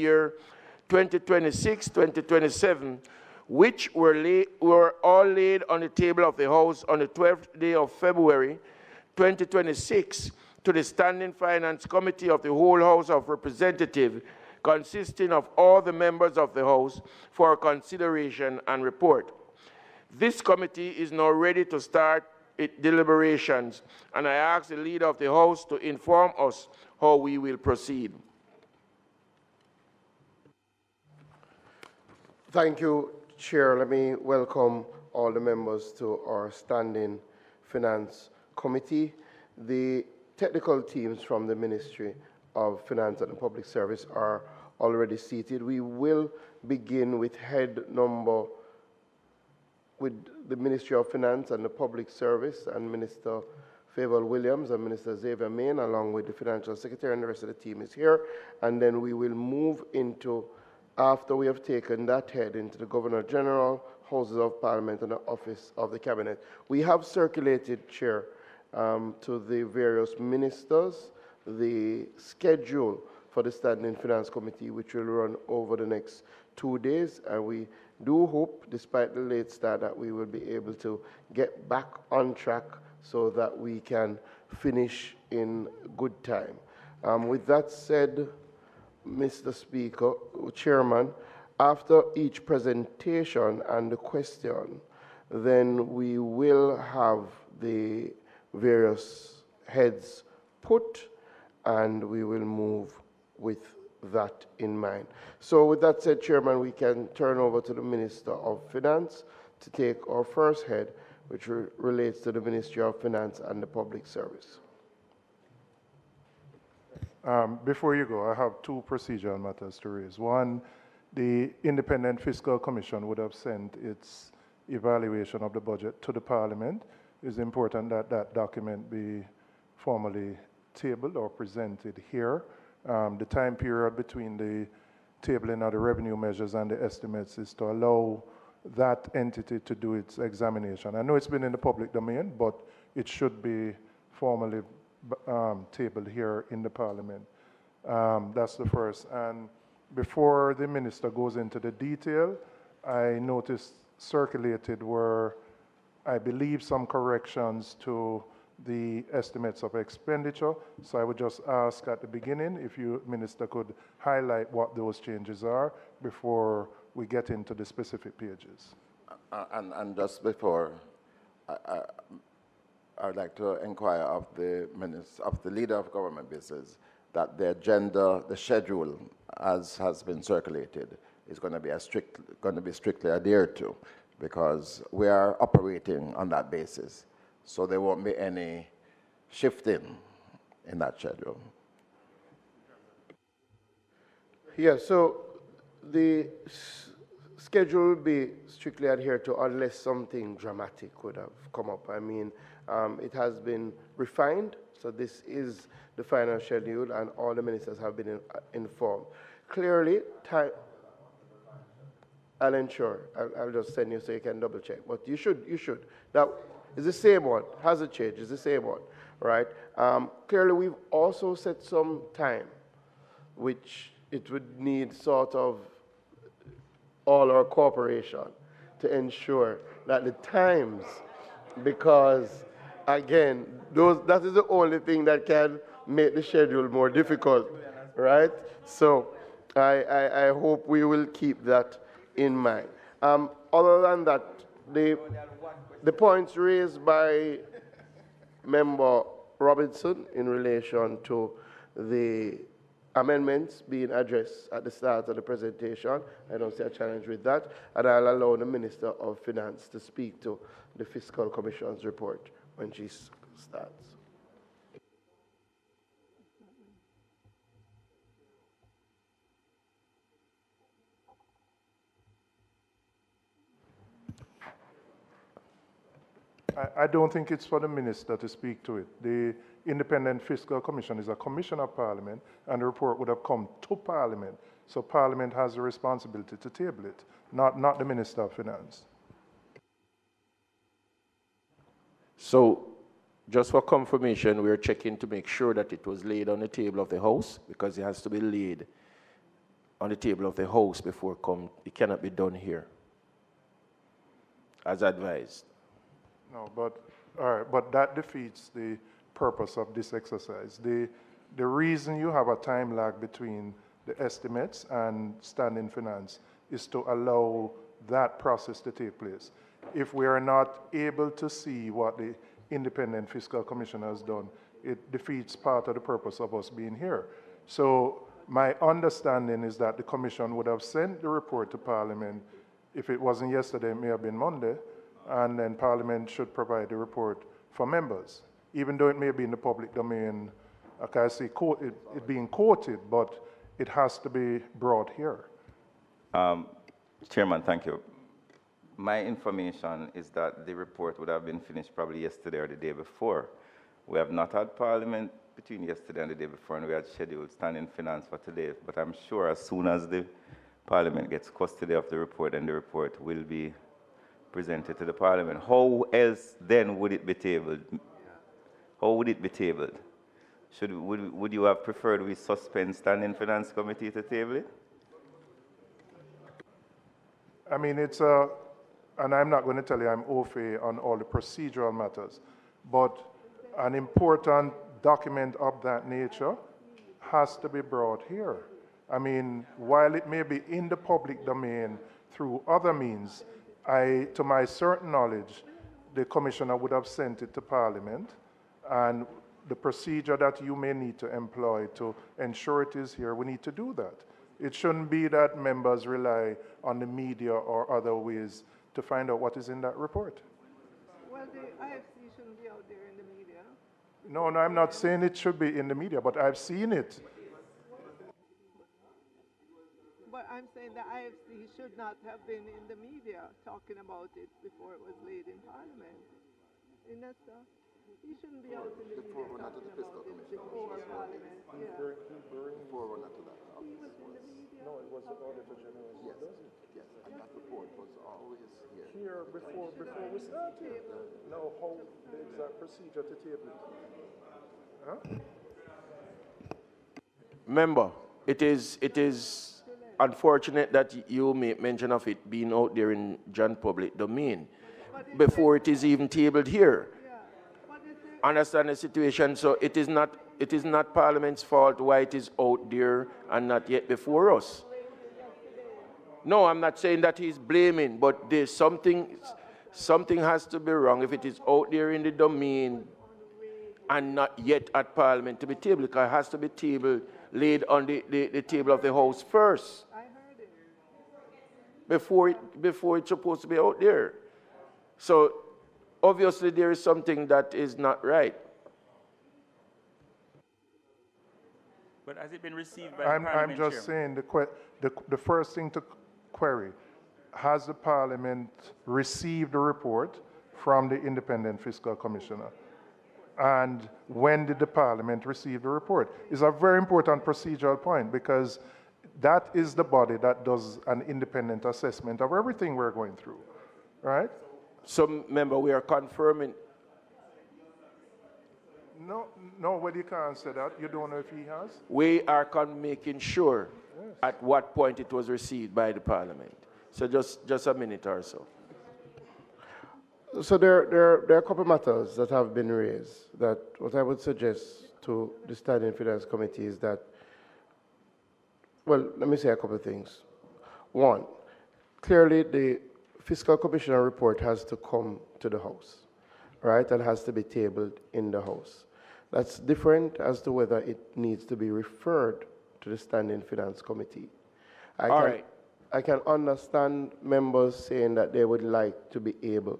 year 2026-2027, which were all laid on the table of the House on the 12th day of February 2026 to the Standing Finance Committee of the whole House of Representatives, consisting of all the members of the House, for consideration and report. This committee is now ready to start its deliberations, and I ask the leader of the House to inform us how we will proceed. Thank you, Chair. Let me welcome all the members to our Standing Finance Committee. The technical teams from the Ministry of Finance and Public Service are already seated. We will begin with with the Ministry of Finance and the Public Service and Minister Favour Williams and Minister Xavier Main, along with the Financial Secretary, and the rest of the team is here. And then we will move into, after we have taken that head, into the Governor General, Houses of Parliament, and the Office of the Cabinet. We have circulated, Chair, to the various ministers the schedule for the Standing Finance Committee, which will run over the next 2 days, and we do hope, despite the late start, that we will be able to get back on track so that we can finish in good time. With that said, Mr. Speaker, Chairman, after each presentation and the question, then we will have the various heads put, and we will move with that in mind. So with that said, Chairman, we can turn over to the Minister of Finance to take our first head, which relates to the Ministry of Finance and the Public Service. Before you go, I have two procedural matters to raise. One, the Independent Fiscal Commission would have sent its evaluation of the budget to the Parliament. It's important that that document be formally tabled or presented here. The time period between the tabling of the revenue measures and the estimates is to allow that entity to do its examination. I know it's been in the public domain, but it should be formally tabled here in the Parliament. That's the first. And before the Minister goes into the detail, I noticed circulated were, I believe, some corrections to the estimates of expenditure. So I would just ask at the beginning if you, Minister, could highlight what those changes are before we get into the specific pages. And just before, I'd like to inquire of the Minister, of the Leader of Government Business, that the agenda, the schedule, as has been circulated, is going to be strictly adhered to, because we are operating on that basis. So there won't be any shifting in that schedule. Yeah, so the schedule will be strictly adhered to unless something dramatic would have come up. I mean, it has been refined, so this is the final schedule, and all the ministers have been informed. Clearly, I'll ensure. I'll just send you so you can double check. But you should. That is the same one. Hasn't changed. It's the same one, right? Clearly, we've also set some time, which it would need sort of all our cooperation to ensure that the times, because again, that is the only thing that can make the schedule more difficult, right? So I hope we will keep that in mind. Other than that, the points raised by Member Robinson in relation to the amendments being addressed at the start of the presentation, I don't see a challenge with that, and I'll allow the Minister of Finance to speak to the Fiscal Commission's report when she starts. I don't think it's for the Minister to speak to it. The Independent Fiscal Commission is a commission of Parliament, and the report would have come to Parliament. So Parliament has the responsibility to table it, not the Minister of Finance. So, just for confirmation, we're checking to make sure that it was laid on the table of the House, because it has to be laid on the table of the House before it cannot be done here, as advised. No, but, all right, but that defeats the purpose of this exercise. The reason you have a time lag between the estimates and standing finance is to allow that process to take place. If we are not able to see what the Independent Fiscal Commission has done, it defeats part of the purpose of us being here. So my understanding is that the Commission would have sent the report to Parliament. If it wasn't yesterday, it may have been Monday, and then Parliament should provide the report for members, even though it may be in the public domain. Like I see it being quoted, but it has to be brought here. Chairman, thank you. My information is that the report would have been finished probably yesterday or the day before. We have not had Parliament between yesterday and the day before, and we had scheduled standing finance for today. But I'm sure as soon as the Parliament gets custody of the report, and the report will be presented to the Parliament. How else then would it be tabled? How would it be tabled? Would you have preferred we suspend standing finance committee to table it? I mean, and I'm not going to tell you I'm au fait on all the procedural matters, but an important document of that nature has to be brought here. I mean, while it may be in the public domain through other means, to my certain knowledge, the Commissioner would have sent it to Parliament, and the procedure that you may need to employ to ensure it is here, we need to do that. It shouldn't be that members rely on the media or other ways to find out what is in that report. Well, the IFC shouldn't be out there in the media. No, I'm not saying it should be in the media, but I've seen it. But I'm saying the IFC should not have been in the media talking about it before it was laid in Parliament. Inessa, he shouldn't be out in the media talking about it before Parliament. Yeah. Before we're not to that. He was in the media. No, it was the Auditor General. Yes, and that report was always here. Here before we started. No, how the exact procedure to table it. Huh? Member, it is unfortunate that you make mention of it being out there in John public domain before it is even tabled here. Understand the situation, so it is not Parliament's fault why it is out there and not yet before us. No, I'm not saying that he's blaming, but there's something has to be wrong if it is out there in the domain and not yet at Parliament to be tabled, because it has to be laid on the table of the House first. I heard it. Before it's supposed to be out there. So obviously there is something that is not right. But has it been received by I'm the Parliament, just saying the first thing to query, has the Parliament received a report from the Independent Fiscal Commissioner? And when did the Parliament receive the report? It's a very important procedural point, because that is the body that does an independent assessment of everything we're going through, right? So, member, we are confirming. No, well, you can't say that. You don't know if he has? We are making sure at what point it was received by the Parliament. So just a minute or so. So there are a couple of matters that have been raised that what I would suggest to the Standing Finance Committee is that, well, let me say a couple of things. One, clearly the Fiscal Commissioner report has to come to the House, right, and has to be tabled in the House. That's different as to whether it needs to be referred to the Standing Finance Committee. I can understand members saying that they would like to be able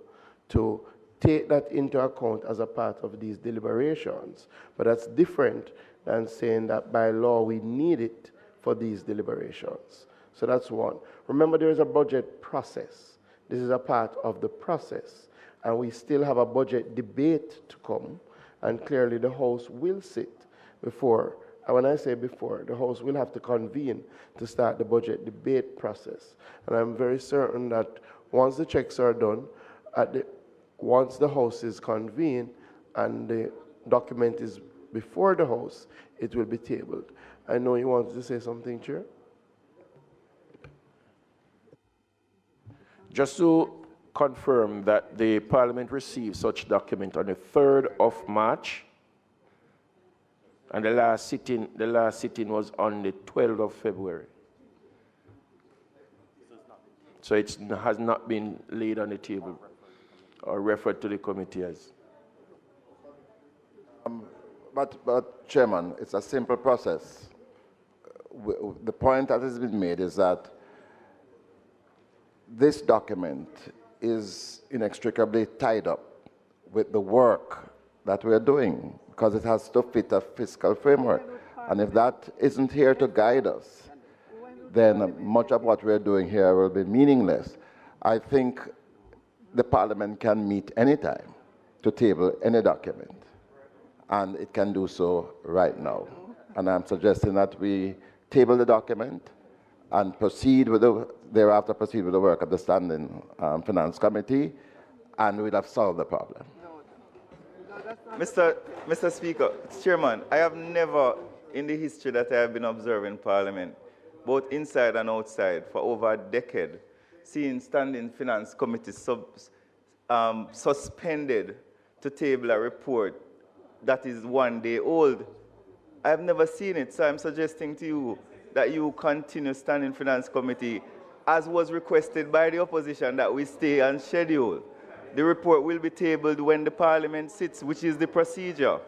to take that into account as a part of these deliberations, but that's different than saying that by law we need it for these deliberations. So that's one. Remember, there is a budget process. This is a part of the process, and we still have a budget debate to come, and clearly the House will sit before, and when I say before, the House will have to convene to start the budget debate process. And I'm very certain that once the checks are done, once the House is convened and the document is before the House, it will be tabled. I know you wanted to say something, Chair? Just to confirm that the Parliament received such document on the 3rd of March, and the last sitting was on the 12th of February. So it has not been laid on the table or referred to the committee as. But Chairman, it's a simple process. The point that has been made is that this document is inextricably tied up with the work that we're doing, because it has to fit a fiscal framework. And if that isn't here to guide us, then much of what we're doing here will be meaningless. I think the Parliament can meet anytime to table any document, and it can do so right now. And I'm suggesting that we table the document and thereafter proceed with the work of the Standing Finance Committee, and we'd have solved the problem. Mr. Speaker, Chairman, I have never, in the history that I have been observing Parliament, both inside and outside, for over a decade, seen Standing Finance Committee suspended to table a report that is 1 day old. I have never seen it, so I'm suggesting to you that you continue Standing Finance Committee, as was requested by the opposition, that we stay on schedule. The report will be tabled when the Parliament sits, which is the procedure.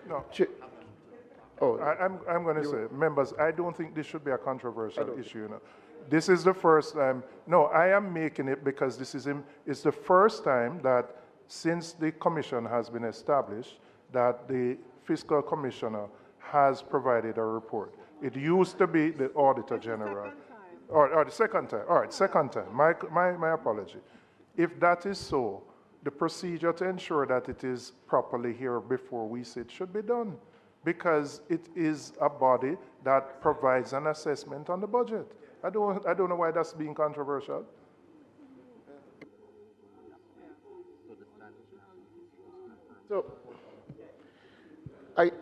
No. I'm going to say, members, I don't think this should be a controversial issue. You know. This is the first time. No, I am making it because it's the first time that since the commission has been established that the fiscal commissioner has provided a report. It used to be the Auditor General. Or the second time. All right, second time. My apology. If that is so, the procedure to ensure that it is properly here before we sit should be done, because it is a body that provides an assessment on the budget. I don't know why that's being controversial. So, I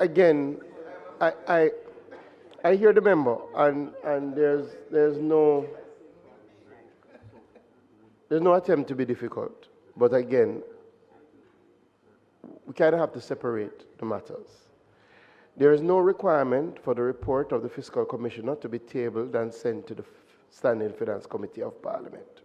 hear the member, and there's no attempt to be difficult. But again, we kind of have to separate the matters. There is no requirement for the report of the Fiscal Commissioner to be tabled and sent to the Standing Finance Committee of Parliament.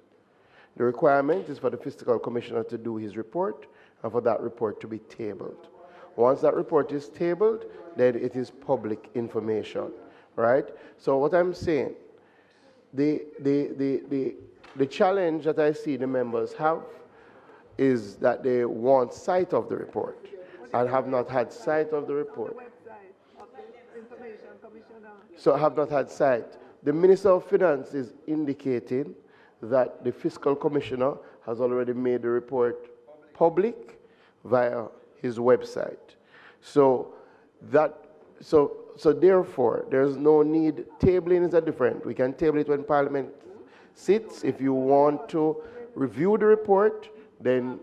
The requirement is for the Fiscal Commissioner to do his report and for that report to be tabled. Once that report is tabled, then it is public information, right? So what I'm saying, the challenge that I see the members have is that they want sight of the report and have not had sight of the report. So have not had sight. The Minister of Finance is indicating that the Fiscal Commissioner has already made the report public via his website. So therefore, there's no need. Tabling is different. We can table it when Parliament sits. If you want to review the report, then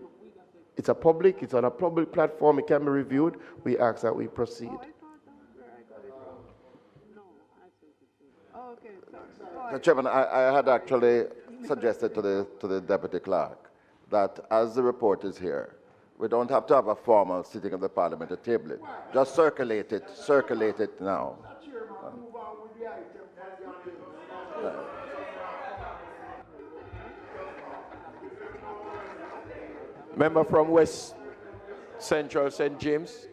it's on a public platform, it can be reviewed. We ask that we proceed. Chairman, I had actually suggested to the Deputy Clerk that as the report is here, we don't have to have a formal sitting of the Parliament to table it. Just circulate it now. Member from West Central St. James.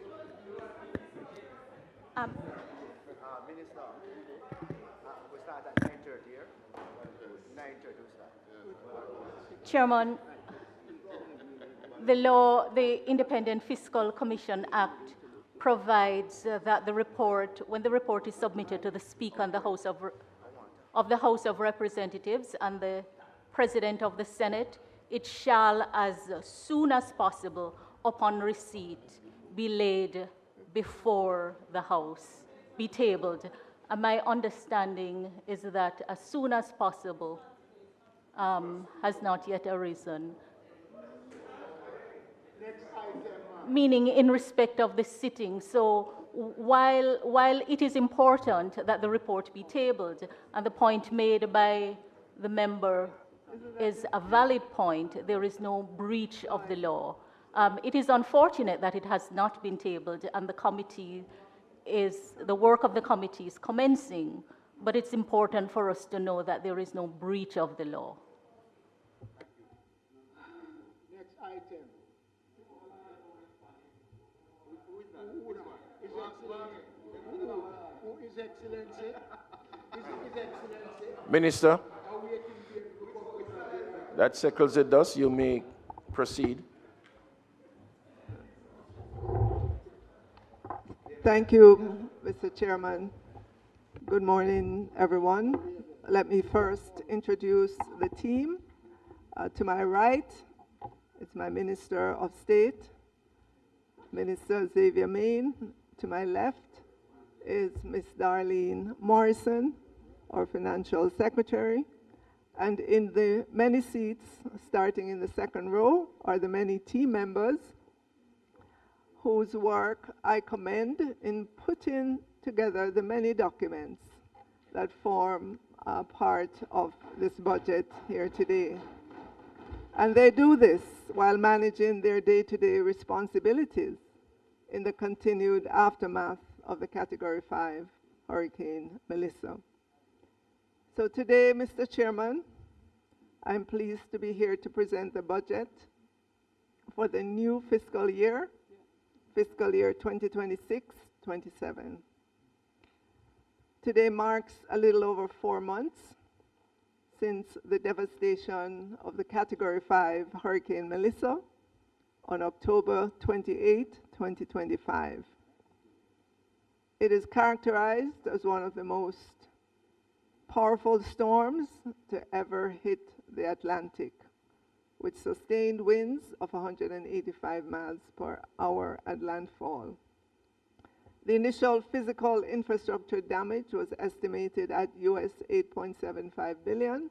Minister, we start at 9:30 here. 9:30 we start. Chairman, the law, the Independent Fiscal Commission Act provides that the report, when the report is submitted to the Speaker of the House of Representatives and the President of the Senate, it shall, as soon as possible, upon receipt, be laid before the House, be tabled. And my understanding is that as soon as possible has not yet arisen. Meaning in respect of the sitting. So while it is important that the report be tabled, and the point made by the member is a valid point, there is no breach of the law. It is unfortunate that it has not been tabled, and the work of the committee is commencing, but it's important for us to know that there is no breach of the law. Next item. Who is Excellency? Is Excellency? Minister, that settles it, thus you may proceed. Thank you, Mr. Chairman. Good morning, everyone. Let me first introduce the team. To my right is my Minister of State, Minister Xavier Main. To my left is Ms. Darlene Morrison, our Financial Secretary. And in the many seats, starting in the second row, are the many team members whose work I commend in putting together the many documents that form part of this budget here today. And they do this while managing their day-to-day responsibilities in the continued aftermath of the Category 5 Hurricane Melissa. So today, Mr. Chairman, I'm pleased to be here to present the budget for the new fiscal year 2026-27. Today marks a little over 4 months since the devastation of the Category 5 Hurricane Melissa on October 28, 2025. It is characterized as one of the most powerful storms to ever hit the Atlantic, with sustained winds of 185 miles per hour at landfall. The initial physical infrastructure damage was estimated at US $8.75 billion,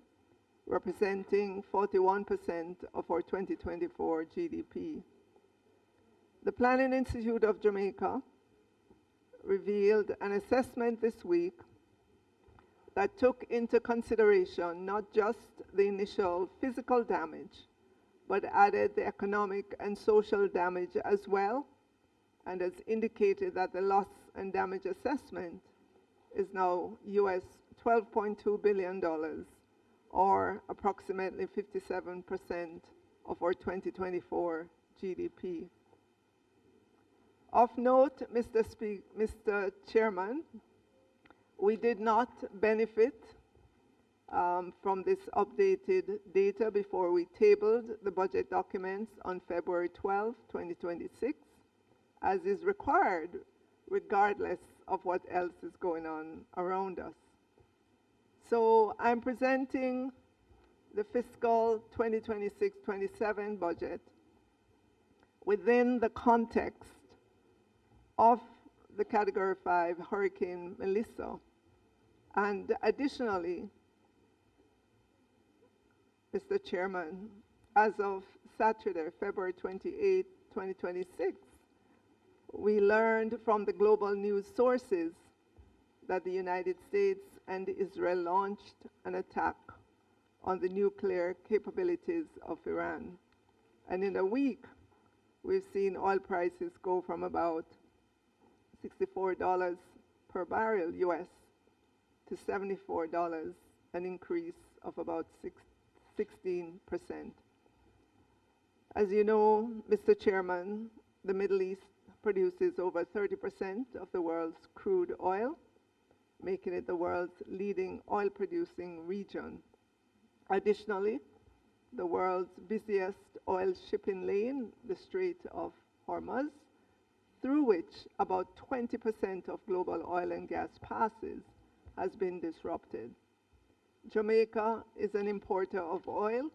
representing 41% of our 2024 GDP. The Planning Institute of Jamaica revealed an assessment this week that took into consideration not just the initial physical damage, but added the economic and social damage as well, and has indicated that the loss and damage assessment is now US $12.2 billion, or approximately 57% of our 2024 GDP. Of note, Mr. Chairman, we did not benefit from this updated data before we tabled the budget documents on February 12, 2026, as is required regardless of what else is going on around us. So I'm presenting the fiscal 2026-27 budget within the context of the Category 5 Hurricane Melissa. And additionally, Mr. Chairman, as of Saturday, February 28, 2026, we learned from the global news sources that the United States and Israel launched an attack on the nuclear capabilities of Iran. And in a week, we've seen oil prices go from about $64 per barrel US to $74, an increase of about 16%. As you know, Mr. Chairman, the Middle East produces over 30% of the world's crude oil, making it the world's leading oil-producing region. Additionally, the world's busiest oil shipping lane, the Strait of Hormuz, through which about 20% of global oil and gas passes, has been disrupted. Jamaica is an importer of oil,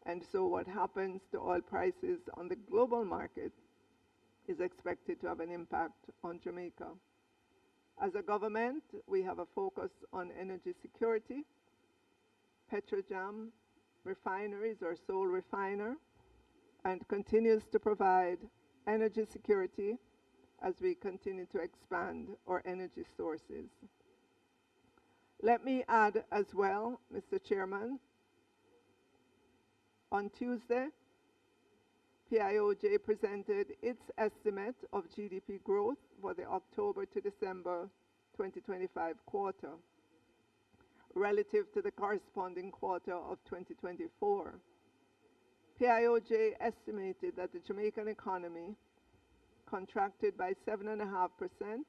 And so what happens to oil prices on the global market is expected to have an impact on Jamaica. As a government, we have a focus on energy security. Petrojam Refineries or sole refiner and continues to provide energy security as we continue to expand our energy sources. Let me add as well, Mr. Chairman, on Tuesday, PIOJ presented its estimate of GDP growth for the October to December 2025 quarter relative to the corresponding quarter of 2024. PIOJ estimated that the Jamaican economy contracted by 7.5%,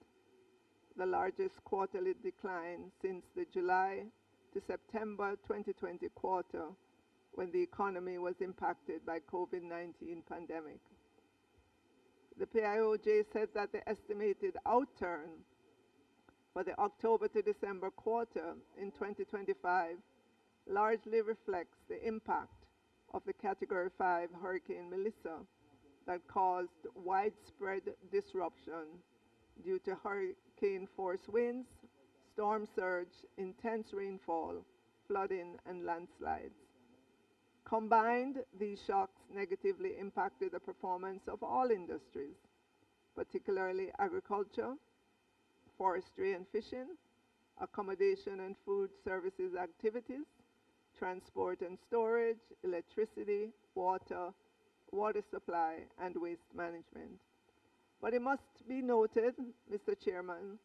the largest quarterly decline since the July to September 2020 quarter, when the economy was impacted by COVID-19 pandemic. The PIOJ said that the estimated outturn for the October to December quarter in 2025 largely reflects the impact of the Category 5 Hurricane Melissa that caused widespread disruption due to hurricane force winds, storm surge, intense rainfall, flooding, and landslides. Combined, these shocks negatively impacted the performance of all industries, particularly agriculture, forestry and fishing, accommodation and food services activities, transport and storage, electricity, water supply, and waste management. But it must be noted, Mr. Chairman,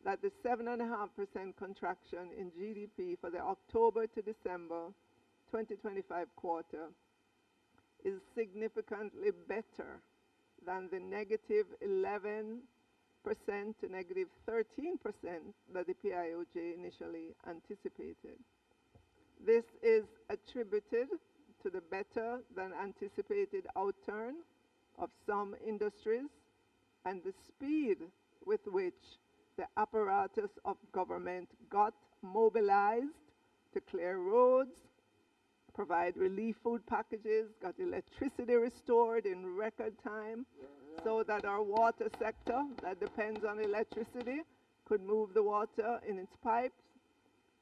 that the 7.5% contraction in GDP for the October to December 2025 quarter is significantly better than the negative 11% to negative 13% that the PIOJ initially anticipated. This is attributed to the better than anticipated outturn of some industries and the speed with which the apparatus of government got mobilized to clear roads, provide relief food packages, got electricity restored in record time, so that our water sector that depends on electricity could move the water in its pipes.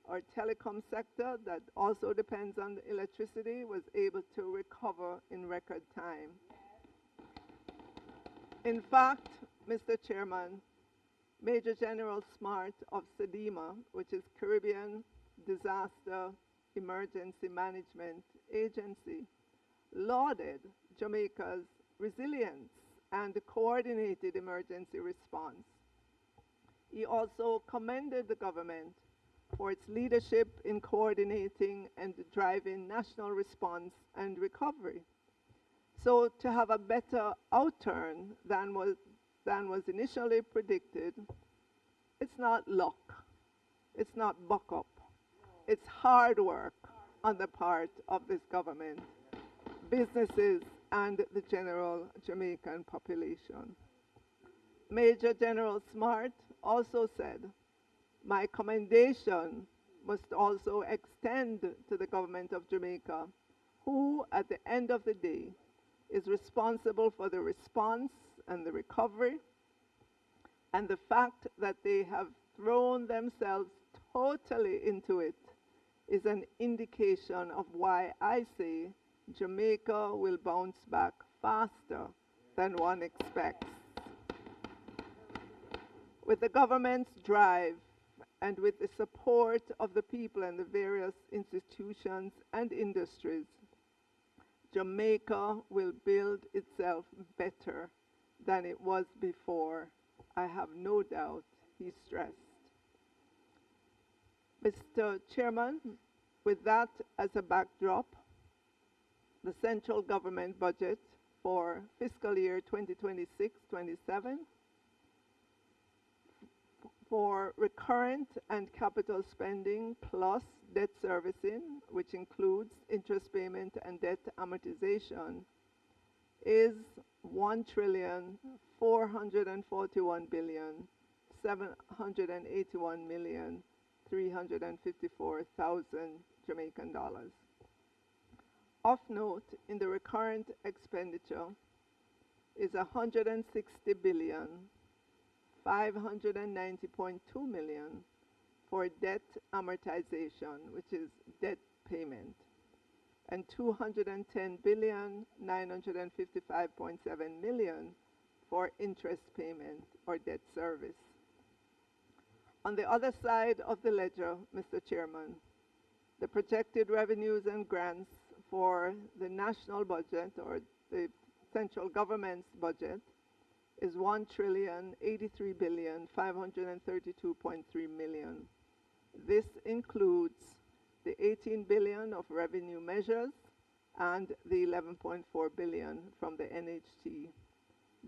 Our telecom sector that also depends on electricity was able to recover in record time. In fact, Mr. Chairman, Major General Smart of SEDEMA, which is Caribbean Disaster Emergency Management Agency, lauded Jamaica's resilience and coordinated emergency response. He also commended the government for its leadership in coordinating and driving national response and recovery. So to have a better outturn than was initially predicted, it's not luck, it's not buck up, it's hard work on the part of this government, businesses, and the general Jamaican population. Major General Smart also said, "My commendation must also extend to the government of Jamaica, who at the end of the day is responsible for the response and the recovery, and the fact that they have thrown themselves totally into it is an indication of why I say Jamaica will bounce back faster than one expects." With the government's drive and with the support of the people and the various institutions and industries, Jamaica will build itself better than it was before. I have no doubt, he stressed. Mr. Chairman, with that as a backdrop, the central government budget for fiscal year 2026-27 for recurrent and capital spending plus debt servicing, which includes interest payment and debt amortization, is 1,441,781,354,000 Jamaican dollars. Of note, in the recurrent expenditure is 160 billion 590.2 million for debt amortization, which is debt payment, and 210 billion 955.7 million for interest payment or debt service. On the other side of the ledger, Mr. Chairman, the projected revenues and grants for the national budget or the central government's budget is 1,083,532.3 million. This includes the 18 billion of revenue measures and the 11.4 billion from the NHT.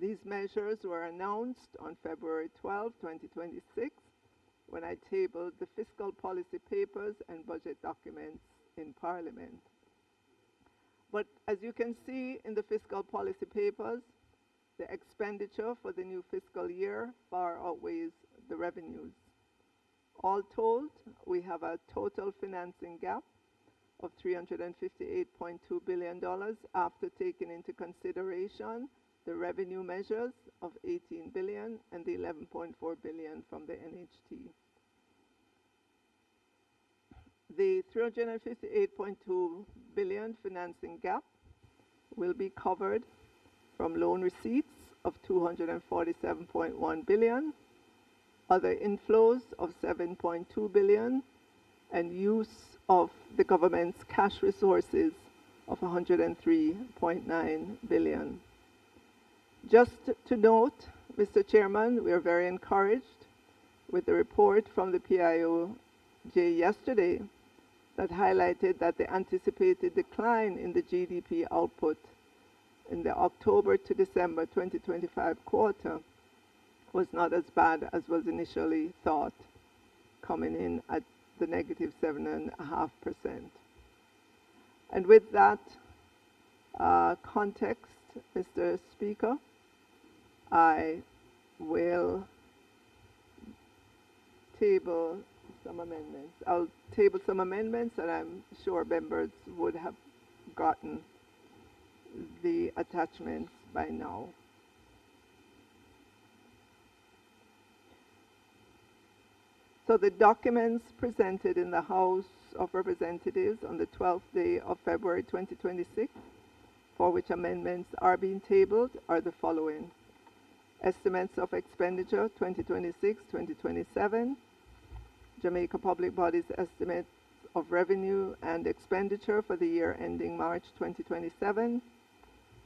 These measures were announced on February 12, 2026, when I tabled the fiscal policy papers and budget documents in Parliament. But as you can see in the fiscal policy papers, the expenditure for the new fiscal year far outweighs the revenues. All told, we have a total financing gap of $358.2 billion after taking into consideration the revenue measures of 18 billion and the 11.4 billion from the NHT. The 358.2 billion financing gap will be covered from loan receipts of 247.1 billion, other inflows of 7.2 billion, and use of the government's cash resources of 103.9 billion. Just to note, Mr. Chairman, we are very encouraged with the report from the PIOJ yesterday that highlighted that the anticipated decline in the GDP output in the October to December 2025 quarter was not as bad as was initially thought, coming in at the negative 7.5%. And with that context, Mr. Speaker, I will table some amendments. I'll table some amendments, and I'm sure members would have gotten the attachments by now. So the documents presented in the House of Representatives on the 12th day of February 2026, for which amendments are being tabled, are the following. Estimates of expenditure 2026-2027, Jamaica Public Bodies estimates of revenue and expenditure for the year ending March 2027,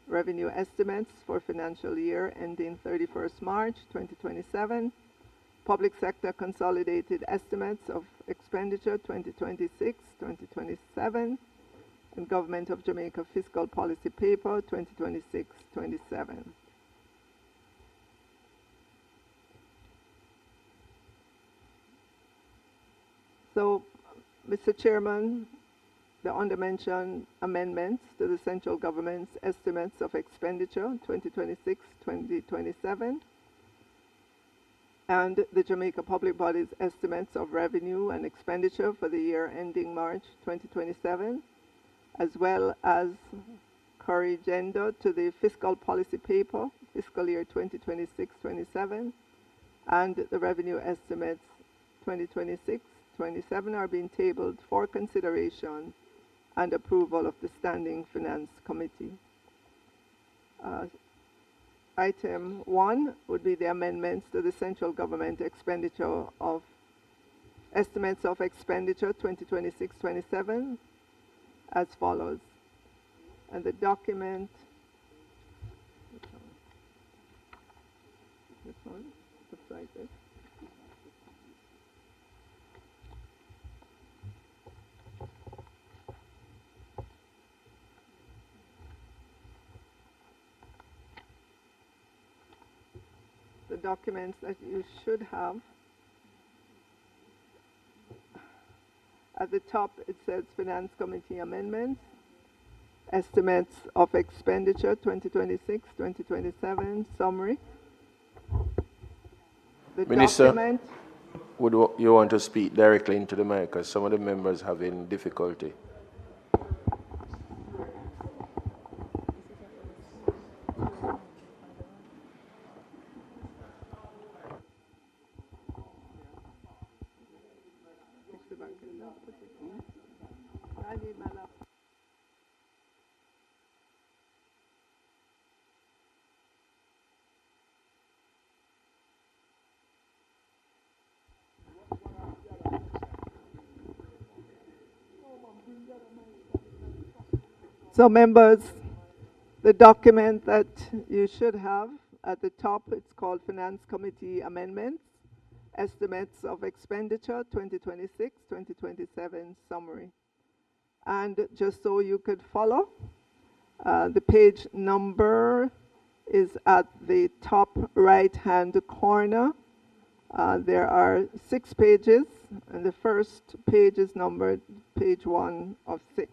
revenue estimates for financial year ending 31st March 2027, public sector consolidated estimates of expenditure 2026-2027, and Government of Jamaica Fiscal Policy Paper 2026-27. So, Mr. Chairman, the undermentioned amendments to the central government's estimates of expenditure 2026-2027 and the Jamaica Public Bodies estimates of revenue and expenditure for the year ending March 2027, as well as corrigenda to the fiscal policy paper, fiscal year 2026-27, and the revenue estimates 2026-27 are being tabled for consideration and approval of the Standing Finance Committee. Item 1 would be the amendments to the central government expenditure of estimates of expenditure 2026-27 as follows. And the document, this one, looks like this. The documents that you should have. At the top it says Finance Committee Amendments, Estimates of Expenditure 2026-2027, Summary. The Minister, document, would you want to speak directly into the mic, because some of the members are having difficulty? I need my laptop. So members, the document that you should have at the top, it's called Finance Committee Amendments, Estimates of Expenditure 2026-2027 Summary. And just so you could follow, the page number is at the top right-hand corner. There are 6 pages, and the first page is numbered page 1 of 6.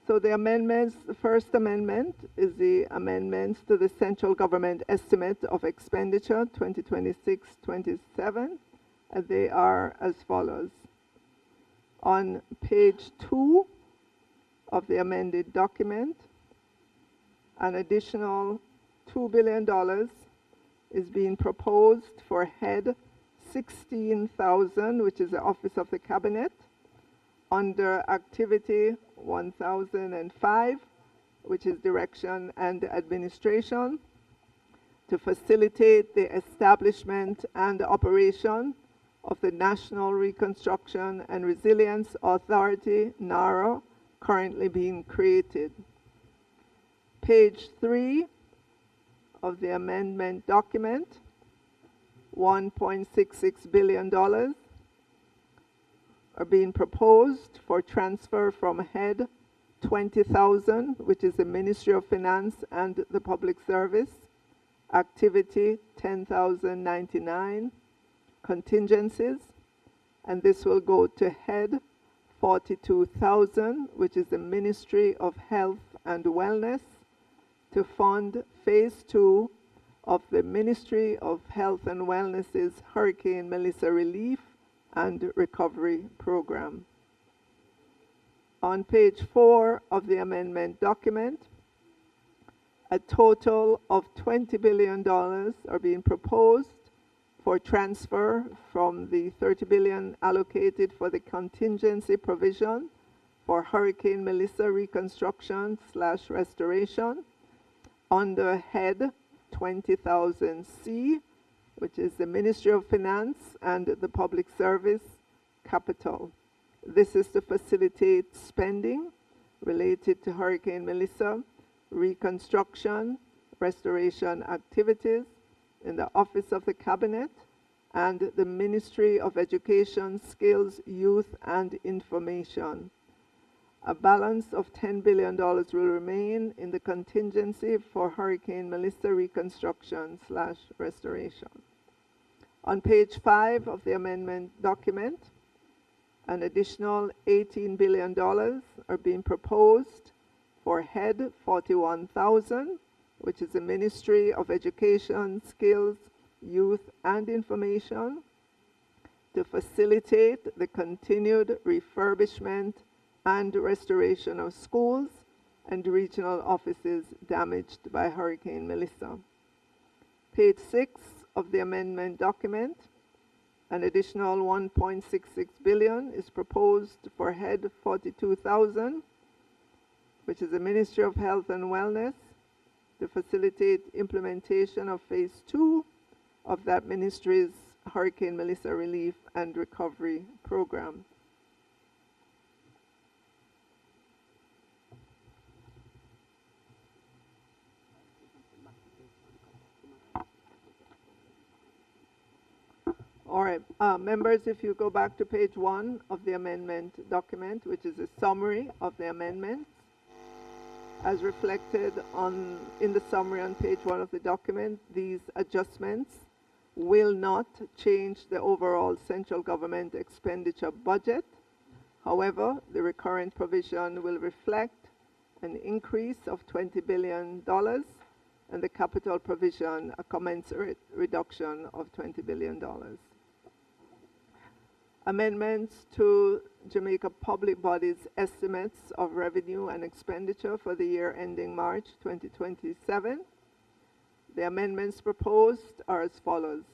So the amendments, the first amendment is the amendments to the central government estimate of expenditure 2026-27, and they are as follows. On page 2 of the amended document, an additional $2 billion is being proposed for head 16,000, which is the Office of the Cabinet, under activity 1005, which is direction and administration, to facilitate the establishment and operation of the National Reconstruction and Resilience Authority, NARA, currently being created. Page 3 of the amendment document, $1.66 billion are being proposed for transfer from head 20,000, which is the Ministry of Finance and the Public Service, activity 10,099, contingencies, and this will go to head 42,000, which is the Ministry of Health and Wellness, to fund phase 2 of the Ministry of Health and Wellness's Hurricane Melissa Relief and Recovery Program. On page 4 of the amendment document, a total of $20 billion are being proposed for transfer from the $30 billion allocated for the contingency provision for Hurricane Melissa reconstruction/restoration under head 20,000C, which is the Ministry of Finance and the Public Service Capital. This is to facilitate spending related to Hurricane Melissa, reconstruction, restoration activities in the Office of the Cabinet and the Ministry of Education, Skills, Youth and Information. A balance of $10 billion will remain in the contingency for Hurricane Melissa reconstruction/restoration. On page 5 of the amendment document, an additional $18 billion are being proposed for head 41,000, which is the Ministry of Education, Skills, Youth and Information, to facilitate the continued refurbishment and restoration of schools and regional offices damaged by Hurricane Melissa. Page 6 of the amendment document, an additional $1.66 billion is proposed for head 42,000, which is the Ministry of Health and Wellness, to facilitate implementation of phase 2 of that ministry's Hurricane Melissa Relief and Recovery Program. All right, members, if you go back to page 1 of the amendment document, which is a summary of the amendments, as reflected in the summary on page 1 of the document, these adjustments will not change the overall central government expenditure budget. However, the recurrent provision will reflect an increase of $20 billion and the capital provision a commensurate reduction of $20 billion. Amendments to Jamaica Public Bodies estimates of revenue and expenditure for the year ending March 2027. The amendments proposed are as follows.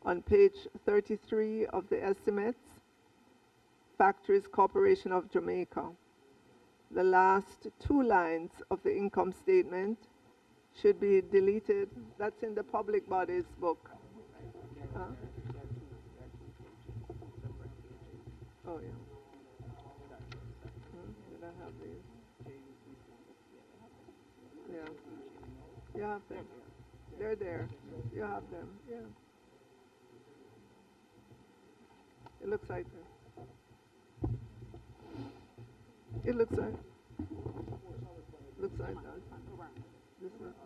On page 33 of the estimates, Factories Corporation of Jamaica. The last two lines of the income statement should be deleted. That's in the public bodies book. Oh, yeah. Did I have these? Yeah. You have them. They're there. You have them. Yeah. It looks like that. It looks like. Looks like that.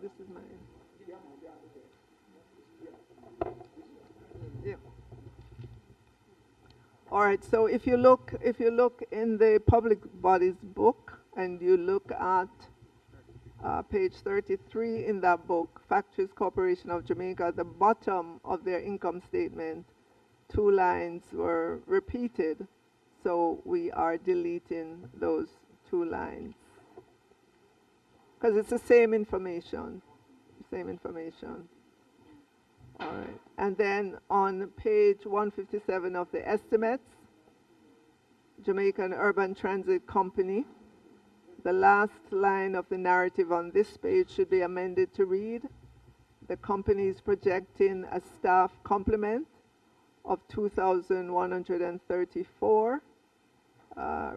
This is mine. Yeah. All right. So if you look in the public bodies book and you look at page 33 in that book, Factories Corporation of Jamaica, at the bottom of their income statement, two lines were repeated. So we are deleting those two lines. Because it's the same information. Same information. All right. And then on page 157 of the estimates, Jamaican Urban Transit Company, the last line of the narrative on this page should be amended to read, the company is projecting a staff complement of 2,134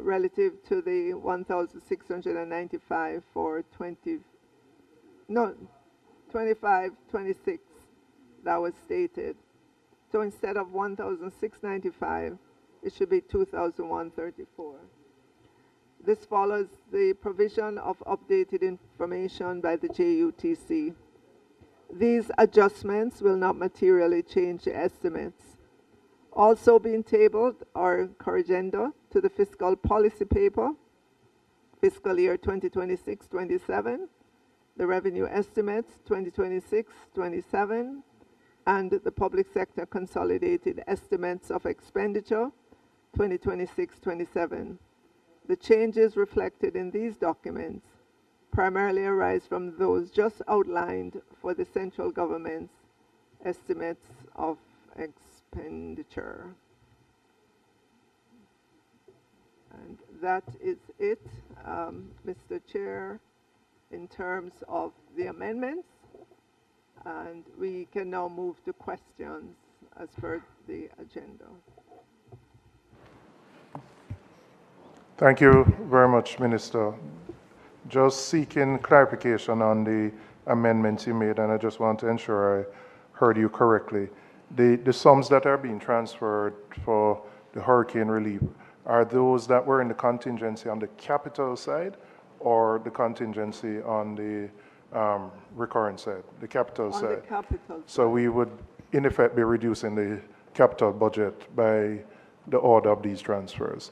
relative to the 1,695 for 25-26 that was stated. So instead of 1,695, it should be 2,134. This follows the provision of updated information by the JUTC. These adjustments will not materially change the estimates. Also being tabled are corrigenda to the fiscal policy paper, fiscal year 2026-27, the revenue estimates 2026-27, and the public sector consolidated estimates of expenditure 2026-27. The changes reflected in these documents primarily arise from those just outlined for the central government's estimates of expenditure. And that is it, Mr. Chair, in terms of the amendments. And we can now move to questions as per the agenda. Thank you very much, Minister. Just seeking clarification on the amendments you made, and I just want to ensure I heard you correctly. The sums that are being transferred for the hurricane relief, are those that were in the contingency on the capital side or the contingency on the recurrent side, the capital side? On the capital side. So we would, in effect, be reducing the capital budget by the order of these transfers.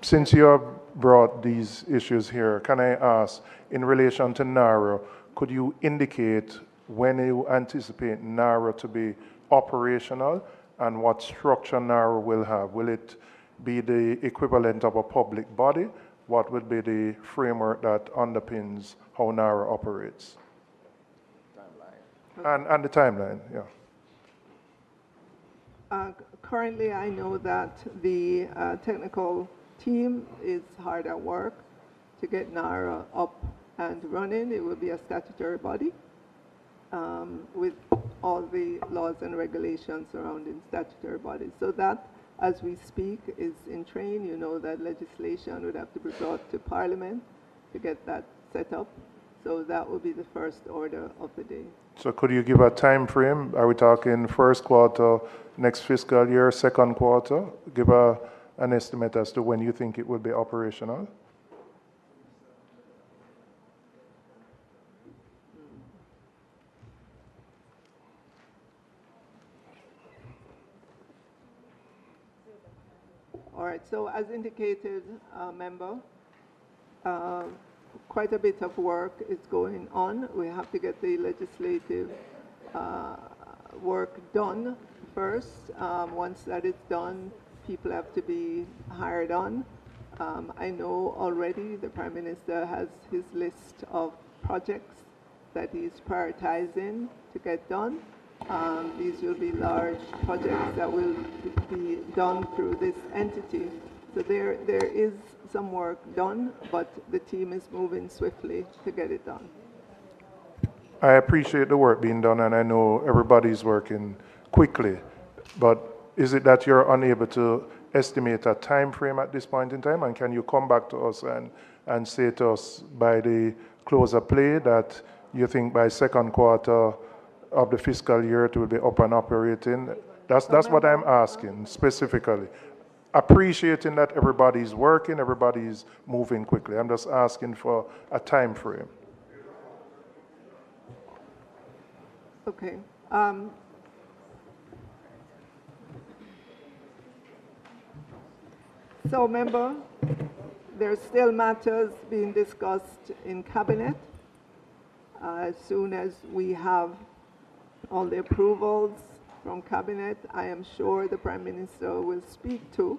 Since you have brought these issues here, can I ask, in relation to NARA, could you indicate when you anticipate NARA to be operational and what structure NARA will have? Will it be the equivalent of a public body? What would be the framework that underpins how NARA operates? Timeline. And the timeline, yeah. Currently, I know that the technical team is hard at work to get NARA up and running. It will be a statutory body with all the laws and regulations surrounding statutory bodies. So that, as we speak, is in train. You know that legislation would have to be brought to Parliament to get that set up. So that will be the first order of the day. So could you give a time frame? Are we talking first quarter, next fiscal year, second quarter? Give an estimate as to when you think it will be operational. All right, so as indicated, member, quite a bit of work is going on. We have to get the legislative work done first. Once that is done, people have to be hired on. I know already the Prime Minister has his list of projects that he's prioritizing to get done. These will be large projects that will be done through this entity. So there is some work done, but the team is moving swiftly to get it done. I appreciate the work being done, and I know everybody's working quickly, but is it that you're unable to estimate a time frame at this point in time, and can you come back to us and say to us by the close of play that you think by second quarter of the fiscal year it will be up and operating? That's what I'm asking specifically. Appreciating that everybody's working, everybody's moving quickly. I'm just asking for a time frame. Okay. So, member, there's still matters being discussed in cabinet. As soon as we have all the approvals from cabinet, I am sure the Prime Minister will speak to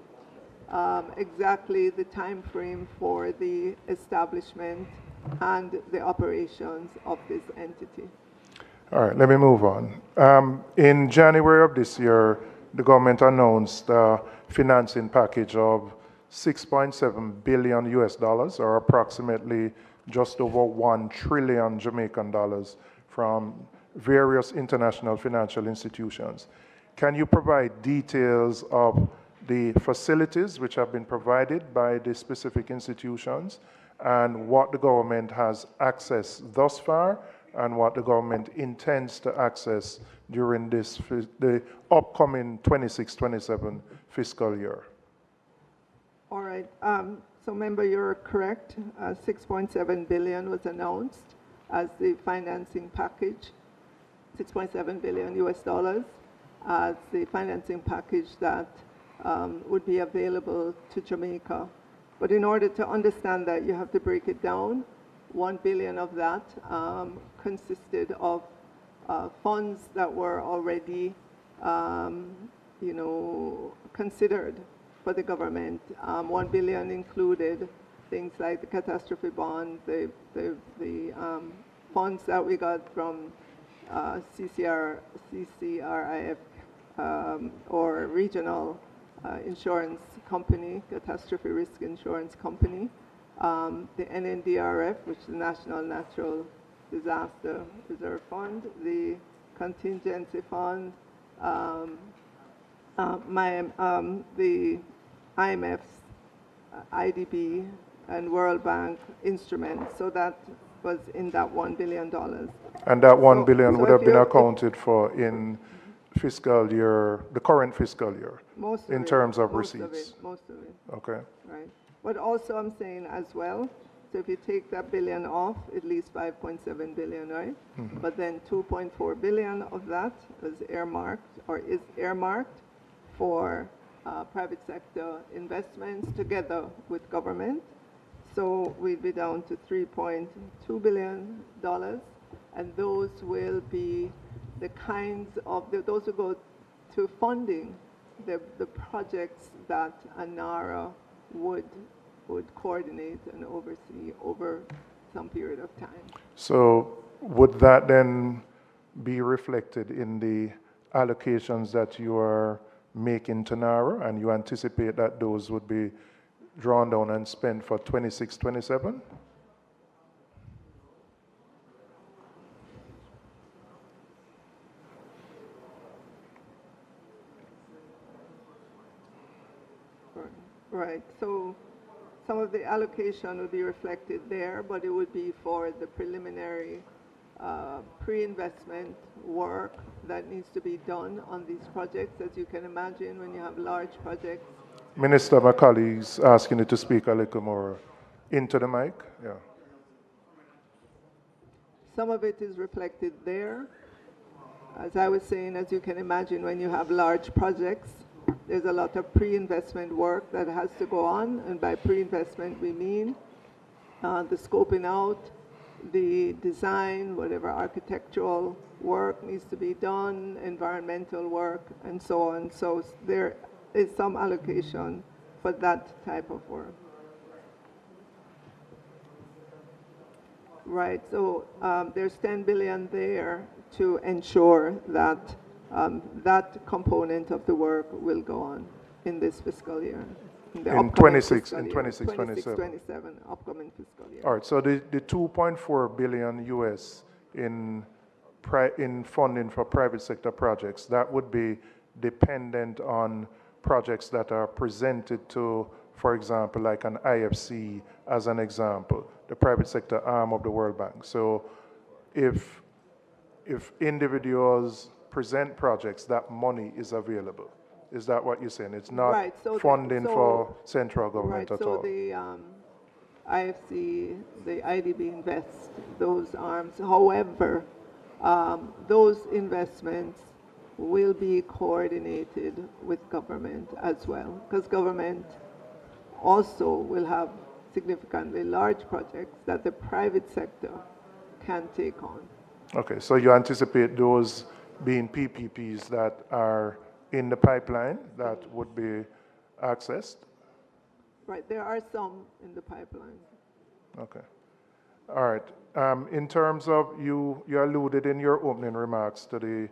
exactly the time frame for the establishment and the operations of this entity. All right, let me move on. In January of this year, the government announced a financing package of $6.7 billion US dollars, or approximately just over 1 trillion Jamaican dollars from various international financial institutions. Can you provide details of the facilities which have been provided by the specific institutions and what the government has accessed thus far and what the government intends to access during the upcoming 26-27 fiscal year? All right. So, member, you're correct. 6.7 billion was announced as the financing package. 6.7 billion US dollars as the financing package that would be available to Jamaica. But in order to understand that, you have to break it down. 1 billion of that consisted of funds that were already, considered for the government. 1 billion included things like the catastrophe bond, the funds that we got from CCRIF or regional insurance company, catastrophe risk insurance company, the NNDRF, which is the National Natural Disaster Reserve Fund, the contingency fund, the IMF's IDB and World Bank instruments. So that was in that $1 billion. And that $1 billion would have been accounted for in fiscal year, the current fiscal year, in terms of receipts. Most of it. Okay. Right. But also I'm saying as well, so if you take that billion off, it leaves 5.7 billion, right? Mm-hmm. But then 2.4 billion of that was earmarked or is earmarked for private sector investments together with government. So we'd be down to $3.2 billion, and those will be the kinds of, those will go to funding the projects that ANARA would coordinate and oversee over some period of time. So would that then be reflected in the allocations that you are making to NARA, and you anticipate that those would be drawn down and spent for 26-27? Right. So some of the allocation would be reflected there, but it would be for the preliminary pre-investment work that needs to be done on these projects. As you can imagine, when you have large projects. Minister, my colleagues asking you to speak a little more into the mic. Yeah. Some of it is reflected there. As I was saying, as you can imagine, when you have large projects, there's a lot of pre-investment work that has to go on, and by pre-investment we mean the scoping out, the design, whatever architectural work needs to be done, environmental work, and so on. So there is some allocation for that type of work. Right, so there's 10 billion there to ensure that that component of the work will go on in this fiscal year. the in upcoming 26, fiscal in year, 26, 27, upcoming fiscal year. All right, so the 2.4 billion US in funding for private sector projects, that would be dependent on projects that are presented to, for example, like an IFC as an example, the private sector arm of the World Bank. So if individuals present projects, that money is available. Is that what you're saying? It's not Right, so funding for central government right, at all? so the IFC, the IDB Invest, those arms. However, those investments will be coordinated with government as well, because government also will have significantly large projects that the private sector can take on. Okay, so you anticipate those being PPPs that are in the pipeline that would be accessed? Right, there are some in the pipeline. Okay. All right. In terms of, you alluded in your opening remarks to the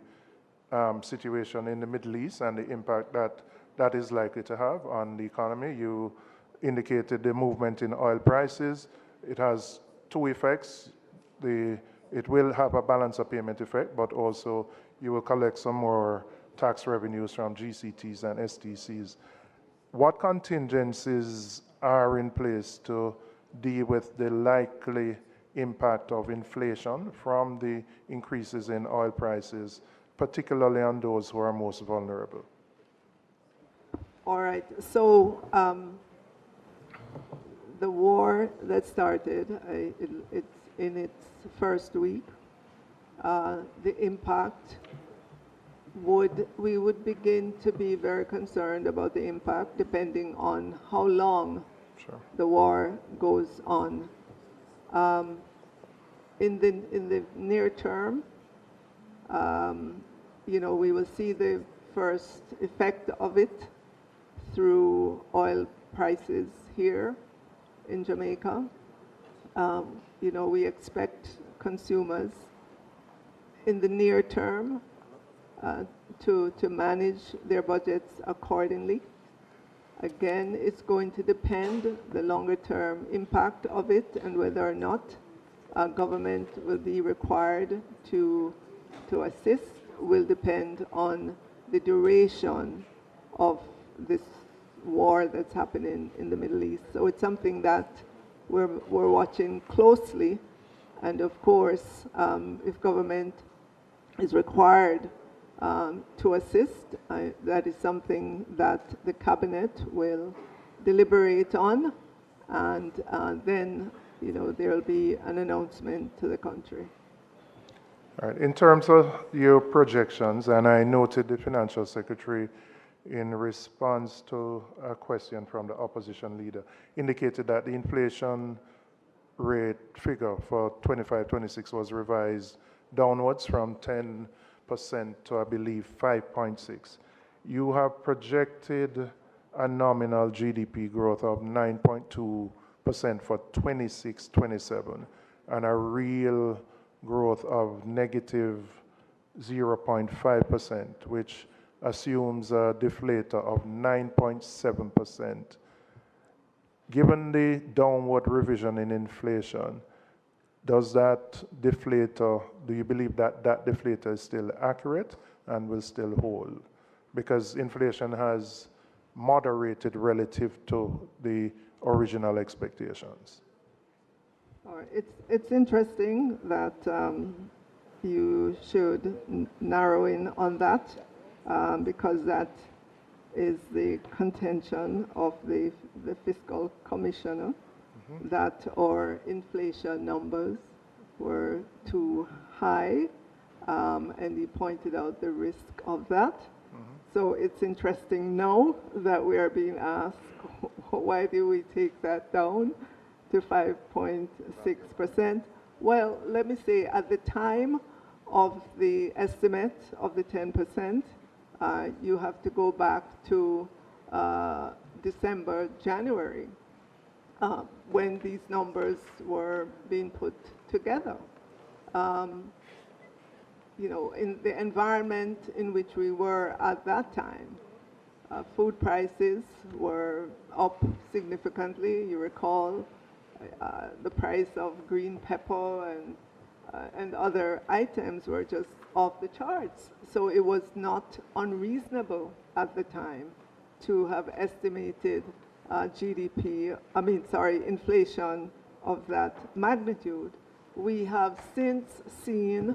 situation in the Middle East and the impact that is likely to have on the economy. You indicated the movement in oil prices. It has two effects. It will have a balance of payment effect, but also you will collect some more tax revenues from GCTs and STCs. What contingencies are in place to deal with the likely impact of inflation from the increases in oil prices, particularly on those who are most vulnerable? All right, so the war that started, it's in its first week. The impact we would begin to be very concerned about the impact depending on how long the war goes on. In the near term, we will see the first effect of it through oil prices here in Jamaica. We expect consumers in the near term to manage their budgets accordingly. Again, it's going to depend the longer term impact of it and whether or not government will be required to assist will depend on the duration of this war that's happening in the Middle East. So it's something that we're watching closely, and of course, if government is required to assist, that is something that the cabinet will deliberate on, and then there will be an announcement to the country. All right. In terms of your projections, and I noted the financial secretary in response to a question from the opposition leader indicated that the inflation rate figure for 25-26 was revised downwards from 10% to, I believe, 5.6. You have projected a nominal GDP growth of 9.2% for 26-27 and a real growth of negative 0.5%, which assumes a deflator of 9.7%. Given the downward revision in inflation, does that deflator, do you believe that that deflator is still accurate and will still hold? Because inflation has moderated relative to the original expectations. All right. It's interesting that you should narrow in on that because that is the contention of the fiscal commissioner, that our inflation numbers were too high, and he pointed out the risk of that. So it's interesting now that we are being asked, why do we take that down to 5.6%? Well, let me say, at the time of the estimate of the 10%, you have to go back to December, January, when these numbers were being put together. In the environment in which we were at that time, food prices were up significantly. You recall the price of green pepper and other items were just off the charts. So it was not unreasonable at the time to have estimated inflation of that magnitude. We have since seen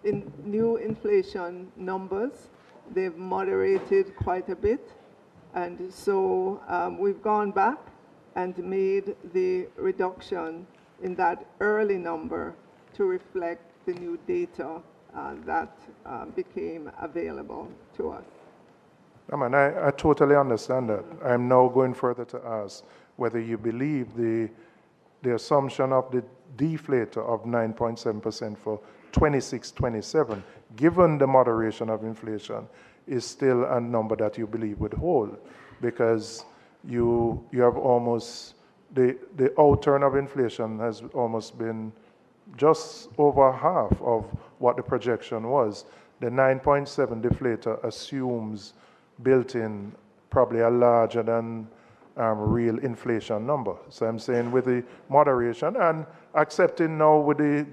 in new inflation numbers. They've moderated quite a bit. And so we've gone back and made the reduction in that early number to reflect the new data that became available to us. I totally understand that. I'm now going further to ask whether you believe the assumption of the deflator of 9.7% for 26-27, given the moderation of inflation, is still a number that you believe would hold, because you have almost, the outturn of inflation has almost been just over half of what the projection was. The 9.7 deflator assumes built-in probably a larger than real inflation number. So I'm saying with the moderation and accepting now with the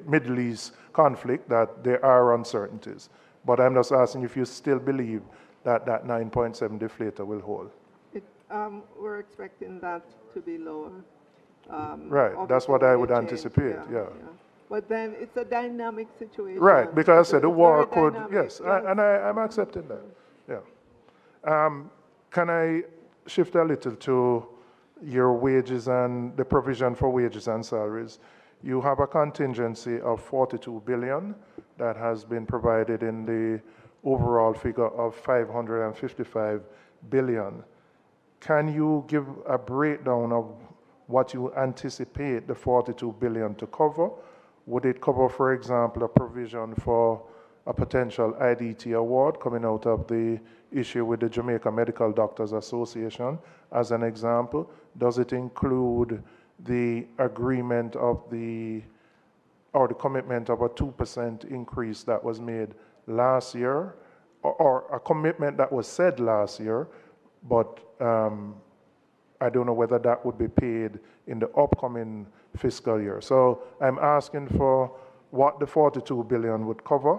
Middle East conflict that there are uncertainties. But I'm just asking if you still believe that that 9.7 deflator will hold. We're expecting that to be lower. Right, that's what I would anticipate, yeah. But then it's a dynamic situation. Right, because I said the war could, dynamic, yes, and I'm accepting that, yeah. Can I shift a little to your wages and the provision for wages and salaries? You have a contingency of 42 billion that has been provided in the overall figure of 555 billion. Can you give a breakdown of what you anticipate the 42 billion to cover? Would it cover, for example, a provision for a potential IDT award coming out of the issue with the Jamaica Medical Doctors Association, as an example? Does it include the agreement of the commitment of a 2% increase that was made last year, or a commitment that was said last year, but I don't know whether that would be paid in the upcoming fiscal year. So I'm asking for what the 42 billion would cover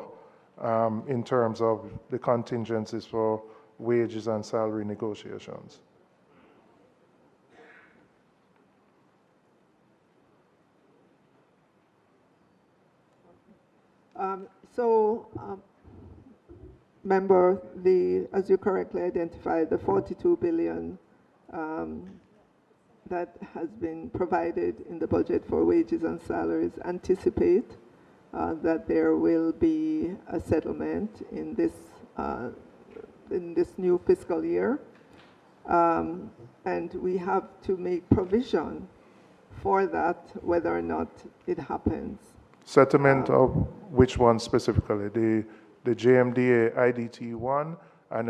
in terms of the contingencies for wages and salary negotiations. Member, as you correctly identified, the 42 billion that has been provided in the budget for wages and salaries anticipate that there will be a settlement in this new fiscal year, and we have to make provision for that, whether or not it happens. Settlement of which one specifically? The JMDA IDT one, and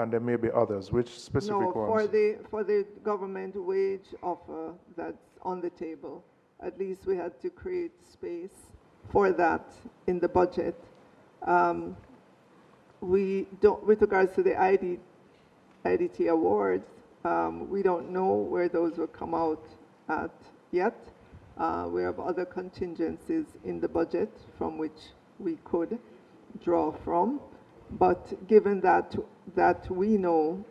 there may be others. Which specific ones? For the government wage offer that's on the table. At least we had to create space for that in the budget. We don't, with regards to the IDT awards, we don't know where those will come out at yet. We have other contingencies in the budget from which we could draw from. But given that we know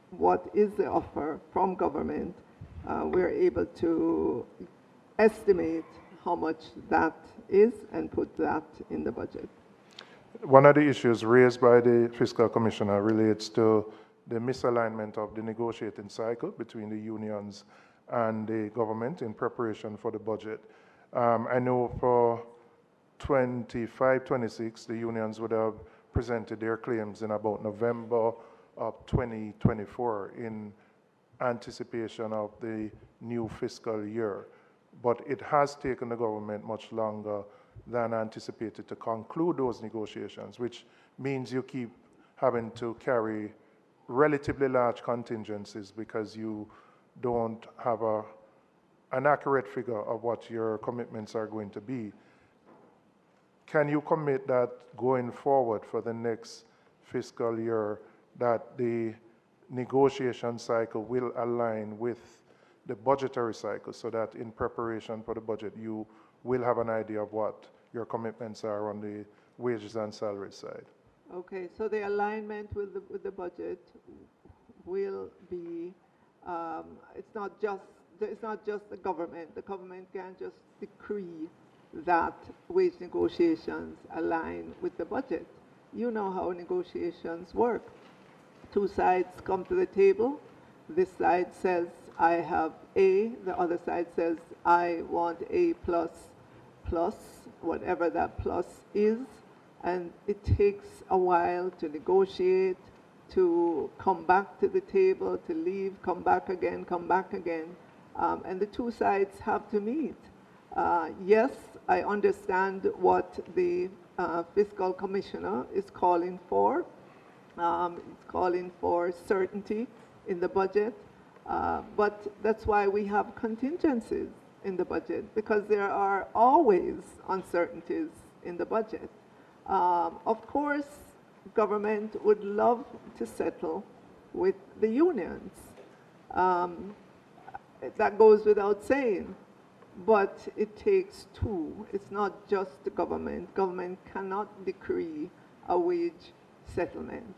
what is the offer from government, we're able to estimate how much that is and put that in the budget. One of the issues raised by the Fiscal Commissioner relates to the misalignment of the negotiating cycle between the unions and the government in preparation for the budget. I know for 25-26, the unions would have presented their claims in about November of 2024 in anticipation of the new fiscal year. But it has taken the government much longer than anticipated to conclude those negotiations, which means you keep having to carry relatively large contingencies because you don't have an accurate figure of what your commitments are going to be. Can you commit that going forward for the next fiscal year, that the negotiation cycle will align with the budgetary cycle, so that in preparation for the budget, you will have an idea of what your commitments are on the wages and salary side. Okay, so the alignment with the budget will be, it's not just the government. The government can't just decree that wage negotiations align with the budget. You know how negotiations work. Two sides come to the table. This side says, I have A. The other side says, I want A plus, whatever that plus is. And it takes a while to negotiate, to come back to the table, to leave, come back again, and the two sides have to meet. Yes, I understand what the fiscal commissioner is calling for. It's calling for certainty in the budget, but that's why we have contingencies in the budget, because there are always uncertainties in the budget. Of course, government would love to settle with the unions. That goes without saying, but it takes two. It's not just the government. Government cannot decree a wage settlement.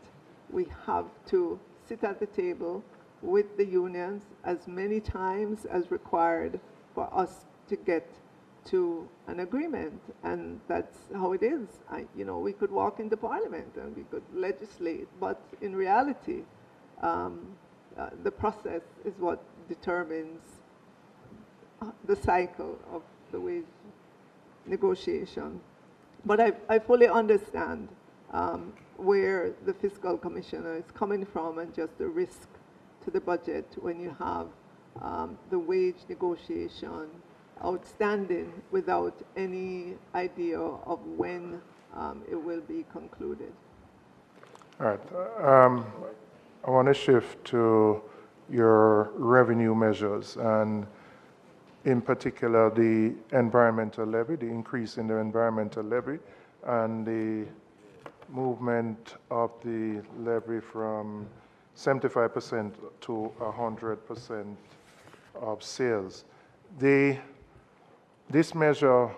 We have to sit at the table with the unions as many times as required for us to get to an agreement, and that's how it is. We could walk into Parliament and we could legislate, but in reality, the process is what determines the cycle of the wage negotiation. But I fully understand where the fiscal commissioner is coming from, and just the risk to the budget when you have the wage negotiation outstanding without any idea of when it will be concluded. All right. I want to shift to your revenue measures, and in particular the environmental levy, the increase in the environmental levy, and the movement of the levy from 75% to 100% of sales. This measure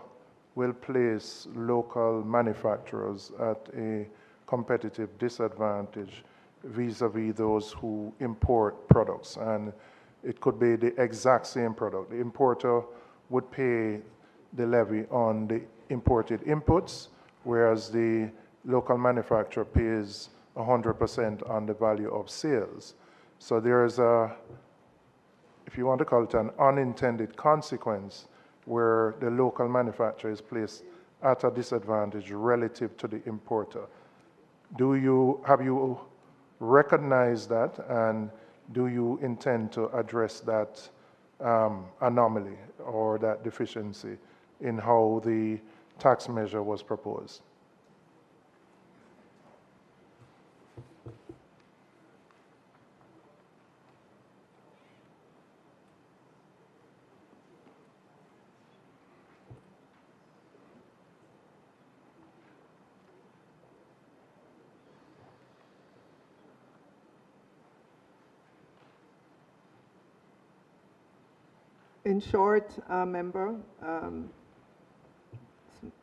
will place local manufacturers at a competitive disadvantage vis-a-vis those who import products, and it could be the exact same product. The importer would pay the levy on the imported inputs, whereas the local manufacturer pays 100% on the value of sales. So there is a, if you want to call it an unintended consequence, where the local manufacturer is placed at a disadvantage relative to the importer. Have you recognized that, and do you intend to address that anomaly or that deficiency in how the tax measure was proposed? In short, member,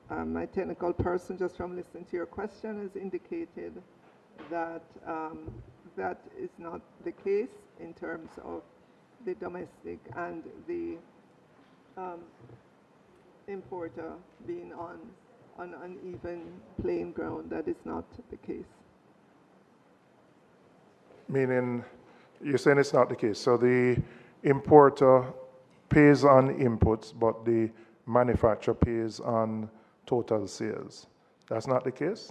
my technical person, just from listening to your question, has indicated that that is not the case in terms of the domestic and the importer being on an even playing ground. That is not the case. Meaning, you're saying it's not the case. So the importer pays on inputs, but the manufacturer pays on total sales. That's not the case?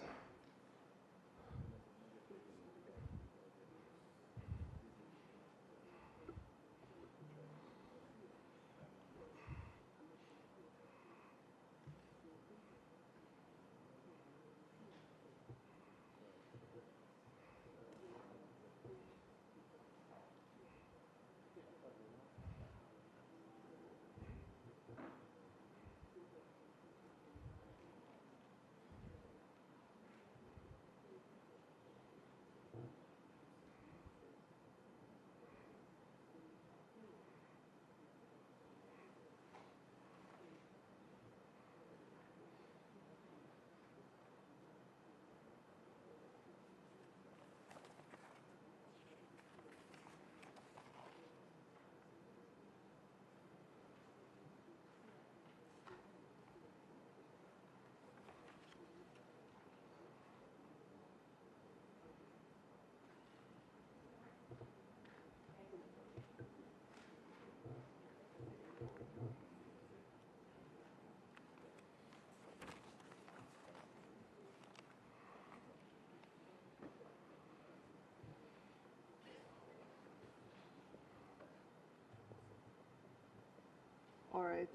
All right.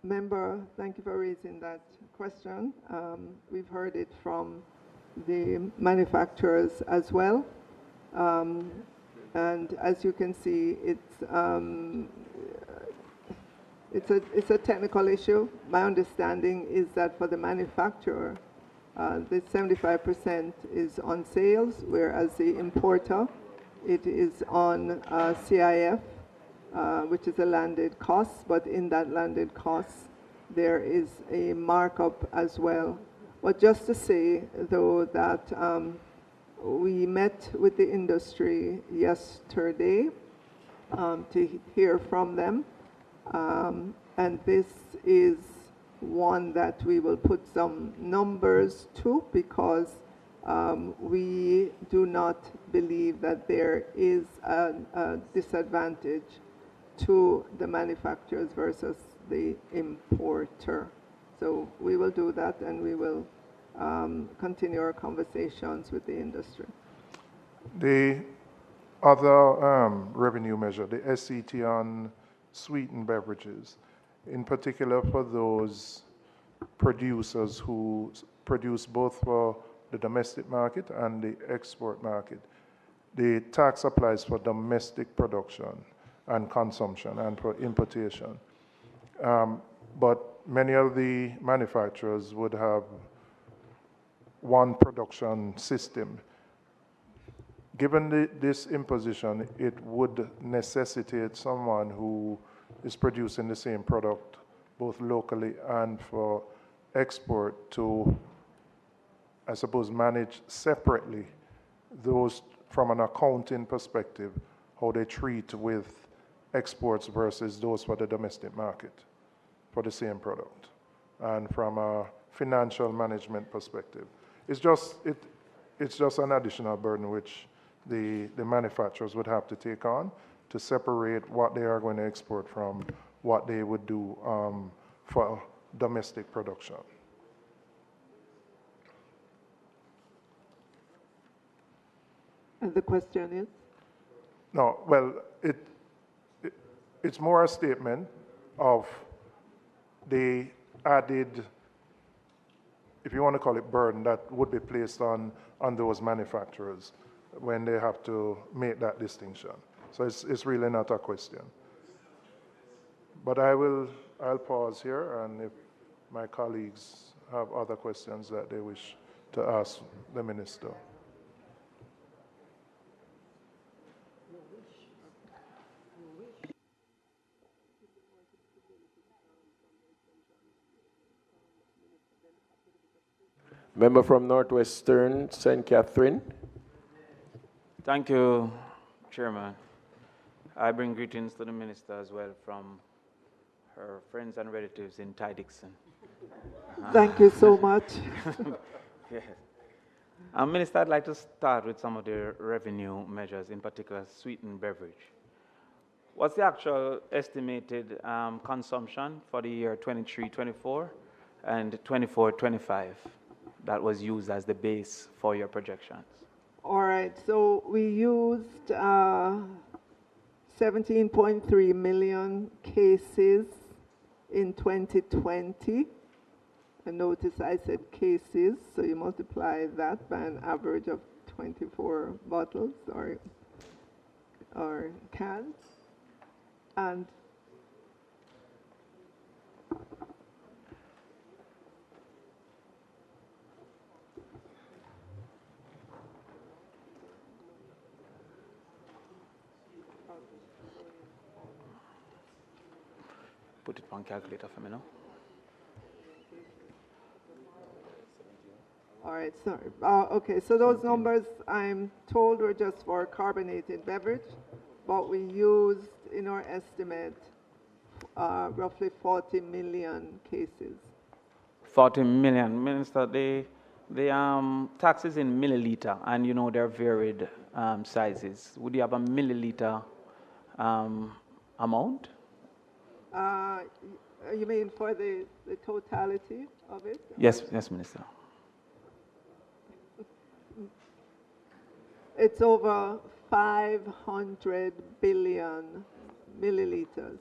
Member, thank you for raising that question. We've heard it from the manufacturers as well. And as you can see, it's a technical issue. My understanding is that for the manufacturer, the 75% is on sales, whereas the importer, it is on CIF, which is a landed cost, but in that landed cost, there is a markup as well. But just to say, though, that we met with the industry yesterday to hear from them, and this is one that we will put some numbers to, because we do not believe that there is a disadvantage to the manufacturers versus the importer. So we will do that, and we will continue our conversations with the industry. The other revenue measure, the SCT on sweetened beverages, in particular for those producers who produce both for the domestic market and the export market. The tax applies for domestic production and consumption and for importation. But many of the manufacturers would have one production system. Given this imposition, it would necessitate someone who is producing the same product both locally and for export to, I suppose, manage separately those from an accounting perspective, how they treat with exports versus those for the domestic market for the same product. And from a financial management perspective, it's just an additional burden which the manufacturers would have to take on to separate what they are going to export from what they would do for domestic production. And the question is? No, well, it's more a statement of the added, if you want to call it burden, that would be placed on those manufacturers when they have to make that distinction. So it's really not a question. But I'll pause here, and if my colleagues have other questions that they wish to ask the minister. Member from Northwestern, St. Catherine. Thank you, Chairman. I bring greetings to the minister as well from her friends and relatives in Ty Dixon. Thank you so much. Yes. Minister, I'd like to start with some of the revenue measures, in particular sweetened beverage. What's the actual estimated consumption for the year 23-24 and 24-25 that was used as the base for your projections? All right, so we used 17.3 million cases in 2020. And notice I said cases, so you multiply that by an average of 24 bottles or cans. And put it on calculator for me now. all right, sorry. Okay, so those numbers I'm told were just for carbonated beverage, but we used in our estimate roughly 40 million cases. 40 million. Minister, the taxes in milliliter, and you know they're varied sizes. Would you have a milliliter amount? You mean for the totality of it? Yes, yes, Minister. It's over 500 billion milliliters.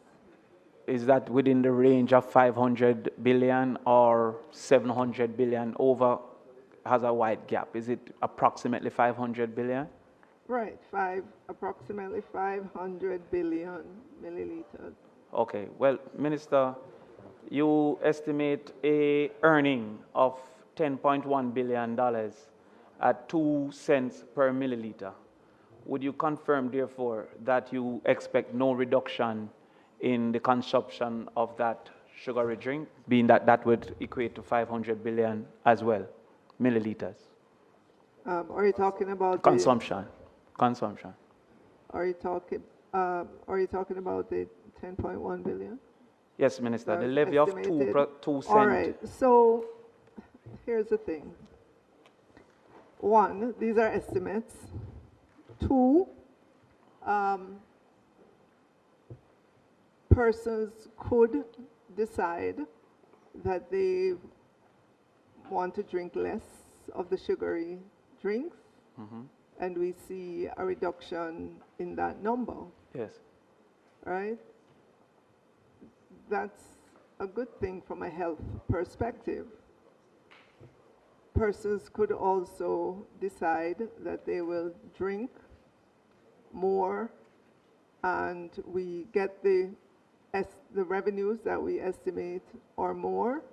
is that within the range of 500 billion or 700 billion over has a wide gap? Is it approximately 500 billion? Right, approximately 500 billion milliliters. Okay, well, Minister, you estimate a earning of $10.1 billion at 2 cents per milliliter. Would you confirm, therefore, that you expect no reduction in the consumption of that sugary drink, being that that would equate to 500 billion as well, milliliters? Are you talking about consumption? Consumption. Are you talking about the 10.1 billion? Yes, Minister. The levy of 2 cents. All right. So here's the thing. One, these are estimates. Two, persons could decide that they want to drink less of the sugary drinks, and we see a reduction in that number. Yes. Right? That's a good thing from a health perspective. Persons could also decide that they will drink more, and we get the revenues that we estimate or more.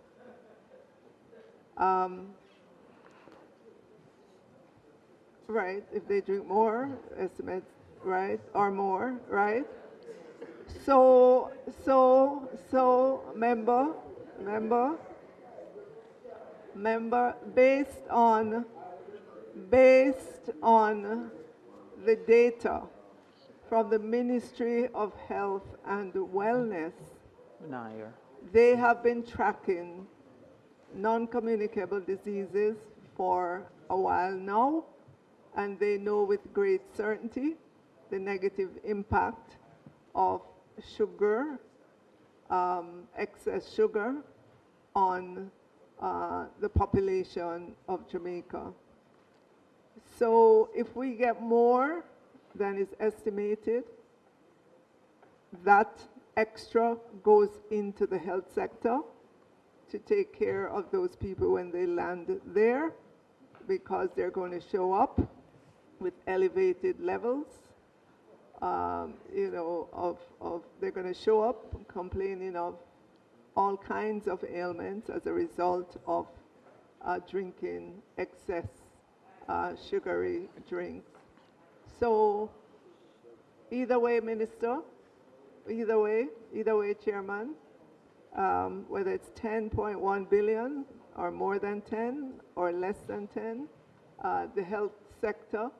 Right, if they drink more, estimates, right, or more, right? So, member, based on the data from the Ministry of Health and Wellness, they have been tracking non-communicable diseases for a while now, and they know with great certainty the negative impact of sugar, excess sugar, on the population of Jamaica. So if we get more than is estimated, that extra goes into the health sector to take care of those people when they land there, because they're going to show up with elevated levels, they're going to show up complaining of all kinds of ailments as a result of drinking excess sugary drinks. So either way, Minister, either way, Chairman, whether it's 10.1 billion or more than 10 or less than 10, the health sector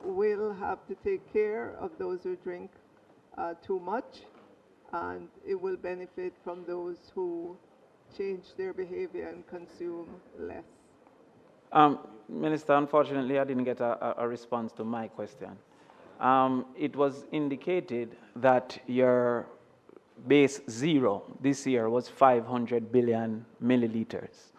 will have to take care of those who drink too much, and it will benefit from those who change their behavior and consume less. Minister, unfortunately, I didn't get a response to my question. It was indicated that your base zero this year was 500 billion milliliters.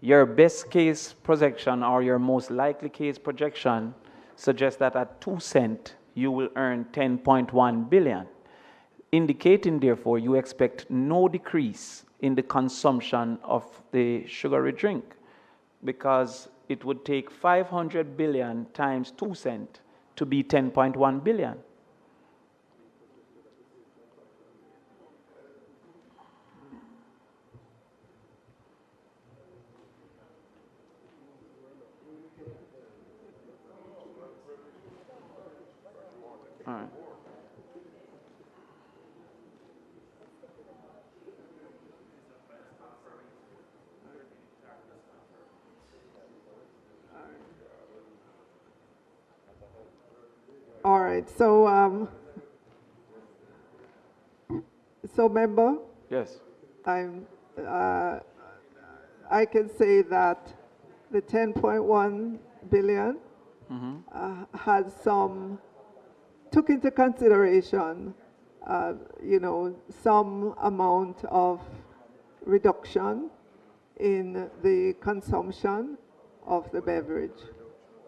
Your best case projection, or your most likely case projection, suggests that at 2 cents you will earn 10.1 billion, indicating therefore you expect no decrease in the consumption of the sugary drink, because it would take 500 billion times 2 cents to be 10.1 billion. All right. All right, so member? Yes. I can say that the 10.1 billion had took into consideration, some amount of reduction in the consumption of the beverage.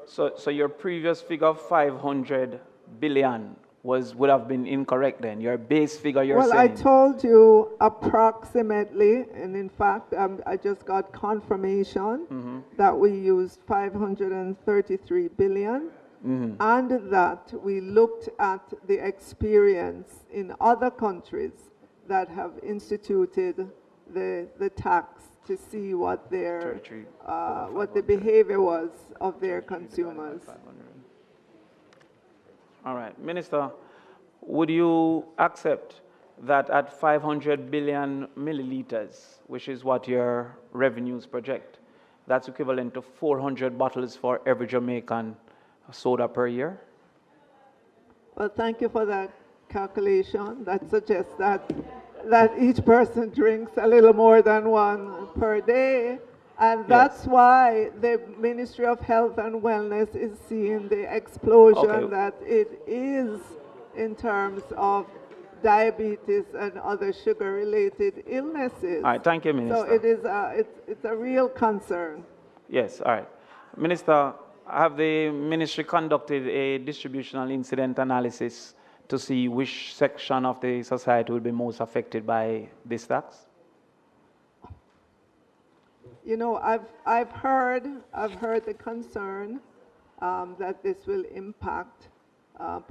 So your previous figure of 500 billion would have been incorrect then? Your base figure you're Well, saying? I told you approximately, and in fact, I just got confirmation that we used 533 billion, and that we looked at the experience in other countries that have instituted the tax to see what their what the behavior was of their consumers. All right, Minister, would you accept that at 500 billion milliliters, which is what your revenues project, that's equivalent to 400 bottles for every Jamaican soda per year? Well, thank you for that calculation. That suggests that each person drinks a little more than one per day. And that's why the Ministry of Health and Wellness is seeing the explosion that it is in terms of diabetes and other sugar-related illnesses. All right, thank you, Minister. So it is it's a real concern. Yes, all right. Minister, have the ministry conducted a distributional incident analysis to see which section of the society will be most affected by this tax? You know, I've heard the concern that this will impact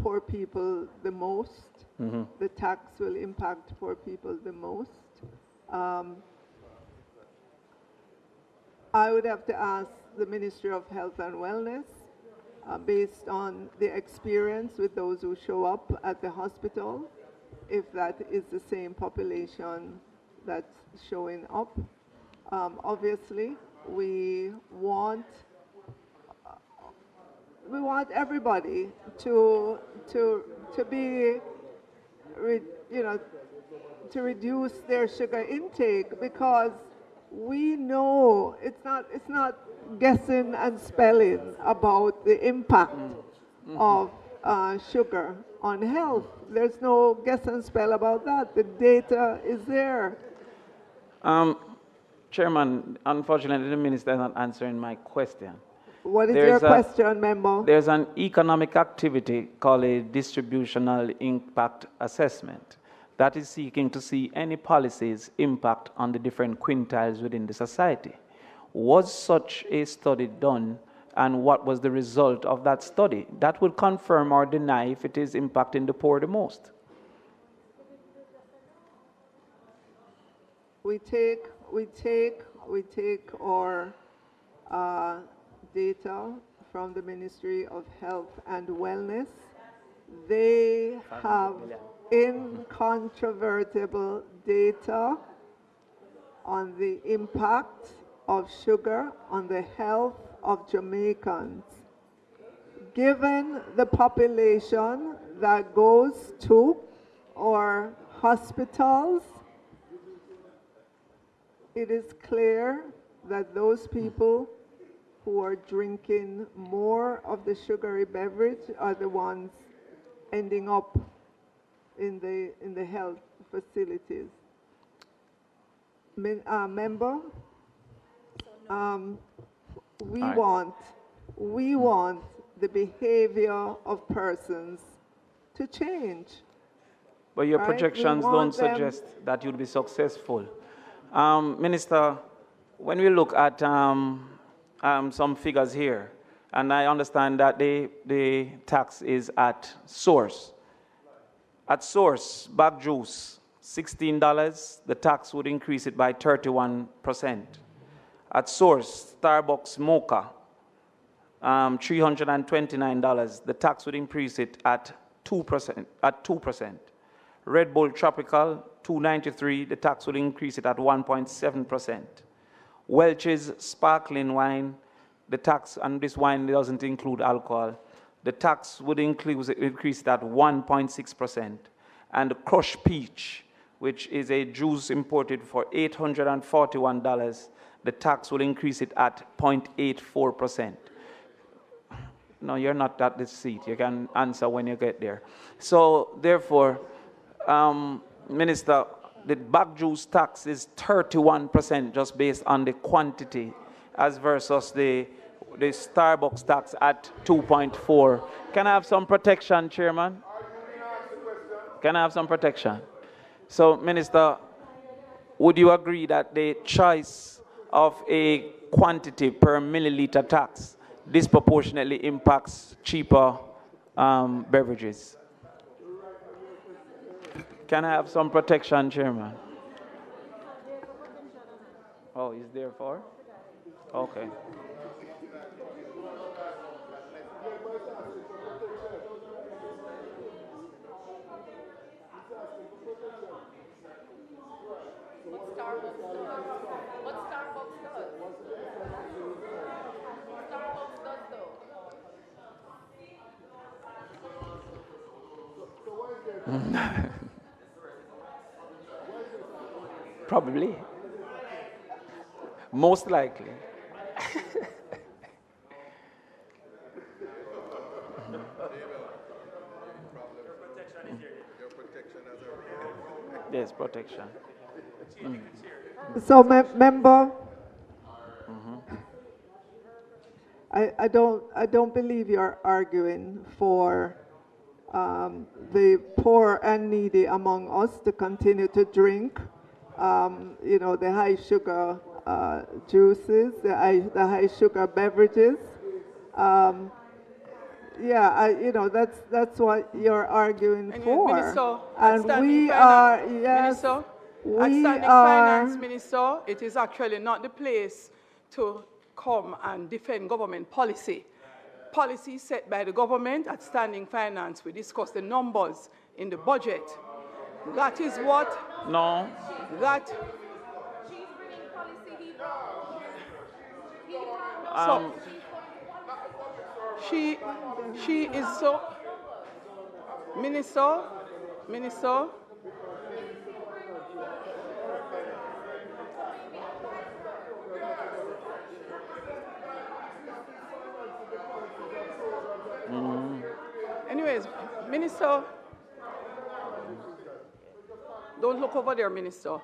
poor people the most. The tax will impact poor people the most. I would have to ask the Ministry of Health and Wellness, based on the experience with those who show up at the hospital, if that is the same population that's showing up. Obviously, we want everybody to be, to reduce their sugar intake, because we know it's not guessing and spelling about the impact of sugar on health. There's no guess and spell about that. The data is there. Chairman, unfortunately, the minister is not answering my question. What is your question, member? There's an economic activity called a distributional impact assessment that is seeking to see any policies impact on the different quintiles within the society. Was such a study done, and what was the result of that study? That will confirm or deny if it is impacting the poor the most. We take our data from the Ministry of Health and Wellness. They have incontrovertible data on the impact of sugar on the health of Jamaicans. Given the population that goes to our hospitals, it is clear that those people who are drinking more of the sugary beverage are the ones ending up in the health facilities. Member, we want the behavior of persons to change. But your projections don't suggest that you'll be successful. Minister, when we look at some figures here, and I understand that the tax is at source. At source, bag juice, $16, the tax would increase it by 31%. At source, Starbucks mocha, $329, the tax would increase it at 2%. Red Bull Tropical, $2.93, the tax will increase it at 1.7%. Welch's sparkling wine, the tax, and this wine doesn't include alcohol, the tax would increase it at 1.6%. And Crush Peach, which is a juice imported for $841, the tax will increase it at 0.84%. No, you're not at the seat. You can answer when you get there. So, therefore, Minister, the bag juice tax is 31% just based on the quantity, as versus the Starbucks tax at 2.4. Can I have some protection, Chairman? Can I have some protection? So, Minister, would you agree that the choice of a quantity per milliliter tax disproportionately impacts cheaper beverages? Can I have some protection, Chairman? Oh, is there for? Okay. Probably. Most likely. Yes, protection. So, member, I don't believe you're arguing for the poor and needy among us to continue to drink, the high sugar juices, the high sugar beverages. That's what you're arguing for. Minister, and we Minister, we Finance Minister, it is actually not the place to come and defend government policy. Policy set by the government at Standing Finance. We discuss the numbers in the budget. That is what... No. That... So, she is so... Minister, Anyways, Minister, don't look over there, Minister.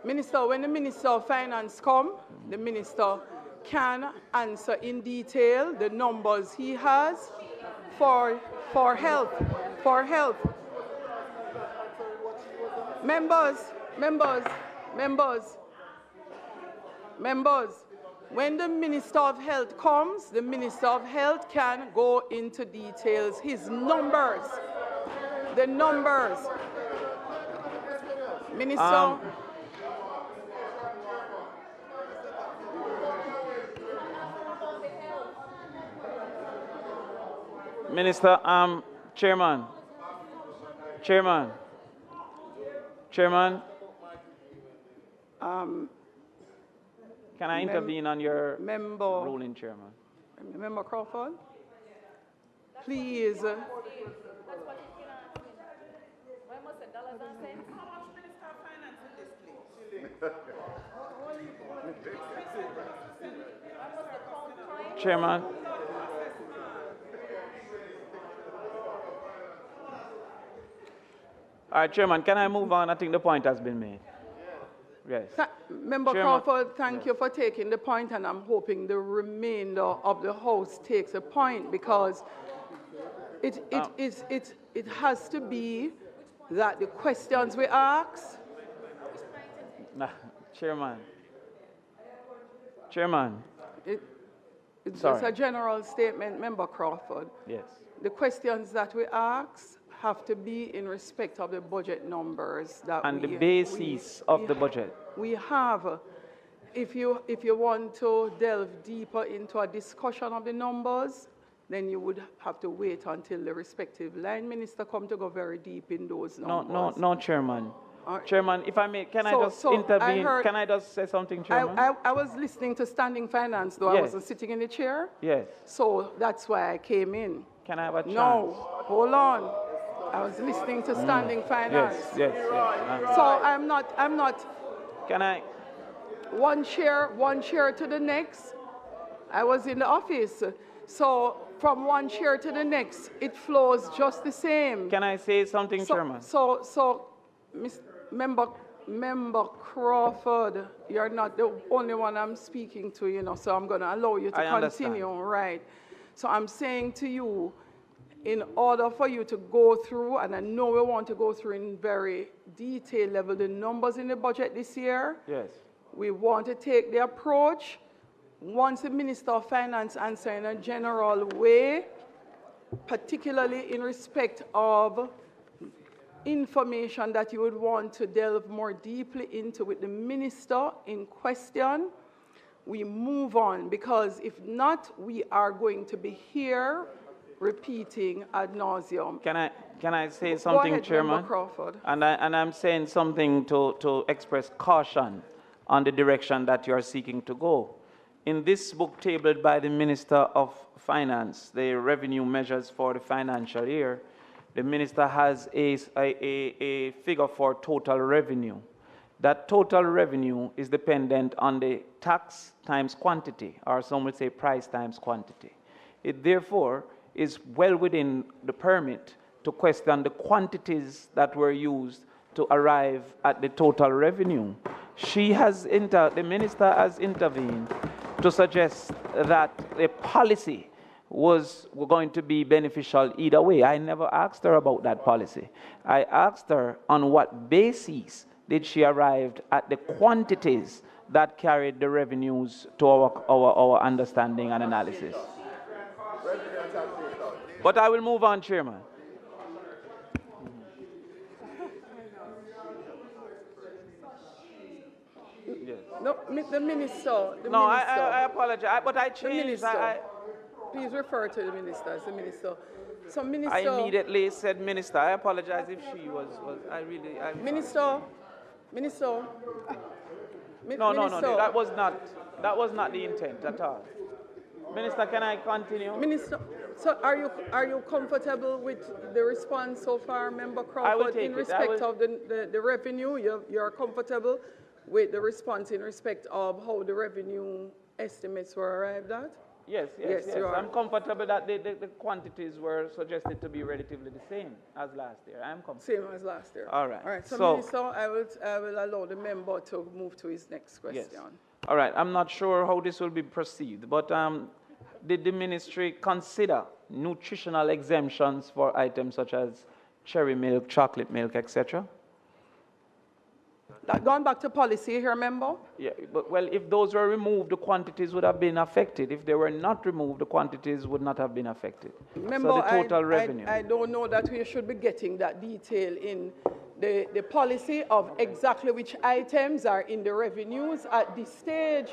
Minister, when the Minister of Finance come, the Minister can answer in detail the numbers he has for health. Members, when the Minister of Health comes, the Minister of Health can go into details, his numbers, the numbers. Minister. Minister, Chairman. Can I intervene on your ruling, Chairman? Member Crawford, please. Chairman. All right, Chairman, can I move on? I think the point has been made. Yes. Member Chairman. Crawford, thank you for taking the point, and I'm hoping the remainder of the House takes a point, because it has to be that the questions we ask. Chairman. It's just a general statement, Member Crawford. Yes. The questions that we ask have to be in respect of the budget numbers that and the basis of the budget. We have. If you want to delve deeper into a discussion of the numbers, then you would have to wait until the respective line minister come to go very deep in those numbers. No, Chairman. Chairman, if I may, can I just intervene? Can I just say something, Chairman? I was listening to Standing Finance, though. Yes. I wasn't sitting in the chair. Yes. So that's why I came in. Can I have a chance? No, hold on. I was listening to Standing Finance. Yes. So I'm not. Can I? One chair to the next. I was in the office. So from one chair to the next, it flows just the same. Can I say something, Chairman? So, Member Crawford, you're not the only one I'm speaking to, so I'm going to allow you to continue, right? So I'm saying to you, in order for you to go through, and I know we want to go through in very detailed level the numbers in the budget this year. Yes. We want to take the approach, once the Minister of Finance answers in a general way, particularly in respect of information that you would want to delve more deeply into with the Minister in question, we move on, because if not, we are going to be here repeating ad nauseum. Can I say something, Go ahead, Chairman? Member Crawford. And I'm saying something to express caution on the direction that you're seeking to go. In this book tabled by the Minister of Finance, the revenue measures for the financial year, the Minister has a figure for total revenue. That total revenue is dependent on the tax times quantity, or some would say price times quantity. It therefore is well within the permit to question the quantities that were used to arrive at the total revenue. The Minister has intervened to suggest that the policy was going to be beneficial either way. I never asked her about that policy. I asked her on what basis did she arrive at the quantities that carried the revenues to our understanding and analysis. But I will move on, Chairman. Yes. No, the Minister. No, I apologize, but I changed. Please refer to the Minister as the Minister. So, Minister. I immediately said Minister. I apologize if she was Minister. No, that was not the intent at all. Minister, can I continue? Minister, so are you comfortable with the response so far, Member Crawford? I will take in respect of the revenue, you're comfortable with the response in respect of how the revenue estimates were arrived at? Yes. I'm comfortable that the quantities were suggested to be relatively the same as last year. I'm comfortable. Same as last year. All right. All right. So, Minister, I will allow the member to move to his next question. Yes. All right. I'm not sure how this will be perceived, but did the ministry consider nutritional exemptions for items such as cherry milk, chocolate milk, etc.? Going back to policy here, member? Yeah, but well, if those were removed, the quantities would have been affected. If they were not removed, the quantities would not have been affected. Member, so the total revenue. I don't know that we should be getting that detail in the policy of exactly which items are in the revenues at this stage.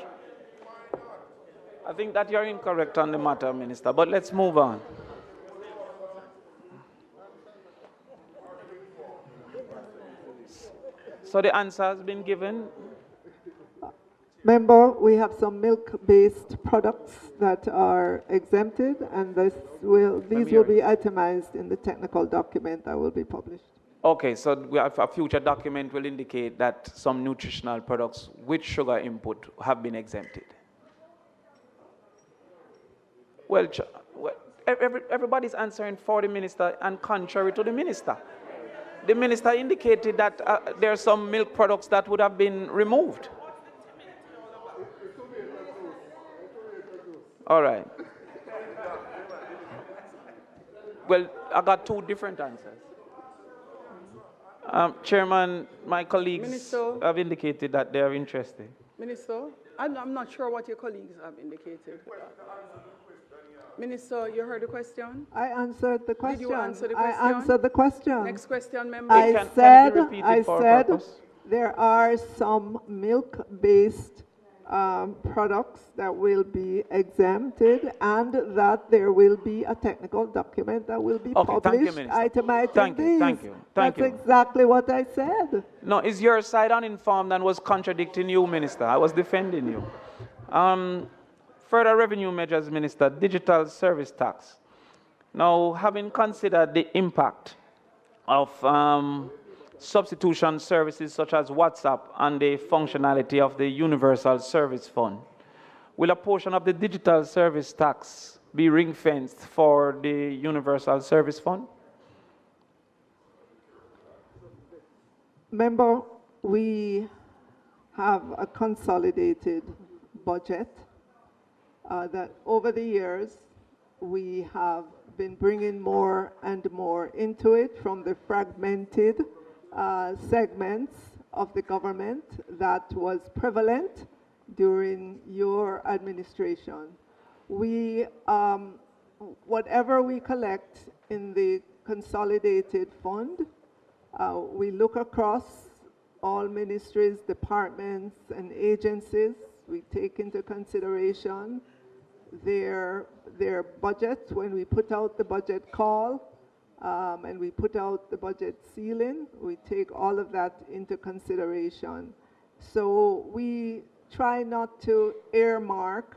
I think that you're incorrect on the matter, Minister, but let's move on. So the answer has been given. Member, we have some milk-based products that are exempted, and these will be itemized in the technical document that will be published. Okay, so we have a future document will indicate that some nutritional products with sugar input have been exempted. Well, everybody's answering for the minister and contrary to the minister. The minister indicated that there are some milk products that would have been removed. All right. Well, I got two different answers. Chairman, my colleagues have indicated that they are interested. Minister, I'm not sure what your colleagues have indicated. Minister, you heard the question? I answered the question. Did you answer the question? I answered the question. Next question, member. I said there are some milk-based products that will be exempted, and that there will be a technical document that will be published itemizing these. Thank you. That's exactly what I said. No, is your side uninformed and was contradicting you, Minister? I was defending you. Further revenue measures, Minister, digital service tax. Now, having considered the impact of substitution services such as WhatsApp and the functionality of the Universal Service Fund, will a portion of the digital service tax be ring-fenced for the Universal Service Fund? Member, we have a consolidated budget that over the years we have been bringing more and more into it from the fragmented segments of the government that was prevalent during your administration. We, whatever we collect in the consolidated fund, we look across all ministries, departments, and agencies. We take into consideration their budget when we put out the budget call, and we put out the budget ceiling. We take all of that into consideration. So we try not to earmark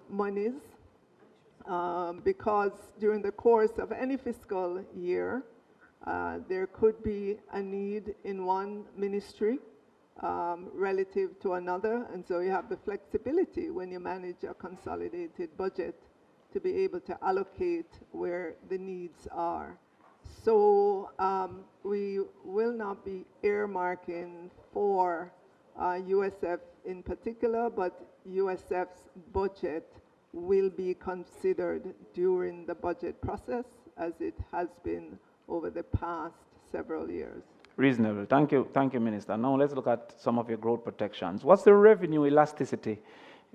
monies because during the course of any fiscal year, there could be a need in one ministry relative to another, and so you have the flexibility when you manage a consolidated budget to be able to allocate where the needs are. So we will not be earmarking for USF in particular, but USF's budget will be considered during the budget process as it has been over the past several years. Reasonable. Thank you, Minister. Now let's look at some of your growth protections. What's the revenue elasticity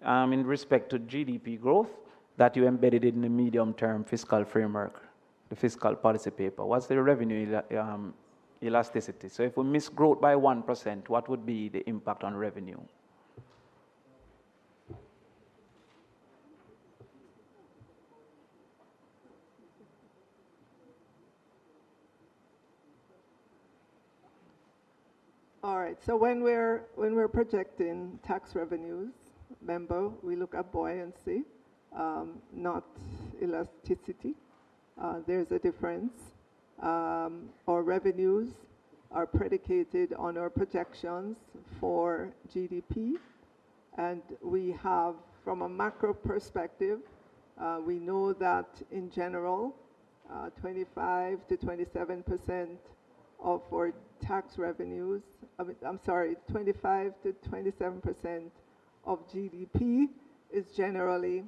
in respect to GDP growth that you embedded in the medium-term fiscal framework, the fiscal policy paper? What's the revenue elasticity? So if we miss growth by 1%, what would be the impact on revenue? All right, so when we're projecting tax revenues, remember, we look at buoyancy, not elasticity. There's a difference. Our revenues are predicated on our projections for GDP, and we have, from a macro perspective, we know that in general, 25 to 27% of our tax revenues, 25 to 27% of GDP is generally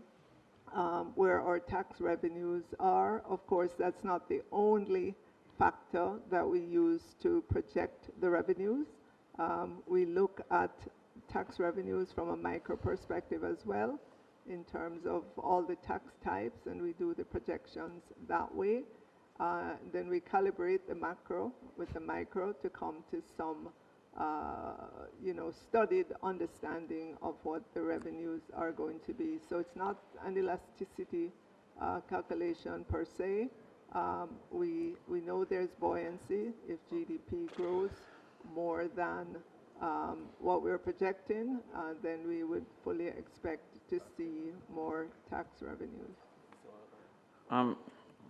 where our tax revenues are. Of course, that's not the only factor that we use to project the revenues. We look at tax revenues from a micro perspective as well, in terms of all the tax types, and we do the projections that way. Then we calibrate the macro with the micro to come to some studied understanding of what the revenues are going to be. So it's not an elasticity calculation per se. We know there's buoyancy if GDP grows more than what we're projecting, then we would fully expect to see more tax revenues.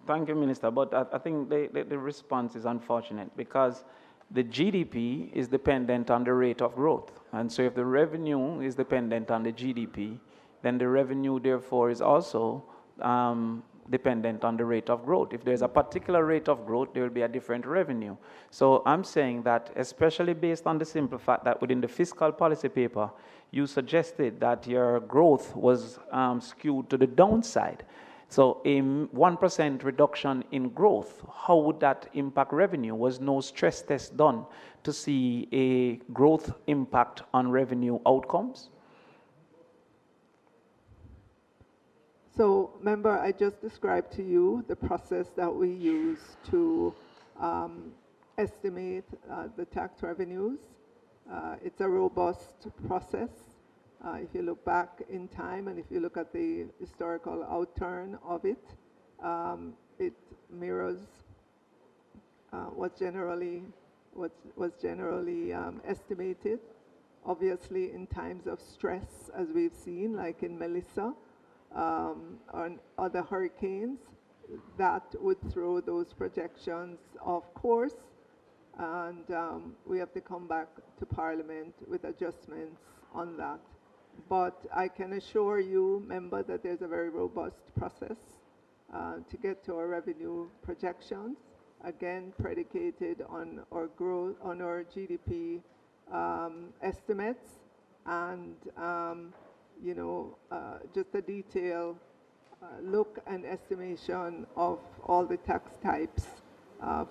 Thank you, Minister, but I think the response is unfortunate because the GDP is dependent on the rate of growth. And so if the revenue is dependent on the GDP, then the revenue, therefore, is also dependent on the rate of growth. If there's a particular rate of growth, there will be a different revenue. So I'm saying that, especially based on the simple fact that within the fiscal policy paper, you suggested that your growth was skewed to the downside. So a 1% reduction in growth, how would that impact revenue? Was no stress test done to see a growth impact on revenue outcomes? So remember, I just described to you the process that we use to estimate the tax revenues. It's a robust process. If you look back in time and if you look at the historical outturn of it, it mirrors what's generally estimated. Obviously, in times of stress, as we've seen, like in Melissa, on other hurricanes, that would throw those projections off course, and we have to come back to Parliament with adjustments on that. But I can assure you, member, that there's a very robust process to get to our revenue projections, again predicated on our growth, on our GDP estimates, and just a detail look and estimation of all the tax types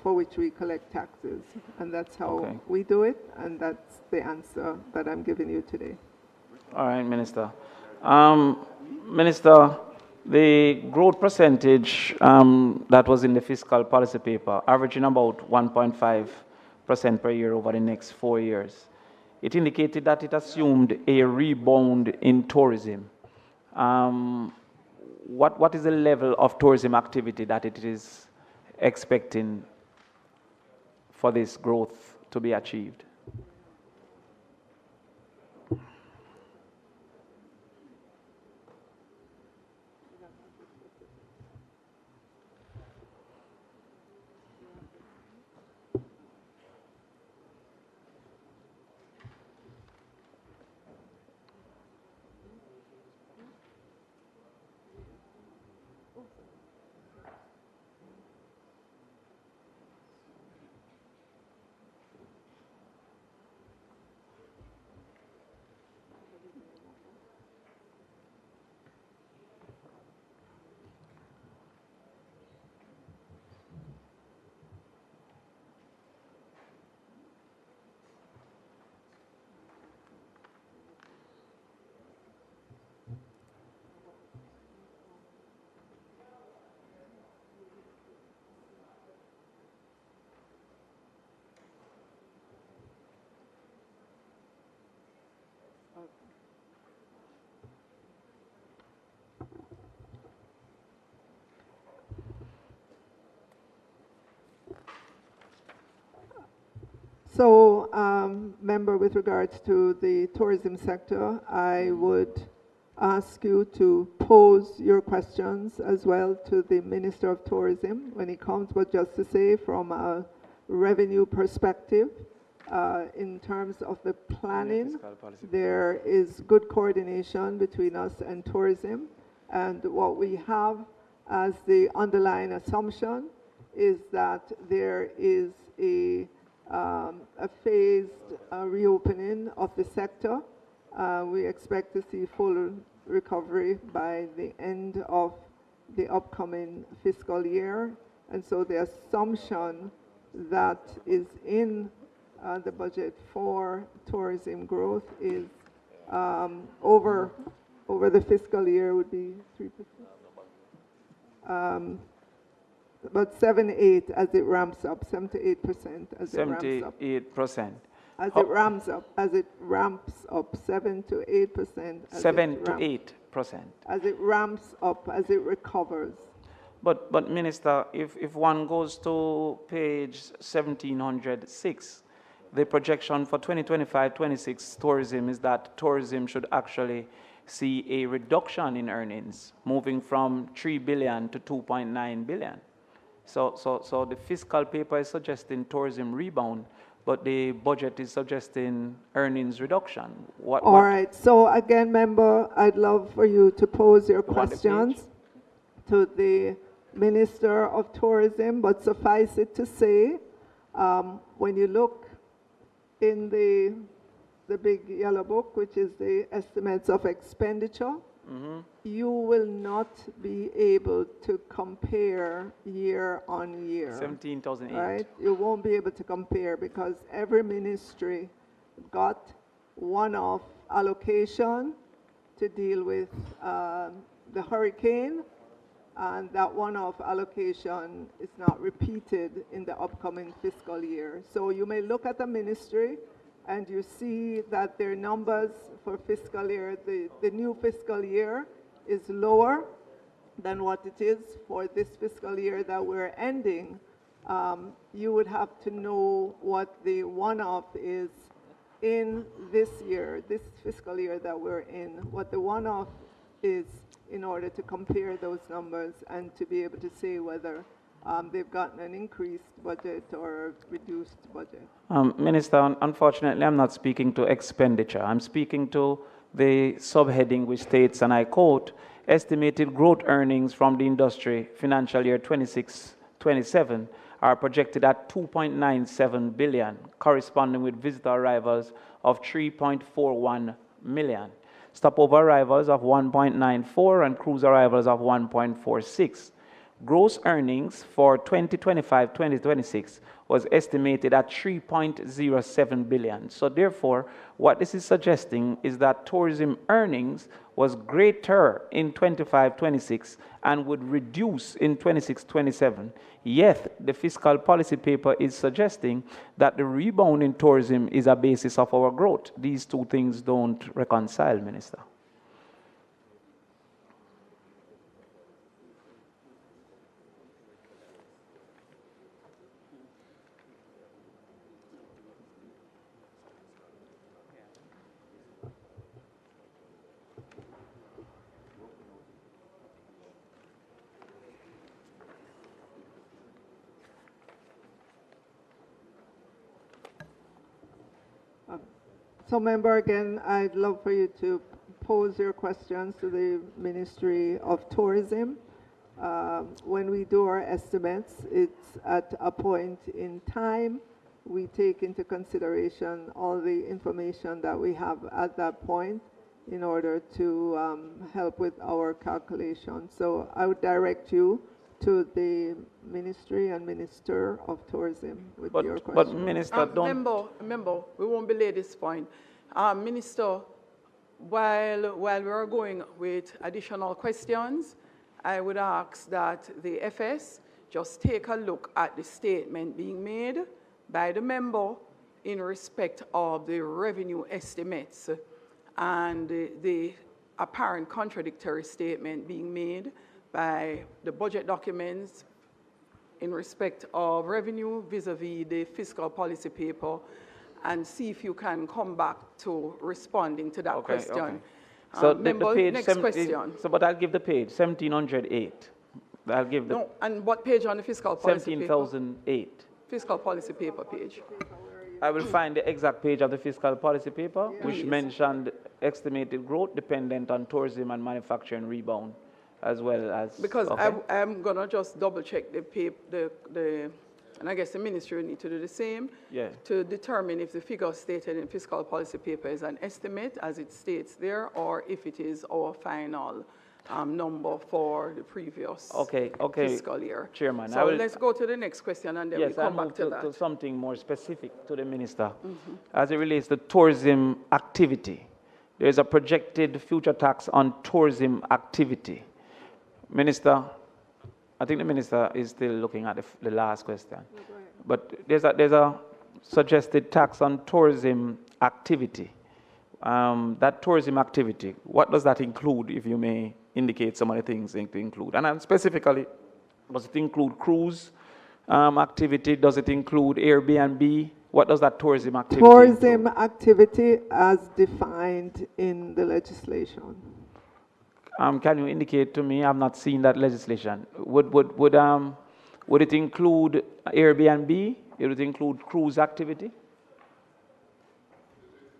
for which we collect taxes. And that's how we do it, and that's the answer that I'm giving you today. All right, Minister. Minister, the growth percentage that was in the fiscal policy paper, averaging about 1.5% per year over the next 4 years, it indicated that it assumed a rebound in tourism. What is the level of tourism activity that it is expecting for this growth to be achieved? So, member, with regards to the tourism sector, I would ask you to pose your questions as well to the Minister of Tourism when he comes, but just to say from a revenue perspective, in terms of the planning, there is good coordination between us and tourism, and what we have as the underlying assumption is that there is a phased reopening of the sector. We expect to see full recovery by the end of the upcoming fiscal year. And so the assumption that is in the budget for tourism growth is over the fiscal year would be 3%. But 7-8 as it ramps up, 7 to 8% as it ramps up. 78%. As it ramps up, 7 to 8%. 7 to 8%. As it ramps up, as it recovers. But Minister, if one goes to page 1706, the projection for 2025-26 tourism is that tourism should actually see a reduction in earnings, moving from 3 billion to 2.9 billion. So the fiscal paper is suggesting tourism rebound, but the budget is suggesting earnings reduction. All right. So again, member, I'd love for you to pose your questions to the Minister of Tourism, but suffice it to say, when you look in the big yellow book, which is the estimates of expenditure, you will not be able to compare year on year. 17,008. Right? You won't be able to compare because every ministry got one-off allocation to deal with the hurricane, and that one-off allocation is not repeated in the upcoming fiscal year. So you may look at the ministry and you see that their numbers for fiscal year, the new fiscal year is lower than what it is for this fiscal year that we're ending. You would have to know what the one-off is in this year, this fiscal year that we're in, what the one-off is in order to compare those numbers and to be able to say whether they've gotten an increased budget or a reduced budget. Minister, unfortunately, I'm not speaking to expenditure. I'm speaking to the subheading which states, and I quote, estimated growth earnings from the industry financial year 26-27 are projected at 2.97 billion, corresponding with visitor arrivals of 3.41 million. stopover arrivals of 1.94 and cruise arrivals of 1.46. Gross earnings for 2025-2026 was estimated at 3.07 billion. So therefore, what this is suggesting is that tourism earnings was greater in 25-26 and would reduce in 26-27. Yet, the fiscal policy paper is suggesting that the rebound in tourism is a basis of our growth. These two things don't reconcile, Minister. So, member, again, I'd love for you to pose your questions to the Ministry of Tourism. When we do our estimates, it's at a point in time. We take into consideration all the information that we have at that point in order to help with our calculation. So I would direct you to the Ministry and Minister of Tourism with your question. But Minister, Member, we won't belay this point. Minister, while we are going with additional questions, I would ask that the FS just take a look at the statement being made by the member in respect of the revenue estimates and the apparent contradictory statement being made by the budget documents in respect of revenue vis-a-vis the fiscal policy paper, and see if you can come back to responding to that question. Okay. So the page next 17, question. So, but I'll give the page 1708. I'll give the No, and what page on the fiscal policy paper? 17,008. Fiscal policy paper page. I will find the exact page of the fiscal policy paper, which mentioned estimated growth dependent on tourism and manufacturing rebound, as well as... Because I'm going to just double check the paper, and I guess the ministry will need to do the same to determine if the figure stated in fiscal policy paper is an estimate, as it states there, or if it is our final number for the previous fiscal year. Chairman. So let's go to the next question, and then we come back to that. To something more specific to the minister. As it relates to tourism activity, there is a projected future tax on tourism activity. Minister, I think the minister is still looking at the last question. But there's a suggested tax on tourism activity. That tourism activity, what does that include, if you may indicate some of the things to include? And specifically, does it include cruise activity? Does it include Airbnb? What does that tourism activity Tourism activity as defined in the legislation. Can you indicate to me? I've not seen that legislation. Would it include Airbnb? Would it include cruise activity?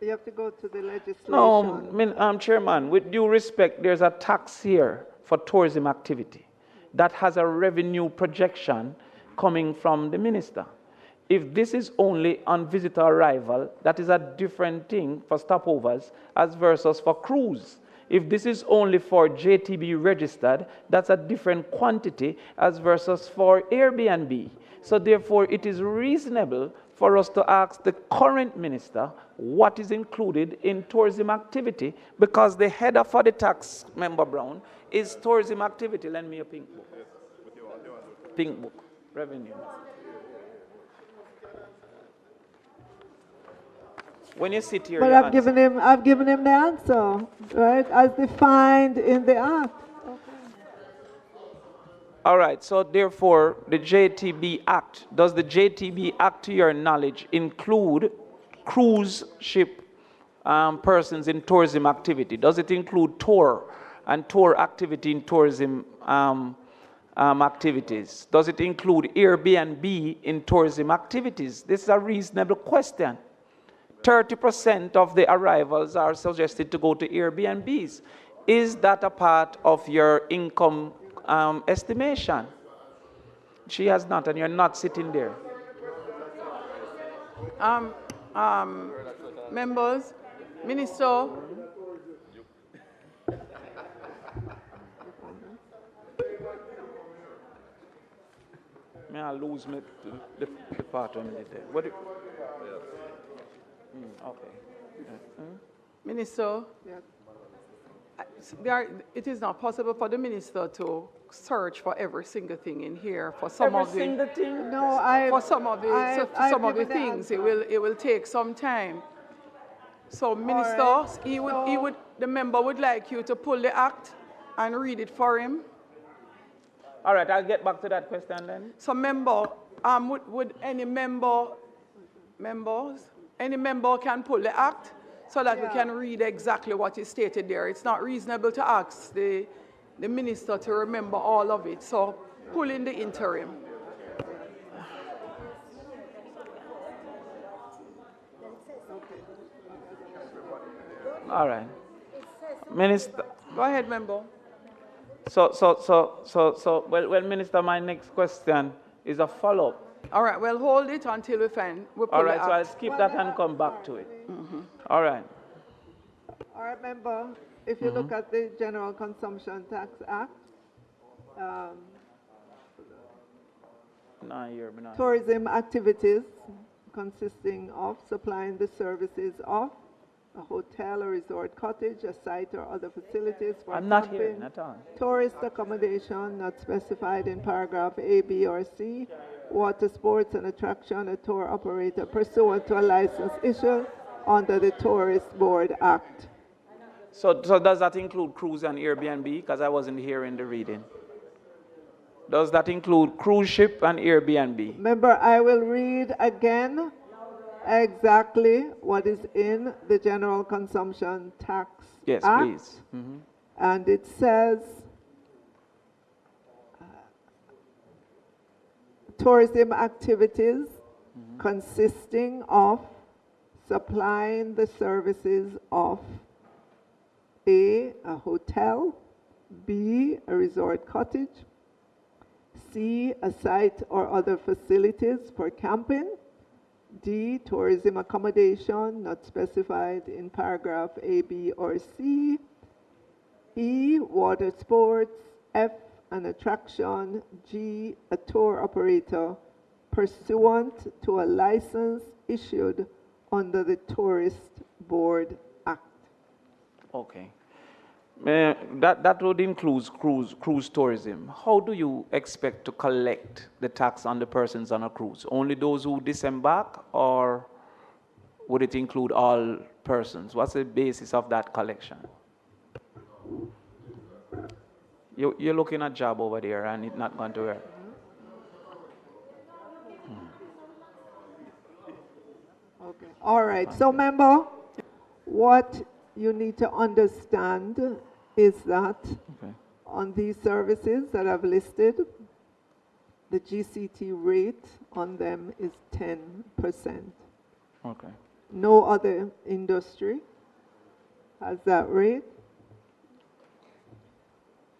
You have to go to the legislation. No, Chairman, with due respect, there's a tax here for tourism activity that has a revenue projection coming from the minister. If this is only on visitor arrival, that is a different thing for stopovers as versus for cruise. If this is only for JTB registered, that's a different quantity as versus for Airbnb. So therefore, it is reasonable for us to ask the current minister what is included in tourism activity, because the header for the tax, Member Brown, is tourism activity. Lend me a pink book. Pink book, revenue. When you sit here, but I've given him the answer, right, as defined in the act. All right, so therefore, the JTB Act, does the JTB Act, to your knowledge, include cruise ship persons in tourism activity? Does it include tour and tour activity in tourism activities? Does it include Airbnb in tourism activities? This is a reasonable question. 30% of the arrivals are suggested to go to Airbnbs. Is that a part of your income estimation? She has not, and you're not sitting there. Members, Minister, May I lose me the part when it there? What? Okay. Minister, it is not possible for the minister to search for every single thing in here. For some of the single thing? No, for some of the things, it will take some time. So, Minister, right. the member would like you to pull the act and read it for him. All right, I'll get back to that question then. So, member, would any member can pull the act so that we can read exactly what is stated there. It's not reasonable to ask the minister to remember all of it. So, pull in the interim. All right. Minister. Go ahead, member. Well, Minister, my next question is a follow-up. All right, well, hold it until we pull All right, the so I'll act. skip that and come back to it. All right. All right, member, if you look at the General Consumption Tax Act, tourism activities consisting of supplying the services of a hotel, a resort cottage, a site or other facilities for I'm not camping, hearing at all. tourist accommodation not specified in paragraph A, B, or C, water sports and attraction, a tour operator pursuant to a license issued under the Tourist Board Act. So does that include cruise and Airbnb? Because I wasn't hearing the reading. Does that include cruise ship and Airbnb? Remember, I will read again exactly what is in the General Consumption Tax Yes, Act. please. And it says, tourism activities consisting of supplying the services of A, a hotel, B, a resort cottage, C, a site or other facilities for camping, D, tourism accommodation not specified in paragraph A, B, or C, E, water sports, F, an attraction, G, a tour operator pursuant to a license issued under the Tourist Board Act. Okay. That would include cruise tourism. How do you expect to collect the tax on the persons on a cruise? Only those who disembark, or would it include all persons? What's the basis of that collection? You're looking at job over there and it's not going to work. Okay. All right. So, member, what you need to understand is that on these services that I've listed, the GCT rate on them is 10%. Okay. No other industry has that rate.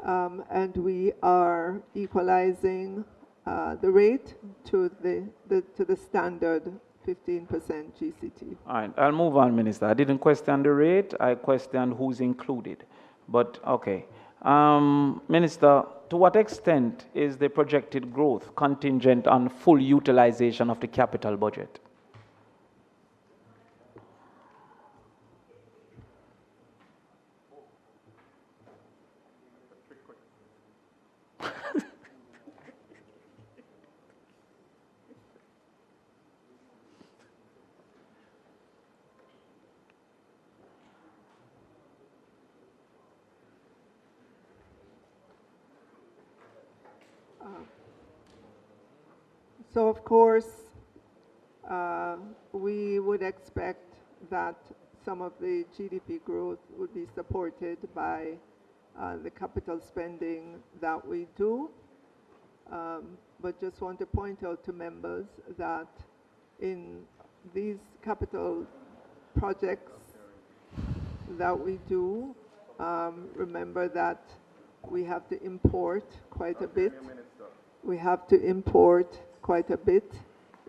And we are equalizing the rate to the standard 15% GCT. All right, I'll move on, Minister. I didn't question the rate, I questioned who's included. But, okay. Minister, to what extent is the projected growth contingent on full utilization of the capital budget? So, of course, we would expect that some of the GDP growth would be supported by the capital spending that we do. But just want to point out to members that in these capital projects that we do, remember that we have to import quite a bit. We have to import quite a bit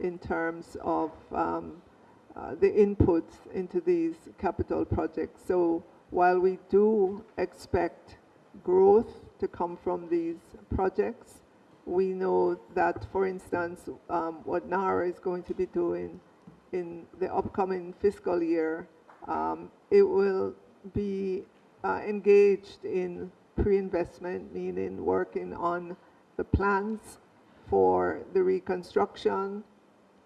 in terms of the inputs into these capital projects. So while we do expect growth to come from these projects, we know that, for instance, what NARA is going to be doing in the upcoming fiscal year, it will be engaged in pre-investment, meaning working on the plans for the reconstruction,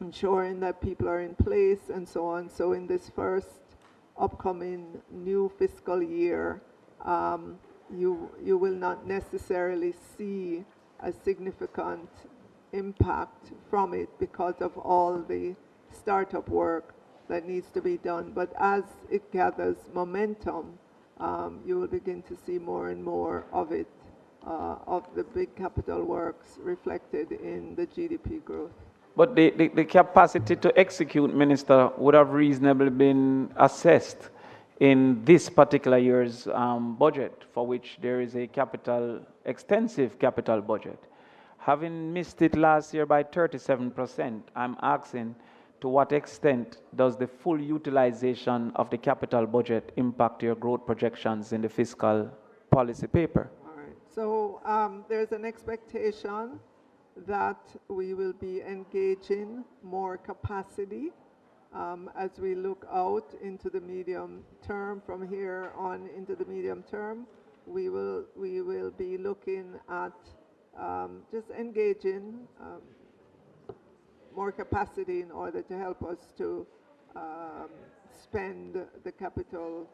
ensuring that people are in place and so on. So in this first upcoming new fiscal year, you will not necessarily see a significant impact from it because of all the startup work that needs to be done. But as it gathers momentum, you will begin to see more and more of it, of the big capital works reflected in the GDP growth. But the capacity to execute, Minister, would have reasonably been assessed in this particular year's budget, for which there is a extensive capital budget. Having missed it last year by 37%, I'm asking, to what extent does the full utilization of the capital budget impact your growth projections in the fiscal policy paper? All right. So there's an expectation that we will be engaging more capacity as we look out into the medium term. From here on into the medium term, we will be looking at just engaging more capacity in order to help us to spend the capital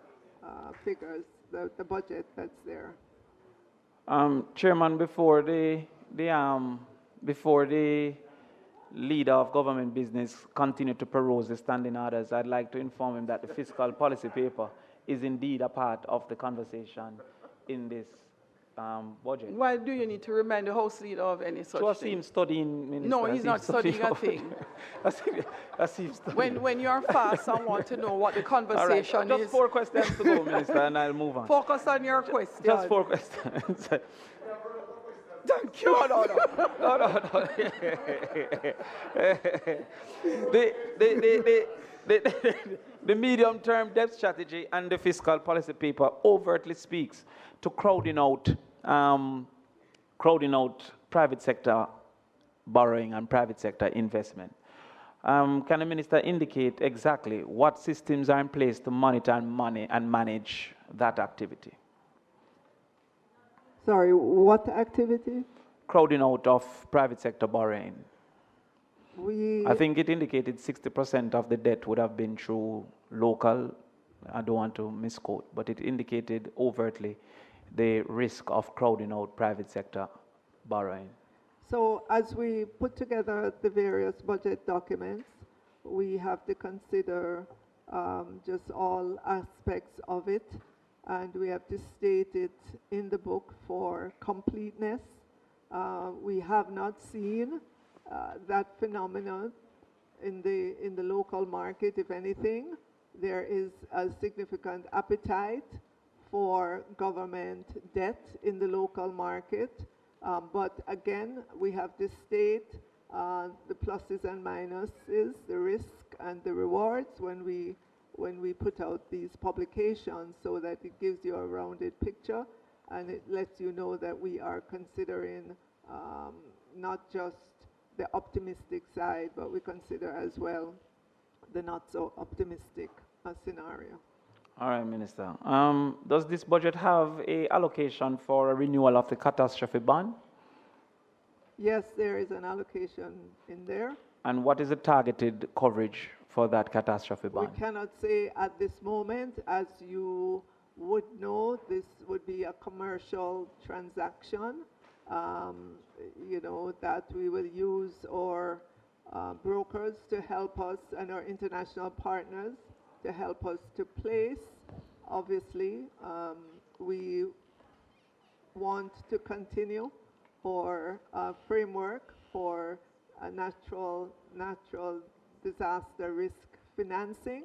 figures, the budget that's there. Chairman, before the leader of government business continue to peruse the standing orders, I'd like to inform him that the fiscal policy paper is indeed a part of the conversation in this budget. Why do you need to remind the House leader of any such So I thing? see him studying, Minister. No, he's not studying a thing. I see him studying. When you're fast, I want to know what the conversation All right, is. just 4 questions to go, Minister, and I'll move on. Focus on your question. Just 4 questions. Thank you. No. The medium-term debt strategy and the fiscal policy paper overtly speaks to crowding out private sector borrowing and private sector investment. Can the minister indicate exactly what systems are in place to monitor and manage that activity? Sorry, what activity? Crowding out of private sector borrowing. I think it indicated 60% of the debt would have been through local, I don't want to misquote, but it indicated overtly the risk of crowding out private sector borrowing. So as we put together the various budget documents, we have to consider just all aspects of it, and we have to state it in the book for completeness. We have not seen that phenomenon in the local market. If anything, there is a significant appetite for government debt in the local market. But again, we have to state the pluses and minuses, the risk and the rewards when we put out these publications, so that it gives you a rounded picture and it lets you know that we are considering not just the optimistic side, but we consider as well the not so optimistic scenario. All right, Minister. Does this budget have an allocation for a renewal of the catastrophe bond? Yes, there is an allocation in there. And what is the targeted coverage for that catastrophe bond? We cannot say at this moment. As you would know, this would be a commercial transaction, that we will use our brokers to help us and our international partners to help us to place. Obviously, we want to continue our framework for natural disaster risk financing,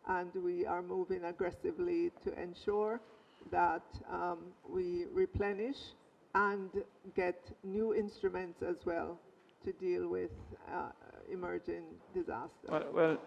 and we are moving aggressively to ensure that we replenish and get new instruments as well to deal with emerging disasters. Well,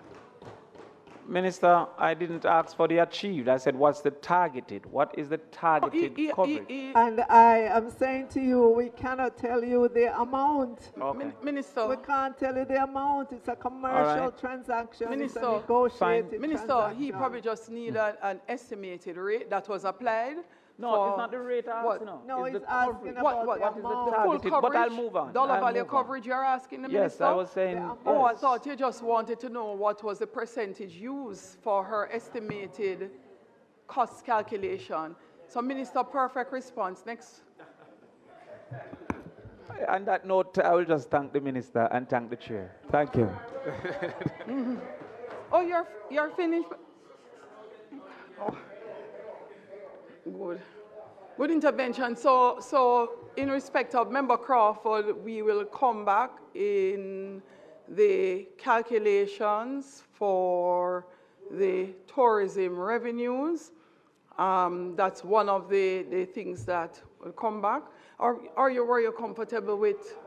Minister, I didn't ask for the achieved. I said, what's the targeted? What is the targeted coverage? And I am saying to you, we cannot tell you the amount. Okay. Minister. We can't tell you the amount. It's a commercial transaction. Minister, it's a negotiated Minister, transaction. he probably just needed an estimated rate that was applied. No, it's not the rate I'm asking. No, it's he's the asking coverage. about What is the amount. targeted? Full coverage, But I'll move on. dollar I'll value move on. coverage you're asking the Yes, minister? I was saying, Oh, I yes. thought you just wanted to know what was the percentage used for her estimated cost calculation. So, Minister, perfect response. Next. On that note, I will just thank the minister and thank the chair. Thank you. Oh, you're finished? Oh. Good. Good intervention. So in respect of Member Crawford, we will come back in the calculations for the tourism revenues. That's one of the things that will come back. Were you comfortable with?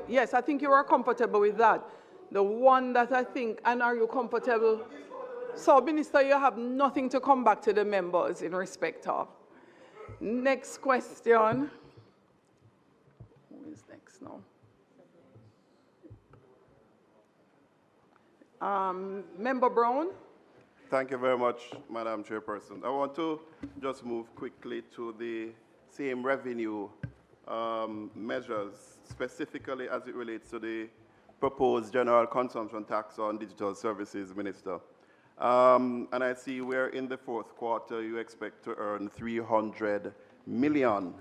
Yes, I think you are comfortable with that. The one that I think, and are you comfortable? So, Minister, you have nothing to come back to the members in respect of. Next question. Who is next now? Member Brown. Thank you very much, Madam Chairperson. I want to just move quickly to the same revenue measures, specifically as it relates to the proposed general consumption tax on digital services, Minister. And I see where in the fourth quarter you expect to earn 300 million.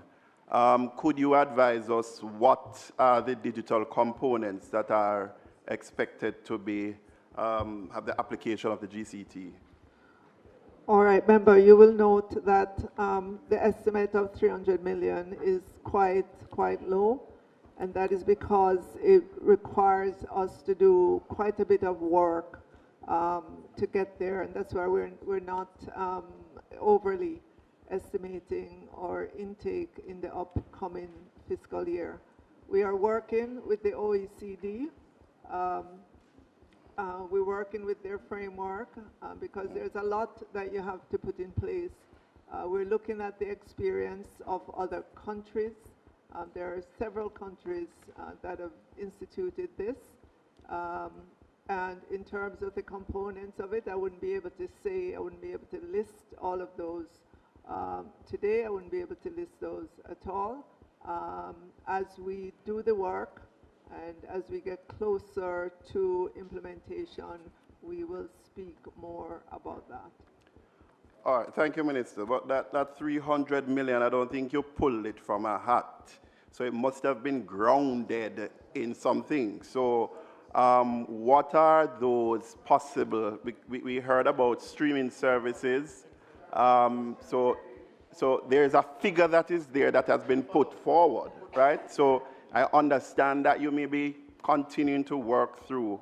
Could you advise us what are the digital components that are expected to be have the application of the GCT? All right, member, you will note that the estimate of 300 million is quite low, and that is because it requires us to do quite a bit of work to get there, and that's why we're not overly estimating our intake in the upcoming fiscal year. We are working with the OECD. We're working with their framework because there's a lot that you have to put in place. We're looking at the experience of other countries. There are several countries that have instituted this. And in terms of the components of it, I wouldn't be able to list all of those today. I wouldn't be able to list those at all. As we do the work and as we get closer to implementation, we will speak more about that. All right, thank you, Minister. But that 300 million, I don't think you pulled it from a hat. So it must have been grounded in something. So what are those possible? We heard about streaming services. So there's a figure that is there that has been put forward, right? So I understand that you may be continuing to work through,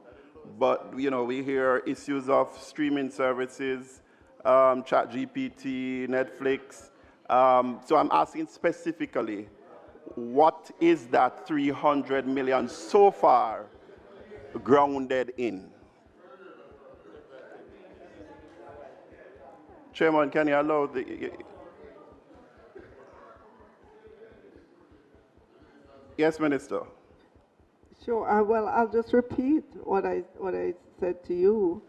but you know, we hear issues of streaming services, ChatGPT, Netflix. So I'm asking specifically, what is that 300 million so far grounded in? Chairman, can you allow the... Yes, Minister. Sure. Well, I'll just repeat what I said to you.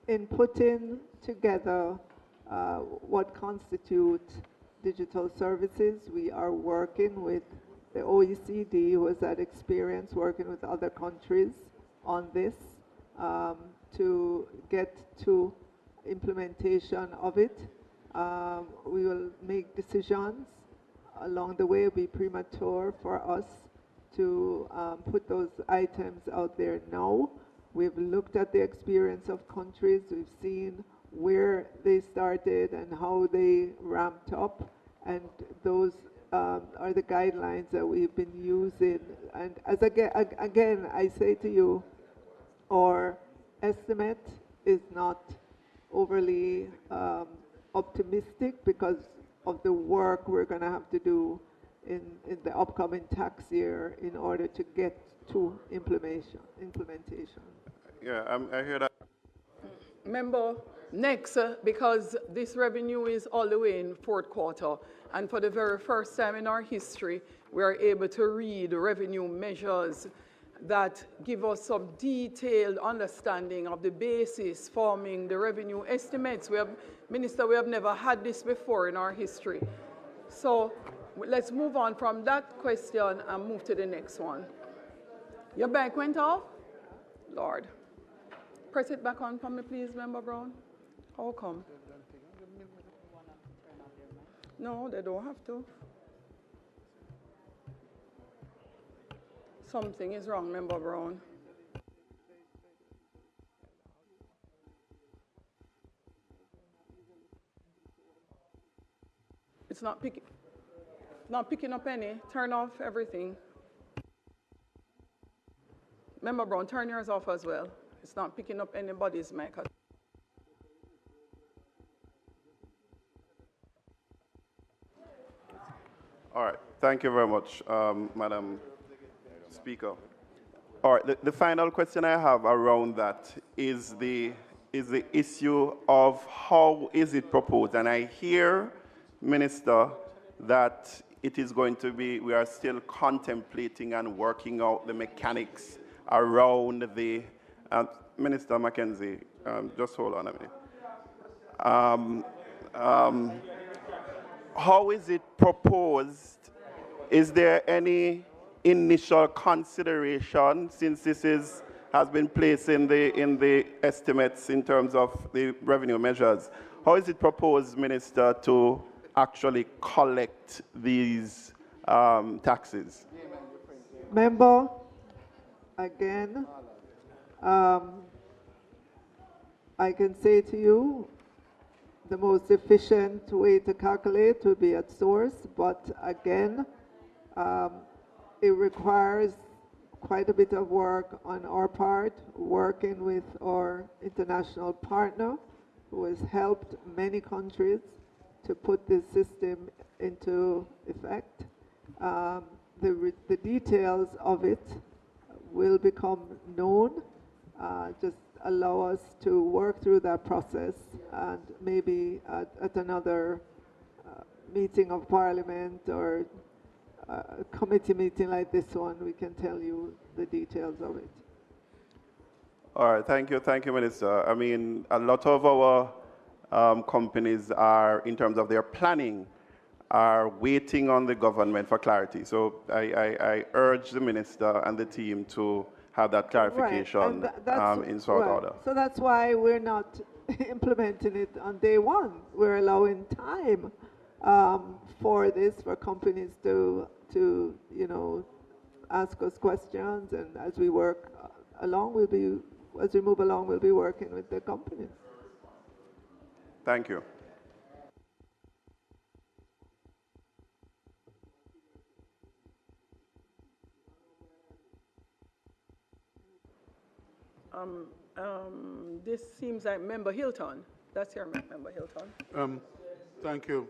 In putting together what constitutes digital services, we are working with the OECD, who has had experience working with other countries on this to get to implementation of it. We will make decisions along the way. It will be premature for us to put those items out there now. We've looked at the experience of countries. We've seen where they started and how they ramped up, and those are the guidelines that we've been using. And as again, I say to you, our estimate is not overly optimistic because of the work we're going to have to do in the upcoming tax year in order to get to implementation. Yeah, I hear that. Member, next, because this revenue is all the way in fourth quarter, and for the very first time in our history, we are able to read revenue measures that give us some detailed understanding of the basis forming the revenue estimates. Minister, we have never had this before in our history. So let's move on from that question and move to the next one. Your mic went off? Lord. Press it back on for me, please, Member Brown. How come? No, they don't have to. Something is wrong, Member Brown. It's not picking up any. Turn off everything. Member Brown, turn yours off as well. It's not picking up anybody's mic. All right. Thank you very much, Madam Speaker. All right. The final question I have around that is the issue of how is it proposed. And I hear, Minister, that it is going to be, we are still contemplating and working out the mechanics around the, Minister Mackenzie, just hold on a minute. How is it proposed? Is there any initial consideration, since this has been placed in the estimates in terms of the revenue measures? How is it proposed, Minister, to actually collect these taxes? Member, again, I can say to you, the most efficient way to calculate would be at source, but again, it requires quite a bit of work on our part, working with our international partner, who has helped many countries to put this system into effect. The details of it will become known. Just allow us to work through that process, and maybe at another meeting of Parliament or a committee meeting like this one, we can tell you the details of it. All right, thank you, Minister. I mean, a lot of our companies are, in terms of their planning, are waiting on the government for clarity. So I urge the Minister and the team to have that clarification in short order. So that's why we're not implementing it on day one. We're allowing time for this, for companies to ask us questions, and as we work along, as we move along, we'll be working with the companies. Thank you. This seems like Member Hilton. That's your Member Hilton. Thank you.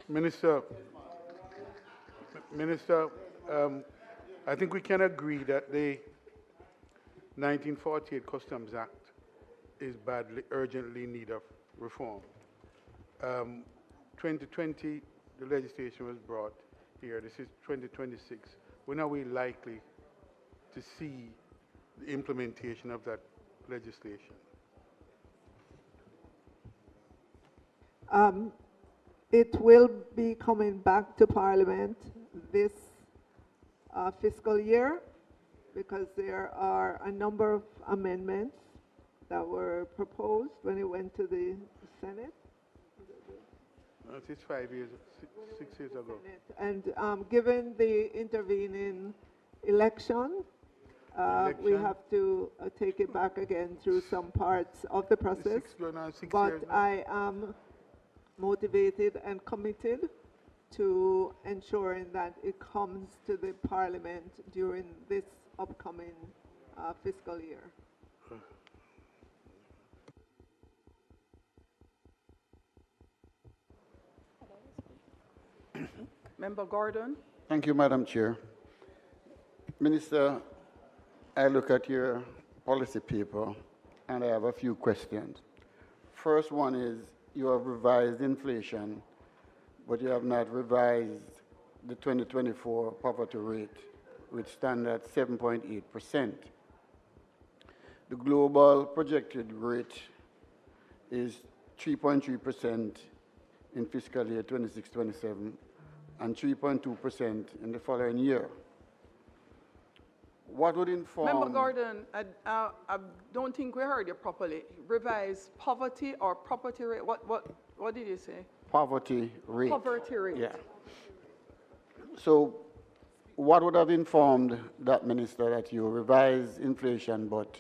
Minister, I think we can agree that the 1948 Customs Act is urgently in need of reform. 2020, the legislation was brought here. This is 2026. When are we likely to see the implementation of that legislation? It will be coming back to Parliament this fiscal year, because there are a number of amendments that were proposed when it went to the Senate. It is 5 years, 6 years ago. And given the intervening election, we have to take it back again through some parts of the process. But I am motivated and committed to ensuring that it comes to the Parliament during this upcoming fiscal year. Member Gordon. Thank you, Madam Chair. Minister, I look at your policy paper and I have a few questions. First one is, you have revised inflation, but you have not revised the 2024 poverty rate, which stands at 7.8%. The global projected rate is 3.3% in fiscal year 26-27 and 3.2% in the following year. What would inform... Member Gordon, I don't think we heard you properly. Revise poverty or property rate? What did you say? Poverty rate. Poverty rate. Yeah. So what would have informed that minister that you revise inflation, but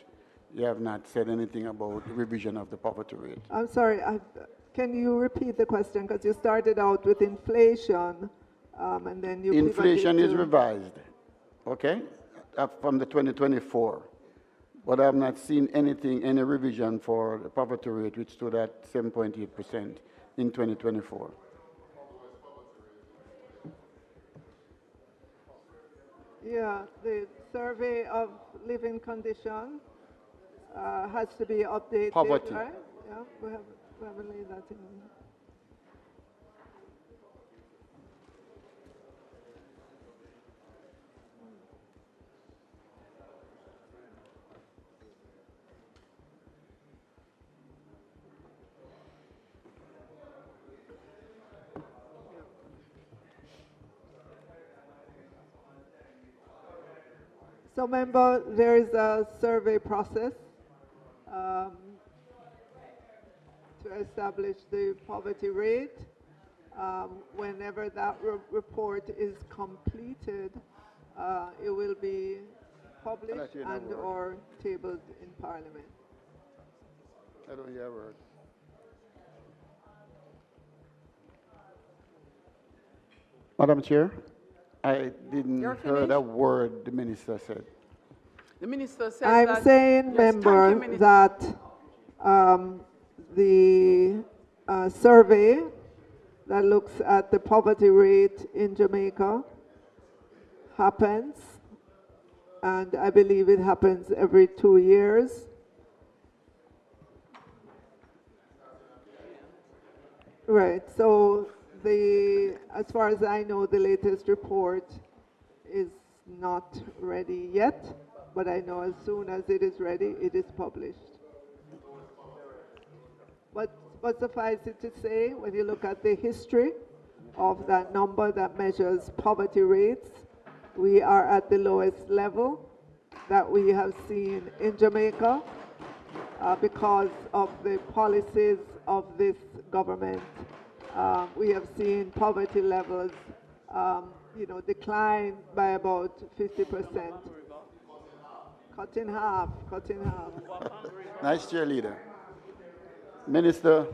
you have not said anything about the revision of the poverty rate? I'm sorry, can you repeat the question? Because you started out with inflation, and then you... Inflation is revised, okay, from the 2024. But I have not seen anything, any revision for the poverty rate, which stood at 7.8% in 2024. Yeah, the survey of living conditions has to be updated, Poverty. right? Yeah, we haven't laid that in. So, member, there is a survey process to establish the poverty rate. Whenever that report is completed, it will be published and or tabled in Parliament. I don't hear a word. Madam Chair, I didn't hear a word the minister said. The minister said I'm saying, yes, member, that the survey that looks at the poverty rate in Jamaica happens, and I believe it happens every 2 years. Right, so as far as I know, the latest report is not ready yet, but I know as soon as it is ready, it is published. But suffice it to say, when you look at the history of that number that measures poverty rates, we are at the lowest level that we have seen in Jamaica because of the policies of this government. We have seen poverty levels, decline by about 50%. Cut in half. Nice cheerleader. Minister.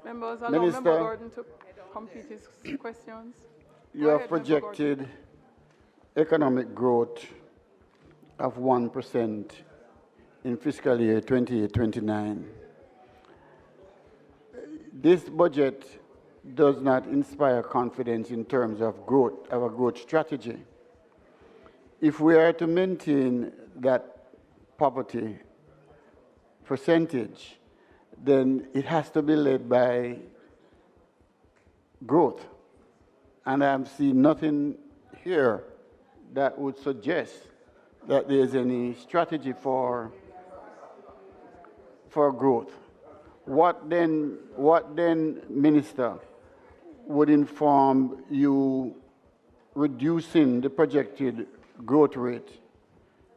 Members, allow Member Gordon to complete his questions. You have projected economic growth of 1% in fiscal year 28-29. This budget does not inspire confidence in terms of growth, our growth strategy. If we are to maintain that poverty percentage, then it has to be led by growth. And I'm seeing nothing here that would suggest that there's any strategy for growth. What then, Minister, would inform you reducing the projected growth rate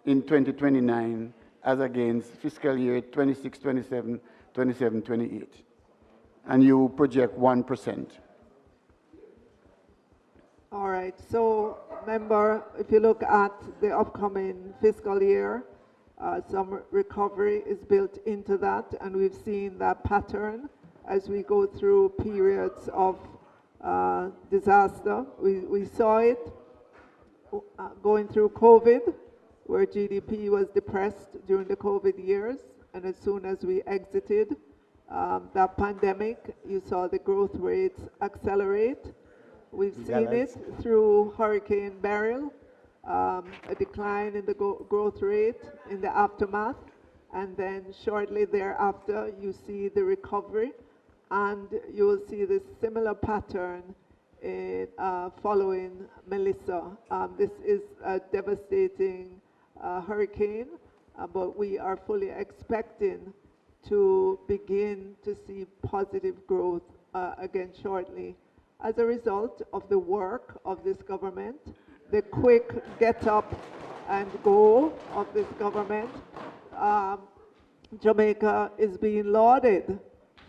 in 2029 as against fiscal year 26-27, 27-28, and you project 1%? All right, so member, if you look at the upcoming fiscal year, some recovery is built into that, and we've seen that pattern as we go through periods of disaster. We saw it going through COVID, where GDP was depressed during the COVID years, and as soon as we exited that pandemic, you saw the growth rates accelerate. We've seen it through Hurricane Beryl, a decline in the growth rate in the aftermath, and then shortly thereafter you see the recovery, and you will see this similar pattern in, following Melissa. This is a devastating hurricane, but we are fully expecting to begin to see positive growth again shortly as a result of the work of this government, the quick get up and go of this government. Jamaica is being lauded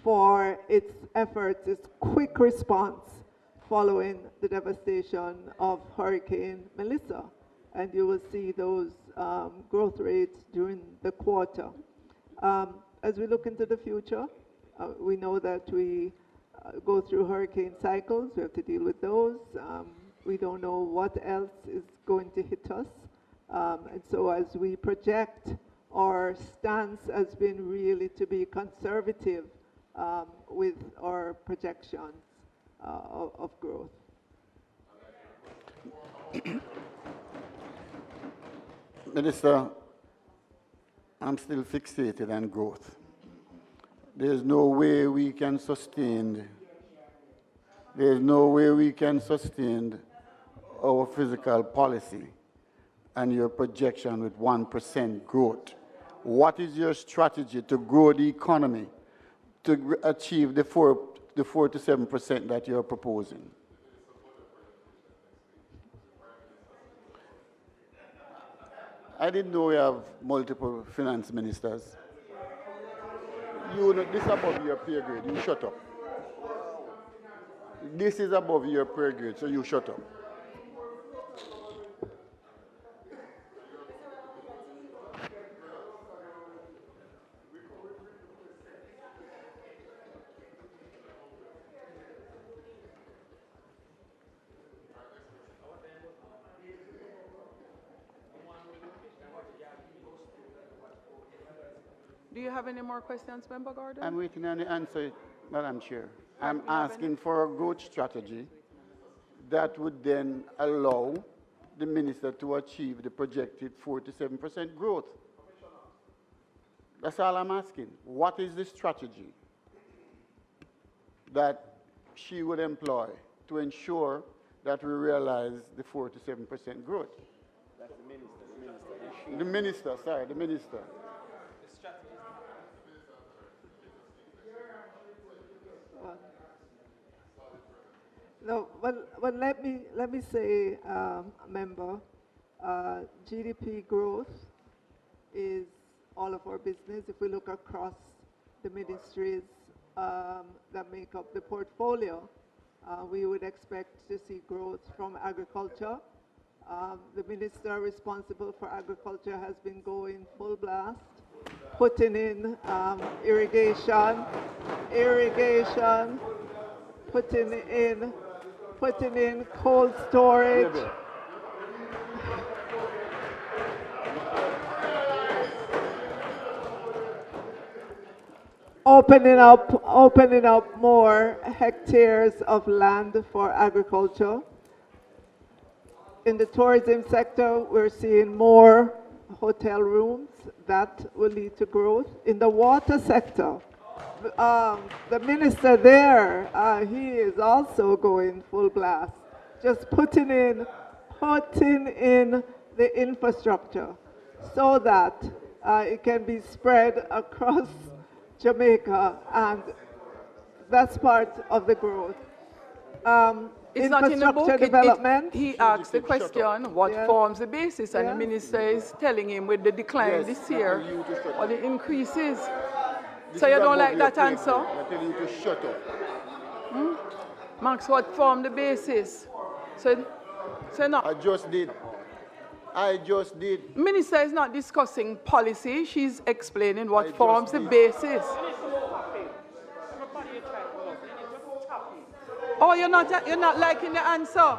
for its efforts, its quick response following the devastation of Hurricane Melissa. And you will see those growth rates during the quarter. As we look into the future, we know that we go through hurricane cycles. We have to deal with those. We don't know what else is going to hit us. And so as we project, our stance has been really to be conservative with our projections of growth. Minister, I'm still fixated on growth. There's no way we can sustain our fiscal policy and your projection with 1% growth. What is your strategy to grow the economy to achieve the 4 to 7% that you're proposing? I didn't know we have multiple finance ministers. You know, this is above your pay grade. You shut up. This is above your pay grade, so you shut up. Do you have any more questions, Member Gordon? I'm waiting on the answer, Madam Chair. I'm asking for a growth strategy that would then allow the minister to achieve the projected 4 to 7% growth. That's all I'm asking. What is the strategy that she would employ to ensure that we realize the 4 to 7% growth? That's the minister. The minister, sorry, the minister. No, well, let me say, member, GDP growth is all of our business. If we look across the ministries that make up the portfolio, we would expect to see growth from agriculture. The minister responsible for agriculture has been going full blast, putting in irrigation, putting in cold storage. Opening up more hectares of land for agriculture. In the tourism sector, we're seeing more hotel rooms. That will lead to growth. In the water sector, the minister there, he is also going full blast, just putting in the infrastructure so that it can be spread across Jamaica, and that's part of the growth. It's not in the book. Development. He asked the question, what forms the basis? And the minister is telling him with the decline this year, or the increases. So you don't like that answer? I'm telling you to shut up. Max, what form the basis? So no. I just did. Minister is not discussing policy. She's explaining what forms the basis. Oh, you're not liking the answer,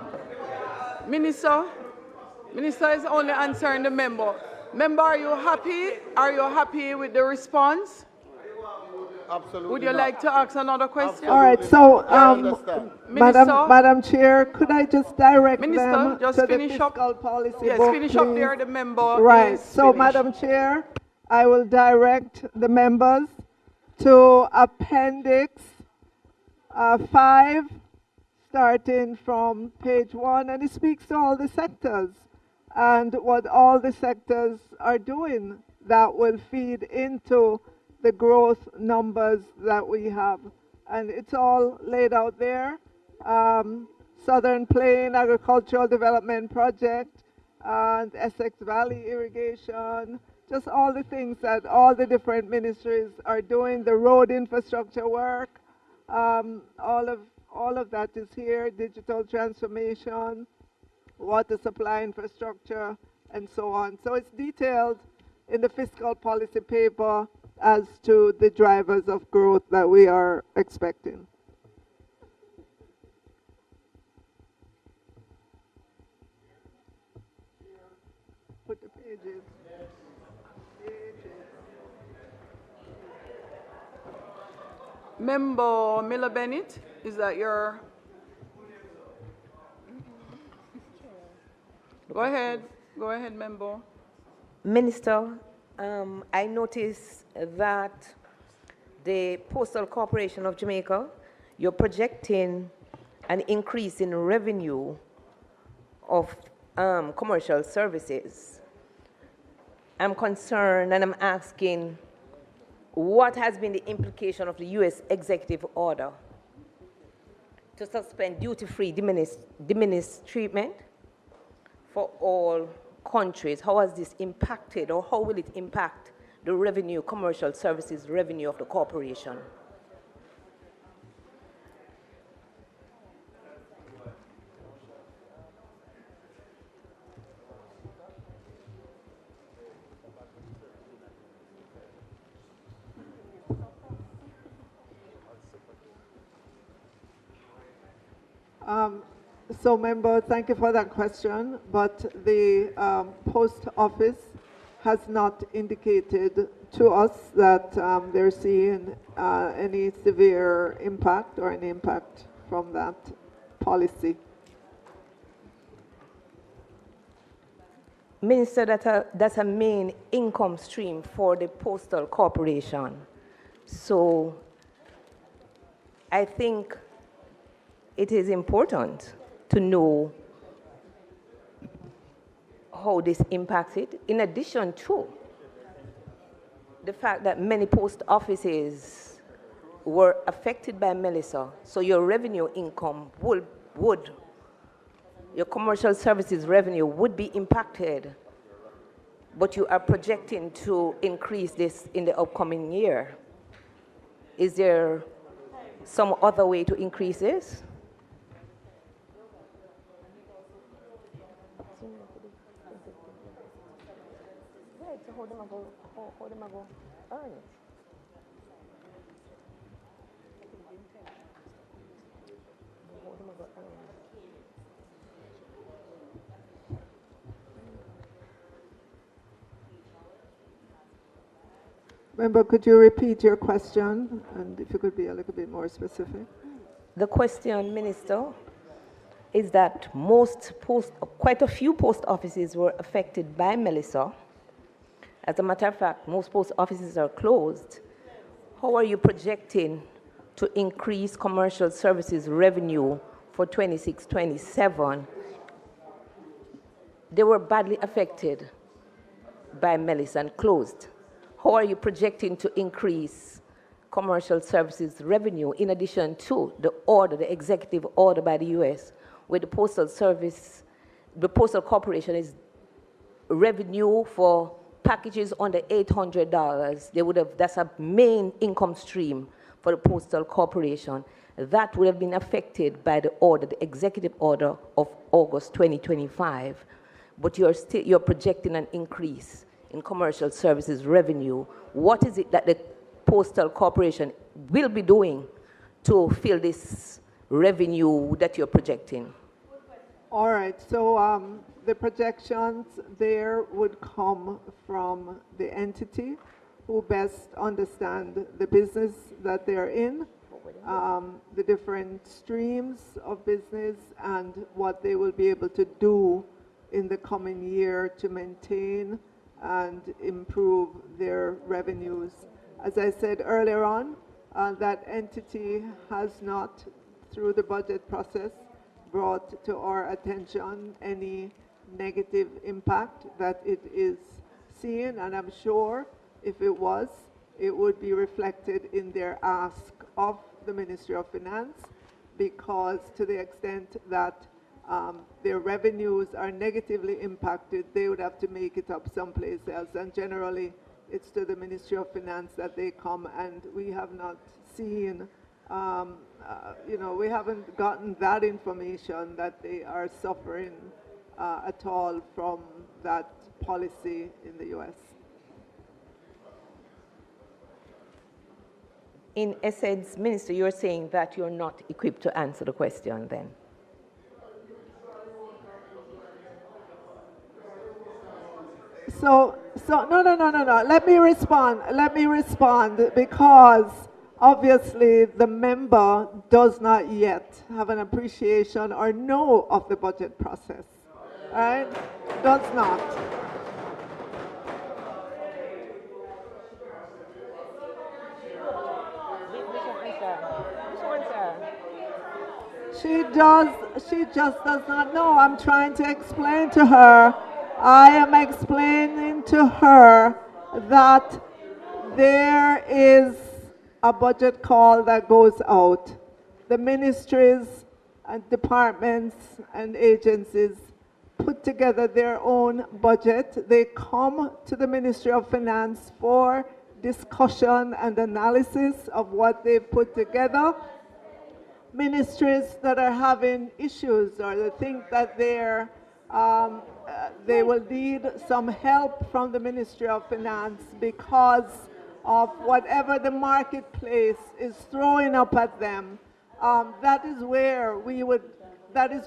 Minister. Minister is only answering the member. Member, are you happy? Are you happy with the response? Absolutely. Would you like to ask another question? All right, so, Minister, Madam Chair, could I just direct Minister, them just to the finish up. fiscal policy Yes, book, finish please? up there. The member Right, is so finished. Madam Chair, I will direct the members to Appendix 5, starting from page 1, and it speaks to all the sectors and what all the sectors are doing that will feed into the growth numbers that we have. And it's all laid out there. Southern Plain Agricultural Development Project and Essex Valley Irrigation, just all the things that all the different ministries are doing, the road infrastructure work, all of that is here, digital transformation, water supply infrastructure, and so on. So it's detailed in the fiscal policy paper as to the drivers of growth that we are expecting. Put the pages. Member Miller Bennett, is that your? Go ahead, member. Minister, I noticed that the Postal Corporation of Jamaica, you're projecting an increase in revenue of commercial services. I'm concerned and I'm asking, what has been the implication of the U.S. executive order to suspend duty-free diminished treatment for all countries? How has this impacted, or how will it impact the revenue, commercial services revenue of the corporation? So, member, thank you for that question, but the post office has not indicated to us that they're seeing any severe impact or any impact from that policy. Minister, that's a main income stream for the Postal Corporation. So I think it is important to know how this impacts it, in addition to the fact that many post offices were affected by Melissa. So your revenue income your commercial services revenue would be impacted, but you are projecting to increase this in the upcoming year. Is there some other way to increase this? Member, could you repeat your question, and if you could be a little bit more specific? The question, Minister, is that quite a few post offices were affected by Melissa. As a matter of fact, most post offices are closed. How are you projecting to increase commercial services revenue for 26-27? They were badly affected by Melissa and closed. How are you projecting to increase commercial services revenue in addition to the executive order by the U.S., where the Postal Corporation is revenue for packages under $800? That's a main income stream for the Postal Corporation. That would have been affected by the executive order of August 2025. But you're projecting an increase in commercial services revenue. What is it that the Postal Corporation will be doing to fill this revenue that you're projecting? All right, so the projections there would come from the entity who best understand the business that they're in, the different streams of business, and what they will be able to do in the coming year to maintain and improve their revenues. As I said earlier on, that entity has not, through the budget process, brought to our attention any negative impact that it is seeing, and I'm sure if it was, it would be reflected in their ask of the Ministry of Finance, because to the extent that their revenues are negatively impacted, they would have to make it up someplace else, and generally it's to the Ministry of Finance that they come, and we have not seen, we haven't gotten that information that they are suffering at all from that policy in the U.S. In essence, Minister, you're saying that you're not equipped to answer the question then? So no. Let me respond, because obviously the member does not yet have an appreciation or know of the budget process, right? Does not. She just does not know. I'm trying to explain to her. I am explaining to her that there is a budget call that goes out. The ministries and departments and agencies put together their own budget. They come to the Ministry of Finance for discussion and analysis of what they've put together. Ministries that are having issues, or they think that they will need some help from the Ministry of Finance because of whatever the marketplace is throwing up at them, that is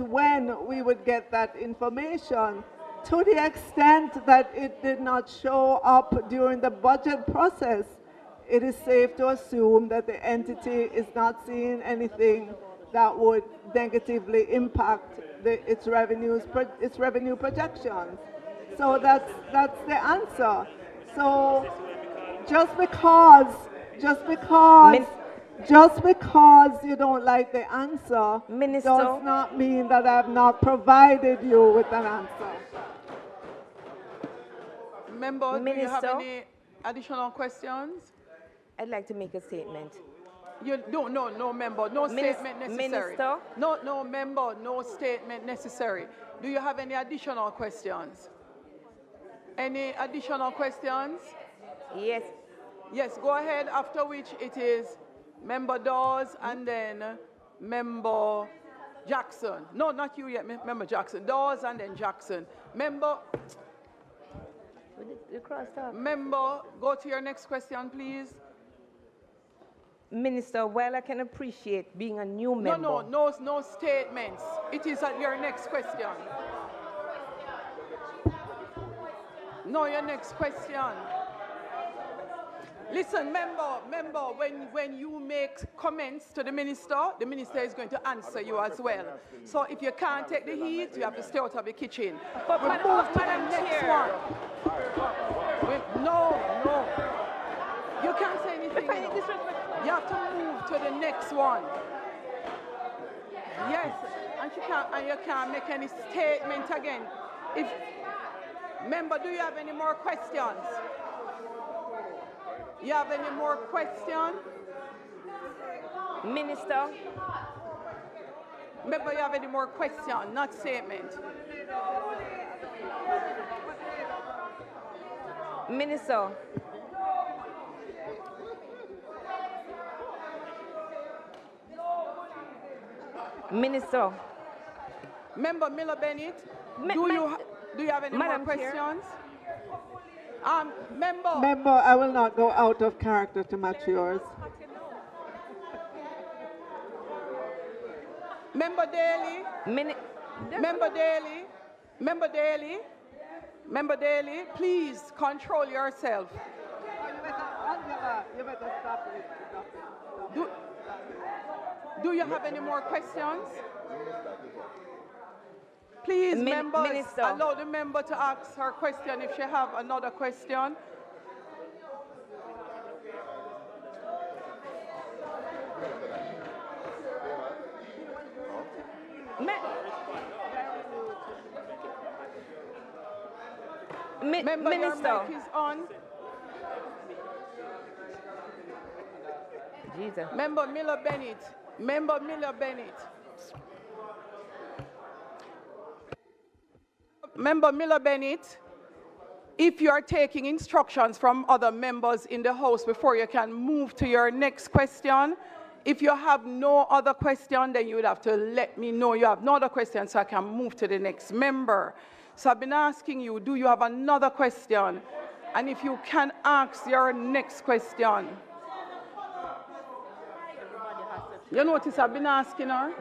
when we would get that information. To the extent that it did not show up during the budget process, it is safe to assume that the entity is not seeing anything that would negatively impact its revenue projections. So that's the answer. So just because you don't like the answer, Minister, does not mean that I have not provided you with an answer. Member, do you have any additional questions? I'd like to make a statement. No, member, no statement necessary. Minister? No, member, no statement necessary. Do you have any additional questions? Any additional questions? Yes. Yes, go ahead, after which it is Member Dawes and then Member Jackson. No, not you yet, Member Jackson. Dawes and then Jackson. Member, go to your next question, please. Minister, while I can appreciate being a new member... No statements. It is at your next question. No, your next question. Listen, member, when you make comments to the minister is going to answer you as well. So if you can't take the heat, you have to stay out of the kitchen. But we move to the next one. No. You can't say anything. You have to move to the next one. Yes, and you can't make any statement again. Member, do you have any more questions? You have any more questions? Minister? Member, you have any more questions, not statement? Minister? Minister? Member Miller Bennett, do you have any more questions? Member, I will not go out of character to match yours. Member Daly? Member Daly, please control yourself. You better stop it. Stop it. Stop Do, it. Stop it. do you have any more questions? Please, members, Minister. allow the member to ask her question if she have another question. Member, Minister. your mic is on. Jesus. Member Miller Bennett. Member Miller Bennett. Member Miller Bennett, if you are taking instructions from other members in the House before you can move to your next question, if you have no other question, then you would have to let me know you have no other question so I can move to the next member. So I've been asking you, do you have another question? And if you can ask your next question. You notice I've been asking her?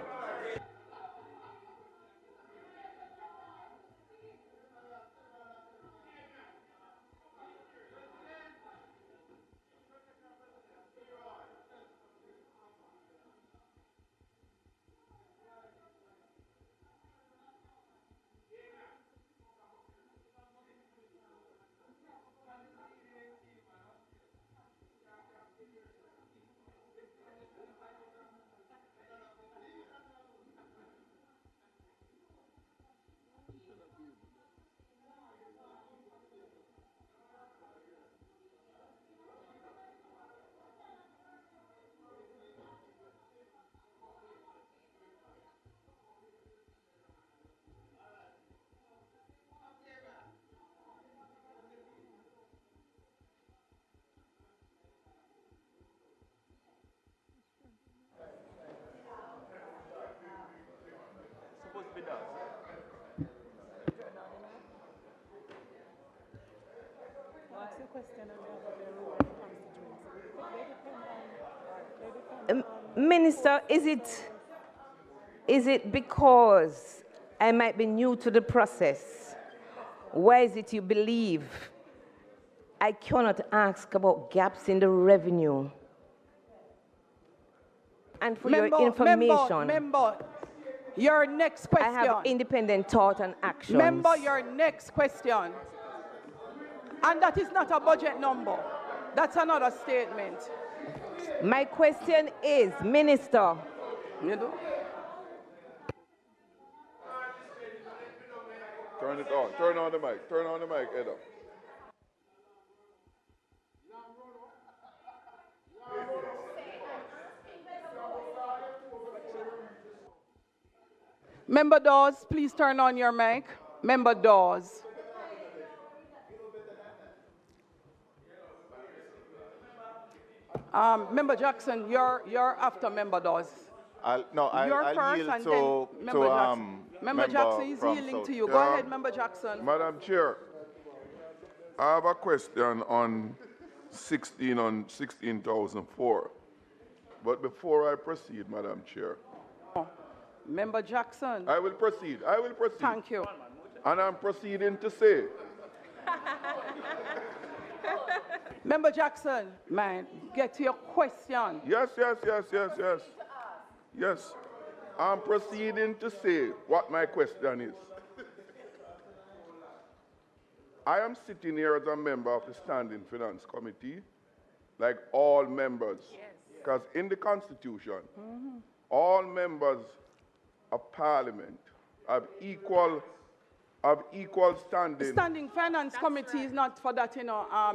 Supposed to be done. What's the question Minister, is it because I might be new to the process? Why is it you believe I cannot ask about gaps in the revenue? And for your information, Member, your next question. I have independent thought and action. Member, your next question. And that is not a budget number. That's another statement. My question is, Minister. You know? Turn it on. Turn on the mic. Turn on the mic, Edo. Member Dawes, please turn on your mic. Member Dawes. Member Jackson, you're after Member Dawes. You're first, yield and to, then Member Jackson. Member Jackson is from yielding South. to you. Go ahead, Member Jackson. Madam Chair, I have a question on 16,004. But before I proceed, Madam Chair. Member Jackson. I will proceed. I will proceed. Thank you. And I'm proceeding to say. Member Jackson, man, get to your question. Yes. Yes. I'm proceeding to say what my question is. I am sitting here as a member of the Standing Finance Committee, like all members. Because in the Constitution, all members of Parliament have equal standing. The Standing Finance Committee is not for that,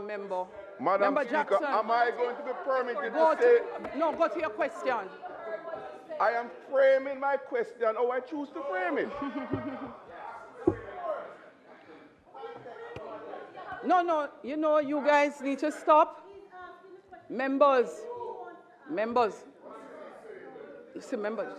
member. Madam Member Speaker, Jackson, am I going to be permitted to say? No, go to your question. I am framing my question how I choose to frame it. No, you guys need to stop. Members. Listen, members.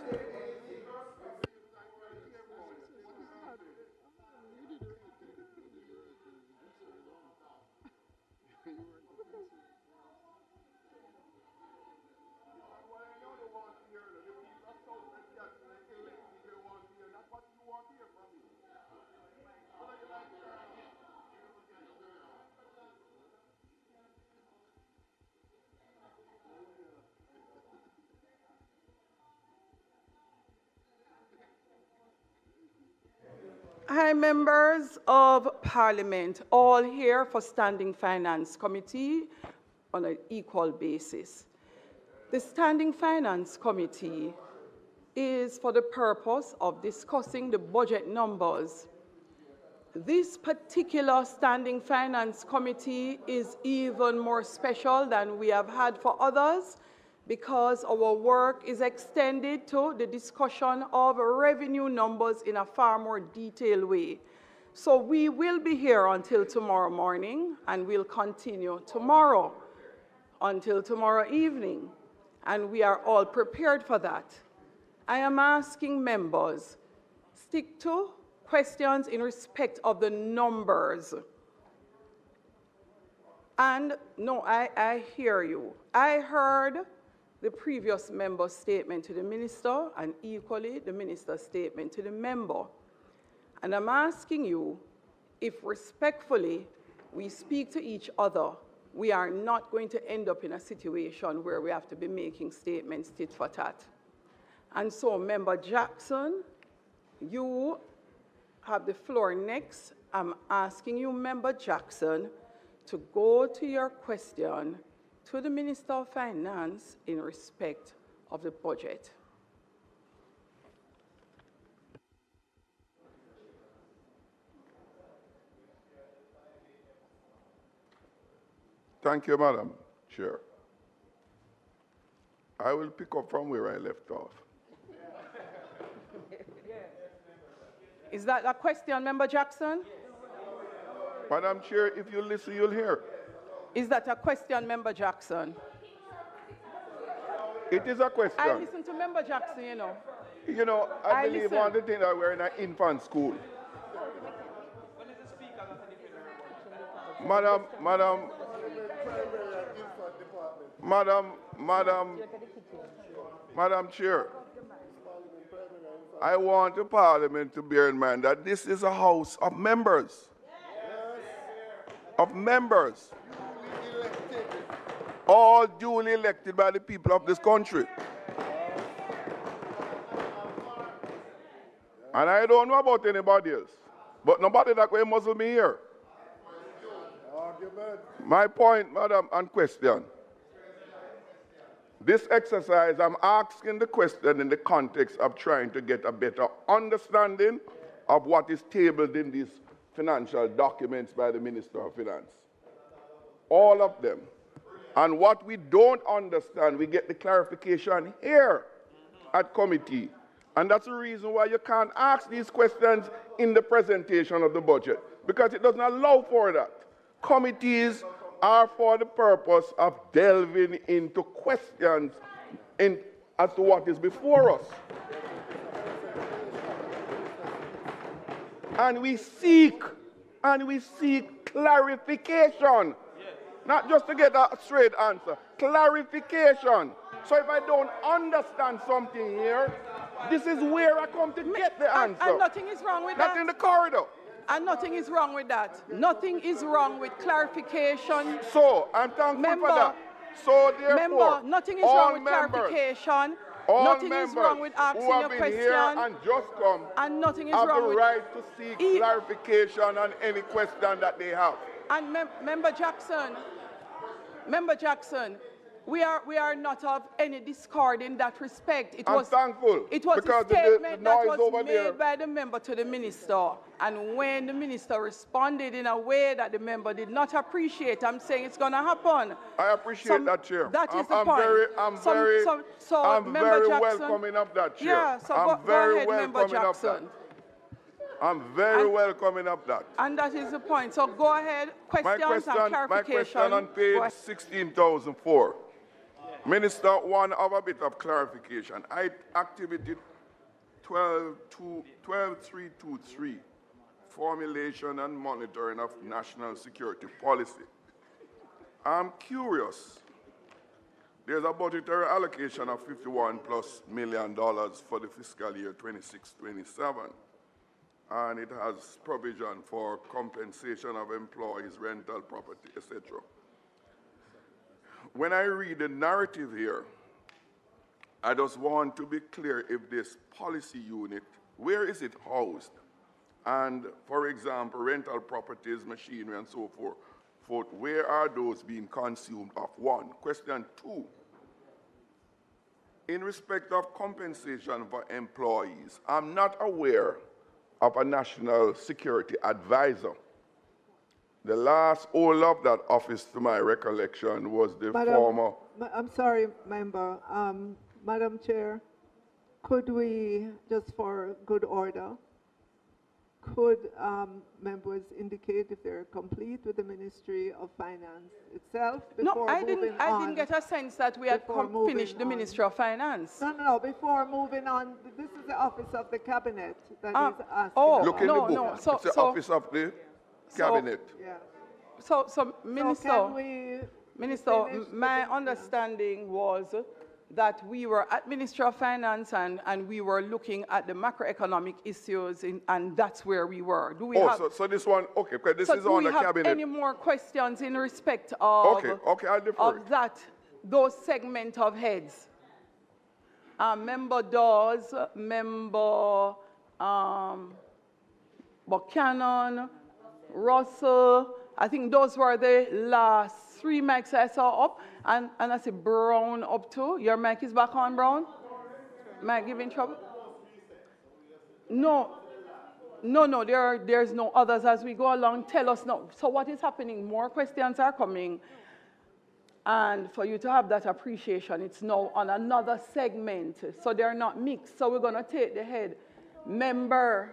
Hi, members of Parliament, all here for Standing Finance Committee on an equal basis. The Standing Finance Committee is for the purpose of discussing the budget numbers. This particular Standing Finance Committee is even more special than we have had for others because our work is extended to the discussion of revenue numbers in a far more detailed way. So we will be here until tomorrow morning, and we'll continue tomorrow until tomorrow evening, and we are all prepared for that. I am asking members, stick to questions in respect of the numbers. And no, I hear you. I heard the previous member's statement to the minister and equally the minister's statement to the member. And I'm asking you if respectfully we speak to each other, we are not going to end up in a situation where we have to be making statements tit for tat. And so, Member Jackson, you have the floor next. I'm asking you, Member Jackson, to go to your question to the Minister of Finance in respect of the budget. Thank you, Madam Chair. I will pick up from where I left off. Is that a question, Member Jackson? Madam Chair, if you listen, you'll hear. Is that a question, Member Jackson? It is a question. I listen to Member Jackson, you know. You know, I believe one of the things that we're in an infant school. Madam Chair, I want the Parliament to bear in mind that this is a house of members. Of members. All duly elected by the people of this country. And I don't know about anybody else, but nobody that will muzzle me here. My point, madam, and question. This exercise, I'm asking the question in the context of trying to get a better understanding of what is tabled in these financial documents by the Minister of Finance. All of them. And what we don't understand, we get the clarification here at committee. And that's the reason why you can't ask these questions in the presentation of the budget, because it doesn't allow for that. Committees are for the purpose of delving into questions as to what is before us. And we seek clarification. Not just to get a straight answer, clarification. So if I don't understand something here, this is where I come to get the answer. And nothing is wrong with that. Not in the corridor. And nothing is wrong with that. Nothing is wrong with clarification. So, I'm thankful for that. So, therefore, nothing is wrong with clarification. Nothing is wrong with asking your question. Here and just come and nothing is have wrong the with right to seek clarification on any question that they have. And Member Jackson, we are not of any discord in that respect. I'm thankful. It was because a statement the that noise was over made there by the member to the minister. And when the minister responded in a way that the member did not appreciate, I'm saying it's going to happen. I appreciate that, Chair. That is the point. I'm very welcoming of that, Chair. Yeah, so go ahead, Member Jackson. I'm very welcoming of that. And that is the point. So go ahead, questions and clarification. My question on page 16,004. Minister, one of a bit of clarification. Activity 12.323, formulation and monitoring of national security policy. I'm curious. There's a budgetary allocation of $51+ million for the fiscal year 26-27. And it has provision for compensation of employees, rental property, etc. When I read the narrative here, I just want to be clear if this policy unit, where is it housed? And, for example, rental properties, machinery, and so forth, where are those being consumed of? One. Question two, in respect of compensation for employees, I'm not aware of a national security advisor. The last hold of that office, to my recollection, was the former... I'm sorry, member. Madam Chair, could we, just for good order, could members indicate if they're complete with the Ministry of Finance itself before no, I moving on? I didn't get a sense that we had finished the Ministry of Finance. No, before moving on, this is the Office of the Cabinet that is asking. Oh, Look in the book. It's the Office of the Cabinet. So, Minister, can we Minister, my understanding was that we were at Ministry of Finance and we were looking at the macroeconomic issues, and that's where we were. Do we have, so this one, okay, because this is on the Cabinet. Do we have any more questions in respect of, I'll defer of those segment of heads? Member Dawes, Member Buchanan, Russell, I think those were the last three mics I saw up, and I see Brown up too. Your mic is back on, Brown? Mic giving trouble? No, there's no others as we go along. Tell us now. So what is happening? More questions are coming. And for you to have that appreciation, it's now on another segment. So they're not mixed. So we're going to take the head. Member.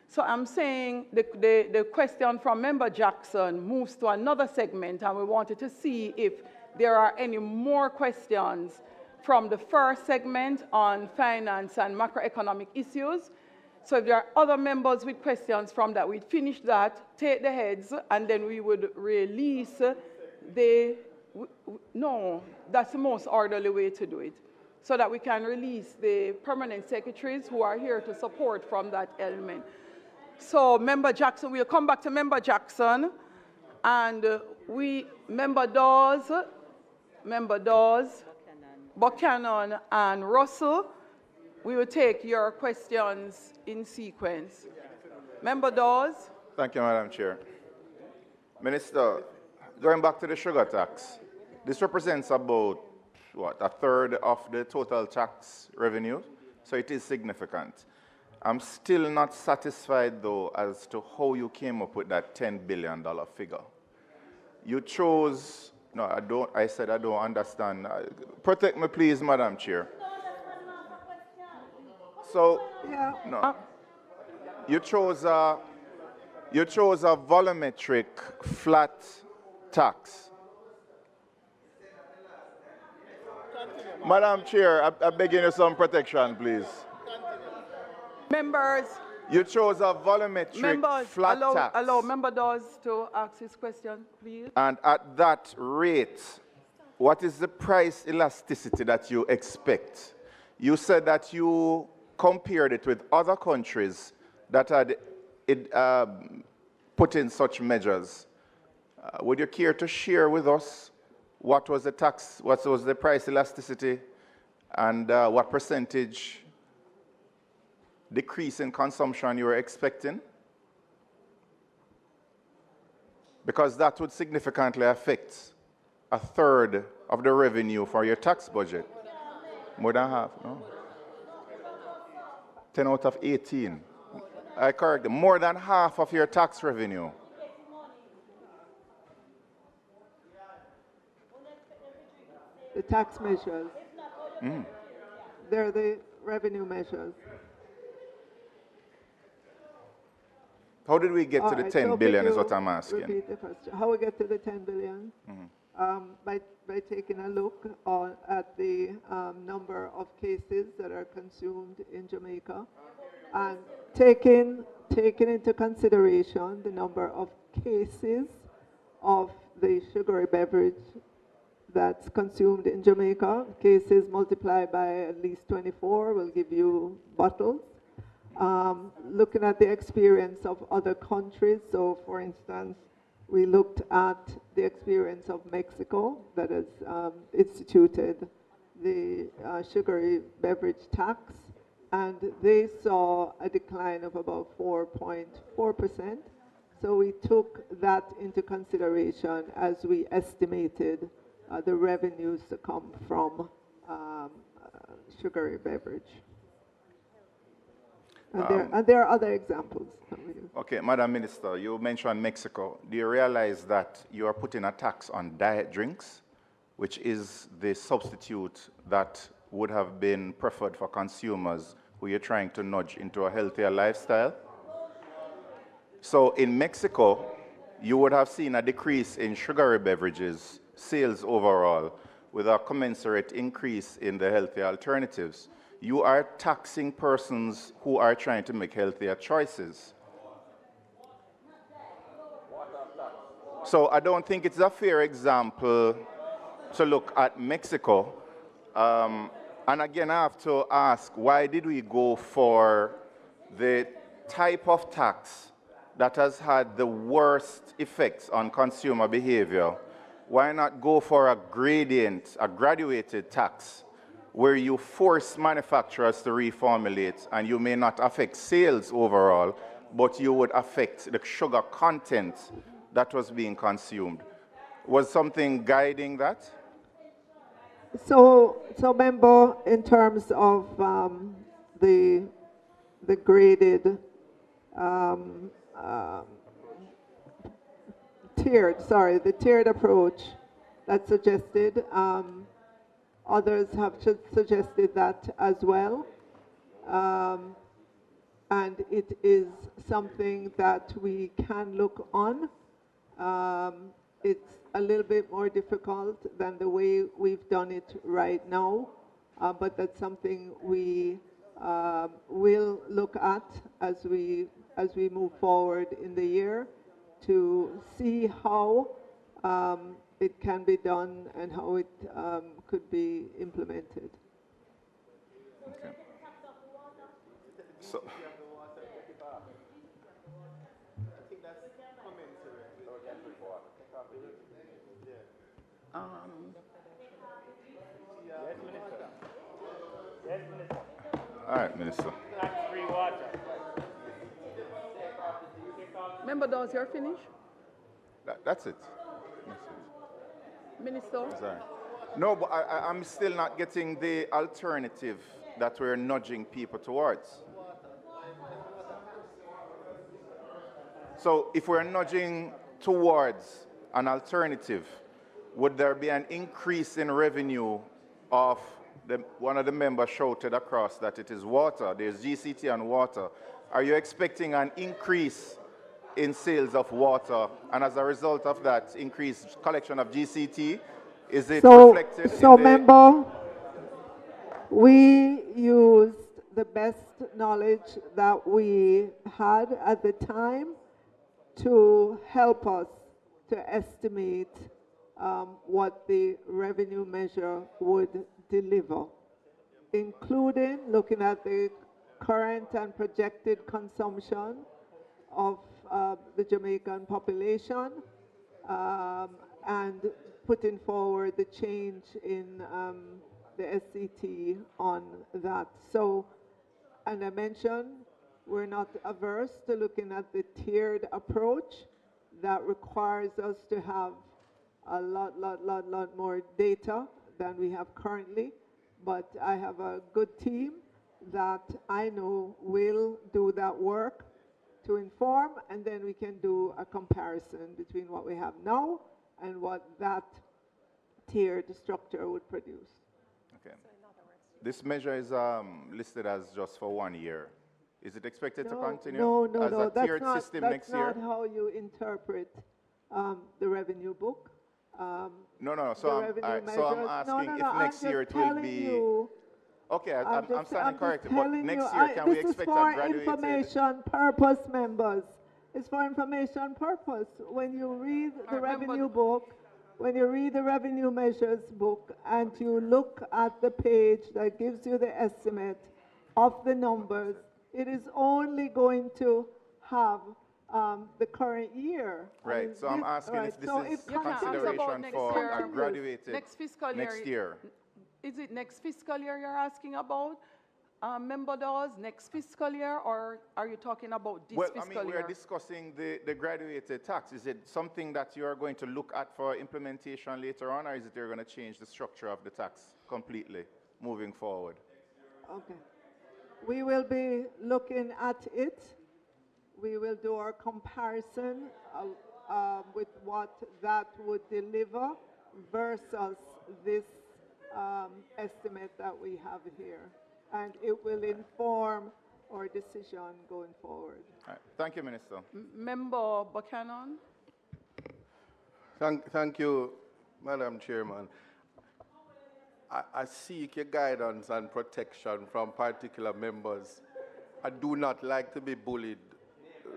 So I'm saying the question from Member Jackson moves to another segment, and we wanted to see if there are any more questions from the first segment on finance and macroeconomic issues. So if there are other members with questions from that, we'd finish that, take the heads, and then we would release no, that's the most orderly way to do it, so that we can release the permanent secretaries who are here to support from that element. So Member Jackson, we'll come back to Member Jackson, and Member Dawes, Buchanan, and Russell, we will take your questions in sequence. Member Dawes. Thank you, Madam Chair. Minister, going back to the sugar tax, this represents about, a third of the total tax revenue, so it is significant. I'm still not satisfied, though, as to how you came up with that $10 billion figure. You chose, I said I don't understand. Protect me, please, Madam Chair. So, no. You chose a volumetric flat tax. Madam Chair, I beg you some protection, please. Members. You chose a volumetric flat tax. Allow Member Dawes to ask his question, please. And at that rate, what is the price elasticity that you expect? You said that you compared it with other countries that had put in such measures. Would you care to share with us what was the tax, what was the price elasticity, and what percentage decrease in consumption you were expecting? Because that would significantly affect a third of the revenue for your tax budget. More than half, no? 10 out of 18. I correct. More than half of your tax revenue. The tax measures. They're the revenue measures. How did we get to the 10 billion is what I'm asking. Repeat the question. How we get to the 10 billion? By taking a look at the number of cases that are consumed in Jamaica, and taking into consideration the number of cases of the sugary beverage that's consumed in Jamaica. Cases multiplied by at least 24 will give you bottles. Looking at the experience of other countries, so for instance, we looked at the experience of Mexico that has instituted the sugary beverage tax, and they saw a decline of about 4.4%. So we took that into consideration as we estimated the revenues to come from sugary beverage. And there are other examples. Okay, Madam Minister, you mentioned Mexico. Do you realize that you are putting a tax on diet drinks, which is the substitute that would have been preferred for consumers who you're trying to nudge into a healthier lifestyle? So in Mexico, you would have seen a decrease in sugary beverages sales overall with a commensurate increase in the healthier alternatives. You are taxing persons who are trying to make healthier choices. So I don't think it's a fair example to look at Mexico. And again, I have to ask, why did we go for the type of tax that has had the worst effects on consumer behavior? Why not go for a gradient, a graduated tax, where you force manufacturers to reformulate and you may not affect sales overall, but you would affect the sugar content that was being consumed? Was something guiding that? So member, in terms of the graded the tiered approach that's suggested, others have suggested that as well. And it is something that we can look on. It's a little bit more difficult than the way we've done it right now, but that's something we will look at as we move forward in the year to see how it can be done and how it could be implemented. Okay. So. All right, Minister. Tax-free water. Member Dawes, you're finished? That's it. Minister? Sorry. No, but I'm still not getting the alternative that we're nudging people towards. So if we're nudging towards an alternative, would there be an increase in revenue of one of the members shouted across that it is water, there's GCT and water. Are you expecting an increase in sales of water, and as a result of that increased collection of GCT, is it reflected in the... member, we used the best knowledge that we had at the time to help us to estimate what the revenue measure would deliver, including looking at the current and projected consumption of the Jamaican population and putting forward the change in the SCT on that. So, and I mentioned, we're not averse to looking at the tiered approach that requires us to have a lot more data than we have currently, but I have a good team that I know will do that work to inform, and then we can do a comparison between what we have now and what that tiered structure would produce. Okay. This measure is listed as just for 1 year. Is it expected to continue as a tiered system next year? That's not how you interpret the revenue book. So I'm asking if next year it will be... Okay, I'm standing corrected, but next year can we expect a graduated... This is for information purpose, members. It's for information purpose. When you read the revenue book, when you read the revenue measures book and you look at the page that gives you the estimate of the numbers, it is only going to have the current year. Right, so I'm asking if this is consideration for a graduated next fiscal year. Next year. Is it next fiscal year you're asking about? member does next fiscal year, or are you talking about this fiscal year? Well, I mean, we're discussing the graduated tax. Is it something that you are going to look at for implementation later on, or is it you're going to change the structure of the tax completely moving forward? Okay. We will be looking at it. We will do our comparison with what that would deliver versus this estimate that we have here. And it will inform our decision going forward. All right. Thank you, Minister. Member Buchanan. Thank you, Madam Chairman. I seek your guidance and protection from particular members. I do not like to be bullied,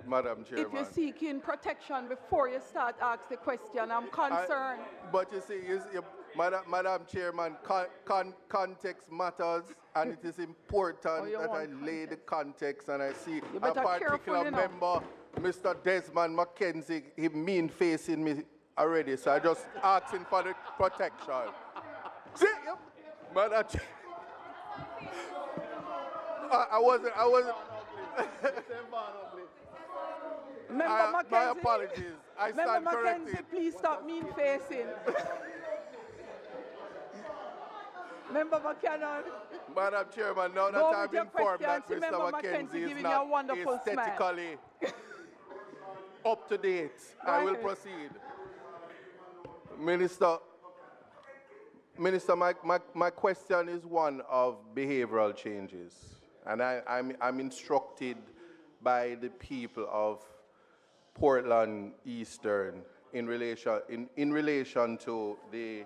Madam Chairman. If you're seeking protection before you start asking the question, I'm concerned. But you see, Madam Chairman, context matters, and it is important that I lay the context, and I see a particular member, Mr. Desmond McKenzie, he mean-facing me already, so I just asking for the protection. See, Madam Chairman. I wasn't. Member my apologies. I stand Member corrected. McKenzie, please stop mean-facing. Member Buchanan. Madam Chairman, now that I've been informed that Mr. McKenzie is not aesthetically up to date, I will proceed. Minister, my question is one of behavioral changes, and I'm instructed by the people of Portland Eastern in relation to the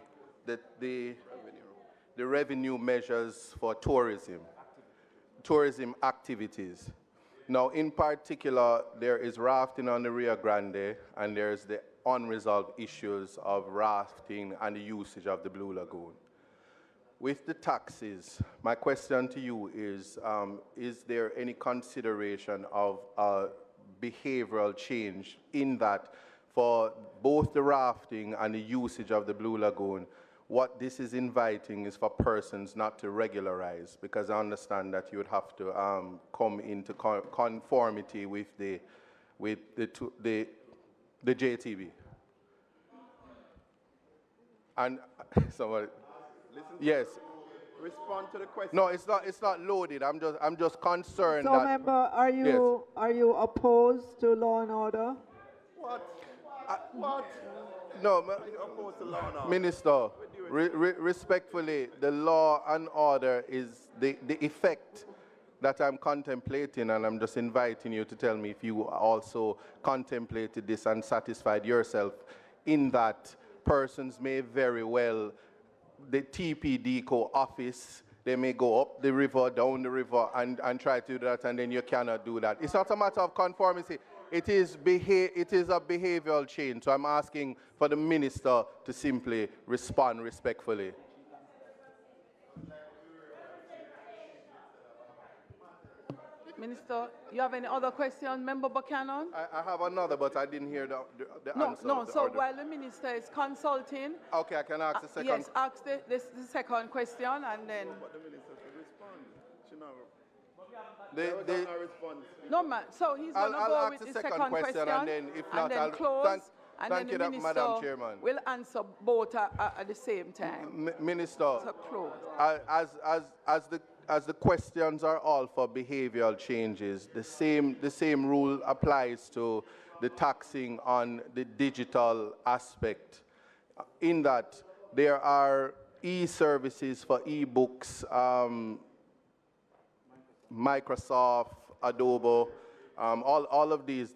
revenue measures for tourism activities. Now, in particular, there is rafting on the Rio Grande, and there's the unresolved issues of rafting and the usage of the Blue Lagoon. With the taxes, my question to you is there any consideration of behavioral change in that for both the rafting and the usage of the Blue Lagoon, what this is inviting is for persons not to regularize, because I understand that you would have to come into conformity with the JTB. And somebody, yes. Respond to the question. No, it's not loaded. I'm just concerned So, that. member, are you opposed to law and order? What? What? No, Opposed to law and order. Minister, respectfully, the law and order is the effect that I'm contemplating, and I'm just inviting you to tell me if you also contemplated this and satisfied yourself in that persons may very well, the TPDCO office, they may go up the river, down the river, and try to do that, and then you cannot do that. It's not a matter of conformity. It is a behavioral change. So I'm asking for the minister to simply respond respectfully. Minister, you have any other question, Member Buchanan? I have another, but I didn't hear the answer. No, so while the minister is consulting... Okay, I can ask the second... Yes, ask the second question, and then... But the minister should respond. She response. No, man. So he's going to go with the second question, and then if not, I'll close. Thank you, Madam Chairman. Will answer both at the same time. Minister, so close. As the questions are all for behavioral changes, the same rule applies to the taxing on the digital aspect. In that there are e-services for e-books, Microsoft, Adobe, all of these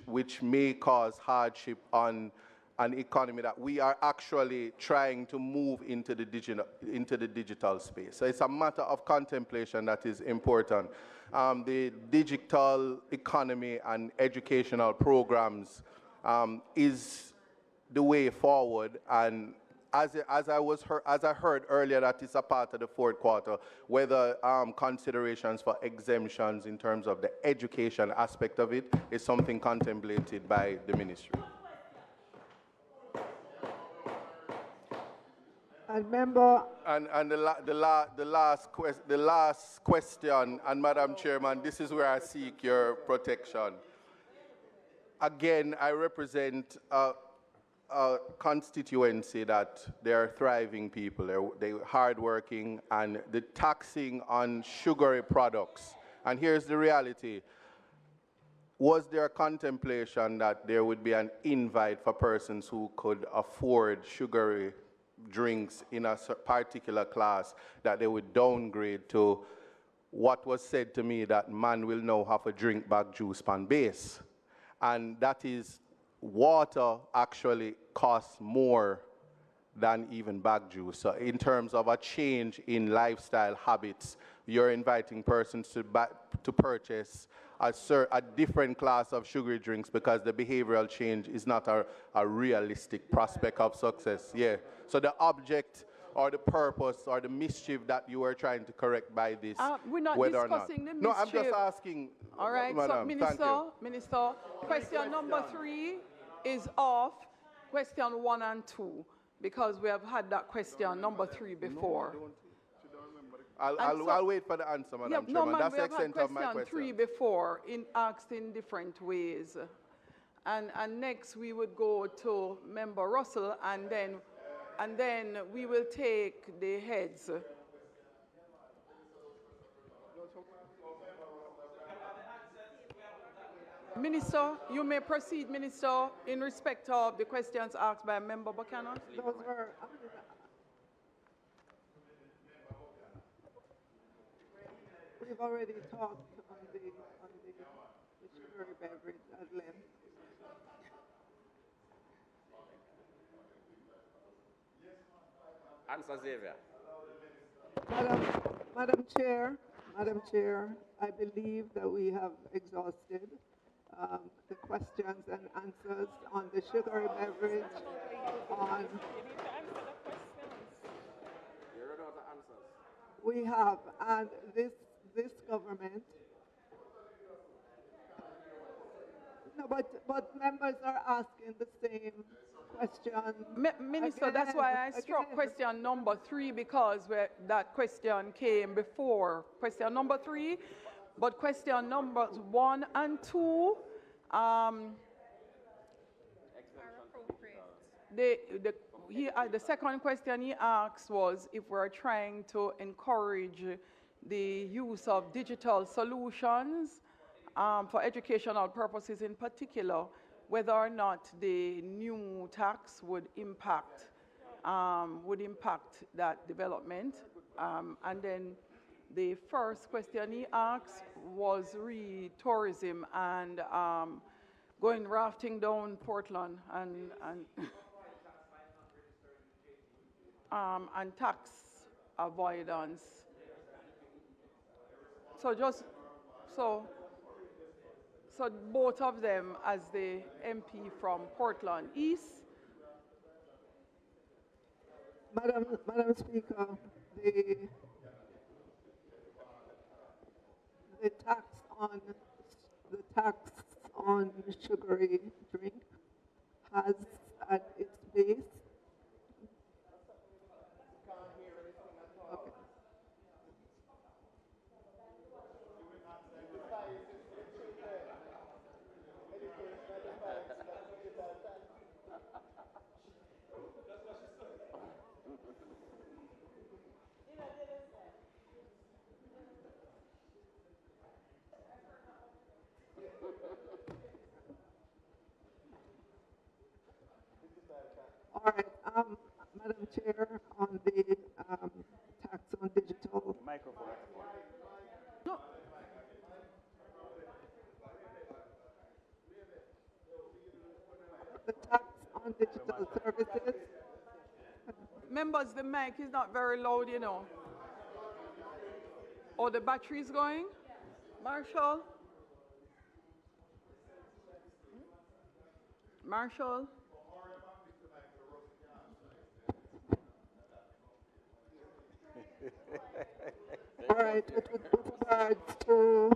which may cause hardship on an economy that we are actually trying to move into the digital space. So it's a matter of contemplation that is important. The digital economy and educational programs is the way forward, and as I heard earlier that it's a part of the fourth quarter, whether considerations for exemptions in terms of the education aspect of it is something contemplated by the ministry. And member. And the last question, and Madam Chairman, this is where I seek your protection. Again, I represent a constituency that they're thriving people, they're hardworking, and the taxing on sugary products. And here's the reality. Was there a contemplation that there would be an invite for persons who could afford sugary drinks in a particular class, that they would downgrade to what was said to me, that man will now have a drink bag juice pan base? And that is, water actually costs more than even bag juice. So in terms of a change in lifestyle habits, you're inviting persons to purchase a different class of sugary drinks because the behavioral change is not a realistic prospect of success. Yeah. So the object or the purpose or the mischief that you were trying to correct by this, we're not whether discussing or not. the mischief. No, I'm just asking. All right, Madam, so Minister, question number 3 is off question 1 and 2 because we have had that question number 3 before. I'll wait for the answer, Madam Chairman. That's the extent of my question. Question 3 before, asked in different ways. And next we would go to Member Russell, and then we will take the heads. Minister, you may proceed, Minister, in respect of the questions asked by Member Buchanan. Those were, we've already talked on the sugary beverage at length. Answer, Xavier. Madam Chair, I believe that we have exhausted the questions and answers on the sugary beverage, on. We have, and this government. No, but members are asking the same question. Minister, again, that's why I struck question number 3 because that question came before question number 3, but question numbers 1 and 2. The second question he asked was if we're trying to encourage the use of digital solutions for educational purposes in particular, whether or not the new tax would impact that development. And then the first question he asked was tourism and going rafting down Portland and tax avoidance. So both of them as the MP from Portland East. Madam Speaker, the tax on sugary drink has at its base. Okay. All right, Madam Chair, on the tax on digital. Microphone. No. The tax on digital services. Members, the mic is not very loud, you know. Oh, the battery is going? Marshall? Marshall? All right, with regards to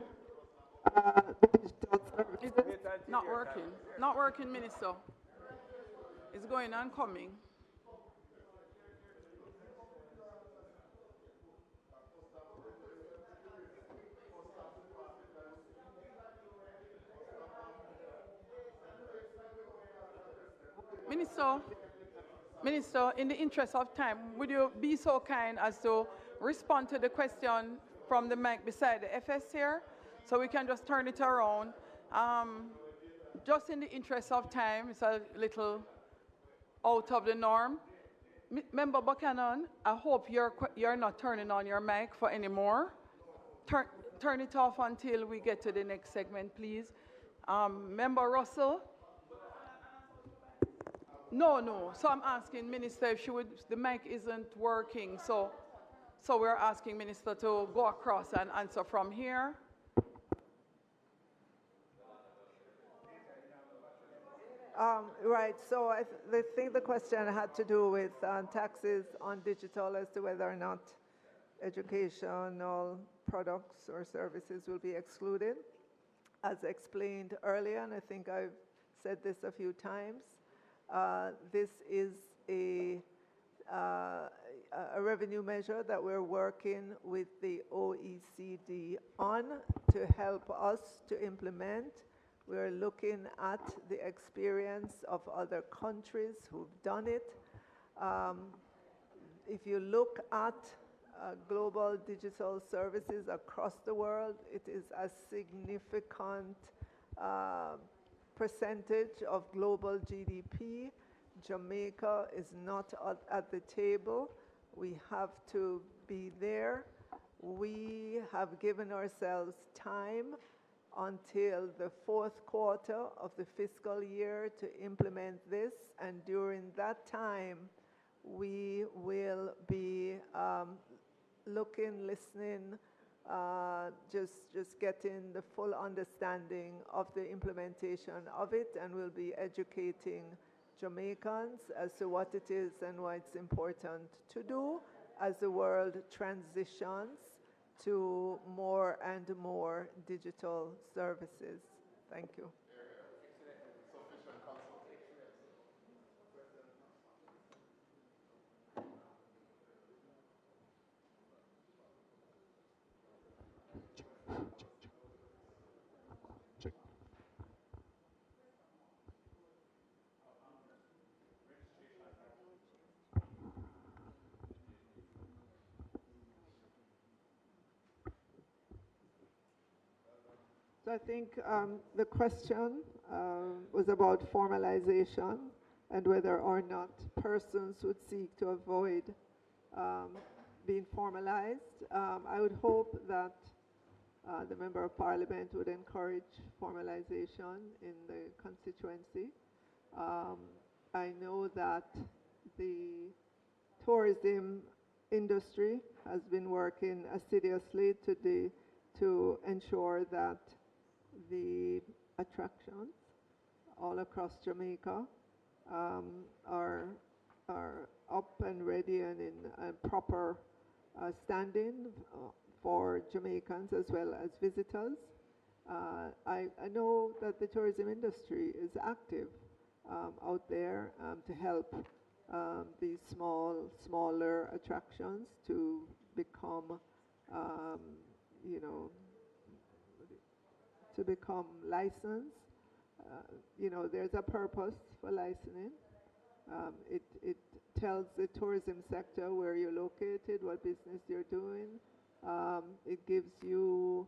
the digital services. It's not working. Not working, Minister. It's going and coming. Minister, in the interest of time, would you be so kind as to respond to the question from the mic beside the FS here, so we can just turn it around? Just in the interest of time, it's a little out of the norm. Member Buchanan, I hope you're not turning on your mic for any more. Turn it off until we get to the next segment, please. Member Russell? No. So I'm asking Minister if she would, the mic isn't working, so we're asking Minister to go across and answer from here. Right, so I think the question had to do with taxes on digital as to whether or not educational products or services will be excluded. As explained earlier, and I think I've said this a few times, this is a revenue measure that we're working with the OECD on to help us to implement. We're looking at the experience of other countries who've done it. If you look at global digital services across the world, it is a significant percentage of global GDP. Jamaica is not at the table. We have to be there. We have given ourselves time until the fourth quarter of the fiscal year to implement this, and during that time we will be looking, listening, just getting the full understanding of the implementation of it, and we'll be educating Jamaicans as to what it is and why it's important to do as the world transitions to more and more digital services. Thank you. So I think the question was about formalization and whether or not persons would seek to avoid being formalized. I would hope that the Member of Parliament would encourage formalization in the constituency. I know that the tourism industry has been working assiduously to ensure that the attractions all across Jamaica are up and ready and in a proper standing for Jamaicans as well as visitors. I know that the tourism industry is active out there to help these smaller attractions to become, to become licensed. There's a purpose for licensing. It tells the tourism sector where you're located, what business you're doing. It gives you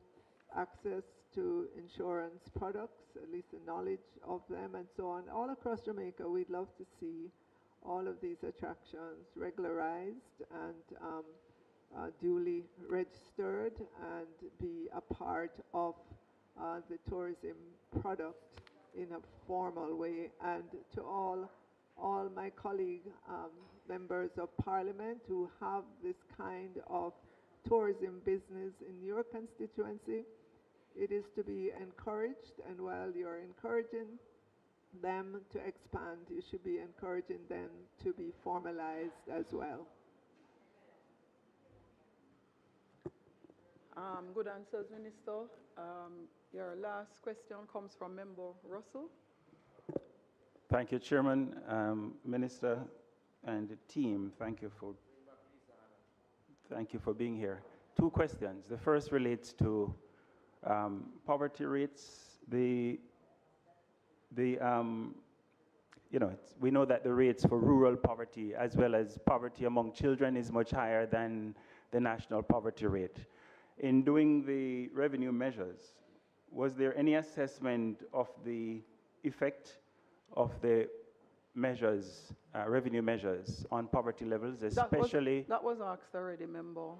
access to insurance products, at least the knowledge of them and so on. All across Jamaica, we'd love to see all of these attractions regularized and duly registered and be a part of the tourism product in a formal way. And to all my colleague members of Parliament who have this kind of tourism business in your constituency, it is to be encouraged, and while you're encouraging them to expand, you should be encouraging them to be formalized as well. Good answers, Minister. Your last question comes from Member Russell. Thank you, Chairman, Minister, and the team. Thank you for being here. Two questions. The first relates to poverty rates. The we know that the rates for rural poverty as well as poverty among children is much higher than the national poverty rate. In doing the revenue measures, was there any assessment of the effect of the measures, revenue measures, on poverty levels, especially? That was asked already, member.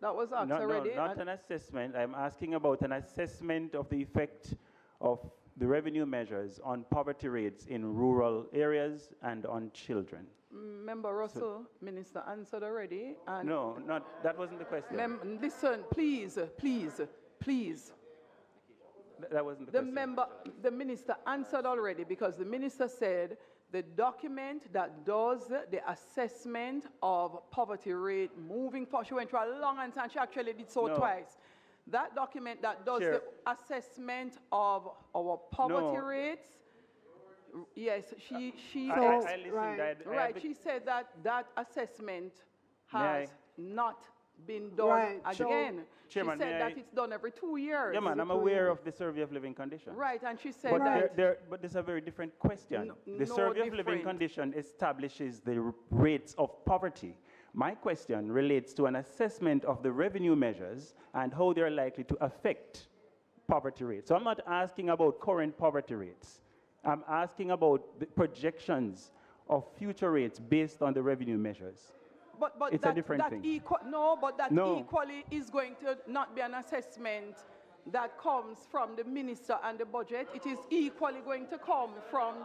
That was asked already. No, not an assessment. I'm asking about an assessment of the effect of the revenue measures on poverty rates in rural areas and on children. Member Russell, Minister answered already. And no, that wasn't the question. Listen, please. That wasn't the question. The minister answered already, because the minister said the document that does the assessment of poverty rate moving forward, she went through a long answer and she actually did so twice. That document that does the assessment of our poverty rates, yes, she said that assessment has not been done again. Chairman, she said that it's done every 2 years. Yeah, man, I'm aware of the survey of living conditions. Right, and she said that. But this is a very different question. The survey of living condition establishes the rates of poverty. My question relates to an assessment of the revenue measures and how they're likely to affect poverty rates. So I'm not asking about current poverty rates. I'm asking about the projections of future rates based on the revenue measures. But it's a different thing. Equally is going to not be an assessment that comes from the minister and the budget. It is equally going to come from.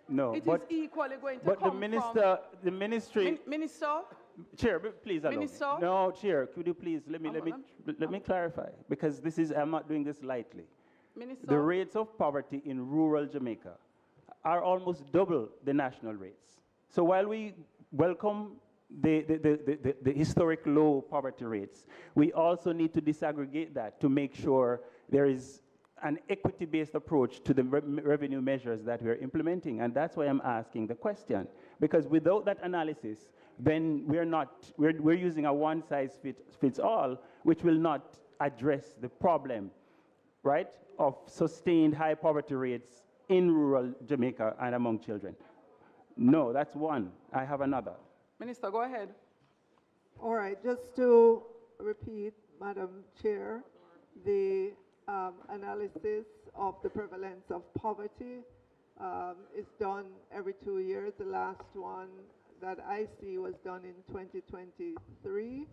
No, it is equally going to come from. But the ministry. Minister. Chair, please allow Minister. me. No, Chair, could you please let me clarify, because I'm not doing this lightly. Minister. The rates of poverty in rural Jamaica are almost double the national rates. So while we welcome the historic low poverty rates, we also need to disaggregate that to make sure there is an equity-based approach to the revenue measures that we're implementing. And that's why I'm asking the question. Because without that analysis, then we're using a one-size-fits-all, which will not address the problem, right, of sustained high poverty rates in rural Jamaica and among children. No, that's one. I have another. Minister, go ahead. All right, just to repeat, Madam Chair, the analysis of the prevalence of poverty is done every 2 years. The last one that I see was done in 2023,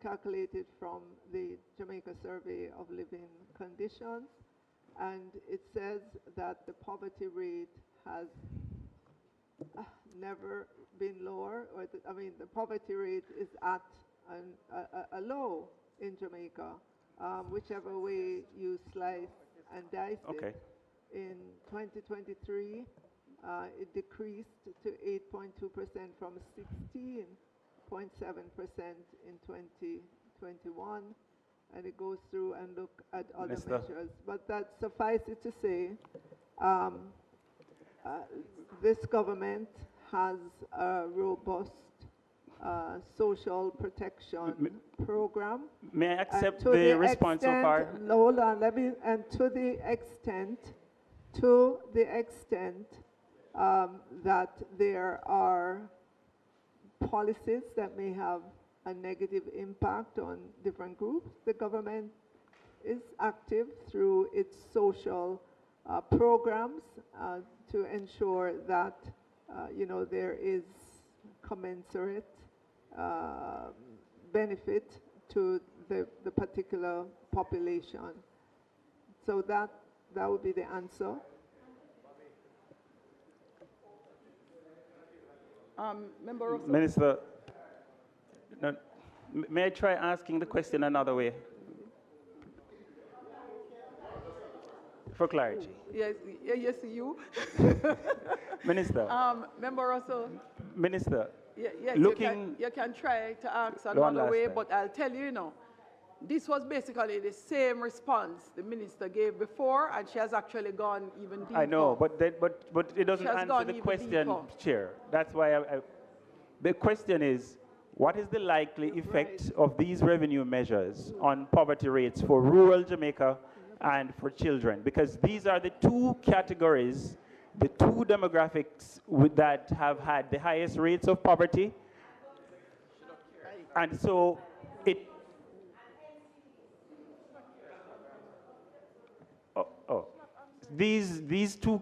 calculated from the Jamaica Survey of Living Conditions, and it says that the poverty rate has never been lower, or the poverty rate is at a low in Jamaica, whichever way you slice and dice it. In 2023, it decreased to 8.2% from 16.7% in 2021, and it goes through and look at other measures. But that suffice it to say, this government has a robust social protection program. May I accept the response so far? Hold on, and to the extent that there are policies that may have a negative impact on different groups, the government is active through its social programs to ensure that there is commensurate benefit to the particular population. So that would be the answer. Minister, may I try asking the question another way? For clarity. Yes, you. Minister. Member Russell. Minister. Yes, you can try to ask another way, but I'll tell you, this was basically the same response the minister gave before, and she has actually gone even deeper. I know, but it doesn't answer the question, Chair. That's why the question is, what is the likely effect of these revenue measures on poverty rates for rural Jamaica and for children, because these are the two categories, the two demographics that have had the highest rates of poverty. And so these two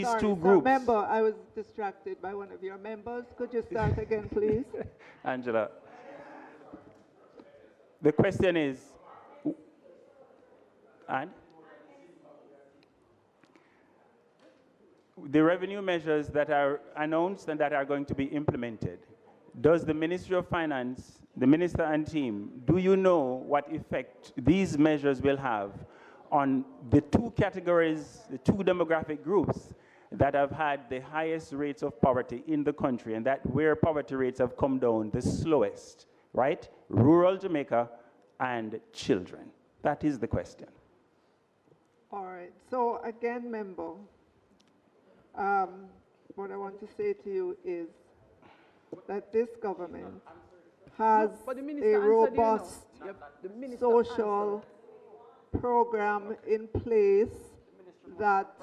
Sorry, groups. Member, I was distracted by one of your members. Could you start again, please? Angela, the question is, and the revenue measures that are announced and that are going to be implemented, does the Ministry of Finance, the minister and team, do you know what effect these measures will have on the two categories, the two demographic groups that have had the highest rates of poverty in the country, and that where poverty rates have come down the slowest, right? Rural Jamaica and children. That is the question. All right. So again, member, what I want to say to you is that this government has a robust social program in place that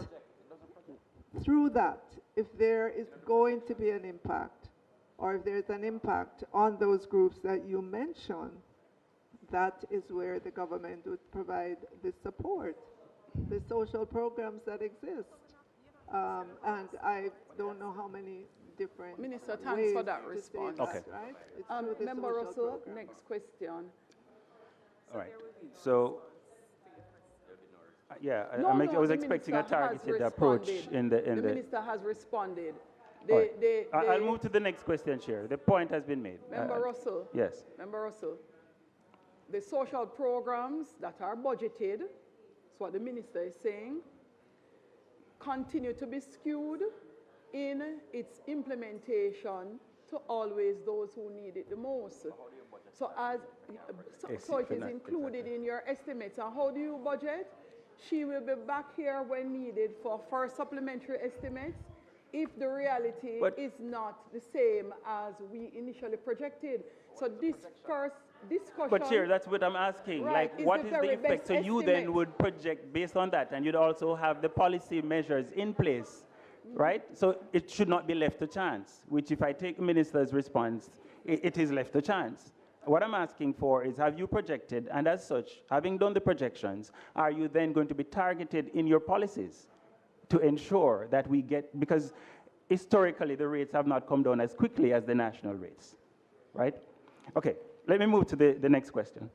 through that, if there is going to be an impact, or if there's an impact on those groups that you mentioned, that is where the government would provide the support, the social programs that exist. And I don't know how many different Minister, ways thanks for that to response. say that, right? It's through the Member social Russell, program. next question. All right. So, yeah, No, I was the expecting a minister has targeted approach responded. in the. The minister has responded. All right. I'll move to the next question, Chair. The point has been made. Member Russell. Yes. Member Russell. The social programs that are budgeted, that's what the minister is saying, continue to be skewed in its implementation to always those who need it the most. So it is included in your estimates. And how do you budget? She will be back here when needed for first supplementary estimates if the reality is not the same as we initially projected. So this first discussion... But Chair, that's what I'm asking. Right, like, what is the effect? So you then estimate. would project based on that, and you'd also have the policy measures in place, right? So it should not be left to chance, which if I take the minister's response, it is left to chance. What I'm asking for is, have you projected, and as such, having done the projections, are you then going to be targeted in your policies to ensure that we get, because historically the rates have not come down as quickly as the national rates, right? Okay, let me move to the next question.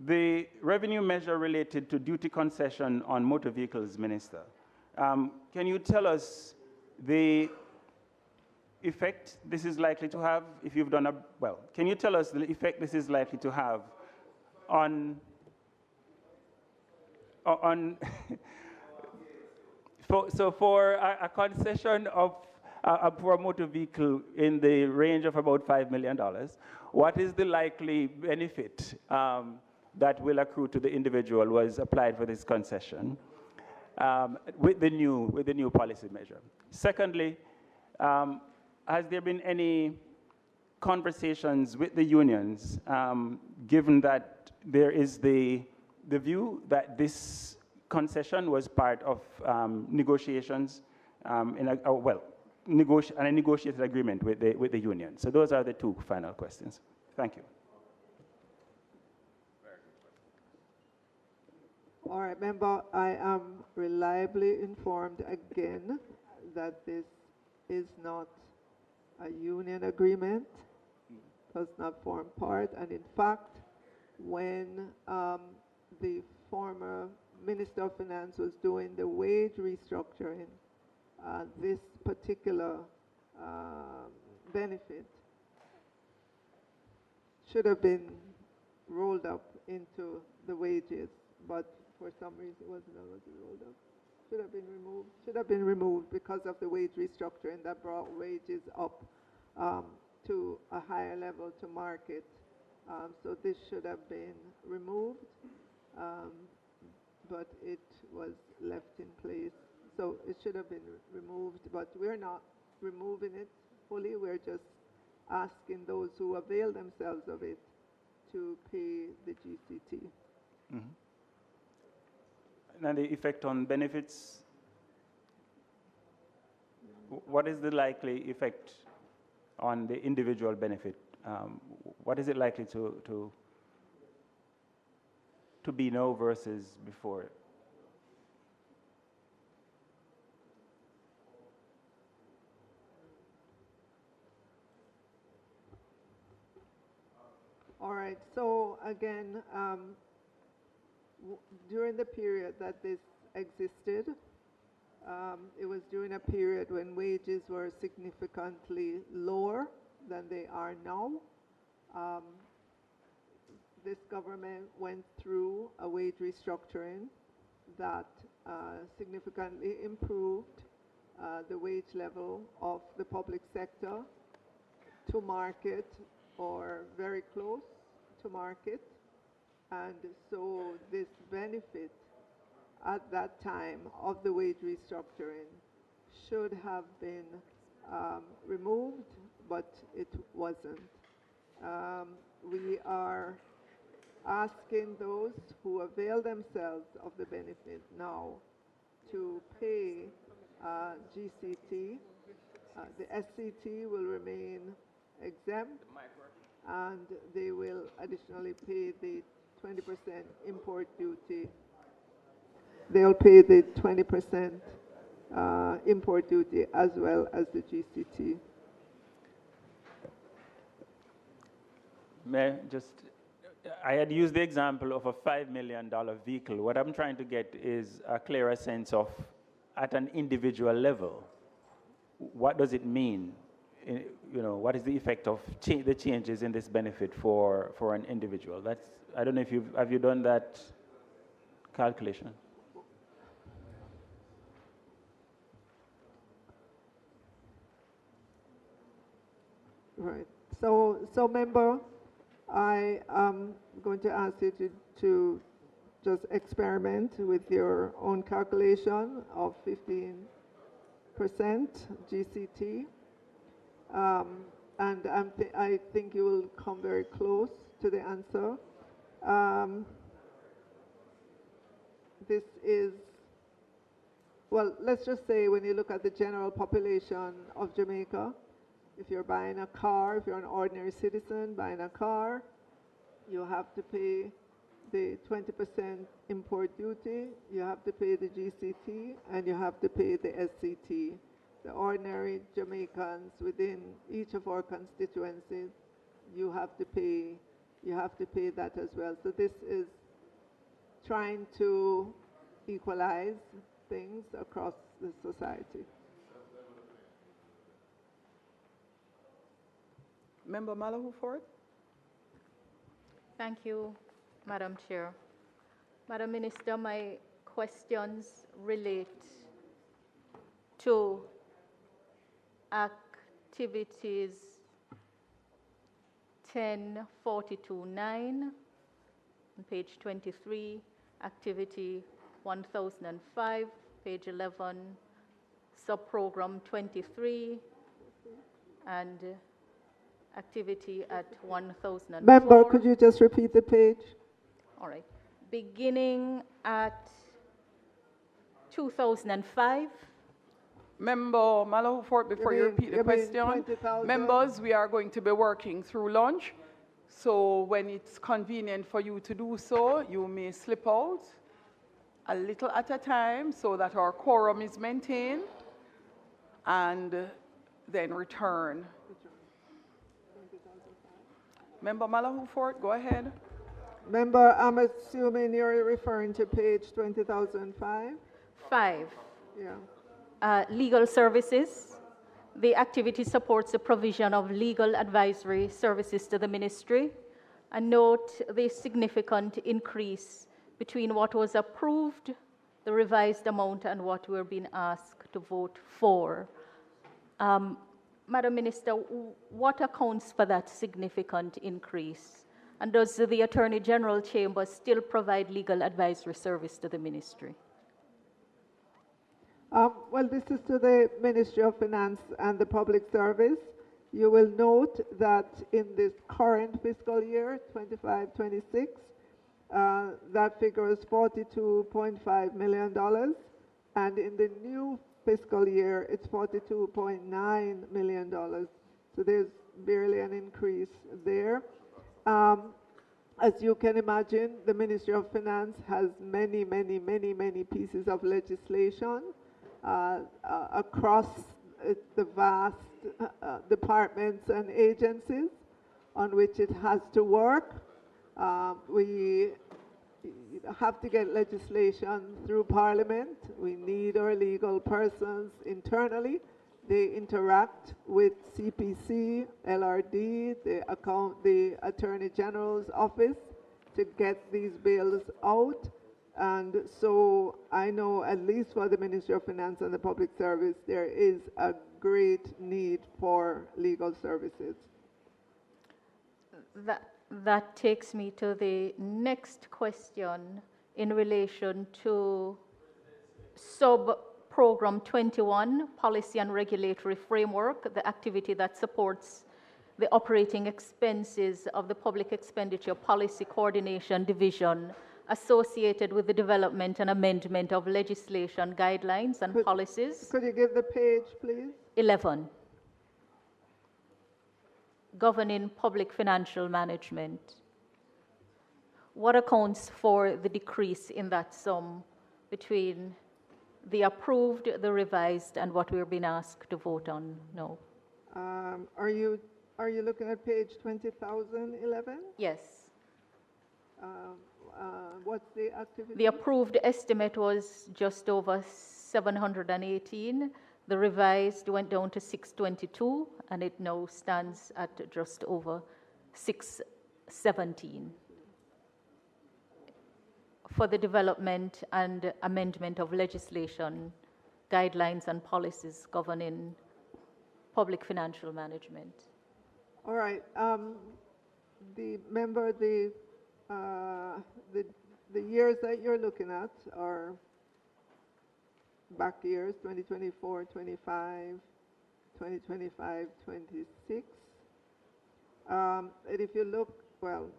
The revenue measure related to duty concession on motor vehicles, Minister. Can you tell us the effect this is likely to have if you've done can you tell us the effect this is likely to have on for a concession of for a motor vehicle in the range of about $5 million, what is the likely benefit that will accrue to the individual who has applied for this concession with the new policy measure? Secondly, has there been any conversations with the unions, given that there is the view that this concession was part of negotiations in a negotiated agreement with the union? So those are the two final questions. Thank you. All right, member, I am reliably informed again that this is not a union agreement, does not form part, and in fact, when the former Minister of Finance was doing the wage restructuring, this particular benefit should have been rolled up into the wages, but for some reason it wasn't rolled up. Should have been removed because of the wage restructuring that brought wages up to a higher level to market. So this should have been removed, but it was left in place. So it should have been removed, but we're not removing it fully. We're just asking those who avail themselves of it to pay the GCT. Mm-hmm. And the effect on benefits? What is the likely effect on the individual benefit? What is it likely to be now versus before? All right, so again, during the period that this existed, it was during a period when wages were significantly lower than they are now. This government went through a wage restructuring that significantly improved the wage level of the public sector to market or very close to market. And so this benefit at that time of the wage restructuring should have been removed, but it wasn't. We are asking those who avail themselves of the benefit now to pay GCT. The SCT will remain exempt, and they will additionally pay the 20% import duty. They'll pay the 20% import duty as well as the GCT. May I just, I had used the example of a $5 million vehicle. What I'm trying to get is a clearer sense of, at an individual level, what does it mean? You know, what is the effect of the changes in this benefit for an individual? That's, I don't know if have you done that calculation? Right. So member, I am going to ask you to just experiment with your own calculation of 15% GCT. And I think you will come very close to the answer. This is, well, let's just say when you look at the general population of Jamaica, if you're buying a car, if you're an ordinary citizen buying a car, you have to pay the 20% import duty, you have to pay the GCT, and you have to pay the SCT. The ordinary Jamaicans within each of our constituencies, you have to pay that as well. So this is trying to equalize things across the society. Member Malahoo Ford. Thank you, Madam Chair. Madam Minister, my questions relate to activities 1042.9 on page 23, activity 1005, page 11, subprogram 23, and activity at 1004. Member, could you just repeat the page? All right. Beginning at 2005. Member Malahoo Ford, before you repeat the question, members, we are going to be working through lunch. So when it's convenient for you to do so, you may slip out a little at a time so that our quorum is maintained, and then return. Member Malahoo Ford, go ahead. Member, I'm assuming you're referring to page 20,005? 5. Yeah. Legal services. The activity supports the provision of legal advisory services to the ministry. And note the significant increase between what was approved, the revised amount, and what we're being asked to vote for. Madam Minister, what accounts for that significant increase? And does the Attorney General Chamber still provide legal advisory service to the ministry? Well, this is to the Ministry of Finance and the Public Service. You will note that in this current fiscal year, 25-26, That figure is $42.5 million. And in the new fiscal year, it's $42.9 million. So there's barely an increase there. As you can imagine, the Ministry of Finance has many pieces of legislation across the vast departments and agencies on which it has to work. We have to get legislation through Parliament. We need our legal persons internally. They interact with CPC, LRD, the Attorney General's office to get these bills out. And so I know, at least for the Ministry of Finance and the Public Service, there is a great need for legal services. That takes me to the next question in relation to sub-program 21, Policy and Regulatory Framework, the activity that supports the operating expenses of the Public Expenditure Policy Coordination Division associated with the development and amendment of legislation, guidelines, and policies. Could you give the page, please? 11. Governing public financial management. What accounts for the decrease in that sum between the approved, the revised, and what we're being asked to vote on now? Are you looking at page 20,011? Yes. What's the activity? The approved estimate was just over 718. The revised went down to 622, and it now stands at just over 617 for the development and amendment of legislation, guidelines, and policies governing public financial management. All right. The years that you're looking at are back years, 2024, 25, 2025, 26. And if you look, well,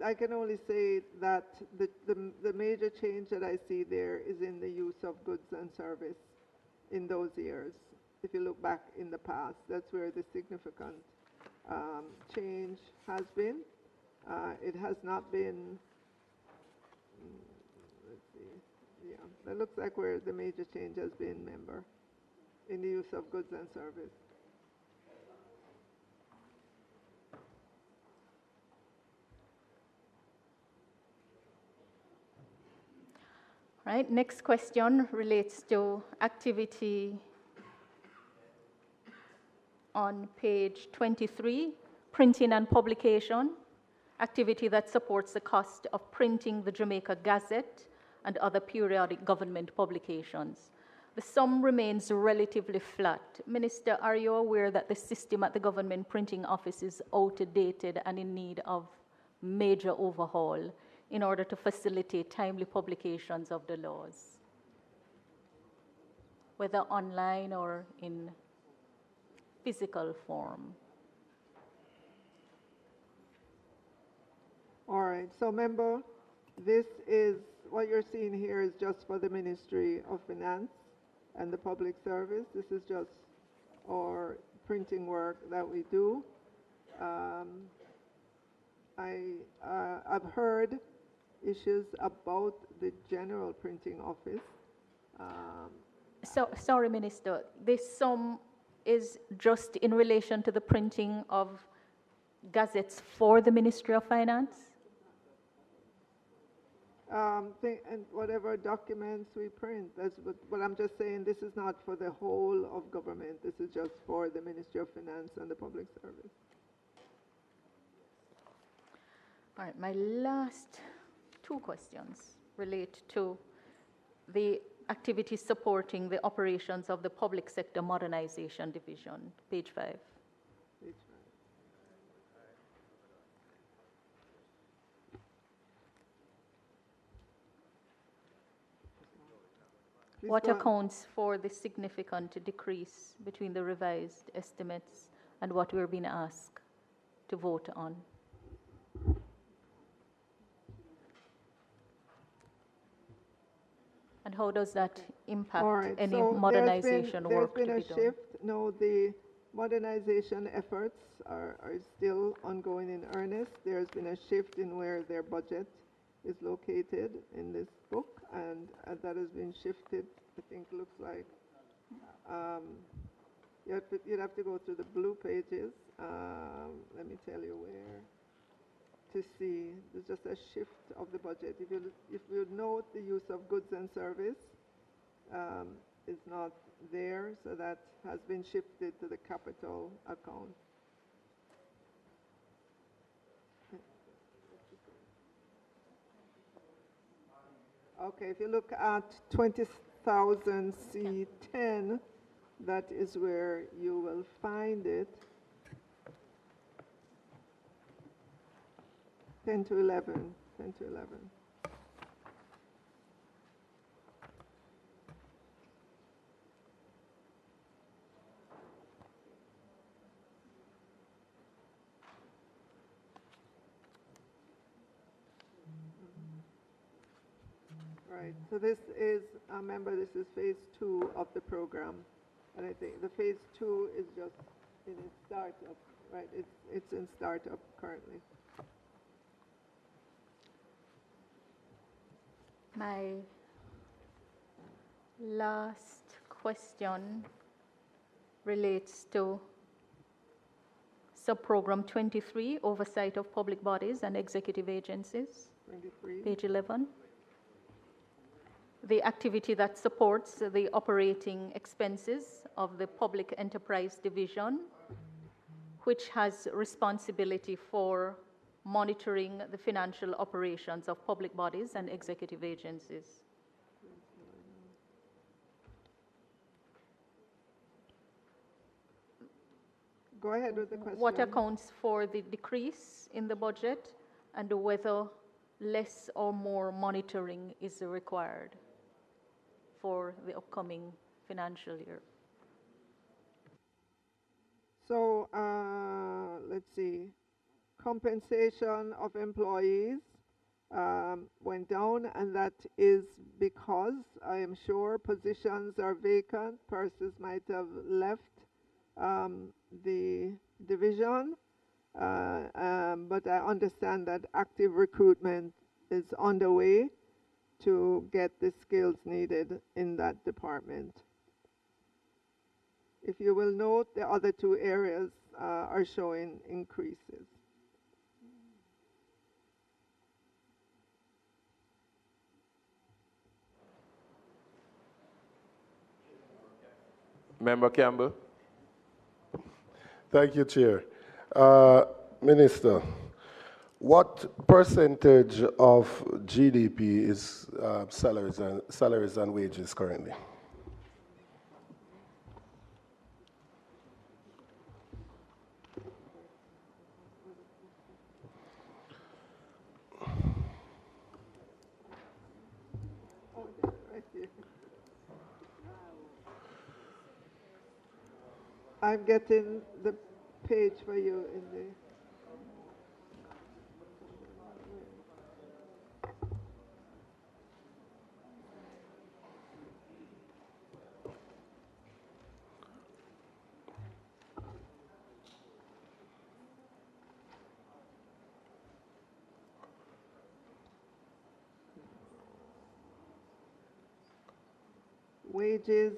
I can only say that the major change that I see there is in the use of goods and service in those years. If you look back in the past, that's where the significant change has been. It has not been, let's see, yeah, that looks like where the major change has been, member, in the use of goods and service. Right, next question relates to activity on page 23, printing and publication, activity that supports the cost of printing the Jamaica Gazette and other periodic government publications. The sum remains relatively flat. Minister, are you aware that the system at the government printing office is outdated and in need of major overhaul in order to facilitate timely publications of the laws, whether online or in physical form? All right, so member, this is, what you're seeing here is just for the Ministry of Finance and the Public Service. This is just our printing work that we do. I've heard issues about the general printing office. Sorry, Minister, this sum is just in relation to the printing of gazettes for the Ministry of Finance? And whatever documents we print, that's what I'm just saying, this is not for the whole of government, this is just for the Ministry of Finance and the Public Service. All right, my last two questions relate to the activities supporting the operations of the Public Sector Modernization Division, page 5. Page 5. What accounts for the significant decrease between the revised estimates and what we're being asked to vote on? And how does that impact All right, any so modernization work to be there's been a shift. No, the modernization efforts are still ongoing in earnest. There's been a shift in where their budget is located in this book, and that has been shifted. I think looks like you'd have to go through the blue pages. Let me tell you where to see. There's just a shift of the budget. If you note, the use of goods and service is not there, so that has been shifted to the capital account. Okay, if you look at 20,000 C10, that is where you will find it. 10 to 11, 10 to 11. Right, so this is, remember, this is phase 2 of the program. And I think the phase 2 is just in its startup, right? It's in startup currently. My last question relates to subprogram 23, Oversight of Public Bodies and Executive Agencies, 23. page 11. The activity that supports the operating expenses of the Public Enterprise Division, which has responsibility for monitoring the financial operations of public bodies and executive agencies. Go ahead with the question. What accounts for the decrease in the budget, and whether less or more monitoring is required for the upcoming financial year? So let's see. Compensation of employees went down, and that is because I am sure positions are vacant. Persons might have left the division, but I understand that active recruitment is underway to get the skills needed in that department. If you will note, the other two areas are showing increases. Member Campbell. Thank you, Chair. Minister, what percentage of GDP is salaries and wages currently? I'm getting the page for you in the... Wages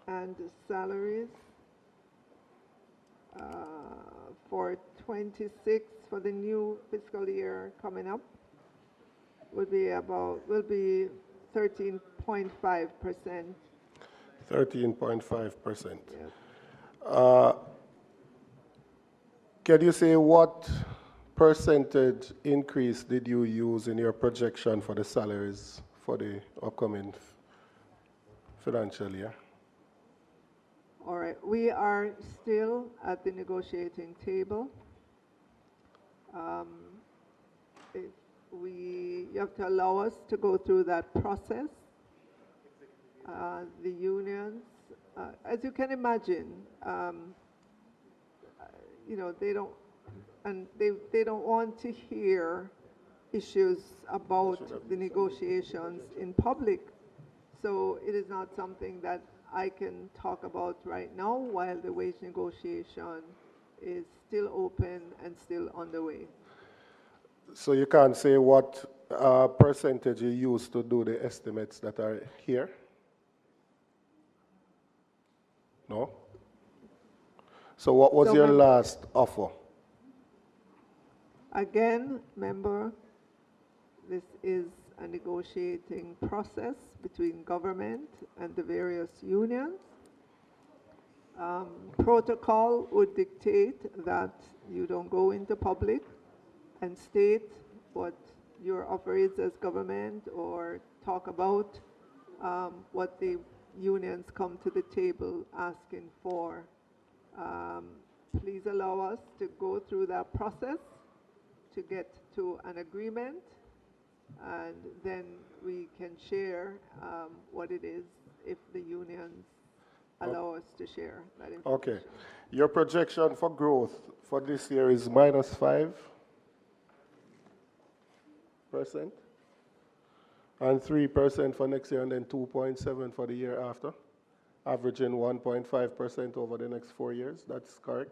and salaries for 26 for the new fiscal year coming up will be 13.5%. 13.5%. Yes. Can you say what percentage increase did you use in your projection for the salaries for the upcoming financial year? All right, we are still at the negotiating table. You have to allow us to go through that process. The unions, as you can imagine, they don't want to hear issues about the negotiations in public. So it is not something that I can talk about right now while the wage negotiation is still open and still underway. So you can't say what percentage you use to do the estimates that are here? No? So what was your last offer? Again, member, this is a negotiating process between government and the various unions. Protocol would dictate that you don't go into public and state what your offer is as government or talk about what the unions come to the table asking for. Please allow us to go through that process to get to an agreement, and then we can share what it is if the unions allow us to share that information. Okay. Your projection for growth for this year is -5%, and 3% for next year, and then 2.7% for the year after, averaging 1.5% over the next 4 years. That's correct?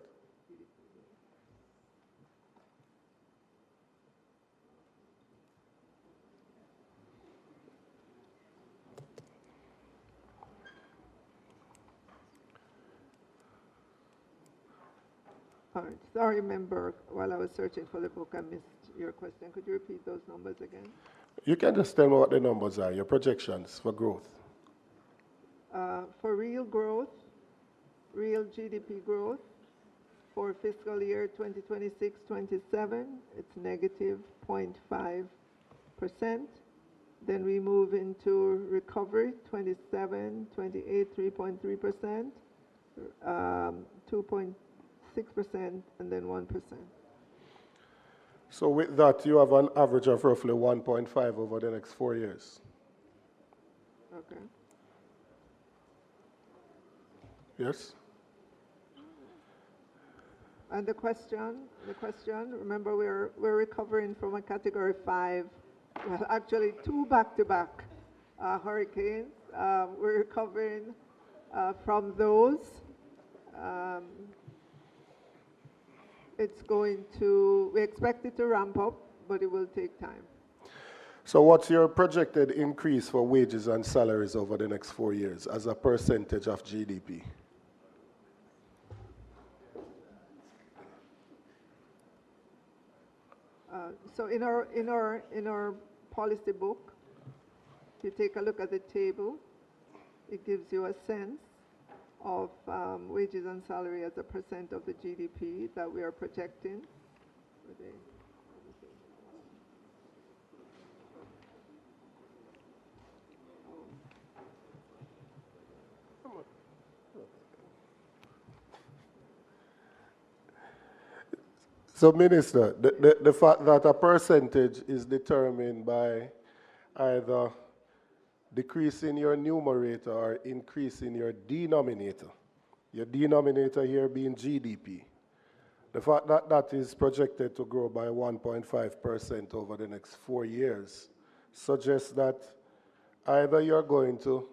All right. Sorry, member, while I was searching for the book, I missed your question. Could you repeat those numbers again? You can just tell me what the numbers are, your projections for growth. For real growth, real GDP growth, for fiscal year 2026-27, it's negative 0.5%. Then we move into recovery, 27, 28, 3.3%, 2.6%, and then 1%. So with that, you have an average of roughly 1.5 over the next 4 years. Okay. Yes? And the question, remember we're recovering from a category 5, well actually 2 back-to-back hurricanes. We're recovering from those. We expect it to ramp up, but it will take time. So what's your projected increase for wages and salaries over the next 4 years as a percentage of GDP? So in our policy book, if you take a look at the table, it gives you a sense of wages and salary as a percent of the GDP that we are projecting. So, Minister, the fact that a percentage is determined by either decreasing your numerator or increasing your denominator here being GDP, the fact that that is projected to grow by 1.5% over the next 4 years suggests that either you're going to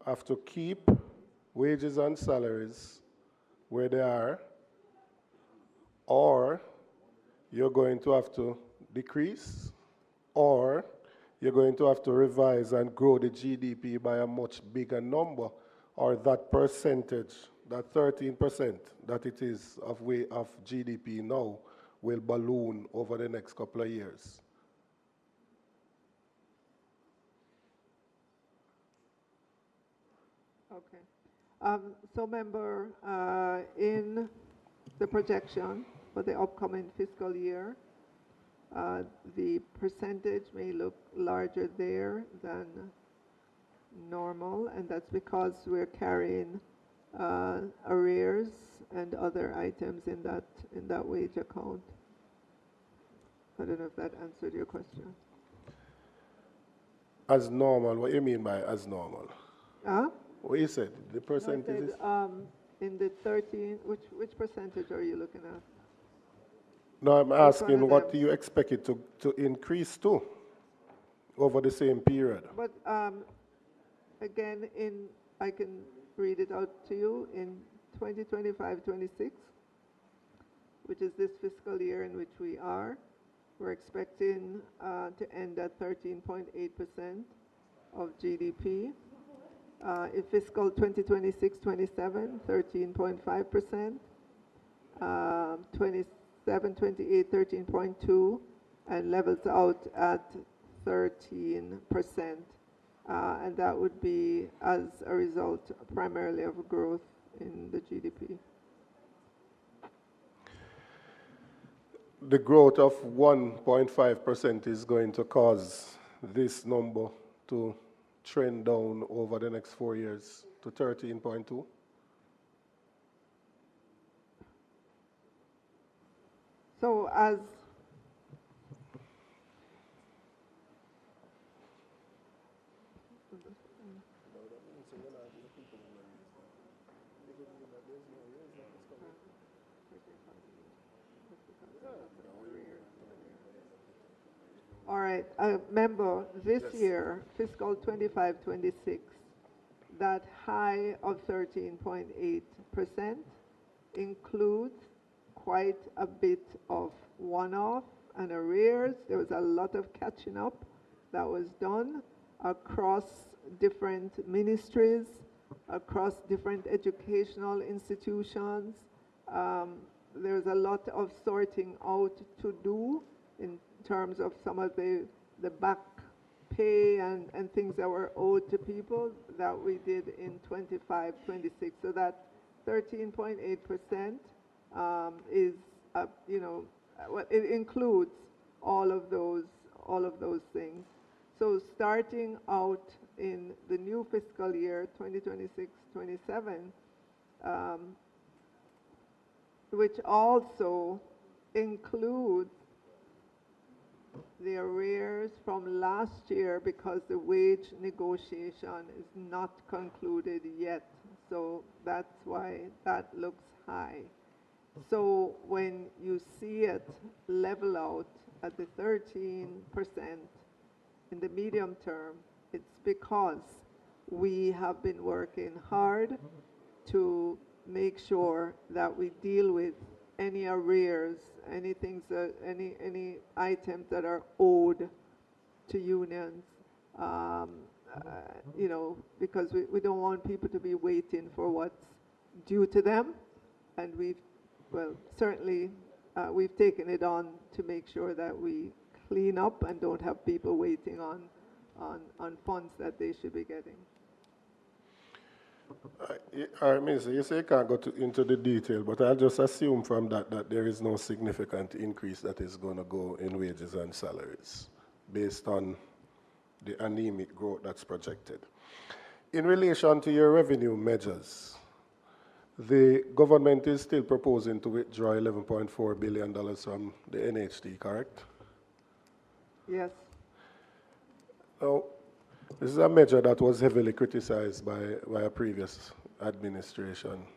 have to keep wages and salaries where they are, or you're going to have to decrease, or you're going to have to revise and grow the GDP by a much bigger number, or that percentage, that 13% that it is of GDP now, will balloon over the next couple of years. Okay. So member, in the projection for the upcoming fiscal year, the percentage may look larger there than normal, and that's because we're carrying arrears and other items in that wage account. I don't know if that answered your question. As normal, what do you mean by as normal? Huh? What you said, the percentage No, in the 13, which percentage are you looking at? No, I'm asking what do you expect it to increase to over the same period? But again, I can read it out to you, in 2025-26, which is this fiscal year in which we are, we're expecting to end at 13.8% of GDP. In fiscal 2026-27, 13.5%. 27-28, 13.2, and levels out at 13%. And that would be as a result primarily of growth in the GDP. The growth of 1.5% is going to cause this number to trend down over the next 4 years to 13.2. So as all right, remember this year, fiscal 25-26, that high of 13.8% includes quite a bit of one-off and arrears. There was a lot of catching up that was done across different ministries, across different educational institutions. There's a lot of sorting out to do in terms of some of the back pay and things that were owed to people that we did in 25-26. So that 13.8% is, it includes all of those things. So starting out in the new fiscal year, 2026-27, which also includes the arrears from last year because the wage negotiation is not concluded yet. So that's why that looks high. So when you see it level out at the 13% in the medium term, it's because we have been working hard to make sure that we deal with any arrears, any things that, any items that are owed to unions, because we don't want people to be waiting for what's due to them, and certainly we've taken it on to make sure that we clean up and don't have people waiting on funds that they should be getting. All right, Minister, you say you can't go into the detail, but I'll just assume from that there is no significant increase that is going to go in wages and salaries based on the anemic growth that's projected. In relation to your revenue measures, the government is still proposing to withdraw $11.4 billion from the NHT, correct? Yes. Now, this is a measure that was heavily criticized by a previous administration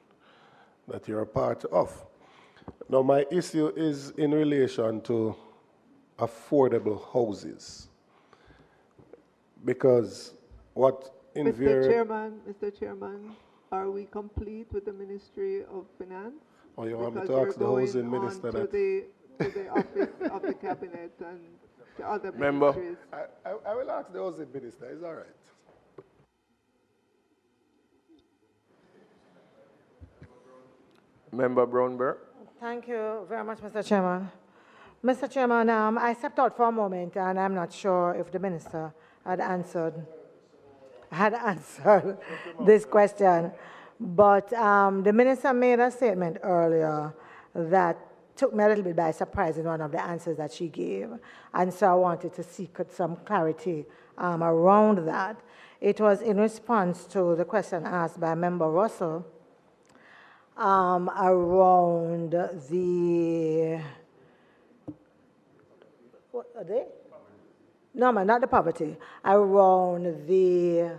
that you're a part of. Now, my issue is in relation to affordable houses, because what in Mr. Chairman, are we complete with the Ministry of Finance? Oh, you want me to ask the housing minister that? To the office of the cabinet and to other Member. ministries. I will ask the housing minister. It's all right. Member Brownberg. Thank you very much, Mr. Chairman. Mr. Chairman, I stepped out for a moment, and I'm not sure if the minister had answered this question. But the minister made a statement earlier that took me a little bit by surprise in one of the answers that she gave. And so I wanted to seek some clarity around that. It was in response to the question asked by Member Russell around the, what are they? No, man, not the poverty, around the,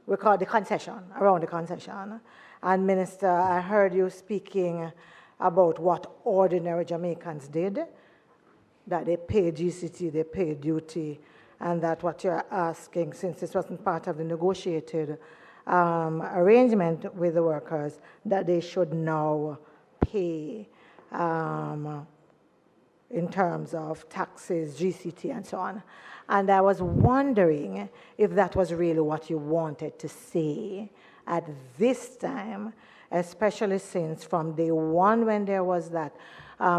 we call it the concession, around the concession. And Minister, I heard you speaking about what ordinary Jamaicans did, that they pay GCT, they pay duty, and that what you're asking, since this wasn't part of the negotiated arrangement with the workers, that they should now pay in terms of taxes, GCT, and so on. And I was wondering if that was really what you wanted to say at this time, especially since from day one when there was that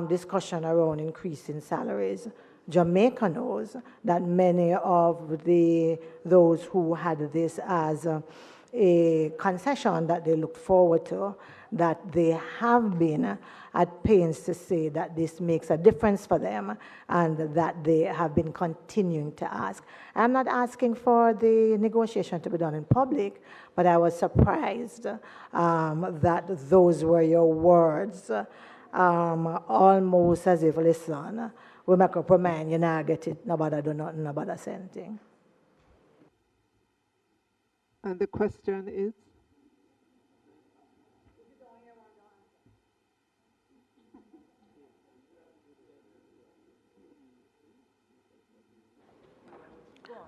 discussion around increasing salaries, Jamaica knows that many of those who had this as a concession that they looked forward to, that they have been at pains to say that this makes a difference for them and that they have been continuing to ask. I'm not asking for the negotiation to be done in public, but I was surprised that those were your words, almost as if, listen, we make up our mind, you know, get it, nobody do nothing, nobody say anything. And the question is?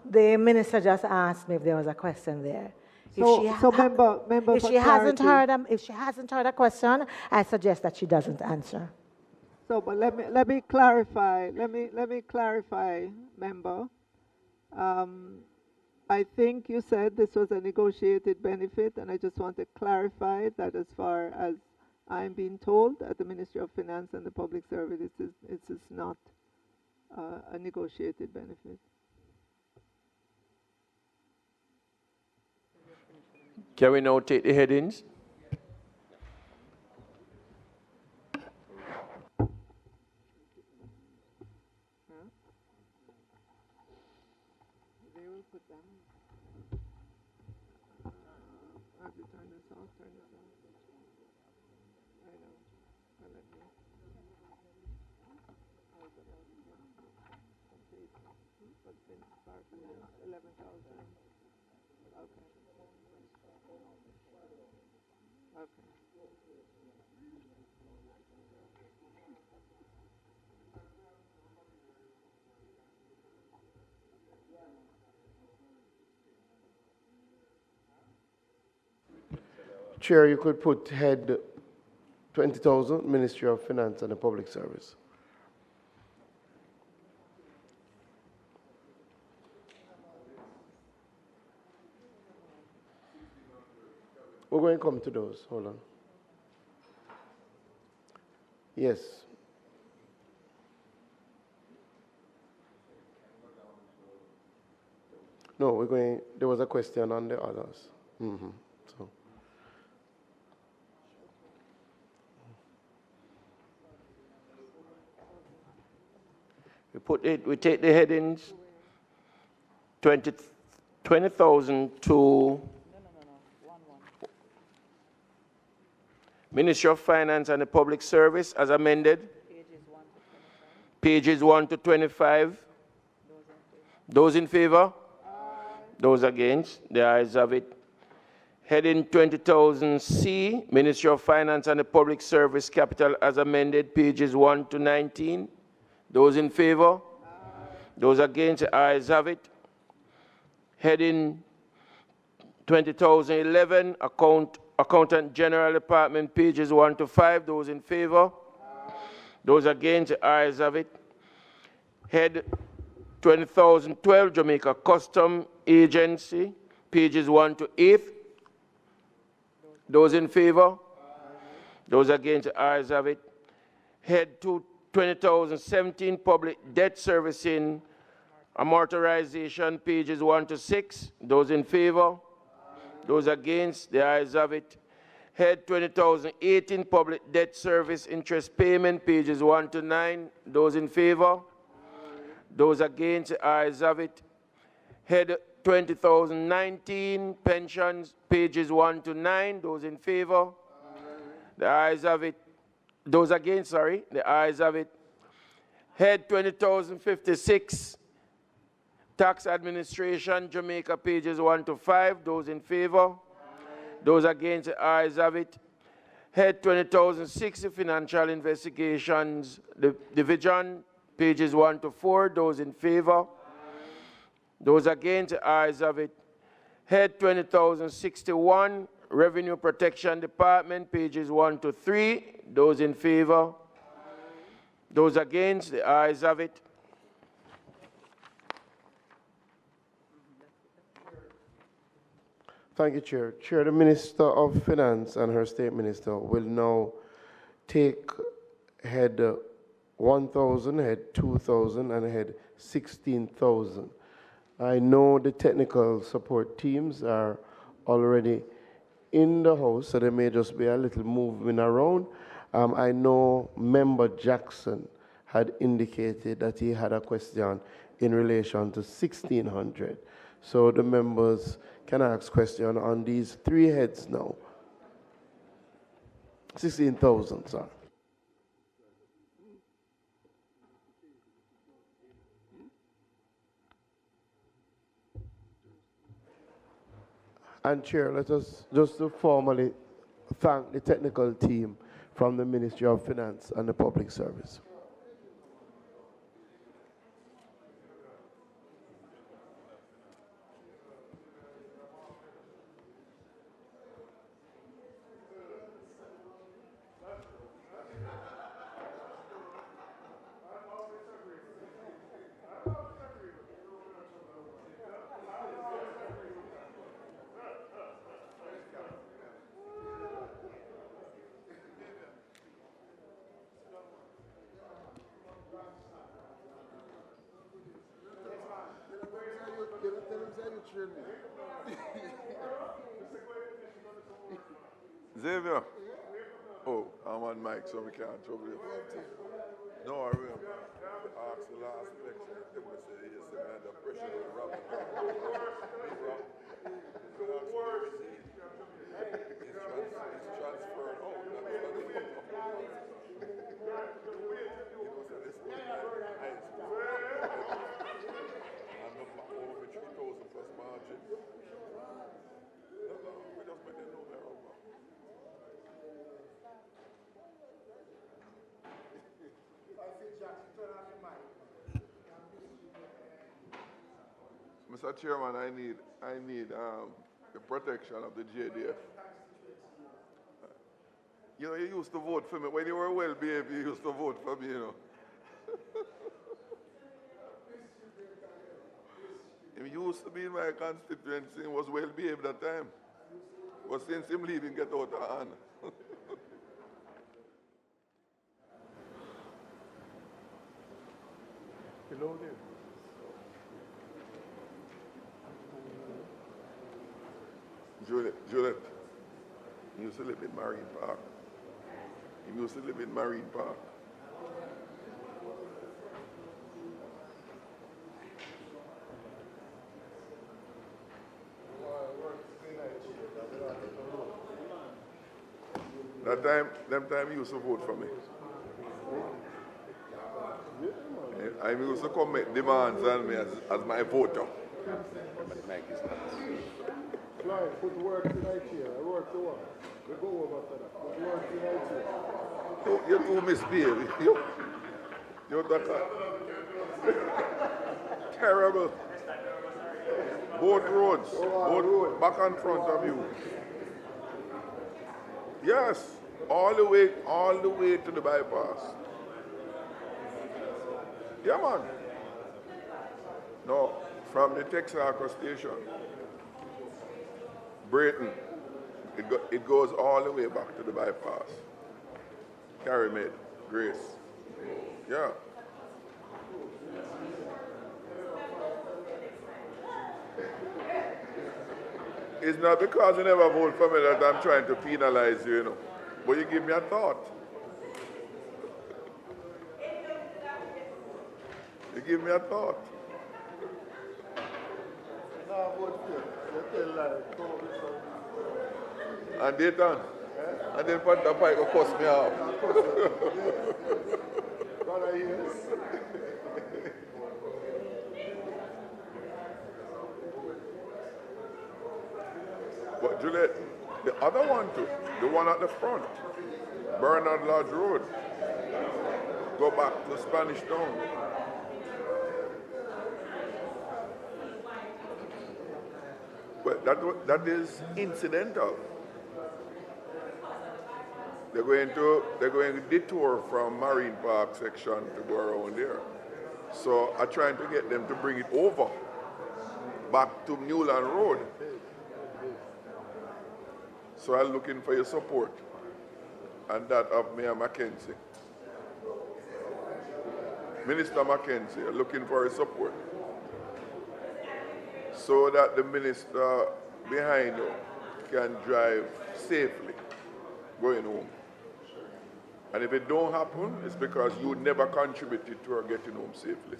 The minister just asked me if there was a question there. If she hasn't heard a question, I suggest that she doesn't answer. So, but let me clarify. Let me clarify, member. I think you said this was a negotiated benefit, and I just want to clarify that as far as I'm being told at the Ministry of Finance and the Public Service, it is not a negotiated benefit. Can we now take the headings? Chair, you could put head 20,000, Ministry of Finance and the Public Service. We're going to come to those. Hold on. Yes. No, we're going, there was a question on the others. So. We take the headings 20,000 to Ministry of Finance and the Public Service as amended. Pages 1 to 25. Those in favor? Those against? The ayes have it. Heading 20,000 C, Ministry of Finance and the Public Service Capital as amended, pages 1 to 19. Those in favor? Those against? The ayes have it. Heading 20,011, Accountant General Department, pages 1 to 5. Those in favor? Those against? The ayes have it. Head 20,012, Jamaica Custom Agency, pages 1 to 8. Those in favor? Those against? The ayes have it. Head to 20,017, Public Debt Servicing Amortization, pages 1 to 6. Those in favor? Those against? The ayes have it. Head 20,018, Public Debt Service Interest Payment, pages 1 to 9. Those in favor? Those against? The ayes have it. Head 20,019, Pensions, pages 1 to 9. Those in favor? The ayes have it. Those against, sorry, the ayes have it. Head 20,056, Tax Administration, Jamaica, pages 1 to 5. Those in favor? Those against, the ayes have it. Head 20,060, Financial Investigations, the Division, pages 1 to 4. Those in favor? Those against, the ayes have it. Head 20,061, Revenue Protection Department, pages 1 to 3. Those in favor? Those against, the ayes have it. Thank you, Chair. Chair, the Minister of Finance and her State Minister will now take head 1,000, head 2,000, and head 16,000. I know the technical support teams are already in the House, so there may just be a little movement around. I know Member Jackson had indicated that he had a question in relation to 1,600. So the members can ask questions on these three heads now. 16,000, sir. And Chair, let us just to formally thank the technical team from the Ministry of Finance and the Public Service. Xavier. Oh, I'm on mic, so we can't trouble you. No, I remember. I asked the last election, they would say, yes, they had the pressure to rock. It's transferred. Oh, I'm over 3,000 plus margin. No, we just make them know they're over. Mr. Chairman, I need the protection of the JDF. You know, you used to vote for me. When you were well behaved, you used to vote for me, you know. He used to be in my constituency and was well behaved at that time. But since him leaving, get out of hand. Hello there. Juliet, he used to live in Marine Park. He used to live in Marine Park. Them time he used to vote for me. I used to come make demands on me as my voter. Clive, put work tonight here. I work to work. We go over to that. Put work tonight here. You too misbehaved. You're that terrible. Both roads, both back and front of you. Yes, all the way to the bypass. Yeah, man. No, from the Texaco station, Brayton, it goes all the way back to the bypass. Carrymaid, Grace. Yeah. It's not because you never vote for me that I'm trying to penalize you, you know. But you give me a thought. You give me a thought. And they done. And then Panther Pike will cost me off. But Juliet, the other one too, the one at the front, Bernard Lodge Road, go back to Spanish Town. Well, that is incidental. They're going to detour from Marine Park section to go around there. So I'm trying to get them to bring it over, back to Newland Road. So I'm looking for your support, and that of Mayor Mackenzie. Minister Mackenzie, looking for your support, so that the minister behind you can drive safely going home. And if it don't happen, it's because you never contributed to her getting home safely.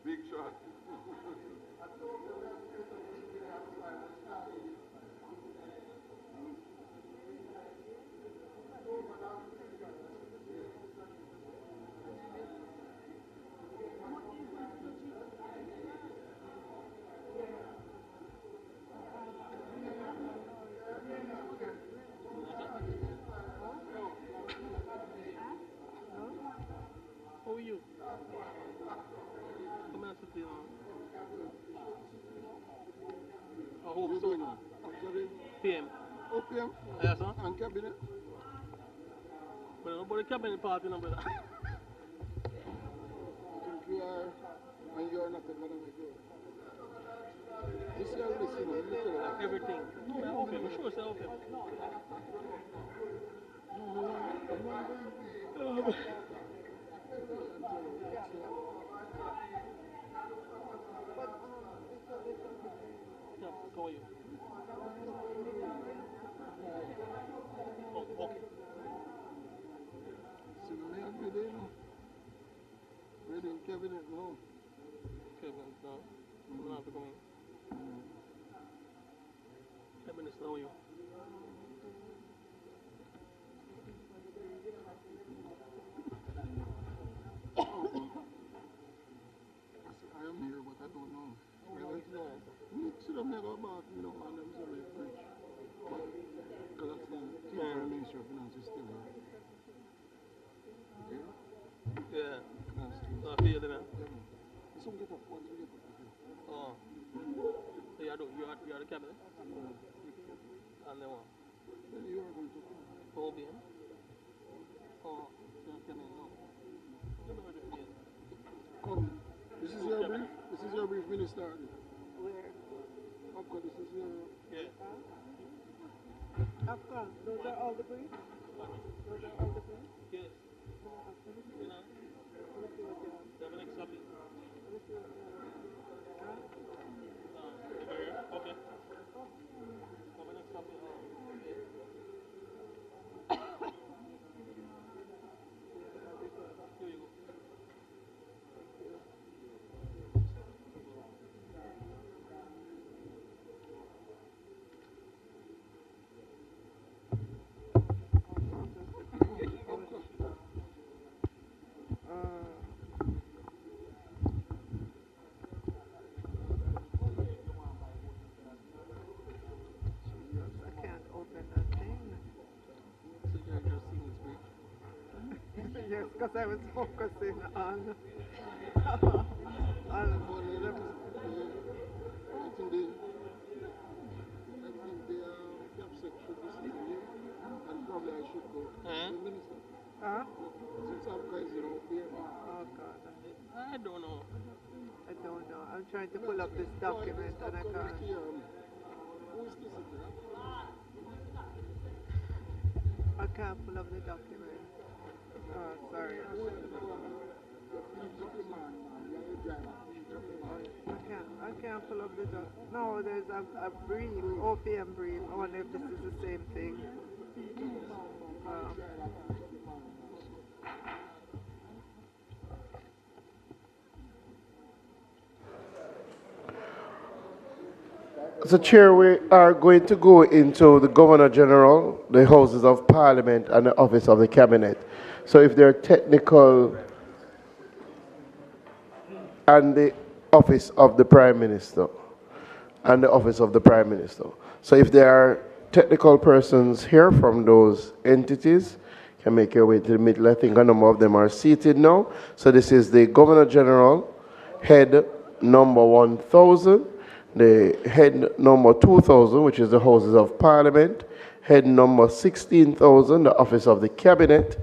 Big shot. Who are you? Come and sit down. I hope so. PM. Oh, PM? Yes, sir. And cabinet? But nobody cabinet party, no, brother. I think you are, and you are not going to make it. This is your list, you know, Like everything. No, I hope him. I'm sure I hope him. How are you? Oh, okay. So may I be there now? Ready in cabinet now? Kevin, no. I'm going to have to come in. Hey, Minister, how are you? I am here, but I don't know. Really? No. Should have never about, you know, on them sorry bridge. But because of the team for the Ministry of Finance is still here. Yeah. That's true. So I feel it, man. Yeah, man. This one get up once we get up here. Oh. So you are the cabinet? And then what? Then you are going to come. Oh, bien. Oh, so you came in now. Let me ready for you. Come. This is your brief? This is your brief, Minister? Where? Of course, this is your... Yeah. Of course. Those are all the briefs? Those are all the briefs? Yes. You know? Let me see what you have. You have an extra bit? Let me see what you have. Huh? Okay. Have an extra bit? Okay. Here you go. I can't open that thing. So you're seeing this brief? Yes, because I was focusing on the CAPSEC should be sitting here, and probably I should go. The minister. Huh? Since Africa is, you know, here. Oh, God. I don't know. I don't know. I'm trying to pull up this document and I can't. Who is this? I can't pull up the document. Sorry. I can't pull up the document. No, there's a brief, OPM brief. I wonder if this is the same thing. So, Chair, we are going to go into the Governor General, the Houses of Parliament, and the Office of the Cabinet. So if there are technical, and the Office of the Prime Minister, and the Office of the Prime Minister. So if there are technical persons here from those entities, can make your way to the middle. I think a number of them are seated now. So this is the Governor General, head number 1000. The head number 2000, which is the Houses of Parliament, head number 16,000, the Office of the Cabinet,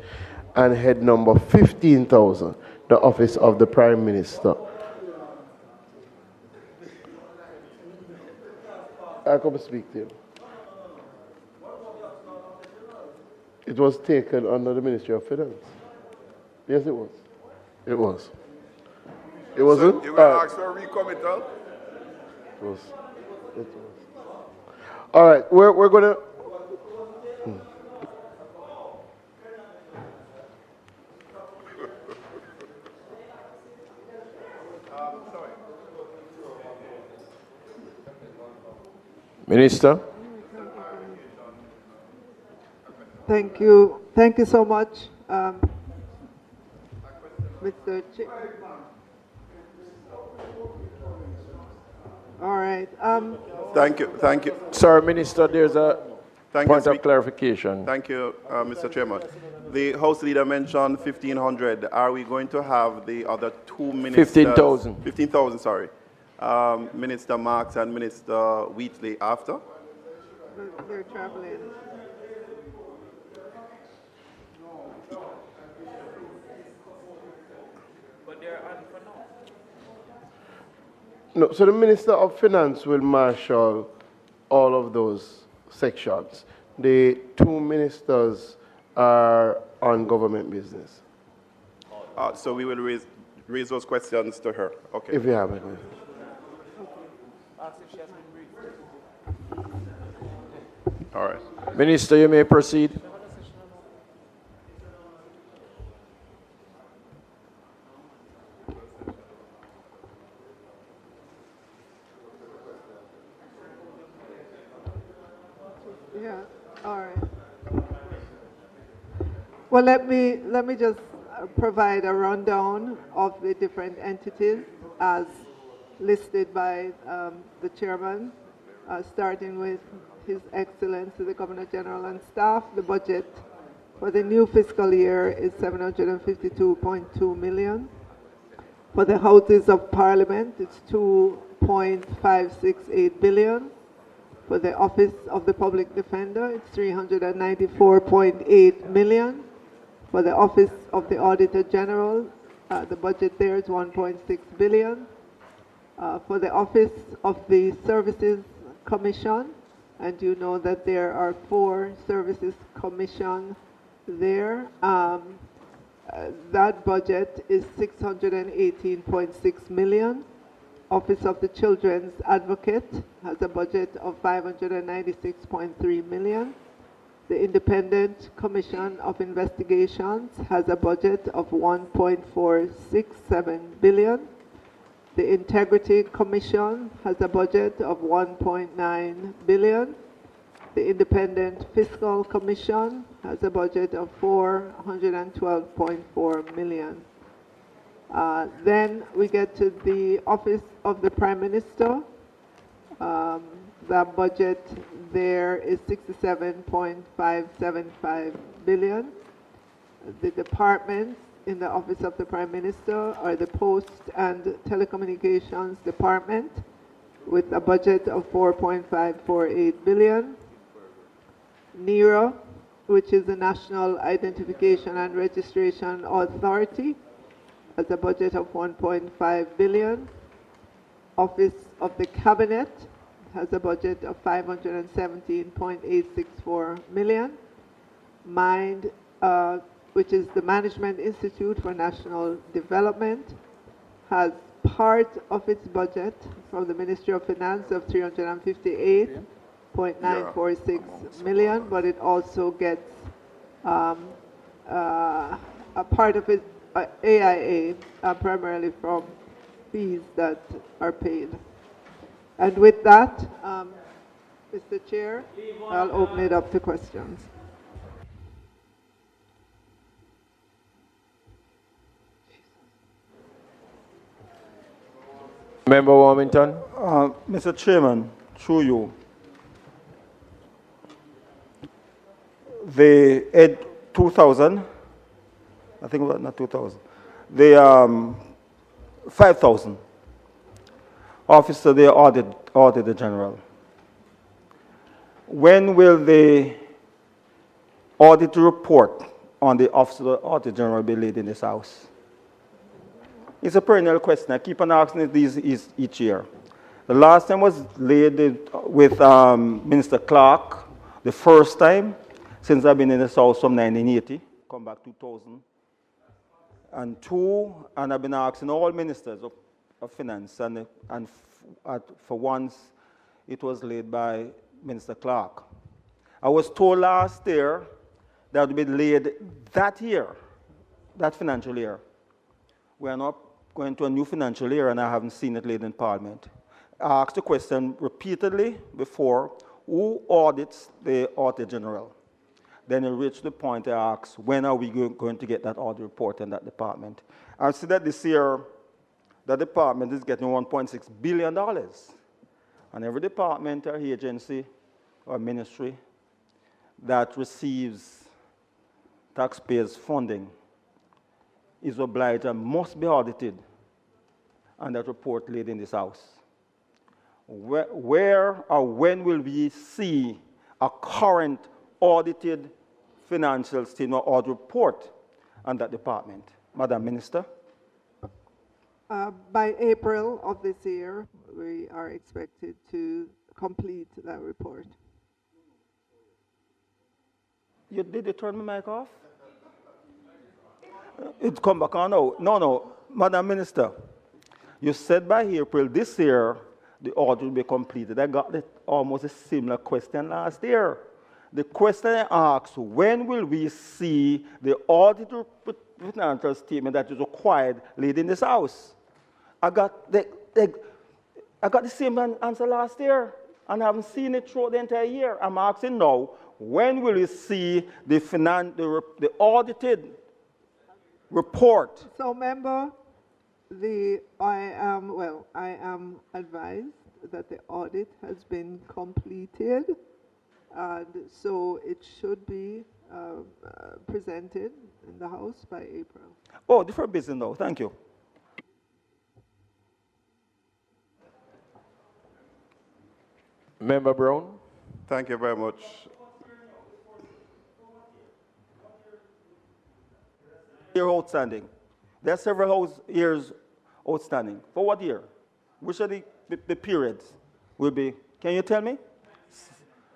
and head number 15,000, the Office of the Prime Minister. I come speak to you. It was taken under the Ministry of Finance. Yes, it was. It was. It wasn't? So you will ask for a recommittal? It was. All right, we're going to... Minister. Thank you. Thank you so much, Mr. Chair. All right. Thank you. Thank you. Sir, Minister, there's a point of clarification. Thank you, Mr. Chairman. The House Leader mentioned 1,500. Are we going to have the other two ministers? 15,000. 15,000, sorry. Minister Marks and Minister Wheatley after? They're traveling. But they're on for now. No, so the Minister of Finance will marshal all of those sections. The two ministers are on government business. So we will raise those questions to her. Okay. If you have it. All right. Minister, you may proceed. Yeah. All right. Well, let me just provide a rundown of the different entities as listed by the chairman, starting with His Excellency the Governor General and staff. The budget for the new fiscal year is 752.2 million. For the Houses of Parliament, it's 2.568 billion. For the Office of the Public Defender, it's 394.8 million. For the Office of the Auditor General, the budget there is 1.6 billion. For the Office of the Services Commission, and you know that there are 4 services commission there, that budget is 618.6 million. Office of the Children's Advocate has a budget of 596.3 million. The Independent Commission of Investigations has a budget of 1.467 billion. The Integrity Commission has a budget of 1.9 billion. The Independent Fiscal Commission has a budget of 412.4 million. Then we get to the Office of the Prime Minister. The budget there is 67.575 billion. The departments in the Office of the Prime Minister are the Post and Telecommunications Department with a budget of 4.548 billion. NERA, which is the National Identification and Registration Authority, has a budget of 1.5 billion. Office of the Cabinet has a budget of 517.864 million. MIND, which is the Management Institute for National Development, has part of its budget from the Ministry of Finance of 358.946 million, but it also gets a part of its AIA, primarily from fees that are paid. And with that, Mr. Chair, I'll open it up to questions. Member Warmington. Mr. Chairman, through you, the Ed 2000, I think it was not 2000, the 5,000 officer, the Auditor General. When will the audit report on the Office of the Auditor General be laid in this House? It's a perennial question. I keep on asking it each year. The last time was laid with Minister Clark, the first time since I've been in this House from 1980, come back 2002, and I've been asking all ministers of finance, and for once it was laid by Minister Clark. I was told last year that it would be laid that year, that financial year. We are not going to a new financial year, and I haven't seen it laid in Parliament. I asked the question repeatedly before, who audits the Auditor General? Then it reached the point I asked, when are we going to get that audit report in that department? I see that this year, the department is getting $1.6 billion. And every department or agency or ministry that receives taxpayers' funding is obliged and must be audited, and that report laid in this House. Where or when will we see a current audited financial statement or audit report on that department? Madam Minister? By April of this year, we are expected to complete that report. Did you turn my mic off? It come back on now. No, Madam Minister, you said by April this year the audit will be completed. I got almost a similar question last year. The question I asked, when will we see the audited financial statement that is required laid in this House? I got the same answer last year, and I haven't seen it throughout the entire year. I'm asking now, when will we see the audited report? So, member, I am advised that the audit has been completed, and so it should be presented in the House by April. Oh, different business now. Thank you. Member Brown. Thank you very much. Year outstanding. There are several years outstanding. For what year? Which are the periods will be? Can you tell me?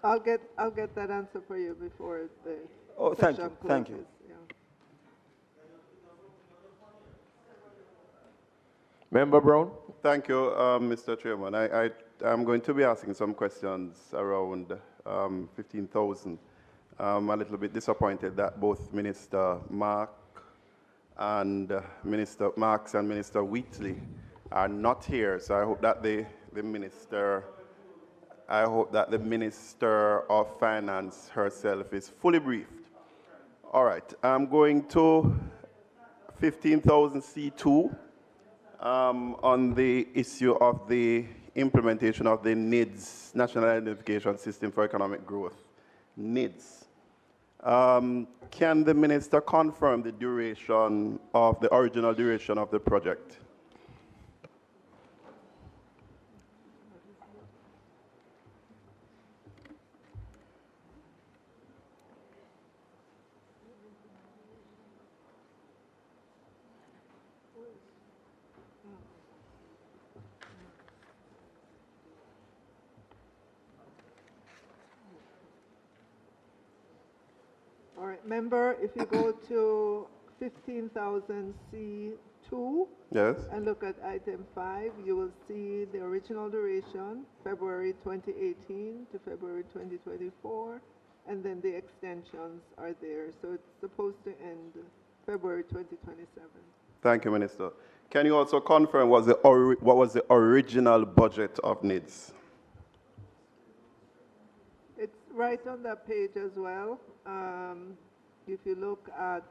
I'll get that answer for you before the thank session you. closes. Thank you. Yeah. Member Brown. Thank you, Mr. Chairman. I'm going to be asking some questions around 15,000. I'm a little bit disappointed that both Minister Marks and Minister Wheatley are not here. So I hope that the Minister of Finance herself is fully briefed. All right, I'm going to 15,000 C2 on the issue of the implementation of the NIDS, National Identification System for Economic Growth, NIDS. Can the minister confirm the duration of the original duration of the project? Member, if you go to 15,000C2 Yes. and look at item 5, you will see the original duration, February 2018 to February 2024, and then the extensions are there. So it's supposed to end February 2027. Thank you, Minister. Can you also confirm what was the original budget of NIDS? It's right on that page as well. If you look at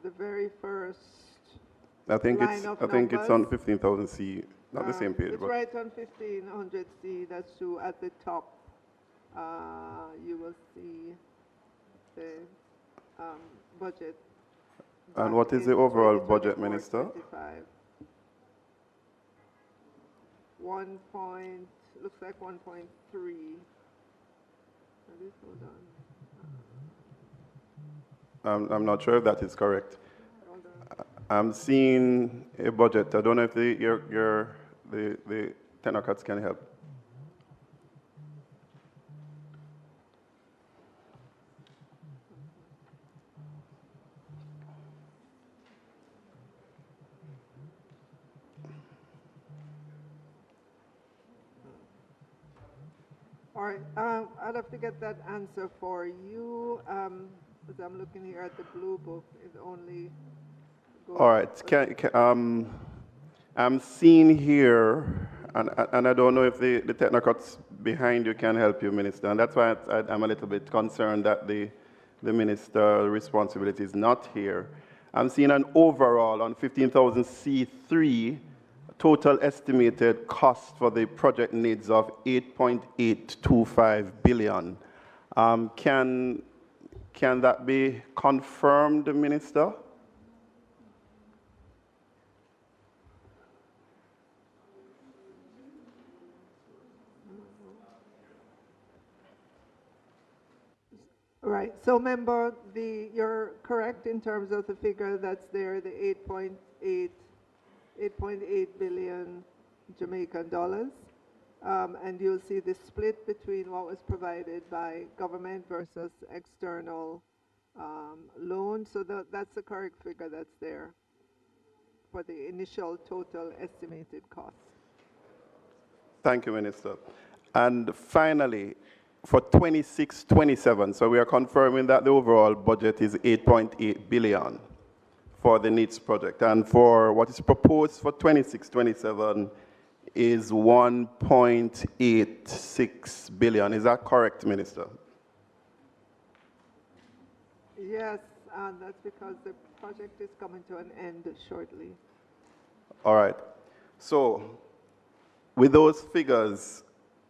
the very first I think line of it's on numbers, 15,000C, not the same page. It's But right on 1500C, that's true. At the top, you will see the budget. and what is the overall budget, Minister? 25. Looks like 1.3. Hold on. I'm not sure if that is correct. I'm seeing a budget. I don't know if the technocrats can help. All right, I'd have to get that answer for you. As I'm looking here at the blue book, it only goes. All right, I'm seeing here, and I don't know if the technocrats behind you can help you, Minister, and that's why I'm a little bit concerned that the Minister's responsibility is not here. I'm seeing an overall on 15,000C3 total estimated cost for the project needs of 8.825 billion. Can that be confirmed, Minister? Right, so member, you're correct in terms of the figure that's there, the 8.8 billion Jamaican dollars. And you'll see the split between what was provided by government versus external loan. So that's the correct figure that's there for the initial total estimated cost. Thank you, Minister. And finally, for 26-27, so we are confirming that the overall budget is 8.8 billion for the NEEDS project. And for what is proposed for 26-27 is 1.86 billion. Is that correct, Minister? Yes, and that's because the project is coming to an end shortly. All right. So with those figures,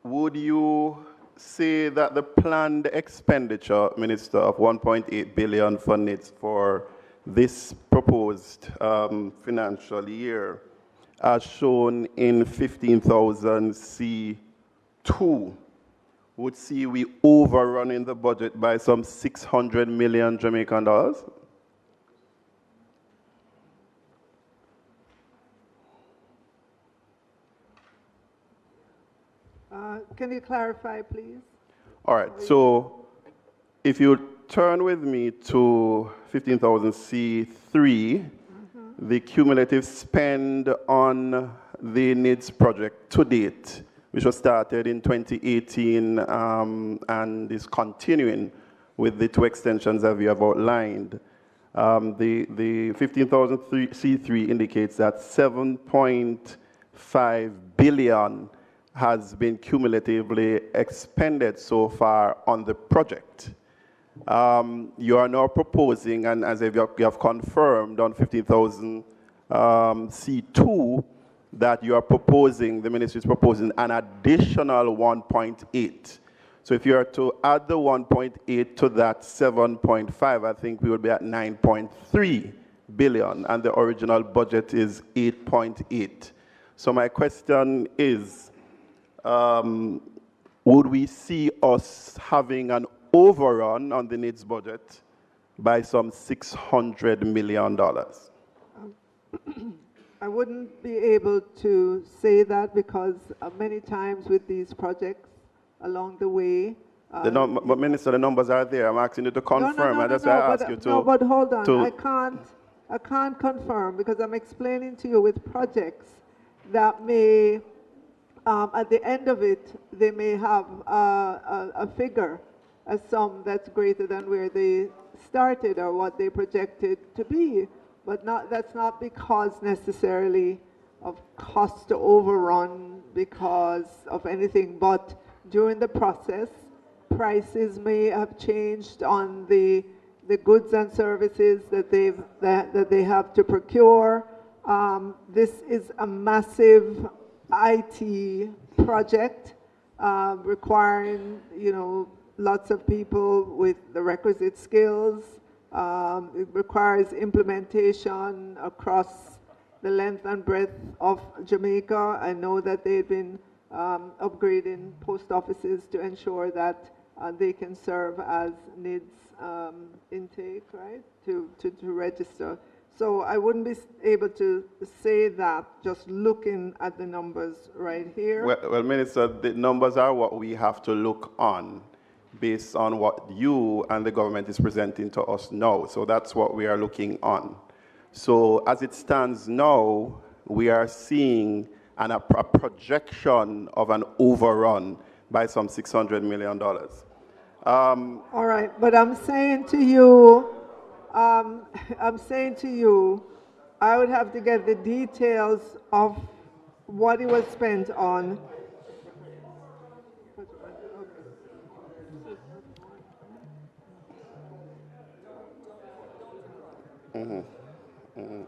would you say that the planned expenditure, Minister, of 1.8 billion for NIDS for this proposed financial year, as shown in 15,000C2, would see we overrunning the budget by some 600 million Jamaican dollars? Can you clarify, please? All right, so if you turn with me to 15,000C3, the cumulative spend on the NIDS project to date, which was started in 2018 and is continuing with the two extensions that we have outlined. The 15,000C3 indicates that 7.5 billion has been cumulatively expended so far on the project. You are now proposing, and as you have confirmed on 15,000C2, that you are proposing, the ministry is proposing an additional 1.8. So if you are to add the 1.8 to that 7.5, I think we would be at 9.3 billion, and the original budget is 8.8. So my question is, would we see us having an overrun on the NIDS budget by some $600 million? I wouldn't be able to say that because many times with these projects along the way, But Minister, the numbers are there. I'm asking you to confirm, and that's why I ask you to. No, but hold on. I can't confirm because I'm explaining to you with projects that may, at the end of it, they may have a figure, a sum that's greater than where they started or what they projected to be. But that's not because necessarily of cost overrun because of anything, but during the process, prices may have changed on the goods and services that they have to procure. This is a massive IT project requiring, lots of people with the requisite skills. It requires implementation across the length and breadth of Jamaica. I know that they've been upgrading post offices to ensure that they can serve as NIDS intake, right, to register. So I wouldn't be able to say that just looking at the numbers right here. Well, Minister, the numbers are what we have to look on based on what you and the government is presenting to us now. So that's what we are looking on. So as it stands now, we are seeing a projection of an overrun by some $600 million. All right, but I'm saying to you, I would have to get the details of what it was spent on. Mm-hmm. Mm-hmm.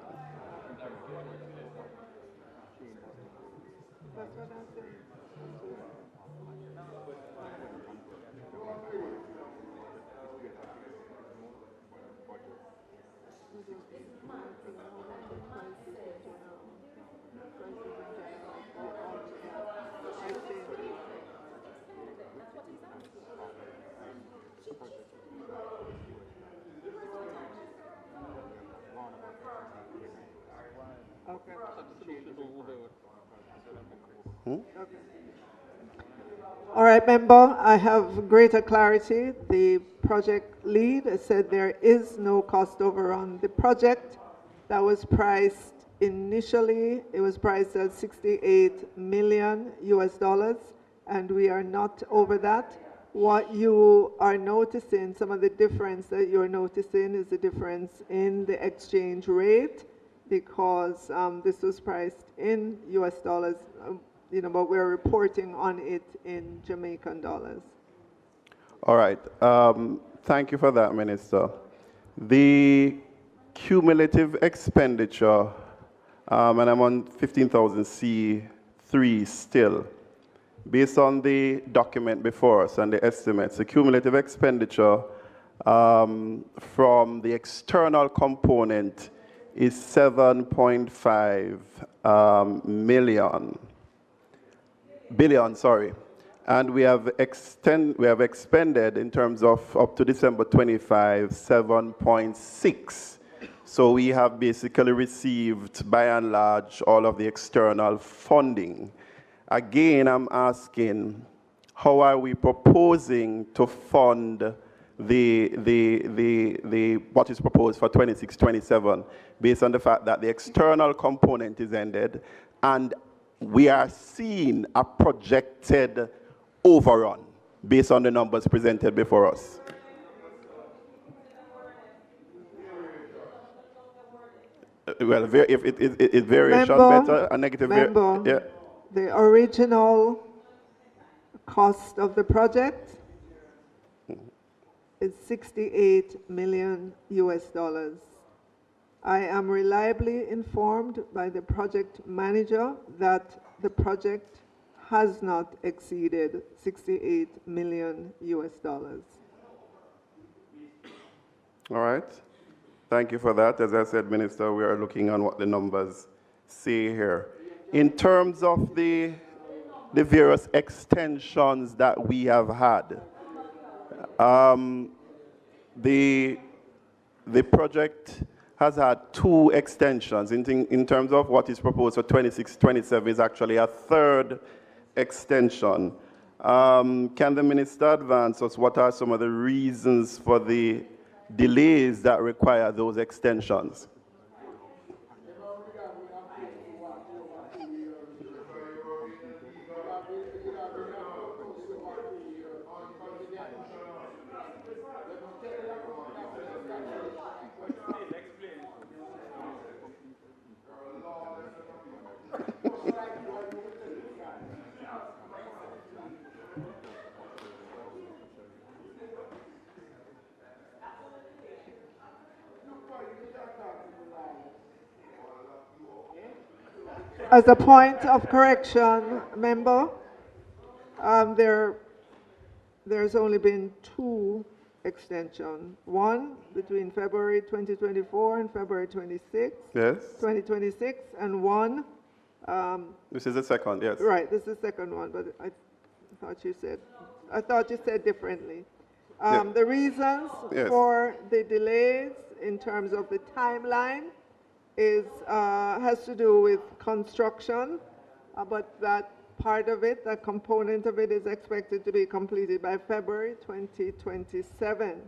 All right, member, I have greater clarity. The project lead said there is no cost overrun. The project that was priced initially, it was priced at $68 million US, and we are not over that. What you are noticing, some of the difference that you're noticing is the difference in the exchange rate because this was priced in US dollars. But we're reporting on it in Jamaican dollars. All right. Thank you for that, Minister. The cumulative expenditure, and I'm on 15,000 C3 still, based on the document before us and the estimates, the cumulative expenditure from the external component is 7.5 billion, and we have expended in terms of up to December 25, 7.6. So we have basically received, by and large, all of the external funding. Again, I'm asking, how are we proposing to fund what is proposed for 26-27, based on the fact that the external component is ended, and we are seeing a projected overrun based on the numbers presented before us? Well, if it variation better, a negative variation. Yeah. The original cost of the project is $68 million US. I am reliably informed by the project manager that the project has not exceeded $68 million US. All right. Thank you for that. As I said, Minister, we are looking on what the numbers say here. In terms of the various extensions that we have had, the project has had 2 extensions. In terms of what is proposed for 26-27 is actually a 3rd extension. Can the minister advance us what are some of the reasons for the delays that require those extensions? As a point of correction, member, there's only been 2 extensions. One between February 2024 and February 26, Yes. 2026, and one. This is the second, yes. Right, this is the second one, but I thought you said differently. The reasons for the delays in terms of the timeline has to do with construction, but that part of it, that component of it, is expected to be completed by February 2027.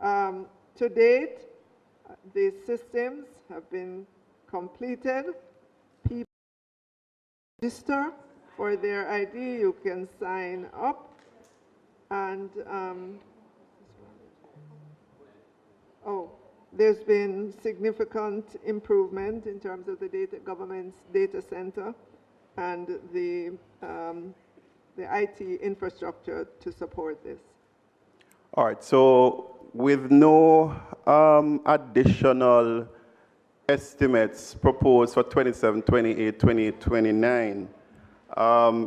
To date, the systems have been completed. People register for their ID. You can sign up, and there's been significant improvement in terms of the government's data center and the IT infrastructure to support this. All right, so with no additional estimates proposed for 27, 28, 28, 29,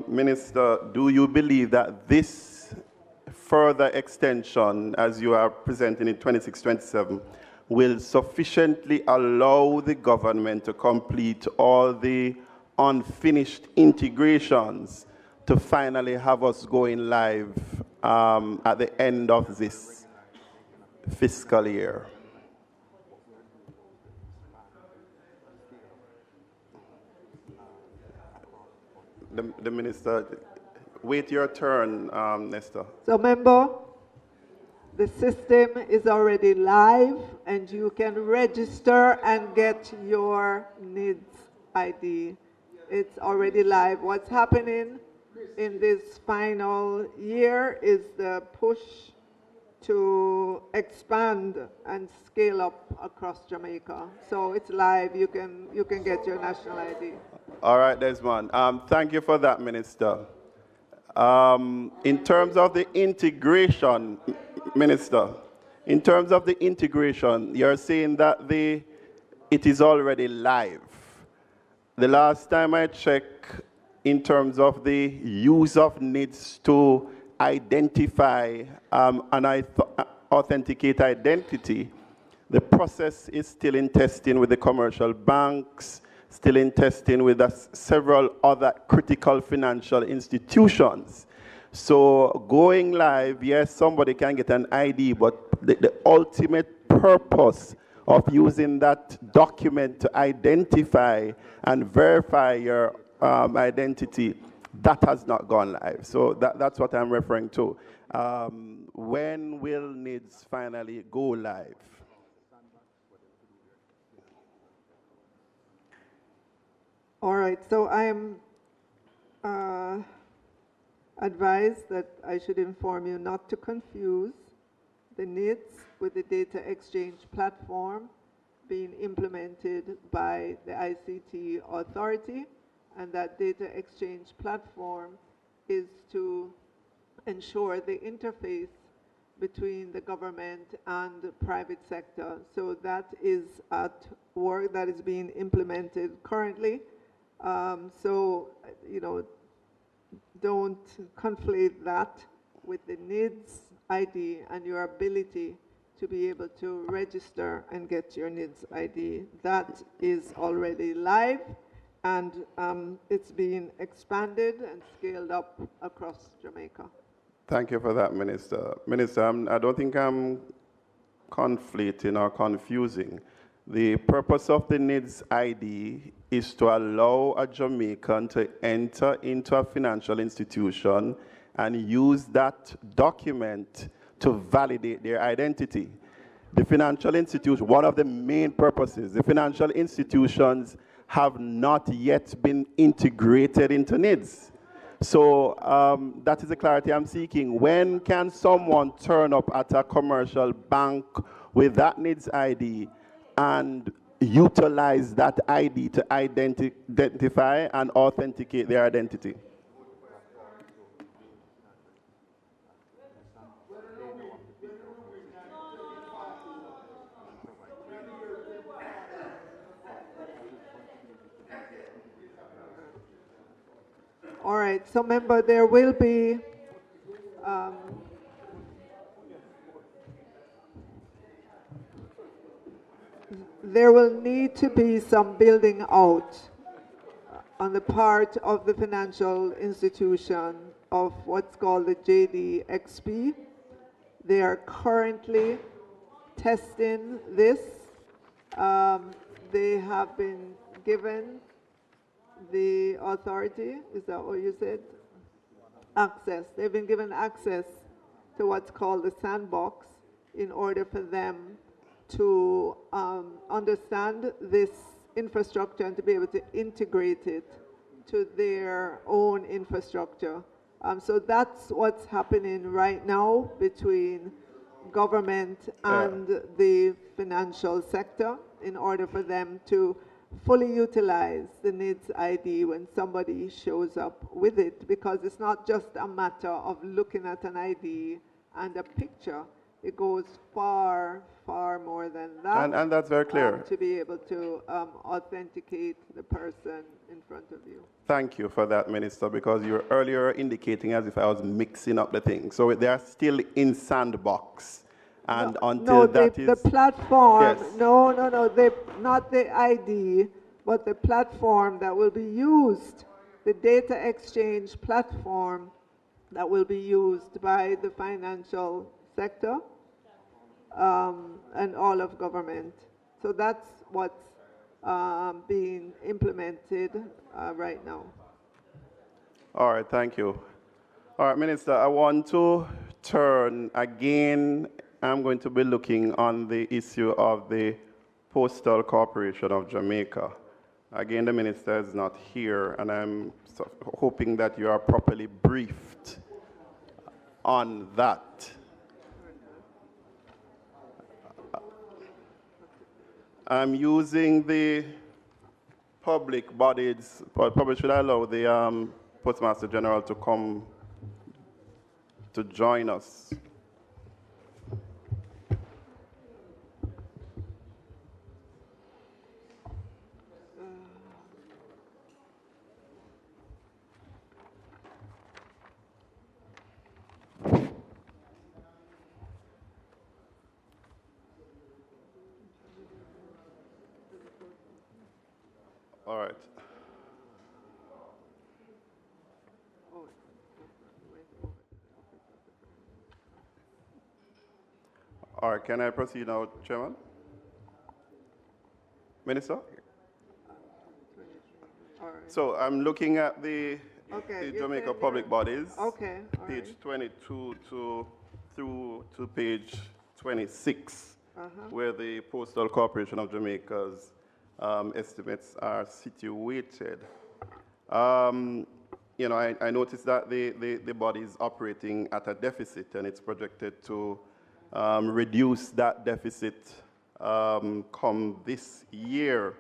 Minister, do you believe that this further extension, as you are presenting in 26, 27, will sufficiently allow the government to complete all the unfinished integrations to finally have us going live at the end of this fiscal year? The minister, wait your turn, Nestor. So, member, the system is already live, and you can register and get your NIDS ID. It's already live. What's happening in this final year is the push to expand and scale up across Jamaica. So it's live. You can get your national ID. All right, Desmond. Thank you for that, Minister. In terms of the integration, Minister, in terms of the integration, you're saying that it is already live. The last time I checked, in terms of the use of NIDS to identify and authenticate identity, the process is still in testing with the commercial banks, still in testing with several other critical financial institutions. So going live, yes, somebody can get an ID, but the ultimate purpose of using that document to identify and verify your identity, that has not gone live. So that's what I'm referring to. When will NIDS finally go live? All right, so I am advised that I should inform you not to confuse the NIDS with the data exchange platform being implemented by the ICT authority, and that data exchange platform is to ensure the interface between the government and the private sector. So that is at work, that is being implemented currently. So, don't conflate that with the NIDS ID and your ability to be able to register and get your NIDS ID. That is already live, and it's being expanded and scaled up across Jamaica. Thank you for that, Minister. Minister, I don't think I'm conflating or confusing. The purpose of the NIDS ID is to allow a Jamaican to enter into a financial institution and use that document to validate their identity. The financial institution, one of the main purposes, the financial institutions have not yet been integrated into NIDS. So that is the clarity I'm seeking. When can someone turn up at a commercial bank with that NIDS ID and utilize that ID to identify and authenticate their identity? All right, so member, there will be there will need to be some building out on the part of the financial institution of what's called the JDXP. They are currently testing this. They have been given the authority, is that what you said? Access. They've been given access to what's called the sandbox in order for them to understand this infrastructure and to be able to integrate it to their own infrastructure. So that's what's happening right now between government and the financial sector in order for them to fully utilize the NIDS ID when somebody shows up with it, because it's not just a matter of looking at an ID and a picture. It goes far, far more than that. And that's very clear. To be able to authenticate the person in front of you. Thank you for that, Minister, because you were earlier indicating as if I was mixing up the things. So they are still in sandbox. And until the platform, yes. no, not the ID, but the platform that will be used, the data exchange platform that will be used by the financial sector and all of government. So that's what's being implemented right now. All right, thank you. All right, Minister, I want to turn again. I'm going to be looking on the issue of the Postal Corporation of Jamaica. Again, the Minister is not here, and I'm hoping that you are properly briefed on that. I'm using the public bodies, probably should I allow the Postmaster General to come to join us. All right. All right, can I proceed now, Chairman? Minister? All right. So I'm looking at the Jamaica Public Bodies, page 22 through to page 26, where the Postal Corporation of Jamaica's estimates are situated. You know, I noticed that the body is operating at a deficit, and it's projected to reduce that deficit come this year.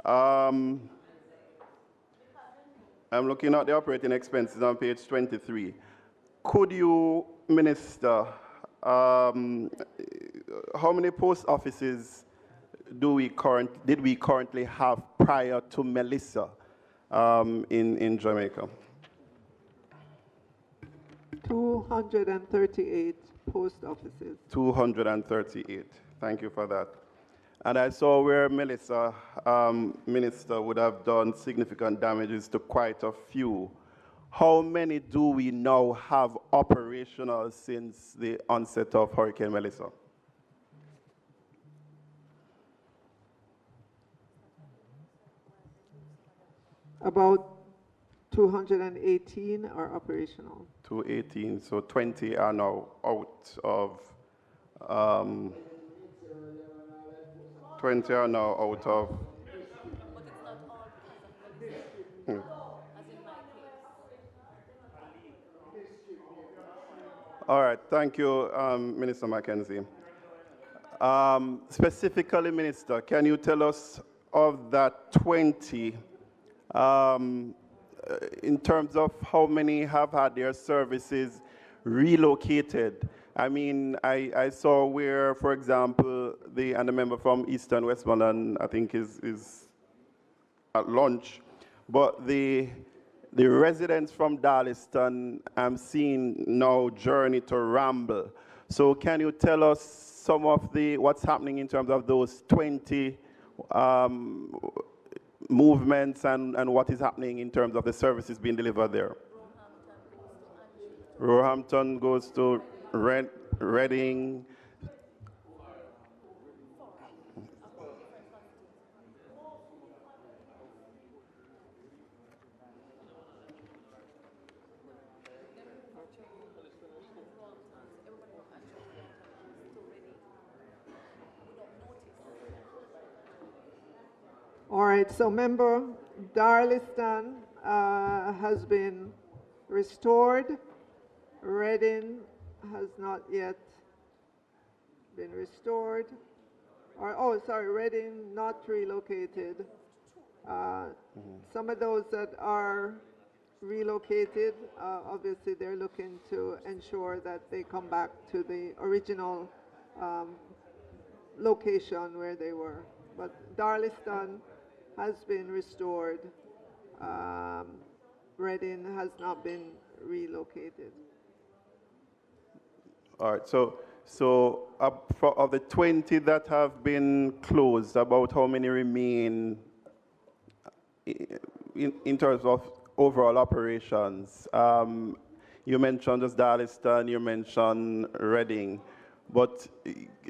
I'm looking at the operating expenses on page 23. Could you, Minister, how many post offices did we currently have prior to Melissa in Jamaica? 238 post offices. 238. Thank you for that. And I saw where Melissa, Minister, would have done significant damages to quite a few. How many do we now have operational since the onset of Hurricane Melissa? About 218 are operational. 218, so 20 are now out of, 20 are now out of. Hmm. All right, thank you, Minister Mackenzie. Specifically, Minister, can you tell us of that 20, in terms of how many have had their services relocated? I mean, I saw where, for example, the member from Eastern Westmoreland, I think, is at lunch, but the residents from Darliston, I'm seeing now journey to Ramble. So can you tell us some of what's happening in terms of those 20 movements and what is happening in terms of the services being delivered there? Roehampton goes to Reading. All right, so member, Darliston has been restored. Reading has not yet been restored. Reading not relocated. Some of those that are relocated, obviously they're looking to ensure that they come back to the original location where they were. But Darliston has been restored. Reading has not been relocated. All right, so of the 20 that have been closed, about how many remain in terms of overall operations? You mentioned just Darliston, you mentioned Reading, but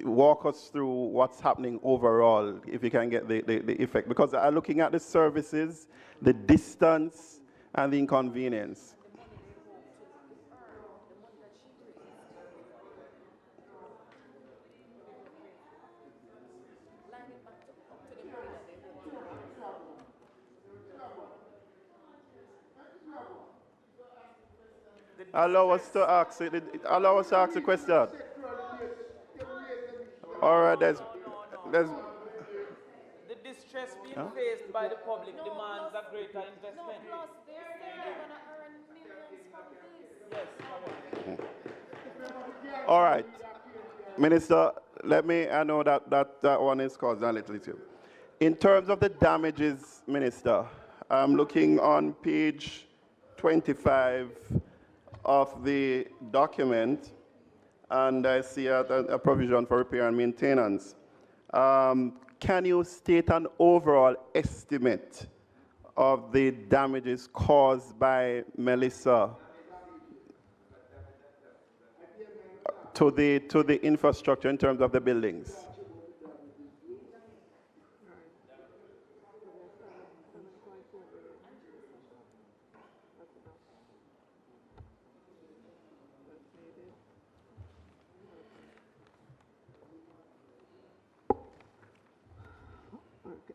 walk us through what's happening overall, if you can get the effect. Because I'm looking at the services, the distance, and the inconvenience. Allow us to ask a question. All right, there's the distress being faced by the public demands a greater investment. Plus, they say they're going to earn millions from this. Yes, all right. Minister, I know that one is caused a little too. In terms of the damages, Minister, I'm looking on page 25 of the document, and I see a provision for repair and maintenance. Can you state an overall estimate of the damages caused by Melissa to the infrastructure in terms of the buildings?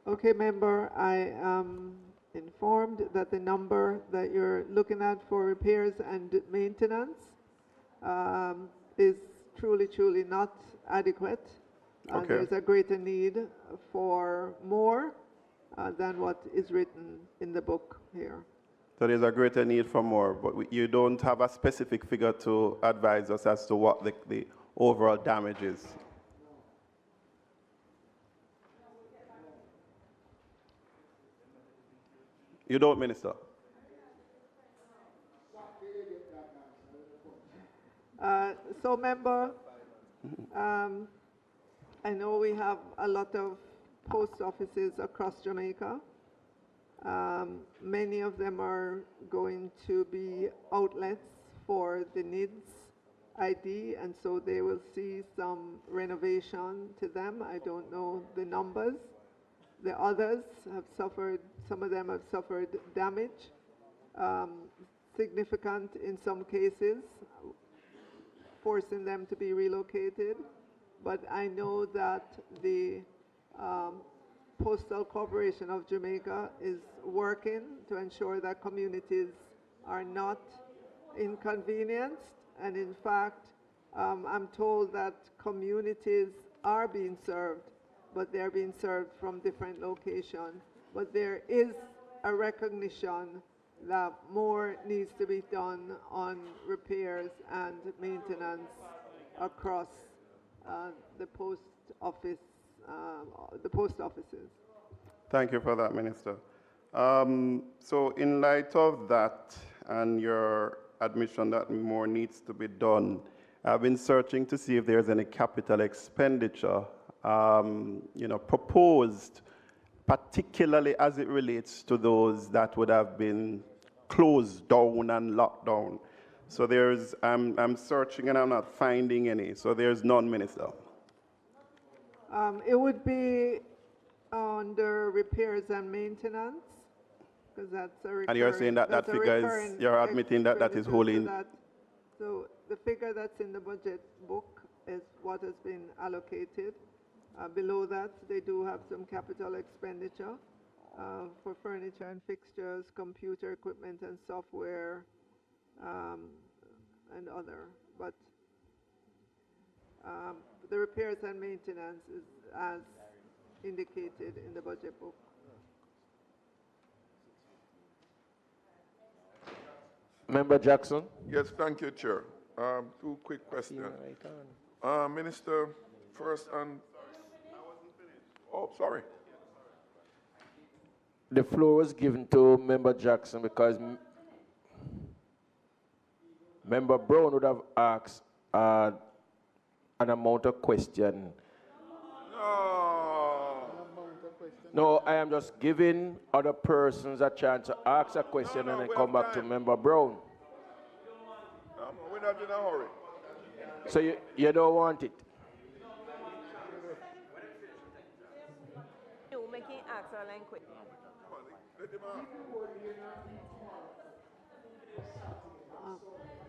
Okay, member, I am informed that the number that you're looking at for repairs and maintenance is truly not adequate. Okay. There's a greater need for more than what is written in the book here. So there's a greater need for more, but you don't have a specific figure to advise us as to what the overall damage is. You don't, Minister? So, member, I know we have a lot of post offices across Jamaica. Many of them are going to be outlets for the NIDS ID, and so they will see some renovation to them. I don't know the numbers. The others have suffered, some of them have suffered damage. significant in some cases, forcing them to be relocated. But I know that the Postal Corporation of Jamaica is working to ensure that communities are not inconvenienced. And in fact, I'm told that communities are being served, but they're being served from different locations. But there is a recognition that more needs to be done on repairs and maintenance across the post offices. Thank you for that, Minister. So in light of that and your admission that more needs to be done, I've been searching to see if there's any capital expenditure proposed, particularly as it relates to those that would have been closed down and locked down. So I'm searching and I'm not finding any. So there's none, Minister. It would be under repairs and maintenance, because that's a recurring. And you're saying that that figure is, you're admitting that that is wholly in. So the figure that's in the budget book is what has been allocated. Below that, they do have some capital expenditure for furniture and fixtures, computer equipment and software, and other. But the repairs and maintenance is as indicated in the budget book. Member Jackson. Yes, thank you, Chair. Two quick questions. Minister, first on... Oh, sorry. The floor was given to Member Jackson because Member Brown would have asked an amount of question. No, I am just giving other persons a chance to ask a question and then come back to Member Brown. We're not in a hurry. So you don't want it? You making ask a line quick.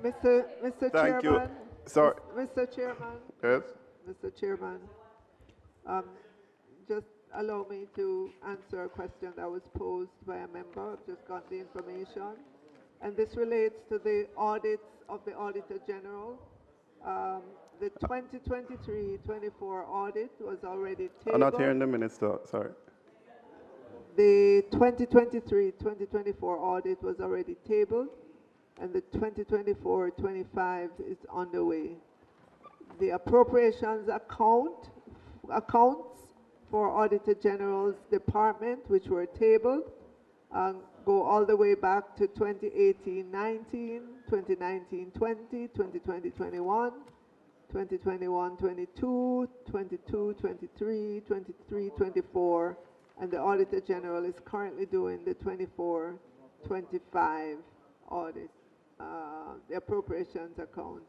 Mr. Thank Chairman. you. Sorry. Mr. Chairman. Yes. Mr. Chairman. Just allow me to answer a question that was posed by a member. I've just got the information. And this relates to the audits of the Auditor General. The 2023-24 audit was already tabled. I'm not hearing the Minister, sorry. The 2023-2024 audit was already tabled, and the 2024-25 is underway. The appropriations accounts for Auditor General's department, which were tabled, go all the way back to 2018-19, 2019-20, 2020-21, 2021-22, 22-23, 23-24, and the Auditor General is currently doing the 24-25 audit, the appropriations account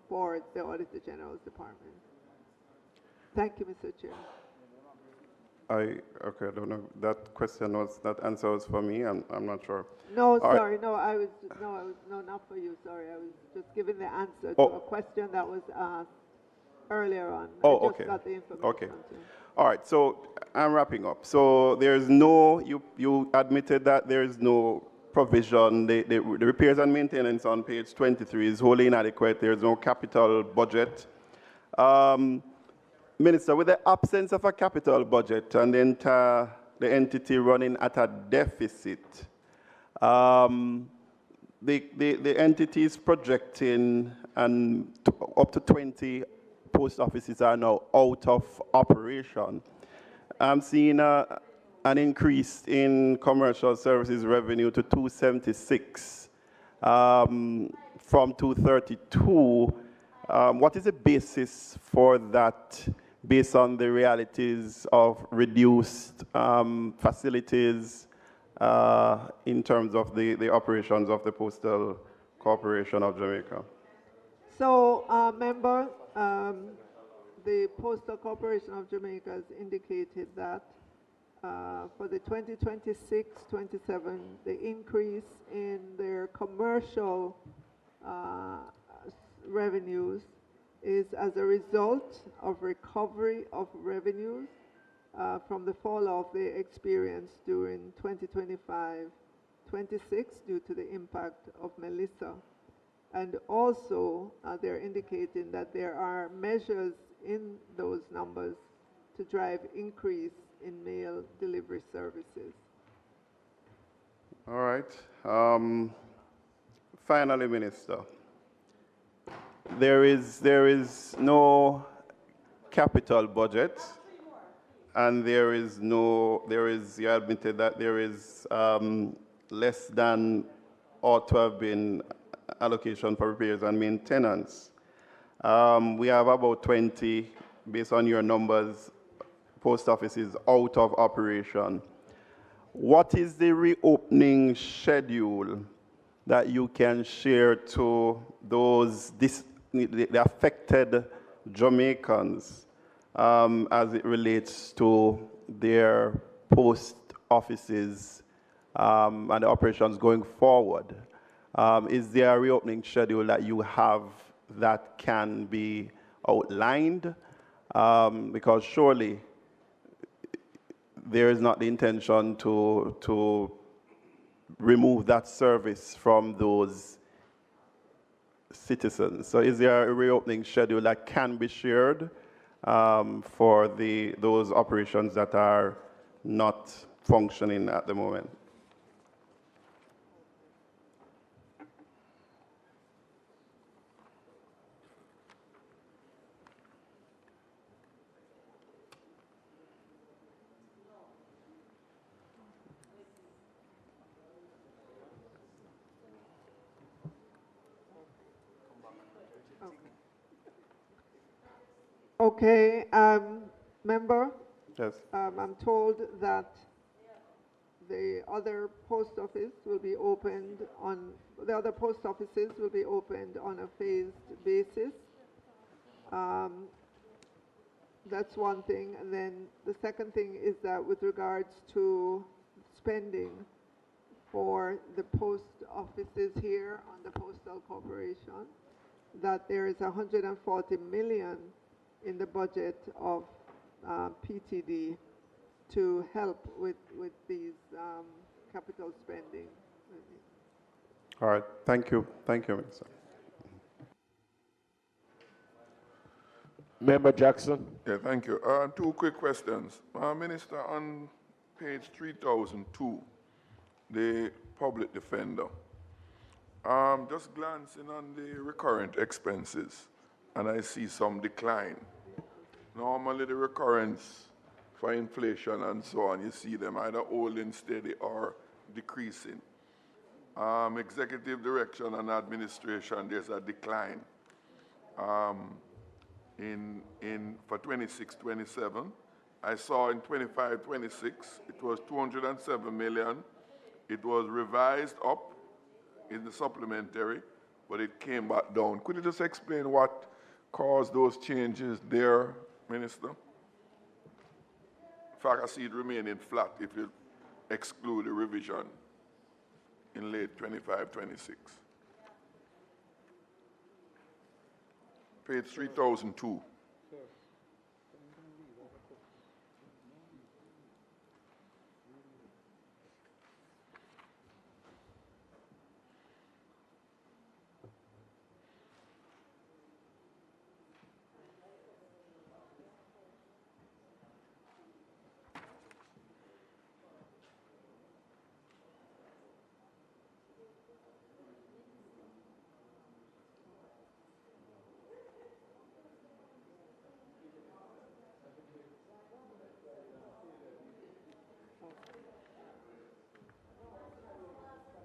for the Auditor General's department. Thank you, Mr. Chair. Okay, I don't know. That answer was for me. I'm not sure. No, All sorry, right. no, not for you. Sorry, I was just giving the answer to a question that was asked earlier on. Oh, I just okay. got the information. Okay. All right. So I'm wrapping up. So there's no. You admitted that there is no provision. The repairs and maintenance on page 23 is wholly inadequate. There's no capital budget. Minister, with the absence of a capital budget and the entity running at a deficit, the entity is projecting and up to 20 post offices are now out of operation. I'm seeing an increase in commercial services revenue to 276 from 232. What is the basis for that, based on the realities of reduced facilities in terms of the operations of the Postal Corporation of Jamaica? So, member, the Postal Corporation of Jamaica has indicated that for the 2026-27, the increase in their commercial revenues is as a result of recovery of revenues from the fall off they experienced during 2025-26 due to the impact of Melissa. And also, they're indicating that there are measures in those numbers to drive increase in mail delivery services. All right. Finally, Minister, there is no capital budget, and you admitted that there is less than ought to have been allocation for repairs and maintenance. We have about 20, based on your numbers, post offices out of operation. What is the reopening schedule that you can share to those the affected Jamaicans as it relates to their post offices and the operations going forward? Is there a reopening schedule that you have that can be outlined? Because surely there is not the intention to remove that service from those citizens. So is there a reopening schedule that can be shared for those operations that are not functioning at the moment? Okay, member? Yes. I'm told that the other post office will be opened on, the other post offices will be opened on a phased basis. That's one thing. And then the second thing is that with regards to spending for the post offices here on the Postal Corporation, that there is 140 million in the budget of PTD to help with these capital spending. All right. Thank you. Thank you, Minister. Member Jackson. Yeah, thank you. Two quick questions. Minister, on page 3002, the public defender, just glancing on the recurrent expenses, and I see some decline. Normally the recurrence for inflation and so on, you see them either holding steady or decreasing. Executive direction and administration, there's a decline. For 26-27, I saw in 25-26, it was 207 million. It was revised up in the supplementary, but it came back down. Could you just explain what caused those changes there, Minister? In fact, I see it remaining flat if you exclude the revision in late 25-26. Page 3002.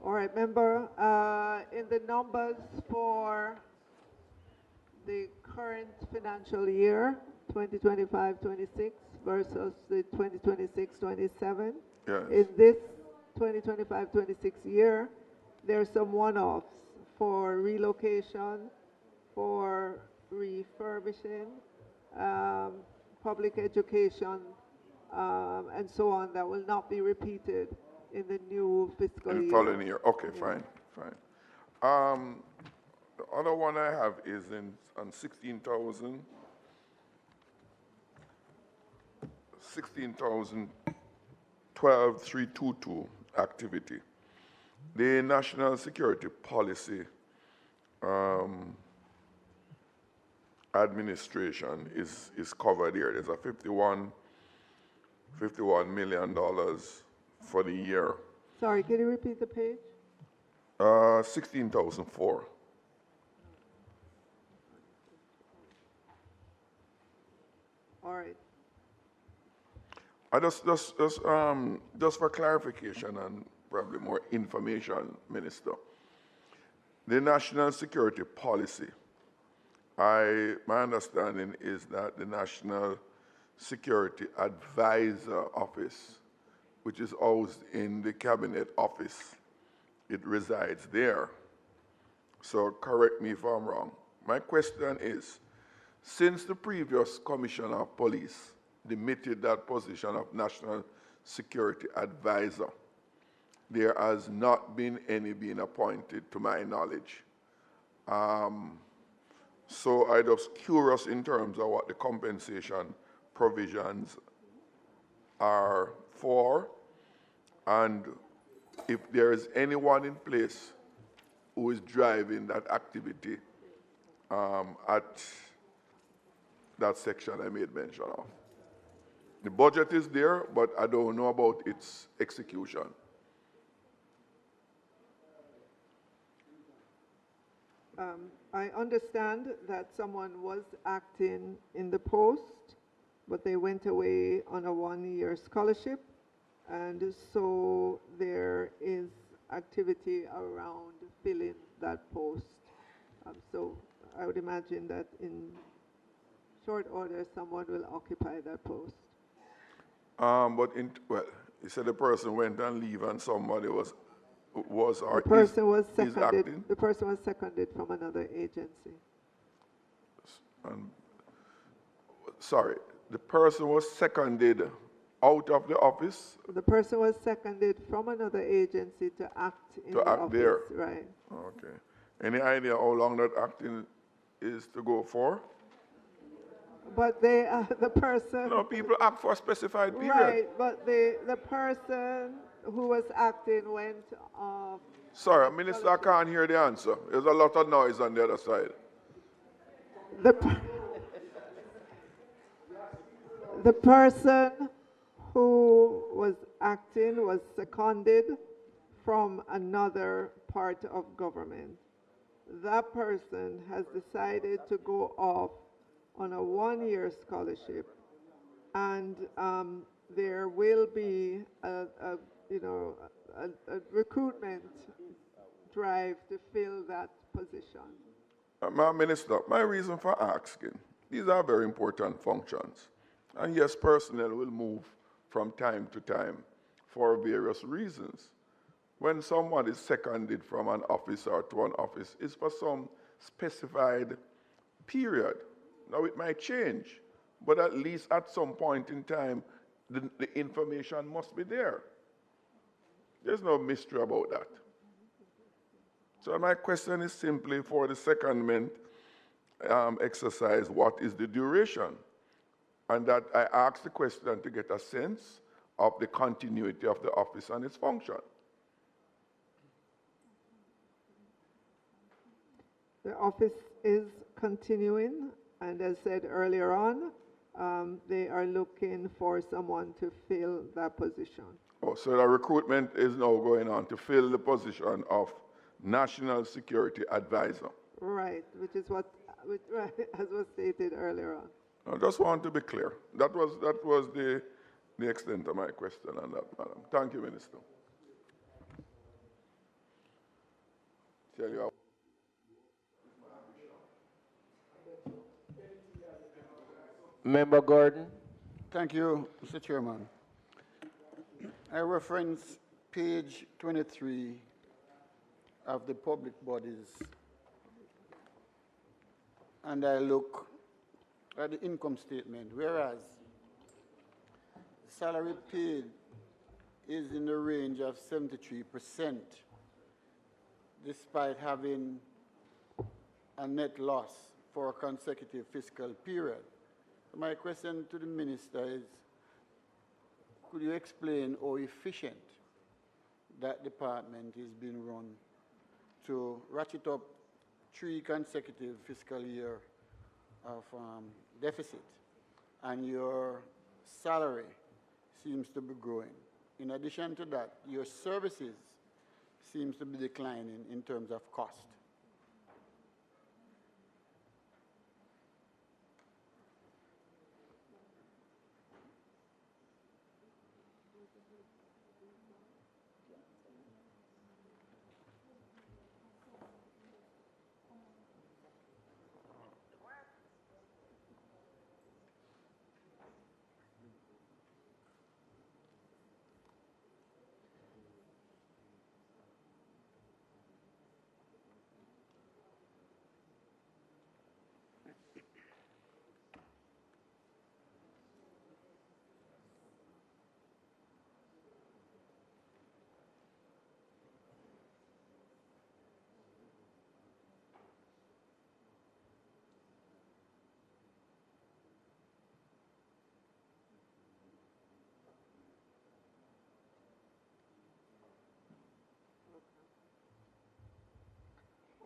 All right, member, in the numbers for the current financial year, 2025-26 versus the 2026-27, yes. In this 2025-26 year, there are some one-offs for relocation, for refurbishing, public education and so on, that will not be repeated in the new fiscal In the year. following year. Okay, Yeah. fine, fine. The other one I have is on 12,322 activity. The national security policy administration is covered here. There's a $51 million for the year. Sorry, can you repeat the page? 16,004. All right. I just for clarification and probably more information, Minister. The national security policy, my understanding is that the National Security Advisor Office, which is housed in the Cabinet Office, it resides there. So correct me if I'm wrong. My question is, since the previous Commissioner of Police demitted that position of National Security Advisor, there has not been any being appointed to my knowledge. So I'm just curious in terms of what the compensation provisions are for, and if there is anyone in place who is driving that activity at that section I made mention of. The budget is there, but I don't know about its execution. I understand that someone was acting in the post, but they went away on a one-year scholarship, and so there is activity around filling that post. So I would imagine that in short order, someone will occupy that post. Well, you said the person went on leave and somebody was or The person was is seconded. acting? The person was seconded from another agency. Sorry, the person was seconded out of the office The person was seconded from another agency to act in to the act office. there. Right. Okay. Any idea how long that acting is to go for? But they, the person. No, people act for a specified period. Right, but the person who was acting went off. Sorry, Minister, I can't hear the answer. There's a lot of noise on the other side. The person who was acting was seconded from another part of government. That person has decided to go off on a one-year scholarship, and there will be a recruitment drive to fill that position. My Minister, my reason for asking, these are very important functions. And yes, personnel will move from time to time for various reasons. When someone is seconded from an officer to an office, it's for some specified period. Now it might change, but at least at some point in time, the information must be there. There's no mystery about that. So my question is simply for the secondment exercise, what is the duration? And that I ask the question to get a sense of the continuity of the office and its function. The office is continuing, and as said earlier on, they are looking for someone to fill that position. Oh, so the recruitment is now going on to fill the position of National Security Advisor. Right, which is what, as was stated earlier on. I just want to be clear. That was the extent of my question on that, Madam. Thank you, Minister. Tell you. Member Gordon. Thank you, Mr. Chairman. I reference page 23 of the public bodies, and I look at the income statement, whereas salary paid is in the range of 73%, despite having a net loss for a consecutive fiscal period. So my question to the minister is, could you explain how efficient that department is being run to ratchet up 3 consecutive fiscal year of deficit, and your salary seems to be growing? In addition to that, your services seems to be declining in terms of cost.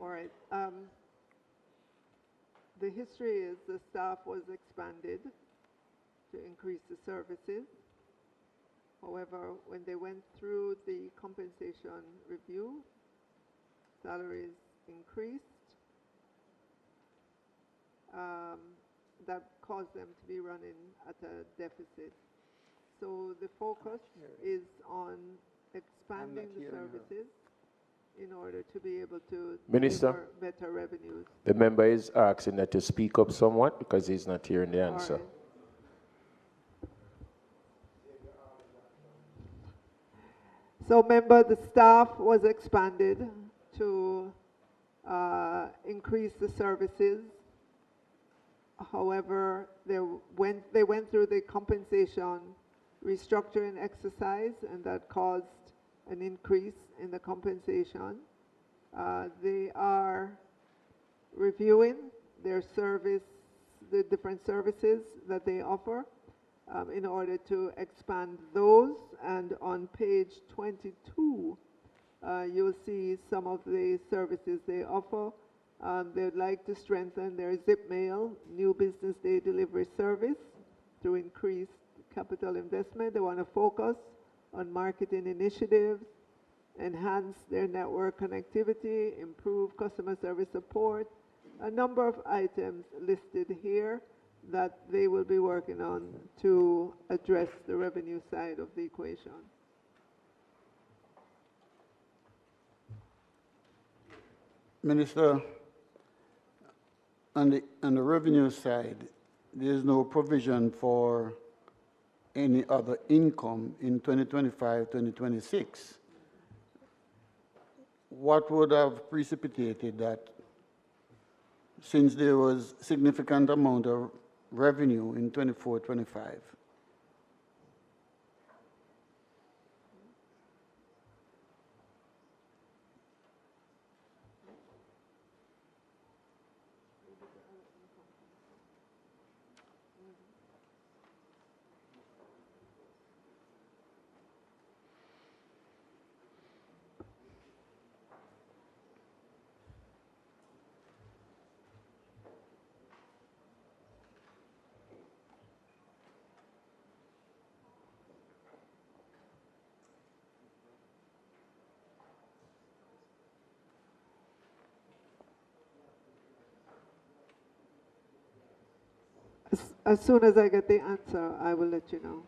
All right. The history is the staff was expanded to increase the services. However, when they went through the compensation review, salaries increased. That caused them to be running at a deficit. So the focus is on expanding the services in order to be able to Minister, deliver better revenues. the member is asking that to speak up somewhat because he's not hearing the answer. Right. So member, the staff was expanded to increase the services. However, they went through the compensation restructuring exercise, and that caused an increase in the compensation. They are reviewing their service, the different services that they offer, in order to expand those. And on page 22, you'll see some of the services they offer. They'd like to strengthen their zip mail, new business day delivery service through increased capital investment. They want to focus on marketing initiatives, enhance their network connectivity, improve customer service support. A number of items listed here that they will be working on to address the revenue side of the equation. Minister, on the revenue side, there is no provision for any other income in 2025, 2026. What would have precipitated that, since there was significant amount of revenue in 24, 25? As soon as I get the answer, I will let you know.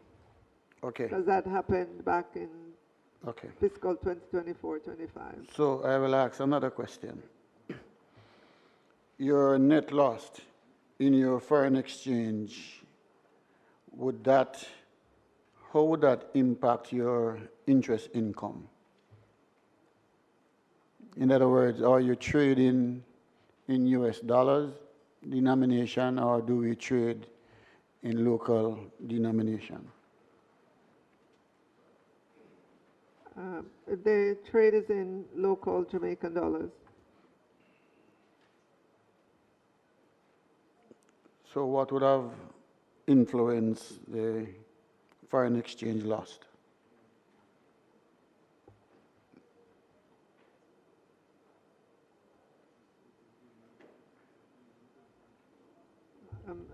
Okay. Because that happened back in Okay. fiscal 2024-25. So I will ask another question. Your net loss in your foreign exchange, how would that impact your interest income? In other words, are you trading in US dollars denomination, or do we trade in local denomination? The trade is in local Jamaican dollars. So what would have influenced the foreign exchange loss?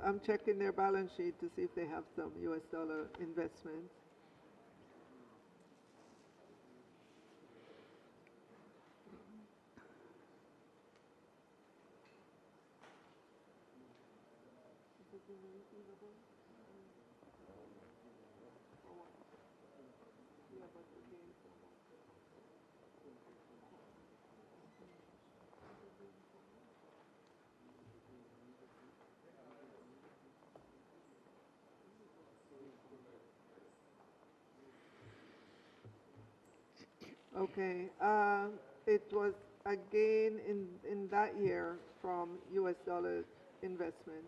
I'm checking their balance sheet to see if they have some US dollar investments. Okay, it was a gain in that year from US dollar investment.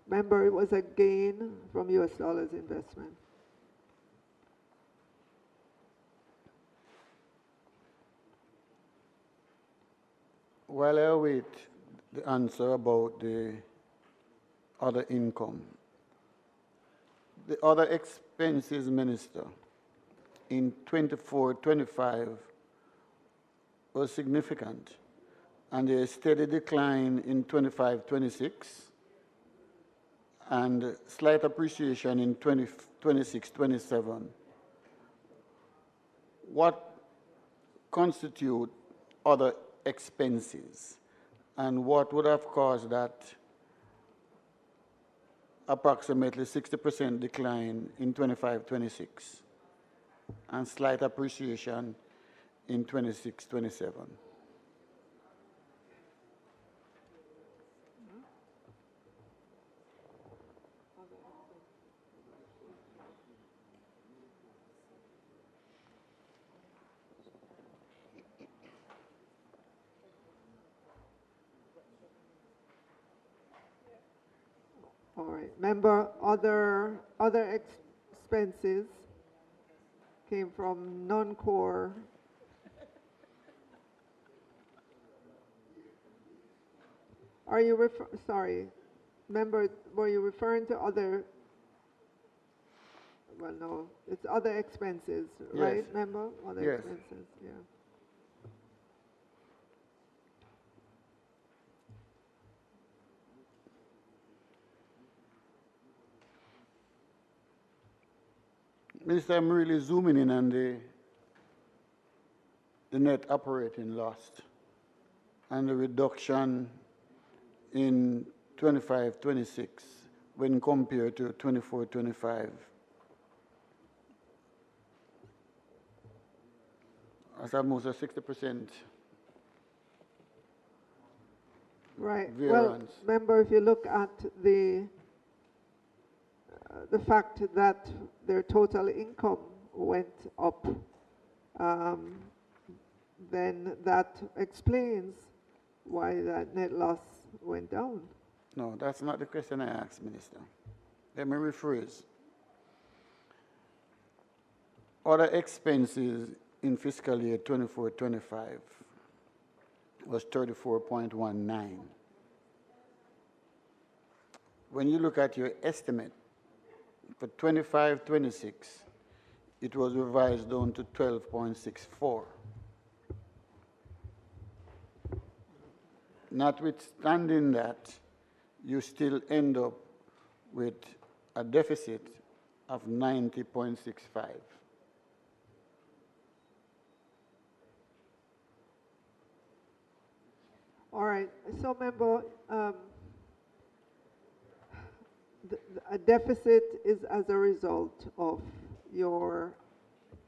Remember, it was a gain from US dollars investment. While I await the answer about the other income, the other expenses, Minister, in 24-25 was significant, and a steady decline in 25-26, and slight appreciation in 26-27. What constitute other expenses, and what would have caused that approximately 60% decline in 25-26 and slight appreciation in 26-27? All right. Remember, other expenses came from non-core. Are you sorry? Remember, were you referring to other? Well, no, it's other expenses, right? Yes. Remember, other Yes. expenses. Yeah. Minister, I'm really zooming in on the net operating loss and the reduction in 25-26 when compared to 24-25. That's almost a 60%. Right. Variance. Well, remember, if you look at the fact that their total income went up, then that explains why that net loss went down. No, that's not the question I asked, Minister. Let me rephrase. Other expenses in fiscal year 24-25 was 34.19. When you look at your estimate for 25-26, it was revised down to 12.64. Notwithstanding that, you still end up with a deficit of 90.65. All right. So remember, a deficit is as a result of your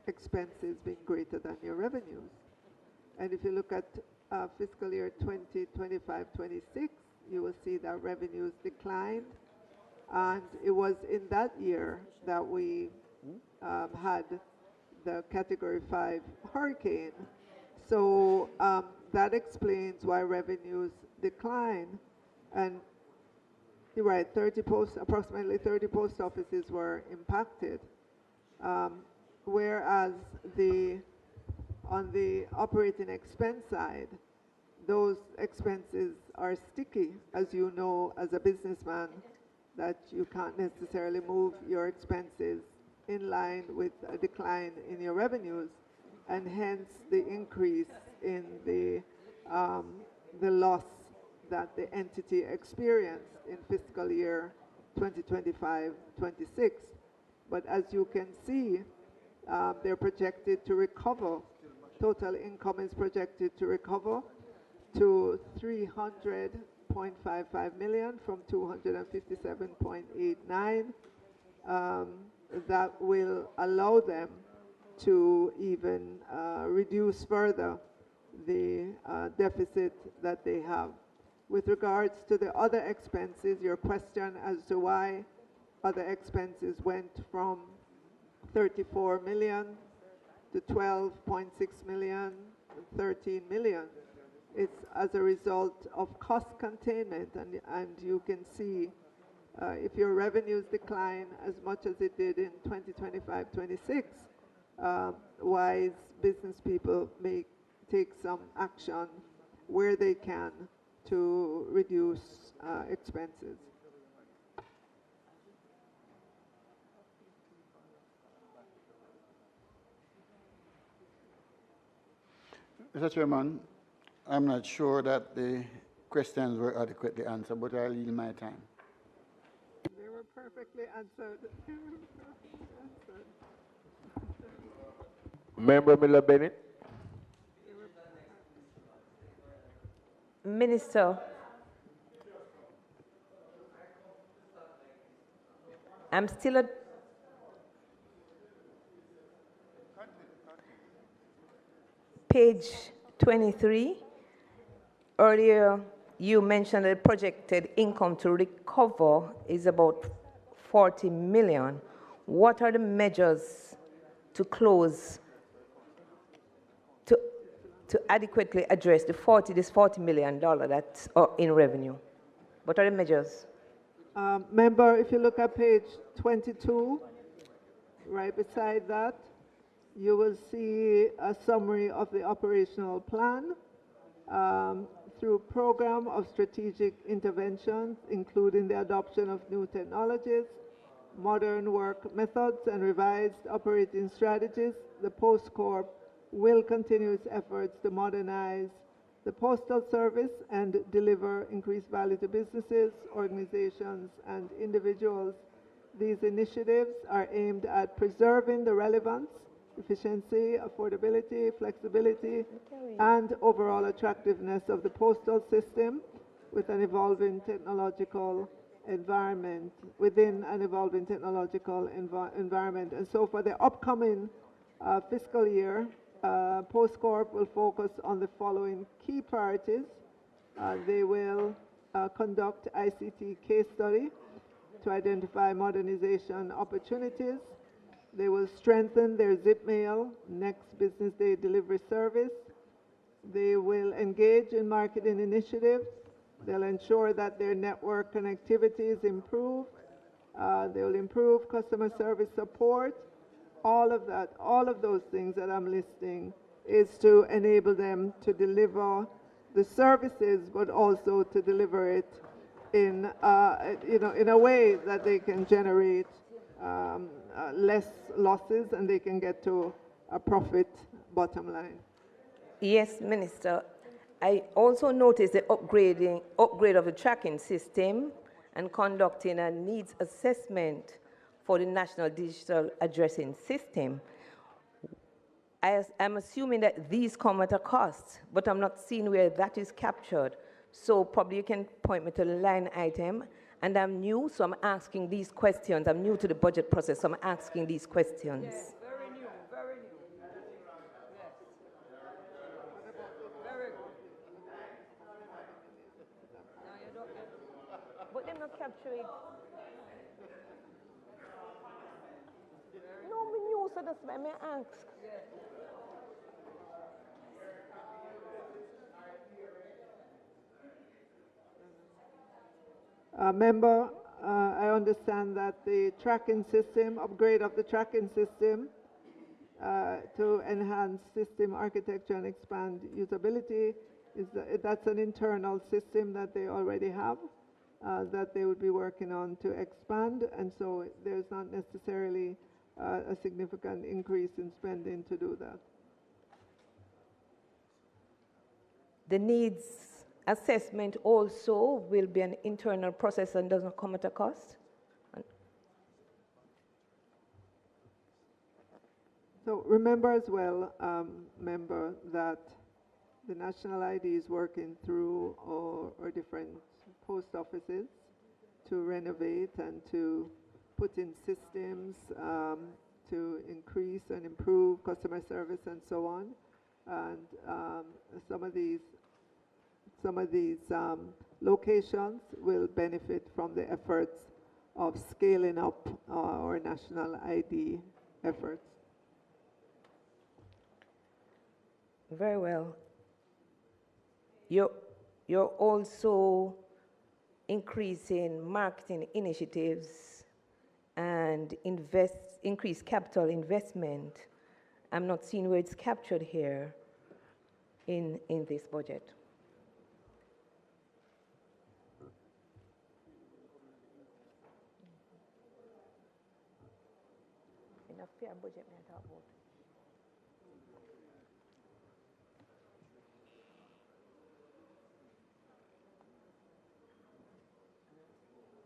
expenses being greater than your revenues. And if you look at fiscal year 2025-26, you will see that revenues declined. And it was in that year that we had the Category 5 hurricane. So that explains why revenues decline. And you're right, approximately 30 post offices were impacted. whereas on the operating expense side, those expenses are sticky, as you know, as a businessman, that you can't necessarily move your expenses in line with a decline in your revenues, and hence the increase in the loss that the entity experienced in fiscal year 2025-26. But as you can see, they're projected to recover. Total income is projected to recover to 300.55 million from 257.89. That will allow them to even reduce further the deficit that they have. With regards to the other expenses, your question as to why other expenses went from 34 million to 12.6 million, 13 million. It's as a result of cost containment, and you can see if your revenues decline as much as it did in 2025-26, wise business people may take some action where they can to reduce expenses. Mr. Chairman, I'm not sure that the questions were adequately answered, but I'll yield my time. They were perfectly answered. Member Miller Bennett. Minister, I'm still at page 23. Earlier, you mentioned the projected income to recover is about 40 million. What are the measures to close, to adequately address this $40 million that's in revenue? What are the measures? Member, if you look at page 22, right beside that, you will see a summary of the operational plan through program of strategic interventions, including the adoption of new technologies, modern work methods, and revised operating strategies. The Post Corp will continue its efforts to modernize the postal service and deliver increased value to businesses, organizations, and individuals. These initiatives are aimed at preserving the relevance, efficiency, affordability, flexibility, and overall attractiveness of the postal system with an evolving technological environment, within an evolving technological environment. And so for the upcoming fiscal year, Post Corp will focus on the following key priorities. They will conduct ICT case study to identify modernization opportunities. They will strengthen their zip mail next business day delivery service. They will engage in marketing initiatives. They'll ensure that their network connectivity is improved. They will improve customer service support. All of that, all of those things that I'm listing is to enable them to deliver the services, but also to deliver it in, in a way that they can generate less losses and they can get to a profit bottom line. Yes, Minister. I also noticed the upgrade of the tracking system and conducting a needs assessment for the National Digital Addressing System. I'm assuming that these come at a cost, but I'm not seeing where that is captured. So probably you can point me to the line item. And I'm new, so I'm asking these questions. I'm new to the budget process, so I'm asking these questions. Yes, very new, very new. Yes. Very good. No, you don't get. But they're not capturing. No, me new, so that's why I ask. Member, I understand that the tracking system, upgrade of the tracking system, to enhance system architecture and expand usability. That's an internal system that they already have that they would be working on to expand, and so there's not necessarily a significant increase in spending to do that. The needs assessment also will be an internal process and does not come at a cost? So remember as well, member, that the national ID is working through our different post offices to renovate and to put in systems to increase and improve customer service and so on. And some of these locations will benefit from the efforts of scaling up our national ID efforts. Very well. You're also increasing marketing initiatives and increase capital investment. I'm not seeing where it's captured here in this budget. In a fair budget, I talk about.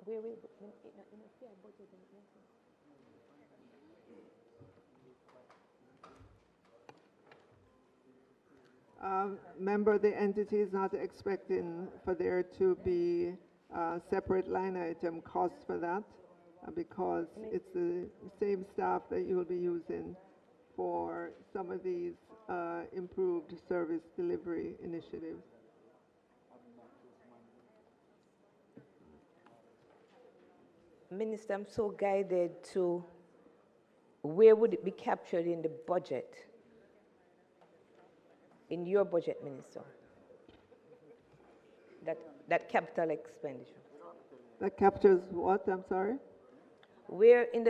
Where will in a fair budget? Member, the entity is not expecting for there to be a separate line item cost for that because it's the same staff that you will be using for some of these improved service delivery initiatives. Minister, I'm so guided to where would it be captured in the budget? In your budget, Minister? That capital expenditure. That captures what? I'm sorry? Where in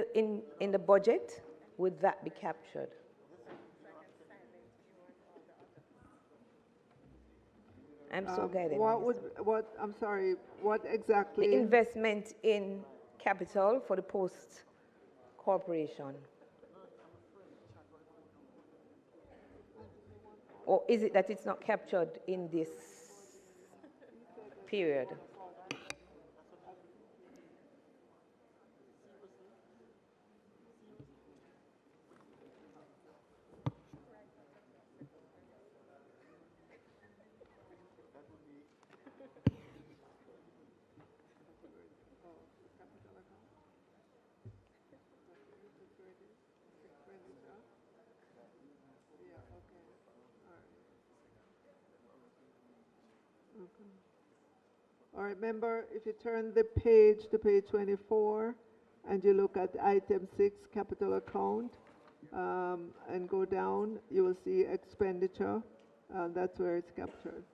the budget would that be captured? I'm so guided. I'm sorry, what exactly? The investment in capital for the Post Corporation. Or is it that it's not captured in this period? All right, member, if you turn the page to page 24 and you look at item 6, capital account, and go down, you will see expenditure. That's where it's captured.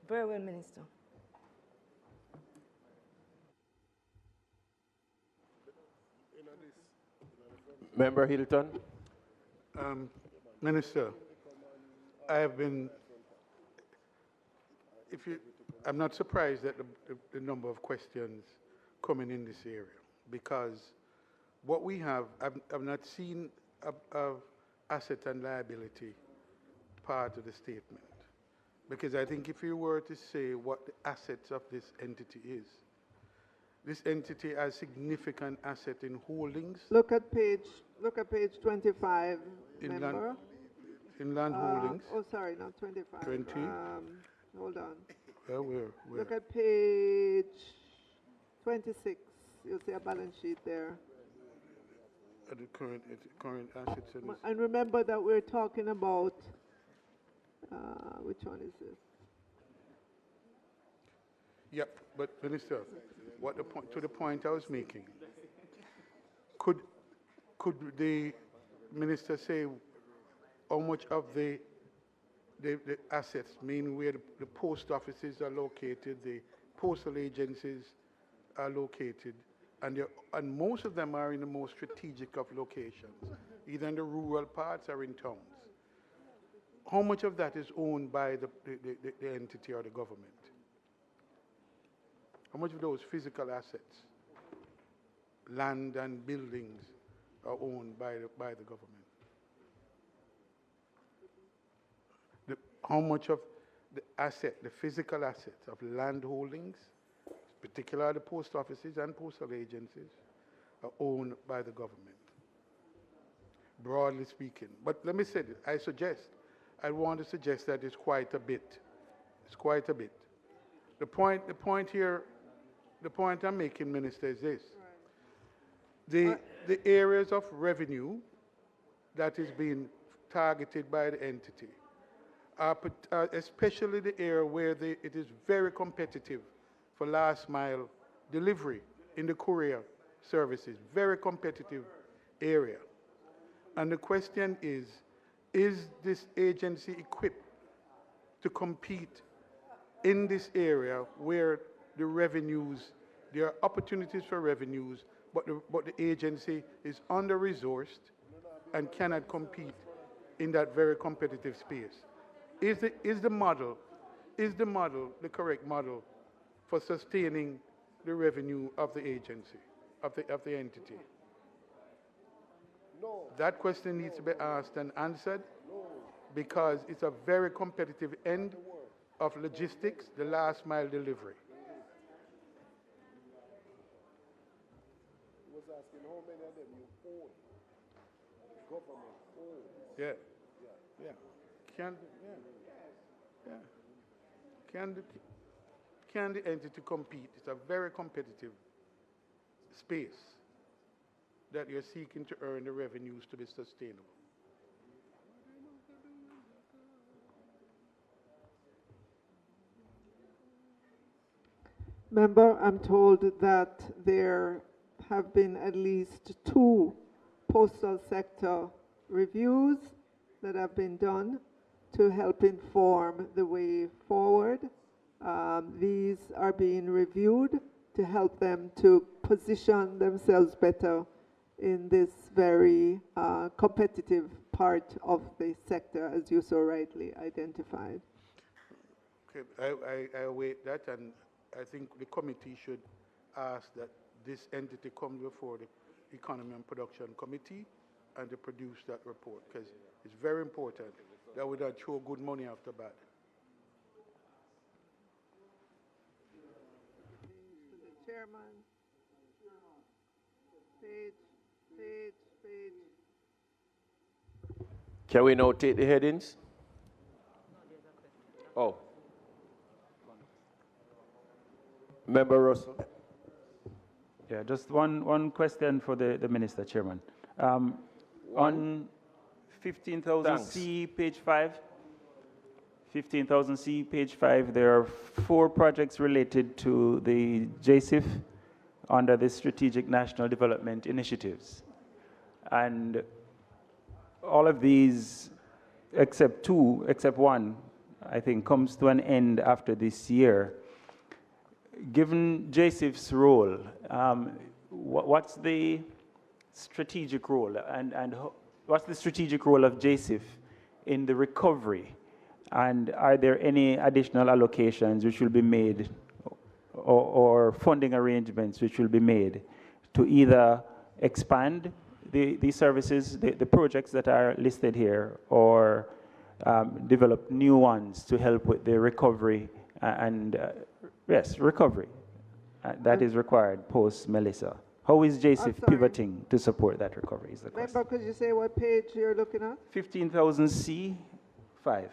Very well, Minister. Member Hilton. Minister, I have been, I'm not surprised at the number of questions coming in this area because what we have, I've not seen a asset and liability part of the statement. Because I think if you were to say what the assets of this entity is, this entity has significant asset in holdings. Look at page 25, member. In land holdings. Oh, sorry, not 25. 20. Hold on. Where? Look at page 26. You'll see a balance sheet there. At the current assets. And remember that we're talking about, which one is this? Yep, but Minister, to the point I was making, could the Minister say how much of the the assets, meaning where the post offices are located, the postal agencies are located, and most of them are in the most strategic of locations, either in the rural parts or in towns. How much of that is owned by the entity or the government? How much of those physical assets, land and buildings, are owned by the government? How much of the physical assets of land holdings, particularly the post offices and postal agencies, are owned by the government, broadly speaking? But let me say this, I want to suggest that it's quite a bit. It's quite a bit. The point I'm making, Minister, is this. The areas of revenue that is being targeted by the entity are especially the area where it is very competitive for last mile delivery in the courier services, very competitive area. And the question is this agency equipped to compete in this area where the revenues, there are opportunities for revenues, but the agency is under-resourced and cannot compete in that very competitive space? Is the model the correct model for sustaining the revenue of the agency, of the entity? No. That question needs to be asked and answered, because it's a very competitive end of logistics, the last mile delivery. He was asking how many of them you own. Government owns. Yeah. Yeah. Can the entity compete? It's a very competitive space that you're seeking to earn the revenues to be sustainable. Member, I'm told that there have been at least 2 postal sector reviews that have been done to help inform the way forward. These are being reviewed to help them to position themselves better in this very competitive part of the sector, as you so rightly identified. Okay, I await that, and I think the committee should ask that this entity comes before the Economy and Production Committee and to produce that report, because it's very important that we don't throw good money after bad. The chairman. Page. Can we now take the headings? Oh. Member Russell. Yeah, just one question for the Minister, Chairman. On 15,000C, page 5, 15,000C, page 5, there are 4 projects related to the JSIF under the Strategic National Development Initiatives. And all of these, except 1, I think, comes to an end after this year. Given JSIF's role, what's the strategic role, and what's the strategic role of JSIF in the recovery? And are there any additional allocations which will be made, or funding arrangements which will be made to either expand the services, the projects that are listed here, or develop new ones to help with the recovery recovery that is required post-Melissa? How is JSIF pivoting to support that recovery is the question. Member, could you say what page you're looking at? 15,000C, 5.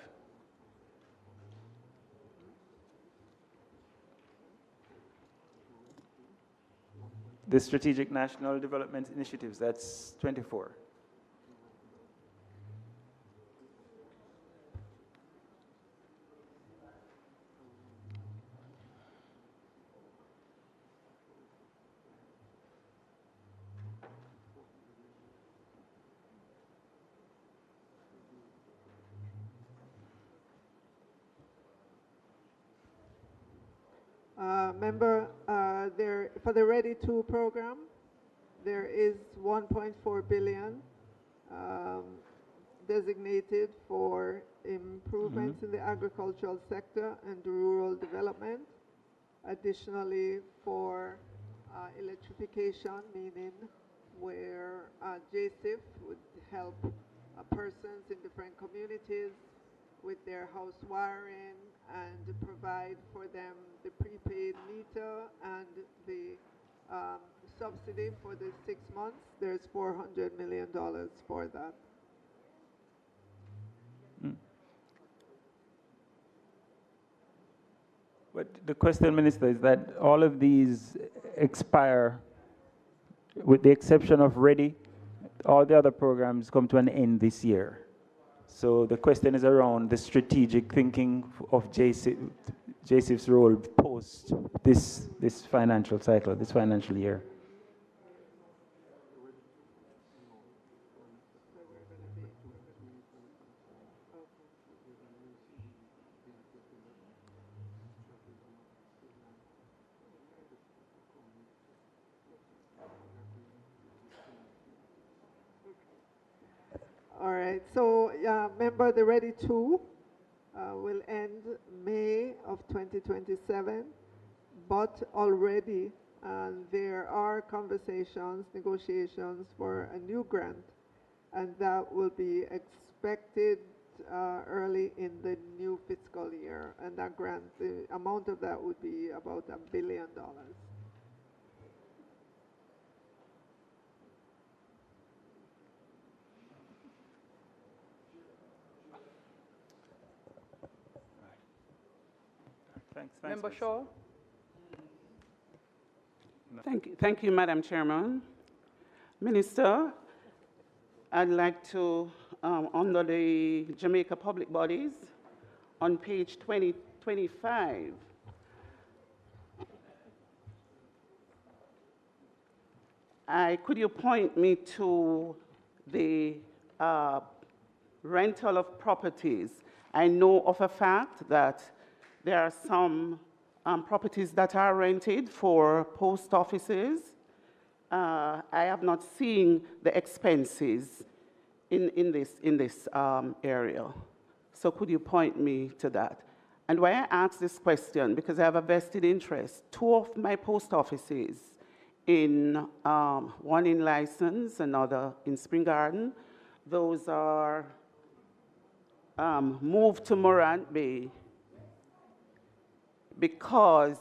The Strategic National Development Initiatives, that's 24. Member, there for the Ready 2 program, there is 1.4 billion designated for improvements in the agricultural sector and rural development. Additionally, for electrification, meaning where JSIF would help persons in different communities with their house wiring and provide for them the prepaid meter and the subsidy for the 6 months. There's $400 million for that. But the question, Minister, is that all of these expire, with the exception of Ready, all the other programs come to an end this year. So the question is around the strategic thinking of JSIF's role post this financial cycle, this financial year. All right, so remember the Ready 2 will end May of 2027, but already there are conversations, negotiations for a new grant, and that will be expected early in the new fiscal year. And that grant, the amount of that would be about $1 billion. Thanks, Member Shaw. Thank you, Madam Chairman. Minister, I'd like to, under the Jamaica Public Bodies, on page 25, could you point me to the rental of properties? I know of a fact that there are some properties that are rented for post offices. I have not seen the expenses in this area. So could you point me to that? And why I ask this question, because I have a vested interest. 2 of my post offices, one in License, another in Spring Garden, those are moved to Morant Bay because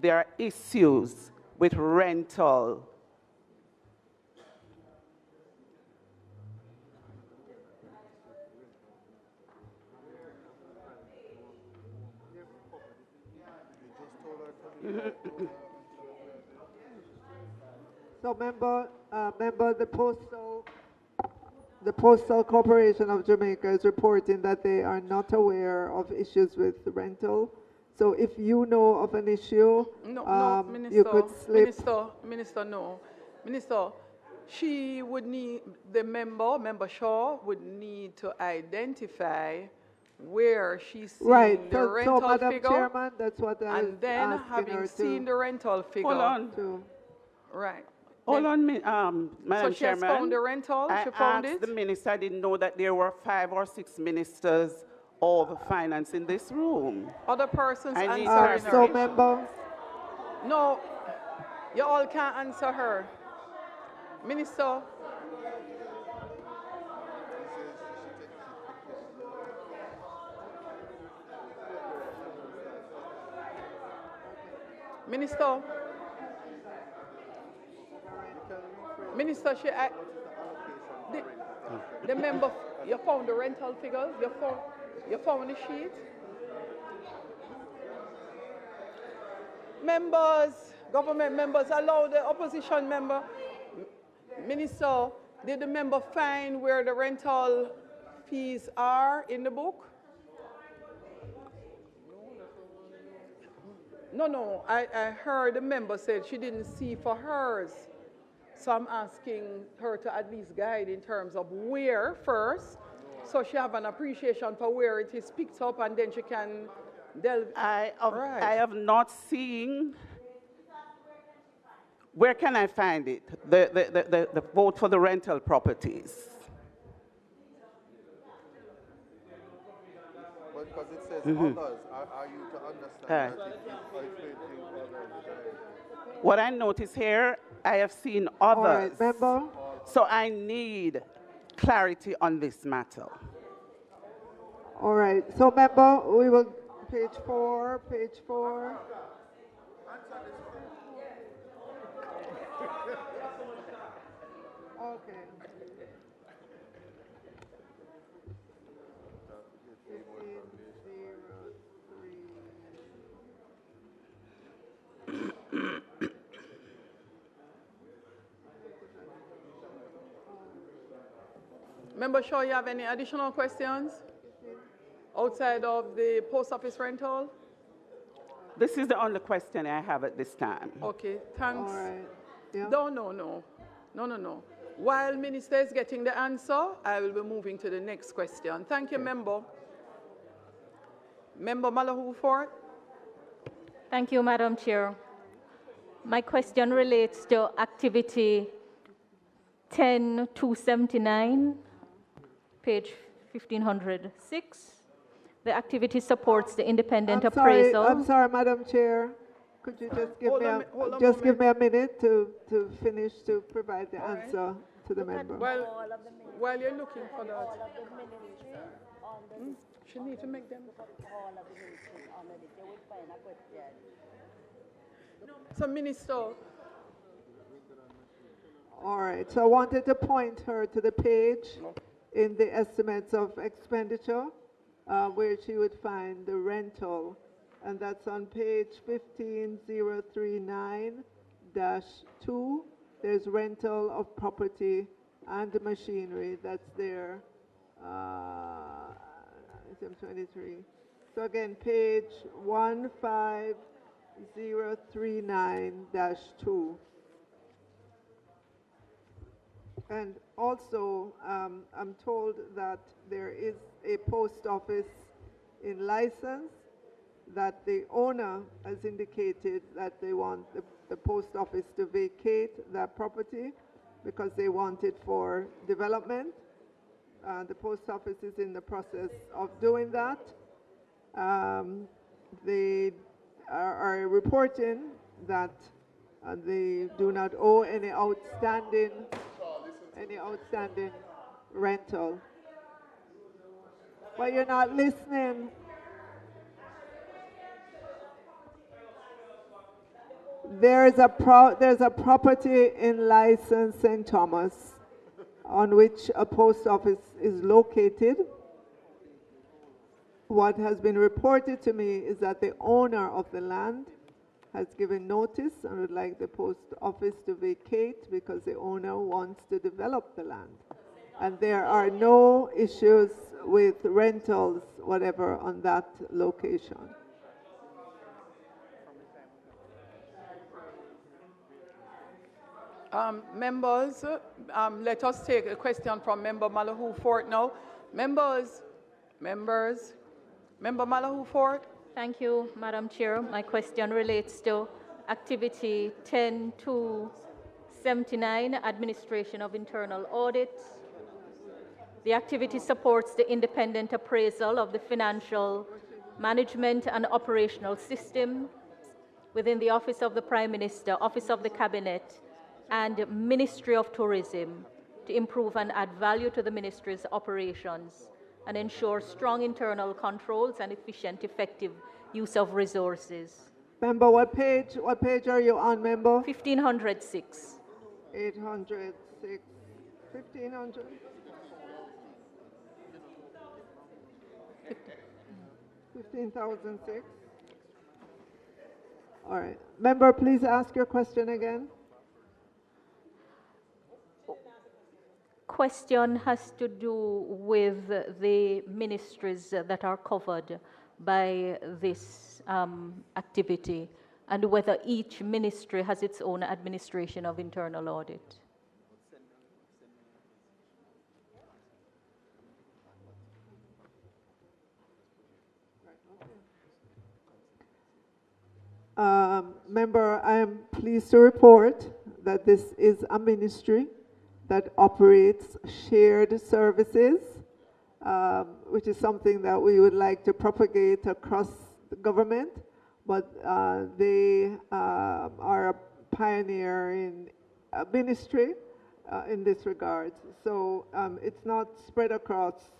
there are issues with rental. So member, the Postal Corporation of Jamaica is reporting that they are not aware of issues with rental. So if you know of an issue, no, Minister, you could slip. Minister, no. Minister, she would need, the member Shaw would need to identify where she's seeing the rental Madam figure. Chairman, that's what I was and then having seen the rental figure. Hold on. Right. Hold on, Madam So she has Chairman. found the rental? She I found asked it? the minister. I didn't know that there were 5 or 6 ministers of finance in this room. Other persons I need answering her. So member. No, you all can't answer her. Minister. Minister. Minister, the member, you found the rental figures? You found the sheet? Members, government members, allow the opposition member. Minister, did the member find where the rental fees are in the book? No, I heard the member said she didn't see for hers. So I'm asking her to at least guide in terms of where first, so she have an appreciation for where it is picked up, and then she can I have not seen. Where can I find it? The vote for the rental properties. Because it says Mhm. others, are you to understand Right. that if it is others? What I notice here, I have seen All others. right, member. So I need clarity on this matter. All right, so member, we will, page 4, page 4. Okay. Member Shaw, you have any additional questions outside of the post office rental? This is the only question I have at this time. Okay, thanks. All right. Yeah. No. While Minister is getting the answer, I will be moving to the next question. Thank you, Member. Member Malahoo Fort. Thank you, Madam Chair. My question relates to activity 10279, page 1506. The activity supports the independent appraisal. I'm sorry, Madam Chair. Could you just give me a minute to finish to provide the answer to the member? While you're looking for that. She need to make them. So, Minister. All right, so I wanted to point her to the page in the estimates of expenditure where she would find the rental, and that's on page 15039-2. There's rental of property and the machinery that's there. Item 23. So again, page 15039-2. And also, I'm told that there is a post office in license that the owner has indicated that they want the post office to vacate that property because they want it for development. The post office is in the process of doing that. They are reporting that they do not owe any outstanding rental. But you're not listening. There's a property in license St. Thomas on which a post office is located. What has been reported to me is that the owner of the land has given notice and would like the post office to vacate because the owner wants to develop the land. And there are no issues with rentals, whatever, on that location. Members, let us take a question from Member Malahoo Fort now. Member Malahoo Fort. Thank you, Madam Chair. My question relates to activity 10279, administration of internal audit. The activity supports the independent appraisal of the financial management and operational system within the Office of the Prime Minister, Office of the Cabinet, and Ministry of Tourism to improve and add value to the ministry's operations and ensure strong internal controls and efficient, effective use of resources. Member, what page are you on, member? 1506. 806. 1500. 15,006. All right. Member, please ask your question again. Question has to do with the ministries that are covered by this activity and whether each ministry has its own administration of internal audit. Member, I am pleased to report that this is a ministry that operates shared services, which is something that we would like to propagate across the government, but they are a pioneer in a ministry in this regard. So it's not spread across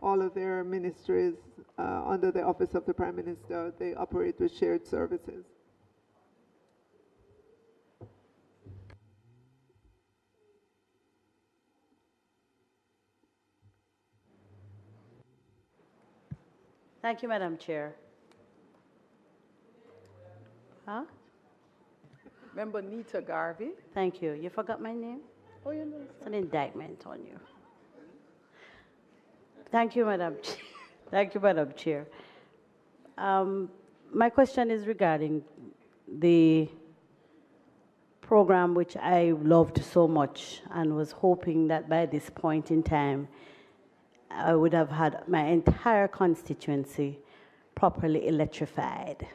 all of their ministries under the office of the Prime Minister. They operate with shared services. Thank you, Madam Chair. Huh? Member Nita Garvey. Thank you. You forgot my name? Oh, you know. It's an indictment on you. Thank you, Madam Chair. Thank you, Madam Chair. My question is regarding the program which I loved so much and was hoping that by this point in time I would have had my entire constituency properly electrified.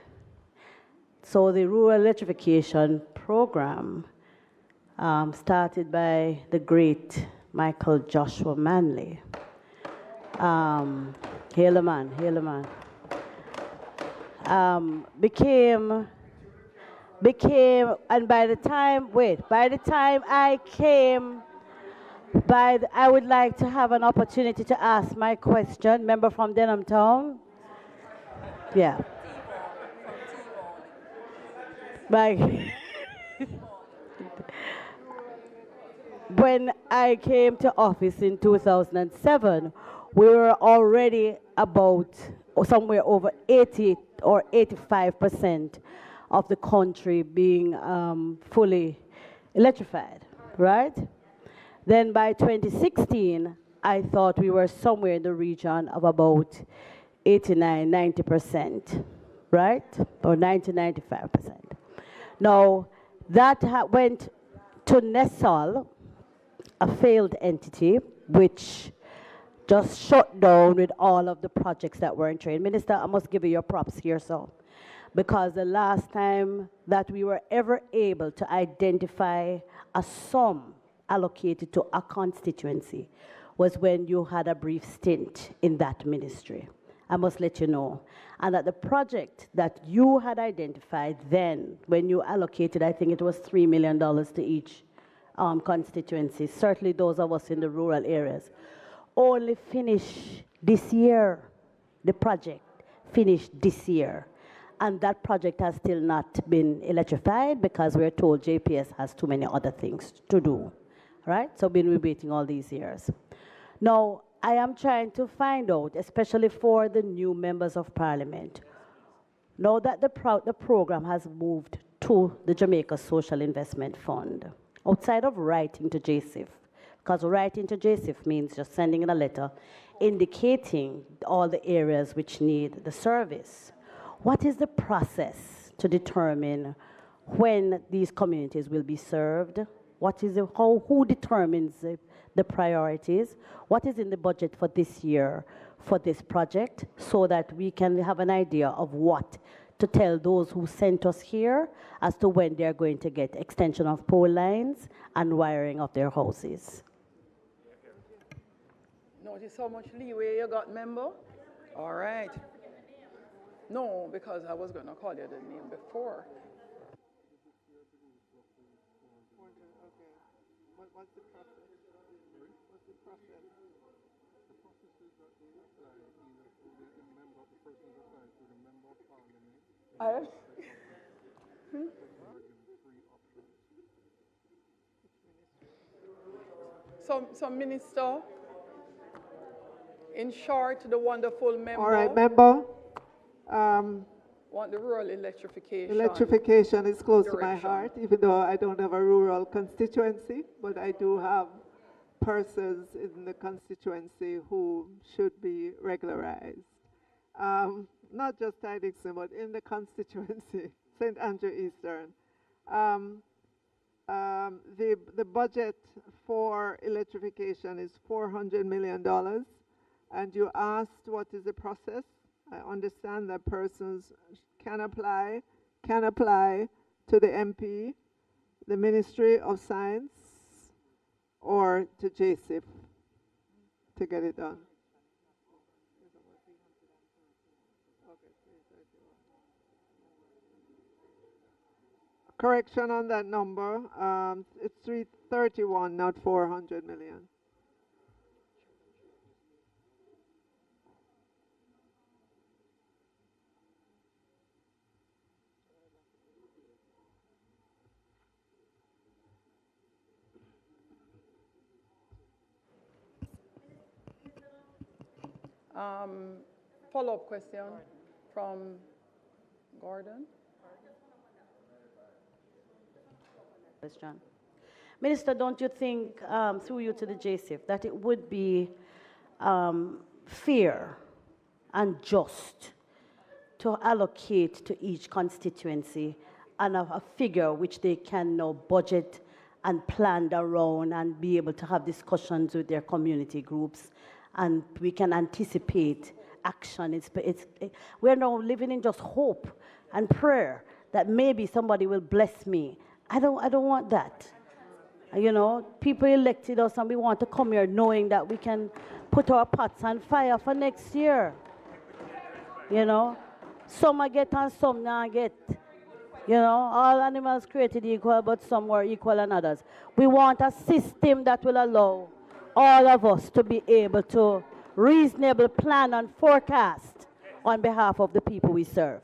So the rural electrification program started by the great Michael Joshua Manley. Hail a man, hail a man. And by the time I came, I would like to have an opportunity to ask my question. Member from Denham Town? Yeah. When I came to office in 2007, we were already about somewhere over 80 or 85% of the country being fully electrified, right? Then by 2016, I thought we were somewhere in the region of about 89, 90%, right? Or 90, 95%. Now, that went to Nessal, a failed entity, which just shut down with all of the projects that were in train. Minister, I must give you your props here, so. Because the last time that we were ever able to identify a sum allocated to a constituency was when you had a brief stint in that ministry. I must let you know. And that the project that you had identified then, when you allocated, I think it was $3 million to each constituency, certainly those of us in the rural areas, only finished this year. The project finished this year. And that project has still not been electrified because we're told JPS has too many other things to do, right? So we've been waiting all these years. Now, I am trying to find out, especially for the new members of parliament, now that the program has moved to the Jamaica Social Investment Fund, outside of writing to JSIF, because writing to JSIF means just sending in a letter indicating all the areas which need the service. What is the process to determine when these communities will be served? Who determines the priorities? What is in the budget for this year for this project so that we can have an idea of what to tell those who sent us here as to when they're going to get extension of pole lines and wiring of their houses? Notice how much leeway you got, member? All right. No, because I was going to call you the name before. What's the process? What's the process? The process is that they apply either through the member of the person who applies to the member of parliament. So, Minister, in short, the wonderful member. All right, member. Want the rural electrification. Electrification is close to my direction. heart, even though I don't have a rural constituency, but I do have persons in the constituency who should be regularized. Not just Tidington, but in the constituency, St. Andrew Eastern. The budget for electrification is $400 million, and you asked what is the process. I understand that persons can apply can apply to the MP, the Ministry of Science, or to JCIF to get it done. Correction on that number, it's 331, not 400 million. Follow-up question from Gordon. Question. Minister, don't you think, through you to the JCIF, that it would be fair and just to allocate to each constituency and a figure which they can now budget and plan around and be able to have discussions with their community groups, and we can anticipate action? We're now living in just hope and prayer that maybe somebody will bless me. I don't want that. You know, people elected us and we want to come here knowing that we can put our pots on fire for next year. You know, some I get and some not get. You know, all animals created equal, but some were equal than others. We want a system that will allow all of us to be able to reasonably plan and forecast on behalf of the people we serve.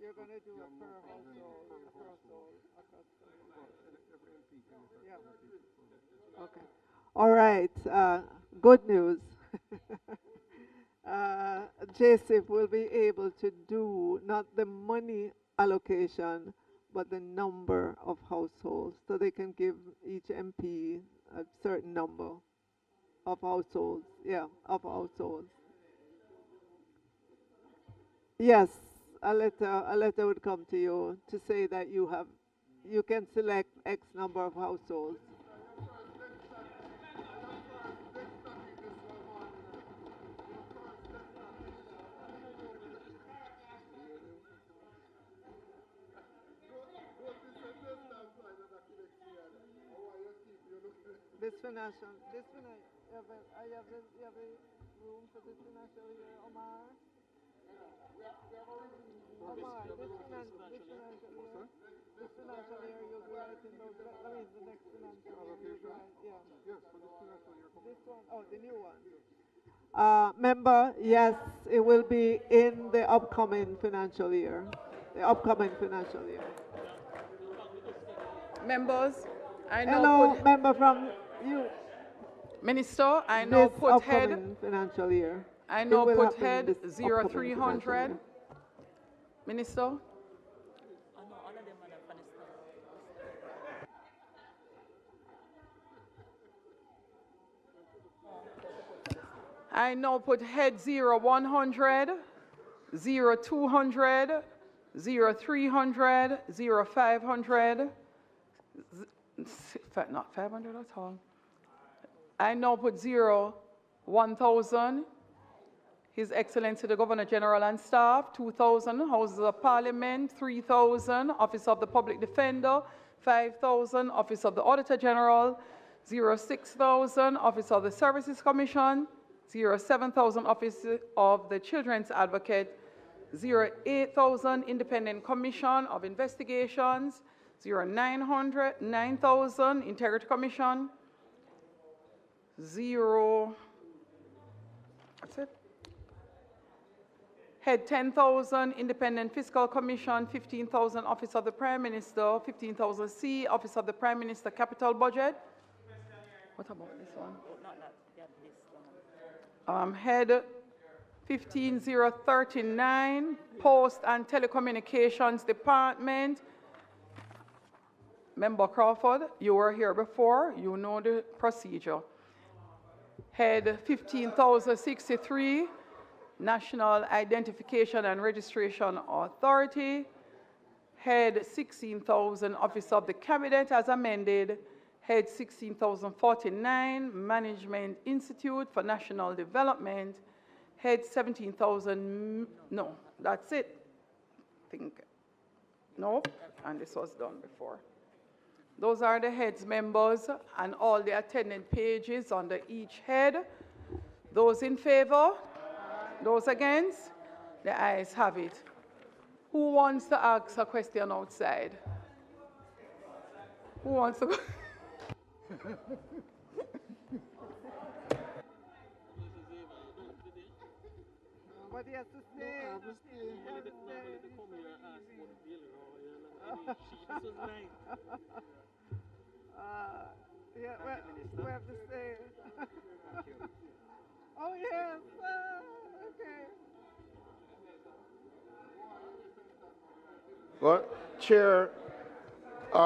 You're going to do a per household, Yeah. Okay. All right. Good news. JCIF will be able to do not the money allocation, but the number of households. So they can give each MP a certain number of households. Yeah, of households. Yes, a letter would come to you to say that you can select X number of households. You have a room for this financial year, Omar? Omar, this financial year you'll be writing those, the next financial year you'll be writing, yeah. Yes, for this financial year. This one, oh, the new one. Member, yes, it will be in the upcoming financial year. The upcoming financial year. Members, I know. Hello, member from you. Minister, I know put head. Financial year. I know put head 0300. Minister. I know put head 0100, 0200, 0300, 0500. Not 500 at all. I now put 1000. His Excellency the Governor General and Staff, 2,000, Houses of Parliament, 3,000, Office of the Public Defender, 5,000, Office of the Auditor General, 6,000, Office of the Services Commission, 7,000, Office of the Children's Advocate, 8,000, Independent Commission of Investigations, 9,000, Integrity Commission, that's it. Head 10,000, Independent Fiscal Commission, 15,000, Office of the Prime Minister, 15,000 C, Office of the Prime Minister Capital Budget. What about this one? Head 15,039, Post and Telecommunications Department, Member Crawford, you were here before. You know the procedure. Head 15,063, National Identification and Registration Authority. Head 16,000, Office of the Cabinet as amended. Head 16,049, Management Institute for National Development. Head 17,000, no, that's it. I think, no, and this was done before. Those are the heads, members, and all the attendant pages under each head. Those in favor? Those against? The ayes have it. Who wants to ask a question outside? Who wants to go? What do you have to say? I have to stay. I have to come here and ask what the bill or this was nice. Yeah, we have to say. Oh, yes. Okay. Well, Chair,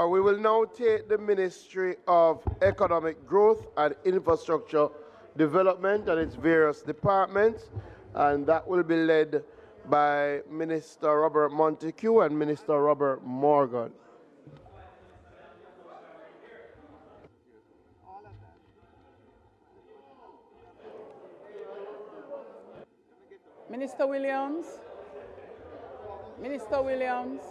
we will now take the Ministry of Economic Growth and Infrastructure Development and its various departments, and that will be led by Minister Robert Montague and Minister Robert Morgan. Minister Williams? Minister Williams?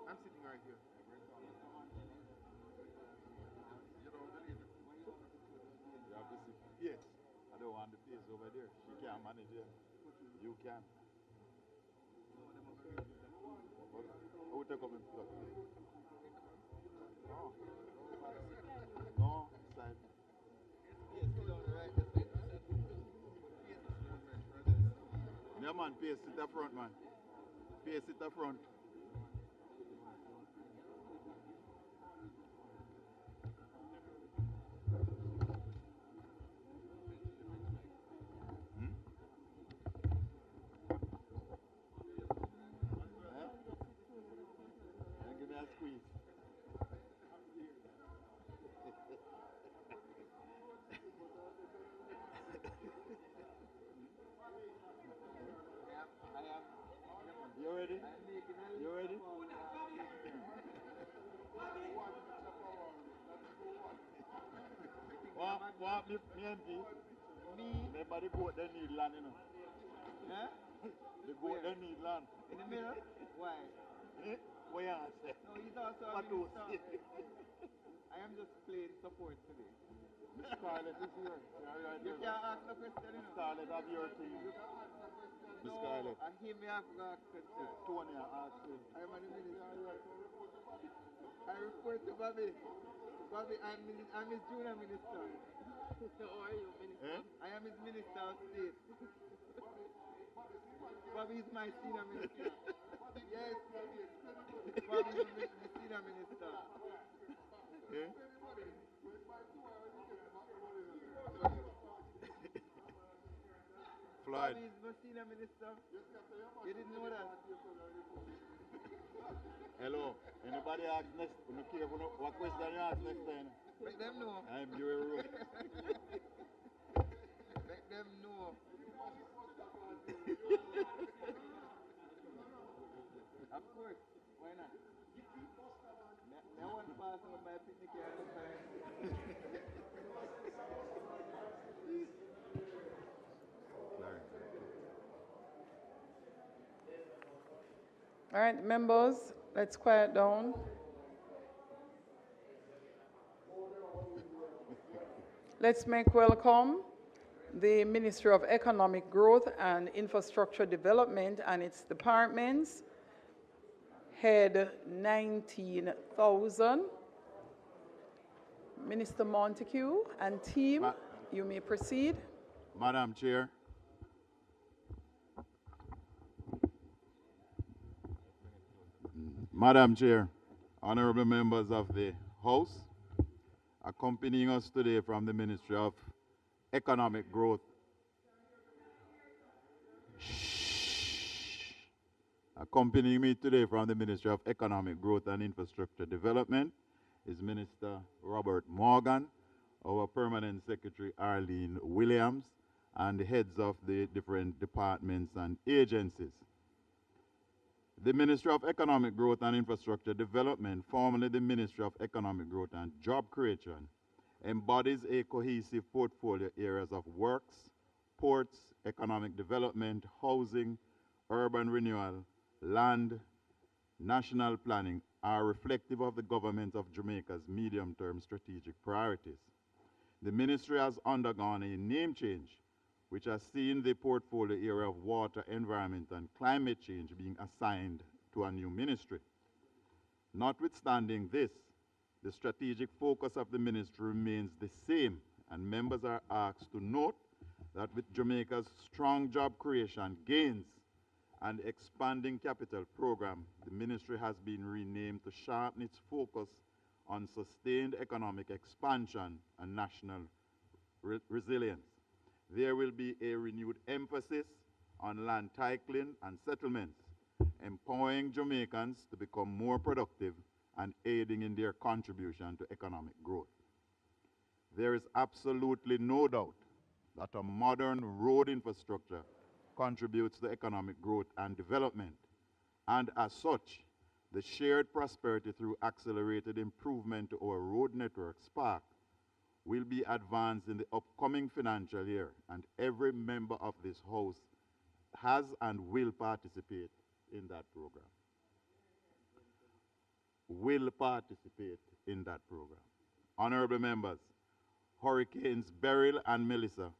I'm sitting right here. You have to sit. Yes. I don't want the place over there. She can't manage it. You can. I will take up and plug. No. No, side. Yeah, man, pace sit up front, man. Pace sit up front. Give me a squeeze. You ready? You ready? What me and me? Remember the goat they need land, you know. Huh? The goat they need land. In the middle? Why? Eh? What you answer? No, he's also a minister. I am just playing support today. Miss Scarlett is here. You can't ask no question, you know. Scarlett, have your team. Miss Scarlett. And him, me have to ask question. Tony, I ask you. I am a minister. I report to Bobby. Bobby, I'm his junior minister. How are you, minister? I am his minister of state. Bobby is my senior minister. Yes. Bobby is the senior minister. unemployed. Senior Minister. You didn't know that? Hello. Anybody ask next? What question you ask next time? Make them know. I'm Bureau. Make them know. Of course. Why not? I want to pass out my picnic here at the time. All right, members, let's quiet down. Let's make welcome the Ministry of Economic Growth and Infrastructure Development and its departments, head 19,000. Minister Montague and team, you may proceed. Madam Chair. Madam Chair, honorable members of the House, accompanying us today from the Ministry of Economic Growth. Accompanying me today from the Ministry of Economic Growth and Infrastructure Development is Minister Robert Morgan, our Permanent Secretary Arlene Williams, and the heads of the different departments and agencies. The Ministry of Economic Growth and Infrastructure Development, formerly the Ministry of Economic Growth and Job Creation, embodies a cohesive portfolio areas of works, ports, economic development, housing, urban renewal, land, national planning are reflective of the government of Jamaica's medium-term strategic priorities. The ministry has undergone a name change, which has seen the portfolio area of water, environment, and climate change being assigned to a new ministry. Notwithstanding this, the strategic focus of the ministry remains the same, and members are asked to note that with Jamaica's strong job creation gains and expanding capital program, the ministry has been renamed to sharpen its focus on sustained economic expansion and national resilience. There will be a renewed emphasis on land titling and settlements, empowering Jamaicans to become more productive and aiding in their contribution to economic growth. There is absolutely no doubt that a modern road infrastructure contributes to economic growth and development, and as such, the shared prosperity through accelerated improvement to our road network, SPARK, will be advanced in the upcoming financial year, and every member of this House has and will participate in that program. Will participate in that program. Honorable members, Hurricanes Beryl and Melissa,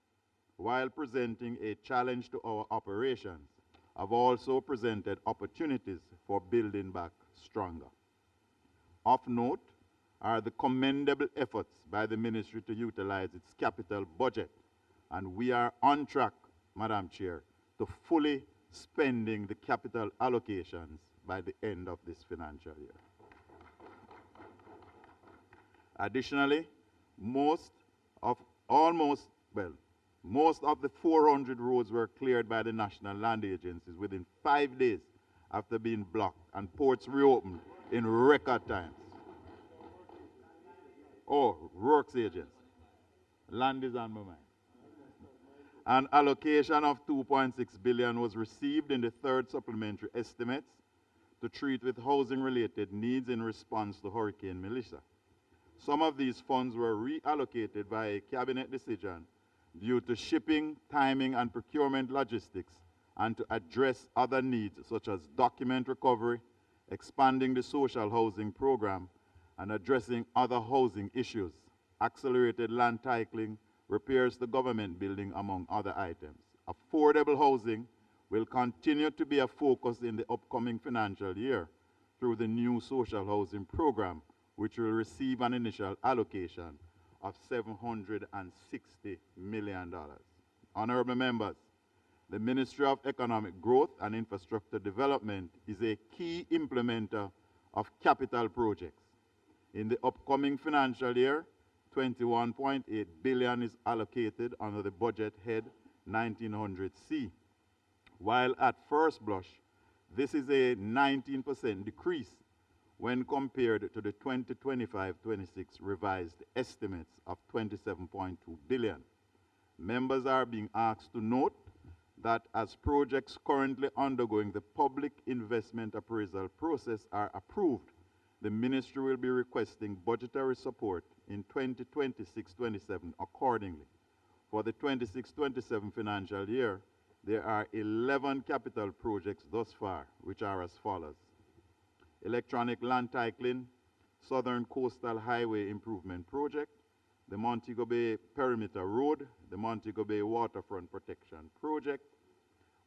while presenting a challenge to our operations, have also presented opportunities for building back stronger. Of note are the commendable efforts by the ministry to utilize its capital budget, and we are on track, Madam Chair, to fully spending the capital allocations by the end of this financial year. Additionally, most of the 400 roads were cleared by the National Land Agencies within 5 days after being blocked, and ports reopened in record times. Oh, works agents. Land is on my mind. An allocation of 2.6 billion was received in the third supplementary estimates to treat with housing-related needs in response to Hurricane Melissa. Some of these funds were reallocated by a cabinet decision due to shipping, timing, and procurement logistics, and to address other needs such as document recovery, expanding the social housing program, and addressing other housing issues, accelerated land titling, repairs to government building, among other items. Affordable housing will continue to be a focus in the upcoming financial year through the new social housing program, which will receive an initial allocation of $760 million. Honorable members, the Ministry of Economic Growth and Infrastructure Development is a key implementer of capital projects. In the upcoming financial year, 21.8 billion is allocated under the budget head 1900C. While at first blush, this is a 19% decrease when compared to the 2025-26 revised estimates of 27.2 billion. Members are being asked to note that as projects currently undergoing the public investment appraisal process are approved, the Ministry will be requesting budgetary support in 2026-27 accordingly. For the 26-27 financial year, there are 11 capital projects thus far, which are as follows. Electronic land titling, Southern Coastal Highway Improvement Project, the Montego Bay Perimeter Road, the Montego Bay Waterfront Protection Project,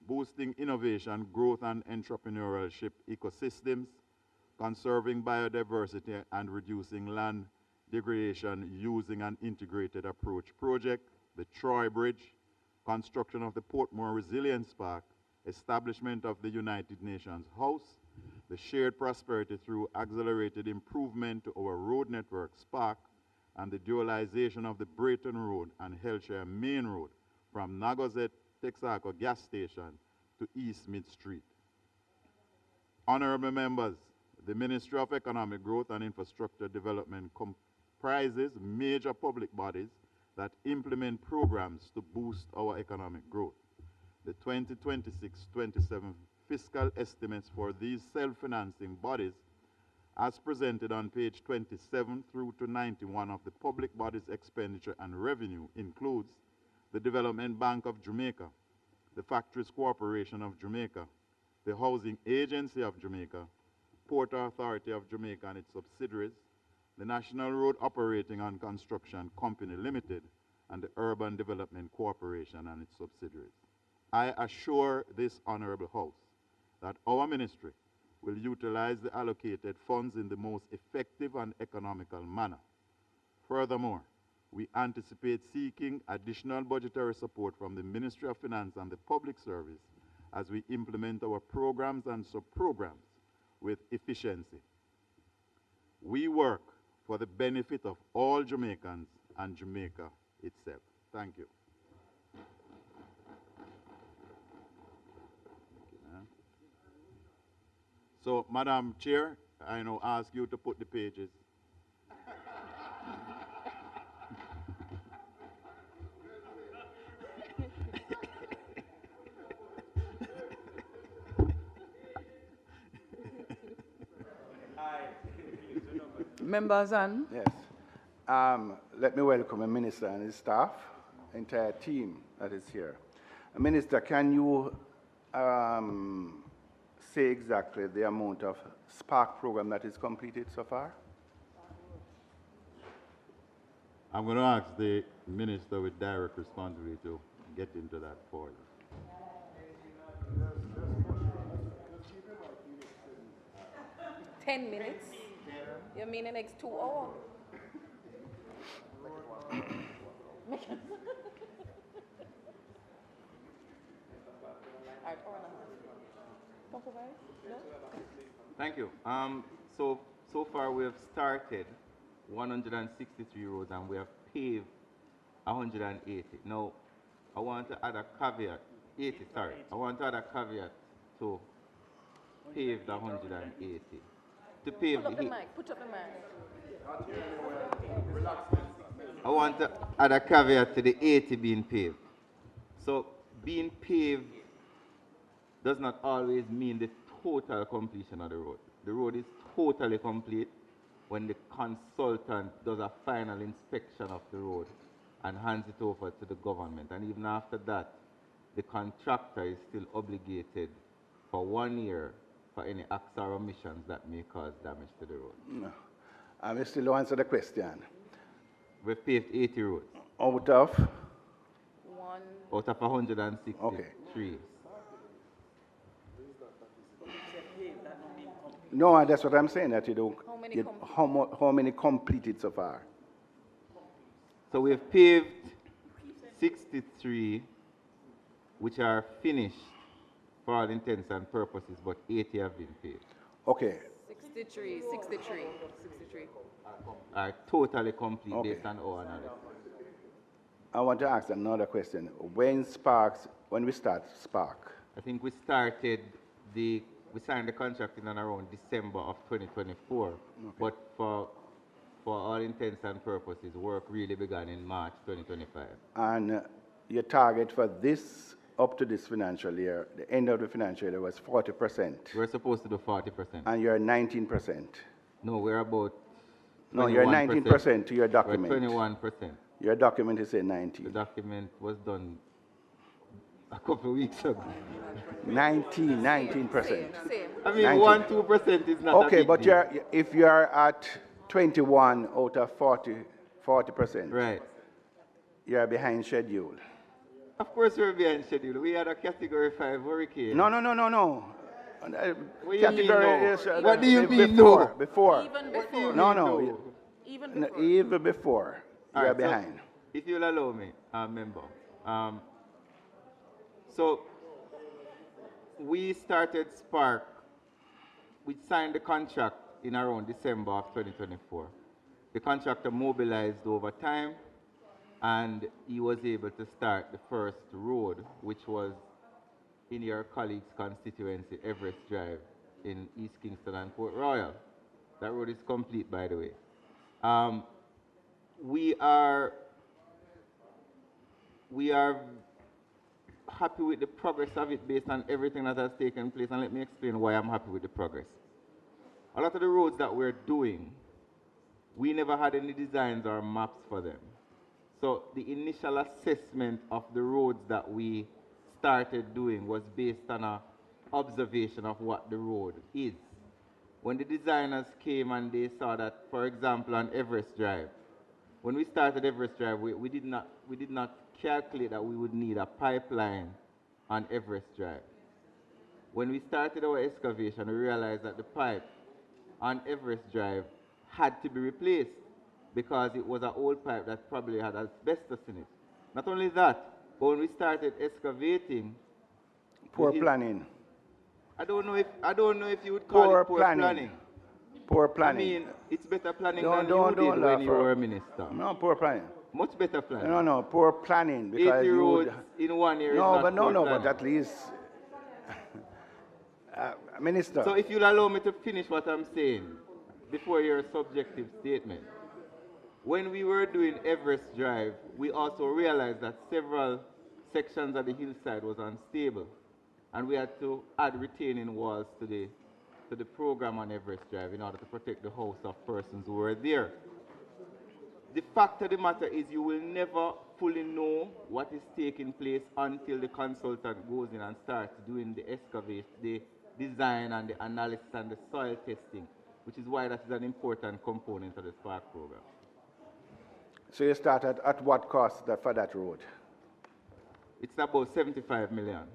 boosting innovation, growth, and entrepreneurship ecosystems, conserving biodiversity and reducing land degradation using an integrated approach project, the Troy Bridge, construction of the Portmore Resilience Park, establishment of the United Nations House, the shared prosperity through accelerated improvement to our road network, SPARK, and the dualization of the Brayton Road and Hellshire Main Road from Nagozet Texaco gas station to East Mid Street. Honorable members, the Ministry of Economic Growth and Infrastructure Development comprises major public bodies that implement programs to boost our economic growth. The 2026-27 fiscal estimates for these self-financing bodies, as presented on page 27 through to 91 of the public bodies expenditure and revenue, includes the Development Bank of Jamaica, the Factories Corporation of Jamaica, the Housing Agency of Jamaica, Port Authority of Jamaica and its subsidiaries, the National Road Operating and Construction Company Limited, and the Urban Development Corporation and its subsidiaries. I assure this Honorable House that our ministry will utilize the allocated funds in the most effective and economical manner. Furthermore, we anticipate seeking additional budgetary support from the Ministry of Finance and the Public Service as we implement our programs and sub-programs with efficiency. We work for the benefit of all Jamaicans and Jamaica itself. Thank you. So, Madam Chair, I now ask you to put the pages. Members and? Yes. Let me welcome the Minister and his staff, entire team that is here. Minister, can you say exactly the amount of Spark program that is completed so far? I'm going to ask the Minister with direct responsibility to get into that for you. $10 minutes? You mean the next 2 hours? Thank you. So far we have started 163 roads and we have paved 180. Now, I want to add a caveat, 80, sorry. I want to add a caveat to pave the 180. To pave Put up the mic, put up the mic. I want to add a caveat to the 80 being paved. So, being paved does not always mean the total completion of the road. The road is totally complete when the consultant does a final inspection of the road and hands it over to the government. And even after that, the contractor is still obligated for 1 year for any acts or omissions that may cause damage to the road. No. I still answer the question. We've paved 80 roads. Out of? Out of 163. Okay. No, that's what I'm saying, that you don't. How many completed so far? So we've paved 63, which are finished for all intents and purposes, but 80 have been paved. Okay. 63. Are totally complete based on our analysis. I want to ask another question. When we start Spark? I think we signed the contract in and around December of 2024, but for all intents and purposes, work really began in March 2025. And your target for this, up to this financial year, the end of the financial year was 40%. We're supposed to do 40%. And you're 19%. No, we're about 21%. No, you're 19% to your document. We're 21%. Your document is saying 19. The document was done a couple of weeks ago. 19%. I mean, 1-2% is not okay, a big but deal. if you're at 21 out of 40%, right, you're behind schedule. Of course we're behind schedule. We had a Category 5 hurricane. No. What Category is, what do you mean no? Before. Even before. No. Even before. Even before. You're behind. So if you'll allow me, member. So we started Spark. We signed the contract in around December of 2024. The contractor mobilized over time, and he was able to start the first road, which was in your colleague's constituency, Everest Drive, in East Kingston and Port Royal. That road is complete, by the way. We are happy with the progress of it based on everything that has taken place, and let me explain why I'm happy with the progress. A lot of the roads that we're doing, we never had any designs or maps for them. So the initial assessment of the roads that we started doing was based on an observation of what the road is. When the designers came and they saw that, for example, on Everest Drive, when we started Everest Drive, we did not calculate that we would need a pipeline on Everest Drive. When we started our excavation, we realized that the pipe on Everest Drive had to be replaced because it was an old pipe that probably had asbestos in it. Not only that, but when we started excavating, poor planning. I don't know if you would call it poor planning. Poor planning. I mean, it's better planning than you did when you were a minister. No, poor planning. Much better planning. No, poor planning because 80 roads in 1 year is not poor planning. But at least, Minister. So if you'll allow me to finish what I'm saying before your subjective statement. When we were doing Everest Drive, we also realized that several sections of the hillside was unstable, and we had to add retaining walls to the program on Everest Drive in order to protect the house of persons who were there. The fact of the matter is you will never fully know what is taking place until the consultant goes in and starts doing the excavation, the design and the analysis and the soil testing, which is why that is an important component of the Spark program. So you started at what cost for that road? It's about 75 million.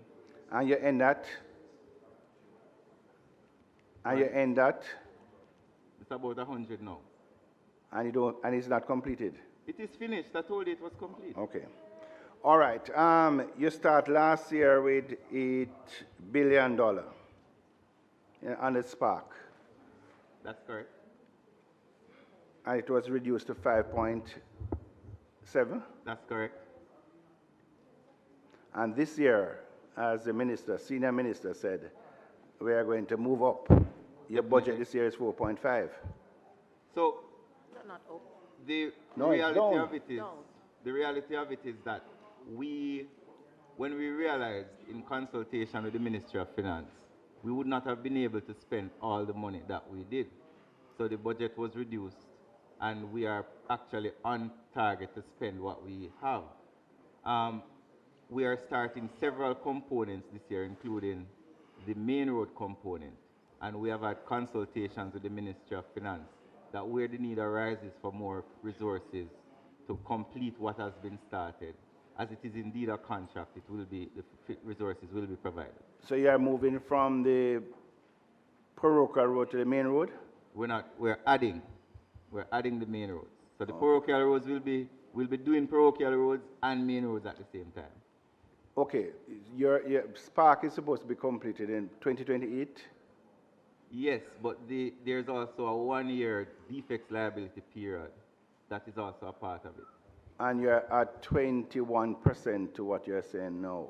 And you end at? And you end at? It's about 100 now. And it's not completed? It is finished. I told you it was complete. Okay. All right. You start last year with $8 billion on the Spark. That's correct. And it was reduced to 5.7? That's correct. And this year, as the minister, senior minister said, we are going to move up. Your budget this year is 4.5. So Not up. the No, reality down. of it is the reality of it is that when we realized in consultation with the Ministry of Finance, we would not have been able to spend all the money that we did. So the budget was reduced, and we are actually on target to spend what we have. We are starting several components this year, including the main road component, and we have had consultations with the Ministry of Finance that where the need arises for more resources to complete what has been started, as it is indeed a contract, it will be, the resources will be provided. So you are moving from the parochial road to the main road? We're adding the main roads. So the parochial roads we'll be doing parochial roads and main roads at the same time. Okay, your Spark is supposed to be completed in 2028? Yes, but there's also a 1-year defects liability period that is also a part of it. And you're at 21% to what you're saying now.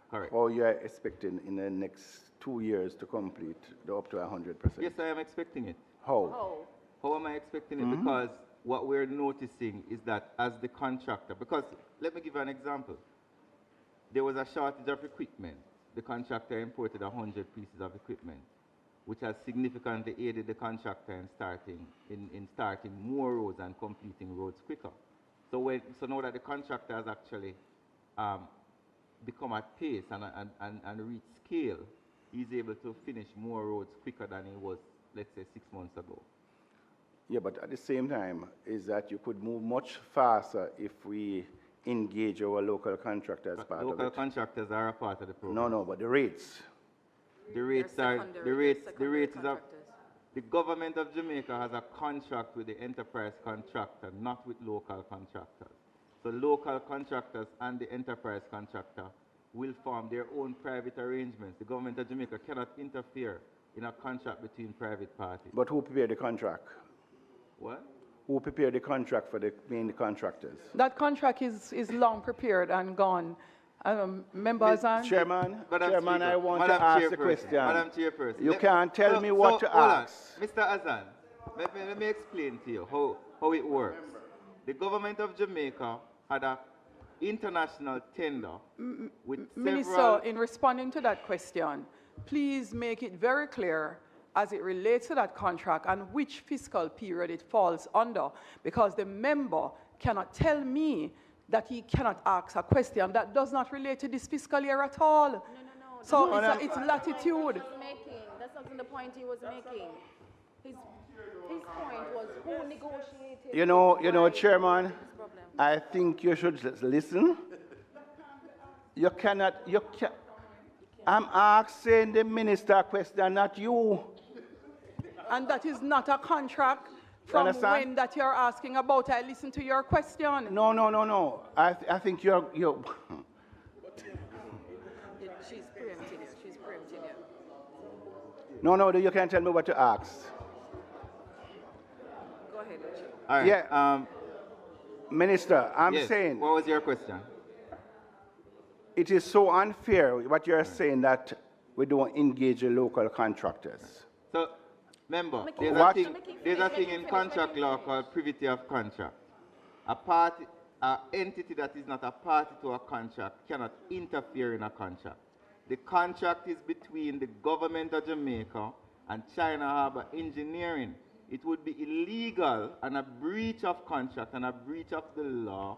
Correct. Or you're expecting in the next 2 years to complete the up to 100%? Yes, I am expecting it. How? How am I expecting it? Because what we're noticing is that as the contractor, because let me give you an example. There was a shortage of equipment. The contractor imported 100 pieces of equipment, which has significantly aided the contractor in starting more roads and completing roads quicker. So now that the contractor has actually become at pace and reach scale, he's able to finish more roads quicker than he was, let's say, 6 months ago. Yeah, but at the same time, is that you could move much faster if we engage our local contractors as part of it. Local contractors are a part of the program. No, but the rates. The rates is the government of Jamaica has a contract with the enterprise contractor, not with local contractors. So local contractors and the enterprise contractor will form their own private arrangements. The government of Jamaica cannot interfere in a contract between private parties. But who prepared the contract? What? Who prepared the contract for the main contractors? That contract is long prepared and gone. Members and... Chairman, I want Madam to ask the question. Madam Chairperson. You can't tell me what to ask. Mr. Azan, let me explain to you how it works. The government of Jamaica had an international tender with Minister, in responding to that question, please make it very clear as it relates to that contract and which fiscal period it falls under, because the member cannot tell me that he cannot ask a question that does not relate to this fiscal year at all. No. So it's latitude. That's not the point he was making. His point was who negotiated. You know, Chairman, I think you should listen. I'm asking the minister a question, not you. And that is not a contract from when that you're asking about. I listen to your question. No. I think you're She's preempting you. No, you can't tell me what to ask. Go ahead. All right. Yeah. Minister, I'm yes. saying... What was your question? It is so unfair what you're saying that we don't engage the local contractors. So, remember, there's a thing in contract law called privity of contract. An entity that is not a party to a contract cannot interfere in a contract. The contract is between the government of Jamaica and China Harbour Engineering. It would be illegal and a breach of contract and a breach of the law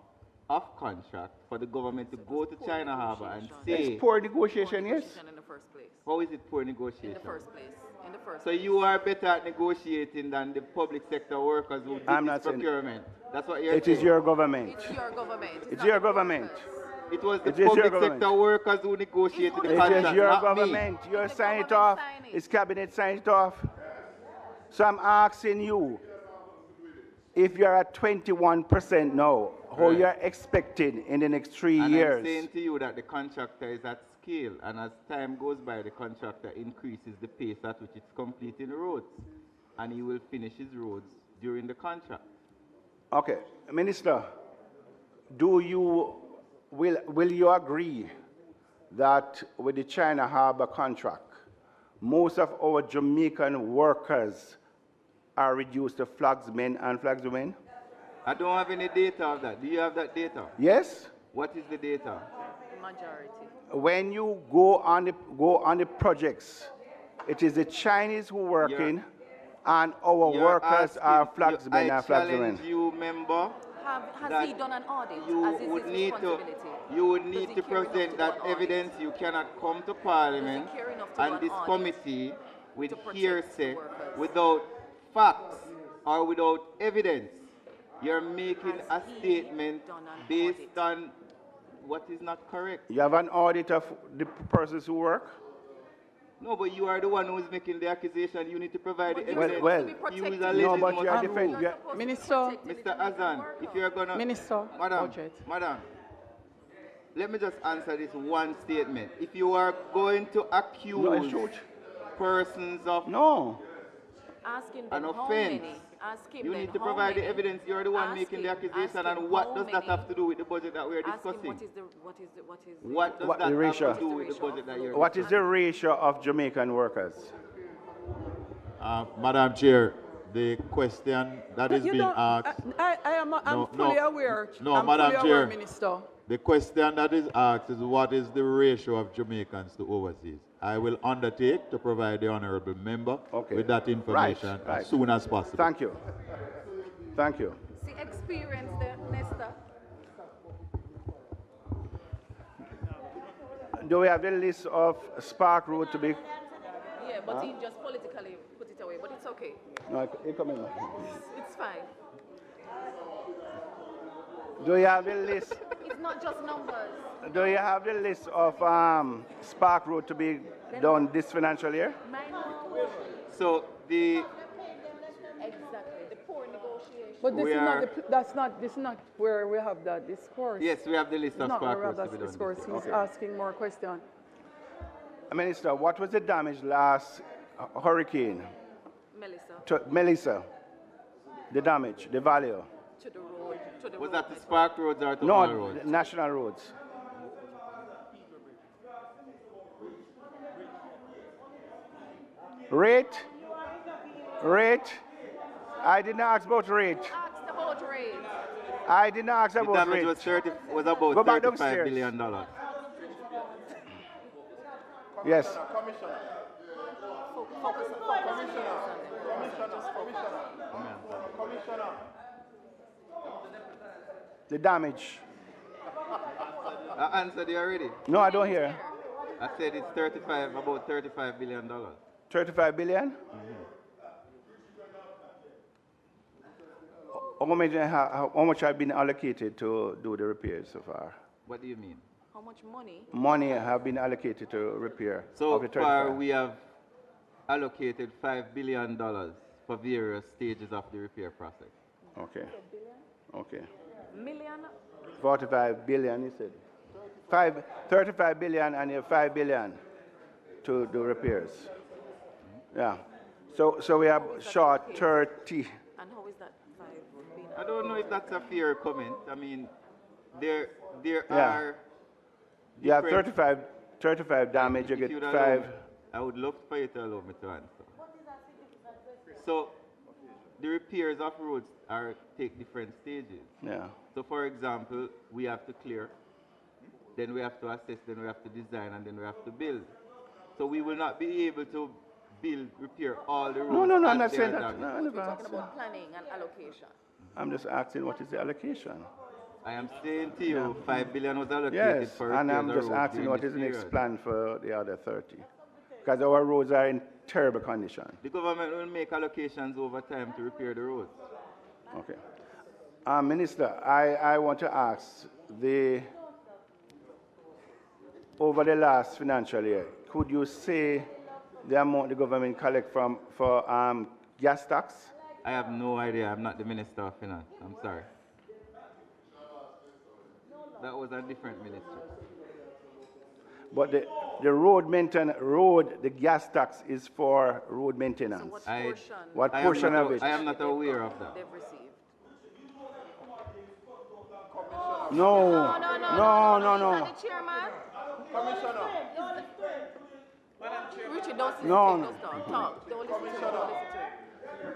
of contract for the government to go to China Harbour and say... It's poor negotiation, yes? In the first place. How is it poor negotiation? In the first place. So you are better at negotiating than the public sector workers who did this procurement. That's what you're saying. It is your government. It's your government. It's your government. It was the public sector workers who negotiated the contract, It is your not government. You sign it off. It's cabinet signed it off. So I'm asking you, if you're at 21% now, how you're expecting in the next 3 years? I'm saying to you that the contractor is at scale, and as time goes by, the contractor increases the pace at which it's completing roads, and he will finish his roads during the contract. Okay, Minister, will you agree that with the China Harbour contract, most of our Jamaican workers are reduced to flagsmen and flagswomen? I don't have any data of that. Do you have that data? Yes. What is the data? Majority. When you go on the projects, it is the Chinese who are working, and our workers are flagsmen and flagswomen. I challenge you, member. Has he done an audit? You would need to present that evidence. You cannot come to Parliament and this committee with hearsay, without facts or without evidence. You're making a statement based on what is not correct. You have an audit of the persons who work? No, but you are the one who is making the accusation. You need to provide the evidence. No, but you are defending. Minister. Mr. Azan, if you're going to... Minister, Madam, let me just answer this one statement. If you are going to accuse persons of... No. Asking an them how offense. many. Ask him You then need to how provide the many. evidence. You're the one Ask making the him- accusation, ask and him what how does that many. have to do with the budget that we're Ask him discussing? what is the What does What that the have ratio? to do with the budget that you're What is discussing? the ratio of Jamaican workers? Madam Chair, the question that is You being don't- asked. I'm fully aware. No, I'm Madam fully aware, Chair. Minister. The question that is asked is what is the ratio of Jamaicans to overseas? I will undertake to provide the honourable member with that information Right. as soon as possible. Thank you. Thank you. See experience there, Nesta. Do we have the list of Spark Road to be? Yeah, but he just politically put it away, but it's okay. No, it come in. It's fine. Do you have the list? It's not just numbers. Do you have the list of Spark Road to be done this financial year? So the Exactly. The poor negotiation. But this We is not are- this is not where we have that discourse. Yes, we have the list It's of not where Spark we have roads to that be done. discourse. He's Okay. asking more questions. Minister, what was the damage last hurricane? Melissa. The damage, the value. To the road. To the Was road. that the Spark roads or to all No, roads? the national roads. Rate? I didn't ask about rate. Asked about rate. I didn't ask The about damage rate. was about Go back $35 downstairs. billion. Yes. Focus The damage. I answered you already. No, I don't hear. I said it's about $35 billion. 35 billion? How much have been allocated to do the repairs so far? What do you mean? How much money? Money have been allocated to repair So of the far, 35. we have allocated $5 billion for various stages of the repair process. Okay. Okay. Million? 45 billion, you said. 35 billion and you have 5 billion to do repairs. Yeah. So we have short 30. And how is that 5 billion? I don't know if that's a fair comment. I mean, there Yeah. are. You have different- 35 damage, you If get you'd allow 5. me, I would love for you to allow me to answer. So, the repairs of roads take different stages. Yeah. So, for example, we have to clear, then we have to assess, then we have to design, and then we have to build. So, we will not be able to repair all the roads. No, I'm as not they saying are that. damaged. No, We're talking about planning and allocation. I'm just asking what is the allocation? I am saying to you, $5 billion was allocated Yes, for and repairs I'm of just roads asking during what this is the next period. plan for the other 30. Because our roads are in terrible condition. The government will make allocations over time to repair the roads. Okay. Minister, I want to ask, over the last financial year, could you say the amount the government collect for gas tax? I have no idea. I'm not the Minister of Finance. I'm sorry. That was a different ministry. But the road maintenance, the gas tax is for road maintenance. What portion of it? I am not aware of that. They've received. No. The chairman? Commissioner. Richard, don't sit No. still, just talk. Don't listen to him, don't listen to him.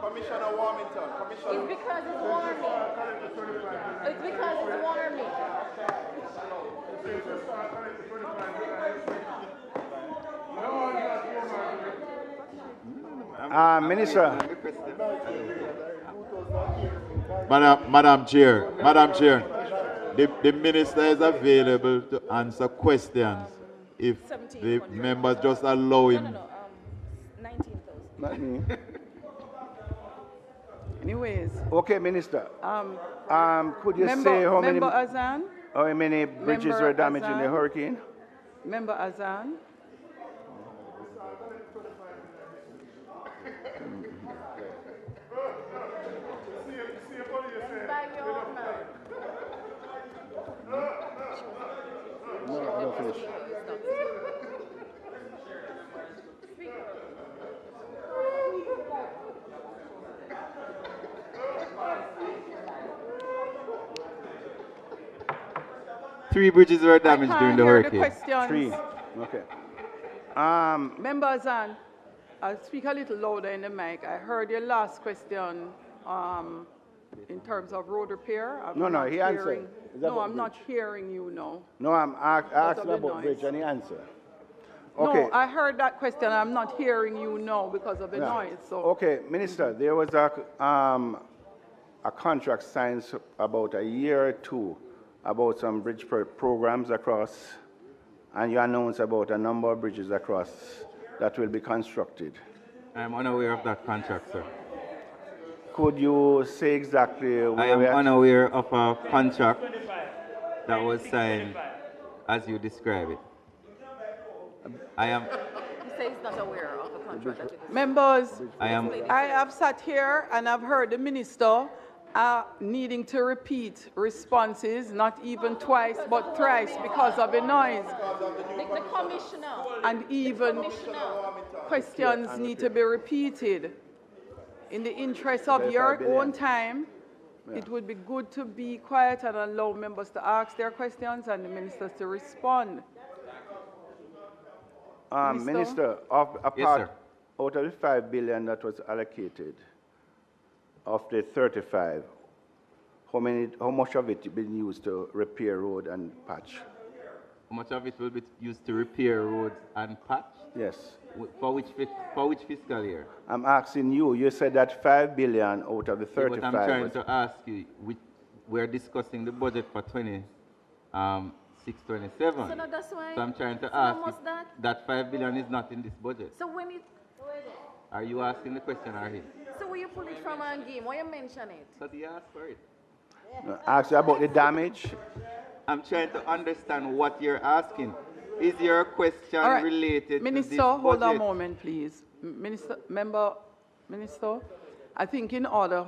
Commissioner Warmington, Commissioner. It's because it's warming. It's because it's warming. Minister. Madam Chair, the minister is available to answer questions if the members just allow him. 19,000. Not me. Anyways. Okay, Minister. Could you Member, say how Member Azan? many bridges Member were damaged in the Azan? hurricane? Member Azan? 3 bridges were damaged during the hear hurricane. the questions. 3. Okay. Members, and I'll speak a little louder in the mic. I heard your last question in terms of road repair. No, he answered. No, I'm not hearing you now. No, I asked of the about noise. bridge and he answered. Okay. No, I heard that question. I'm not hearing you now because of the Yeah. noise. So. Okay, Minister, there was a contract signed about a year or two about some bridge programs across, and you announced about a number of bridges across that will be constructed. I'm unaware of that contract, sir. Could you say exactly where I am we are? unaware of a contract that was signed as you describe it. I am. He says he's not aware of the contract that you Members, I have sat here and I've heard the minister needing to repeat responses, not even twice, but thrice because of the noise. The commissioner. And even questions need to be repeated. In the interest of your own time, it would be good to be quiet and allow members to ask their questions and the ministers to respond. Minister, of a Yes, part sir. out of the 5 billion that was allocated, of the 35, how much of it been used to repair road and patch? How much of it will be used to repair roads and patch? Yes. For which fiscal year? I'm asking you. You said that 5 billion out of the 35. But I'm trying to ask you. We're discussing the budget for 26-27. So no, that's why. So I'm trying to so ask almost if that. that 5 billion is not in this budget. So when it. Are you asking the question or he? So where you pull it from and game? Why you mention it? Because he asked for it. Ask you about the damage. I'm trying to understand what you're asking. Is your question All right. related Minister, to this budget? hold on a moment, please. Minister, I think in order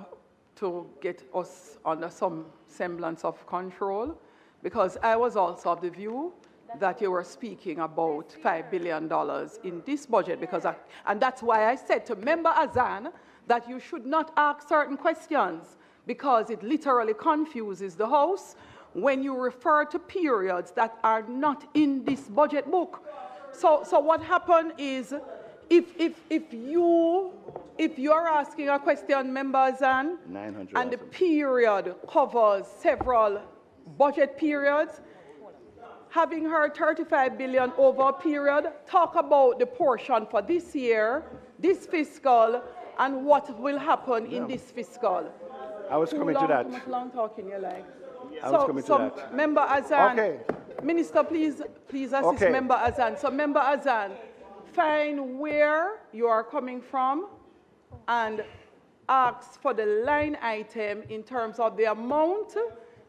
to get us under some semblance of control, because I was also of the view that you were speaking about $5 billion in this budget, and that's why I said to Member Azan that you should not ask certain questions, because it literally confuses the House when you refer to periods that are not in this budget book. So what happened is, if you're asking a question, Member Azan, and the period covers several budget periods, having heard 35 billion over a period, talk about the portion for this year, this fiscal, and what will happen in this fiscal. I was coming to that. How much long talking you like? I was coming to that. Member Azan, Okay. Minister, please assist Member Azan. So Member Azan, find where you are coming from and ask for the line item in terms of the amount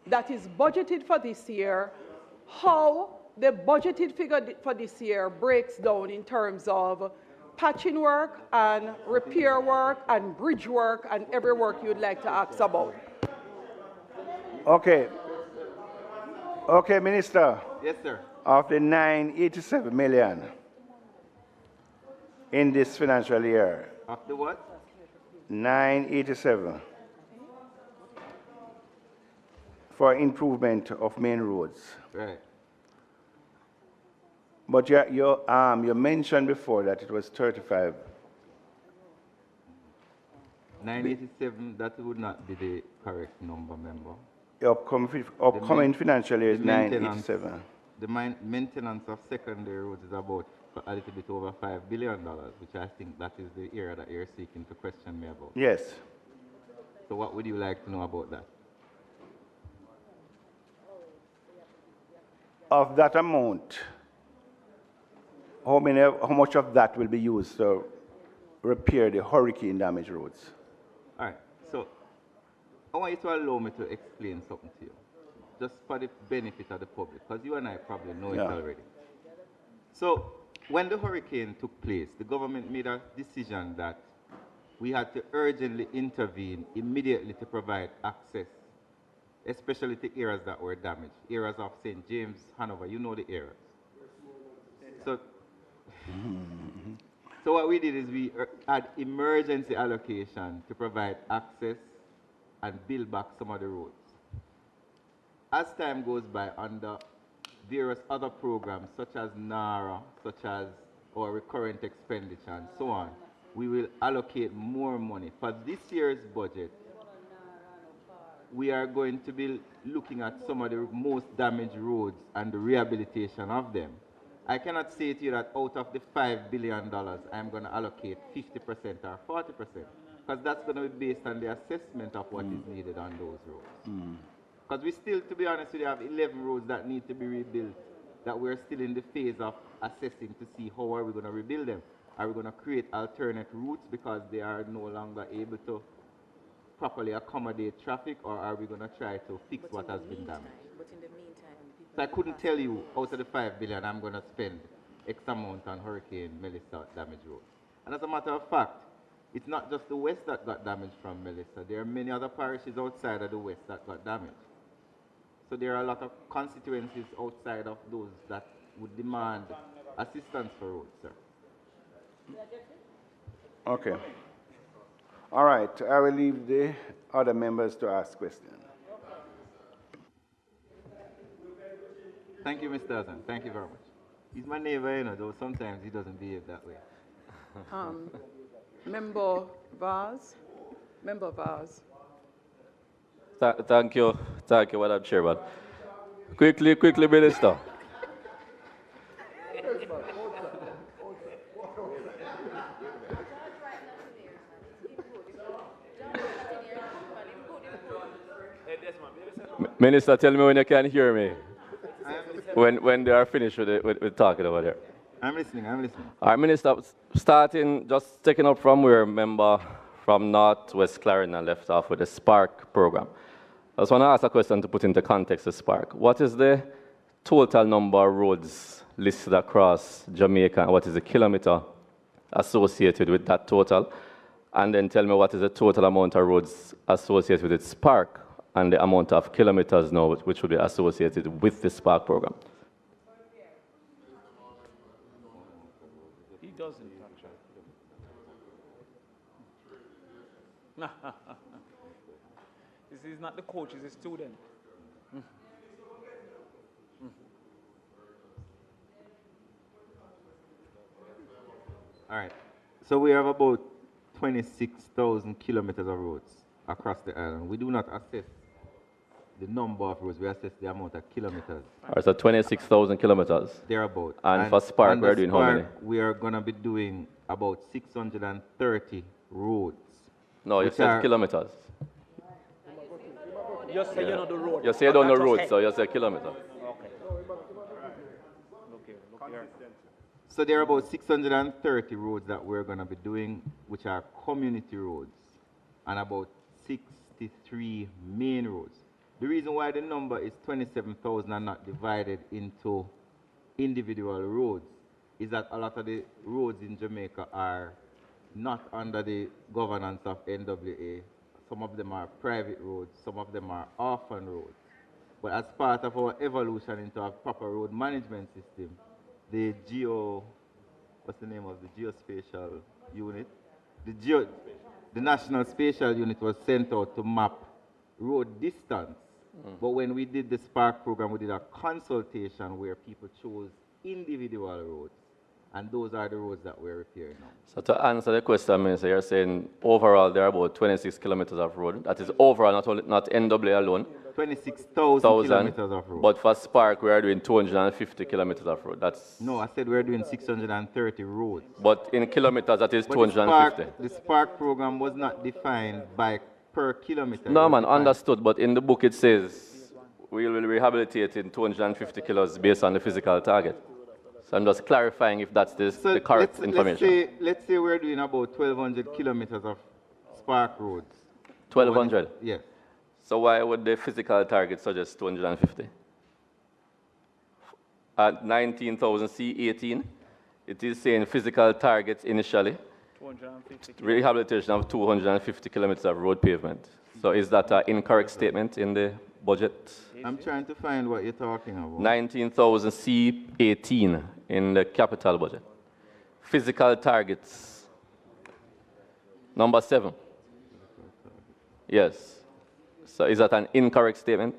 that is budgeted for this year, how the budgeted figure for this year breaks down in terms of patching work and repair work and bridge work and every work you'd like to ask about. Okay. Okay, Minister. Yes, sir. Of the 987 million in this financial year. Of the what? 987 for improvement of main roads. Right. But you mentioned before that it was 35. 987, that would not be the correct number, member. The upcoming financial year is 987. The maintenance of secondary roads is about a little bit over $5 billion, which I think that is the area that you're seeking to question me about. Yes. So what would you like to know about that? Of that amount, how much of that will be used to repair the hurricane damaged roads? All right. So I want you to allow me to explain something to you, just for the benefit of the public, because you and I probably know it already. So when the hurricane took place, the government made a decision that we had to urgently intervene immediately to provide access, especially to areas that were damaged, areas of St. James, Hanover, you know the areas. So what we did is we had emergency allocation to provide access and build back some of the roads. As time goes by, under various other programs such as NARA, such as our recurrent expenditure and so on, we will allocate more money. For this year's budget, we are going to be looking at some of the most damaged roads and the rehabilitation of them. I cannot say to you that out of the $5 billion, I'm going to allocate 50% or 40%, because that's going to be based on the assessment of what is needed on those roads. Because we still, to be honest with you, have 11 roads that need to be rebuilt, that we're still in the phase of assessing to see how are we going to rebuild them. Are we going to create alternate routes because they are no longer able to properly accommodate traffic, or are we going to try to fix what has been damaged? But in the meantime, So I couldn't tell you out of the $5 billion I'm going to spend X amount on Hurricane Melissa damaged roads. And as a matter of fact, it's not just the west that got damaged from Melissa. There are many other parishes outside of the west that got damaged. So there are a lot of constituencies outside of those that would demand assistance for roads, sir. Okay. All right, I will leave the other members to ask questions. Thank you, Mr. Hassan. Thank you very much. He's my neighbor, you know, though sometimes he doesn't behave that way. Member Vaz. Member Vaz. Thank you, Madam Chairman. Quickly, Minister. Minister, tell me when you can hear me. When they are finished with talking over there. I'm listening. All right, Minister, just taking up from where member from Northwest Clarendon left off with the Spark program. I just want to ask a question to put into context of Spark. What is the total number of roads listed across Jamaica, and what is the kilometer associated with that total? And then tell me what is the total amount of roads associated with Spark and the amount of kilometers now which will be associated with the Spark program. He doesn't actually. This is not the coach, he's a student. All right. So we have about 26,000 kilometers of roads across the island. We do not assess the number of roads, we assess the amount of kilometers. All right, so 26,000 kilometers. Thereabout. And for Spark, we're doing how many? We are going to be doing about 630 roads. No, you said kilometers. You say you know the road. You say you don't know road, so you say kilometer. Okay. Look here. So there are about 630 roads that we're going to be doing, which are community roads, and about 63 main roads. The reason why the number is 27,000 and not divided into individual roads is that a lot of the roads in Jamaica are not under the governance of NWA. Some of them are private roads, some of them are orphan roads. But as part of our evolution into a proper road management system, the what's the name of the geospatial unit? The National Spatial Unit was sent out to map road distance. But when we did the Spark program, we did a consultation where people chose individual roads. And those are the roads that we're repairing now. So to answer the question, Minister, you're saying overall there are about 26 kilometers of road. That is overall, not NWA alone. 26,000 kilometers of road. But for Spark, we are doing 250 kilometers of road. That's no, I said we're doing 630 roads. But in kilometers, that is but 250. The Spark program was not defined by per kilometer. No, man, understood. But in the book it says we will rehabilitate in 250 kilos based on the physical target. So I'm just clarifying if that's the correct information. Let's say we're doing about 1,200 kilometers of Spark roads. 1,200? Yes. So why would the physical target suggest 250? At 19,000 C18, it is saying physical targets initially, 250. rehabilitation of 250 kilometers of road pavement. So is that an incorrect statement in the budget? I'm trying to find what you're talking about. 19,000 C18 in the capital budget. Physical targets. Number 7. Yes. So is that an incorrect statement?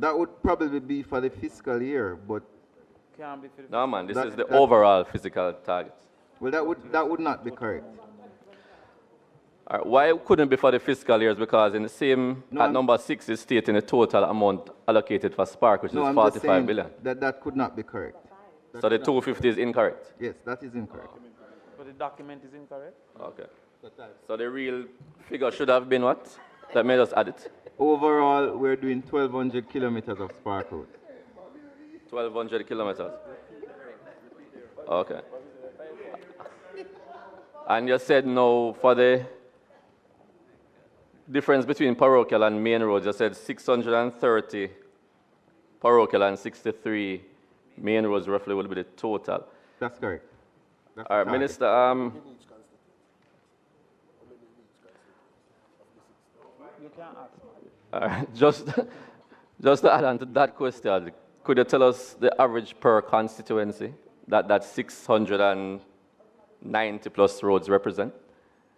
That would probably be for the fiscal year, but Can't be for the No, man, this That- is the that- overall physical target. well, that would not be correct. All right, why it couldn't be for the fiscal years? Because in the same, No, at I'm- number 6 is stating the total amount allocated for Spark, which No, is I'm just 45 saying billion. that could not be correct. So the 250 is incorrect? Yes, that is incorrect. But the document is incorrect. Okay. So the real figure should have been what? Let me just add it. Overall, we're doing 1,200 kilometers of Spark Road. 1,200 kilometers. Okay. And you said no for the difference between parochial and main roads. You said 630 parochial and 63 main roads roughly will be the total. That's correct. That's All right, the target. Minister. You can't ask. All right, just to add on to that question, could you tell us the average per constituency that 690 plus roads represent?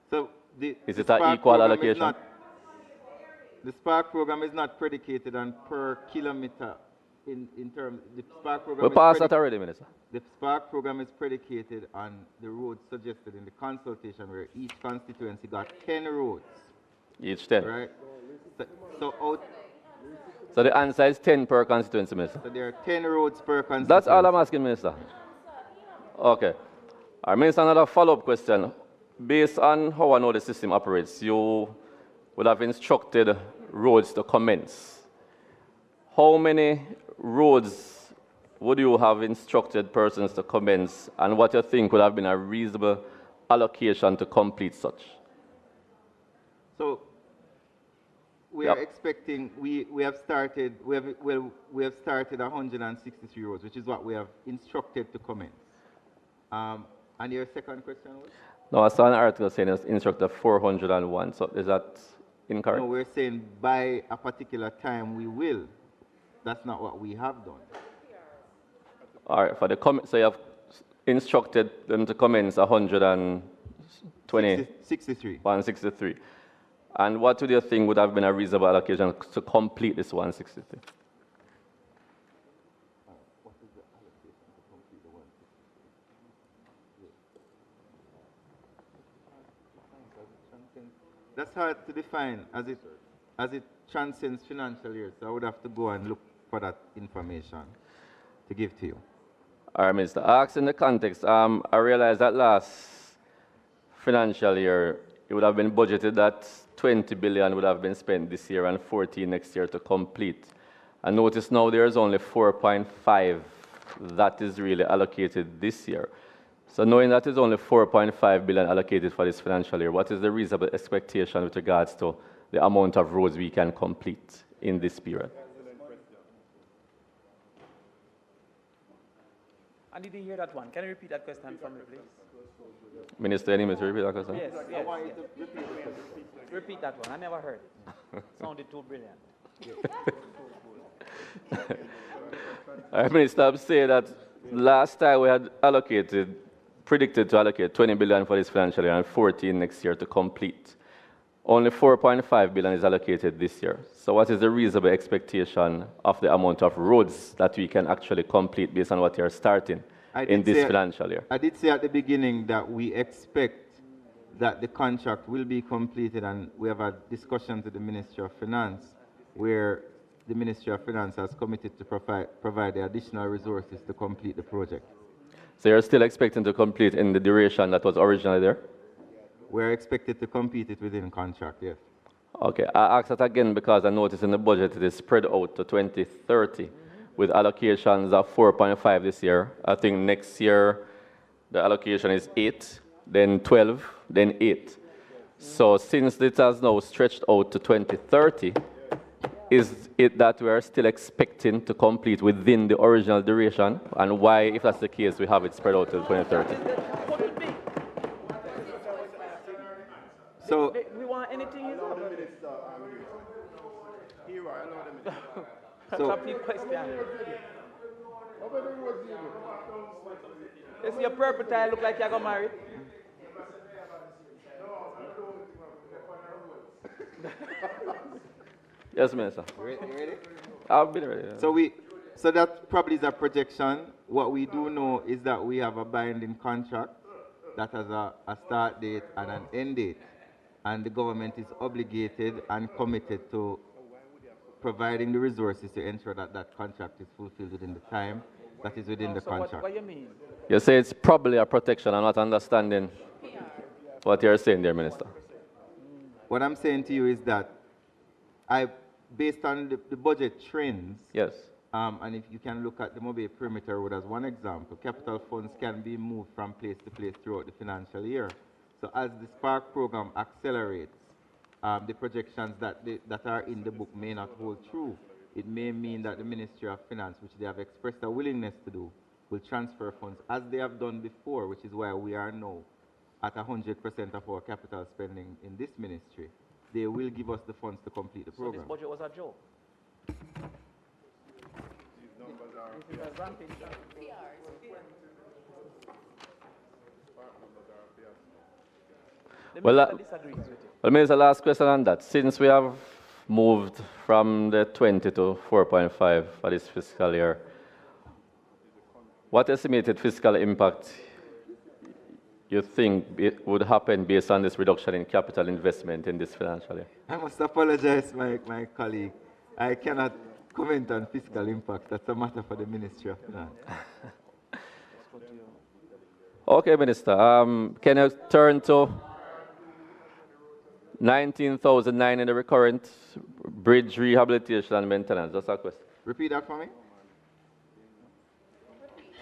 So Is the it an Spark equal program is allocation? not- the Spark program is not predicated on per kilometer in terms. The Spark program. We is passed that already, Minister. The Spark program is predicated on the roads suggested in the consultation, where each constituency got 10 roads. Each 10. Right. So out. So the answer is 10 per constituency, Minister. So there are 10 roads per constituency. That's all I'm asking, Minister. Okay. All right, Minister, another follow-up question. Based on how I know the system operates, you would have instructed roads to commence. How many roads would you have instructed persons to commence, and what you think would have been a reasonable allocation to complete such? So we are expecting, we have started 163 roads, which is what we have instructed to commence. And your second question was? No, I saw an article saying it's instructed 401, so is that incorrect? No, we're saying by a particular time we will. That's not what we have done. All right, for the so you have instructed them to commence 120? 63. 163. And what would you think would have been a reasonable allocation to complete this 163? That's hard to define as it transcends financial years. So I would have to go and look for that information to give to you. All right, Minister. I asked in the context, I realized that last financial year, it would have been budgeted that 20 billion would have been spent this year and 14 next year to complete. I notice now there's only 4.5 that is really allocated this year. So knowing that is only 4.5 billion allocated for this financial year, what is the reasonable expectation with regards to the amount of roads we can complete in this period? I didn't hear that one. Can you repeat that question for me, please? Minister, any minute to repeat that question? Yes, yes. I want you to repeat that one. I never heard. Sounded too brilliant. All right, Minister, I'm saying that last time we had predicted to allocate 20 billion for this financial year and 14 next year to complete. Only 4.5 billion is allocated this year. So what is the reasonable expectation of the amount of roads that we can actually complete based on what you're starting in this financial year? I did say at the beginning that we expect that the contract will be completed, and we have had discussions with the Ministry of Finance where the Ministry of Finance has committed to provide the additional resources to complete the project. So you're still expecting to complete in the duration that was originally there? We're expected to complete it within contract, yes. Okay, I ask that again because I noticed in the budget it is spread out to 2030 with allocations of 4.5 this year. I think next year the allocation is 8, then 12, then 8. So since it has now stretched out to 2030, is it that we are still expecting to complete within the original duration? And why, if that's the case, we have it spread out to 2030? So we want anything you know. So- That's a big question. Is your purple tie look like you got married? Yes, Minister. You ready? I'll be ready. Yeah. So that probably is a projection. What we do know is that we have a binding contract that has a start date and an end date. And the government is obligated and committed to providing the resources to ensure that that contract is fulfilled within the time that is within the contract. What you mean? You say it's probably a protection. I'm not understanding what you're saying there, Minister. What I'm saying to you is that based on the budget trends, yes, and if you can look at the mobile perimeter road as one example, capital funds can be moved from place to place throughout the financial year. So as the Spark program accelerates, the projections that are in the book may not hold true. It may mean that the Ministry of Finance, which they have expressed a willingness to do, will transfer funds as they have done before, which is why we are now at 100% of our capital spending in this ministry. They will give us the funds to complete the program. So this budget was a joke? This is a ramping Well, Minister, last question on that. Since we have moved from the 20 to 4.5 for this fiscal year, what estimated fiscal impact you think it would happen based on this reduction in capital investment in this financial year? I must apologize, my colleague. I cannot comment on fiscal impact. That's a matter for the Ministry of Finance. Okay, Minister. Can you turn to 19,009 in the recurrent bridge rehabilitation and maintenance? Just a question. Repeat that for me.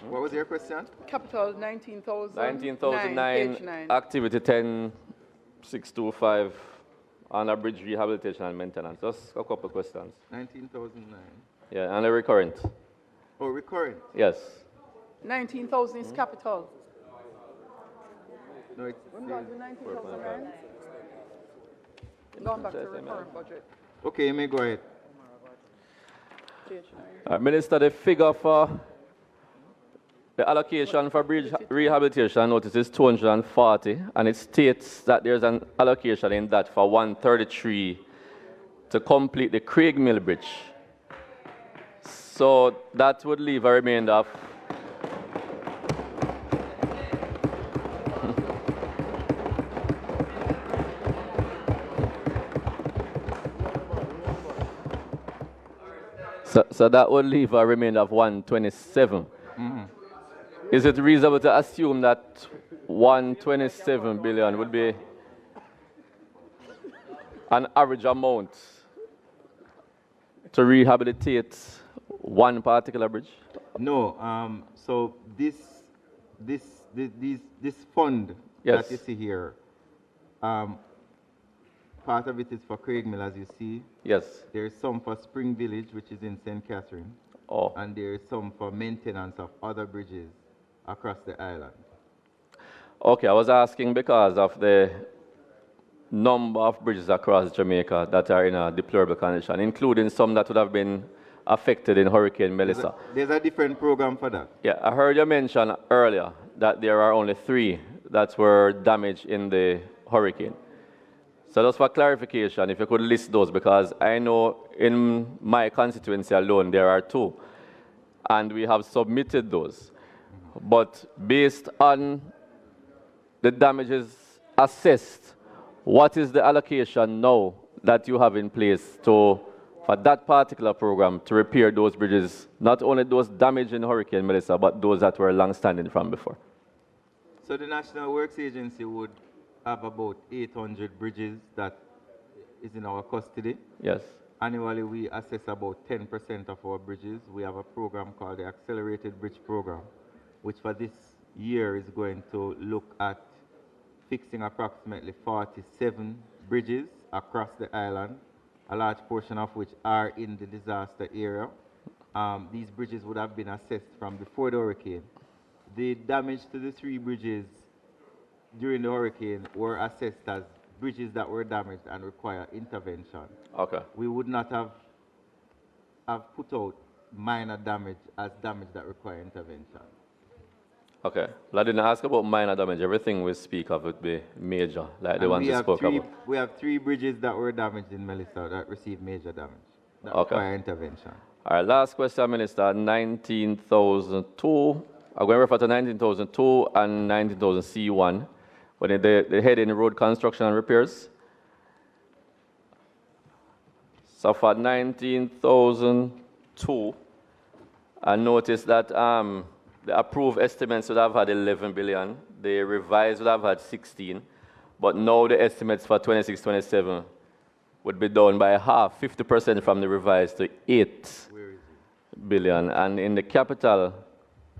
What was your question? Capital 19,009. 19,009, activity 10625 on a bridge rehabilitation and maintenance. Just a couple of questions. 19,009. Yeah, and a recurrent. Oh, recurrent? Yes. 19,000 is capital. No, it's When was the 19,009? Going back to the recurrent budget. Okay, you may go ahead. Minister, the figure for the allocation for bridge rehabilitation notice is 240, and it states that there's an allocation in that for 133 to complete the Craig Mill Bridge. So that would leave a remainder of So that would leave a remainder of 127. Mm-hmm. Is it reasonable to assume that 127 billion would be an average amount to rehabilitate one particular bridge? No. So this fund Yes. that you see here, part of it is for Craig Mill, as you see. Yes. There is some for Spring Village, which is in St. Catherine. Oh. And there is some for maintenance of other bridges across the island. Okay, I was asking because of the number of bridges across Jamaica that are in a deplorable condition, including some that would have been affected in Hurricane Melissa. There's a different program for that. Yeah, I heard you mention earlier that there are only 3 that were damaged in the hurricane. So just for clarification, if you could list those, because I know in my constituency alone there are 2, and we have submitted those. But based on the damages assessed, what is the allocation now that you have in place for that particular program to repair those bridges, not only those damaged in Hurricane Melissa, but those that were long-standing from before? So the National Works Agency would have about 800 bridges that is in our custody. Yes. Annually, we assess about 10% of our bridges. We have a program called the Accelerated Bridge Program, which for this year is going to look at fixing approximately 47 bridges across the island, a large portion of which are in the disaster area. These bridges would have been assessed from before the hurricane. The damage to the 3 bridges during the hurricane were assessed as bridges that were damaged and require intervention. Okay. We would not have put out minor damage as damage that require intervention. Okay. Well, I didn't ask about minor damage. Everything we speak of would be major, like the ones you spoke about. We have 3 bridges that were damaged in Melissa that received major damage that require intervention. All right, last question, Minister. 19,002. I'm going to refer to 19,002 and 19,000 C1. When they head in road construction and repairs. So for 19,002, I noticed that the approved estimates would have had 11 billion. The revised would have had 16. But now the estimates for 26-27 would be down by half, 50% from the revised to 8 billion. And in the capital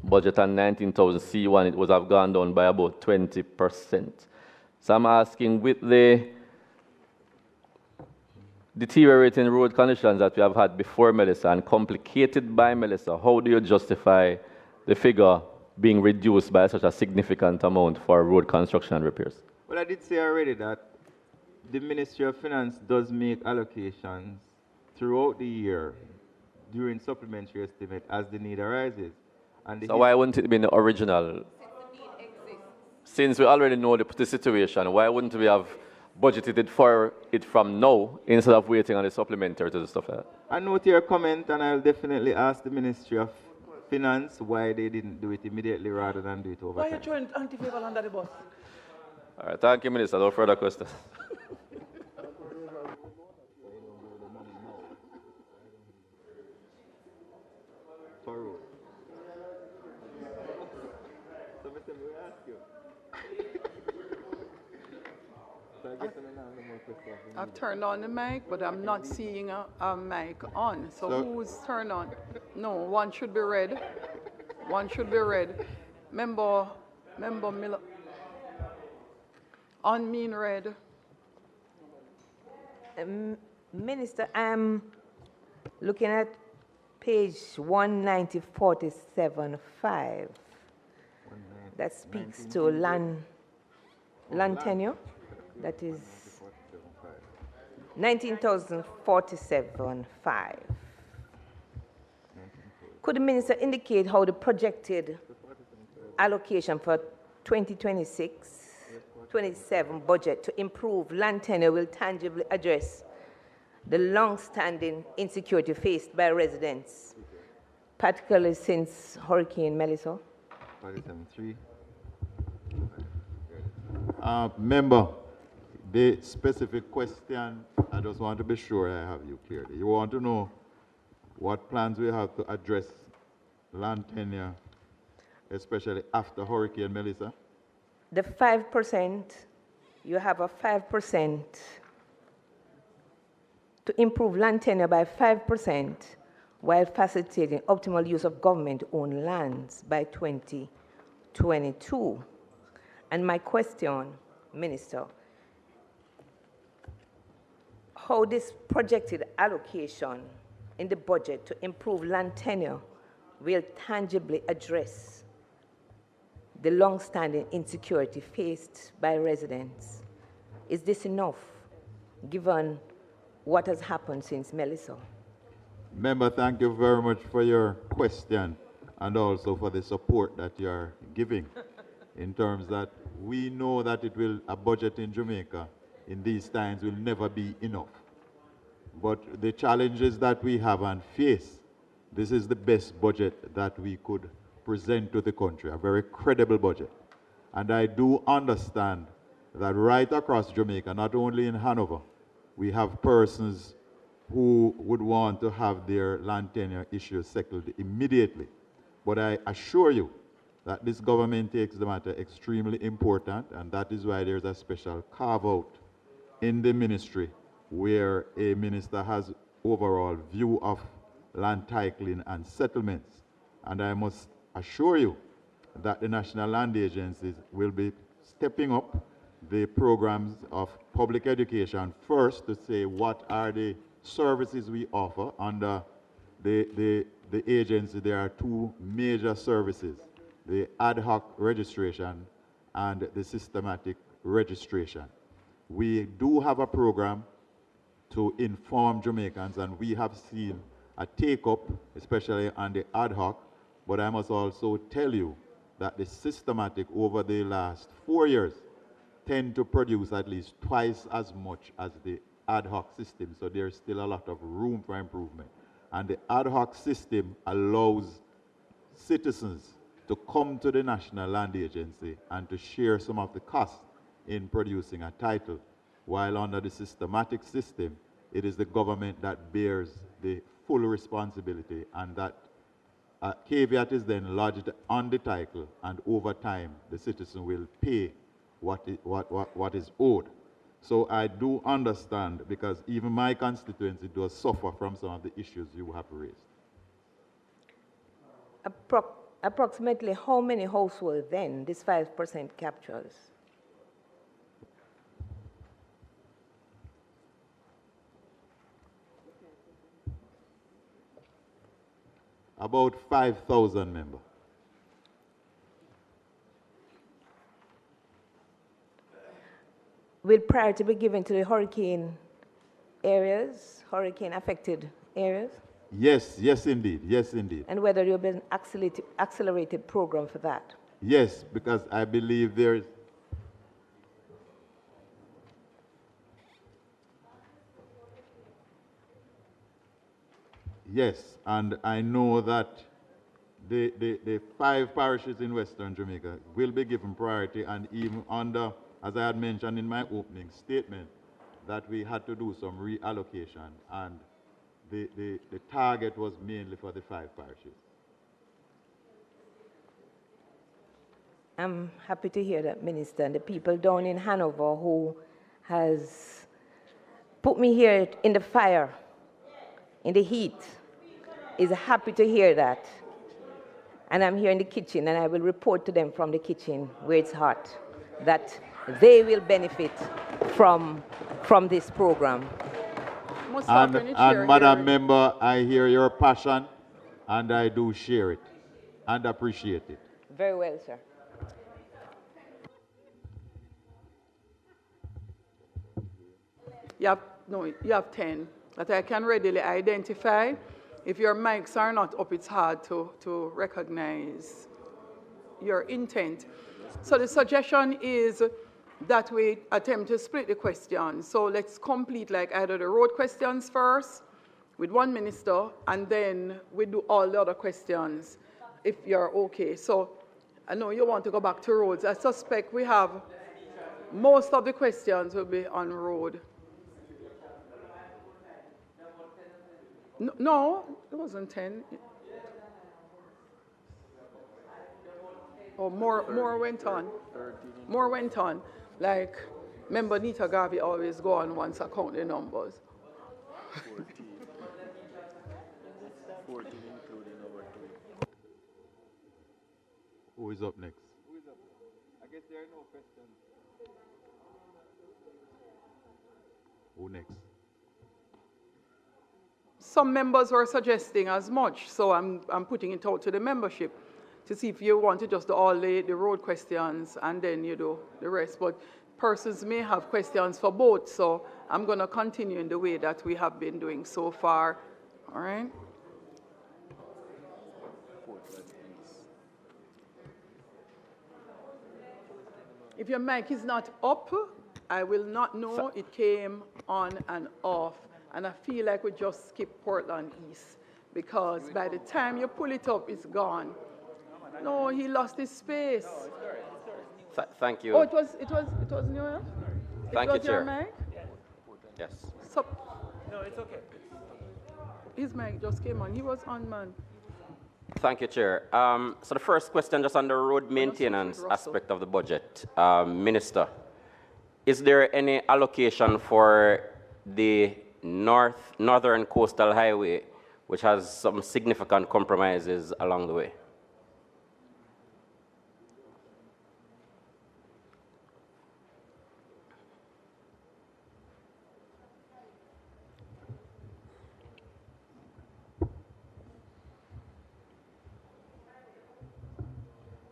budget on 19,000 C1, it would have gone down by about 20%. So I'm asking, with the deteriorating road conditions that we have had before Melissa and complicated by Melissa, how do you justify the figure being reduced by such a significant amount for road construction and repairs? Well, I did say already that the Ministry of Finance does make allocations throughout the year during supplementary estimate as the need arises. And so why wouldn't it be in the original? Since we already know the situation, why wouldn't we have budgeted it for it from now instead of waiting on the supplementary to the stuff like that? I note your comment, and I'll definitely ask the Ministry of Finance why they didn't do it immediately rather than do it over Why are time. you throwing anti-favor under the bus? All right, thank you, Minister. No further questions. I've turned on the mic, but I'm not seeing a mic on. So who's turned on? No, one should be red. One should be red. Member Miller. On mean red. Minister, I'm looking at page 19047.5. That speaks to land tenure. That is 19,047.5. Could the minister indicate how the projected allocation for 2026-27 budget to improve land tenure will tangibly address the long-standing insecurity faced by residents, particularly since Hurricane Melissa? 47.3. Member, the specific question, I just want to be sure I have you clearly. You want to know what plans we have to address land tenure, especially after Hurricane Melissa? The 5%, you have a 5% to improve land tenure by 5% while facilitating optimal use of government-owned lands by 2022. And my question, Minister, how this projected allocation in the budget to improve land tenure will tangibly address the long-standing insecurity faced by residents? Is this enough, given what has happened since Melissa? Member, thank you very much for your question and also for the support that you are giving in terms that we know that a budget in Jamaica in these times will never be enough. But the challenges that we have and face, this is the best budget that we could present to the country, a very credible budget. And I do understand that right across Jamaica, not only in Hanover, we have persons who would want to have their land tenure issues settled immediately. But I assure you that this government takes the matter extremely important, and that is why there's a special carve-out in the ministry where a minister has overall view of land titling and settlements. And I must assure you that the national land agencies will be stepping up the programs of public education first to say what are the services we offer under the agency. There are two major services, the ad hoc registration and the systematic registration. We do have a program to inform Jamaicans, and we have seen a take-up, especially on the ad hoc, but I must also tell you that the systematic over the last 4 years tend to produce at least twice as much as the ad hoc system, so there's still a lot of room for improvement. And the ad hoc system allows citizens to come to the National Land Agency and to share some of the costs in producing a title, while under the systematic system, it is the government that bears the full responsibility, and that caveat is then lodged on the title, and over time, the citizen will pay what is owed. So I do understand, because even my constituency does suffer from some of the issues you have raised. Approximately how many households then this 5% captures? About 5,000 members. Will priority be given to the hurricane areas, hurricane-affected areas? Yes, yes indeed, yes indeed. And whether there will be an accelerated program for that? Yes, because I believe there is. Yes, and I know that the 5 parishes in Western Jamaica will be given priority, and even under, as I had mentioned in my opening statement, that we had to do some reallocation, and the target was mainly for the 5 parishes. I'm happy to hear that, Minister, and the people down in Hanover who has put me here in the fire, in the heat, is happy to hear that. And I'm here in the kitchen, and I will report to them from the kitchen where it's hot, that they will benefit from this program. And Madam Member, I hear your passion, and I do share it and appreciate it. Very well, sir. You have 10 that I can readily identify. If your mics are not up, it's hard to recognize your intent. So the suggestion is that we attempt to split the questions. So let's complete like either the road questions first with one minister, and then we do all the other questions if you're okay. So I know you want to go back to roads. I suspect we have most of the questions will be on road. No, it wasn't 10. Oh, more went on. More went on. Like, remember Nita Garvey always go on once I count the numbers. 14 including our 2. Who is up next? Who is up? I guess there are no questions. Who next? Some members were suggesting as much, so I'm putting it out to the membership to see if you want to just do all the road questions and then you do the rest. But persons may have questions for both, so I'm going to continue in the way that we have been doing so far. All right? If your mic is not up, I will not know it came on and off. And I feel like we just skipped Portland East, because by the time you pull it up, it's gone. No, he lost his space. Thank you. Oh, it was New York? Thank you, Chair. Your mic? Yes. So, no, it's okay. His mic just came on. He was on, man. Thank you, Chair. So the first question, just on the road maintenance aspect of the budget. Minister, is there any allocation for the Northern Coastal Highway, which has some significant compromises along the way?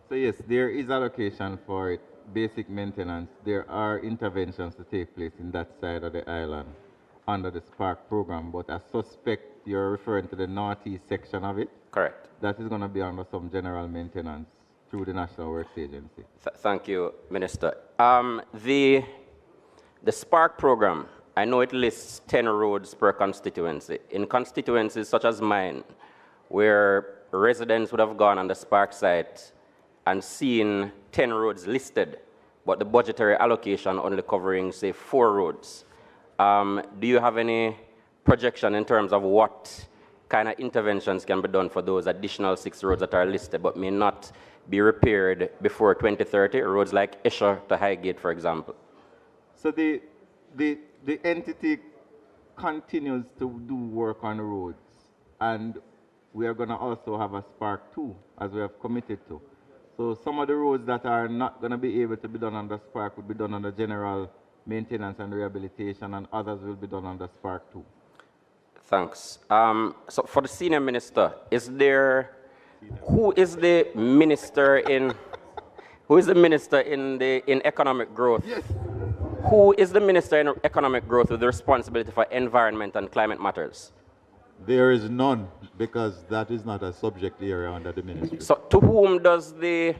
So yes, there is allocation for it, basic maintenance. There are interventions to take place in that side of the island under the Spark program, but I suspect you're referring to the northeast section of it. Correct. That is going to be under some general maintenance through the National Works Agency. Thank you, Minister. The Spark program, I know it lists 10 roads per constituency. In constituencies such as mine, where residents would have gone on the Spark site and seen 10 roads listed, but the budgetary allocation only covering, say, 4 roads. Do you have any projection in terms of what kind of interventions can be done for those additional 6 roads that are listed but may not be repaired before 2030, roads like Esher to Highgate, for example? So the entity continues to do work on the roads, and we are going to also have a Spark 2, as we have committed to. So some of the roads that are not going to be able to be done under Spark will be done under general maintenance and rehabilitation, and others will be done under Spark 2. Thanks. So for the senior minister, who is the minister in economic growth? Yes. Who is the minister in economic growth with the responsibility for environment and climate matters? There is none, because that is not a subject area under the ministry. So to whom does the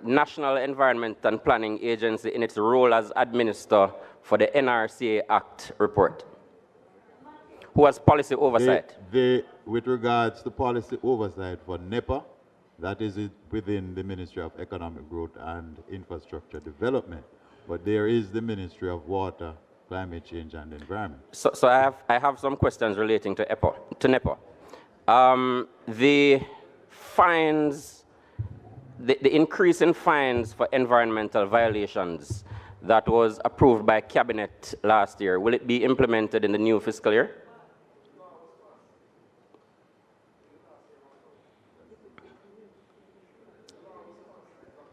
National Environment and Planning Agency, in its role as administrator for the NRCA Act, report? Who has policy oversight? With regards to policy oversight for NEPA, that is within the Ministry of Economic Growth and Infrastructure Development. But there is the Ministry of Water, Climate Change and Environment. So I have some questions relating to NEPA. The fines, the increase in fines for environmental violations that was approved by Cabinet last year, will it be implemented in the new fiscal year?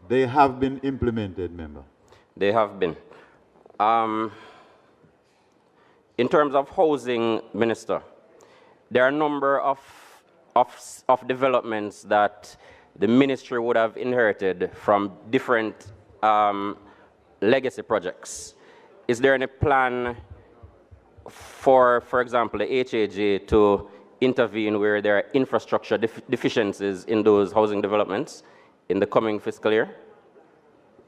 They have been implemented, member. They have been. In terms of housing, Minister, there are a number of developments that the ministry would have inherited from different legacy projects. Is there any plan for example, the HAJ to intervene where there are infrastructure deficiencies in those housing developments in the coming fiscal year?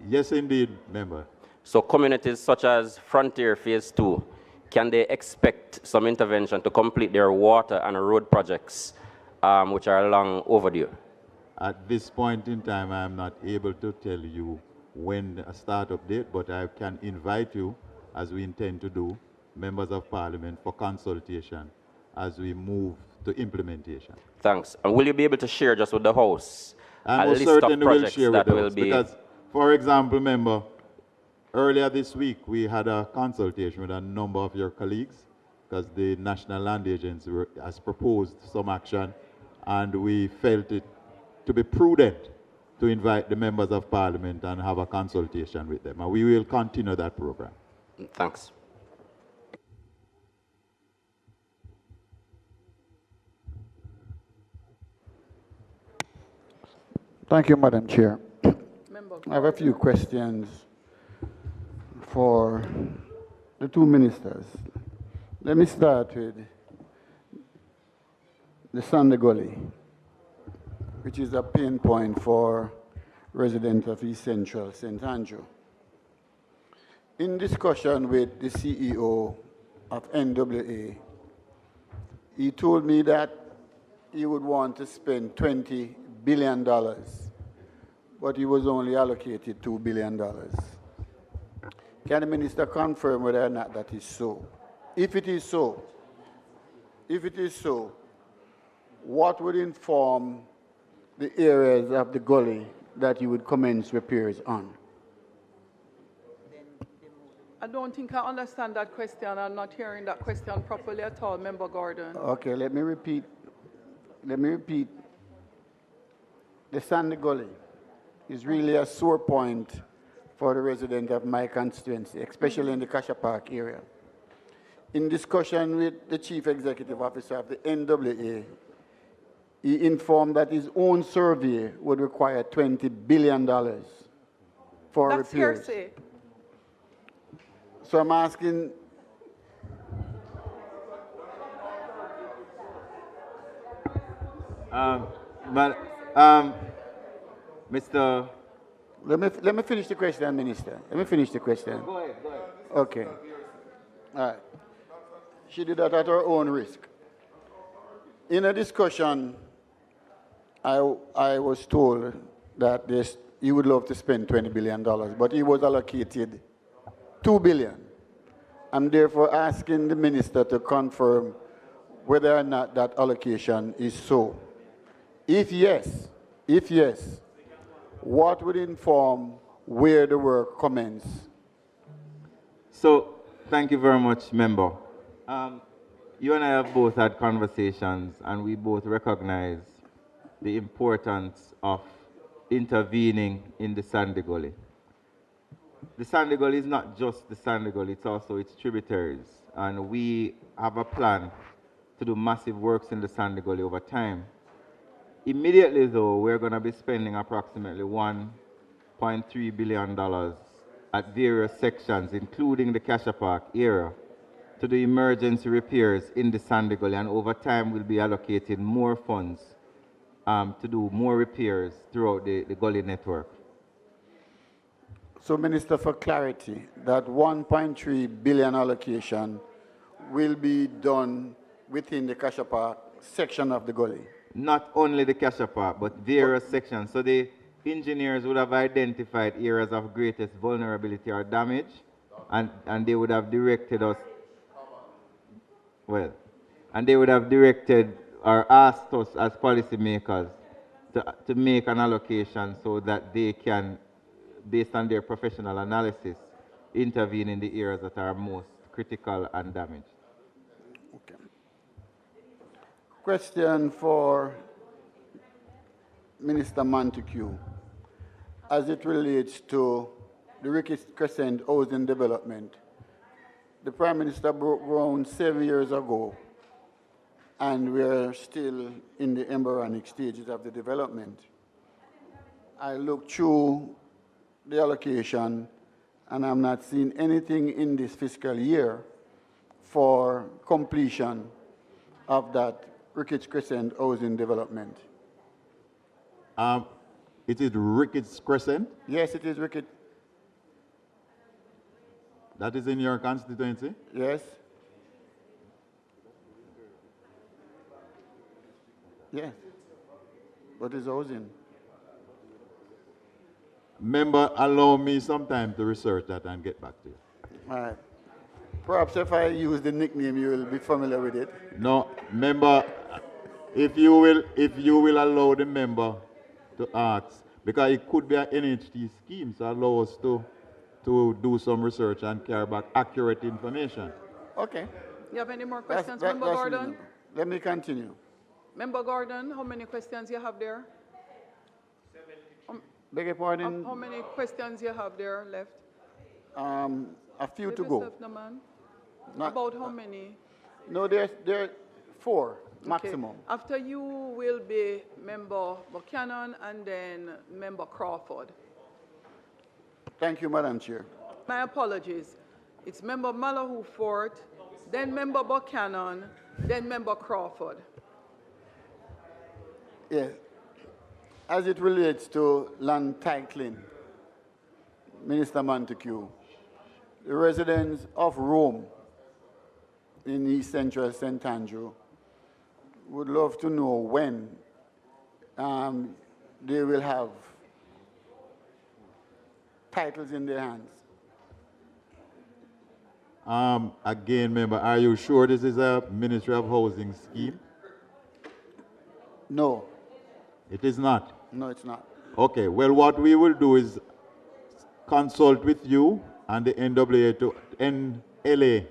Yes, indeed, member. So communities such as Frontier Phase 2, can they expect some intervention to complete their water and road projects, which are long overdue? At this point in time, I am not able to tell you when a start-up date, but I can invite you, as we intend to do, members of parliament for consultation as we move to implementation. Thanks. And will you be able to share just with the House I a most list of certainly will projects share that with will us, be... because, for example, member, earlier this week we had a consultation with a number of your colleagues, because the National Land Agency has proposed some action, and we felt it to be prudent to invite the members of parliament and have a consultation with them. And we will continue that program. Thanks. Thank you, Madam Chair. I have a few questions for the two ministers. Let me start with the Sunday Gully, which is a pain point for residents of East Central St. Andrew. In discussion with the CEO of NWA, he told me that he would want to spend $20 billion, but he was only allocated $2 billion. Can the minister confirm whether or not that is so? If it is so, what would inform the areas of the gully that you would commence repairs on? I don't think I understand that question. I'm not hearing that question properly at all, Member Gordon. Okay, let me repeat. The Sandy Gully is really a sore point for the resident of my constituency, especially in the Kasha Park area. In discussion with the Chief Executive Officer of the NWA, he informed that his own survey would require $20 billion for That's repairs. hearsay. So I'm asking, Mr. Let me finish the question, Minister. Let me finish the question. Go ahead. Okay. All right. She did that at her own risk. In a discussion, I was told that he would love to spend $20 billion, but he was allocated $2 billion. I'm therefore asking the minister to confirm whether or not that allocation is so. If yes, what would inform where the work commences? So, thank you very much, member. You and I have both had conversations, and we both recognize the importance of intervening in the Sandy Gully. The Sandy Gully is not just the Sandy Gully, it's also its tributaries. And we have a plan to do massive works in the Sandy Gully over time. Immediately, though, we're going to be spending approximately $1.3 billion at various sections, including the Cassia Park area, to do emergency repairs in the Sandy Gully. And over time, we'll be allocating more funds to do more repairs throughout the gully network. So, Minister, for clarity, that $1.3 billion allocation will be done within the Cassia Park section of the gully? Not only the Cassia Park, but various sections. So the engineers would have identified areas of greatest vulnerability or damage, and they would have directed us, and they would have directed or asked us as policymakers to make an allocation so that they can, based on their professional analysis, intervene in the areas that are most critical and damaged. Okay. Question for Minister Montague as it relates to the Ricketts Crescent housing development. The Prime Minister broke ground 7 years ago, and we're still in the embryonic stages of the development. I looked through the allocation, and I'm not seeing anything in this fiscal year for completion of that Ricketts Crescent housing development. It is Ricketts Crescent? Yes, it is Ricketts. That is in your constituency? Yes. Yes. What is housing? Member, allow me some time to research that and get back to you. All right. Perhaps if I use the nickname, you will be familiar with it. No, member, if you will allow the member to ask, because it could be an NHT scheme, so allow us to do some research and carry back accurate information. Okay. You have any more questions, Member Gordon? Reasonable. Let me continue. Member Gordon, how many questions you have there? Beg your pardon? How many questions you have there left? A few Give to go. yourself the man. About how many? No, there are 4 Okay. maximum. After you will be Member Buchanan and then Member Crawford. Thank you, Madam Chair. My apologies. It's Member Malahoo Fort, then Member Buchanan, then Member Crawford. Yes. As it relates to land titling, Minister Montague, the residents of Rome in East Central St. Andrew would love to know when they will have titles in their hands. Again, member, are you sure this is a Ministry of Housing scheme? No. It is not? No, it's not. Okay, well, what we will do is consult with you and the NLA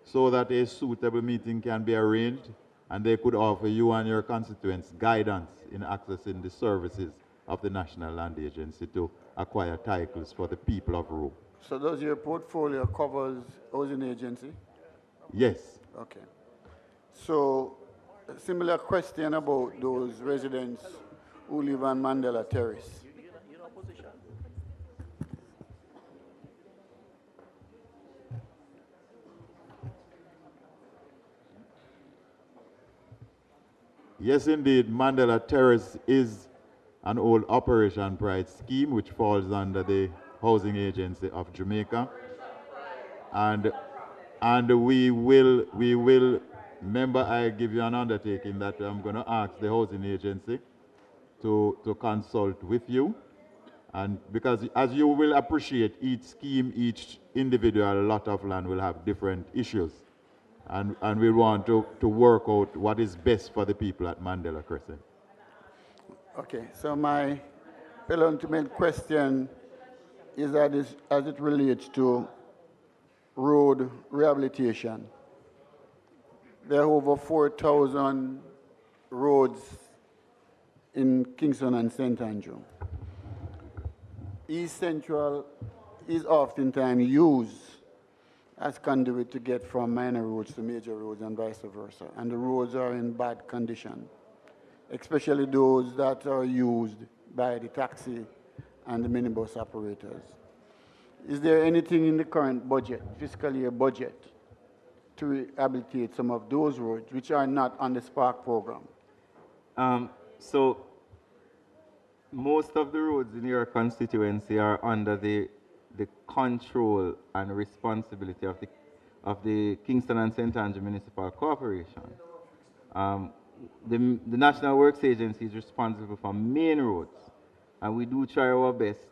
so that a suitable meeting can be arranged and they could offer you and your constituents guidance in accessing the services of the National Land Agency to acquire titles for the people of Rome. So does your portfolio covers housing agency? Yes. Okay. So a similar question about those residents who live on Mandela Terrace. Yes, indeed, Mandela Terrace is an old Operation Pride scheme which falls under the Housing Agency of Jamaica. And And remember, I give you an undertaking that I'm going to ask the housing agency to consult with you. And because as you will appreciate, each scheme, each individual lot of land will have different issues. And we want to work out what is best for the people at Mandela Crescent. Okay, so my penultimate question is that as it relates to road rehabilitation. There are over 4,000 roads in Kingston and St. Andrew. East Central is oftentimes used as conduit to get from minor roads to major roads and vice versa. And the roads are in bad condition, especially those that are used by the taxi and the minibus operators. Is there anything in the current budget, fiscal year budget, to rehabilitate some of those roads which are not on the Spark program? So most of the roads in your constituency are under the control and responsibility of the Kingston and St. Andrew Municipal Corporation. The National Works Agency is responsible for main roads, and we do try our best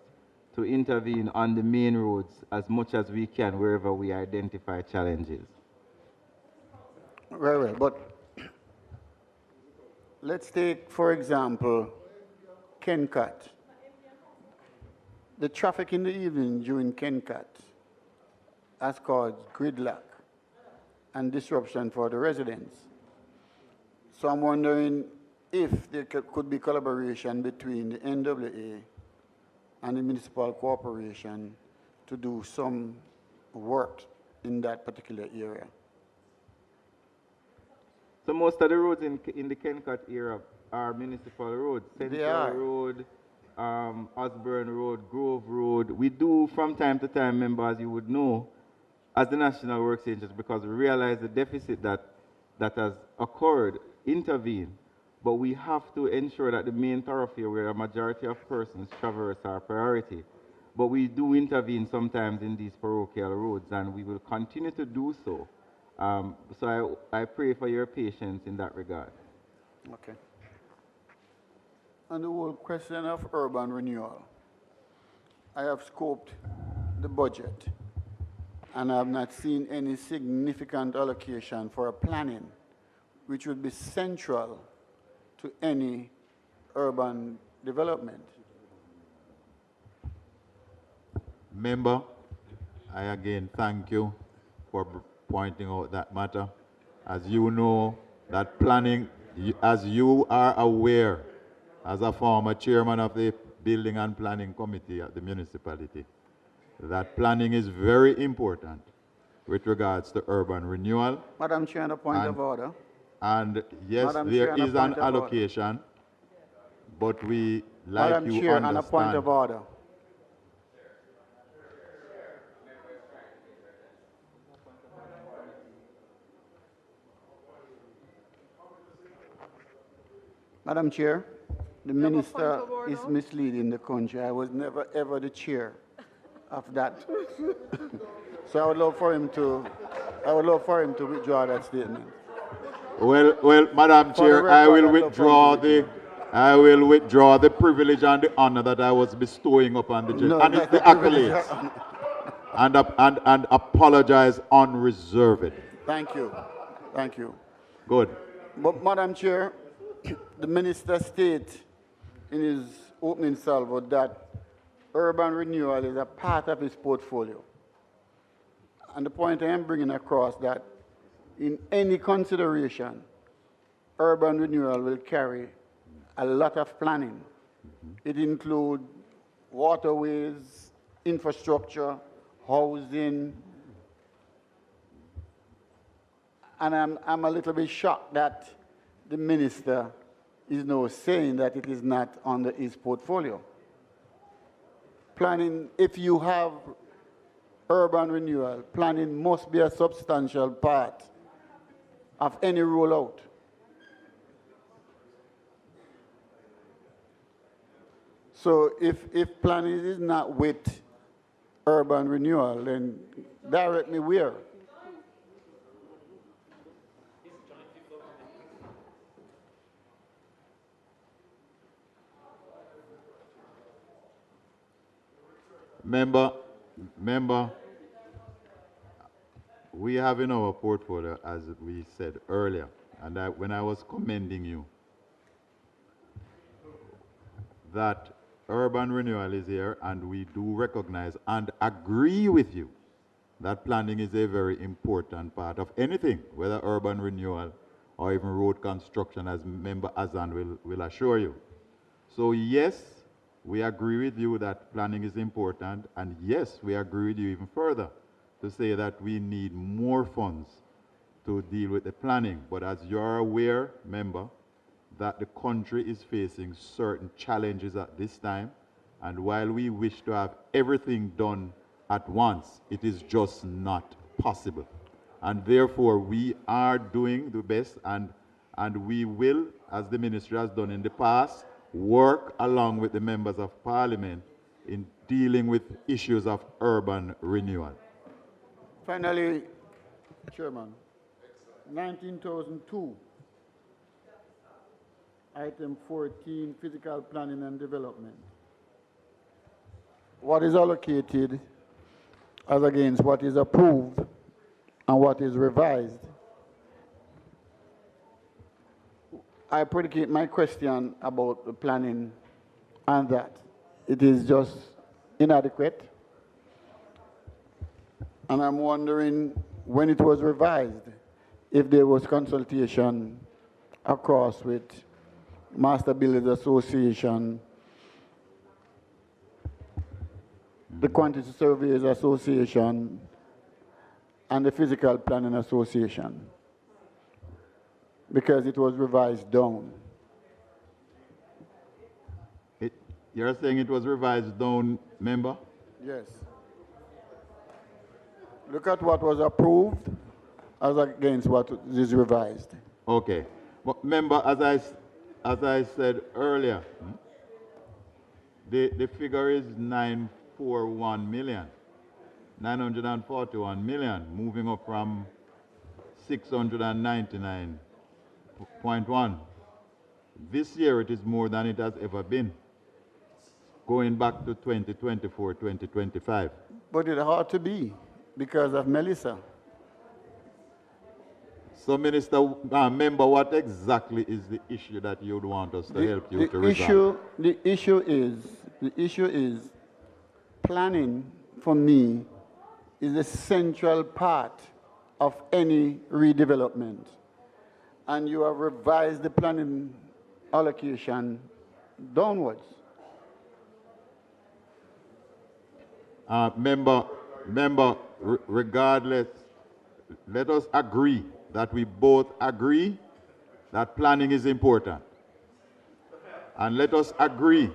to intervene on the main roads as much as we can wherever we identify challenges. Very well, but let's take, for example, Kencut. The traffic in the evening during Kencut has caused gridlock and disruption for the residents. So I'm wondering if there could be collaboration between the NWA and the municipal corporation to do some work in that particular area. So most of the roads in the Kencut area are municipal roads. Central Road, Osborne Road, Grove Road. We do from time to time, members, you would know, as the National Works Agency, because we realize the deficit that has occurred, intervene. But we have to ensure that the main thoroughfare where a majority of persons traverse are priority. But we do intervene sometimes in these parochial roads, and we will continue to do so. So I pray for your patience in that regard. Okay. On the whole question of urban renewal, I have scoped the budget, and I have not seen any significant allocation for a planning, which would be central to any urban development. Member, I again thank you for pointing out that matter. As you know, that planning, as you are aware, as a former chairman of the Building and Planning Committee at the municipality, that planning is very important with regards to urban renewal. Madam Chair, on a point of order. And yes, Madam there Chair, is an allocation, but we, like Madam you Chair, understand. on a point of order. Madam Chair, the minister is misleading the country. I was never ever the chair of that. So I would love for him to withdraw that statement. Well, Madam Chair, I will withdraw the privilege and the honor that I was bestowing upon the judge, and it's the accolades, and apologize unreservedly. Thank you. Thank you. Good. But Madam Chair, the minister stated in his opening salvo that urban renewal is a part of his portfolio. And the point I am bringing across that in any consideration, urban renewal will carry a lot of planning. It includes waterways, infrastructure, housing. And I'm a little bit shocked that the minister is now saying that it is not under his portfolio. Planning, if you have urban renewal, planning must be a substantial part of any rollout. So if planning is not with urban renewal, then direct me where? Member, we have in our portfolio, as we said earlier, and when I was commending you, that urban renewal is here, and we do recognize and agree with you that planning is a very important part of anything, whether urban renewal or even road construction, as Member Azan will assure you. So yes, we agree with you that planning is important, and yes, we agree with you even further to say that we need more funds to deal with the planning. But as you're aware, Member, that the country is facing certain challenges at this time, and while we wish to have everything done at once, it is just not possible. And therefore, we are doing the best, and we will, as the ministry has done in the past, work along with the members of parliament in dealing with issues of urban renewal. Finally, Chairman, 19,002, item 14, physical planning and development. What is allocated as against what is approved and what is revised? I predicate my question about the planning and that it is just inadequate. And I'm wondering when it was revised, if there was consultation across with Master Builders Association, the Quantity Surveyors Association, and the Physical Planning Association, because it was revised down. You're saying it was revised down, Member? Yes. Look at what was approved as against what is revised. Okay. But Member, as I said earlier, the figure is 941 million. 941 million, moving up from 699.1. This year it is more than it has ever been, going back to 2024, 2025. But it ought to be because of Melissa. So, Minister, Member, what exactly is the issue that you would want us to help you to resolve? The issue is planning for me is a central part of any redevelopment. And you have revised the planning allocation downwards. Member, regardless, let us agree that we both agree that planning is important. And let us agree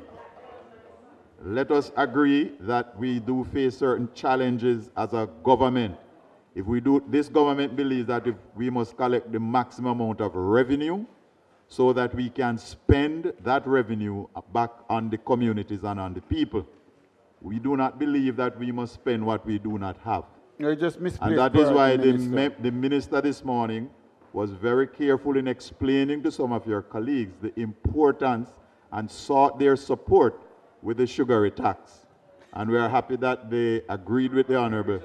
that we do face certain challenges as a government. If we do, this government believes that if we must collect the maximum amount of revenue so that we can spend that revenue back on the communities and on the people. We do not believe that we must spend what we do not have. You just misplaced. And that is why the minister this morning was very careful in explaining to some of your colleagues the importance and sought their support with the sugary tax. And we are happy that they agreed with the Honorable.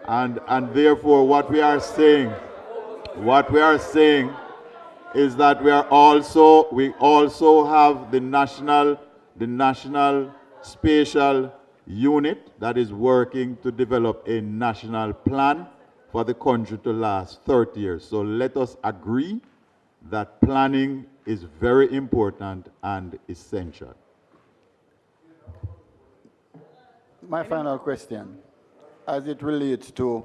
And therefore what we are saying is that we also have the national spatial unit that is working to develop a national plan for the country to last 30 years. So let us agree that planning is very important and essential. My final question, as it relates to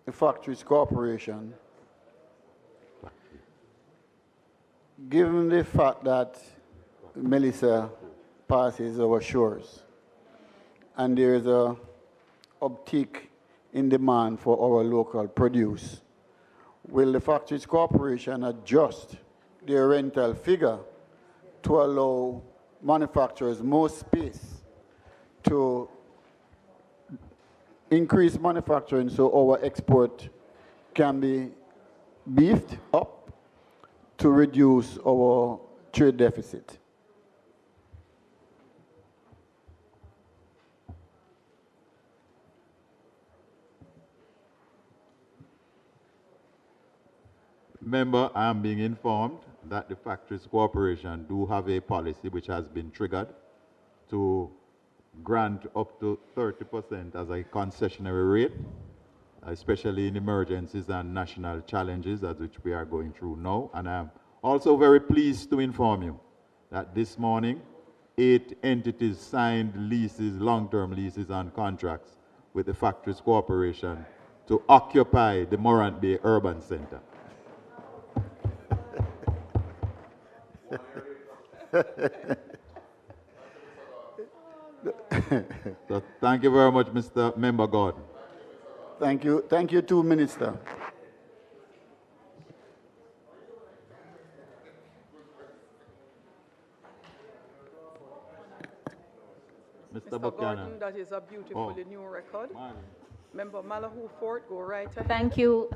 the Factories Corporation, given the fact that Melissa passes our shores and there is a uptick in demand for our local produce, will the Factories Corporation adjust their rental figure to allow manufacturers more space to increase manufacturing so our export can be beefed up to reduce our trade deficit? Member, I am being informed that the Factories Corporation do have a policy which has been triggered to grant up to 30% as a concessionary rate, especially in emergencies and national challenges as which we are going through now. And I am also very pleased to inform you that this morning, 8 entities signed leases, long-term leases and contracts with the Factories Corporation to occupy the Morant Bay Urban Center. So thank you very much, Mr. Member Gordon. Thank you. Thank you too, Minister. Mr. Gordon, that is a beautifully new record. Member Malahoo Fort, go right ahead. Thank you,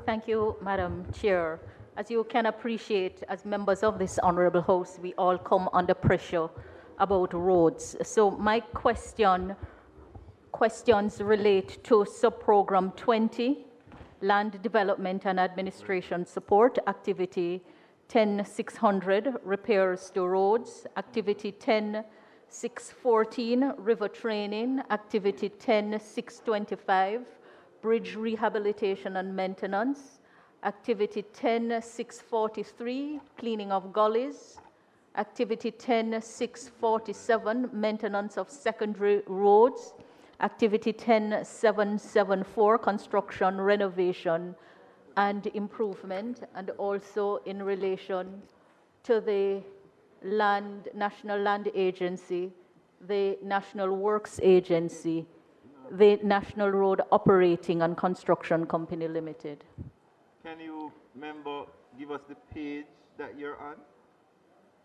Madam Chair. As you can appreciate, as members of this honorable house, we all come under pressure about roads. So my questions relate to sub-program 20, Land Development and Administration Support, Activity 10-600, Repairs to Roads, Activity 10-614, River Training, Activity 10-625, Bridge Rehabilitation and Maintenance, Activity 10-643, Cleaning of Gullies, Activity 10-647, Maintenance of Secondary Roads, Activity 10-774, Construction, Renovation, and Improvement, and also in relation to the National Land Agency, the National Works Agency, the National Road Operating and Construction Company Limited. Can you, member, give us the page that you're on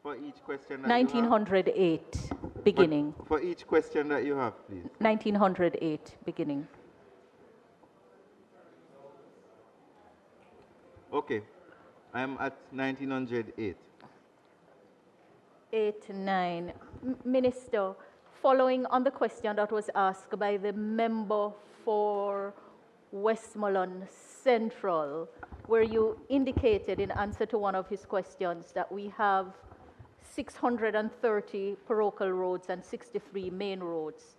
for each question that 1908, beginning. For each question that you have, please. 1908, beginning. Okay. I'm at 1908. 8-9. Minister, following on the question that was asked by the member for Westmoreland Central, where you indicated in answer to one of his questions that we have 630 parochial roads and 63 main roads.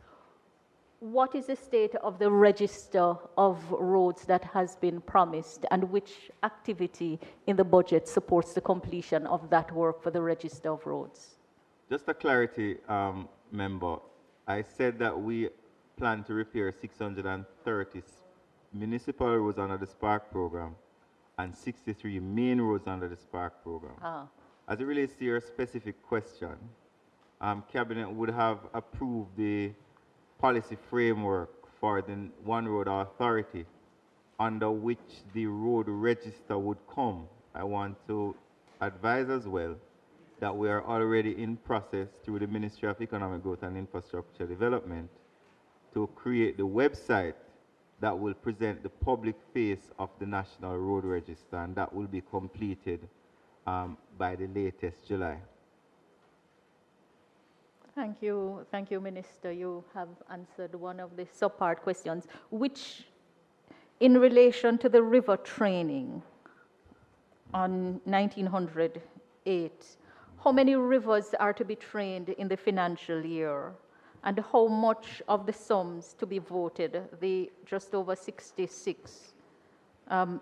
What is the state of the register of roads that has been promised, and which activity in the budget supports the completion of that work for the register of roads? Just a clarity, member. I said that we plan to repair 630 municipal roads under the Spark program and 63 main roads under the Spark program. As it relates to your specific question, Cabinet would have approved the policy framework for the One Road Authority under which the road register would come. I want to advise as well that we are already in process through the Ministry of Economic Growth and Infrastructure Development to create the website that will present the public face of the National Road Register, and that will be completed by the latest July. Thank you, Minister. You have answered one of the sub-part questions, which, in relation to the river training on 1908, how many rivers are to be trained in the financial year, and how much of the sums to be voted, the just over $66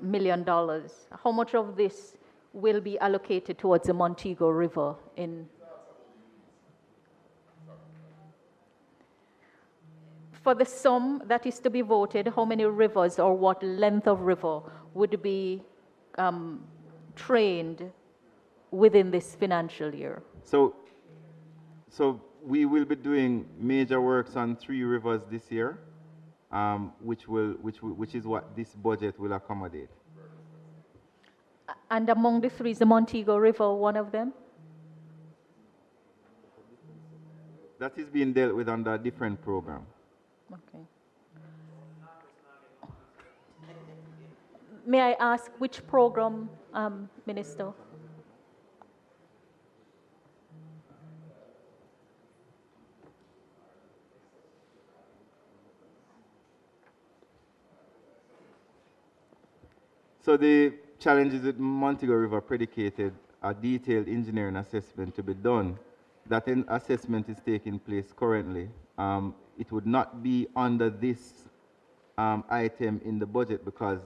million, how much of this will be allocated towards the Montego River in... For the sum that is to be voted, how many rivers or what length of river would be trained within this financial year? So we will be doing major works on 3 rivers this year, which is what this budget will accommodate. And among the 3 is the Montego River one of them? That is being dealt with under a different program. Okay. May I ask which program, Minister? So the challenges with Montego River predicated a detailed engineering assessment to be done. That assessment is taking place currently. It would not be under this item in the budget because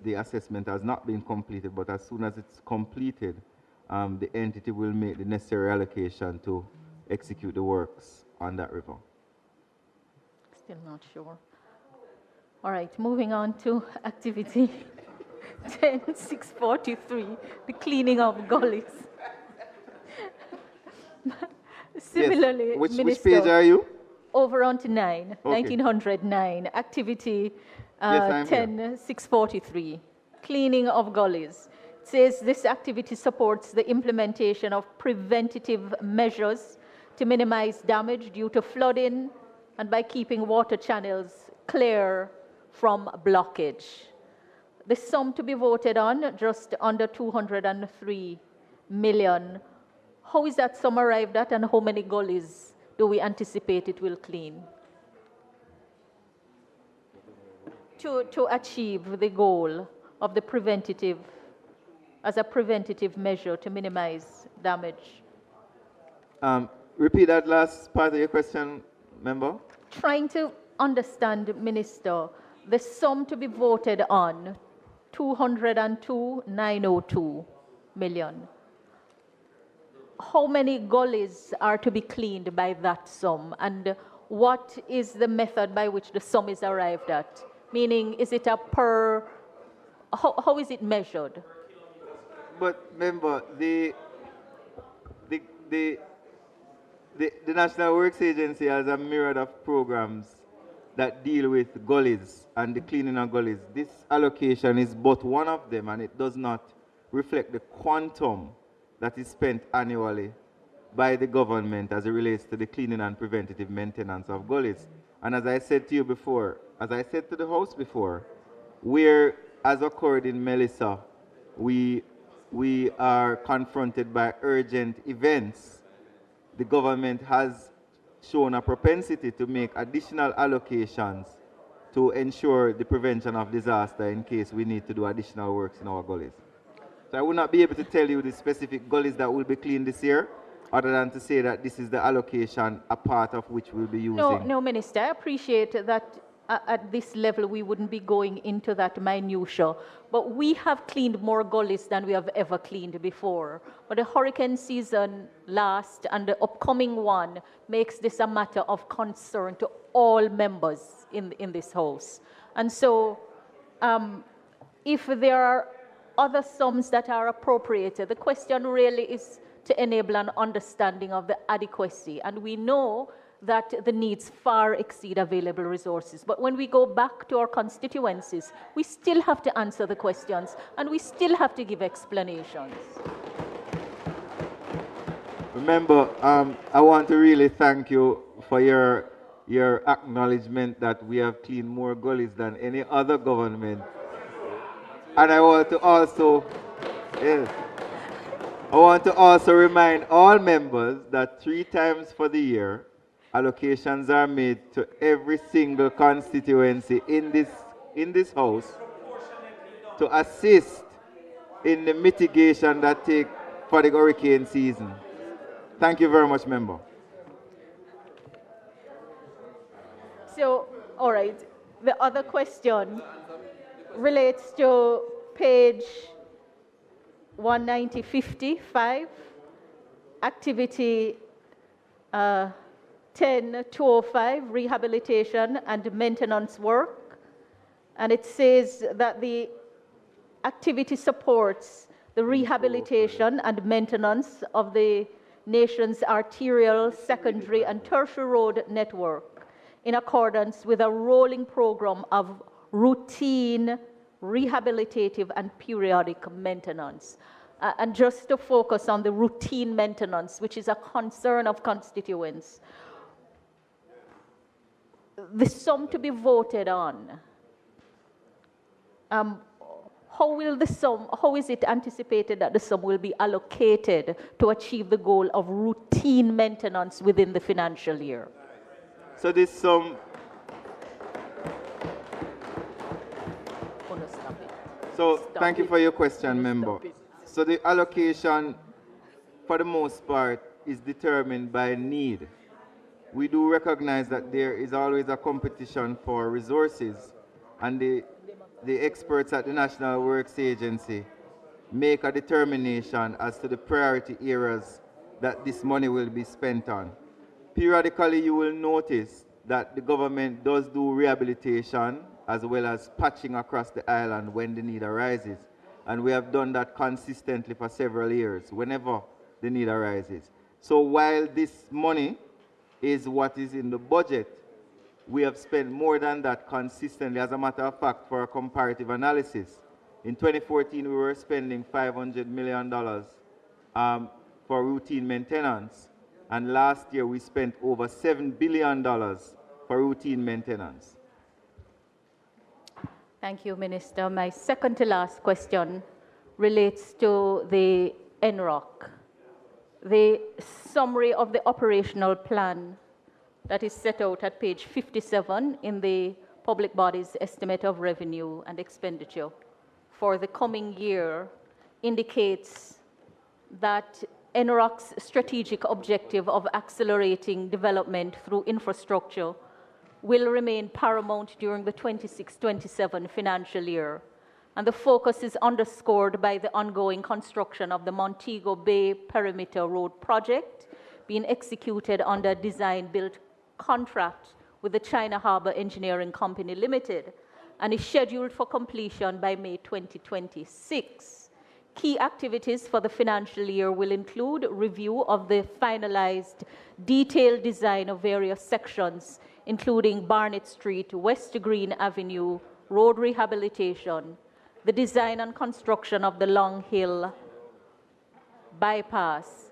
the assessment has not been completed, but as soon as it's completed, the entity will make the necessary allocation to execute the works on that river. Still not sure. All right, moving on to activity 10643, the cleaning of gullies. Similarly, yes. Which Minister, page are you? Over on to 9, okay. 1909, activity yes, 10643, cleaning of gullies. It says this activity supports the implementation of preventative measures to minimize damage due to flooding and by keeping water channels clear from blockage. The sum to be voted on, just under 203 million. How is that sum arrived at, and how many gullies do we anticipate it will clean to achieve the goal of the preventative, as a preventative measure to minimize damage? Repeat that last part of your question, member. Trying to understand, Minister, the sum to be voted on, 202,902 million. How many gullies are to be cleaned by that sum, and what is the method by which the sum is arrived at? Meaning, is it a per, how is it measured? But remember, the National Works Agency has a myriad of programs that deal with gullies and the cleaning of gullies. This allocation is but one of them, and it does not reflect the quantum that is spent annually by the government as it relates to the cleaning and preventative maintenance of gullies. And as I said to you before, as I said to the House before, where, as occurred in Melissa, we are confronted by urgent events, the government has shown a propensity to make additional allocations to ensure the prevention of disaster in case we need to do additional works in our gullies. So I would not be able to tell you the specific gullies that will be cleaned this year, other than to say that this is the allocation, a part of which we'll be using. No, Minister, I appreciate that at this level we wouldn't be going into that minutiae, but we have cleaned more gullies than we have ever cleaned before. But the hurricane season last and the upcoming one makes this a matter of concern to all members in this House. And so if there are other sums that are appropriated, the question really is to enable an understanding of the adequacy. And we know that the needs far exceed available resources. But when we go back to our constituencies, we still have to answer the questions, and we still have to give explanations. Remember, I want to really thank you for your acknowledgement that we have cleaned more gullies than any other government. And I want to also, remind all members that 3 times for the year, allocations are made to every single constituency in this House to assist in the mitigation that take for the hurricane season. Thank you very much, member. So, all right, the other question relates to page 19055, activity 10205, rehabilitation and maintenance work. And it says that the activity supports the rehabilitation and maintenance of the nation's arterial, secondary, and tertiary road network in accordance with a rolling program of routine, rehabilitative, and periodic maintenance. And just to focus on the routine maintenance, which is a concern of constituents, the sum to be voted on, how is it anticipated that the sum will be allocated to achieve the goal of routine maintenance within the financial year? So this sum, So thank you for your question, member. So the allocation, for the most part, is determined by need. We do recognize that there is always a competition for resources, and the experts at the National Works Agency make a determination as to the priority areas that this money will be spent on. Periodically, you will notice that the government does do rehabilitation as well as patching across the island when the need arises. And we have done that consistently for several years, whenever the need arises. So while this money is what is in the budget, we have spent more than that consistently. As a matter of fact, for a comparative analysis, in 2014, we were spending $500 million for routine maintenance. And last year, we spent over $7 billion for routine maintenance. Thank you, Minister. My second to last question relates to the NROC. The summary of the operational plan that is set out at page 57 in the Public Body's Estimate of Revenue and Expenditure for the coming year indicates that NROC's strategic objective of accelerating development through infrastructure will remain paramount during the 26-27 financial year. And the focus is underscored by the ongoing construction of the Montego Bay Perimeter Road project being executed under design-build contract with the China Harbour Engineering Company Limited and is scheduled for completion by May 2026. Key activities for the financial year will include review of the finalized detailed design of various sections, including Barnett Street, West Green Avenue, road rehabilitation, the design and construction of the Long Hill bypass.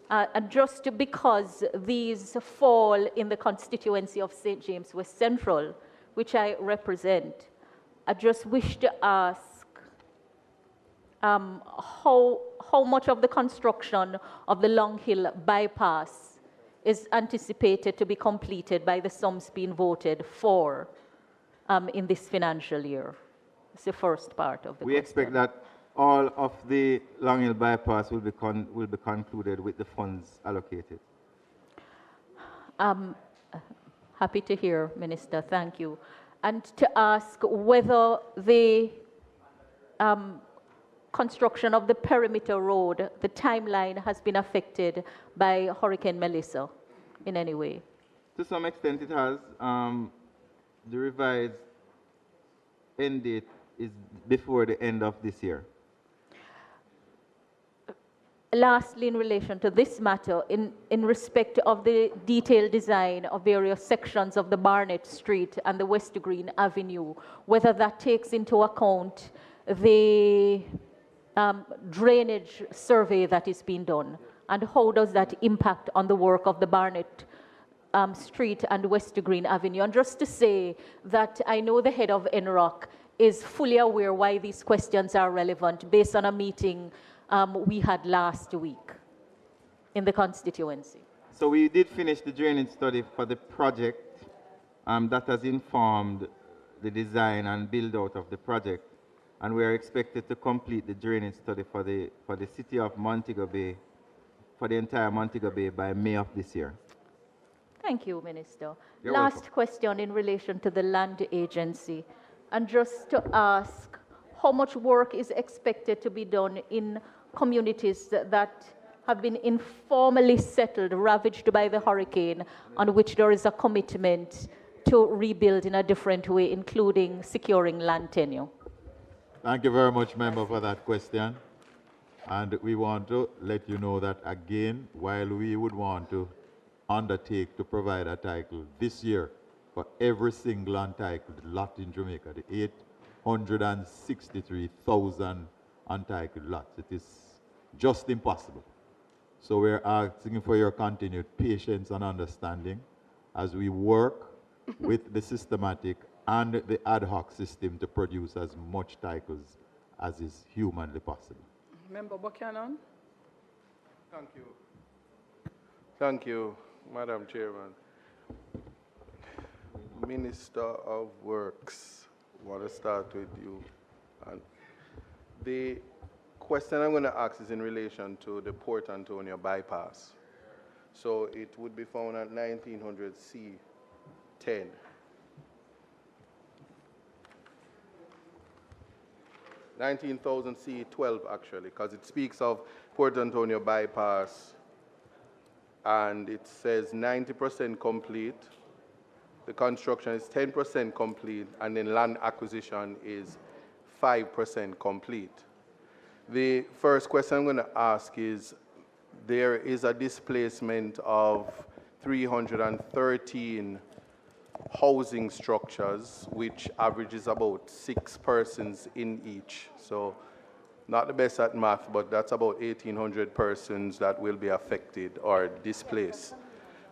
And just because these fall in the constituency of St. James West Central, which I represent, I just wish to ask how much of the construction of the Long Hill bypass is anticipated to be completed by the sums being voted for in this financial year? It's the first part of the We expect that all of the Long Hill bypass will be concluded with the funds allocated. Happy to hear, Minister. Thank you. And to ask whether the construction of the Perimeter Road, the timeline has been affected by Hurricane Melissa in any way? To some extent it has. The revised end date is before the end of this year. Lastly, in relation to this matter, in respect of the detailed design of various sections of the Barnett Street and the West Green Avenue, whether that takes into account the drainage survey that is being done, and how does that impact on the work of the Barnett Street and West Green Avenue? And just to say that I know the head of NROC is fully aware why these questions are relevant based on a meeting we had last week in the constituency. So we did finish the drainage study for the project that has informed the design and build out of the project. And we are expected to complete the drainage study for the city of Montego Bay, for the entire Montego Bay by May of this year. Thank you, Minister. You're Last welcome. question in relation to the land agency. And just to ask, how much work is expected to be done in communities that have been informally settled, ravaged by the hurricane, on which there is a commitment to rebuild in a different way, including securing land tenure? Thank you very much, member, for that question. And we want to let you know that, again, while we would want to undertake to provide a title this year for every single untitled lot in Jamaica, the 863,000 untitled lots, it is just impossible. So we're asking for your continued patience and understanding as we work with the systematic and the ad hoc system to produce as much titles as is humanly possible. Member Buchanan. Thank you. Thank you, Madam Chairman. Minister of Works, I want to start with you. And The question I'm going to ask is in relation to the Port Antonio bypass. So it would be found at 1900 C10. C12 actually, because it speaks of Port Antonio bypass and it says 90% complete. The construction is 10% complete, and then land acquisition is 5% complete. The first question I'm going to ask is, there is a displacement of 313 housing structures, which averages about 6 persons in each. So not the best at math, but that's about 1,800 persons that will be affected or displaced.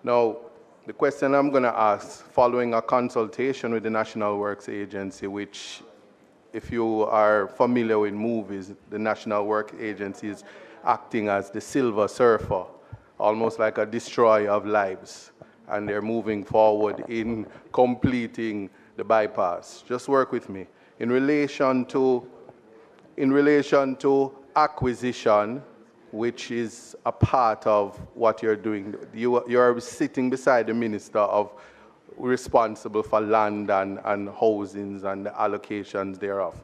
Now, the question I'm going to ask, following a consultation with the National Works Agency, which, if you are familiar with movies, the National Works Agency is acting as the Silver Surfer, almost like a destroyer of lives. And they're moving forward in completing the bypass. Just work with me. In relation to acquisition, which is a part of what you're doing, you're sitting beside the minister of responsible for land and housings and the allocations thereof.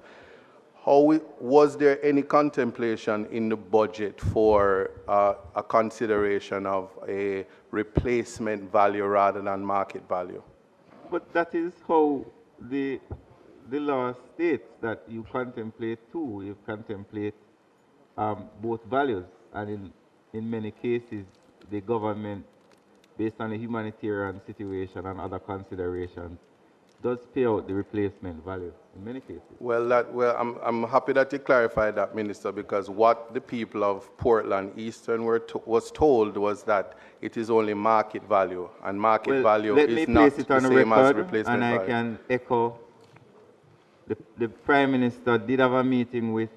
Was there any contemplation in the budget for a consideration of a replacement value rather than market value? But that is how the law states, that you contemplate two. You contemplate both values. And in many cases, the government, based on the humanitarian situation and other considerations, does pay out the replacement value in many cases. Well, I'm happy that you clarified that, Minister, because what the people of Portland Eastern was told was that it is only market value, and market value is not the same as replacement value. And I can echo, the Prime Minister did have a meeting with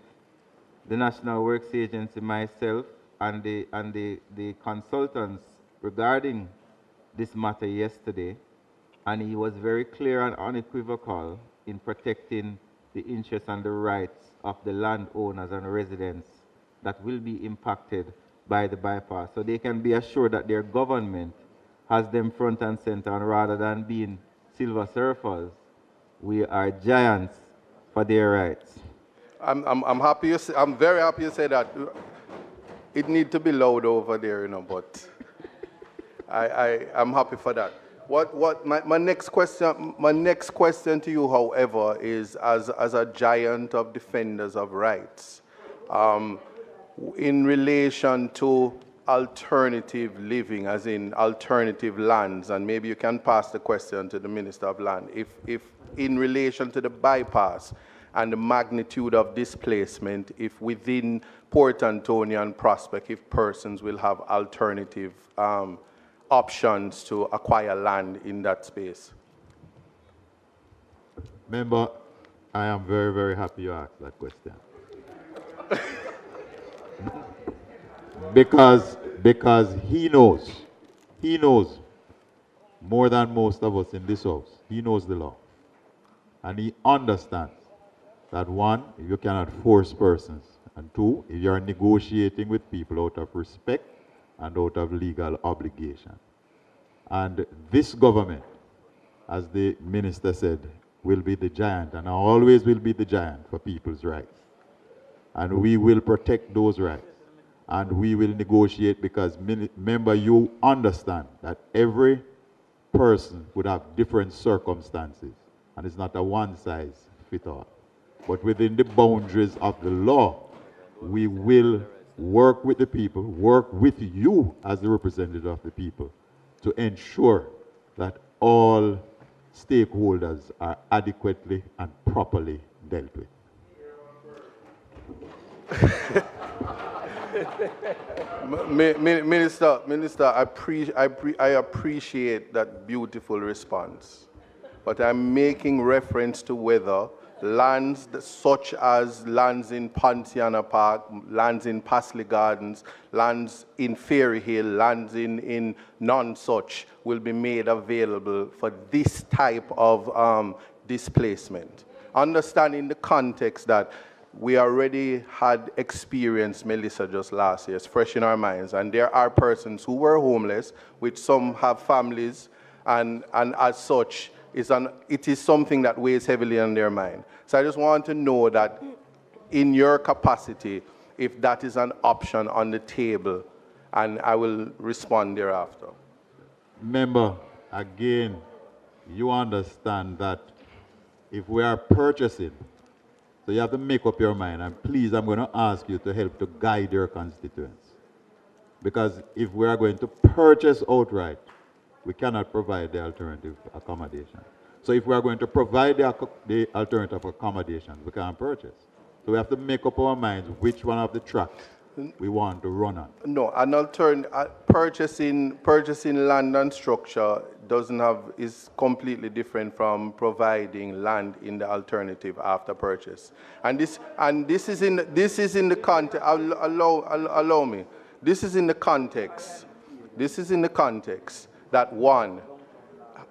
the National Works Agency, myself, and the consultants regarding this matter yesterday. And he was very clear and unequivocal in protecting the interests and the rights of the landowners and residents that will be impacted by the bypass. So they can be assured that their government has them front and center, and rather than being silver surfers, we are giants for their rights. I'm happy. I'm very happy you say that. It needs to be loud over there, but I'm happy for that. My next question to you, however, is as a giant of defenders of rights, in relation to alternative living, as in alternative lands, and maybe you can pass the question to the Minister of Land, if in relation to the bypass and the magnitude of displacement, if within Port Antonio and Prospect, if persons will have alternative options to acquire land in that space. Member, I am very, very happy you asked that question. because he knows more than most of us in this house. He knows the law. And he understands that, one, you cannot force persons, and two, if you are negotiating with people out of respect and out of legal obligation. And this government, as the minister said, will be the giant, and always will be the giant for people's rights. And we will protect those rights. And we will negotiate, because, remember, you understand that every person would have different circumstances, and it's not a one-size-fits-all. But within the boundaries of the law, we will work with the people, work with you as the representative of the people, to ensure that all stakeholders are adequately and properly dealt with. Minister, I appreciate that beautiful response, but I'm making reference to whether lands such as lands in Ponciana Park, lands in Pasley Gardens, lands in Fairy Hill, lands in non-such will be made available for this type of displacement. Understanding the context that we already had experienced Melissa just last year. It's fresh in our minds. And there are persons who were homeless, which some have families, and as such, it is something that weighs heavily on their mind. So I just want to know that in your capacity, if that is an option on the table, and I will respond thereafter. Member, again, you understand that if we are purchasing, so you have to make up your mind, and please, I'm going to ask you to help to guide your constituents. Because if we are going to purchase outright, we cannot provide the alternative accommodation. So if we are going to provide the alternative accommodations, we can't purchase. So we have to make up our minds which one of the tracks we want to run on. No, an alternative purchasing land and structure is completely different from providing land in the alternative after purchase. And this is in the context. Allow me. This is in the context. This is in the context that one,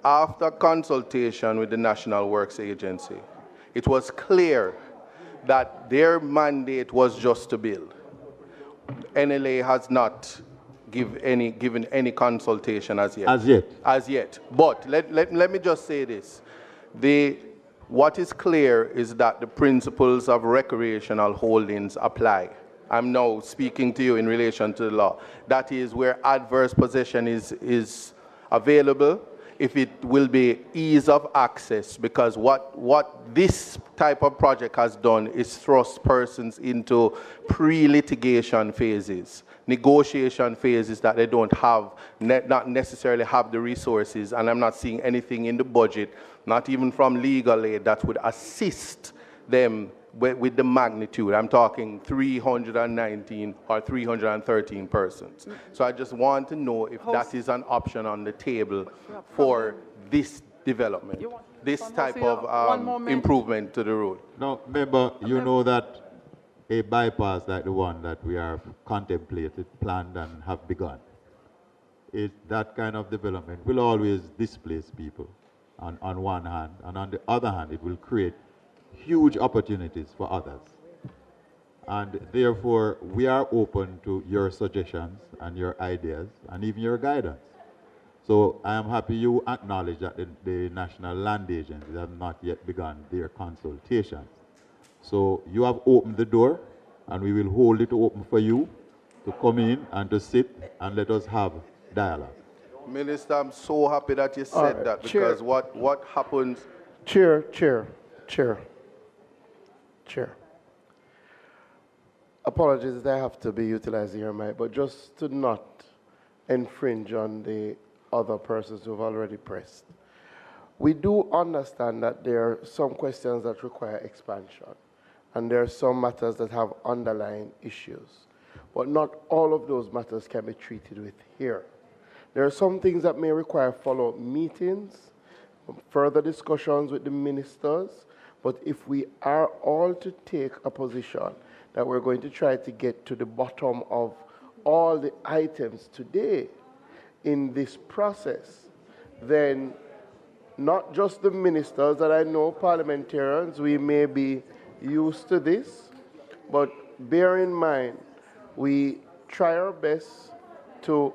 after consultation with the National Works Agency, it was clear that their mandate was just to build. NLA has not given any consultation as yet. As yet? As yet. But let me just say this. What is clear is that the principles of recreational holdings apply. I'm now speaking to you in relation to the law. That is where adverse possession is available, if it will be ease of access, because what this type of project has done is thrust persons into pre-litigation phases, negotiation phases that they don't have, not necessarily have the resources, and I'm not seeing anything in the budget, not even from legal aid, that would assist them with the magnitude. I'm talking 319 or 313 persons. So I just want to know if that is an option on the table for this development, this type of improvement to the road. Now, member, you know that a bypass like the one that we have contemplated, planned, and have begun, that kind of development will always displace people on one hand, and on the other hand, it will create huge opportunities for others. And therefore, we are open to your suggestions and your ideas and even your guidance. So I am happy you acknowledge that the National Land Agencies have not yet begun their consultations. So you have opened the door, and we will hold it open for you to come in and to sit and let us have dialogue. Minister, I'm so happy that you said that, because what happens... Chair. Apologies that I have to be utilizing your mic, but just to not infringe on the other persons who have already pressed. We do understand that there are some questions that require expansion, and there are some matters that have underlying issues. But not all of those matters can be treated with here. There are some things that may require follow-up meetings, further discussions with the ministers. But if we are all to take a position that we're going to try to get to the bottom of all the items today in this process, then not just the ministers, that I know parliamentarians, we may be used to this, but bear in mind, we try our best to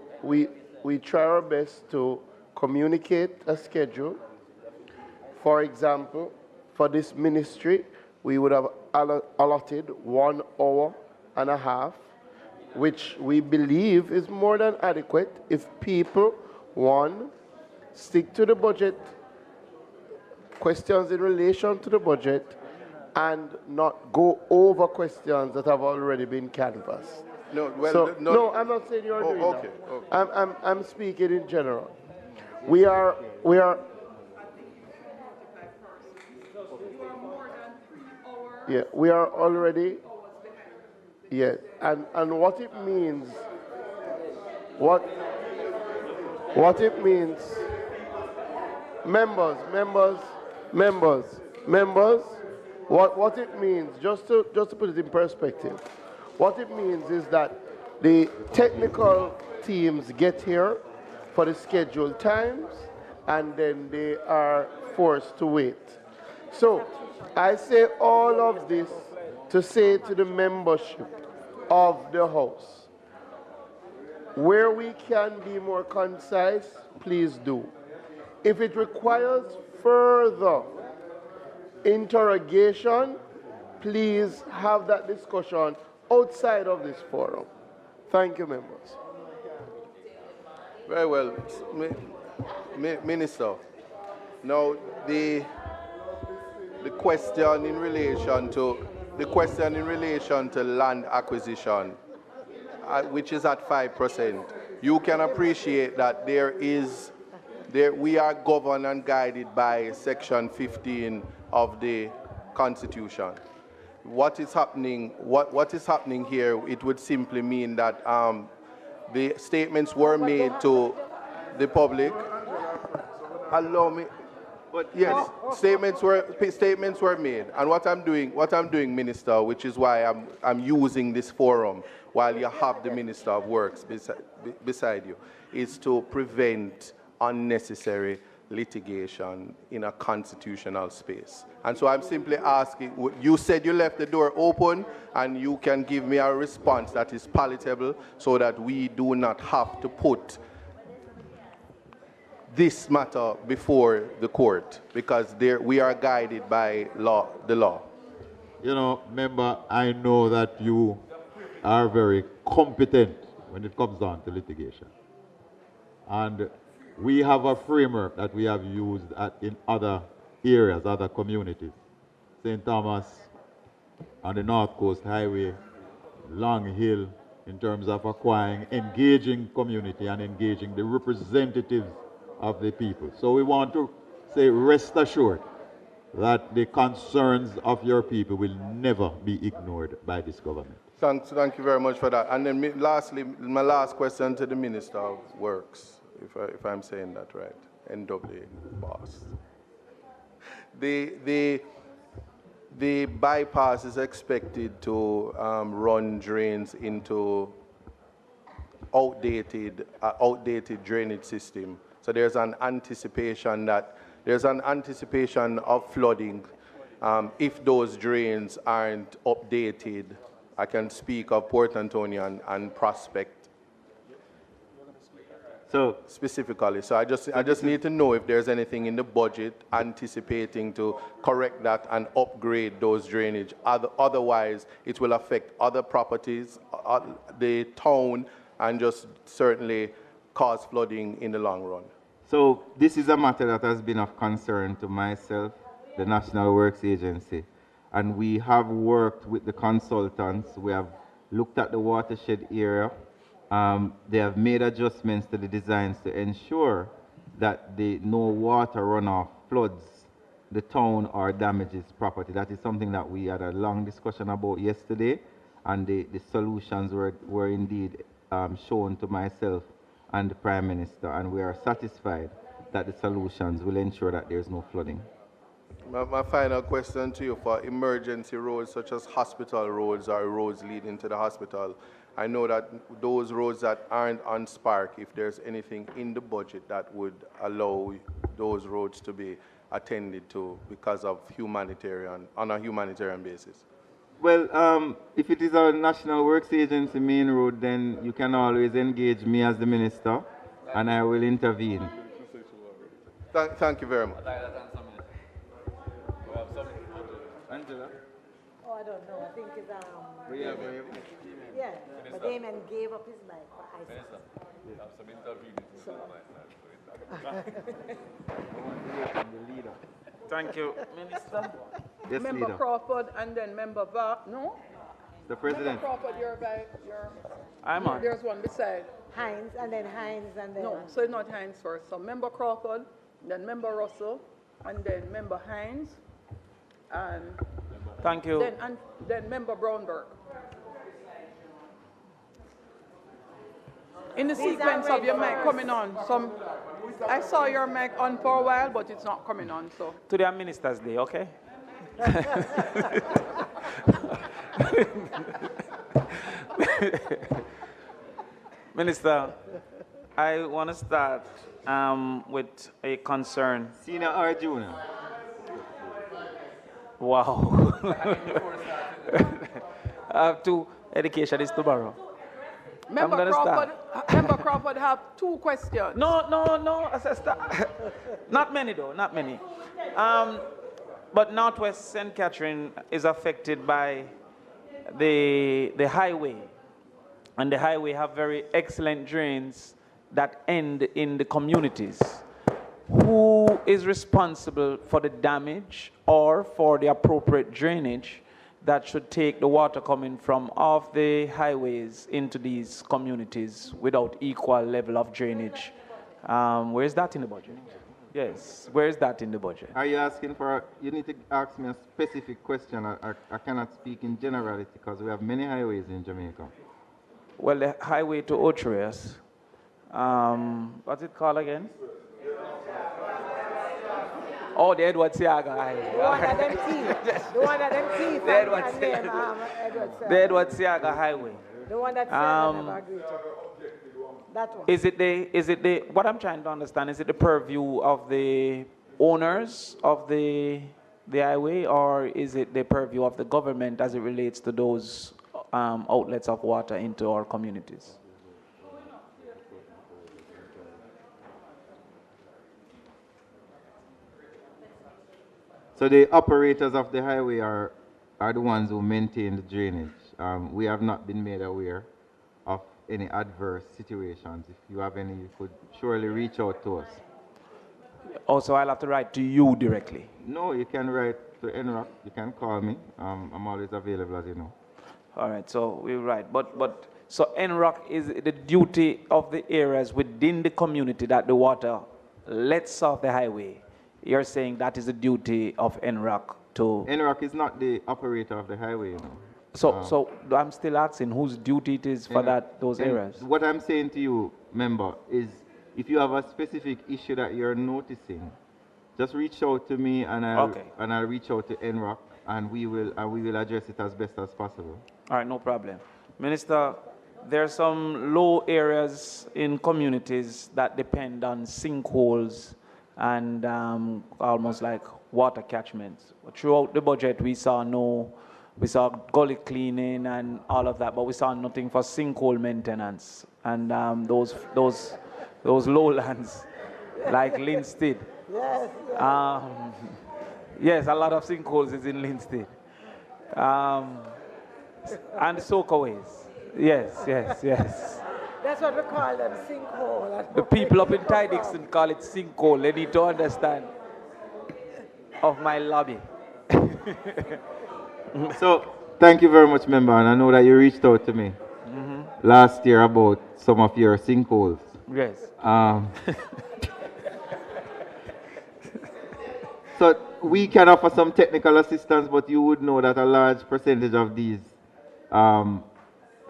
communicate a schedule. For example, for this ministry, we would have allotted 1 hour and a half, which we believe is more than adequate if people, one, stick to the budget, questions in relation to the budget, and not go over questions that have already been canvassed. No, well, so, no, I'm not saying you're doing that. Okay. I'm speaking in general. We are. Yeah, we are already. Yeah, and what it means. What it means. Members. What it means, just to put it in perspective, what it means is that the technical teams get here for the scheduled times, and then they are forced to wait. So I say all of this to say to the membership of the House, where we can be more concise, please do. If it requires further interrogation, please have that discussion outside of this forum. Thank you, members. Very well, Minister. Now, the question in relation to land acquisition, which is at 5%, you can appreciate that we are governed and guided by Section 15 of the Constitution. What is happening here? It would simply mean that the statements were made to the public. Allow me. But yes, statements were made, and what I'm doing, Minister, which is why I'm using this forum while you have the Minister of Works beside you, is to prevent unnecessary litigation in a constitutional space. And so I'm simply asking, you said you left the door open, and you can give me a response that is palatable so that we do not have to put this matter before the court, because we are guided by the law. You know, member, I know that you are very competent when it comes down to litigation. And we have a framework that we have used in other areas, other communities. St. Thomas, on the North Coast Highway, Long Hill, in terms of acquiring, engaging community and engaging the representatives of the people. So we want to say, rest assured that the concerns of your people will never be ignored by this government. Thank you very much for that. And then lastly, my last question to the Minister of Works, if I'm saying that right, NWA boss. The bypass is expected to run drains into outdated drainage system. So there's an anticipation of flooding if those drains aren't updated. I can speak of Port Antonio and Prospect. So specifically, so I just need to know if there's anything in the budget anticipating to correct that and upgrade those drainage. Otherwise, it will affect other properties, the town, and just certainly cause flooding in the long run. So this is a matter that has been of concern to myself, the National Works Agency, and we have worked with the consultants. We have looked at the watershed area. They have made adjustments to the designs to ensure that no water runoff floods the town or damages property. That is something that we had a long discussion about yesterday, and the solutions were indeed shown to myself and the Prime Minister, and we are satisfied that the solutions will ensure that there's no flooding. My final question to you, for emergency roads such as hospital roads or roads leading to the hospital, I know that those roads that aren't on Spark, if there's anything in the budget that would allow those roads to be attended to because of on a humanitarian basis. Well, if it is a National Works Agency main road, then you can always engage me as the minister, and I will intervene. Thank you very much. Angela? Oh, I don't know. I think it's yeah, but Damon gave up his mic for ISIS. Thank you, Minister. Yes, Member Leader. Crawford and then Member No? The President. Member Crawford, I'm on. There's one beside. Hines, and then Hines, and then... No, so it's not Hines first. So Member Crawford, then Member Russell, and then Member Hines, and... Thank you. Then Member Brownberg. In the sequence of your mic coming on, I saw your mic on for a while, but it's not coming on, so... Today I'm Minister's Day, okay? Minister, I want to start with a concern. Senior or junior? Wow. I have two. Education is tomorrow. Member Crawford have two questions. No. Not many though, not many. But Northwest St. Catherine is affected by the highway. And the highway have very excellent drains that end in the communities. Who is responsible for the damage or for the appropriate drainage that should take the water coming from off the highways into these communities without equal level of drainage? Where is that in the budget? Yes, where is that in the budget? Are you asking for, you need to ask me a specific question. I cannot speak in generality because we have many highways in Jamaica. Well, the highway to Otrias, what's it called again? Oh, the Edward Siaga Highway. The one that them teeth. The one that them teeth. The Edward Siaga. The Edward Siaga Highway. The one that Siaga never agreed to. That one. Is it the, what I'm trying to understand, is it the purview of the owners of the highway, or is it the purview of the government as it relates to those outlets of water into our communities? So the operators of the highway are the ones who maintain the drainage. We have not been made aware of any adverse situations. If you have any, you could surely reach out to us. Also, I'll have to write to you directly. No, you can write to NROC. You can call me. I'm always available, as you know. All right, so we'll write. But so NROC is the duty of the areas within the community that the water lets off the highway. You're saying that is the duty of NROC to... NROC is not the operator of the highway, you know. So I'm still asking whose duty it is for those areas. What I'm saying to you, member, is if you have a specific issue that you're noticing, just reach out to me and I'll reach out to NROC and we will address it as best as possible. All right, no problem. Minister, there are some low areas in communities that depend on sinkholes and almost like water catchments. Throughout the budget, we saw gully cleaning and all of that, but we saw nothing for sinkhole maintenance and those lowlands like Linstead. Yes. Yes, a lot of sinkholes is in Linstead. And soakaways. Yes. That's what we call them, sinkhole. The people up in Tidixton call it sinkhole. They need to understand of my lobby. So, thank you very much, member, and I know that you reached out to me last year about some of your sinkholes. Yes. So, we can offer some technical assistance, but you would know that a large percentage of these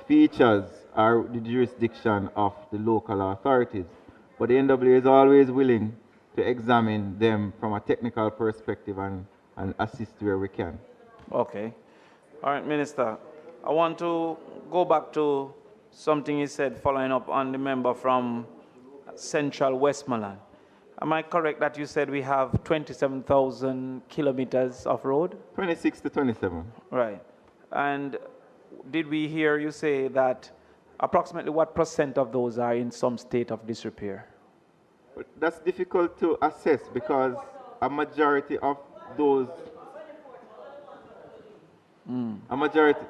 features are the jurisdiction of the local authorities. But the NWA is always willing to examine them from a technical perspective and assist where we can. Okay. All right, Minister. I want to go back to something you said following up on the member from Central Westmoreland. Am I correct that you said we have 27,000 kilometers of road? 26 to 27. Right. And did we hear you say that approximately what % of those are in some state of disrepair? That's difficult to assess because a majority of those, a majority.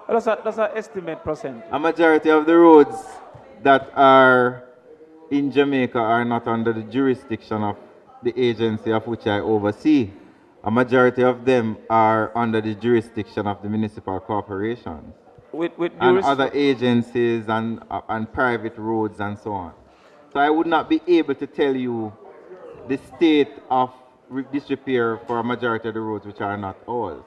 That's an estimate %. A majority of the roads that are in Jamaica are not under the jurisdiction of the agency of which I oversee. A majority of them are under the jurisdiction of the municipal corporations and other agencies and private roads and so on. So I would not be able to tell you the state of disrepair for a majority of the roads which are not ours.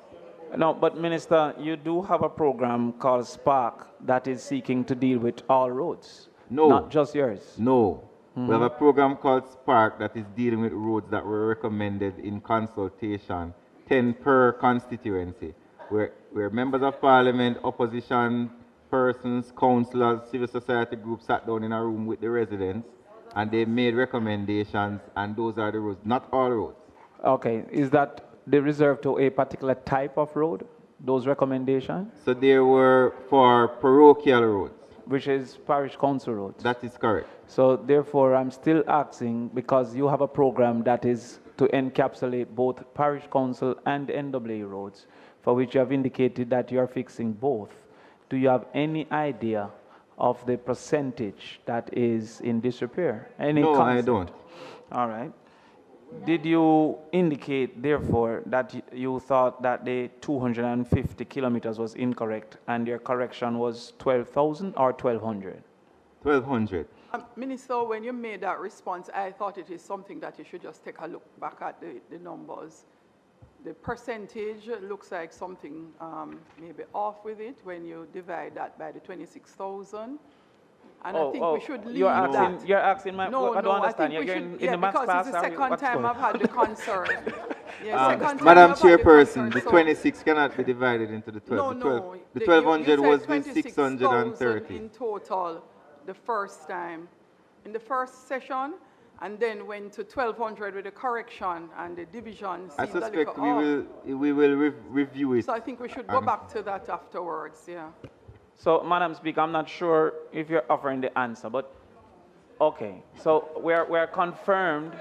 No, but Minister, you do have a program called Spark that is seeking to deal with all roads. No. Not just yours. No. We have a program called Spark that is dealing with roads that were recommended in consultation, 10 per constituency, where members of parliament, opposition persons, councillors, civil society groups sat down in a room with the residents and they made recommendations, and those are the roads, not all roads. Okay, is that they reserved to a particular type of road, those recommendations? So they were for parochial roads. Which is parish council roads. That is correct. So therefore, I'm still asking, because you have a program that is to encapsulate both parish council and NWA roads, for which you have indicated that you are fixing both. Do you have any idea of the percentage that is in disrepair? Any No, concept? I don't. All right. Did you indicate, therefore, that you thought that the 250 kilometers was incorrect and your correction was 12,000 or 1,200? 1,200. Minister, when you made that response, I thought it is something that you should just take a look back at the numbers. The percentage looks like something maybe off with it when you divide that by the 26,000. And I think we should leave that. You're asking my... No, I don't no, understand. I think You're we in should, the maths class. because it's the second time I've had the concern. Madam Chairperson, the 26 cannot be divided into the 12. No, the 1,200 was the 26,000 630. in total the first time, in the first session, and then went to 1,200 with the correction and the division. I suspect we will review it. So I think we should go back to that afterwards, yeah. So, Madam Speaker, I'm not sure if you're offering the answer, but okay. So we're confirmed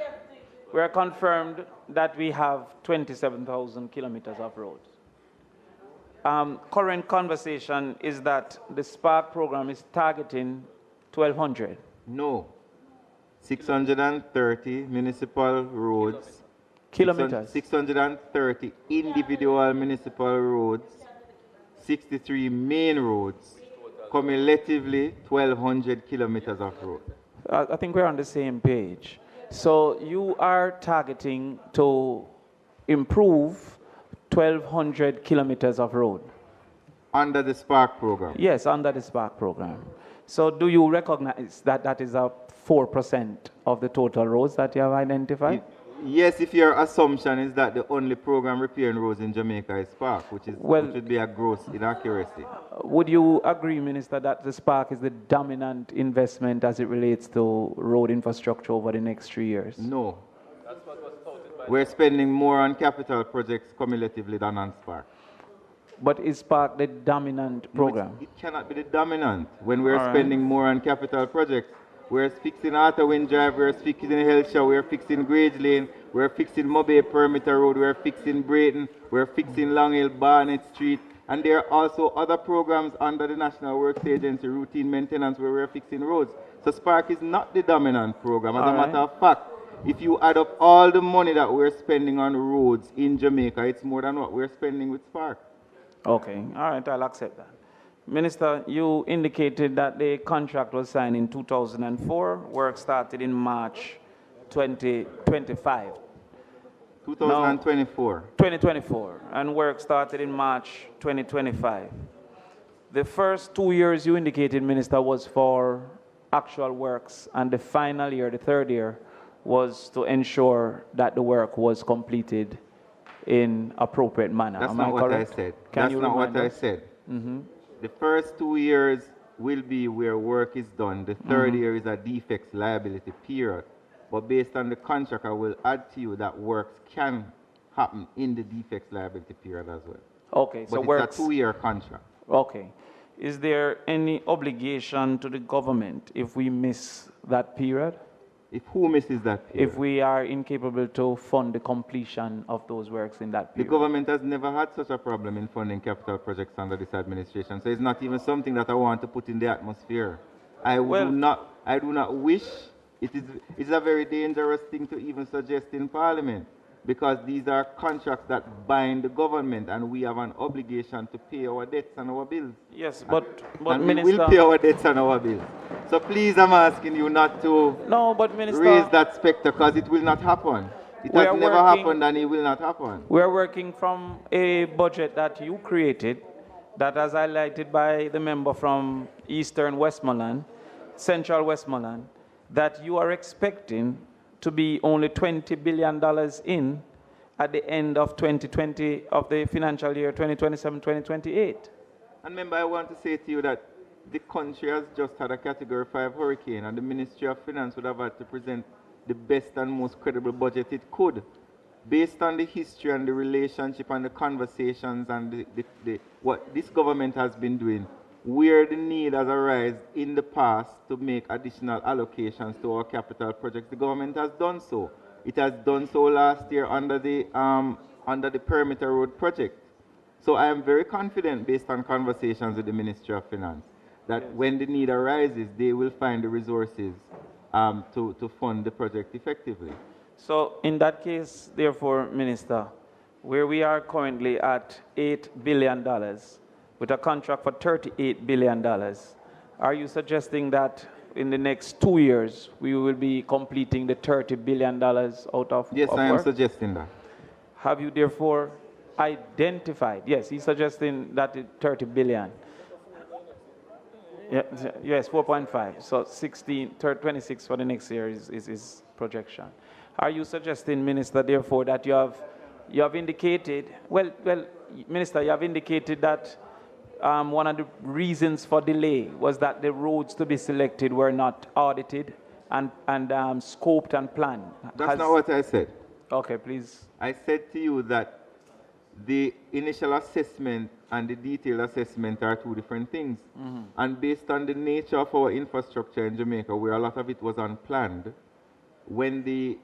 that we have 27,000 kilometers of roads. Current conversation is that the Spark program is targeting 1,200. No. 630 municipal roads. Kilometers. 630 individual municipal roads. 63 main roads, cumulatively 1,200 kilometers of road. I think we're on the same page. So you are targeting to improve 1,200 kilometers of road? Under the Spark program? Yes, under the Spark program. So do you recognize that that is a 4% of the total roads that you have identified? Yes, if your assumption is that the only program repairing roads in Jamaica is Spark, which would be a gross inaccuracy. Would you agree, Minister, that the Spark is the dominant investment as it relates to road infrastructure over the next 3 years? No. We're spending more on capital projects cumulatively than on Spark. But is Spark the dominant program? No, it cannot be the dominant. When we're spending more on capital projects, we're fixing Otterwin Drive, we're fixing Hellshaw, we're fixing Grange Lane, we're fixing Mobay Perimeter Road, we're fixing Brayton, we're fixing Long Hill, Barnett Street, and there are also other programs under the National Works Agency, routine maintenance, where we're fixing roads. So Spark is not the dominant program. As a matter of fact, if you add up all the money that we're spending on roads in Jamaica, it's more than what we're spending with Spark. Okay, all right, I'll accept that. Minister, you indicated that the contract was signed in 2004. Work started in March 2025. 2024. 2024, and work started in March 2025. The first 2 years you indicated, Minister, was for actual works, and the final year, the third year, was to ensure that the work was completed in appropriate manner. That's Am not I what correct? I said. Can you That's not what remind I us? said. Mm-hmm. The first 2 years will be where work is done. The third year is a defects liability period. But based on the contract, I will add to you that works can happen in the defects liability period as well. Okay, but so it's works. a 2-year contract. Okay. Is there any obligation to the government if we miss that period? If who misses that period? If we are incapable to fund the completion of those works in that The period? government has never had such a problem in funding capital projects under this administration, so it's not even something that I want to put in the atmosphere. I do not wish. It's a very dangerous thing to even suggest in Parliament, because these are contracts that bind the government, and we have an obligation to pay our debts and our bills. Yes, but and Minister, we will pay our debts and our bills. So please, I'm asking you not to raise that specter, because it will not happen. It has never happened, and it will not happen. We are working from a budget that you created, that as highlighted by the member from Eastern Westmoreland, Central Westmoreland, that you are expecting to be only $20 billion in at the end of 2020, of the financial year 2027-2028. And remember, I want to say to you that the country has just had a Category 5 hurricane, and the Ministry of Finance would have had to present the best and most credible budget it could. based on the history and the relationship and the conversations and what this government has been doing, where the need has arisen in the past to make additional allocations to our capital projects, the government has done so. It has done so last year under the Perimeter Road project. So I am very confident, based on conversations with the Ministry of Finance, that when the need arises, they will find the resources to fund the project effectively. So in that case, therefore, Minister, where we are currently at $8 billion with a contract for $38 billion, are you suggesting that in the next 2 years we will be completing the $30 billion out of Yes, I am suggesting that. Have you therefore identified? Yes, he's suggesting that it's 30 billion. Yeah, yes, 4.5. So 26 for the next year is projection. Are you suggesting, Minister, therefore, that you have indicated, well, Minister, you have indicated that one of the reasons for delay was that the roads to be selected were not audited and scoped and planned. That's not what I said. Okay, please. I said to you that the initial assessment and the detailed assessment are two different things. Mm-hmm. And based on the nature of our infrastructure in Jamaica, where a lot of it was unplanned, when the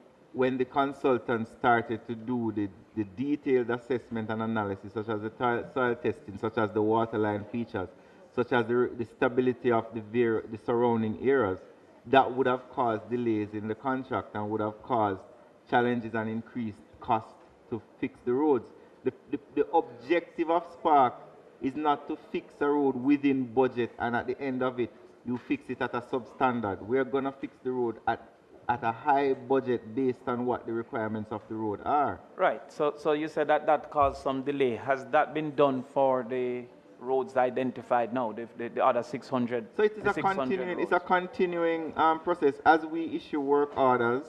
consultants started to do the detailed assessment and analysis, such as the soil testing, such as the waterline features, such as the stability of the surrounding areas, that would have caused delays in the contract and would have caused challenges and increased costs to fix the roads. The objective of Spark is not to fix a road within budget and at the end of it, you fix it at a substandard. We're going to fix the road at a high budget based on what the requirements of the road are. Right. So you said that caused some delay. Has that been done for the roads identified now, the other 600? So it is a continuing process. As we issue work orders,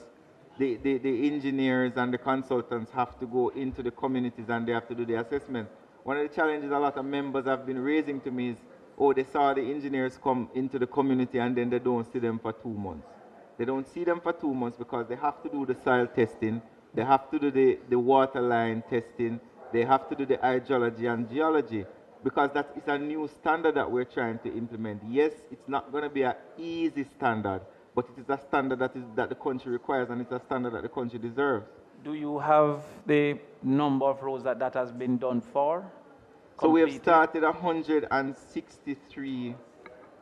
the engineers and the consultants have to go into the communities and they have to do the assessment. One of the challenges a lot of members have been raising to me is, oh, they saw the engineers come into the community and then they don't see them for 2 months. They don't see them for 2 months because they have to do the soil testing, they have to do the water line testing, they have to do the hydrology and geology, because that is a new standard that we're trying to implement. Yes, it's not going to be an easy standard, but it is a standard that the country requires, and it's a standard that the country deserves. Do you have the number of roads that has been done for? So we have started 163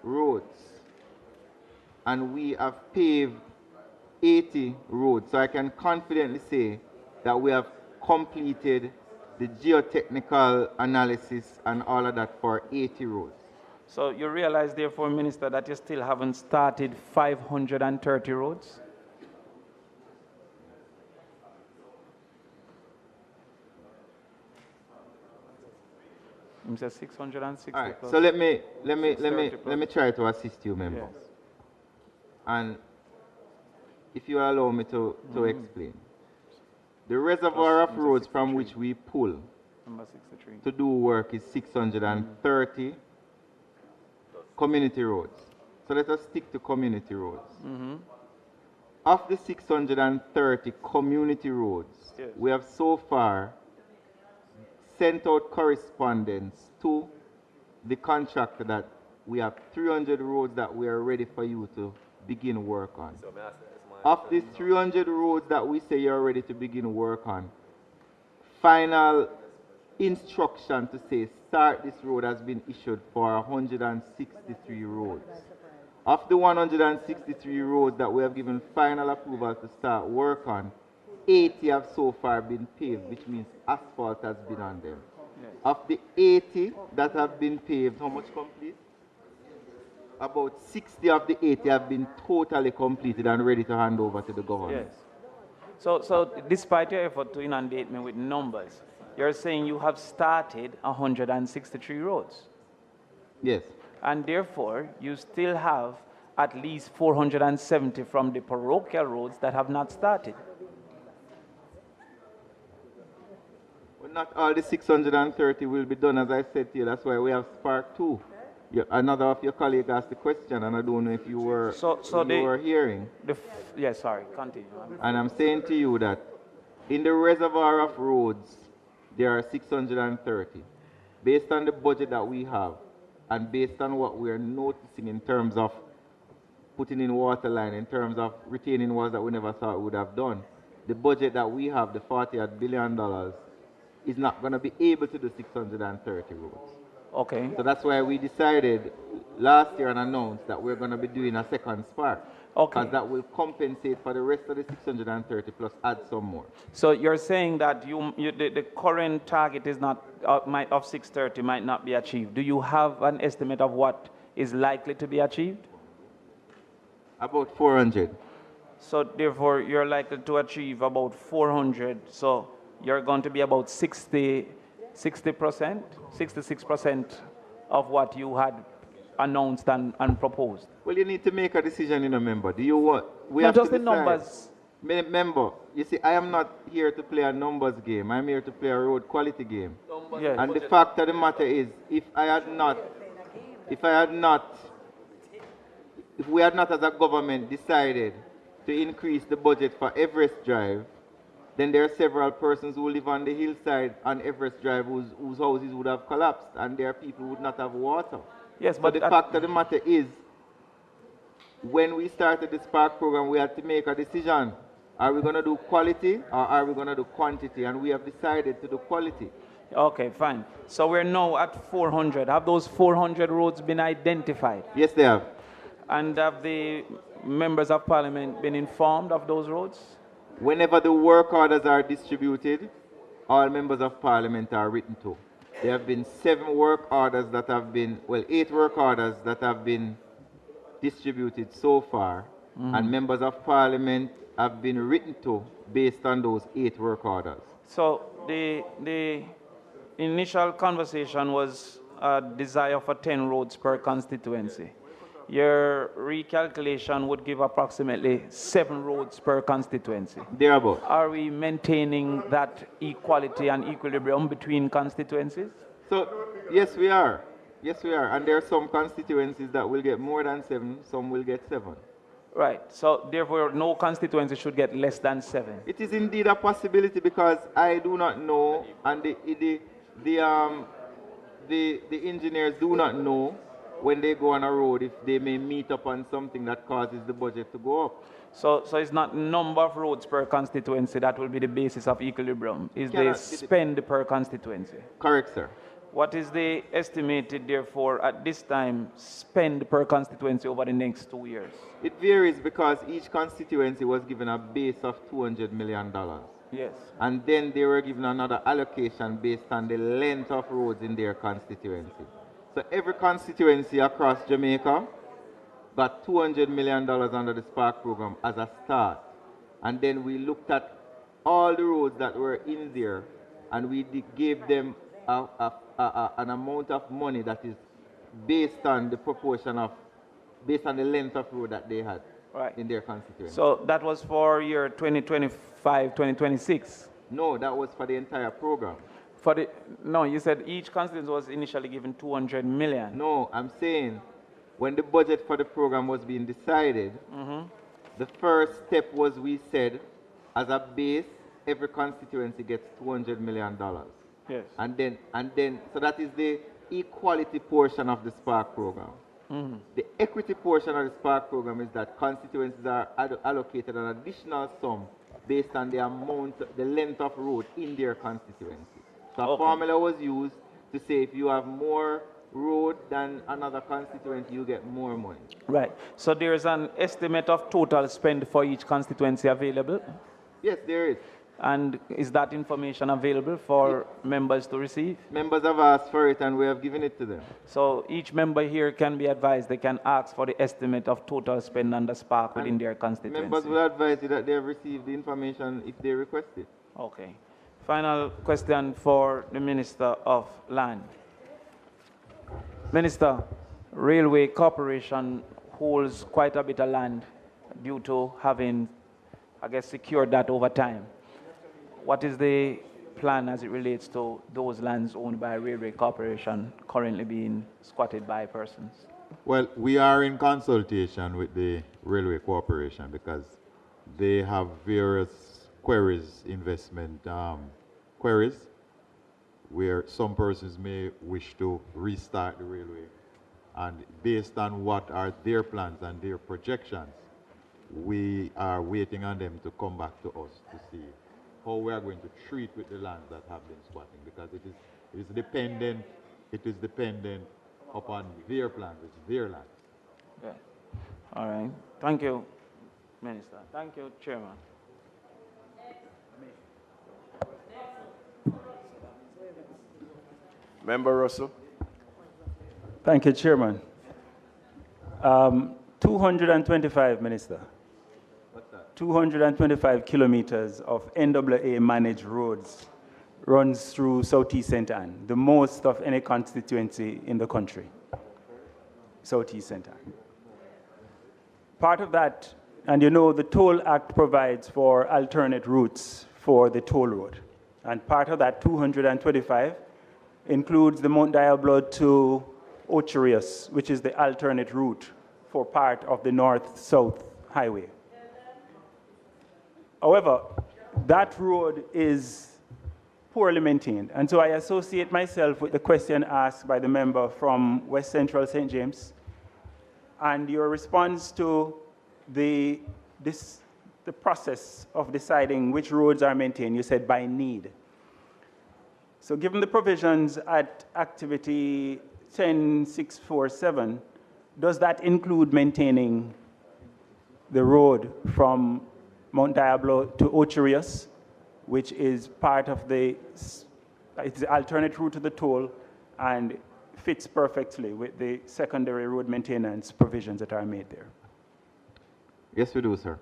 roads, and we have paved 80 roads. So I can confidently say that we have completed the geotechnical analysis and all of that for 80 roads. So you realize, therefore, Minister, that you still haven't started 530 roads? It says 660. All right. So let me try to assist you, member. Yes. And if you allow me to explain. The reservoir of roads from which we pull to do work is 630 community roads. So let us stick to community roads. Mm-hmm. Of the 630 community roads, yes, we have so far sent out correspondence to the contractor that we have 300 roads that we are ready for you to begin work on. Of these 300 roads that we say you're ready to begin work on, final instruction to say start this road has been issued for 163 roads. Of the 163 roads that we have given final approval to start work on, 80 have so far been paved, which means asphalt has been on them. Yes. Of the 80 that have been paved, how much complete? About 60 of the 80 have been totally completed and ready to hand over to the government. Yes. So despite your effort to inundate me with numbers, you're saying you have started 163 roads? Yes. And therefore, you still have at least 470 from the parochial roads that have not started. Well, not all the 630 will be done, as I said to you. That's why we have Spark 2. Another of your colleagues asked the question, and I don't know if you were, were hearing. Yes, sorry, continue. And I'm saying to you that In the reservoir of roads, there are 630. Based on the budget that we have, and based on what we're noticing in terms of putting in water line, in terms of retaining walls that we never thought we would have done, the budget that we have, the $48 billion, is not going to be able to do 630 roads. Okay. So that's why we decided last year and announced that we're going to be doing a second spark. Okay. Because that will compensate for the rest of the 630 plus add some more. So you're saying that the current target is not of 630 might not be achieved. Do you have an estimate of what is likely to be achieved? About 400. So therefore, you're likely to achieve about 400. So you're going to be about 60%, 66% of what you had announced and proposed. Well, you need to make a decision, member. Do you want? We Not have just to the decide. numbers. Member, you see, I am not here to play a numbers game. I'm here to play a road quality game. Yes. And the fact of the matter is, if we had not as a government decided to increase the budget for Everest Drive, then there are several persons who live on the hillside on Everest Drive whose houses would have collapsed, and there are people who would not have water. Yes, but the fact of the matter is, when we started the Spark program, we had to make a decision. Are we going to do quality or are we going to do quantity? And we have decided to do quality. Okay, fine. So we're now at 400. Have those 400 roads been identified? Yes, they have. And have the members of parliament been informed of those roads? Whenever the work orders are distributed, all members of parliament are written to. There have been 8 work orders that have been distributed so far, and members of parliament have been written to based on those 8 work orders. So the initial conversation was a desire for 10 roads per constituency. Your recalculation would give approximately 7 roads per constituency. Thereabout. Are we maintaining that equality and equilibrium between constituencies? So, yes, we are. Yes, we are. And there are some constituencies that will get more than 7, some will get 7. Right. So, therefore, no constituency should get less than 7. It is indeed a possibility because I do not know, and the engineers do not know when they go on a road if they may meet up on something that causes the budget to go up. So it's not number of roads per constituency that will be the basis of equilibrium. It's the spend per constituency. Correct, sir. What is the estimated, therefore, at this time, spend per constituency over the next 2 years? It varies because each constituency was given a base of $200 million. Yes. And then they were given another allocation based on the length of roads in their constituency. So every constituency across Jamaica got $200 million under the Spark program as a start. And then we looked at all the roads that were in there and we gave them an amount of money that is based on the proportion of, based on the length of road that they had in their constituency. So that was for year 2025, 2026? No, that was for the entire program. No, you said each constituency was initially given 200 million. No, I'm saying when the budget for the program was being decided, the first step was we said, as a base, every constituency gets $200 million. Yes. And then, so that is the equality portion of the Spark program. The equity portion of the Spark program is that constituencies are allocated an additional sum based on the amount, the length of road in their constituency. So a formula was used to say if you have more road than another constituency, you get more money. Right. So there is an estimate of total spend for each constituency available? Yes, there is. And is that information available for members to receive? Members have asked for it and we have given it to them. So each member here can be advised, they can ask for the estimate of total spend under Spark within their constituency. Members will advise you that they have received the information if they request it. Okay. Final question for the Minister of Land. Minister, Railway Corporation holds quite a bit of land due to having, I guess, secured that over time. What is the plan as it relates to those lands owned by Railway Corporation currently being squatted by persons? Well, we are in consultation with the Railway Corporation because they have various queries investment queries, where some persons may wish to restart the railway. And based on what are their plans and their projections, we are waiting on them to come back to us to see how we are going to treat with the lands that have been squatting, because it is dependent upon their plans, it's their land. Yeah. All right. Thank you, Minister. Thank you, Chairman. Member Russell. Thank you, Chairman. 225, Minister. What's that? 225 kilometers of NAA managed roads runs through Southeast St. Anne, the most of any constituency in the country. Southeast St. Anne. Part of that, and you know, the Toll Act provides for alternate routes for the toll road. And part of that 225 includes the Mount Diablo to Ocherius, which is the alternate route for part of the north-south highway. However, that road is poorly maintained. And so I associate myself with the question asked by the member from West Central St. James and your response to the process of deciding which roads are maintained. You said by need. So given the provisions at activity 10647, does that include maintaining the road from Mount Diablo to Ocherius, which is part of it's the alternate route to the toll and fits perfectly with the secondary road maintenance provisions that are made there? Yes, we do, sir.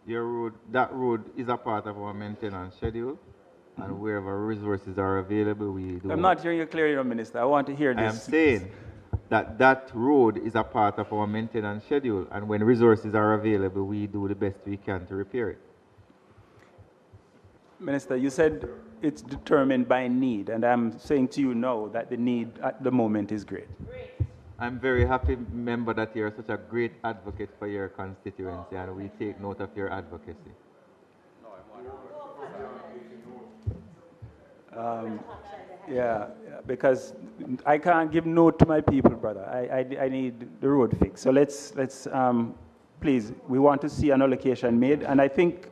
Your road, that road is a part of our maintenance schedule, and wherever resources are available, we do. I'm not hearing you clearly, Minister. I want to hear this. I am saying that that road is a part of our maintenance schedule, and when resources are available, we do the best we can to repair it. Minister, you said it's determined by need, and I'm saying to you now that the need at the moment is great. I'm very happy, member, that you're such a great advocate for your constituency, and we take note of your advocacy. Yeah, because I can't give no to my people, brother. I need the road fixed. So let's please, we want to see an allocation made, and I think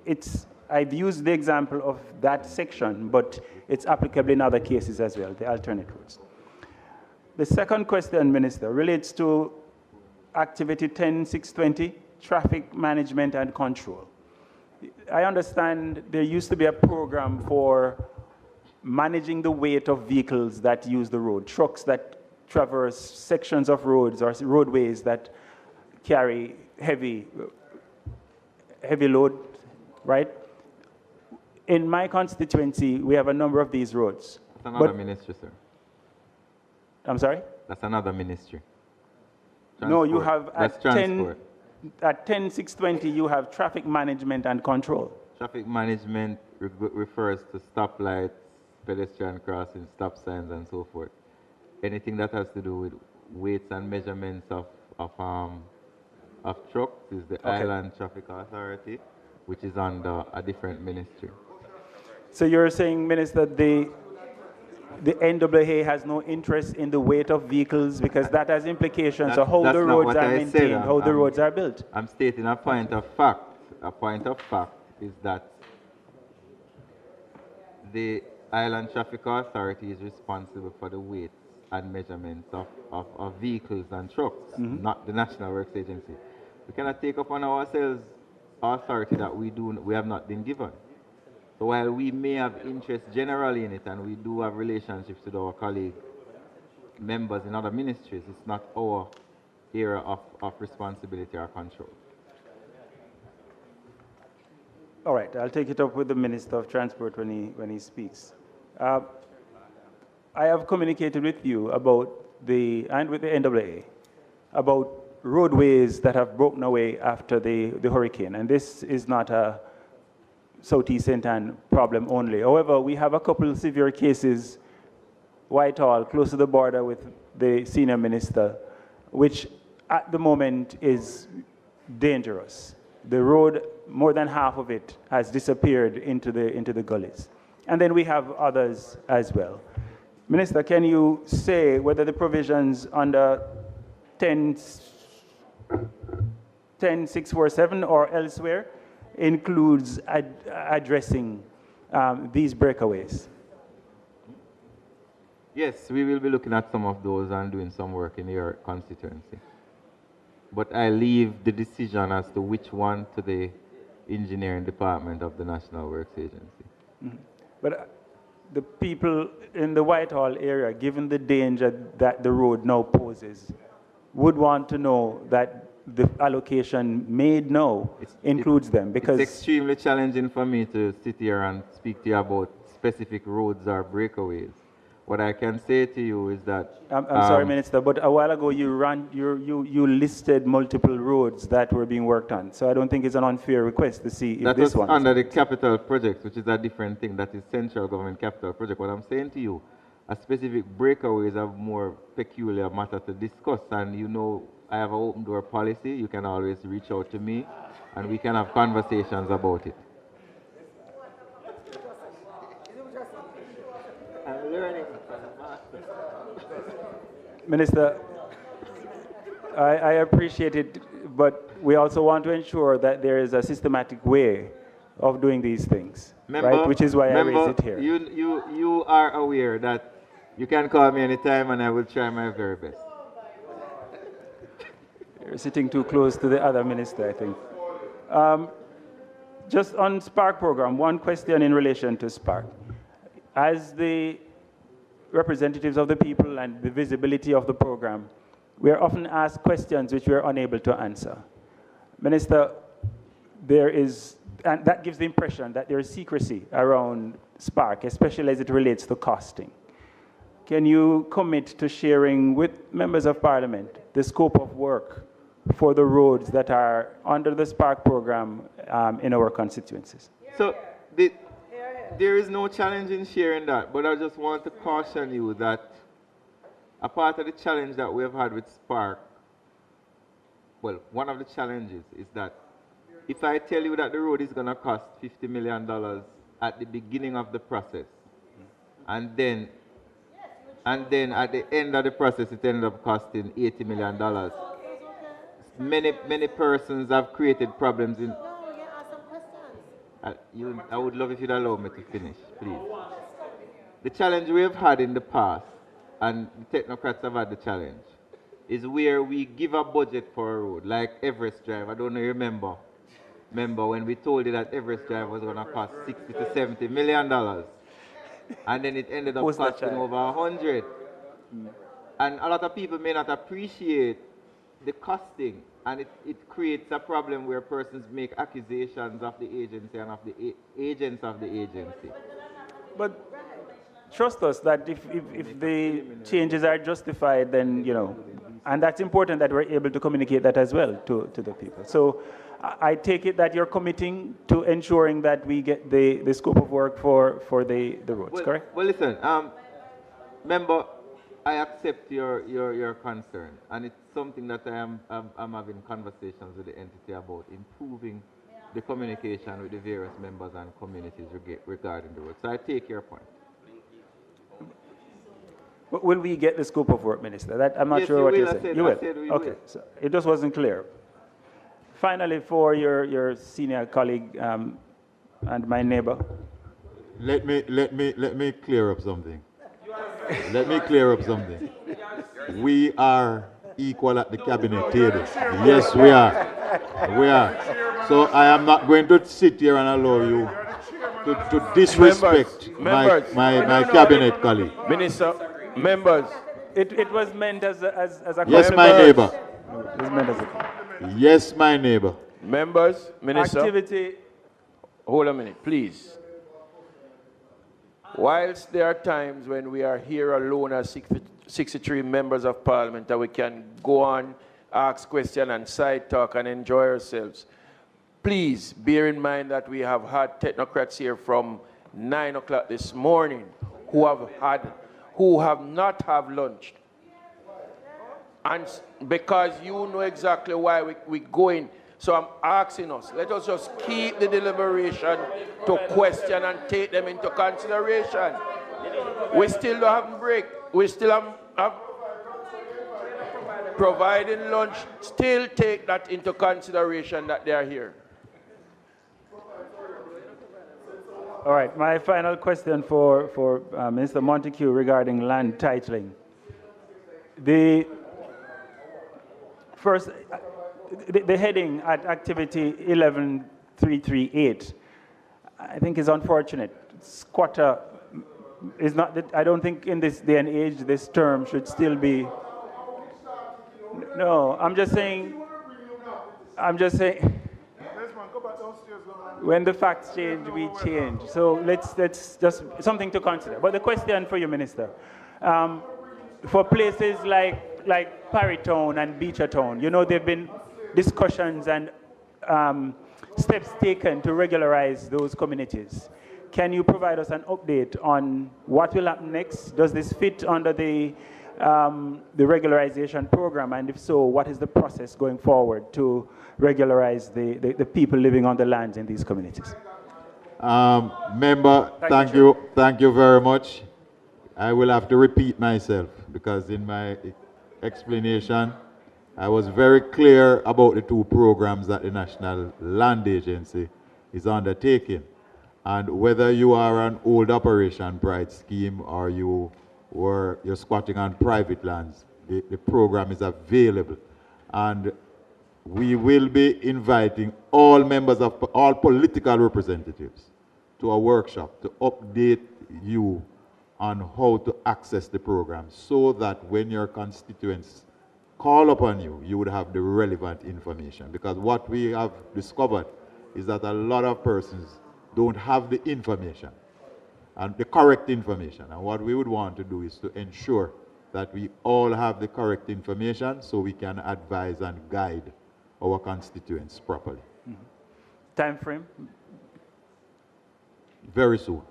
I've used the example of that section, but it's applicable in other cases as well, the alternate routes. The second question, Minister, relates to activity 10.620, traffic management and control. I understand there used to be a program for managing the weight of vehicles that use the road, trucks that traverse sections of roads or roadways that carry heavy load, right? In my constituency, we have a number of these roads. That's another ministry, sir. I'm sorry? That's another ministry. Transport. No, you have at 10.620, you have traffic management and control. Traffic management refers to stoplights, pedestrian crossings, stop signs, and so forth. Anything that has to do with weights and measurements of trucks is the Island Traffic Authority, which is under a different ministry. So you're saying, Minister, the NAA has no interest in the weight of vehicles because that has implications of how the roads are maintained, how the roads are built. I'm stating a point of fact. A point of fact is that the Island Traffic Authority is responsible for the weights and measurements of vehicles and trucks, not the National Works Agency. We cannot take upon ourselves authority that we have not been given. So while we may have interest generally in it, and we do have relationships with our colleague members in other ministries, it's not our area of responsibility or control. All right, I'll take it up with the Minister of Transport when he speaks. I have communicated with you about and with the NAA about roadways that have broken away after the hurricane, and this is not a Southeast St. Anne problem only. However, we have a couple of severe cases, Whitehall, close to the border with the senior minister, which at the moment is dangerous. The road more than half of it has disappeared into the gullies. And then we have others as well. Minister, can you say whether the provisions under 10647 or elsewhere includes addressing these breakaways? Yes, we will be looking at some of those and doing some work in your constituency. But I leave the decision as to which one to the engineering department of the National Works Agency. Mm-hmm. But the people in the Whitehall area, given the danger that the road now poses, would want to know that the allocation made now includes them, because it's extremely challenging for me to sit here and speak to you about specific roads or breakaways. What I can say to you is that I'm sorry, Minister, but a while ago you listed multiple roads that were being worked on. So I don't think it's an unfair request to see if that this was one under the capital project, which is a different thing. That is central government capital project. What I'm saying to you, a specific breakaways are more peculiar matter to discuss. And you know, I have an open door policy. You can always reach out to me, and we can have conversations about it. I'm learning. Minister, I appreciate it, but we also want to ensure that there is a systematic way of doing these things, right? Which is why I raise it here. You are aware that you can call me anytime and I will try my very best. You're sitting too close to the other minister, I think. Just on Spark program, one question in relation to Spark. As the representatives of the people and the visibility of the program, we are often asked questions which we are unable to answer. Minister, and that gives the impression that there is secrecy around Spark, especially as it relates to costing. Can you commit to sharing with members of Parliament the scope of work for the roads that are under the Spark program in our constituencies? So there is no challenge in sharing that, but I just want to caution you that a part of the challenge that we have had with Spark, well, one of the challenges is that if I tell you that the road is going to cost $50 million at the beginning of the process, and then at the end of the process it ended up costing $80 million, many persons have created problems in... I would love if you'd allow me to finish, please. The challenge we have had in the past, and the technocrats have had the challenge, is where we give a budget for a road, like Everest Drive. I don't know if you remember. Remember when we told you that Everest Drive was going to cost $60 to $70 million, and then it ended up costing over 100. And a lot of people may not appreciate the costing, and it creates a problem where persons make accusations of the agency and of the agents of the agency. But trust us that if the changes are justified, then, you know, and that's important that we're able to communicate that as well to the people. So I take it that you're committing to ensuring that we get the scope of work for the roads, correct? Well, listen, member, I accept your concern, and it's something that I'm having conversations with the entity about, improving the communication with the various members and communities regarding the road. So I take your point. Will we get the scope of work, Minister? That, I'm not sure what you're saying. You will? Okay, so it just wasn't clear. Finally, for your senior colleague and my neighbor. Let me clear up something. Let me clear up something. We are equal at the cabinet table. Yes, we are. We are. So I am not going to sit here and allow you to disrespect my cabinet colleague. Minister, members. It was meant as a question. Yes, my neighbor. It was meant as a Yes, my neighbor. Members, Minister. Activity. Hold a minute, please. Whilst there are times when we are here alone as 63 members of Parliament that we can go on, ask questions and side talk and enjoy ourselves, please bear in mind that we have had technocrats here from 9 o'clock this morning who have not had lunch. And because you know exactly why we go in, So I'm asking us, let us just keep the deliberation to question and take them into consideration. We still don't have break. We still have providing lunch. Still take that into consideration that they are here. All right, my final question for Mr. Montague regarding land titling. The first, the heading at activity 11338, I think is unfortunate. Squatter is not, I don't think in this day and age this term should still be. No, I'm just saying, when the facts change, we change. So let's just something to consider. But the question for you, Minister, for places like Parrytown and Beechertown, you know, there have been discussions and steps taken to regularize those communities. Can you provide us an update on what will happen next? Does this fit under the regularization program? And if so, what is the process going forward to regularize the people living on the lands in these communities? Member, thank you very much. I will have to repeat myself because in my explanation, I was very clear about the two programs that the National Land Agency is undertaking. And whether you are an old Operation Bright scheme or you're squatting on private lands, the program is available. And we will be inviting all members of all political representatives to a workshop to update you on how to access the program so that when your constituents call upon you, you would have the relevant information. Because what we have discovered is that a lot of persons don't have the information and the correct information. And what we would want to do is to ensure that we all have the correct information so we can advise and guide our constituents properly. Mm-hmm. Time frame? Very soon.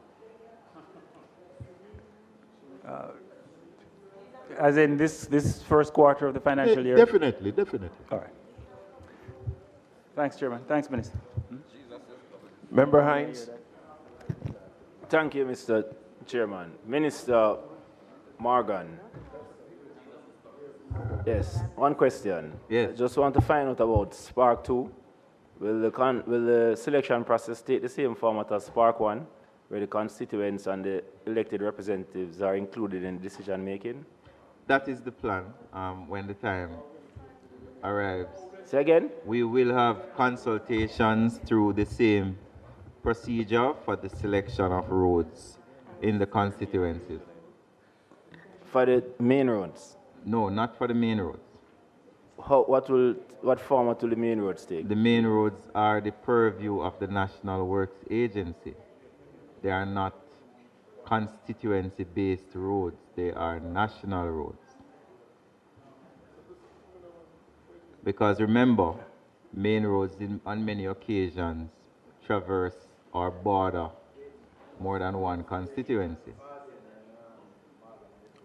As in this first quarter of the financial year? Definitely. All right. Thanks, Chairman. Thanks, Minister. Member Hines. Thank you, Mr. Chairman. Minister Morgan. Yes, one question. Yes. Just want to find out about Spark 2. Will the selection process take the same format as Spark 1, where the constituents and the elected representatives are included in decision making? That is the plan when the time arrives. Say again? We will have consultations through the same procedure for the selection of roads in the constituencies. For the main roads? No, not for the main roads. What format will the main roads take? The main roads are the purview of the National Works Agency. They are not constituency-based roads. They are national roads. Because remember, main roads on many occasions traverse or border more than one constituency.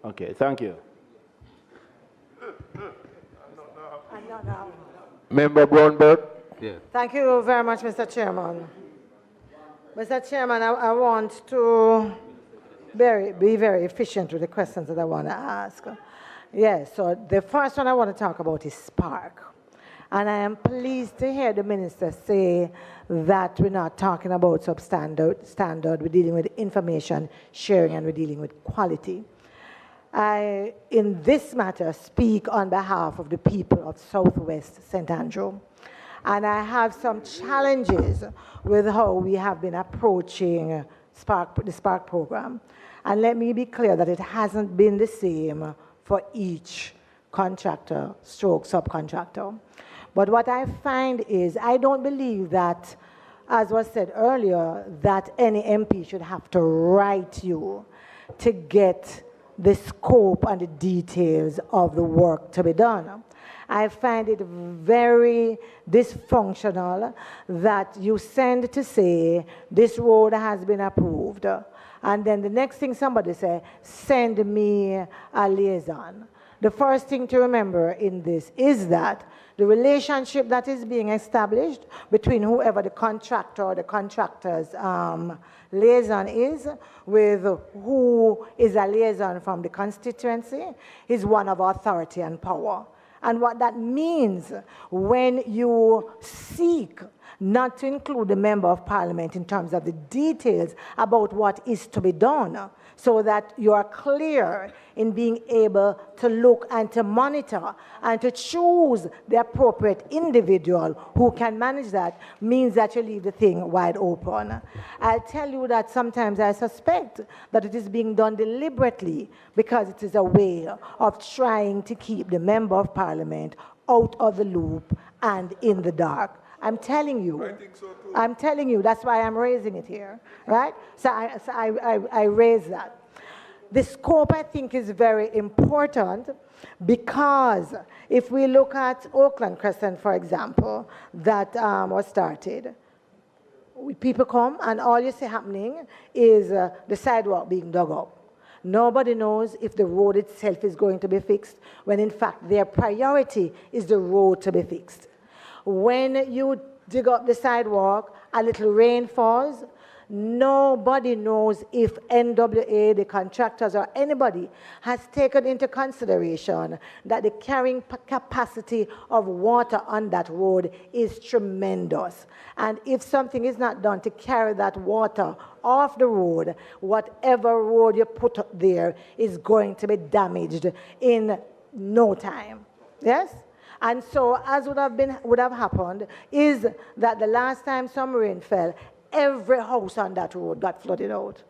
Okay, thank you. Member Brownberg. Yes. Thank you very much, Mr. Chairman. Mr. Chairman, I want to be very efficient with the questions that I want to ask. Yes, so the first one I want to talk about is Spark. And I am pleased to hear the minister say that we're not talking about substandard, we're dealing with information sharing and we're dealing with quality. I, in this matter, speak on behalf of the people of Southwest St. Andrew. And I have some challenges with how we have been approaching the Spark program. And let me be clear that it hasn't been the same for each contractor stroke subcontractor. But what I find is I don't believe that, as was said earlier, that any MP should have to write you to get the scope and the details of the work to be done. I find it very dysfunctional that you send to say this road has been approved, and then the next thing somebody say, send me a liaison. The first thing to remember in this is that the relationship that is being established between whoever the contractor or the contractor's liaison is with who is a liaison from the constituency is one of authority and power. And what that means when you seek not to include the member of parliament in terms of the details about what is to be done, so that you are clear in being able to look and to monitor and to choose the appropriate individual who can manage that, means that you leave the thing wide open. I'll tell you that sometimes I suspect that it is being done deliberately because it is a way of trying to keep the member of parliament out of the loop and in the dark. I'm telling you. I think so too. I'm telling you. That's why I'm raising it here, right? So I raise that. The scope, I think, is very important because if we look at Oakland Crescent, for example, that was started, people come and all you see happening is the sidewalk being dug up. Nobody knows if the road itself is going to be fixed, when in fact their priority is the road to be fixed. When you dig up the sidewalk, a little rain falls, nobody knows if NWA, the contractors, or anybody has taken into consideration that the carrying capacity of water on that road is tremendous. And if something is not done to carry that water off the road, whatever road you put up there is going to be damaged in no time. Yes? And so, as would have happened, is that the last time some rain fell, every house on that road got flooded out.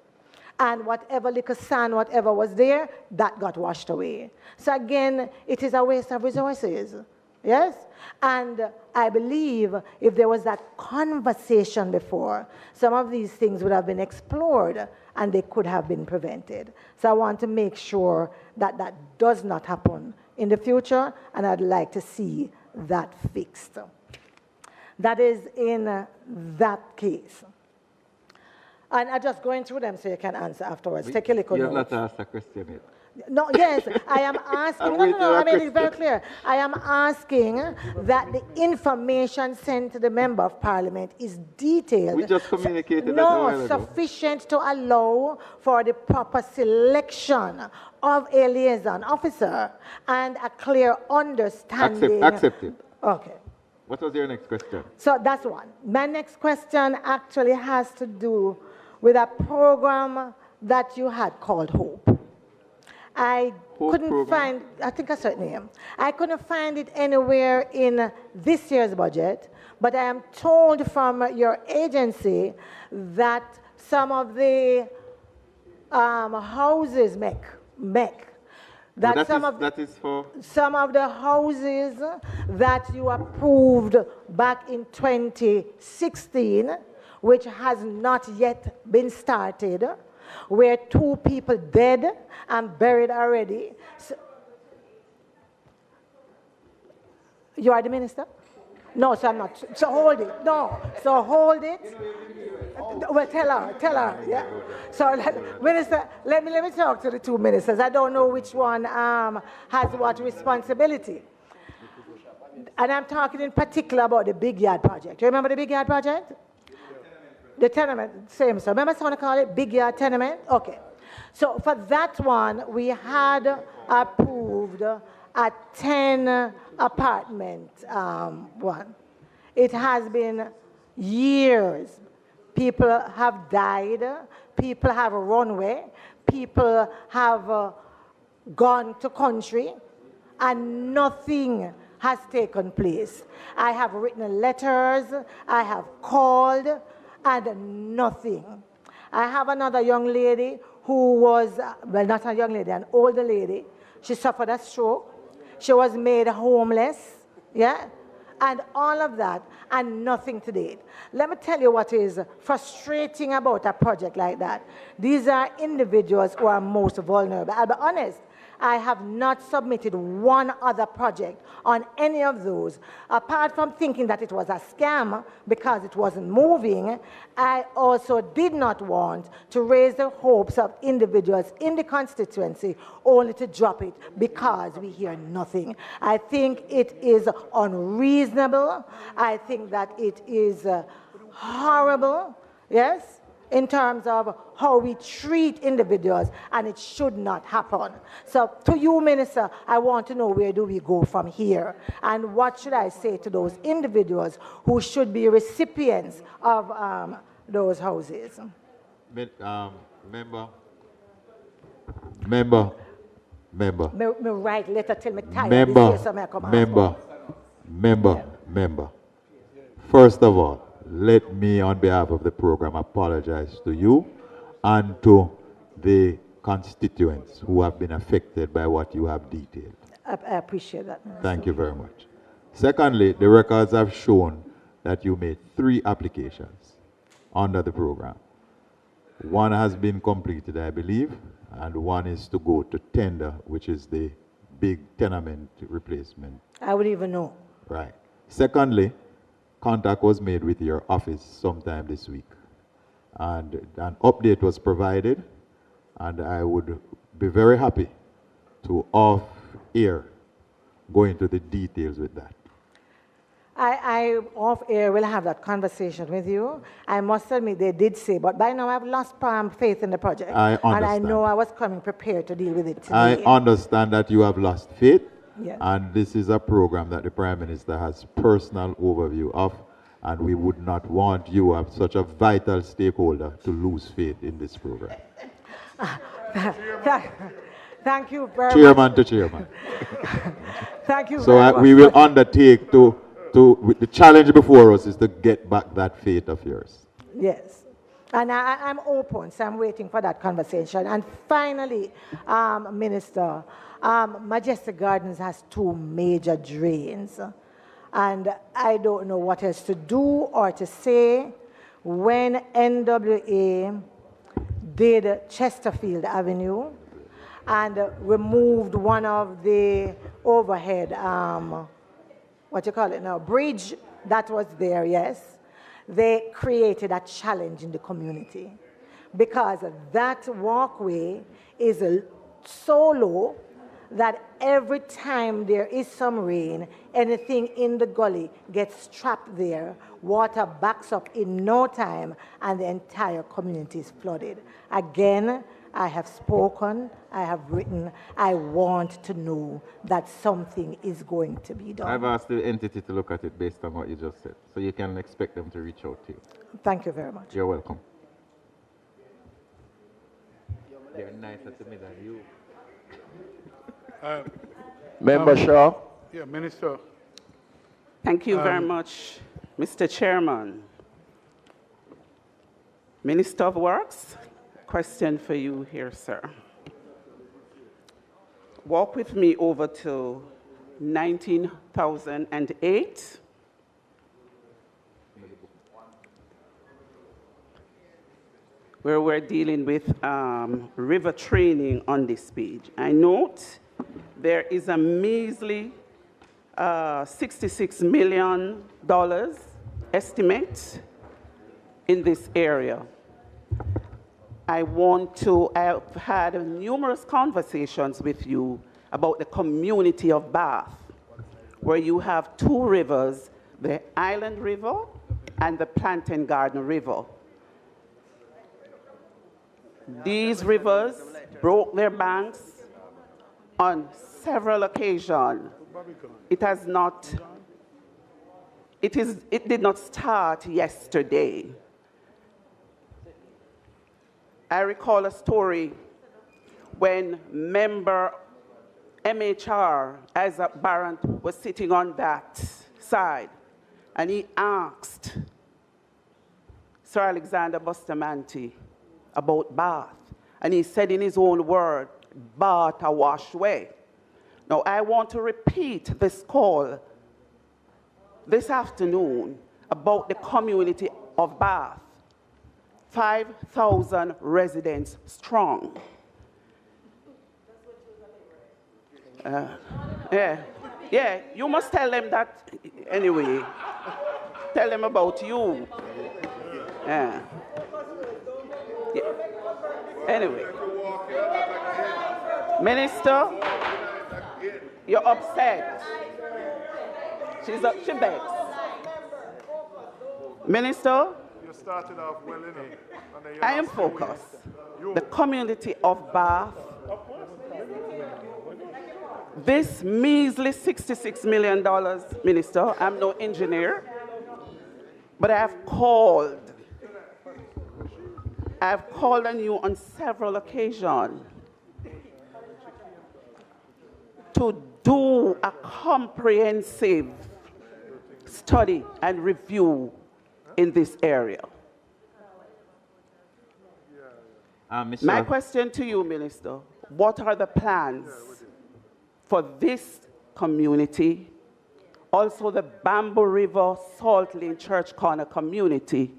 And whatever little sand, whatever was there, that got washed away. So again, it is a waste of resources. Yes? And I believe if there was that conversation before, some of these things would have been explored and they could have been prevented. So I want to make sure that that does not happen in the future, and I'd like to see that fixed. That is in that case. And I'm just going through them so you can answer afterwards. Take a look. You have not asked a question yet. No, yes, I am asking. No, I mean, it's very clear. I am asking that the information sent to the member of parliament is detailed. We just communicated that a while ago. Sufficient to allow for the proper selection of a liaison officer and a clear understanding. Accept it. Okay. What was your next question? So that's one. My next question actually has to do with a program that you had called Hope. I couldn't find, I think I saw it name. I couldn't find it anywhere in this year's budget, but I am told from your agency that some of the houses some of the houses that you approved back in 2016, which has not yet been started, where 2 people dead and buried already. So, you are the minister? No, so I'm not. So hold it. No, so hold it. Well, tell her. Yeah. So, minister, let me talk to the 2 ministers. I don't know which one has what responsibility. And I'm talking in particular about the Big Yard project. You remember the Big Yard project? The tenement, same. So remember someone call it Big Yard tenement? Okay. So for that one, we had approved a 10 apartment one. It has been years. People have died. People have run away. People have gone to country, and nothing has taken place. I have written letters. I have called, and nothing. I have another young lady who was, well, not a young lady, an older lady. She suffered a stroke. She was made homeless, yeah? And all of that, and nothing to date. Let me tell you what is frustrating about a project like that. These are individuals who are most vulnerable. I'll be honest, I have not submitted one other project on any of those. Apart from thinking that it was a scam because it wasn't moving, I also did not want to raise the hopes of individuals in the constituency only to drop it because we hear nothing. I think it is unreasonable. I think that it is horrible, yes, in terms of how we treat individuals, and it should not happen. So to you, Minister, I want to know, where do we go from here? And what should I say to those individuals who should be recipients of those houses? Member. Me write letter till me tired this year, so me come Member. First of all, let me, on behalf of the program, apologize to you and to the constituents who have been affected by what you have detailed. I appreciate that. Thank you very much. Secondly, the records have shown that you made 3 applications under the program. One has been completed, I believe, and one is to go to tender, which is the big tenement replacement. I would even know. Right. Secondly, contact was made with your office sometime this week, and an update was provided, and I would be very happy to off-air go into the details with that. I off-air will have that conversation with you. I must admit they did say, but by now I've lost faith in the project. I understand. And I know I was coming prepared to deal with it today. I understand that you have lost faith, yes. And this is a program that the Prime Minister has personal overview of, and we would not want you, as such a vital stakeholder, to lose faith in this program. Thank you very Chairman much. to chairman. Thank you so very much. we will undertake the challenge before us is to get back that faith of yours. Yes. And I'm open, so I'm waiting for that conversation. And finally, Minister, Majestic Gardens has 2 major drains. And I don't know what else to do or to say. When NWA did Chesterfield Avenue and removed one of the overhead, what you call it now, bridge that was there, yes, they created a challenge in the community because that walkway is so low that every time there is some rain, anything in the gully gets trapped there, water backs up in no time, and the entire community is flooded. Again, I have spoken, I have written, I want to know that something is going to be done. I've asked the entity to look at it based on what you just said, so you can expect them to reach out to you. Thank you very much. You're welcome. They're nicer to me than you. Member Shaw. Yeah, Minister. Thank you very much, Mr. Chairman. Minister of Works, question for you here, sir. Walk with me over to 19,008. Where we're dealing with river training on this page. I note there is a measly $66 million estimate in this area. I've had numerous conversations with you about the community of Bath, where you have 2 rivers, the Island River and the Plantain Garden River. These rivers broke their banks on several occasions. It did not start yesterday. I recall a story when member MHR, Isaac Barrett, was sitting on that side, and he asked Sir Alexander Bustamante about Bath. And he said in his own word, Bath a wash way. Now, I want to repeat this call this afternoon about the community of Bath, 5,000 residents strong. Yeah, you must tell them that anyway. Tell them about you. Yeah. Anyway. Minister, you're upset. She begs. Minister, You started off well, you know. And then you I am lost your way. focused. The community of Bath, this measly $66 million, Minister, I'm no engineer, but I've called on you on several occasions to do a comprehensive study and review in this area. My question to you, Minister, what are the plans for this community, also the Bamboo River Salt Lane Church Corner community,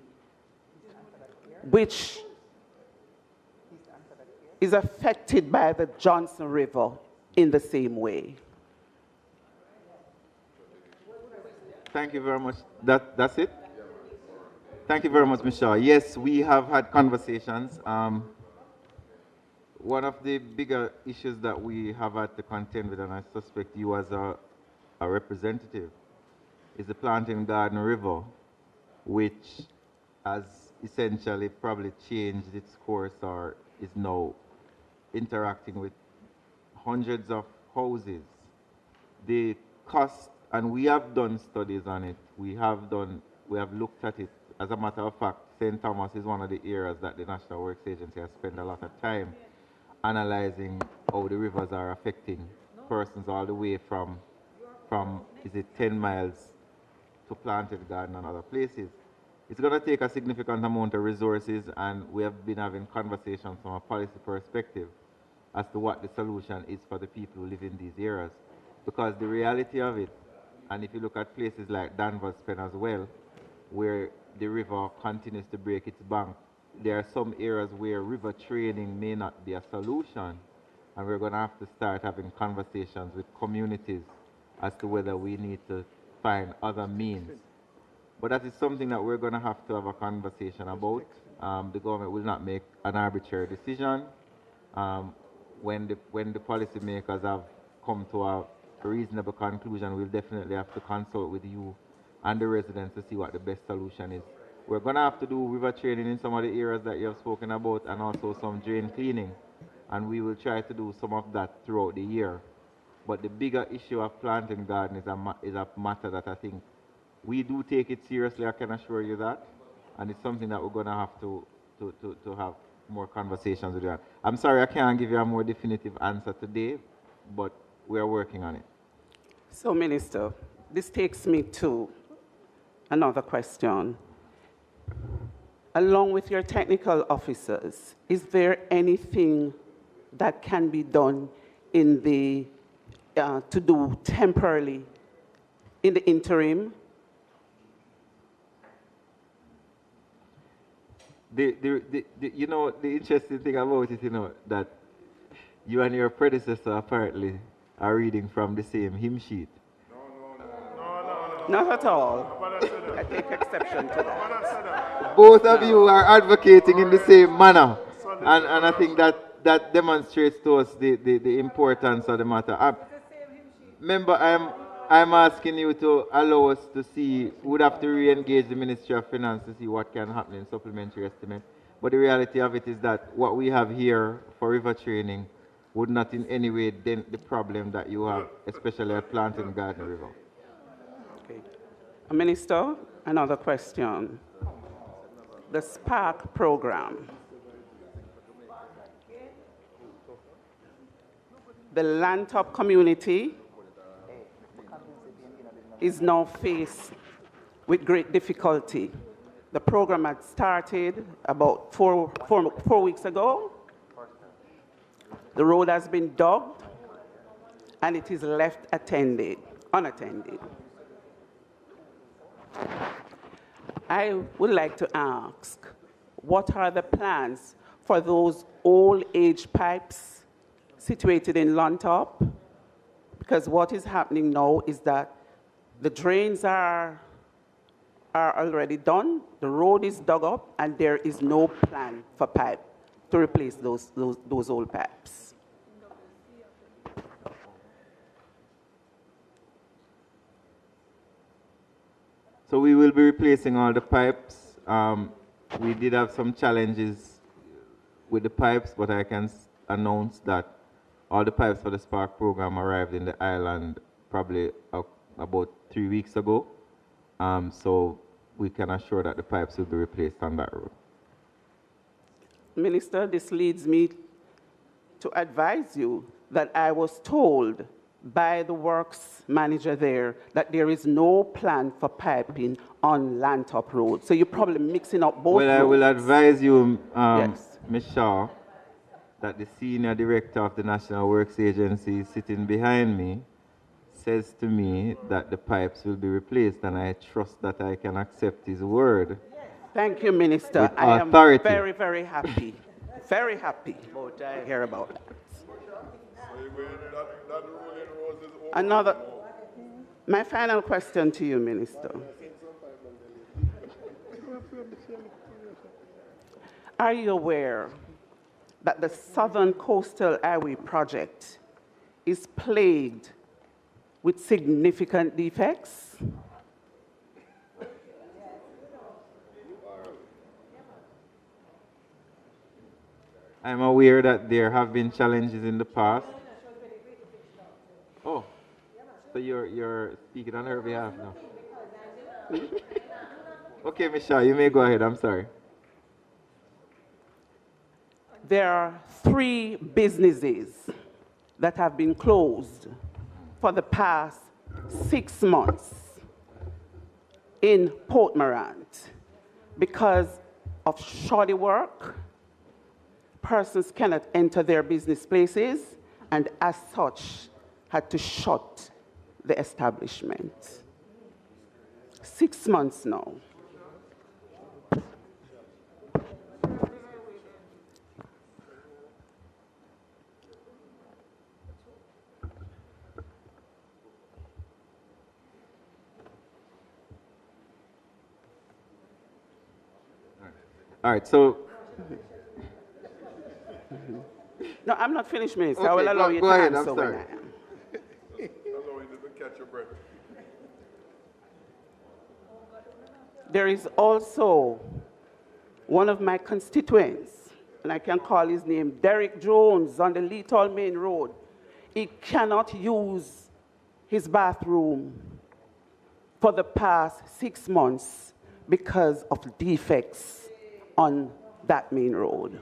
which is affected by the Johnson River in the same way? Thank you very much. That's it? Thank you very much, Michelle. Yes, we have had conversations. One of the bigger issues that we have had to contend with, and I suspect you as a representative, is the Planting Garden River, which has essentially probably changed its course or is now interacting with hundreds of houses. The cost, and we have done studies on it, we have looked at it. As a matter of fact, St. Thomas is one of the areas that the National Works Agency has spent a lot of time analyzing how the rivers are affecting persons all the way from is it 10 miles to Planted Garden and other places. It's going to take a significant amount of resources, and we have been having conversations from a policy perspective as to what the solution is for the people who live in these areas. Because the reality of it, and if you look at places like Danvers Pen as well, where the river continues to break its bank, there are some areas where river training may not be a solution, and we're going to have to start having conversations with communities as to whether we need to find other means. But that is something that we're going to have to have a conversation about. The government will not make an arbitrary decision. When the policymakers have come to a reasonable conclusion, we'll definitely have to consult with you and the residents to see what the best solution is. We're going to have to do river training in some of the areas that you have spoken about, and also some drain cleaning. And we will try to do some of that throughout the year. But the bigger issue of planting garden is a matter that I think we do take it seriously, I can assure you that. And it's something that we're going to have to have more conversations with you. I'm sorry I can't give you a more definitive answer today, but we're working on it. So, Minister, this takes me to another question. Along with your technical officers, is there anything that can be done in the to do temporarily in the interim? You know, the interesting thing about it, you know, that you and your predecessor apparently are reading from the same hymn sheet. Not at all. I take exception to that. Both of you are advocating in the same manner, and I think that demonstrates to us the importance of the matter. Remember, I'm asking you to allow us to see, we would have to re-engage the Ministry of Finance to see what can happen in supplementary estimate. But the reality of it is that what we have here for river training would not in any way dent the problem that you have, especially at Planting Garden River. Okay. Minister, another question. The SPARK program. The Lantop community is now faced with great difficulty. The program had started about four weeks ago. The road has been dug, and it is left unattended. I would like to ask, what are the plans for those old age pipes situated in Lantop Because what is happening now is that the drains are already done, the road is dug up, and there is no plan for pipe to replace those old pipes. So we will be replacing all the pipes. We did have some challenges with the pipes, but I can announce that all the pipes for the Spark program arrived in the island probably about 3 weeks ago. So we can assure that the pipes will be replaced on that road. Minister, this leads me to advise you that I was told by the works manager there that there is no plan for piping on Lantop Road. So you're probably mixing up both roads. Well, I will advise you, Yes. Ms. Shaw, that the senior director of the National Works Agency sitting behind me says to me that the pipes will be replaced, and I trust that I can accept his word. Thank you, Minister. With I am authority. very, very happy. Very happy to hear about that. Another, my final question to you, Minister. Are you aware that the Southern Coastal Highway project is plagued with significant defects? I'm aware that there have been challenges in the past. Oh, so you're speaking on her behalf now. Okay, Ms. Shaw, you may go ahead. I'm sorry. There are 3 businesses that have been closed for the past 6 months in Port Morant because of shoddy work. Persons cannot enter their business places, and as such, had to shut the establishment. 6 months now. All right, so. No, I'm not finished, Minister. Okay, I will allow you go to ahead, answer I'm when sorry. I am. Catch your breath. There is also one of my constituents, and I can call his name, Derek Jones, on the Lethal Main Road. He cannot use his bathroom for the past 6 months because of defects on that main road.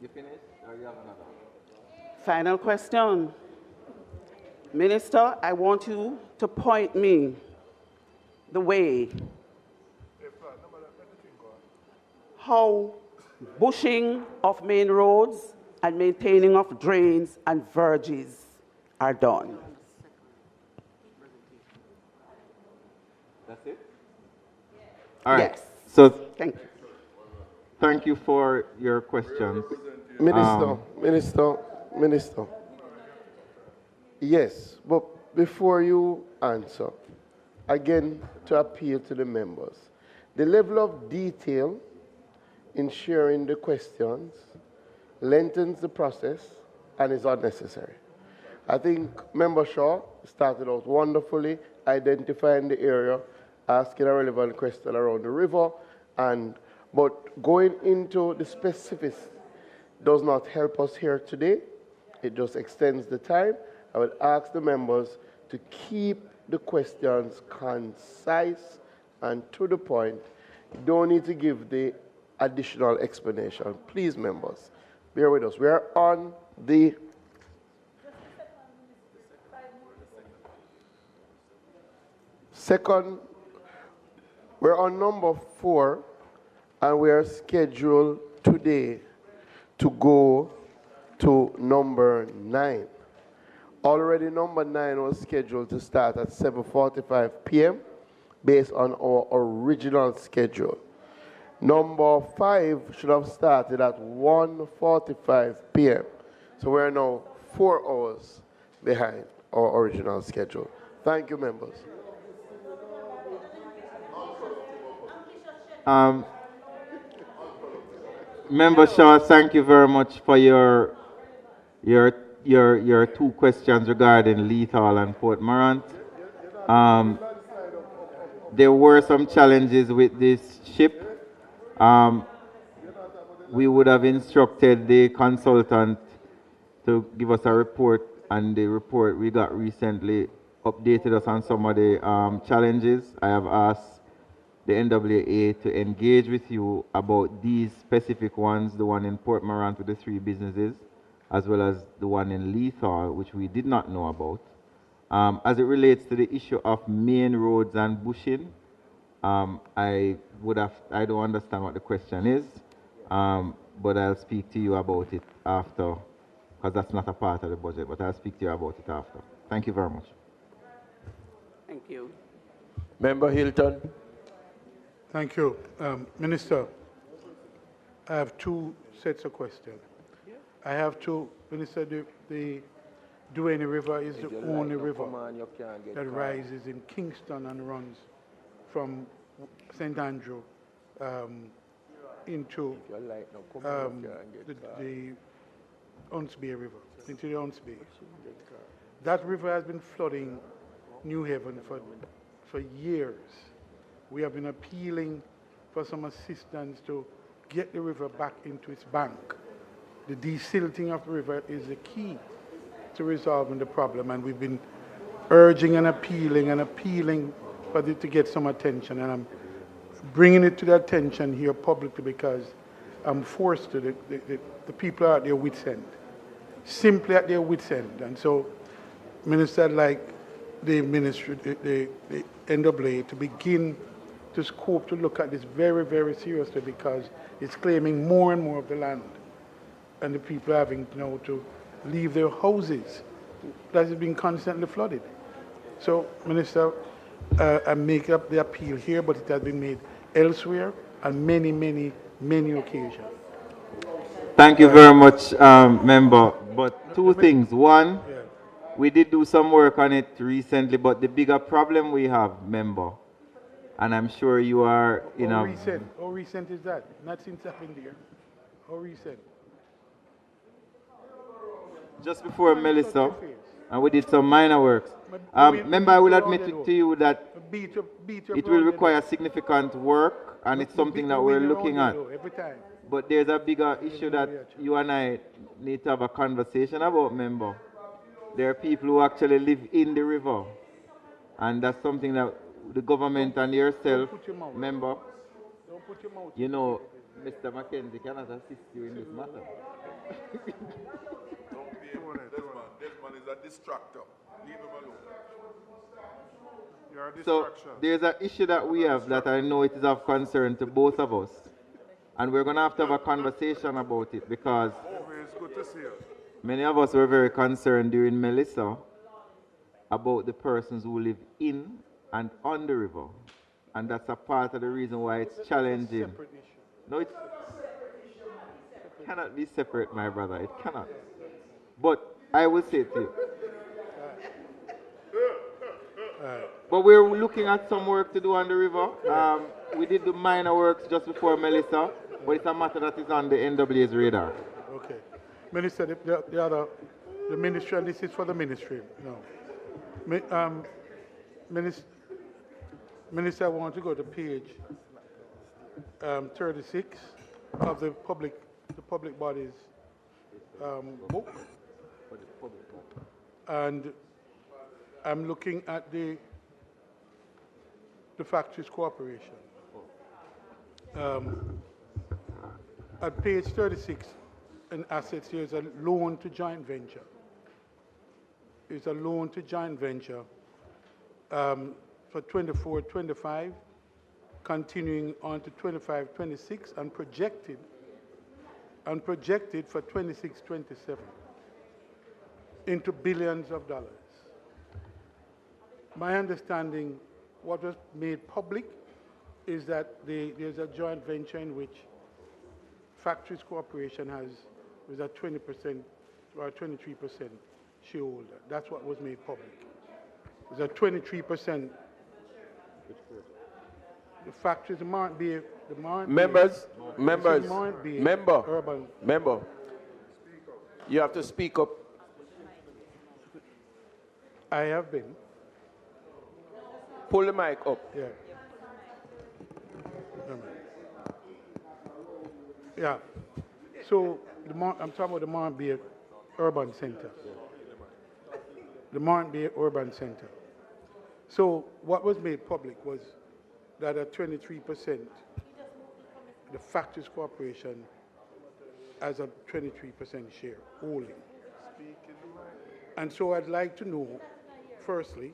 You finished, or you have another? Final question. Minister, I want you to point me the way how bushing of main roads and maintaining of drains and verges are done. That's it? All right. Yes. So Thank you. Thank you for your questions. Minister. Yes, but before you answer, again, to appeal to the members, the level of detail in sharing the questions lengthens the process and is unnecessary. I think Member Shaw started out wonderfully, identifying the area, asking a relevant question around the river, but going into the specifics does not help us here today. It just extends the time. I would ask the members to keep the questions concise and to the point. Don't need to give the additional explanation. Please, members, bear with us. We are on the second, we're on number 4, and we are scheduled today to go to number 9. Already number 9 was scheduled to start at 7:45 p.m. based on our original schedule. Number 5 should have started at 1:45 p.m. So we are now 4 hours behind our original schedule. Thank you, members. Member Shaw, thank you very much for your 2 questions regarding Lethal and Port Morant. There were some challenges with this ship. We would have instructed the consultant to give us a report, and the report we got recently updated us on some of the challenges. I have asked the NWA to engage with you about these specific ones, the one in Port Morant with the 3 businesses, as well as the one in Lethal, which we did not know about. As it relates to the issue of main roads and bushing, I don't understand what the question is, but I'll speak to you about it after, because that's not a part of the budget, but I'll speak to you about it after. Thank you very much. Thank you. Member Hilton. Thank you. Minister, I have 2 sets of questions. I have to, Minister, the Duane River is the only river that rises in Kingston and runs from St. Andrew into the Huntsby River, into the Huntsby. That river has been flooding New Haven for years. We have been appealing for some assistance to get the river back into its bank. The desilting of the river is the key to resolving the problem, and we've been urging and appealing for it to get some attention, and I'm bringing it to the attention here publicly because I'm forced to. The people are at their wits' end, simply at their wits' end, and so, Minister, I'd like the ministry, the NWA to begin to scope to look at this very, very seriously because it's claiming more and more of the land, and the people are having now to leave their houses that has been constantly flooded. So, Minister, I make up the appeal here, but it has been made elsewhere on many, many, many occasions. Thank you very much, Member. But 2 things. One, we did do some work on it recently, but the bigger problem we have, Member, and I'm sure you are in How recent is that? Not since I've been there. How recent? Just before Melissa, and we did some minor works. Member, I will admit to you that it will require significant work, and it's something that we're looking at. But there's a bigger issue that you and I need to have a conversation about, Member. There are people who actually live in the river, and that's something that the government and yourself, Member, you know, Mr. Mackenzie cannot assist you in this matter. This man is a distractor. Leave him alone. You're a So distraction. there's an issue that we have that I know it is of concern to both of us. And we're going to have a conversation about it because It's good to see you. many of us were very concerned during Melissa about the persons who live in and on the river. And that's a part of the reason why it's challenging. No, it cannot be separate, my brother. It cannot. But I will say to you. But we're looking at some work to do on the river. We did the minor works just before Melissa, but it's a matter that is on the NWA's radar. Okay. Minister, the ministry, and this is for the ministry. No. Minister, I want to go to page 36 of the public bodies book. And I'm looking at the Factories Corporation. At page 36 in assets, there's a loan to joint venture. It's a loan to joint venture for 24-25, continuing on to 25-26, and projected for 26-27 into billions of dollars. My understanding, what was made public, is that there's a joint venture in which Factories Corporation has a 20% about 23% shareholder. That's what was made public. It was a 23%. The factories, the Mount Bay, Members, urban. member, you have to speak up. I have been. Pull the mic up. Yeah. Yeah. So I'm talking about the Mount Bay Urban Center. The Mount Bay Urban Center. So what was made public was that at 23%, the Factories Corporation has a 23% share holding. And so I'd like to know, firstly,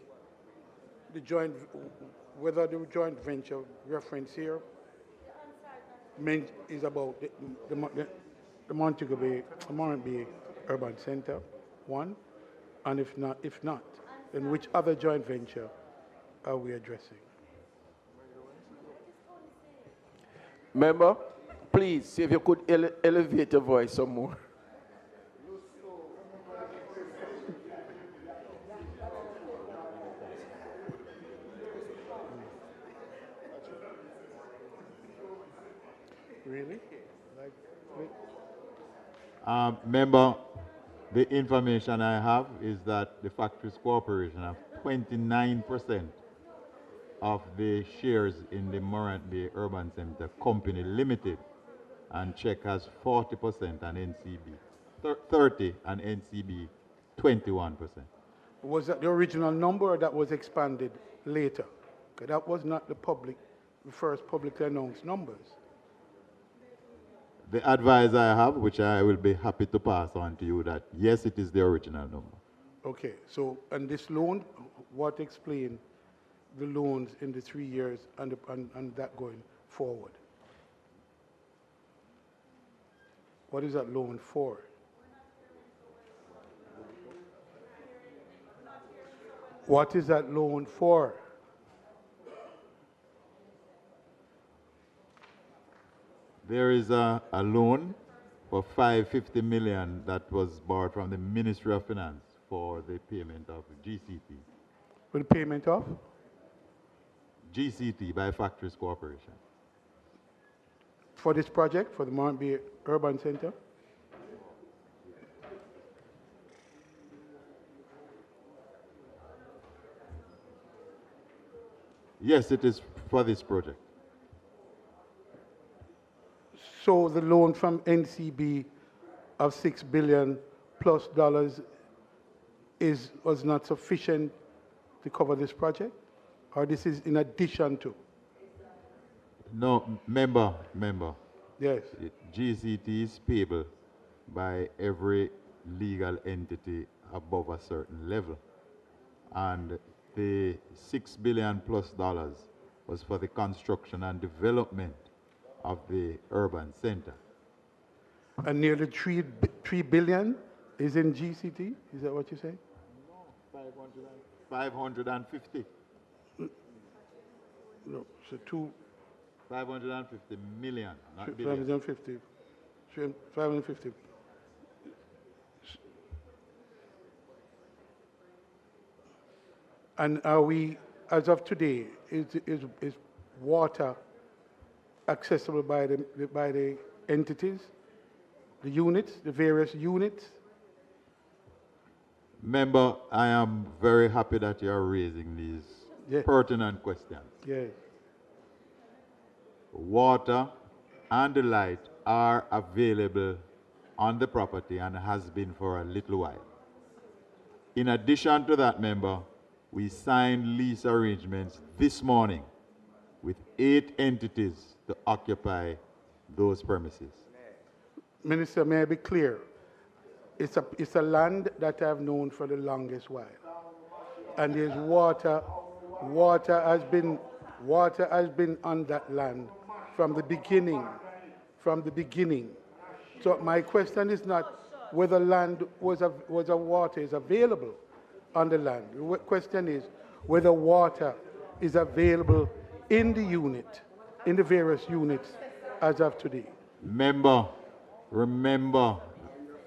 whether the joint venture reference here is about the Montego Bay, Mount Bay Urban Center, one, and if not, then which other joint venture are we addressing? Member, please, see if you could elevate your voice some more. Really? Member, the information I have is that the Factories Corporation have 29% of the shares in the Morant Bay Urban Center Company Limited, and Czech has 40% and NCB 30 and NCB 21%. Was that the original number or that was expanded later? Because that was not the first publicly announced numbers. The advice I have, which I will be happy to pass on to you, that yes, it is the original number. Okay, so, and this loan, what explain the loans in the 3 years and that going forward? What is that loan for? What is that loan for? There is a loan for $550 million that was borrowed from the Ministry of Finance for the payment of GCT. For the payment of? GCT by Factories Corporation. For this project, for the Mount Bay Urban Center? Yes, it is for this project. So the loan from NCB of $6 billion plus was not sufficient to cover this project? Or this is in addition to? No, member. Yes. GCT is payable by every legal entity above a certain level. And the $6 billion plus was for the construction and development of the urban center. And nearly $3 billion is in GCT? Is that what you say? No, 550. No, so 550 million, not billion. 550. And are we, as of today, is water accessible by the entities, the units, the various units? Member, I am very happy that you are raising these pertinent questions. Yes. Water and the light are available on the property and has been for a little while. In addition to that, member, we signed lease arrangements this morning with 8 entities to occupy those premises. Minister, may I be clear? It's a land that I've known for the longest while. And there's water has been on that land from the beginning. So my question is not whether land water is available on the land. The question is whether water is available in the unit, in the various units as of today. Member, remember,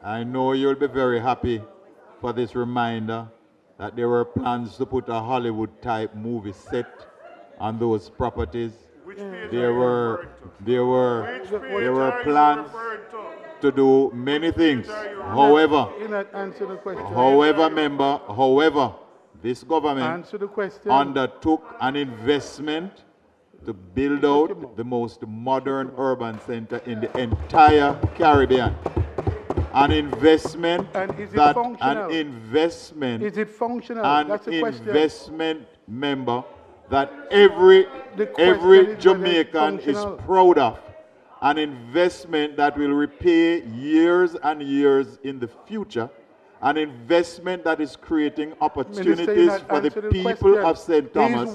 I know you'll be very happy for this reminder that there were plans to put a Hollywood-type movie set on those properties. There were plans to do many things. However, this government undertook an investment to build out the most modern urban center in the entire Caribbean. An investment Is it functional? That's the question. Investment, member, that every Jamaican is proud of. An investment that will repay years and years in the future. An investment that is creating opportunities for the people of St. Thomas.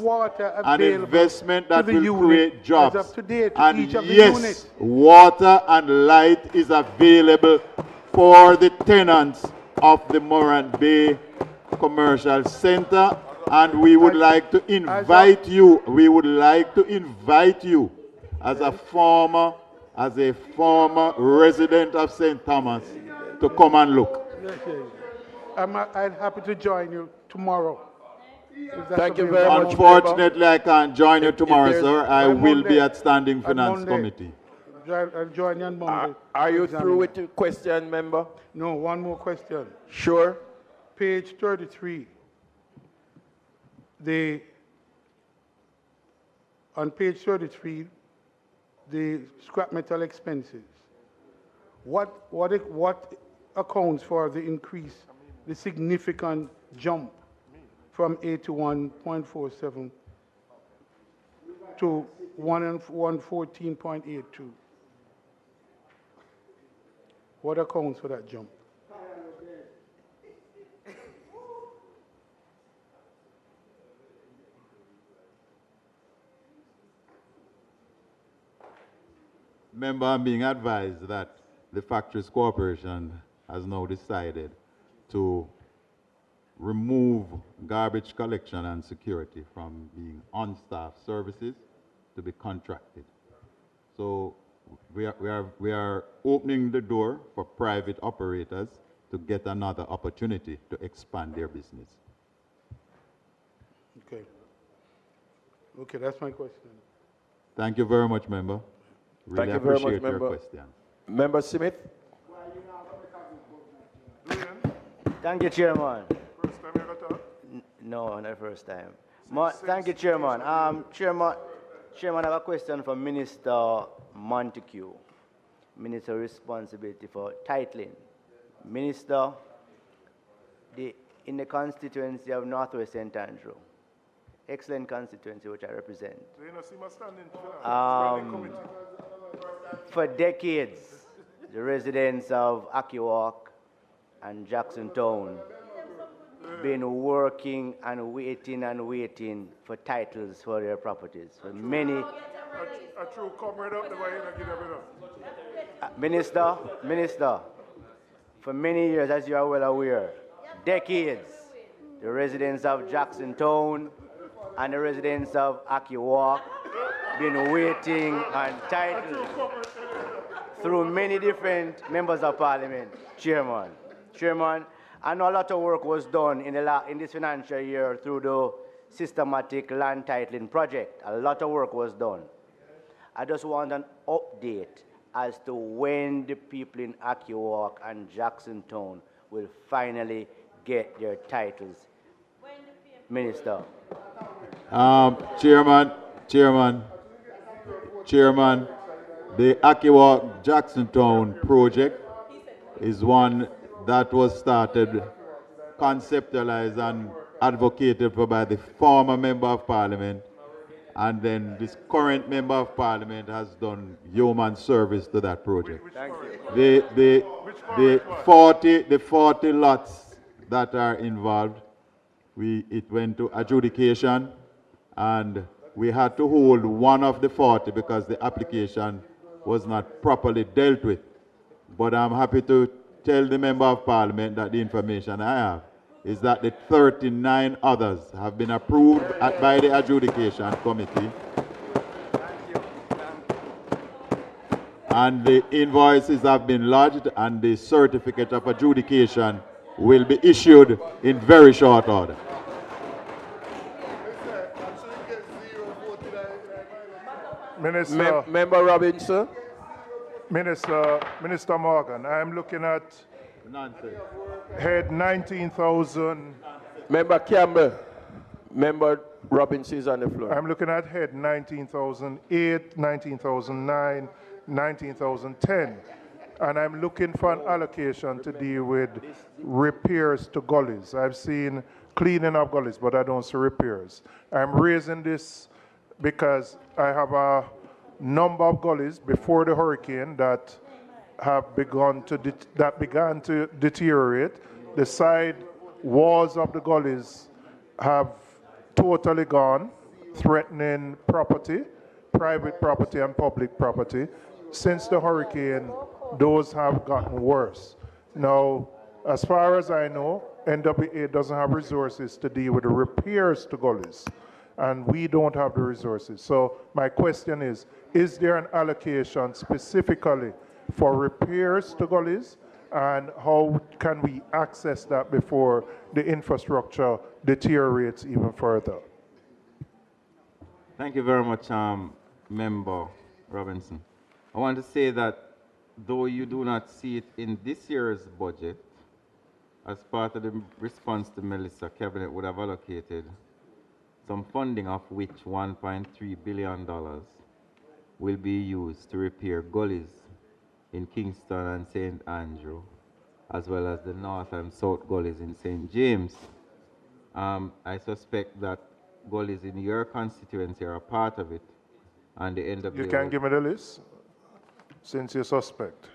An investment that will create jobs. And yes, water and light is available for the tenants of the Morant Bay Commercial Center. And we would like to invite you, as a former resident of St. Thomas to come and look. I'm happy to join you tomorrow. Thank you very much. Unfortunately, I can't join you tomorrow, sir. I will be at Standing Finance Committee. I'll join you on Monday. Are you through with the question, member? No, one more question. Sure. Page 33. On page 33, the scrap metal expenses. What accounts for the increase, the significant jump from 81.47 to 114.82? What accounts for that jump? Member, I'm being advised that the Factories Corporation has now decided to remove garbage collection and security from being on-staff services to be contracted. So we are opening the door for private operators to get another opportunity to expand their business. Okay. Okay, that's my question. Thank you very much, member. Really Thank you very much, appreciate member. your question. Member Smith. Thank you, Chairman. First time you ever talk? No, not first time. Thank you, Chairman. Chairman, I have a question for Minister Montague, Minister responsibility for titling. Minister, in the constituency of Northwest St. Andrew, excellent constituency which I represent. For decades, the residents of Akiwak and Jackson Town been working and waiting for titles for their properties. For many. A true comrade up the way you give it Minister, for many years, as you are well aware, decades, the residents of Jackson Town and the residents of Akiwak been waiting on titles through many different members of parliament. Chairman, I know a lot of work was done in this financial year through the systematic land titling project. A lot of work was done. I just want an update as to when the people in Akiwak and Jackson Town will finally get their titles. Minister. Chairman, the Akiwak Jackson Town project is one that was started, conceptualized and advocated for by the former Member of Parliament, and then this current Member of Parliament has done yeoman service to that project. The 40 lots that are involved, it went to adjudication, and we had to hold one of the 40 because the application was not properly dealt with. But I'm happy to tell the Member of Parliament that the information I have is that the 39 others have been approved by the adjudication committee. And the invoices have been lodged and the certificate of adjudication will be issued in very short order. Minister, Member Robinson. Minister Morgan, I am looking at head 19,000. Member Campbell. Member Robinson is on the floor. I'm looking at head 19,008, 19,009, 19,010. And I'm looking for an allocation to deal with repairs to gullies. I've seen cleaning of gullies, but I don't see repairs. I'm raising this because I have a number of gullies before the hurricane that have began to deteriorate. The side walls of the gullies have totally gone, threatening property, private property and public property. Since the hurricane, those have gotten worse. Now, as far as I know, NWA doesn't have resources to deal with the repairs to gullies, and we don't have the resources. So my question is there an allocation specifically for repairs to gullies, and how can we access that before the infrastructure deteriorates even further? Thank you very much, Member Robinson. I want to say that though you do not see it in this year's budget, as part of the response to Melissa, Cabinet would have allocated some funding, of which $1.3 billion will be used to repair gullies in Kingston and St. Andrew, as well as the north and south gullies in St. James. I suspect that gullies in your constituency are a part of it, and the NWA... You can give me the list, since you suspect.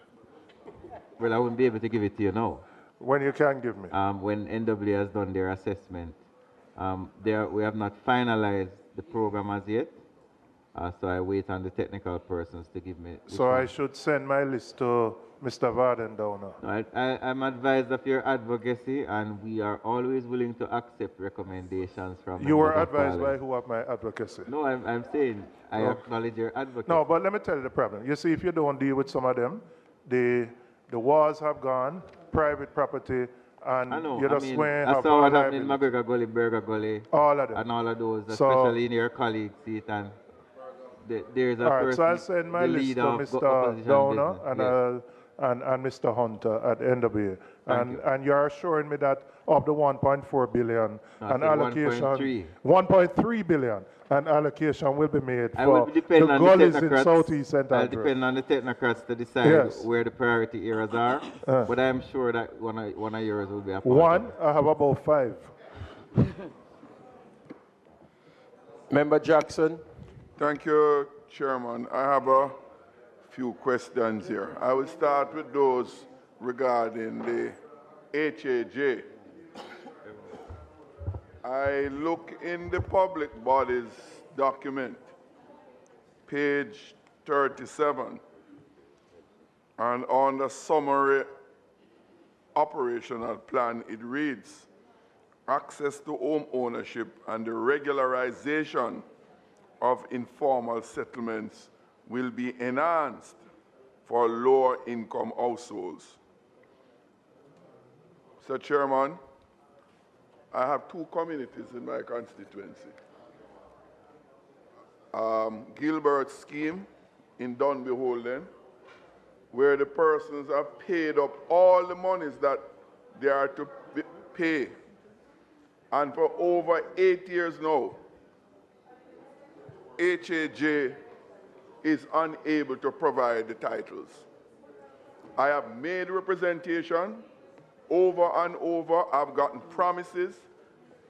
Well, I wouldn't be able to give it to you now. When you can give me? When NWA has done their assessment. We have not finalized the program as yet, so I wait on the technical persons to give me... So I should send my list to Mr. Varden down now. I'm advised of your advocacy, and we are always willing to accept recommendations from... You were advised by who of my advocacy? No, I'm saying I acknowledge your advocacy. No, but let me tell you the problem. You see, if you don't deal with some of them, the walls have gone, private property, and you just I saw what happened in McGregor Gully, Burger Gully, all of them. And all of those, especially in your colleague seat. And there's a person, so I'll send my list to Mr. Downer and Mr. Hunter at NWA. And you're assuring me that of the 1.4 billion, an allocation, 1.3 billion, an allocation will be made for the gullies in Southeast St. Andrew. I'll depend on the technocrats to decide where the priority areas are, but I'm sure that one of yours will be a part of it. I have about 5. Member Jackson. Thank you, Chairman. I have a few questions here. I will start with those regarding the HAJ. I look in the public bodies document, page 37, and on the summary operational plan, it reads, access to home ownership and the regularization of informal settlements will be enhanced for lower income households. Mr. Chairman, I have 2 communities in my constituency. Gilbert's scheme in Dunby Holden, where the persons have paid up all the monies that they are to pay. And for over 8 years now, HAJ is unable to provide the titles. I have made representation over and over. I've gotten promises,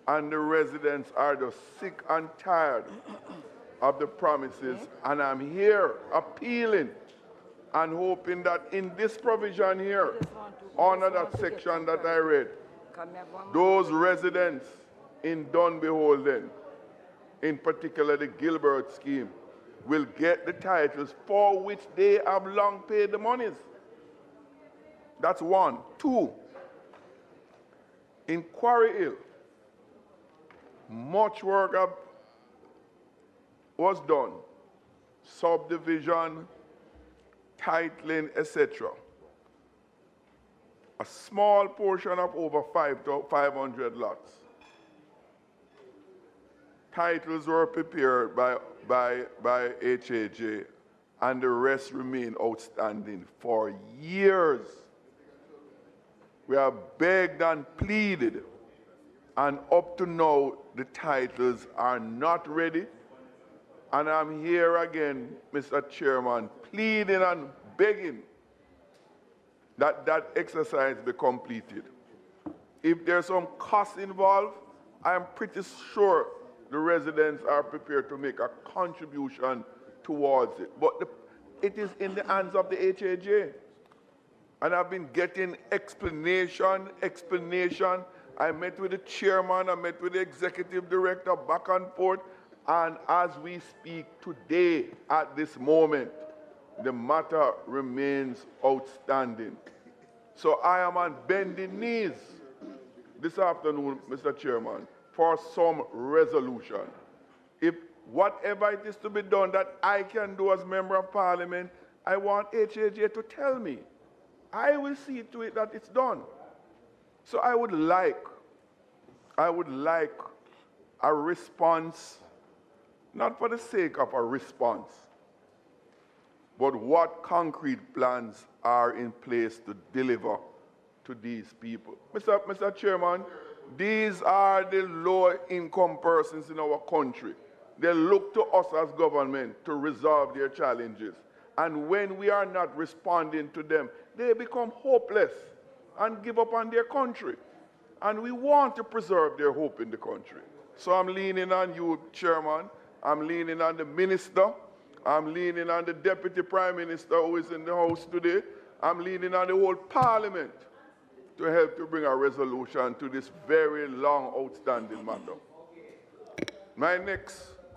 and the residents are just sick and tired of the promises. And I'm here appealing and hoping that in this provision here, under that section that I read, those residents in Dunby Holden, in particular the Gilbert scheme, will get the titles for which they have long paid the monies. That's 1. 2, in Quarry Hill, much work was done. Subdivision, titling, etc. A small portion of over 500 lots. Titles were prepared by HAJ, and the rest remain outstanding for years. We have begged and pleaded, and up to now, the titles are not ready. And I'm here again, Mr. Chairman, pleading and begging that that exercise be completed. If there's some cost involved, I'm pretty sure the residents are prepared to make a contribution towards it. But it is in the hands of the HAJ. And I've been getting explanation. I met with the chairman, I met with the executive director, back and forth. And as we speak today, at this moment, the matter remains outstanding. So I am on bending knees this afternoon, Mr. Chairman, for some resolution. If whatever it is to be done that I can do as Member of Parliament, I want HAJ to tell me. I will see to it that it's done. So I would like a response, not for the sake of a response, but what concrete plans are in place to deliver to these people. Mr. Chairman, these are the lower-income persons in our country. They look to us as government to resolve their challenges. And when we are not responding to them, they become hopeless and give up on their country. And we want to preserve their hope in the country. So I'm leaning on you, Chairman. I'm leaning on the Minister. I'm leaning on the Deputy Prime Minister who is in the House today. I'm leaning on the whole Parliament to help to bring a resolution to this very long outstanding matter.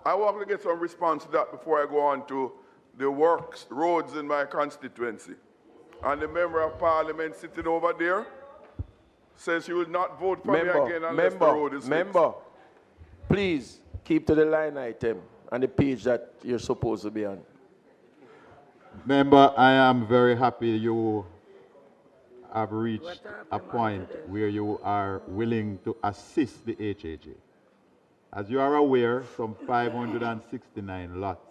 I want to get some response to that before I go on to the works, roads in my constituency. And the Member of Parliament sitting over there says she will not vote for me again unless the road is fixed. Please keep to the line item and the page that you're supposed to be on. Member, I am very happy you have reached a point where you are willing to assist the HAJ. As you are aware, some 569 lots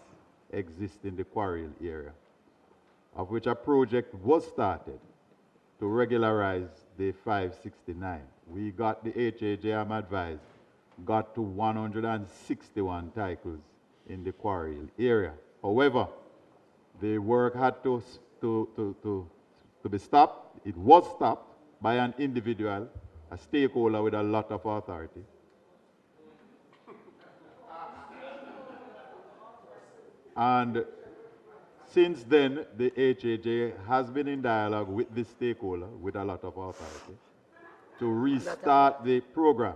exist in the Quarry Hill area, of which a project was started to regularize the 569. We got the HAJ, I'm advised, got to 161 titles in the Quarry Hill area. However, the work had to be stopped. It was stopped by an individual, a stakeholder with a lot of authority. And since then, the HAJ has been in dialogue with this stakeholder with a lot of authority to restart the program.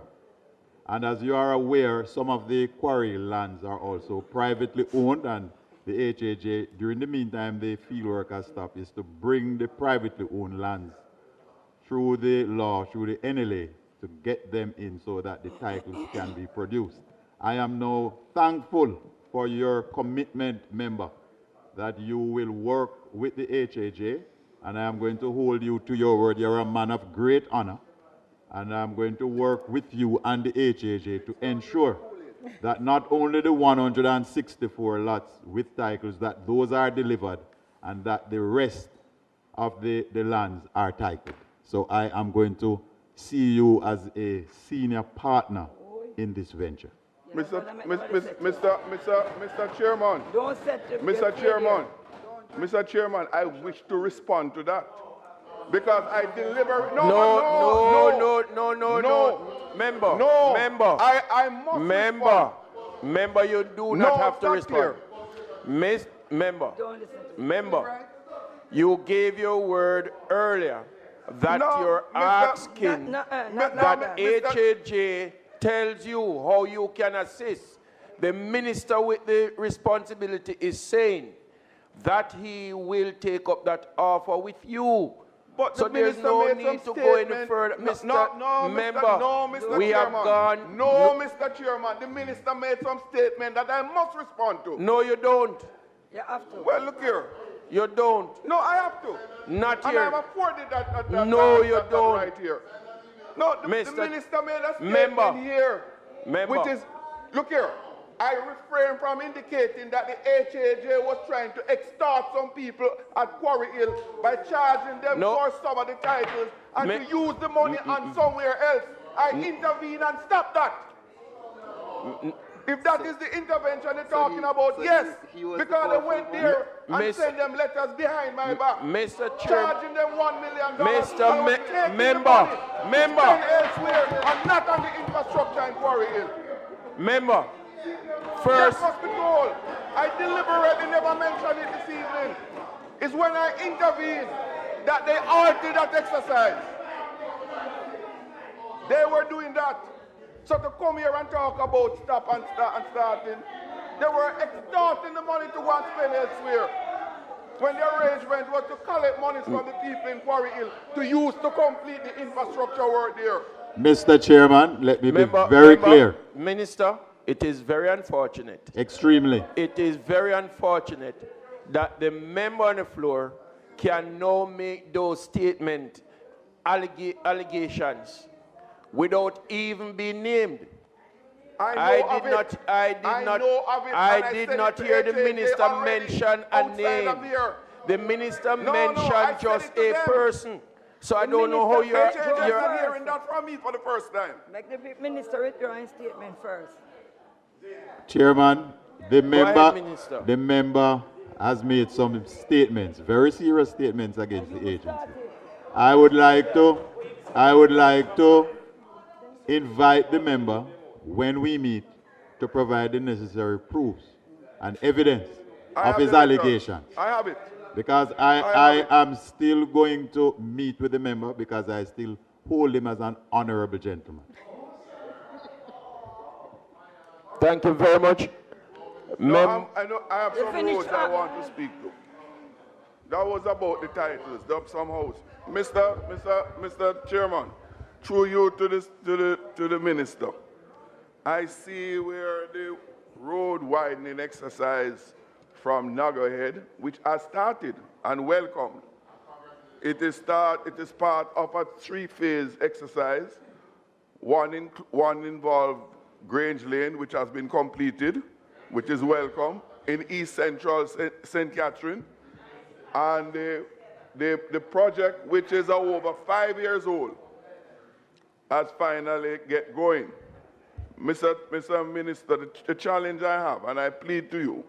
And as you are aware, some of the quarry lands are also privately owned, and the HAJ, during the meantime, the fieldwork has stopped, is to bring the privately owned lands through the law, through the NLA, to get them in so that the titles can be produced. I am now thankful for your commitment, member, that you will work with the HAJ, and I am going to hold you to your word. You're a man of great honor, and I'm going to work with you and the HAJ to ensure that not only the 164 lots with titles, that those are delivered, and that the rest of the lands are titled. So I am going to see you as a senior partner in this venture. Mr. Chairman, Mr. Chairman, I wish to respond to that. Because I deliver. No. Member. I must respond. Member, you do not have to respond. Member, you gave your word earlier that you're asking that HAJ tells you how you can assist. The minister with the responsibility is saying that he will take up that offer with you. But so there's no need to go any further. We have gone. No, Mr. Chairman, the minister made some statement that I must respond to. No, you don't. You have to. Well, look here. You don't. No, I have to. Not and here. I'm afforded that No, you that don't. right here. No, the minister made a Member. statement here, which is, look here, I refrain from indicating that the HAJ was trying to extort some people at Quarry Hill by charging them for some of the titles and to use the money on somewhere else. I intervene and stop that. If that is the intervention they're talking about, yes, because they went there and sent them letters behind my back, Mr. Chairman, charging them $1 million. Member, elsewhere and not on the infrastructure in Quarry Hill. Member, first. That must be told. I deliberately never mentioned it this evening. It's when I intervened that they altered that exercise. They were doing that. So to come here and talk about stop and starting, they were extorting the money to go and spend elsewhere. When the arrangement was to collect money from the people in Quarry Hill to use to complete the infrastructure work there. Mr. Chairman, let me be very clear. Minister, it is very unfortunate. Extremely. It is very unfortunate that the member on the floor can now make those statement allegations without even being named. I did not hear the minister mention a name. The minister mentioned just a person. So I don't know how you're hearing that from me for the first time. Make the minister withdraw his statement first. Chairman, the member has made some statements, very serious statements against the agency. I would like to invite the member, when we meet, to provide the necessary proofs and evidence of his allegations. I have it. Because I am still going to meet with the member because I still hold him as an honorable gentleman. Thank you very much. I have some roads I want to speak to. That was about the titles, some house. Mr. Chairman, through you to the minister, I see where the road widening exercise from Naggerhead, which has started and welcomed. It is part of a three-phase exercise. One involved Grange Lane, which has been completed, which is welcome, in East Central St. Catherine. And the project, which is over 5 years old, has finally get going. Mr. Minister, the challenge I have, and I plead to you,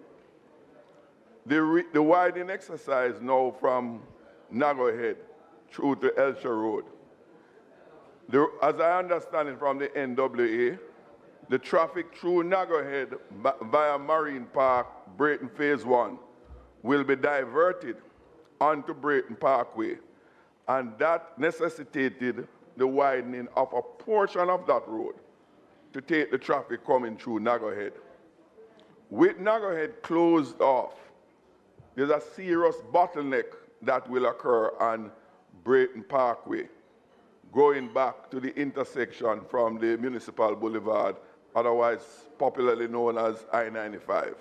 the widening exercise now from Naggerhead through to Elsha Road. As I understand it from the NWA, the traffic through Naggerhead via Marine Park, Brayton Phase 1, will be diverted onto Brayton Parkway. And that necessitated the widening of a portion of that road to take the traffic coming through Naggerhead. With Naggerhead closed off, there's a serious bottleneck that will occur on Brayton Parkway, going back to the intersection from the Municipal Boulevard, otherwise popularly known as I-95.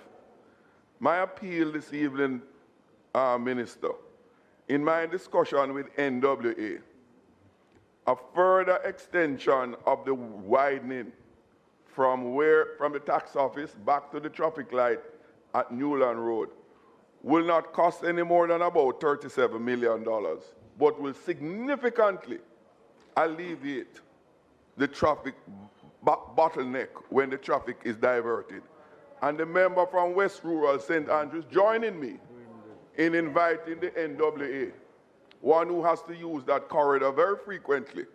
My appeal this evening, Minister, in my discussion with NWA, a further extension of the widening from the tax office back to the traffic light at Newland Road will not cost any more than about $37 million, but will significantly alleviate the traffic bottleneck when the traffic is diverted. And the member from West Rural St. Andrews joining me in inviting the NWA, one who has to use that corridor very frequently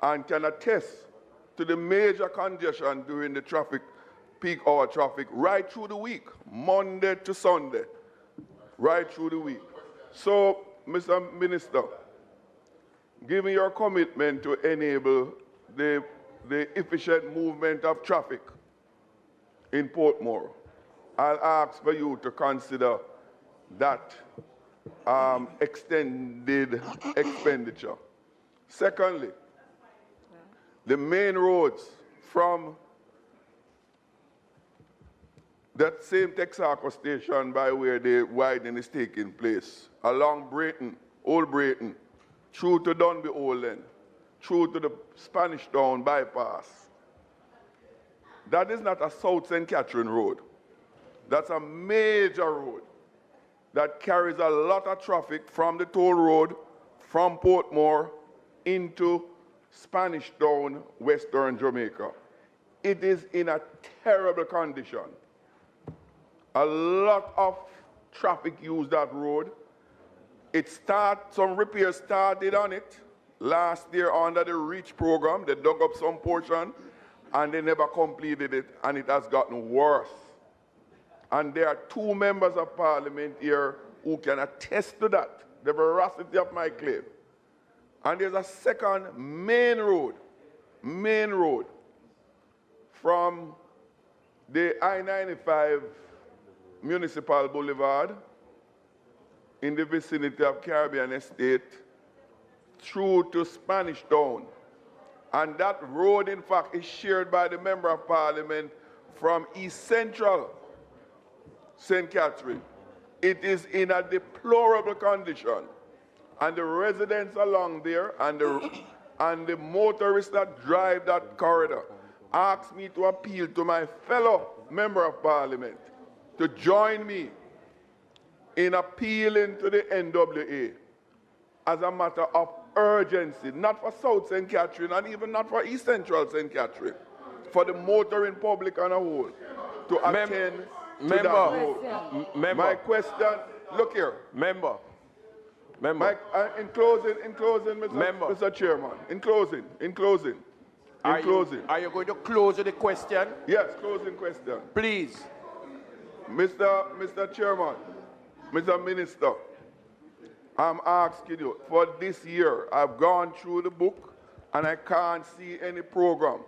and can attest to the major congestion during the peak hour traffic right through the week, Monday to Sunday, right through the week. So, Mr. Minister, give me your commitment to enable the efficient movement of traffic in Portmore. I'll ask for you to consider that extended expenditure. Secondly, the main roads from that same Texaco station by where the widening is taking place, along Brayton, Old Brayton, through to Dunby Old End, through to the Spanish Town bypass. That is not a South St. Catherine road. That's a major road that carries a lot of traffic from the toll road, from Portmore into Spanish Town, Western Jamaica. It is in a terrible condition. A lot of traffic use that road. Some repairs started on it last year under the REACH program. They dug up some portion and they never completed it, and it has gotten worse. And there are two members of parliament here who can attest to that, the veracity of my claim. And there's a second main road from the I-95 Municipal Boulevard in the vicinity of Caribbean Estate through to Spanish Town. And that road, in fact, is shared by the Member of Parliament from East Central St. Catherine. It is in a deplorable condition. And the residents along there and the motorists that drive that corridor asked me to appeal to my fellow Member of Parliament to join me in appealing to the NWA as a matter of urgency, not for South St. Catherine and even not for East Central St. Catherine, for the motoring public on a whole, to attend to that road. My question, look here. Member. In closing, Mr. Chairman, in closing. Are you going to close the question? Yes, closing question. Please. Mr. Chairman, Mr. Minister, I'm asking you, for this year, I've gone through the book and I can't see any program.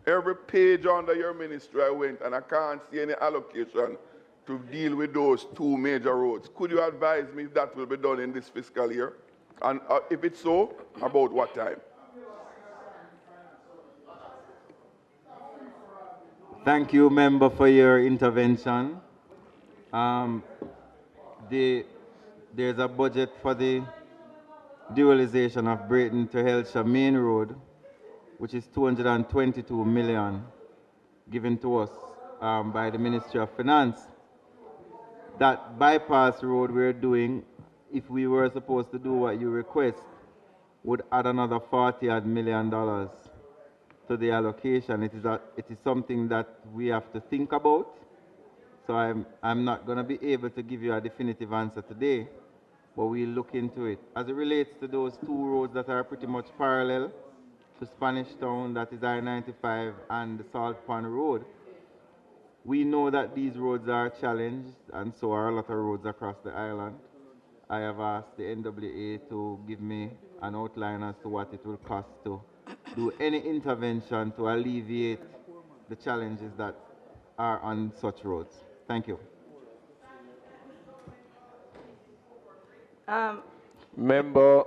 Every page under your ministry I went and I can't see any allocation to deal with those two major roads. Could you advise me if that will be done in this fiscal year? And if it's so, about what time? Thank you, member, for your intervention. There's a budget for the dualization of Brayton to Helsha Main Road, which is 222 million given to us by the Ministry of Finance. That bypass road we're doing, if we were supposed to do what you request, would add another $40 million to the allocation. It is something that we have to think about. So I'm not going to be able to give you a definitive answer today, but we'll look into it. As it relates to those two roads that are pretty much parallel to Spanish Town, that is I-95 and the Salt Pond Road, we know that these roads are challenged, and so are a lot of roads across the island. I have asked the NWA to give me an outline as to what it will cost to do any intervention to alleviate the challenges that are on such roads. Thank you. Member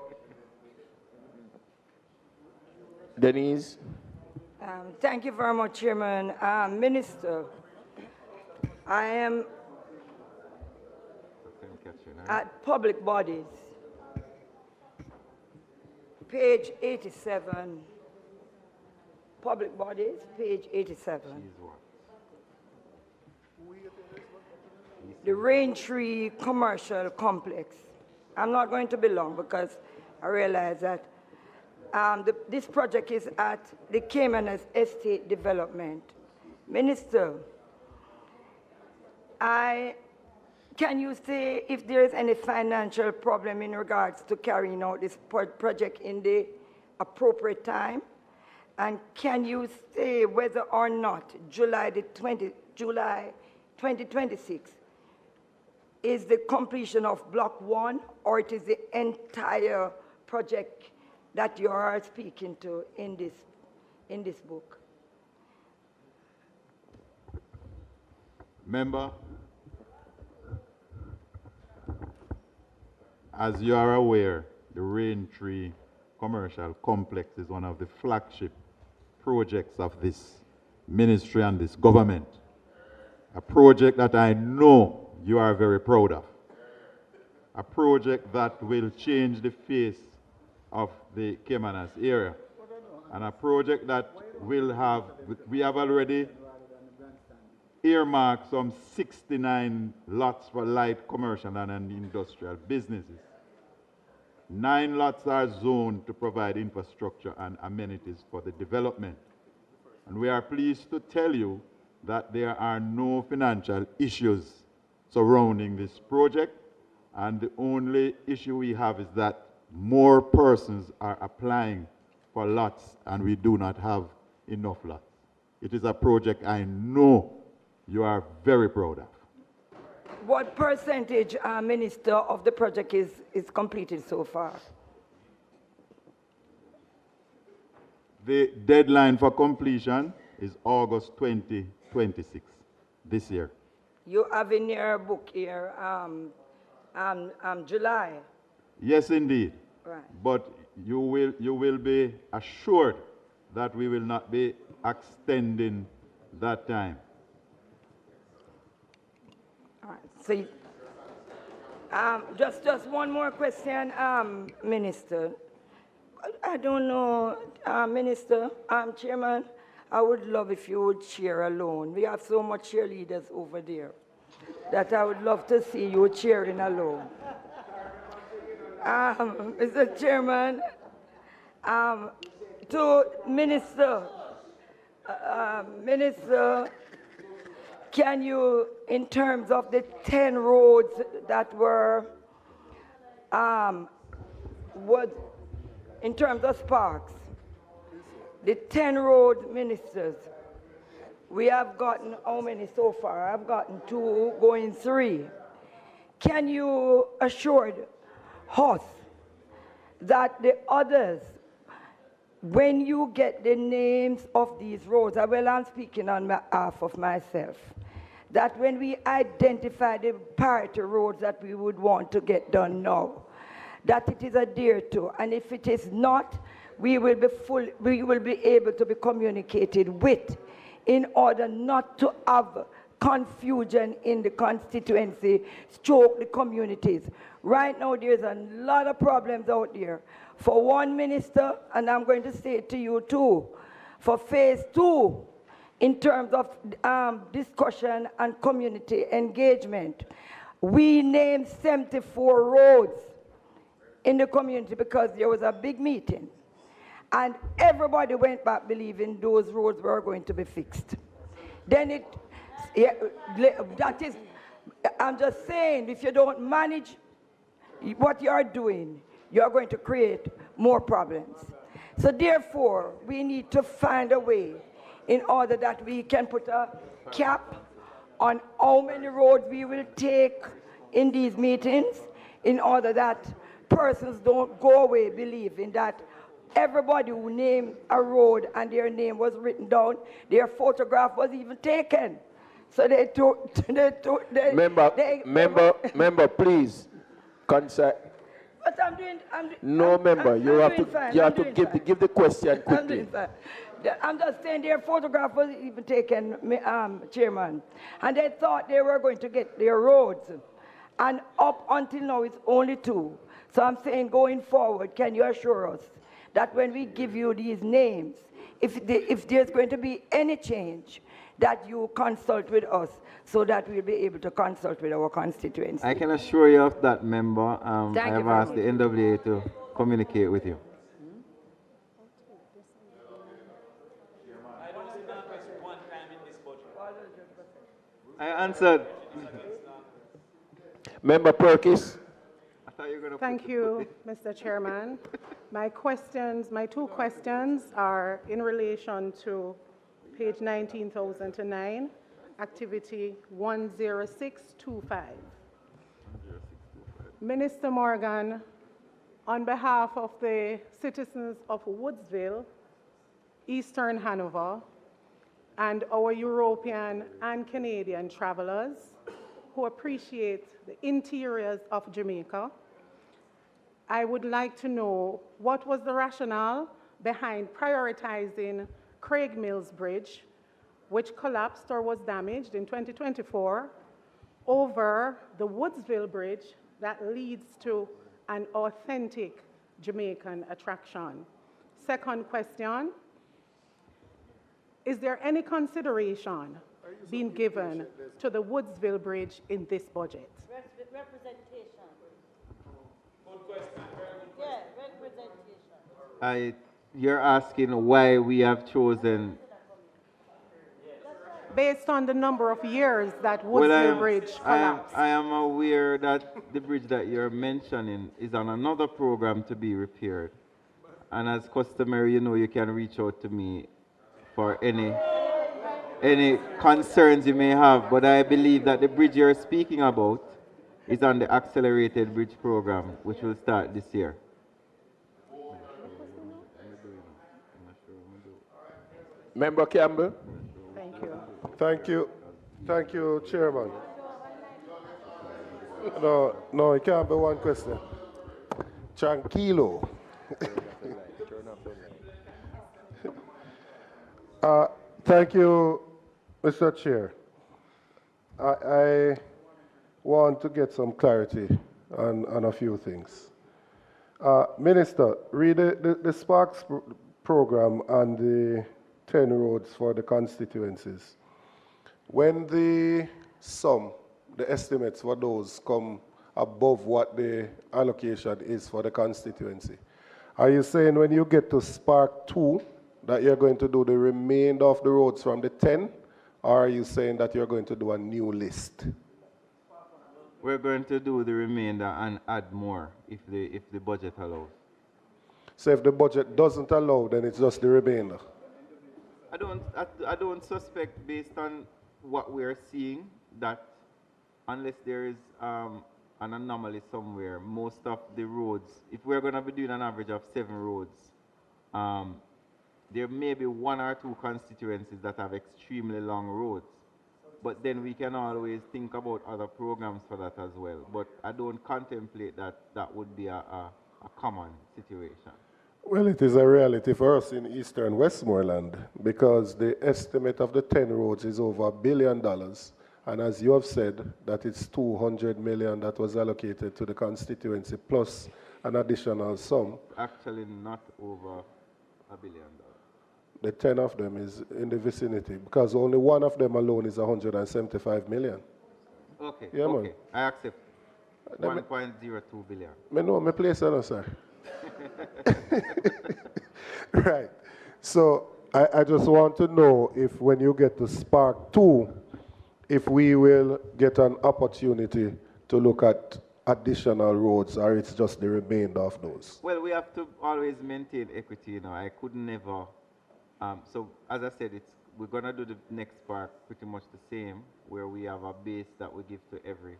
Denise. Thank you very much, Chairman. Minister, I am at public bodies, page 87. Public bodies, page 87. The Raintree Commercial Complex. I'm not going to be long because I realize that this project is at the Cayman Estate Development. Minister, can you say if there is any financial problem in regards to carrying out this project in the appropriate time? And can you say whether or not July 2026 is the completion of Block 1, or it is the entire project that you are speaking to in this book? Member, as you are aware, the Raintree Commercial Complex is one of the flagship projects of this ministry and this government. a project that I know you are very proud of, a project that will change the face of the Caymanas area, and a project that will have, we have already earmarked some 69 lots for light commercial and industrial businesses. 9 lots are zoned to provide infrastructure and amenities for the development. And we are pleased to tell you that there are no financial issues surrounding this project, and the only issue we have is that more persons are applying for lots and we do not have enough lots. It is a project I know you are very proud of. What percentage, Minister, of the project is completed so far? The deadline for completion is August 2026, this year. You have in your book here July. Yes, indeed. Right. But you will be assured that we will not be extending that time. All right. So, just one more question, Minister. I don't know, Minister, Chairman, I would love if you would cheer alone. We have so much cheerleaders over there that I would love to see you cheering alone. Mr. Chairman, to Minister, can you, in terms of the 10 roads that were, in terms of sparks, the 10 road ministers, we have gotten how many so far? I've gotten 2, going 3. Can you assure us that the others, when you get the names of these roads, well, I'm speaking on behalf of myself, that when we identify the priority roads that we would want to get done now, that it is adhered to, and if it is not, we will be able to be communicated with in order not to have confusion in the constituency, stroke the communities. Right now, there's a lot of problems out there. For one, Minister, and I'm going to say it to you too, for phase 2, in terms of discussion and community engagement, we named 74 roads in the community because there was a big meeting. And everybody went back believing those roads were going to be fixed. Then that is, I'm just saying, if you don't manage what you are doing, you are going to create more problems. So therefore, we need to find a way in order that we can put a cap on how many roads we will take in these meetings in order that persons don't go away believing that everybody who named a road and their name was written down, their photograph was even taken. So they took, Member, please, consent. But I'm doing, you have to give the question quickly. I'm just saying their photograph was even taken, Chairman. And they thought they were going to get their roads. And up until now, it's only 2. So I'm saying going forward, can you assure us that when we give you these names, if there's going to be any change, that you consult with us so that we'll be able to consult with our constituency? I can assure you of that, member. I have asked the NWA to communicate with you. I answered. Member Perkis. Thank you, Mr. Chairman. My 2 questions are in relation to page 19,009, activity 10625. Minister Morgan, on behalf of the citizens of Woodsville, Eastern Hanover, and our European and Canadian travelers who appreciate the interiors of Jamaica, I would like to know what was the rationale behind prioritizing Craig Mills Bridge which collapsed or was damaged in 2024, over the Woodsville Bridge that leads to an authentic Jamaican attraction? Second question, is there any consideration being given to the Woodsville Bridge in this budget? Representation. Good question. Yeah, representation. You're asking why we have chosen. Based on the number of years that Woodsville Bridge collapsed. I am aware that the bridge that you're mentioning is on another program to be repaired. And as customary, you know, you can reach out to me for any concerns you may have. But I believe that the bridge you're speaking about is on the accelerated bridge program, which will start this year. Member Campbell. Thank you. Thank you. Thank you, Chairman. No, it can't be one question. Tranquilo. Thank you, Mr. Chair. I want to get some clarity on a few things. Minister, read the Sparks program and the 10 roads for the constituencies. When the estimates for those come above what the allocation is for the constituency, are you saying when you get to Spark 2 that you're going to do the remainder of the roads from the 10, or are you saying that you're going to do a new list? We're going to do the remainder and add more if the budget allows. So if the budget doesn't allow, then it's just the remainder? I don't suspect, based on what we're seeing, that unless there is an anomaly somewhere, most of the roads, if we're going to be doing an average of 7 roads, there may be 1 or 2 constituencies that have extremely long roads. But then we can always think about other programs for that as well. But I don't contemplate that that would be a common situation. Well, it is a reality for us in Eastern Westmoreland because the estimate of the 10 roads is over $1 billion. And as you have said, that it's $200 million that was allocated to the constituency plus an additional sum. Actually, not over $1 billion. The 10 of them is in the vicinity because only one of them alone is 175 million. Okay, yeah, okay. Man. I accept 1.02 billion. I know my place, sir. Right. So I just want to know if when you get to Spark 2, if we will get an opportunity to look at additional roads or it's just the remainder of those. Well, we have to always maintain equity, you know. I could never. So as I said, we're going to do the next part pretty much the same, where we have a base that we give to every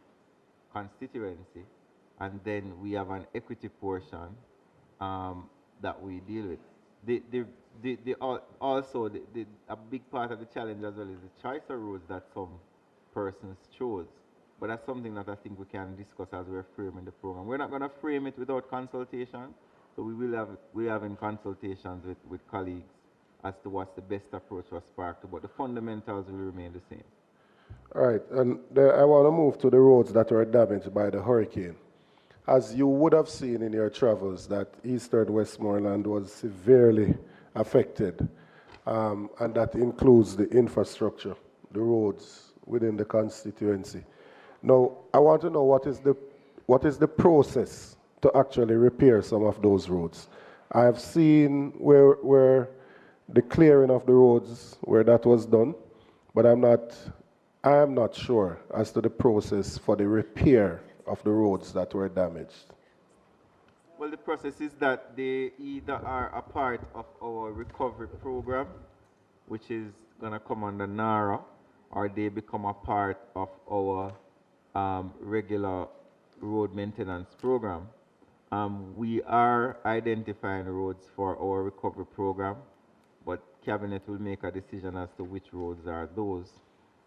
constituency, and then we have an equity portion that we deal with. Also, a big part of the challenge as well is the choice of roads that some persons chose. But that's something that I think we can discuss as we're framing the program. We're not going to frame it without consultation, so we're having consultations with colleagues as to what's the best approach for Spark 2, but the fundamentals will remain the same. All right, and I want to move to the roads that were damaged by the hurricane. As you would have seen in your travels, that Eastern Westmoreland was severely affected, and that includes the infrastructure, the roads within the constituency. Now, I want to know what is the process to actually repair some of those roads. I have seen where the clearing of the roads where that was done, but I am not sure as to the process for the repair of the roads that were damaged. Well, the process is that they either are a part of our recovery program, which is going to come under NARA, or they become a part of our regular road maintenance program. We are identifying roads for our recovery program, but Cabinet will make a decision as to which roads are those.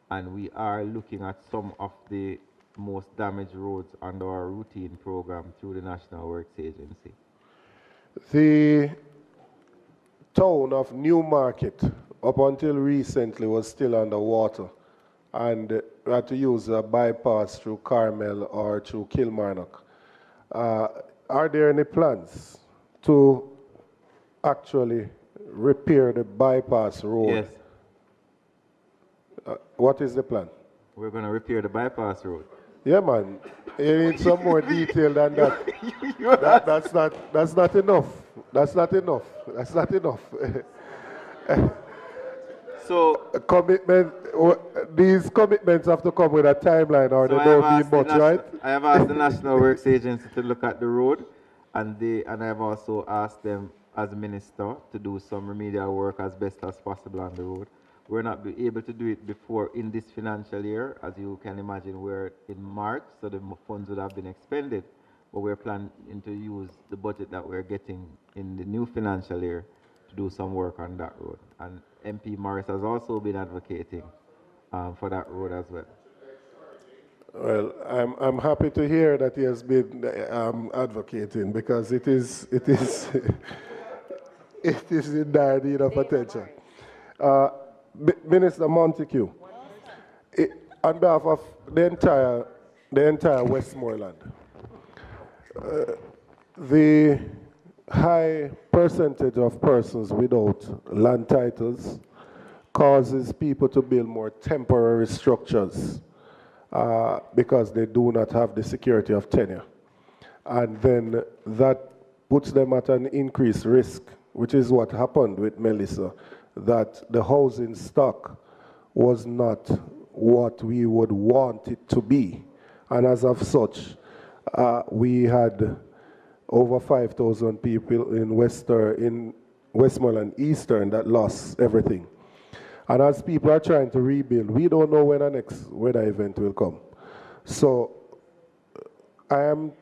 And we are looking at some of the most damaged roads under our routine program through the National Works Agency. The town of Newmarket up until recently was still underwater, and we had to use a bypass through Carmel or through Kilmarnock. Are there any plans to actually repair the bypass road? Yes. What is the plan? We're going to repair the bypass road. Yeah, man. You need some more detail than that. That's not enough. That's not enough. That's not enough. So commitment. These commitments have to come with a timeline, or they don't mean much, right? I have asked the National Works Agency to look at the road, and I have also asked them as minister to do some remedial work as best as possible on the road. We're not be able to do it before in this financial year. As you can imagine, we're in March, so the funds would have been expended. But we're planning to use the budget that we're getting in the new financial year to do some work on that road. And MP Morris has also been advocating for that road as well. Well, I'm happy to hear that he has been advocating, because it is it is in dire need of attention. Minister Montague, on behalf of the entire Westmoreland, the high percentage of persons without land titles causes people to build more temporary structures because they do not have the security of tenure. And then that puts them at an increased risk, which is what happened with Melissa, that the housing stock was not what we would want it to be. And as of such, we had over 5,000 people in Westmoreland Eastern that lost everything. And as people are trying to rebuild, we don't know when the next weather event will come. So I am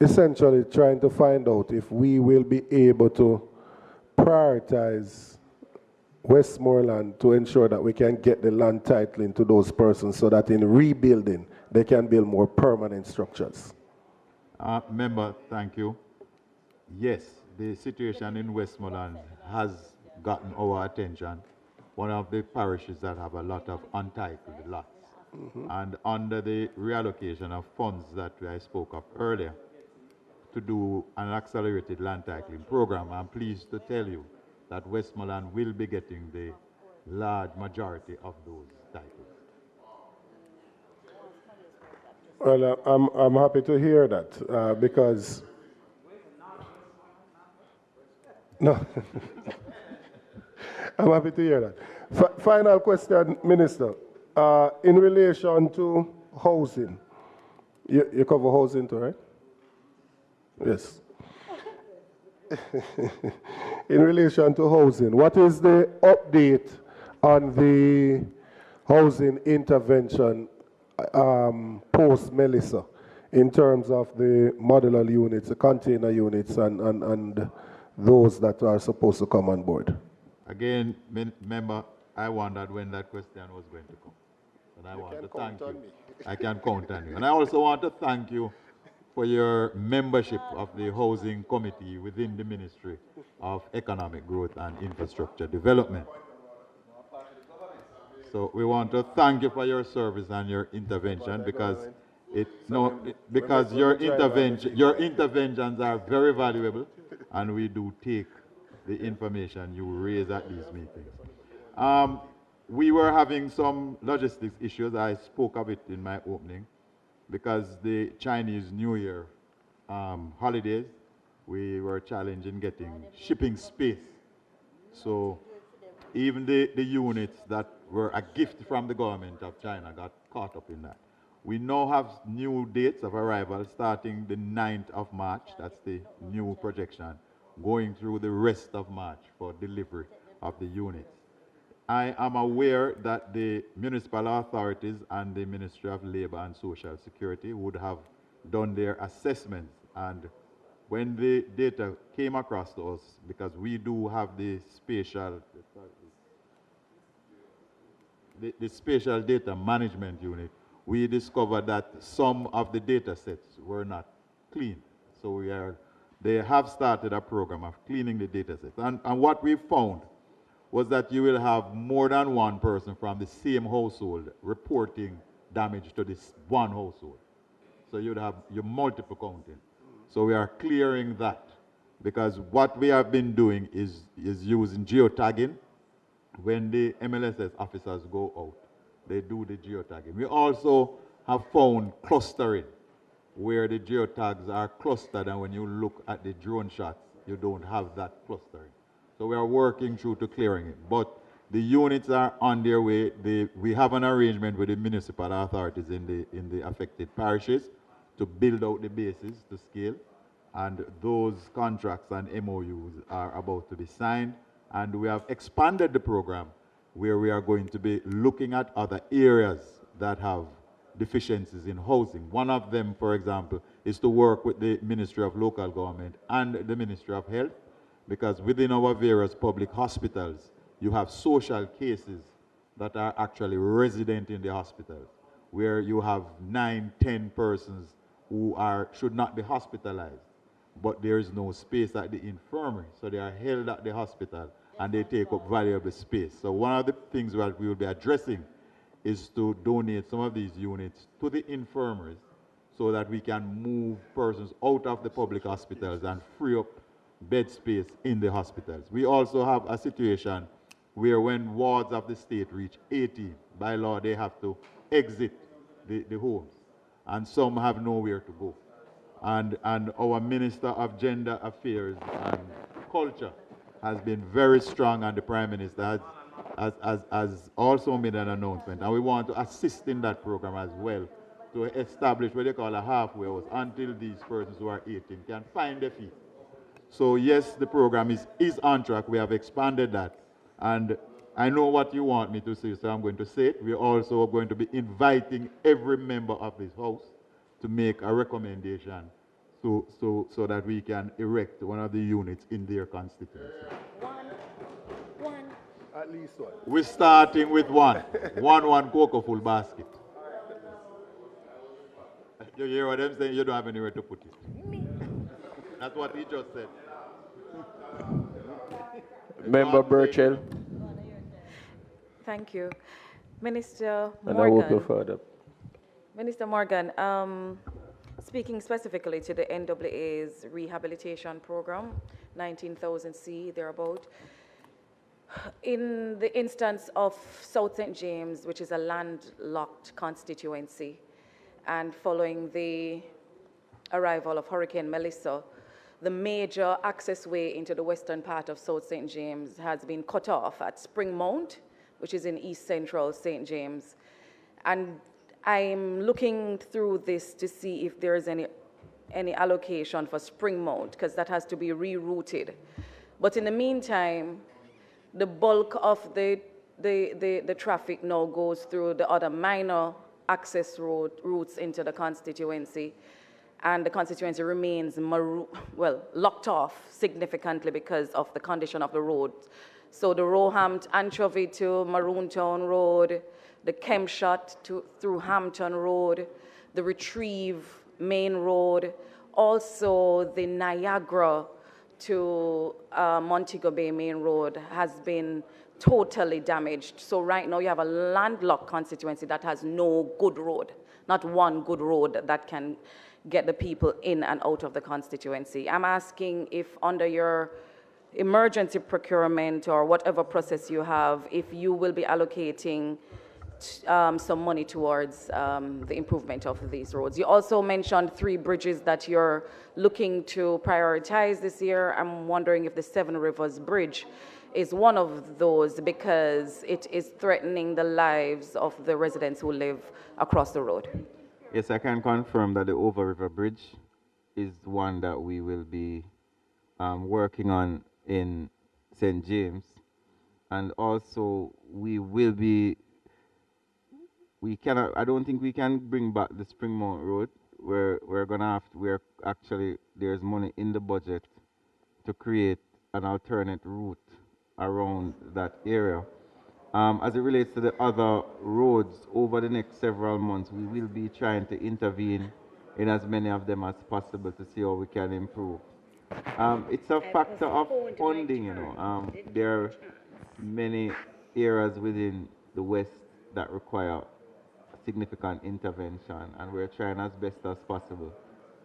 essentially trying to find out if we will be able to prioritize Westmoreland to ensure that we can get the land titling to those persons so that in rebuilding, they can build more permanent structures. Member, thank you. Yes, the situation in Westmoreland has gotten our attention. One of the parishes that have a lot of untitled lots. And under the reallocation of funds that I spoke of earlier, to do an accelerated land titling program, I'm pleased to tell you that Westmoreland will be getting the large majority of those titles. Well, I'm happy to hear that because no, I'm happy to hear that. Final question, Minister. In relation to housing, you cover housing too, right? Yes. In relation to housing, what is the update on the housing intervention post-Melissa in terms of the modular units, the container units, and those that are supposed to come on board? Again, member, I wondered when that question was going to come. And I want to thank you. I can count on you. And I also want to thank you for your membership of the Housing Committee within the Ministry of Economic Growth and Infrastructure Development. So we want to thank you for your service and your intervention, because your interventions are very valuable, and we do take the information you raise at these meetings. We were having some logistics issues. I spoke of it in my opening, because the Chinese New Year holidays, we were challenged in getting shipping space. So even the units that were a gift from the government of China got caught up in that. We now have new dates of arrival starting the 9th of March, that's the new projection, going through the rest of March for delivery of the units. I am aware that the municipal authorities and the Ministry of Labor and Social Security would have done their assessments, and when the data came across to us, because we do have the spatial data management unit, we discovered that some of the data sets were not clean. So they have started a program of cleaning the data sets. And what we found was that you will have more than one person from the same household reporting damage to this one household. So you'd have your multiple counting. So we are clearing that, because what we have been doing is using geotagging. When the MLSS officers go out, they do the geotagging. We also have found clustering, where the geotags are clustered, and when you look at the drone shots, you don't have that clustering. So we are working through to clearing it. But the units are on their way. We have an arrangement with the municipal authorities in the affected parishes to build out the bases to scale. And those contracts and MOUs are about to be signed. And we have expanded the program where we are going to be looking at other areas that have deficiencies in housing. One of them, for example, is to work with the Ministry of Local Government and the Ministry of Health, because within our various public hospitals, you have social cases that are actually resident in the hospitals, where you have 9, 10 persons who should not be hospitalized, but there is no space at the infirmary, so they are held at the hospital and they take up valuable space. So one of the things that we will be addressing is to donate some of these units to the infirmaries so that we can move persons out of the public hospitals and free up bed space in the hospitals. We also have a situation where when wards of the state reach 80, by law they have to exit the homes, and some have nowhere to go. And our Minister of Gender Affairs and Culture has been very strong, and the Prime Minister has also made an announcement. And we want to assist in that program as well, to establish what they call a halfway house until these persons who are 18 can find their feet. So yes, the program is on track. We have expanded that. And I know what you want me to say, so I'm going to say it. We're also going to be inviting every member of this House to make a recommendation so that we can erect one of the units in their constituency. One. At least one. We're starting with one. one cocoa full basket. You hear what I'm saying? You don't have anywhere to put it. That's what he just said. Member Burchell. Thank you. Minister Morgan. And I will go further. Minister Morgan, speaking specifically to the NAA's rehabilitation program, 19,000 C, thereabout. In the instance of South St. James, which is a landlocked constituency, and following the arrival of Hurricane Melissa, the major access way into the western part of South St. James has been cut off at Spring Mount, which is in East Central St. James. And I'm looking through this to see if there is any allocation for Spring Mount, because that has to be rerouted. But in the meantime, the bulk of the traffic now goes through the other minor access routes into the constituency. And the constituency remains locked off significantly because of the condition of the road. So the Roehampton Anchovy to Maroontown Road, the Kempshot through Hampton Road, the Retrieve Main Road, also the Niagara to Montego Bay Main Road has been totally damaged. So right now you have a landlocked constituency that has no good road, not one good road that can get the people in and out of the constituency. I'm asking if under your emergency procurement or whatever process you have, if you will be allocating some money towards the improvement of these roads. You also mentioned 3 bridges that you're looking to prioritize this year. I'm wondering if the Seven Rivers Bridge is one of those, because it is threatening the lives of the residents who live across the road. Yes, I can confirm that the Over River Bridge is one that we will be working on in St. James. And also I don't think we can bring back the Spring Mount Road. There's money in the budget to create an alternate route around that area. As it relates to the other roads, over the next several months, we will be trying to intervene in as many of them as possible to see how we can improve. It's a factor of funding, many areas within the West that require significant intervention, and we're trying as best as possible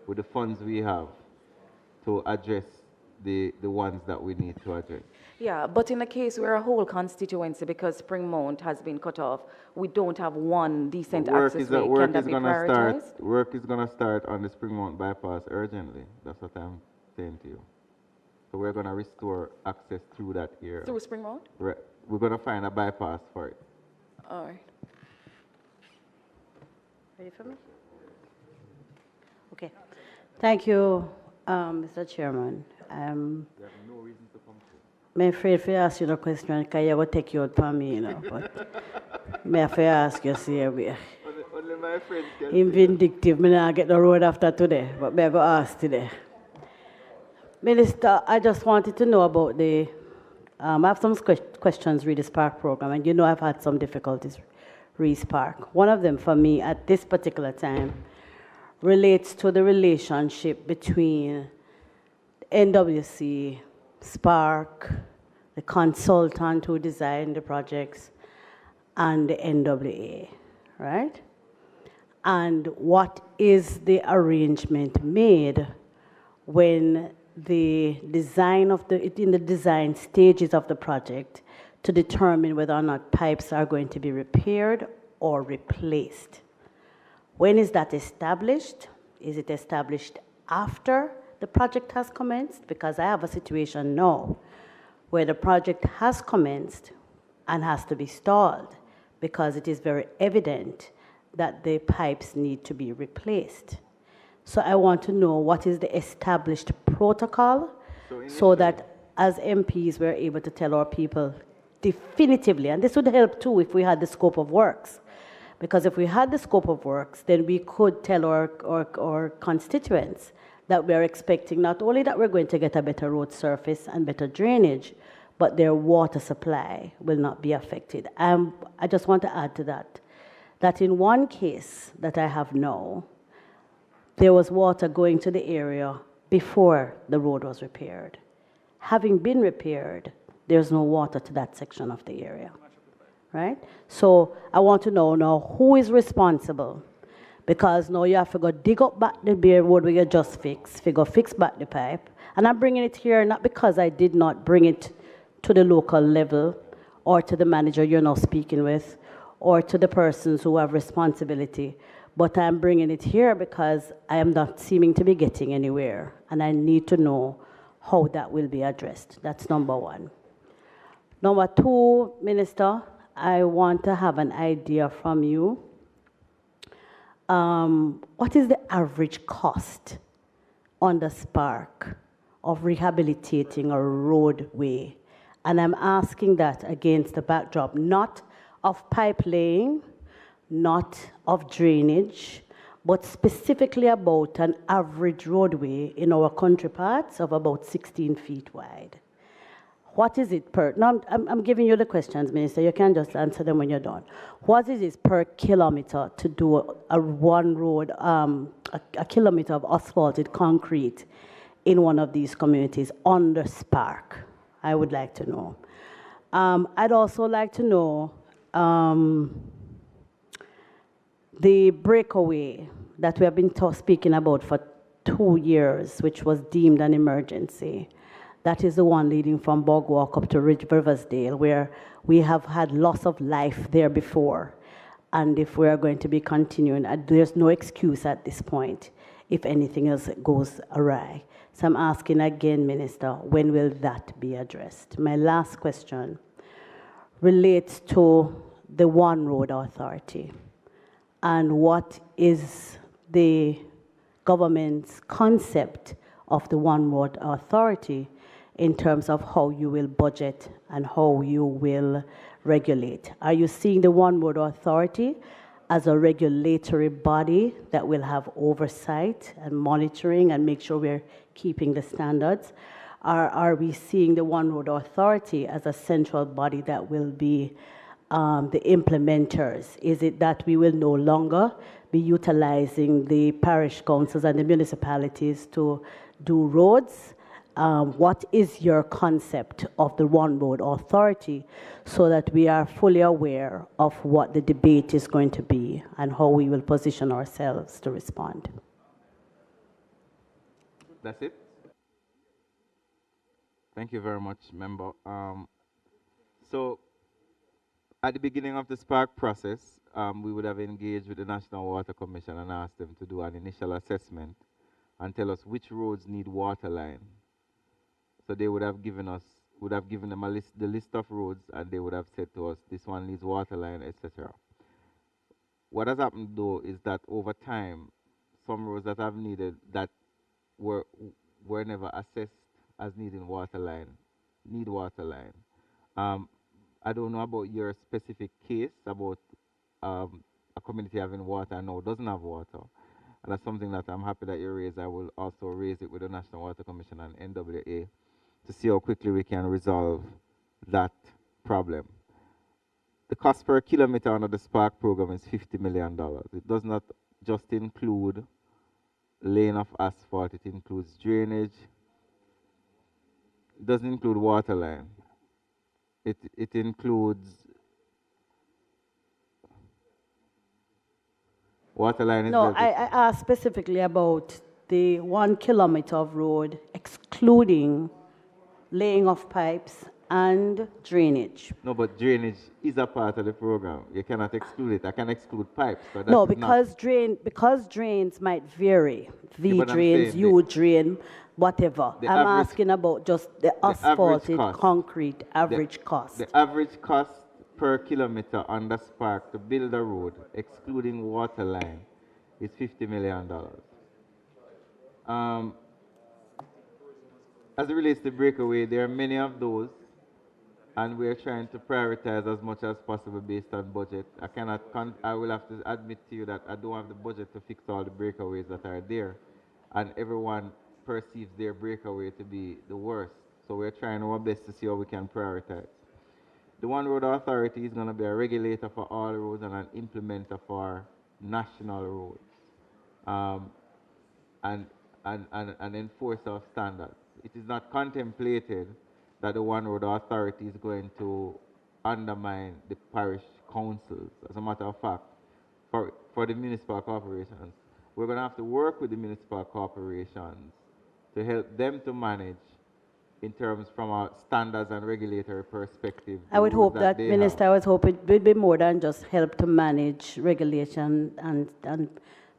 with the funds we have to address the ones that we need to address. Yeah, but in the case where a whole constituency, because Springmount has been cut off, we don't have one decent access way. Can that be prioritized? Work is going to start on the Springmount bypass urgently. That's what I'm saying to you. So we're going to restore access through that area. Through Springmount? We're going to find a bypass for it. All right. Ready for me? Okay. Thank you, Mr. Chairman. You have no reason to come to. I'm afraid if I ask you the question, because you're going to take you out for me, you know. But may I ask you, see, Only my friends can. I'm vindictive. I not get the road after today, but may I go ask today. Minister, I just wanted to know about the, I have some questions re the Spark program, and you know I've had some difficulties re Spark. One of them for me at this particular time relates to the relationship between NWC, Spark, the consultant who designed the projects, and the NWA, right? And what is the arrangement made when the design of in the design stages of the project to determine whether or not pipes are going to be repaired or replaced? When is that established? Is it established after the project has commenced? Because I have a situation now where the project has commenced and has to be stalled because it is very evident that the pipes need to be replaced. So I want to know what is the established protocol so that as MPs we're able to tell our people definitively, and this would help too if we had the scope of works. Because if we had the scope of works, then we could tell our constituents that we're expecting not only that we're going to get a better road surface and better drainage, but their water supply will not be affected. I just want to add to that in one case that I have now, there was water going to the area before the road was repaired. Having been repaired, there's no water to that section of the area, right? So I want to know now who is responsible, because now you have to go dig up back the bare road where you just fixed, fix back the pipe. And I'm bringing it here not because I did not bring it to the local level or to the manager you're now speaking with or to the persons who have responsibility, but I'm bringing it here because I am not seeming to be getting anywhere, and I need to know how that will be addressed. That's number one. Number two, Minister, I want to have an idea from you. What is the average cost on the Spark of rehabilitating a roadway? And I'm asking that against the backdrop not of pipe laying, not of drainage, but specifically about an average roadway in our country parts of about 16 feet wide. What is it per, now I'm giving you the questions, Minister, you can just answer them when you're done. What is it per kilometer to do a one road, a kilometer of asphalted concrete in one of these communities on the Spark? I would like to know. I'd also like to know the breakaway that we have been speaking about for 2 years, which was deemed an emergency. That is the one leading from Bogwalk up to Riversdale, where we have had loss of life there before. And if we are going to be continuing, there's no excuse at this point if anything else goes awry. So I'm asking again, Minister, when will that be addressed? My last question relates to the One Road Authority. And what is the government's concept of the One Road Authority in terms of how you will budget and how you will regulate? Are you seeing the One Road Authority as a regulatory body that will have oversight and monitoring and make sure we're keeping the standards? Or are we seeing the One Road Authority as a central body that will be the implementers? Is it that we will no longer be utilizing the parish councils and the municipalities to do roads what is your concept of the One Road Authority, so that we are fully aware of what the debate is going to be and how we will position ourselves to respond. That's it. Thank you very much, member. So, at the beginning of the Spark process, we would have engaged with the National Water Commission and asked them to do an initial assessment and tell us which roads need water line. So they would have given them the list of roads, and they would have said to us, this one needs water line, etc. What has happened though is that over time, some roads that have needed that were never assessed as needing water line, need water line. I don't know about your specific case about a community having water and now doesn't have water. And that's something that I'm happy that you raised. I will also raise it with the National Water Commission and NWA to see how quickly we can resolve that problem. The cost per kilometer under the Spark program is $50 million. It does not just include laying of asphalt, it includes drainage. It doesn't include water line. It includes water line. No, I asked specifically about the 1 kilometer of road, excluding laying of pipes and drainage. No, but drainage is a part of the program. You cannot exclude it. I can exclude pipes, but no, because drains might vary. V drains, U drain, whatever. I'm asking about just the asphalted concrete average cost. The average cost per kilometer under Spark to build a road, excluding water line, is $50 million. As it relates to breakaway, there are many of those, and we're trying to prioritize as much as possible based on budget. I will have to admit to you that I don't have the budget to fix all the breakaways that are there, and everyone perceives their breakaway to be the worst. So we're trying our best to see how we can prioritize. The One Road Authority is going to be a regulator for all roads and an implementer for national roads, and an enforcer of standards. It is not contemplated that the One Road Authority is going to undermine the parish councils. As a matter of fact, for the municipal corporations, we're going to have to work with the municipal corporations to help them to manage in terms from a standards and regulatory perspective. I would hope that, Minister, I was hoping it would be more than just help to manage regulation and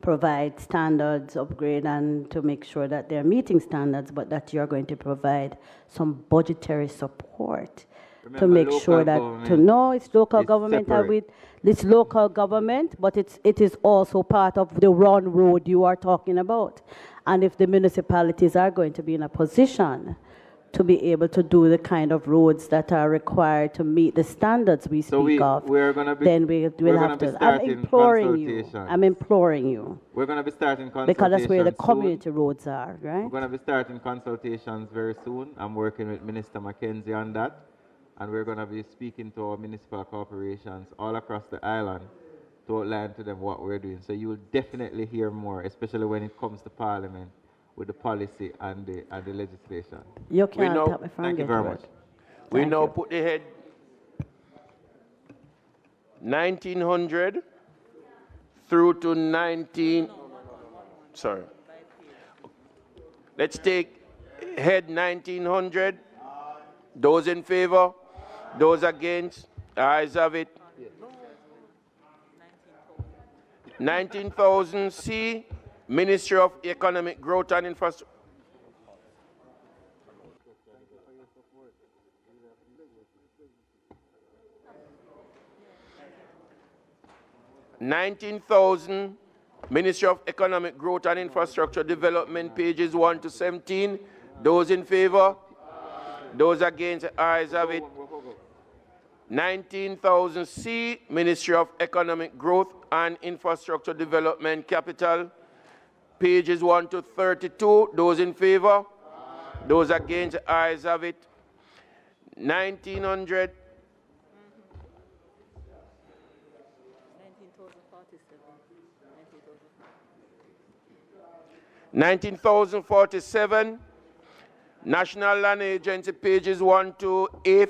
provide standards, upgrade, and to make sure that they're meeting standards, but that you're going to provide some budgetary support. Remember, to make sure that it's local government, it's local government, but it is also part of the One Road you are talking about. And if the municipalities are going to be in a position to be able to do the kind of roads that are required to meet the standards we speak of, then we'll have to. I'm imploring you. We're going to be starting consultations. Because that's where the community roads are, right? We're going to be starting consultations very soon. I'm working with Minister Mackenzie on that. And we're going to be speaking to our municipal corporations all across the island to outline to them what we're doing. So you will definitely hear more, especially when it comes to Parliament, with the policy and the legislation. You can't help me from Thank you very much. We now put the head 1900 through to 19. Sorry. Let's take head 1900. Those in favor? Those against? The ayes have it. 19,000 C, Ministry of Economic Growth and Infrastructure. $19,000, Ministry of Economic Growth and Infrastructure Development, pages 1 to 17. Those in favor? Those against? The ayes have it. 19,000 C, Ministry of Economic Growth and Infrastructure Development, Capital, pages 1 to 32. Those in favor? Those against? The ayes have it. 1900. 19,047, National Land Agency, pages 1 to 8.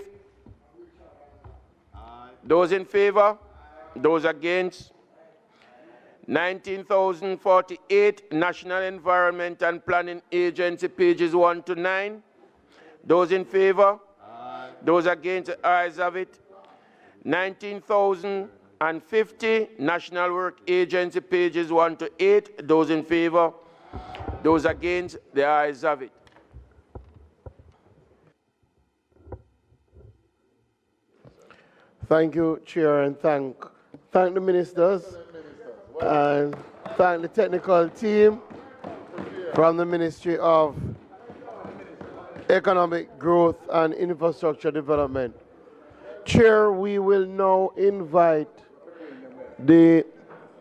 Those in favor? Those against? 19,048, National Environment and Planning Agency, pages 1 to 9. Those in favor? Those against? The ayes have it. 19,050, National Work Agency, pages 1 to 8. Those in favor? Those against? The ayes have it. Thank you, Chair, and thank the ministers and thank the technical team from the Ministry of Economic Growth and Infrastructure Development. Chair, we will now invite the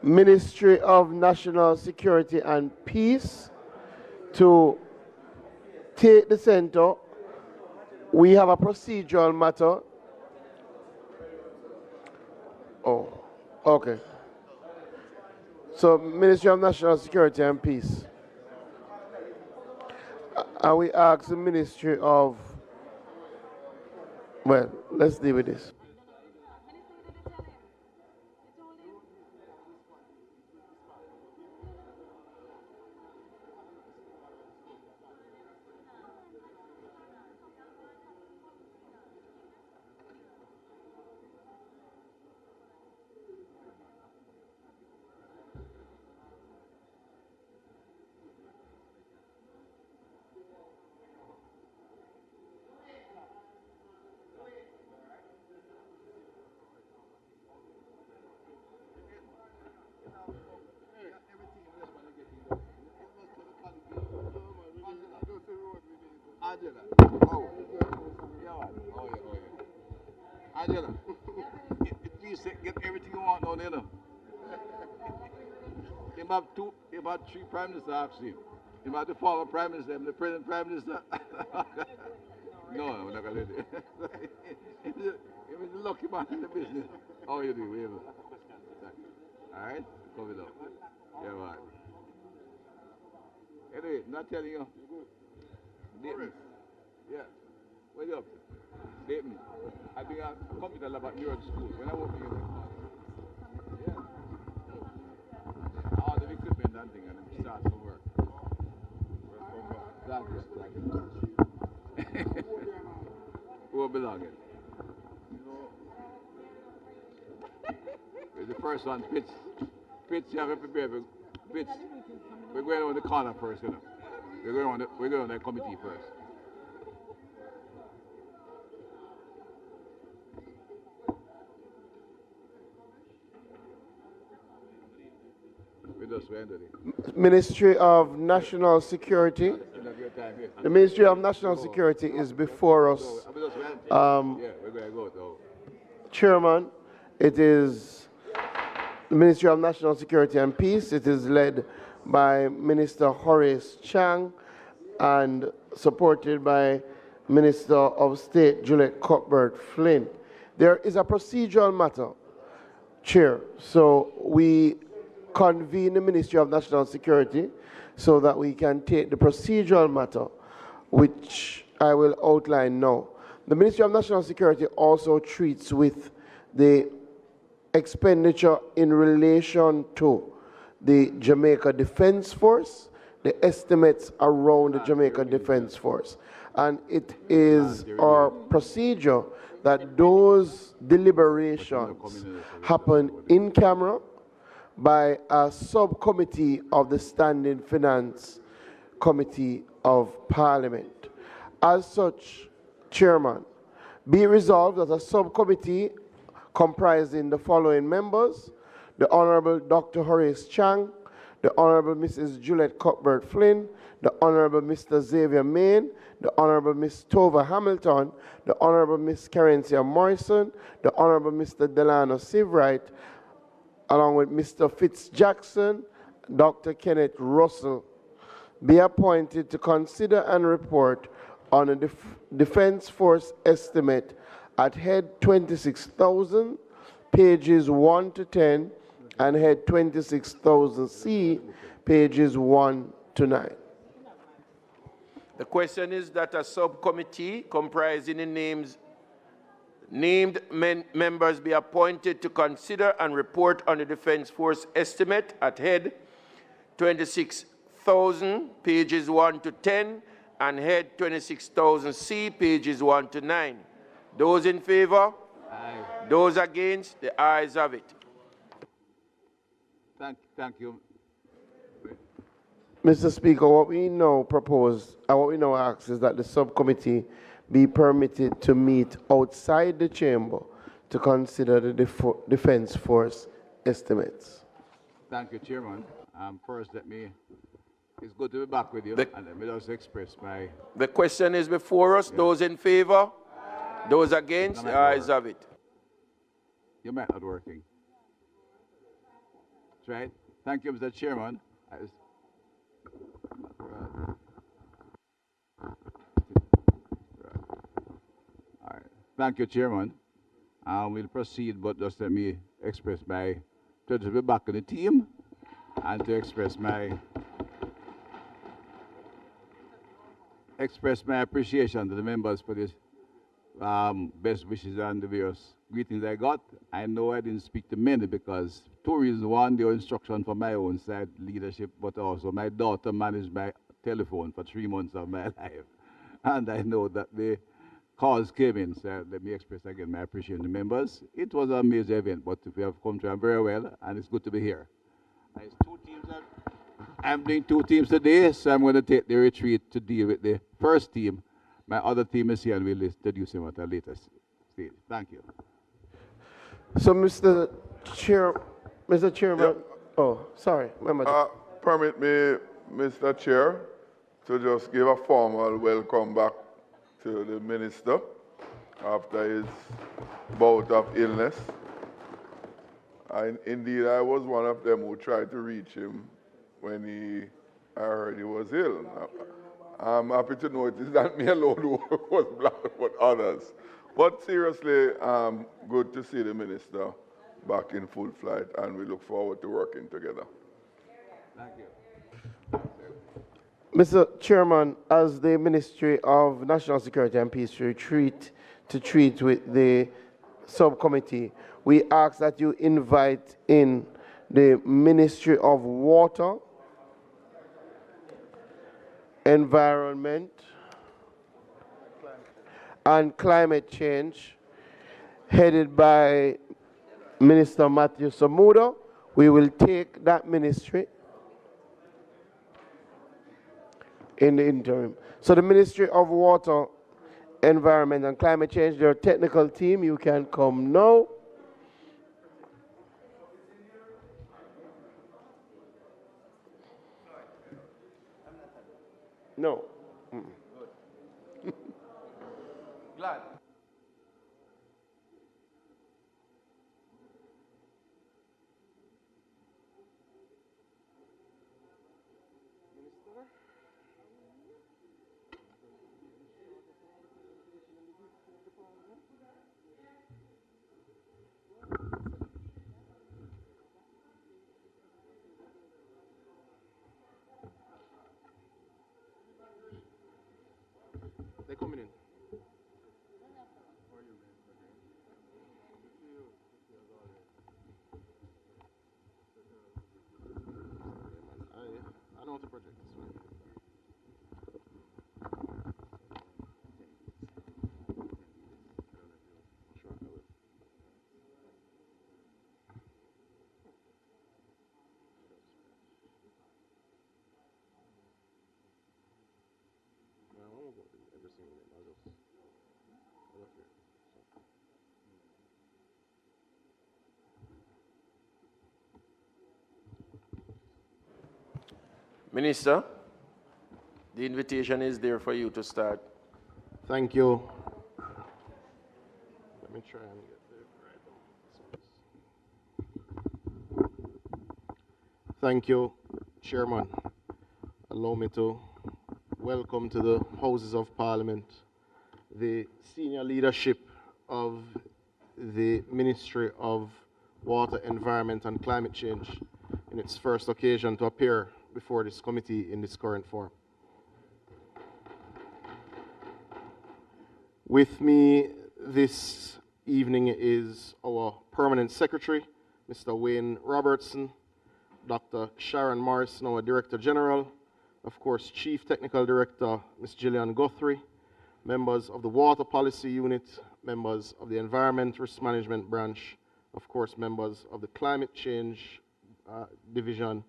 Ministry of National Security and Peace to take the center. We have a procedural matter. Oh, okay. So, Ministry of National Security and Peace. And we ask the Ministry of, well, let's deal with this. Angela, please get everything you want down there. You have three prime ministers actually. You have the former prime minister and the present prime minister. No, I'm not going to let it. You're the lucky man in the business. How you do? Whatever. All right? Come it up. Yeah, right. Anyway, not telling you. Date me. Yeah. What are you up to? Date me. I've been a computer lab at New York School. When I work in yeah. All the equipment and thing, and then start some work. Who will belong it? The first one, Pitts. Pitts, you have to prepare for Pitts. We're going on the corner first, you know. We're going on the committee first. Ministry of National Security. The Ministry of National Security is before us. Chairman, it is the Ministry of National Security and Peace. It is led by Minister Horace Chang and supported by Minister of State Juliet Cuthbert Flynn. There is a procedural matter, Chair. So we convene the Ministry of National Security so that we can take the procedural matter, which I will outline now. The Ministry of National Security also treats with the expenditure in relation to the Jamaica Defense Force, the estimates around the Jamaica Defense Force. And it is our procedure that those deliberations happen in camera by a subcommittee of the Standing Finance Committee of Parliament. As such, Chairman, be resolved that a subcommittee comprising the following members: the Honorable Dr. Horace Chang, the Honorable Mrs. Juliet Cuthbert Flynn, the Honorable Mr. Xavier Main, the Honorable Ms. Tova Hamilton, the Honorable Ms. Carencia Morrison, the Honorable Mr. Delano Sivright, along with Mr. Fitz Jackson, Dr. Kenneth Russell, be appointed to consider and report on a Defense Force estimate at head 26,000, pages 1 to 10, and head 26,000C, pages 1 to 9. The question is that a subcommittee comprising the named members be appointed to consider and report on the Defense Force estimate at head 26,000, pages 1 to 10, and head 26,000C, pages 1 to 9. Those in favor? Aye. Those against? The ayes have it. Thank you. Mr. Speaker, what we now propose, what we now ask is that the subcommittee be permitted to meet outside the chamber to consider the Defense Force estimates. Thank you, Chairman. First, it's good to be back with you, and let me just express my... The question is before us. Yeah. Those in favor? Those against? The ayes have it. Your mic not working. That's right. Thank you, Mr. Chairman. Thank you, Chairman. We'll proceed, but just let me express my to be back in the team and to express my appreciation to the members for this best wishes and the various greetings I got. I know I didn't speak to many because two reasons. One, the instruction for my own side leadership, but also my daughter managed my telephone for 3 months of my life. And I know that the calls came in, so let me express again my appreciation to the members. It was an amazing event, but we have come to very well, and it's good to be here. I'm doing 2 teams today, so I'm going to take the retreat to deal with the first team. My other team is here, and we'll introduce him at a later stage. Thank you. So, Mr. Chairman, oh, sorry. Permit me, Mr. Chair, to just give a formal welcome back to the Minister after his bout of illness. Indeed, I was one of them who tried to reach him when I heard he was ill. I'm happy to know it is not me alone who was black, but others. But seriously, good to see the Minister back in full flight, and we look forward to working together. Thank you. Mr. Chairman, as the Ministry of National Security and Peace treat with the subcommittee, we ask that you invite in the Ministry of Water, Environment, and Climate Change, headed by Minister Matthew Samuda. We will take that ministry in the interim. So the Ministry of Water, Environment, and Climate Change, their technical team, you can come now. No. Glad. They're coming in. I know what the project is. Minister, the invitation is there for you to start. Thank you. Let me try and get there. Thank you, Chairman. Allow me to welcome to the Houses of Parliament the senior leadership of the Ministry of Water, Environment and Climate Change in its first occasion to appear before this committee in this current form. With me this evening is our Permanent Secretary, Mr. Wayne Robertson, Dr. Sharon Morrison, our Director General, of course, Chief Technical Director, Ms. Gillian Guthrie, members of the Water Policy Unit, members of the Environment Risk Management Branch, of course, members of the Climate Change Division,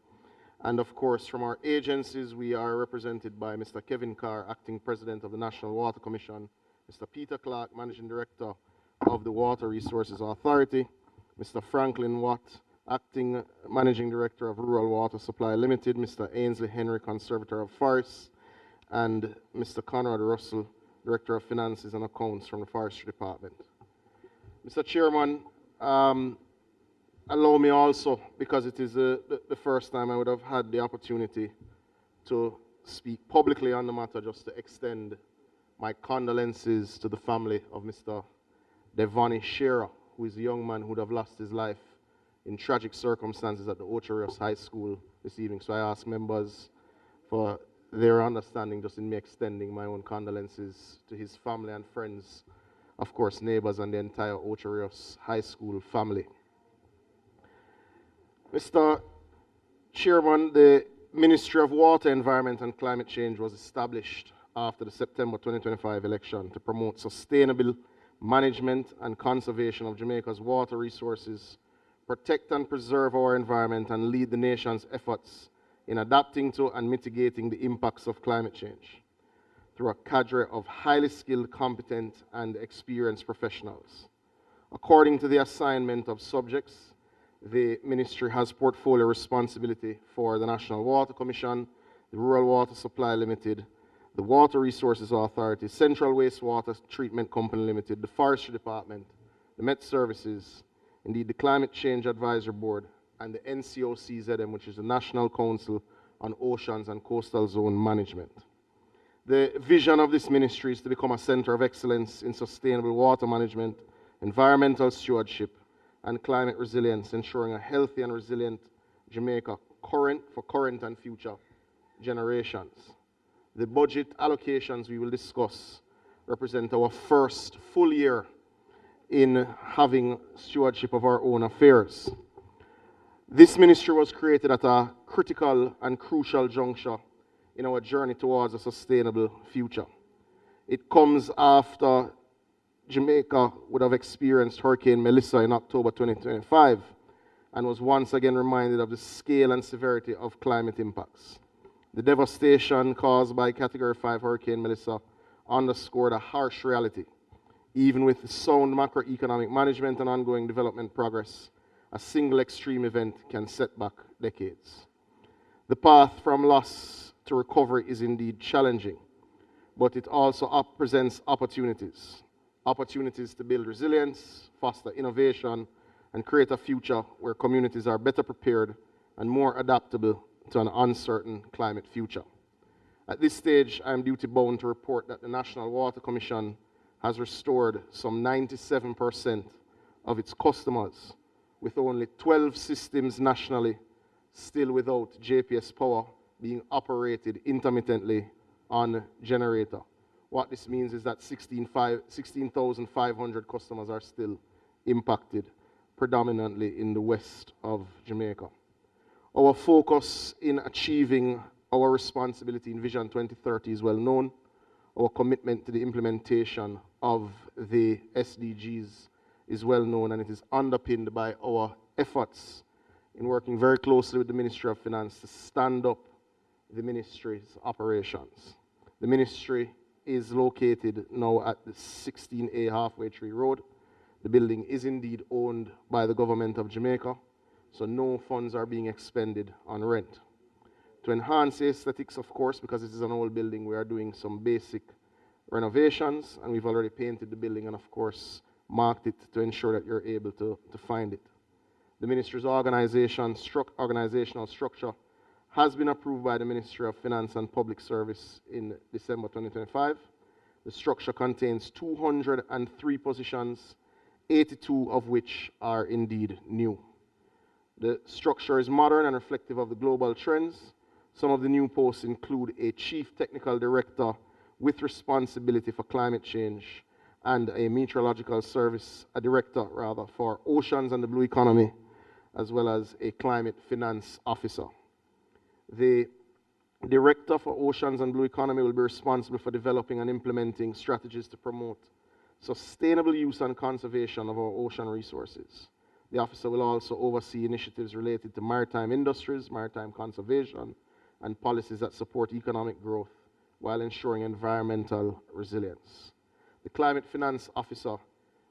and of course, from our agencies, we are represented by Mr. Kevin Carr, Acting President of the National Water Commission, Mr. Peter Clark, Managing Director of the Water Resources Authority, Mr. Franklin Watt, Acting Managing Director of Rural Water Supply Limited, Mr. Ainsley Henry, Conservator of Forests, and Mr. Conrad Russell, Director of Finances and Accounts from the Forestry Department. Mr. Chairman, allow me also, because it is the first time I would have had the opportunity to speak publicly on the matter, just to extend my condolences to the family of Mr. Devani Shearer, who is a young man who would have lost his life in tragic circumstances at the Ocherios High School this evening. So I ask members for their understanding just in me extending my own condolences to his family and friends, of course neighbors and the entire Ocherios High School family. Mr. Chairman, the Ministry of Water, Environment and Climate Change was established after the September 2025 election to promote sustainable management and conservation of Jamaica's water resources, protect and preserve our environment, and lead the nation's efforts in adapting to and mitigating the impacts of climate change through a cadre of highly skilled, competent, and experienced professionals. According to the assignment of subjects, the Ministry has portfolio responsibility for the National Water Commission, the Rural Water Supply Limited, the Water Resources Authority, Central Wastewater Treatment Company Limited, the Forestry Department, the Met Services, indeed the Climate Change Advisory Board, and the NCOCZM, which is the National Council on Oceans and Coastal Zone Management. The vision of this ministry is to become a center of excellence in sustainable water management, environmental stewardship, and climate resilience, ensuring a healthy and resilient Jamaica for current and future generations. The budget allocations we will discuss represent our first full year in having stewardship of our own affairs. This ministry was created at a critical and crucial juncture in our journey towards a sustainable future. It comes after Jamaica would have experienced Hurricane Melissa in October 2025 and was once again reminded of the scale and severity of climate impacts. The devastation caused by Category 5 Hurricane Melissa underscored a harsh reality. Even with sound macroeconomic management and ongoing development progress, a single extreme event can set back decades. The path from loss to recovery is indeed challenging, but it also presents opportunities. Opportunities to build resilience, foster innovation, and create a future where communities are better prepared and more adaptable to an uncertain climate future. At this stage, I am duty bound to report that the National Water Commission has restored some 97% of its customers, with only 12 systems nationally still without JPS power being operated intermittently on generator. What this means is that 16,500 customers are still impacted, predominantly in the west of Jamaica. Our focus in achieving our responsibility in Vision 2030 is well known. Our commitment to the implementation of the SDGs is well known, and it is underpinned by our efforts in working very closely with the Ministry of Finance to stand up the ministry's operations. The ministry is located now at the 16A Halfway Tree Road. The building is indeed owned by the government of Jamaica, so no funds are being expended on rent. To enhance the aesthetics, of course, because this is an old building, we are doing some basic renovations, and we've already painted the building and, of course, marked it to ensure that you're able to find it. The ministry's organizational structure has been approved by the Ministry of Finance and Public Service in December 2025. The structure contains 203 positions, 82 of which are indeed new. The structure is modern and reflective of the global trends. Some of the new posts include a Chief Technical Director with responsibility for climate change and a meteorological service, a director rather, for oceans and the blue economy, as well as a climate finance officer. The director for oceans and blue economy will be responsible for developing and implementing strategies to promote sustainable use and conservation of our ocean resources. The officer will also oversee initiatives related to maritime industries, maritime conservation, and policies that support economic growth while ensuring environmental resilience. The climate finance officer,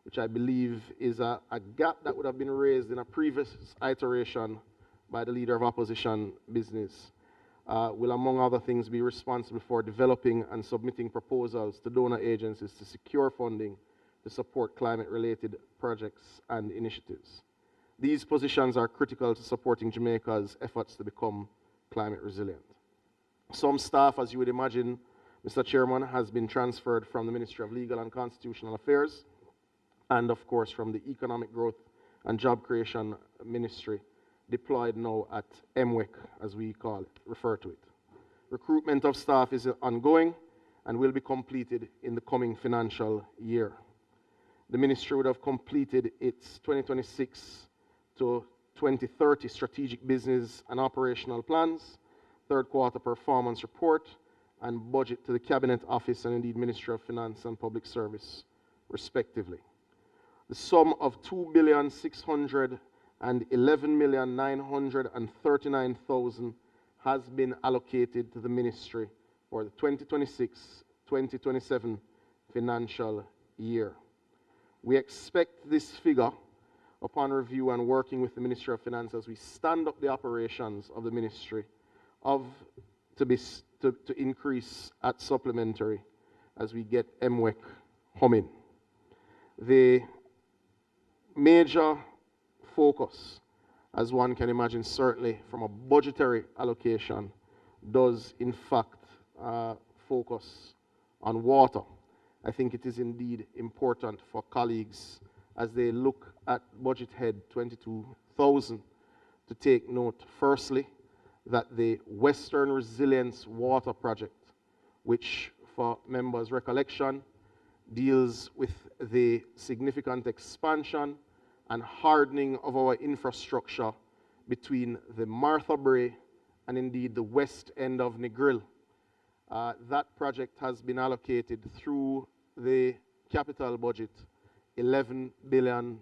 which I believe is a gap that would have been raised in a previous iteration by the leader of opposition business, will, among other things, be responsible for developing and submitting proposals to donor agencies to secure funding to support climate-related projects and initiatives. These positions are critical to supporting Jamaica's efforts to become climate resilient. Some staff, as you would imagine, Mr. Chairman, has been transferred from the Ministry of Legal and Constitutional Affairs and, of course, from the Economic Growth and Job Creation Ministry, deployed now at MWEC, as we refer to it. Recruitment of staff is ongoing and will be completed in the coming financial year. The ministry would have completed its 2026 to 2030 strategic business and operational plans, third quarter performance report, and budget to the Cabinet Office and indeed Ministry of Finance and Public Service, respectively. The sum of $2,611,939,000 has been allocated to the ministry for the 2026-2027 financial year. We expect this figure, upon review and working with the Ministry of Finance as we stand up the operations of the ministry, to increase at supplementary as we get MWEC humming. The major focus, as one can imagine, certainly from a budgetary allocation, does in fact focus on water. I think it is indeed important for colleagues as they look at budget head 22,000 to take note, firstly, that the Western Resilience Water Project, which for members' recollection, deals with the significant expansion and hardening of our infrastructure between the Martha Brae and indeed the west end of Negril. That project has been allocated through the capital budget $11 billion.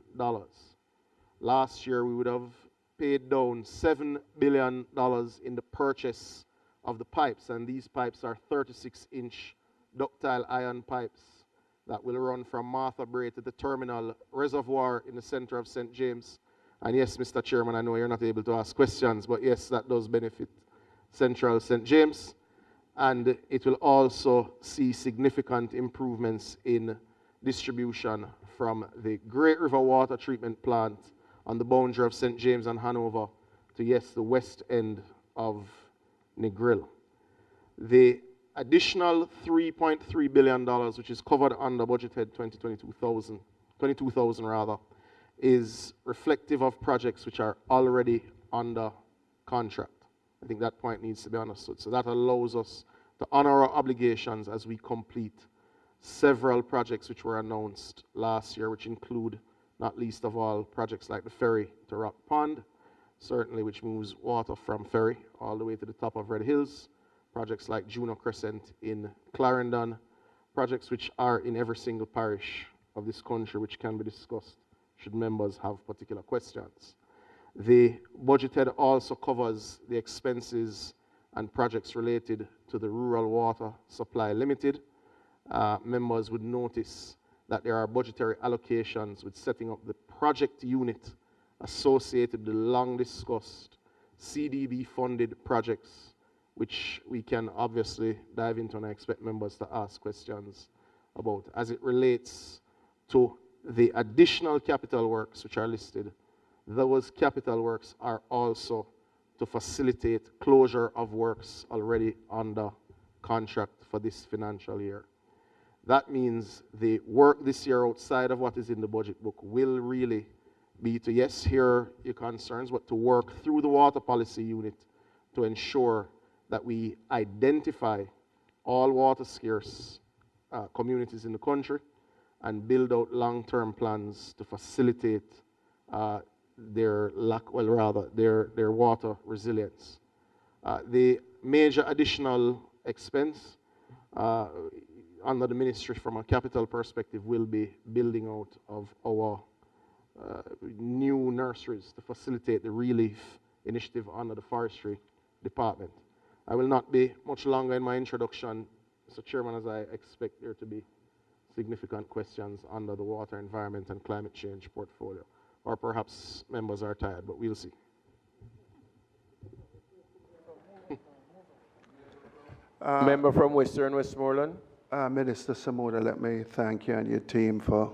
Last year we would have paid down $7 billion in the purchase of the pipes, and these pipes are 36-inch ductile iron pipes that will run from Martha Brae to the terminal reservoir in the center of St. James. And yes, Mr. Chairman, I know you're not able to ask questions, but yes, that does benefit Central St. James. And it will also see significant improvements in distribution from the Great River Water Treatment Plant on the boundary of St. James and Hanover to, yes, the west end of Negril. The additional $3.3 billion, which is covered under budget head 22,000 rather, is reflective of projects which are already under contract. I think that point needs to be understood. So that allows us to honor our obligations as we complete several projects which were announced last year, which include, not least of all, projects like the ferry to Rock Pond, certainly which moves water from ferry all the way to the top of Red Hills, projects like Juno Crescent in Clarendon, projects which are in every single parish of this country which can be discussed should members have particular questions. The budget head also covers the expenses and projects related to the Rural Water Supply Limited. Members would notice that there are budgetary allocations with setting up the project unit associated with the long-discussed CDB-funded projects, which we can obviously dive into, and I expect members to ask questions about. As it relates to the additional capital works which are listed, those capital works are also to facilitate closure of works already under contract for this financial year. That means the work this year outside of what is in the budget book will really be to, yes, hear your concerns, but to work through the water policy unit to ensure that we identify all water scarce communities in the country and build out long-term plans to facilitate their water resilience. The major additional expense under the ministry from a capital perspective will be building out of our new nurseries to facilitate the relief initiative under the forestry department. I will not be much longer in my introduction, Mr. Chairman, as I expect there to be significant questions under the water, environment, and climate change portfolio. Or perhaps members are tired, but we'll see. Member from Western Westmoreland. Minister Samuda, let me thank you and your team for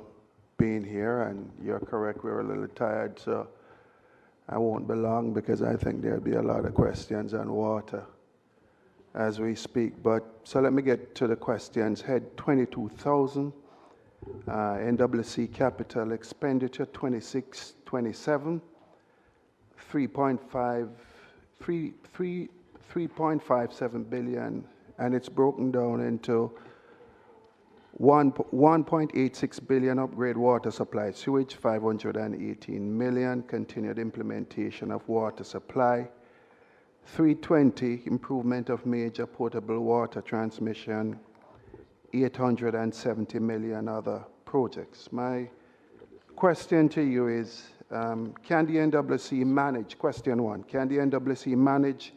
being here. And you're correct, we're a little tired, so I won't be long because I think there'll be a lot of questions on water as we speak. But so let me get to the questions. Head 22,000, NWC capital expenditure 26-27, 3.57 billion, and it's broken down into 1.86 billion upgrade water supply sewage, 518 million continued implementation of water supply, 320 improvement of major potable water transmission, 870 million other projects. My question to you is, can the NWC manage, question one, can the NWC manage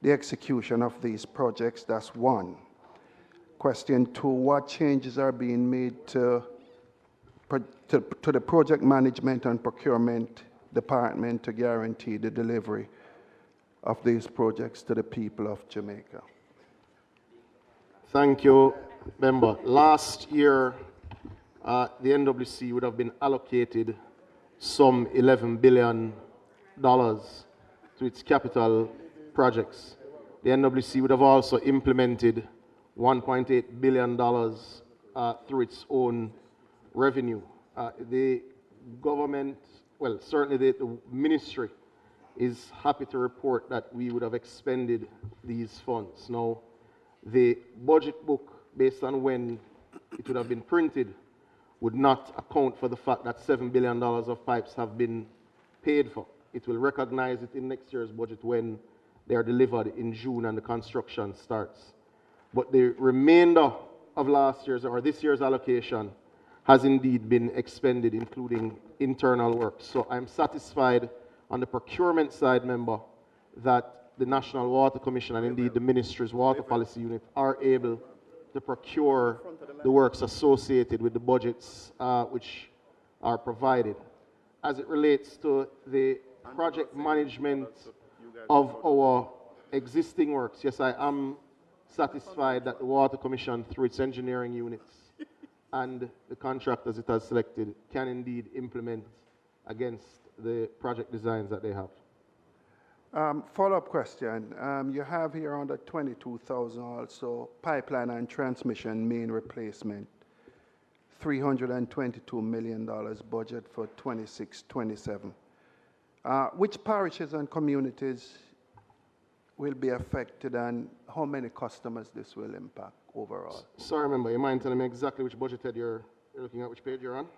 the execution of these projects? That's one. Question two, what changes are being made to the project management and procurement department to guarantee the delivery of these projects to the people of Jamaica? Thank you, member. Last year, the NWC would have been allocated some $11 billion to its capital projects. The NWC would have also implemented $1.8 billion through its own revenue. The government, well, certainly the ministry is happy to report that we would have expended these funds. Now, the budget book, based on when it would have been printed, would not account for the fact that $7 billion of pipes have been paid for. It will recognize it in next year's budget when they are delivered in June and the construction starts. But the remainder of last year's or this year's allocation has indeed been expended, including internal works. So I'm satisfied on the procurement side, member, that the National Water Commission and indeed the Ministry's Water Policy Unit are able to procure the works associated with the budgets which are provided. As it relates to the project management of our existing works, yes, I am satisfied that the Water Commission, through its engineering units and the contractors it has selected, can indeed implement against the project designs that they have. Follow-up question. You have here under 22,000 also pipeline and transmission main replacement, $322 million budget for 26-27. Which parishes and communities will be affected and how many customers this will impact overall? Sorry, member, you mind telling me exactly which budget head you're looking at, which page you're on?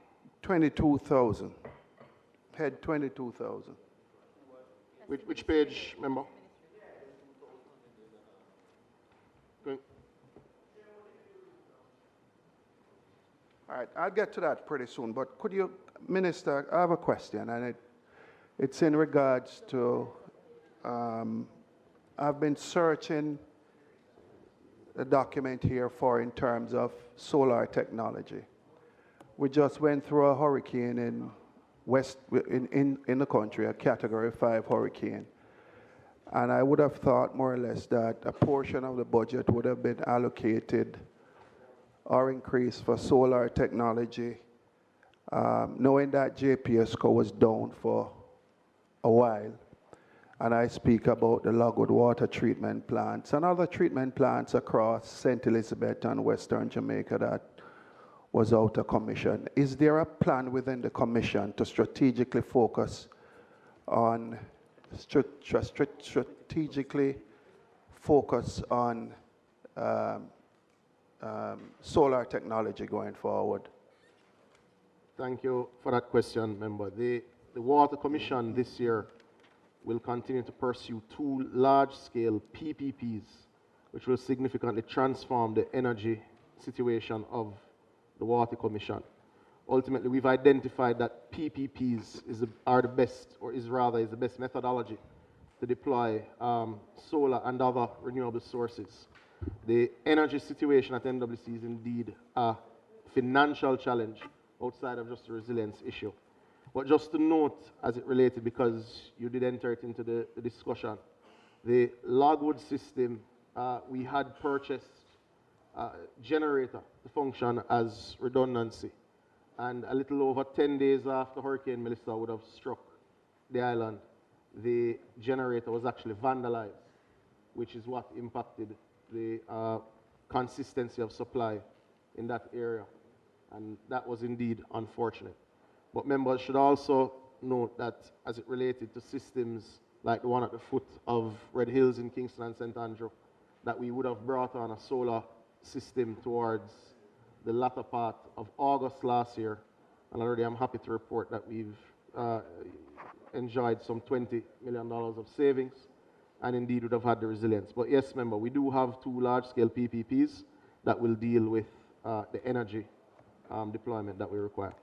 22,000. Head 22,000. Which page, member? Going. All right, I'll get to that pretty soon, but could you, Minister, I have a question, and it's in regards to, I've been searching the document here in terms of solar technology. We just went through a hurricane in the country, a Category 5 hurricane. And I would have thought more or less that a portion of the budget would have been allocated or increased for solar technology, knowing that JPSCO was down for a while. And I speak about the Logwood water treatment plants and other treatment plants across St. Elizabeth and Western Jamaica that was out of commission. Is there a plan within the commission to strategically focus on solar technology going forward? Thank you for that question, member. The Water Commission this year will continue to pursue 2 large-scale PPPs, which will significantly transform the energy situation of the Water Commission. Ultimately, we've identified that PPPs are the best, or is the best methodology to deploy solar and other renewable sources. The energy situation at NWC is indeed a financial challenge outside of just a resilience issue. But just to note, as it related, because you did enter it into the discussion, the logwood system, we had purchased a generator to function as redundancy. And a little over 10 days after Hurricane Melissa would have struck the island, the generator was actually vandalized, which is what impacted the consistency of supply in that area. And that was indeed unfortunate. But members should also note that as it related to systems like the one at the foot of Red Hills in Kingston and St. Andrew, that we would have brought on a solar system towards the latter part of August last year. And already I'm happy to report that we've enjoyed some $20 million of savings and indeed would have had the resilience. But yes, member, we do have 2 large-scale PPPs that will deal with the energy deployment that we require.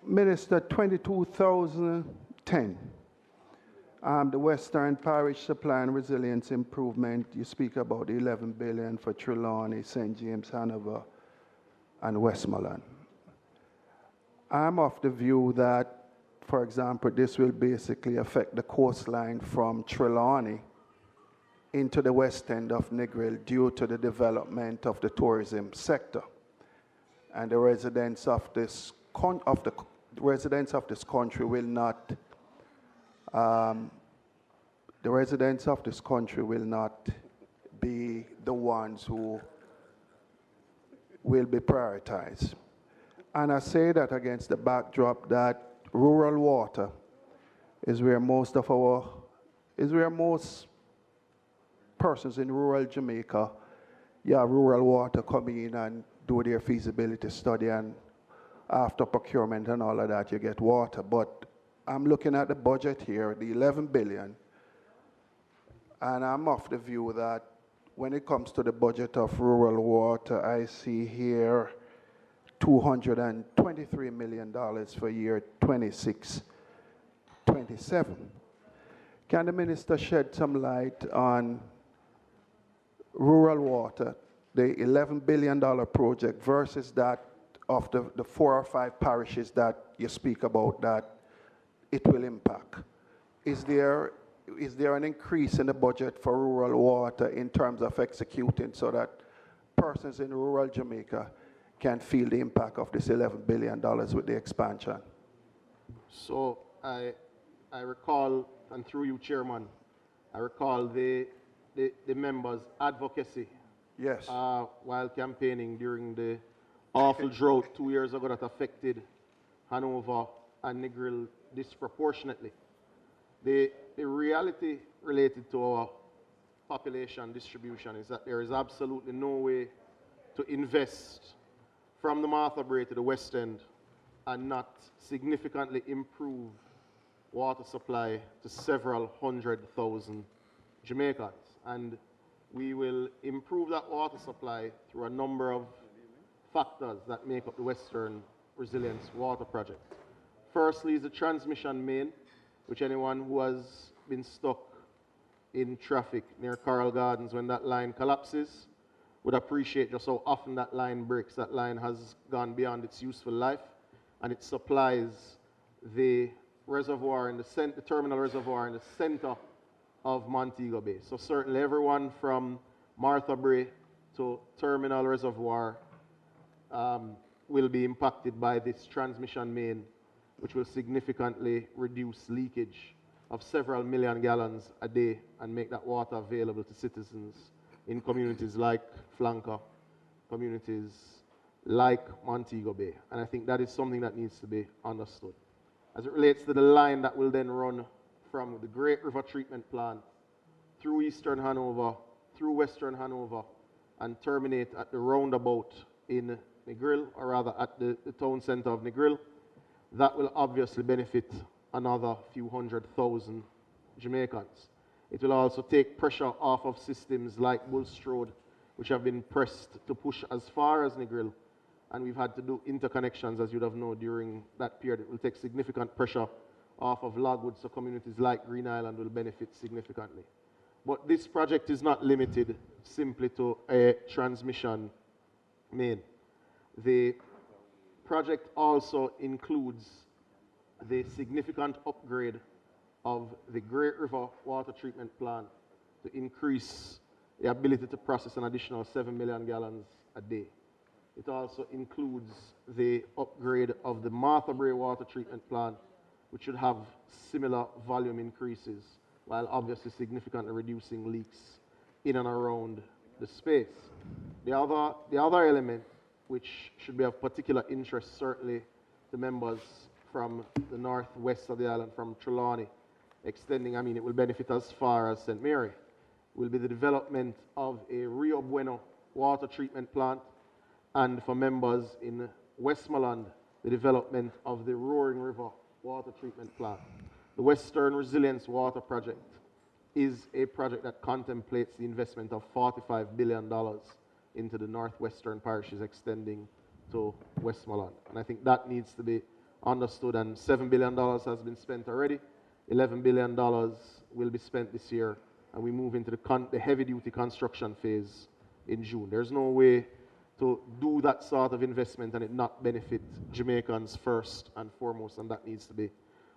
Minister, 2010, the Western Parish Supply and Resilience Improvement, you speak about 11 billion for Trelawney, St. James, Hanover, and Westmoreland. I'm of the view that, for example, this will basically affect the coastline from Trelawney into the west end of Negril due to the development of the tourism sector. And the residents of this country will not be the ones who will be prioritized. And I say that against the backdrop that rural water is where most persons in rural Jamaica, rural water come in and do their feasibility study, and after procurement and all of that, you get water. But I'm looking at the budget here, the 11 billion, and I'm of the view that when it comes to the budget of rural water, I see here $223 million for year 26-27. Can the minister shed some light on rural water, the $11 billion project versus that of the 4 or 5 parishes that you speak about that it will impact? Is there an increase in the budget for rural water in terms of executing so that persons in rural Jamaica can feel the impact of this $11 billion with the expansion? So I recall, and through you, Chairman, I recall the members' advocacy while campaigning during the awful drought 2 years ago that affected Hanover and Negril disproportionately. The reality related to our population distribution is that there is absolutely no way to invest from the Martha Brae to the West End and not significantly improve water supply to several 100,000 Jamaicans. And we will improve that water supply through a number of factors that make up the Western Resilience Water Project. Firstly is the transmission main, which anyone who has been stuck in traffic near Coral Gardens when that line collapses would appreciate just how often that line breaks. That line has gone beyond its useful life, and it supplies the reservoir in the terminal reservoir in the center of Montego Bay. So certainly everyone from Martha Brae to terminal reservoir will be impacted by this transmission main, which will significantly reduce leakage of several million gallons a day and make that water available to citizens in communities like Flanker, communities like Montego Bay. And I think that is something that needs to be understood. As it relates to the line that will then run from the Great River Treatment Plant through Eastern Hanover, through Western Hanover, and terminate at the roundabout in Negril, or rather at the town centre of Negril. That will obviously benefit another few 100,000 Jamaicans. It will also take pressure off of systems like Bulstrode, which have been pressed to push as far as Negril, and we've had to do interconnections, as you'd have known, during that period. It will take significant pressure off of Logwood, so communities like Green Island will benefit significantly. But this project is not limited simply to a transmission main. The project also includes the significant upgrade of the Great River water treatment plant to increase the ability to process an additional 7 million gallons a day. It also includes the upgrade of the Martha Brae water treatment plant, which should have similar volume increases, while obviously significantly reducing leaks in and around the space. The other element, which should be of particular interest certainly to members from the northwest of the island, from Trelawney, extending, it will benefit as far as St. Mary, will be the development of a Rio Bueno water treatment plant, and for members in Westmoreland, the development of the Roaring River water treatment plant. The Western Resilience Water Project is a project that contemplates the investment of $45 billion into the northwestern parishes extending to Westmoreland. And I think that needs to be understood, and $7 billion has been spent already. $11 billion will be spent this year, and we move into the heavy-duty construction phase in June. There's no way to do that sort of investment and it not benefit Jamaicans first and foremost, and that needs to be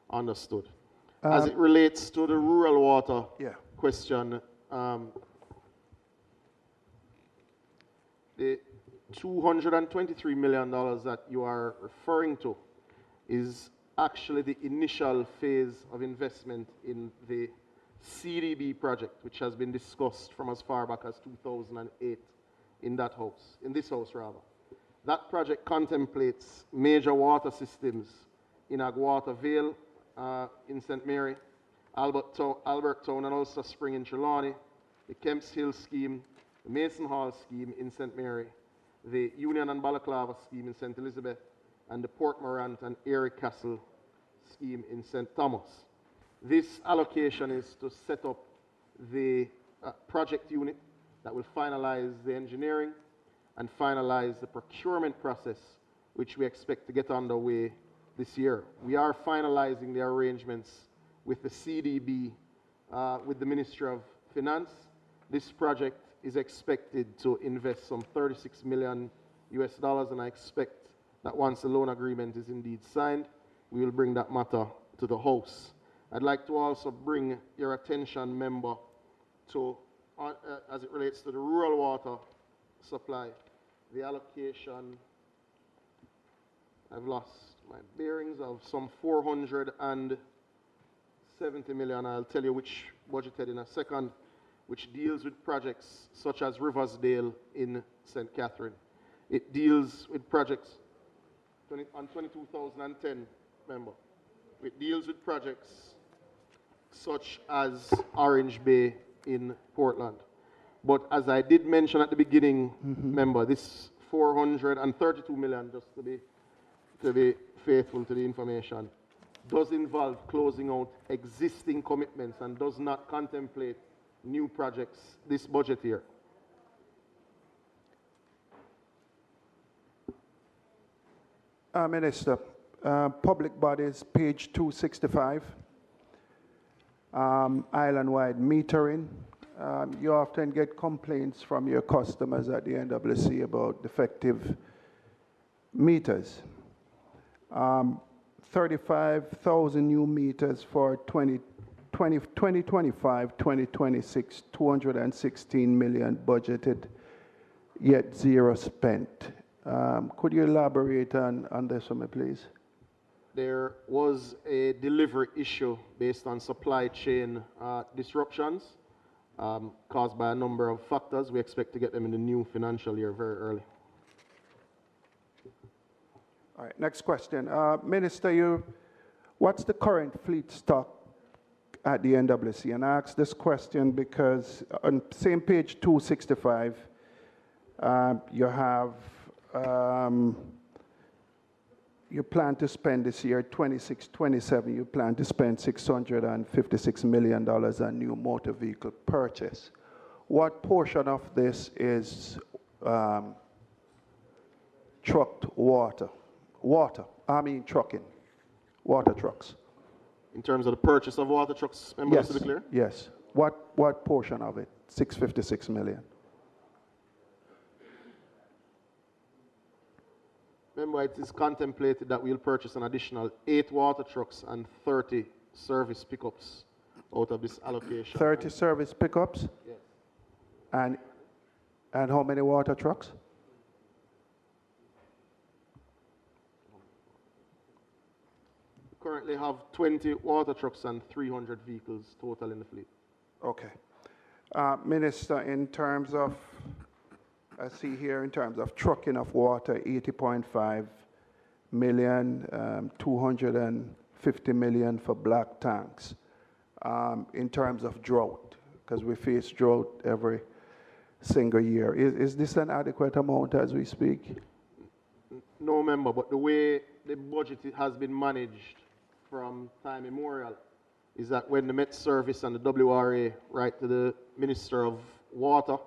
understood. As it relates to the rural water question, the $223 million that you are referring to is actually the initial phase of investment in the CDB project, which has been discussed from as far back as 2008 in that house, in this house rather. That project contemplates major water systems in Agwater Vale, in St. Mary, Albertown and Ulster Spring in Trelawney, the Kemps Hill scheme, the Mason Hall scheme in St. Mary, the Union and Balaclava scheme in St. Elizabeth, and the Port Morant and Erie Castle scheme in St. Thomas. This allocation is to set up the project unit that will finalize the engineering and finalize the procurement process, which we expect to get underway this year. We are finalizing the arrangements with the CDB, with the Ministry of Finance. This project is expected to invest some $36 million US, and I expect that once the loan agreement is indeed signed, we will bring that matter to the House. I'd like to also bring your attention, member, to, as it relates to the rural water supply, the allocation, I've lost my bearings, of some 470 million. I'll tell you which budgeted in a second, which deals with projects such as Riversdale in St. Catherine. It deals with projects on 22,010, remember. It deals with projects such as Orange Bay in Portland. But as I did mention at the beginning, remember, this 432 million, just to be faithful to the information, does involve closing out existing commitments and does not contemplate new projects this budget year. Minister, public bodies, page 265, island-wide metering. You often get complaints from your customers at the NWC about defective meters. 35,000 new meters for 2025, 2026, 216 million budgeted, yet zero spent. Could you elaborate on this for me, please? There was a delivery issue based on supply chain disruptions caused by a number of factors. We expect to get them in the new financial year very early. All right, next question. Minister, what's the current fleet stock at the NWC? And I ask this question because on same page 265, you have you plan to spend this year, 26-27, you plan to spend $656 million on new motor vehicle purchase. What portion of this is trucked water? Trucking, water trucks. In terms of the purchase of water trucks, members, to be clear? Yes. What portion of it? 656 million. Remember, it is contemplated that we'll purchase an additional 8 water trucks and 30 service pickups out of this allocation. 30 service pickups? Yes. And how many water trucks? We currently have 20 water trucks and 300 vehicles total in the fleet. Okay. Minister, in terms of, I see here in terms of trucking of water, 80.5 million, 250 million for black tanks. In terms of drought, because we face drought every single year. Is this an adequate amount as we speak? No, member, but the way the budget has been managed from time immemorial is that when the Met Service and the WRA write to the Minister of Water,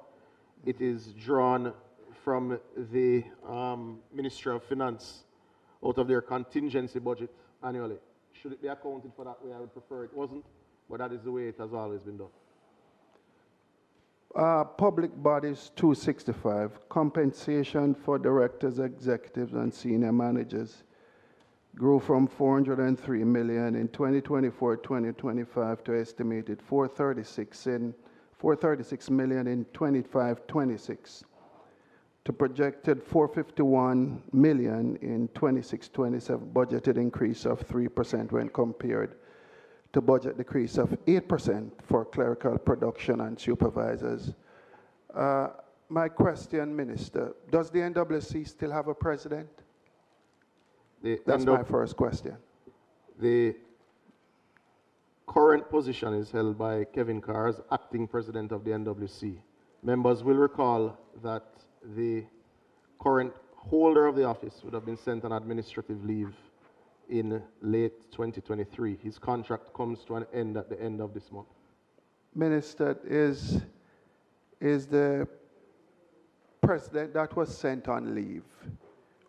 it is drawn from the Ministry of Finance out of their contingency budget annually. Should it be accounted for that way, I would prefer it wasn't, but that is the way it has always been done. Public bodies 265, compensation for directors, executives, and senior managers grew from 403 million in 2024-2025 to estimated 436 million in 25-26 to projected 451 million in 26-27, budgeted increase of 3% when compared to budget decrease of 8% for clerical production and supervisors. My question, Minister, does the NWC still have a president? That's my first question. The current position is held by Kevin Carr as acting president of the NWC. Members will recall that the current holder of the office would have been sent on administrative leave in late 2023. His contract comes to an end at the end of this month. Minister, is the president that was sent on leave,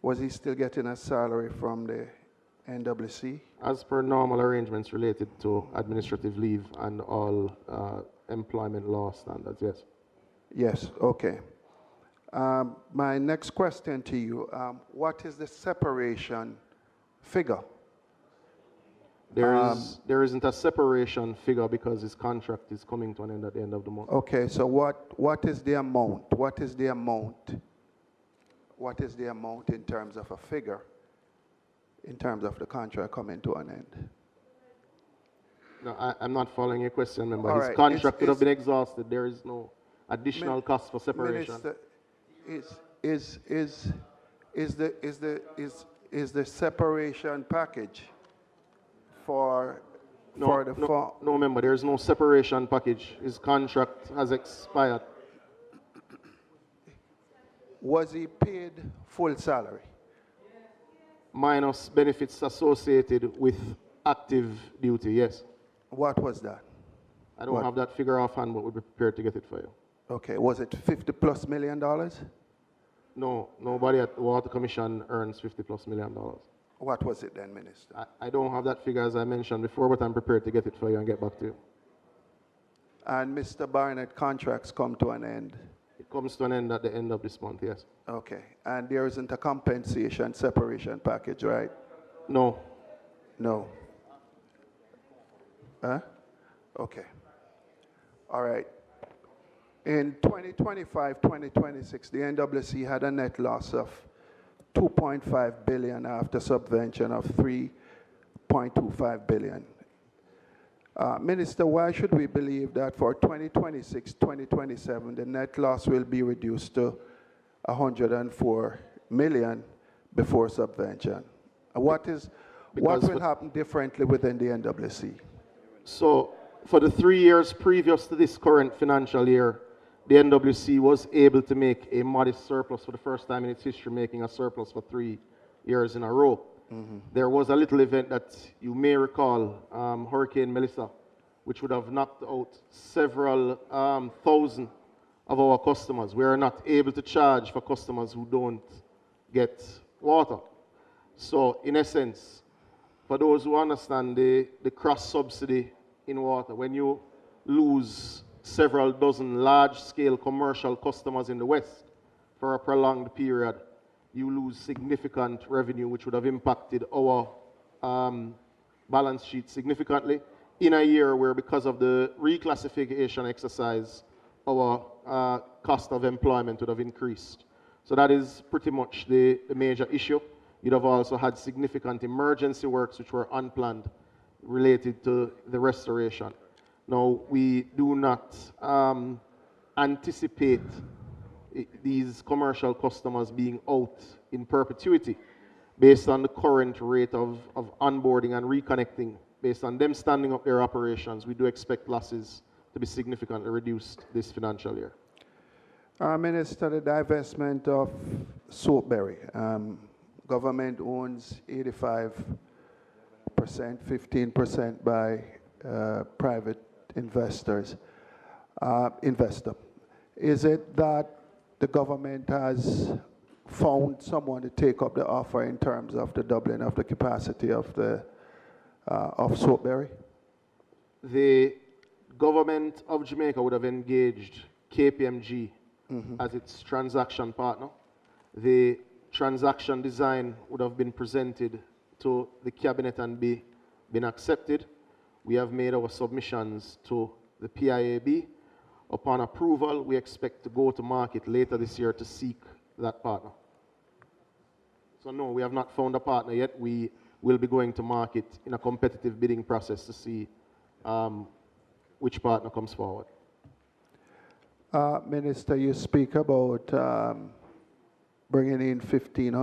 was he still getting a salary from the NWC? As per normal arrangements related to administrative leave and all employment law standards, yes. Yes, okay. My next question to you, what is the separation figure? There isn't a separation figure because his contract is coming to an end at the end of the month. Okay, so what is the amount? What is the amount? What is the amount in terms of a figure, in terms of the contract coming to an end? No, I'm not following your question, member. All His right, contract would have been exhausted. There is no additional cost for separation. Minister, is the separation package for No, member, there is no separation package. His contract has expired. Was he paid full salary? Minus benefits associated with active duty, yes. What was that? I don't have that figure offhand, but we'll be prepared to get it for you. Okay, was it $50+ million? No, nobody at the Water Commission earns $50+ million. What was it then, Minister? I don't have that figure as I mentioned before, but I'm prepared to get it for you and get back to you. And Mr. Barnett, contracts come to an end? It comes to an end at the end of this month, yes. Okay, and there isn't a compensation separation package, right? No. No. Huh? Okay. All right. In 2025-2026, the NWC had a net loss of 2.5 billion after subvention of 3.25 billion. Minister, why should we believe that for 2026-2027, the net loss will be reduced to 104 million before subvention? What will happen differently within the NWC? So, for the 3 years previous to this current financial year, the NWC was able to make a modest surplus for the first time in its history, making a surplus for 3 years in a row. There was a little event that you may recall, Hurricane Melissa, which would have knocked out several thousand of our customers. We are not able to charge for customers who don't get water. So in essence, for those who understand the cross-subsidy in water, when you lose several dozen large-scale commercial customers in the West for a prolonged period, you lose significant revenue, which would have impacted our balance sheet significantly in a year where, because of the reclassification exercise, our cost of employment would have increased. So that is pretty much the major issue. You'd have also had significant emergency works which were unplanned related to the restoration. Now, we do not anticipate these commercial customers being out in perpetuity based on the current rate of onboarding and reconnecting. Based on them standing up their operations, we do expect losses to be significantly reduced this financial year. Minister, the divestment of Soapberry. Government owns 85%, 15% by private investors. Investor. Is it that the government has found someone to take up the offer in terms of the doubling of the capacity of Soapberry? The government of Jamaica would have engaged KPMG as its transaction partner. The transaction design would have been presented to the cabinet and been accepted. We have made our submissions to the PIAB. Upon approval, we expect to go to market later this year to seek that partner. So no, we have not found a partner yet. We will be going to market in a competitive bidding process to see which partner comes forward. Minister, you speak about bringing in 15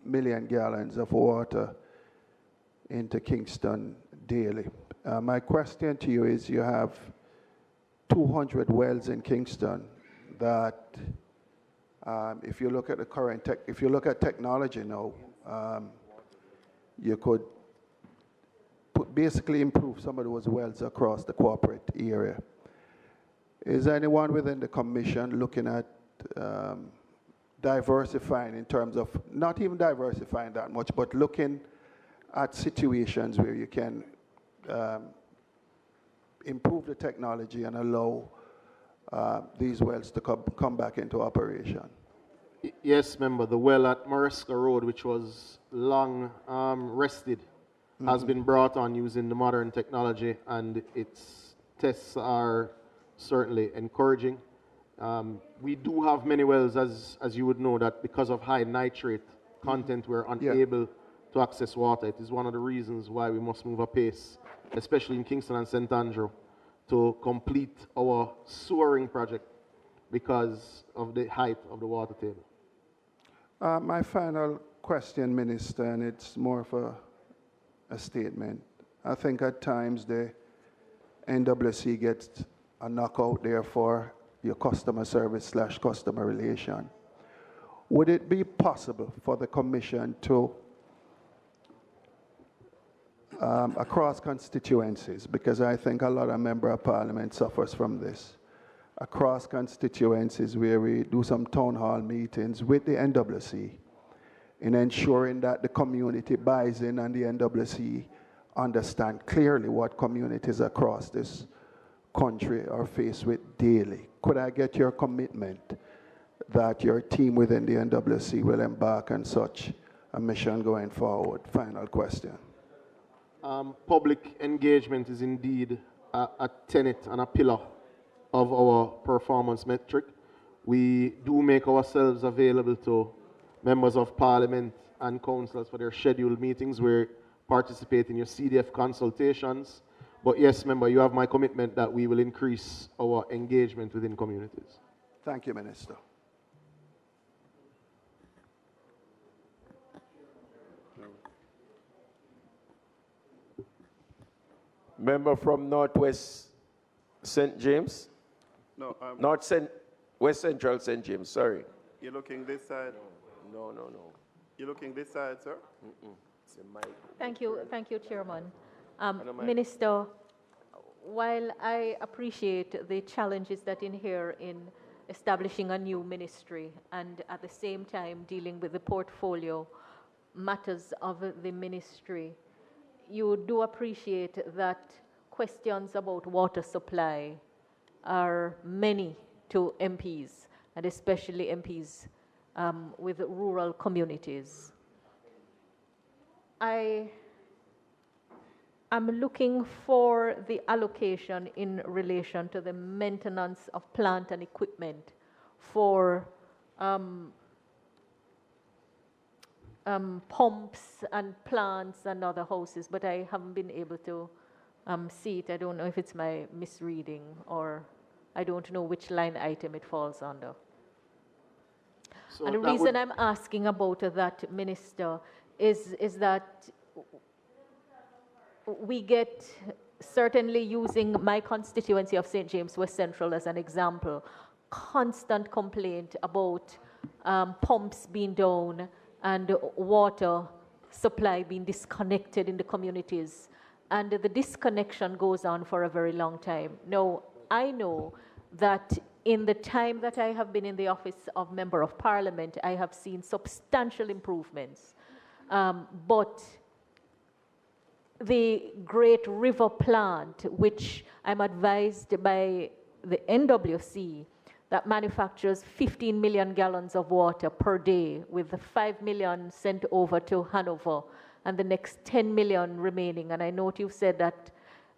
million gallons of water into Kingston daily. My question to you is, you have 200 wells in Kingston that, if you look at the current if you look at technology now, you could basically improve some of those wells across the corporate area. Is anyone within the commission looking at diversifying in terms of, not even diversifying that much, but looking at situations where you can improve the technology and allow these wells to come back into operation? Yes, member. The well at Maresca Road, which was long rested, has been brought on using the modern technology, and its tests are certainly encouraging. We do have many wells, as you would know, that because of high nitrate content, we're unable to access water. It is one of the reasons why we must move apace, especially in Kingston and St. Andrew, to complete our sewering project because of the height of the water table. My final question, Minister, and it's more of a statement. I think at times the NWC gets a knockout there for your customer service / customer relation. Would it be possible for the Commission to, across constituencies, because I think a lot of Member of Parliament suffers from this, across constituencies where we do some town hall meetings with the NWC in ensuring that the community buys in and the NWC understand clearly what communities across this country are faced with daily. Could I get your commitment that your team within the NWC will embark on such a mission going forward? Final question. Public engagement is indeed a tenet and a pillar of our performance metric. We do make ourselves available to members of Parliament and councillors for their scheduled meetings. We participate in your CDF consultations. But yes, member, you have my commitment that we will increase our engagement within communities. Thank you, Minister. Member from Northwest St. James. No. Not West Central St. James, sorry. You're looking this side? No. You're looking this side, sir? It's a mic. Thank you, Chairman. Minister, while I appreciate the challenges that inhere in establishing a new ministry and at the same time dealing with the portfolio matters of the ministry, you do appreciate that questions about water supply are many to MPs, and especially MPs with rural communities. I am looking for the allocation in relation to the maintenance of plant and equipment for pumps and plants and other houses, but I haven't been able to see it. I don't know if it's my misreading or I don't know which line item it falls under. So and the reason I'm asking about that, Minister, is that we get, certainly using my constituency of St. James West Central as an example, constant complaint about pumps being down and water supply being disconnected in the communities. And the disconnection goes on for a very long time. Now, I know that in the time that I have been in the office of Member of Parliament, I have seen substantial improvements. But the Great River plant, which I'm advised by the NWC, that manufactures 15 million gallons of water per day, with the 5 million sent over to Hanover and the next 10 million remaining. And I note you've said that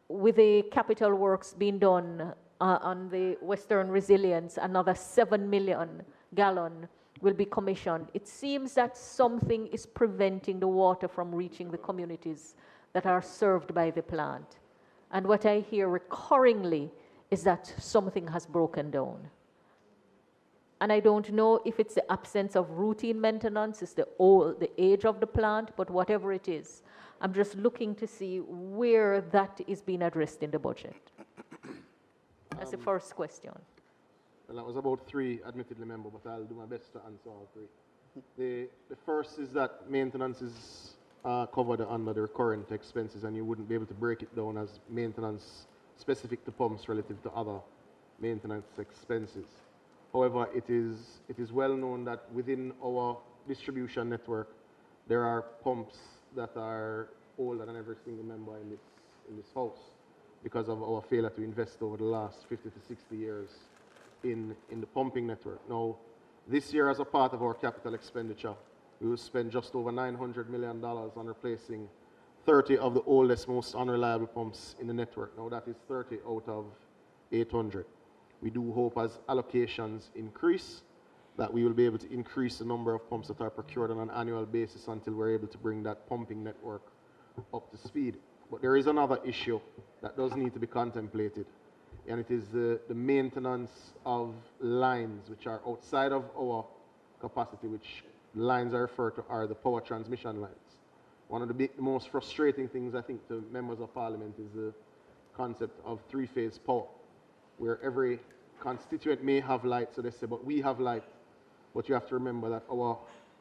with the capital works being done on the Western Resilience, another 7 million gallon will be commissioned. It seems that something is preventing the water from reaching the communities that are served by the plant. And what I hear recurringly is that something has broken down. And I don't know if it's the absence of routine maintenance, it's the age of the plant, but whatever it is, I'm just looking to see where that is being addressed in the budget. That's the first question. Well, that was about 3, admittedly, member, but I'll do my best to answer all 3. The first is that maintenance is covered under the recurrent expenses, and you wouldn't be able to break it down as maintenance specific to pumps relative to other maintenance expenses. However, it is well known that within our distribution network, there are pumps that are older than every single member in this house because of our failure to invest over the last 50 to 60 years in the pumping network. Now, this year, as a part of our capital expenditure, we will spend just over $900 million on replacing 30 of the oldest, most unreliable pumps in the network. Now, that is 30 out of 800. We do hope as allocations increase that we will be able to increase the number of pumps that are procured on an annual basis until we're able to bring that pumping network up to speed. But there is another issue that does need to be contemplated, and it is the maintenance of lines which are outside of our capacity, which lines I refer to are the power transmission lines. One of the most frustrating things, I think, to members of parliament is the concept of three-phase power, where every constituent may have light, so they say, but we have light. But you have to remember that our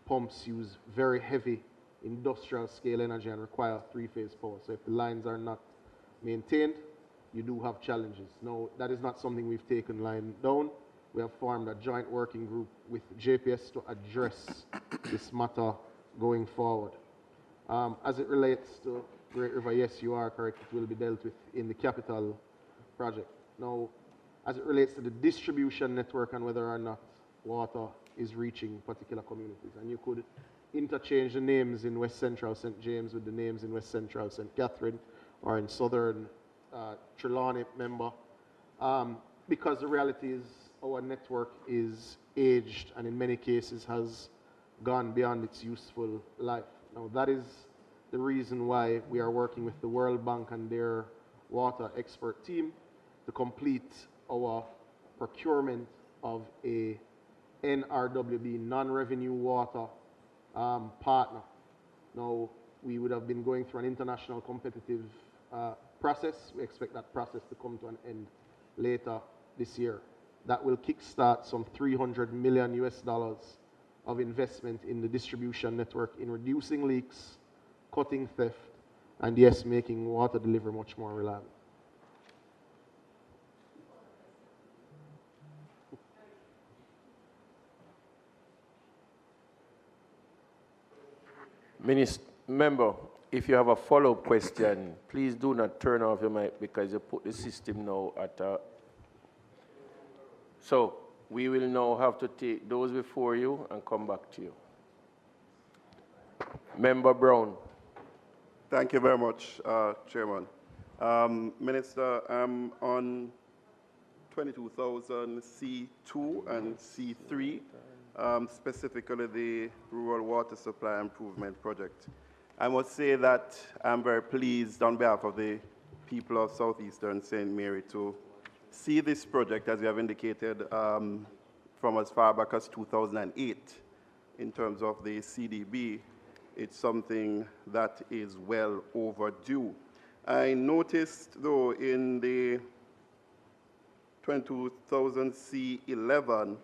pumps use very heavy industrial scale energy and require three-phase power. So if the lines are not maintained, you do have challenges. Now, that is not something we've taken lying down. We have formed a joint working group with JPS to address this matter going forward. As it relates to Great River, yes, you are correct. It will be dealt with in the capital project. Now, as it relates to the distribution network and whether or not water is reaching particular communities, and you could interchange the names in West Central St. James with the names in West Central St. Catherine or in Southern Trelawney, member, because the reality is our network is aged and in many cases has gone beyond its useful life. Now, that is the reason why we are working with the World Bank and their water expert team to complete our procurement of a NRWB, non-revenue water partner. Now, we would have been going through an international competitive process. We expect that process to come to an end later this year. that will kickstart some $300 million of investment in the distribution network in reducing leaks, cutting theft, and yes, making water delivery much more reliable. Member, if you have a follow-up question, please do not turn off your mic because you put the system now at a... So we will now have to take those before you and come back to you. Member Brown. Thank you very much, Chairman. Minister, I'm on 22,000 C2 and C3, specifically the Rural Water Supply Improvement Project. I must say that I'm very pleased on behalf of the people of Southeastern St. Mary to see this project, as you have indicated, from as far back as 2008 in terms of the CDB. It's something that is well overdue. I noticed, though, in the 22,000 C11,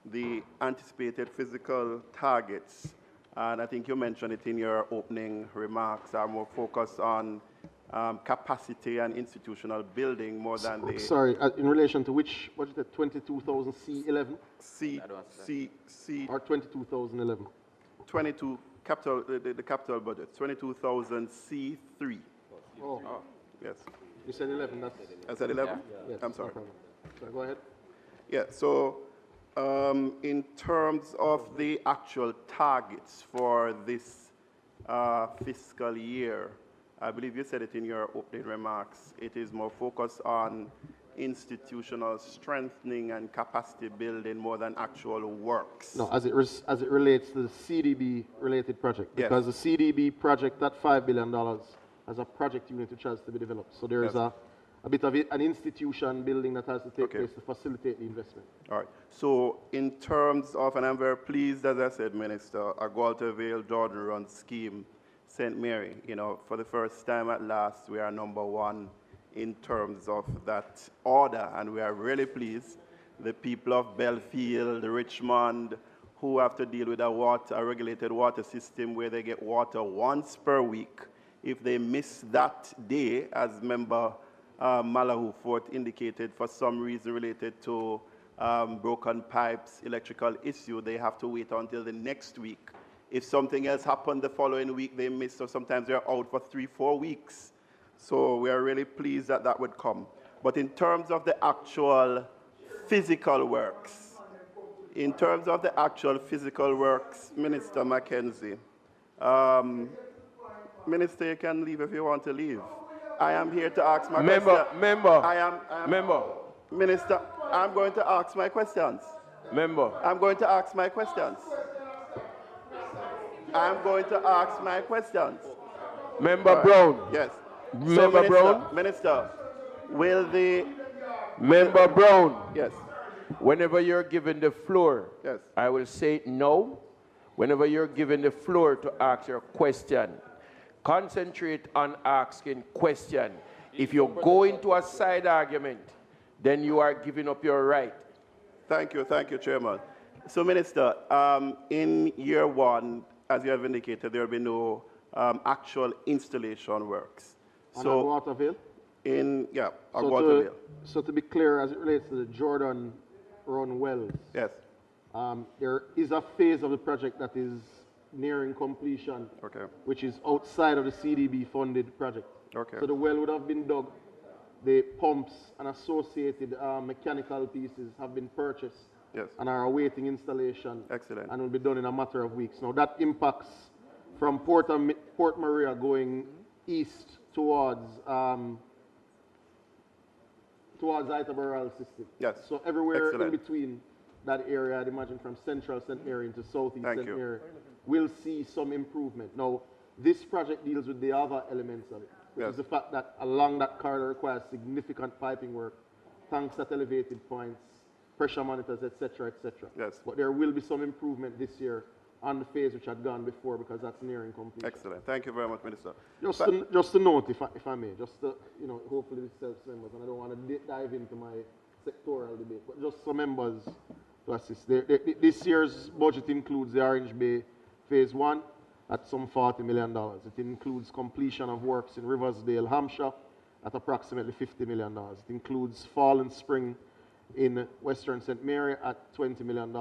the anticipated physical targets, and I think you mentioned it in your opening remarks, are more focused on capacity and institutional building more than the... Sorry, in relation to which, what is that, 22,000 C11? C... Or 22,011? 22, capital, the capital budget, 22,000 C3. Oh. Yes. You said 11, that's... I said 11? Yeah. Yes, I'm sorry. No problem. So go ahead. Yeah, so in terms of the actual targets for this fiscal year, I believe you said it in your opening remarks, it is more focused on institutional strengthening and capacity building more than actual works. No, as it relates to the CDB-related project, Yes. because the CDB project, that $5 billion, has a project unit which has to be developed. So there is Yes. a bit of an institution building that has to take place to facilitate the investment. All right. So in terms of, and I'm very pleased, as I said, Minister, a Galter Vale Jordan Run scheme, St. Mary, you know, for the first time at last, we are #1 in terms of that order, and we are really pleased. The people of Belfield, Richmond, who have to deal with a regulated water system where they get water once per week. If they miss that day, as Member Malahoo Fort indicated, for some reason related to broken pipes, electrical issue, they have to wait until the next week. If something else happened the following week, they miss, so sometimes they're out for 3-4 weeks. So we are really pleased that that would come. But in terms of the actual physical works, Minister Mackenzie, Minister, you can leave if you want to leave. I am here to ask my question. Minister, I'm going to ask my questions. I'm going to ask my questions. I'm going to ask my questions. Member Brown. Yes. Member Brown. Minister, will the... Member Brown. Yes. Whenever you're given the floor, yes, I will say no. Whenever you're given the floor to ask your question, concentrate on asking question. If you go into a side argument, then you are giving up your right. Thank you, Chairman. So, Minister, in year one, as you have indicated, there will be no actual installation works. On Waterville? Waterville. So to be clear, as it relates to the Jordan Run wells, yes, there is a phase of the project that is nearing completion, which is outside of the CDB-funded project. Okay. So the well would have been dug, the pumps and associated mechanical pieces have been purchased, yes, and are awaiting installation. Excellent. And will be done in a matter of weeks. Now that impacts from Port Maria going east towards Itabaral system. Yes. So everywhere Excellent. in between that area, I'd imagine from central St. Mary into southeast Thank St. you. Mary, we'll see some improvement. Now, this project deals with the other elements of it, which is the fact that along that corridor requires significant piping work, tanks at elevated points, pressure monitors, etc., etc. Yes. But there will be some improvement this year on the phase which had gone before, because that's nearing completion. Excellent. Thank you very much, Minister. Just to note, if I may, just to, hopefully this helps members, and I don't want to dive into my sectoral debate, but just some members to assist. This year's budget includes the Orange Bay Phase 1 at some $40 million. It includes completion of works in Riversdale, Hampshire at approximately $50 million. It includes Fall and Spring in Western St. Mary at $20 million.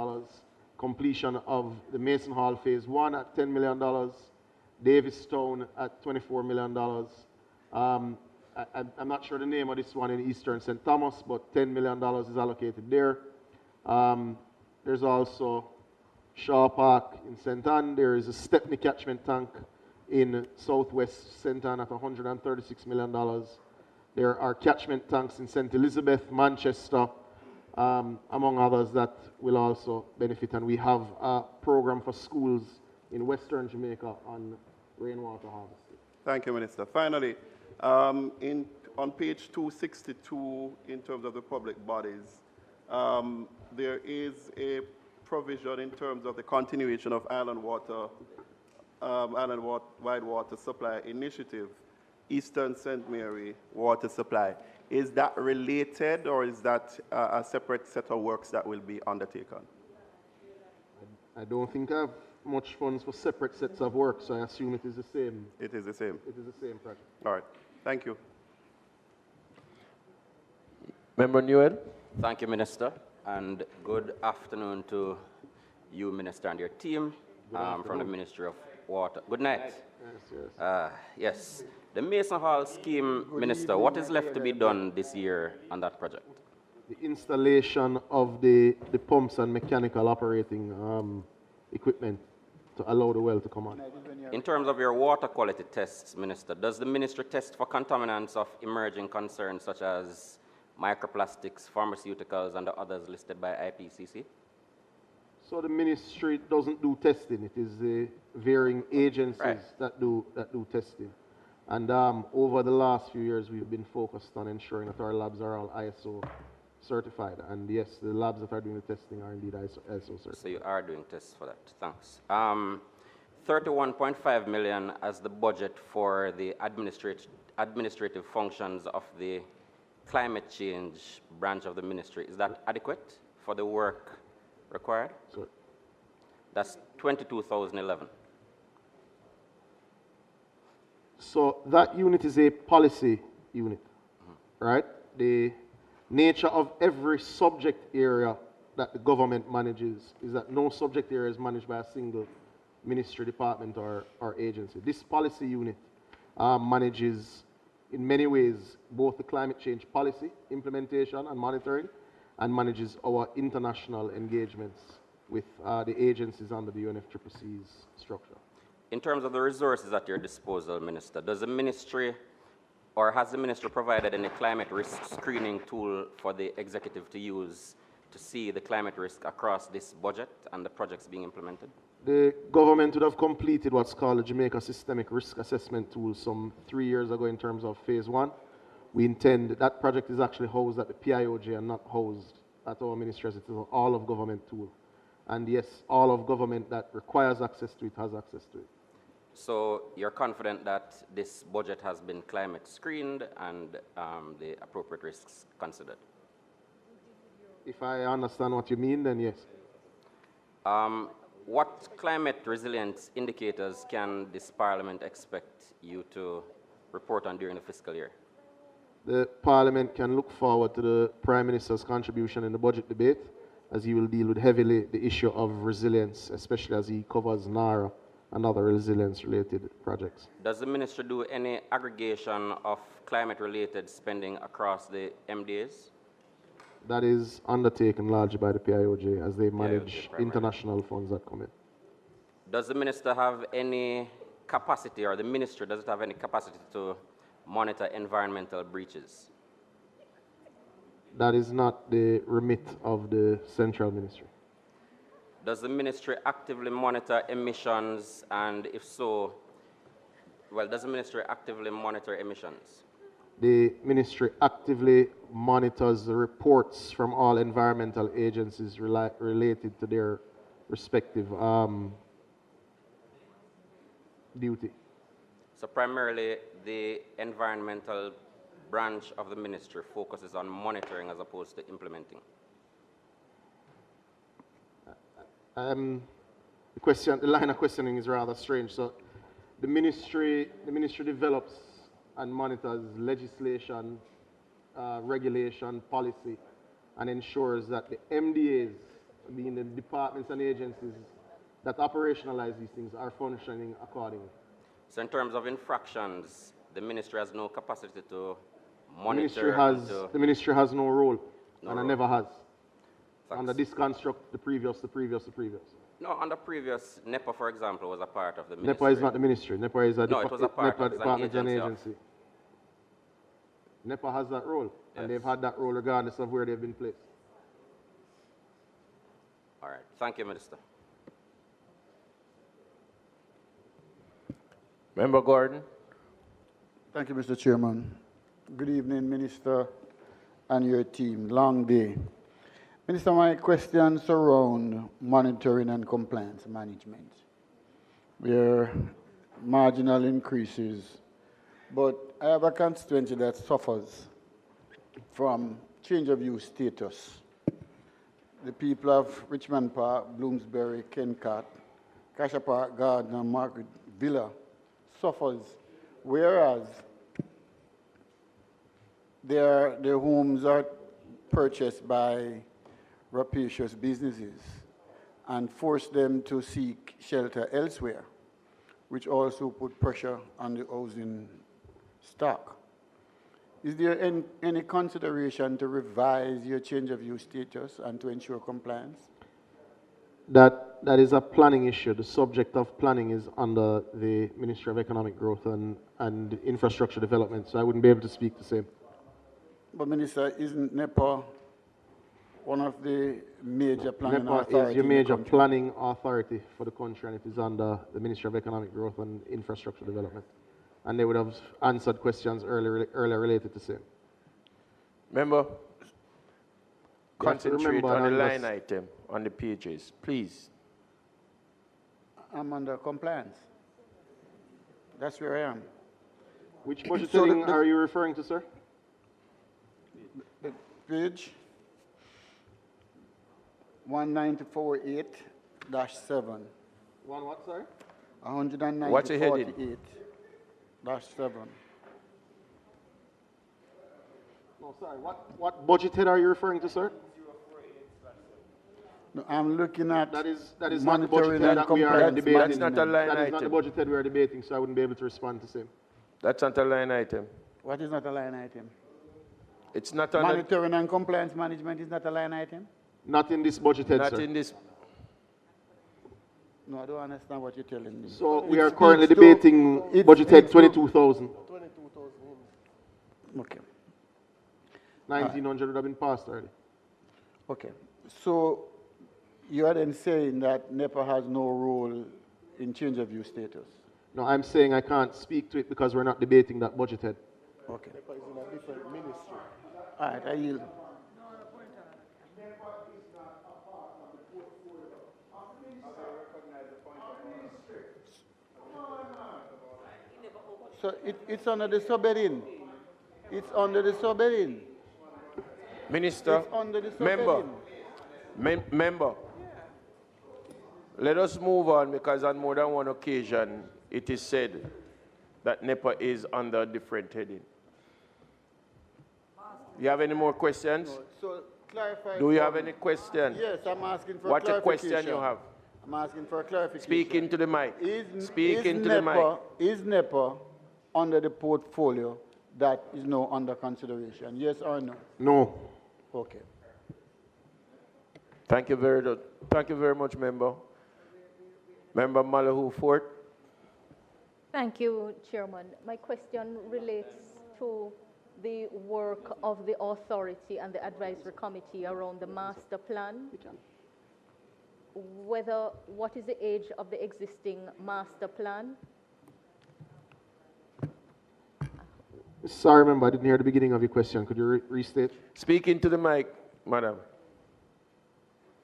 Completion of the Mason Hall Phase 1 at $10 million. Davistown at $24 million. I'm not sure the name of this one in Eastern St. Thomas, but $10 million is allocated there. There's also Shaw Park in St. Ann. There is a Stepney catchment tank in Southwest St. Ann at $136 million. There are catchment tanks in St. Elizabeth, Manchester, among others that will also benefit. And we have a program for schools in Western Jamaica on rainwater harvesting. Thank you, Minister. Finally, on page 262, in terms of the public bodies, there is a provision in terms of the continuation of island-wide water supply initiative, Eastern St. Mary water supply. Is that related, or is that a separate set of works that will be undertaken? I don't think I have much funds for separate sets of work, so I assume it is the same. It is the same. It is the same project. All right. Thank you. Member Newell. Thank you, Minister, and good afternoon to you, Minister, and your team from the Ministry of Water. Good night. Yes. The Mason Hall scheme, Minister, what is left to be done this year on that project? The installation of the pumps and mechanical operating equipment to allow the well to come on. In terms of your water quality tests, Minister, does the ministry test for contaminants of emerging concerns such as microplastics, pharmaceuticals, and the others listed by IPCC? So the ministry doesn't do testing. It is the varying agencies that do testing. And over the last few years, we've been focused on ensuring that our labs are all ISO certified. And yes, the labs that are doing the testing are indeed ISO certified. So you are doing tests for that. Thanks. 31.5 million as the budget for the administrative functions of the climate change branch of the ministry. Is that adequate for the work required? Sorry. That's 22,011. So that unit is a policy unit, right? The nature of every subject area that the government manages is that no subject area is managed by a single ministry, department, or agency. This policy unit manages, in many ways, both the climate change policy implementation and monitoring, and manages our international engagements with the agencies under the UNFCCC's structure. In terms of the resources at your disposal, Minister, does the ministry or has the ministry provided any climate risk screening tool for the executive to use to see the climate risk across this budget and the projects being implemented? The government would have completed what's called the Jamaica Systemic Risk Assessment Tool some 3 years ago in terms of phase 1. We intend that project is actually housed at the PIOJ and not housed at our ministry, as it is an all of government tool. And yes, all of government that requires access to it has access to it. So you're confident that this budget has been climate screened and the appropriate risks considered? If I understand what you mean, then yes. What climate resilience indicators can this Parliament expect you to report on during the fiscal year? The Parliament can look forward to the Prime Minister's contribution in the budget debate, as he will deal with heavily the issue of resilience, especially as he covers NARA and other resilience-related projects. Does the ministry do any aggregation of climate-related spending across the MDAs? That is undertaken largely by the PIOJ as they manage international funds that come in. Does the minister have any capacity, or the ministry, does it have any capacity to monitor environmental breaches? That is not the remit of the central ministry. Does the ministry actively monitor emissions, and if so, well, does the ministry actively monitor emissions? The ministry actively monitors the reports from all environmental agencies related to their respective duty. So primarily the environmental branch of the ministry focuses on monitoring as opposed to implementing? The line of questioning is rather strange. So the ministry develops and monitors legislation, regulation, policy, and ensures that the MDAs, being the departments and agencies that operationalize these things, are functioning accordingly. So in terms of infractions, the ministry has no capacity to monitor? The ministry has no role, and role. it never has. Thanks. Under this construct, the previous. No, under previous, NEPA, for example, was a part of the ministry. NEPA is not the ministry. NEPA is a No, it was a part of department and agency. agency. NEPA has that role, and they've had that role regardless of where they've been placed. All right. Thank you, Minister. Member Gordon. Thank you, Mr. Chairman. Good evening, Minister and your team. Long day. Minister, my questions surround monitoring and compliance management. There are marginal increases, but I have a constituency that suffers from change of use status. The people of Richmond Park, Bloomsbury, Kencat, Cassia Park, Garden, and Margaret Villa suffers, whereas their homes are purchased by rapacious businesses and force them to seek shelter elsewhere, which also put pressure on the housing stock. Is there any consideration to revise your change of use status and to ensure compliance? That is a planning issue. The subject of planning is under the Ministry of Economic Growth and Infrastructure Development, so I wouldn't be able to speak the same. But Minister, isn't NEPA one of the major planning authorities? NEPA is your major planning authority for the country, and it is under the Ministry of Economic Growth and Infrastructure Development. And they would have answered questions earlier related to same. Member, concentrate on the line this item on the pages, please. I'm under compliance. That's where I am. Which budget heading are you referring to, sir? The page 194.8-7. One what, sorry? 190.48-7. No, sorry. What budget head are you referring to, sir? No, I'm looking at that is not the budget head that we are debating. That's not a line item. That is not the budget head we are debating, so I wouldn't be able to respond to same. That's not a line item. What is not a line item? It's not a monitoring and compliance management is not a line item? Not in this budget head, not sir. In this. No, I don't understand what you're telling me. So we are currently debating budget head 22,000. 22,000. Okay. 1,900 would have been passed already. Okay. So you are then saying that NEPA has no role in change of use status? No, I'm saying I can't speak to it because we're not debating that budget head. Okay. NEPA is in a different ministry. All right, I yield. So it's under the subheading. It's under the subheading. Minister, it's under the subheading. Member, let us move on because on more than one occasion it is said that NEPA is under a different heading. You have any more questions? No, so clarify. Do you have any questions? Yes, I'm asking for what clarification. What question you have? I'm asking for a clarification. Speak into the mic. Speak into NEPA, the mic. Is NEPA under the portfolio that is now under consideration? Yes or no? No. Okay. Thank you very much, Member. Member Malahoo Fort. Thank you, Chairman. My question relates to the work of the authority and the advisory committee around the master plan. What is the age of the existing master plan? Sorry, member, I didn't hear the beginning of your question. Could you restate? Speak into the mic, madam.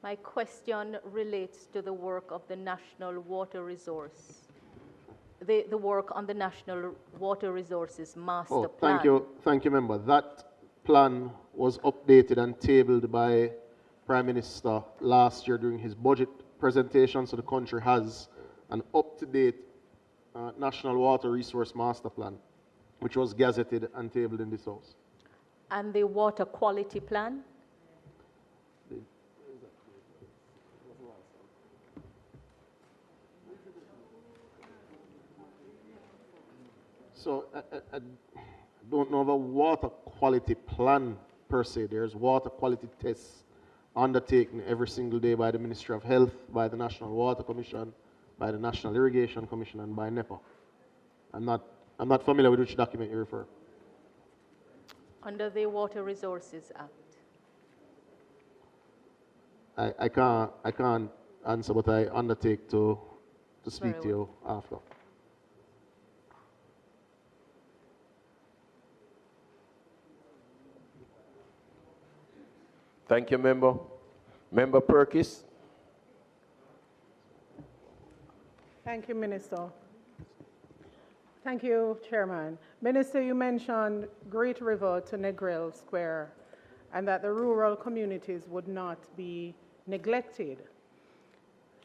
My question relates to the work of the National Water Resource. the work on the National Water Resources Master Oh, Plan. thank you, member. That plan was updated and tabled by Prime Minister last year during his budget presentation, so the country has an up-to-date National Water Resource Master Plan, which was gazetted and tabled in this House. And the Water Quality Plan? So I don't know of a water quality plan per se. There's water quality tests undertaken every single day by the Ministry of Health, by the National Water Commission, by the National Irrigation Commission, and by NEPA. I'm not familiar with which document you refer. Under the Water Resources Act. I can't answer, but I undertake to speak to you after. Thank you, member. Member Perkis. Thank you, Minister. Thank you, Chairman. Minister, you mentioned Great River to Negril Square and that the rural communities would not be neglected.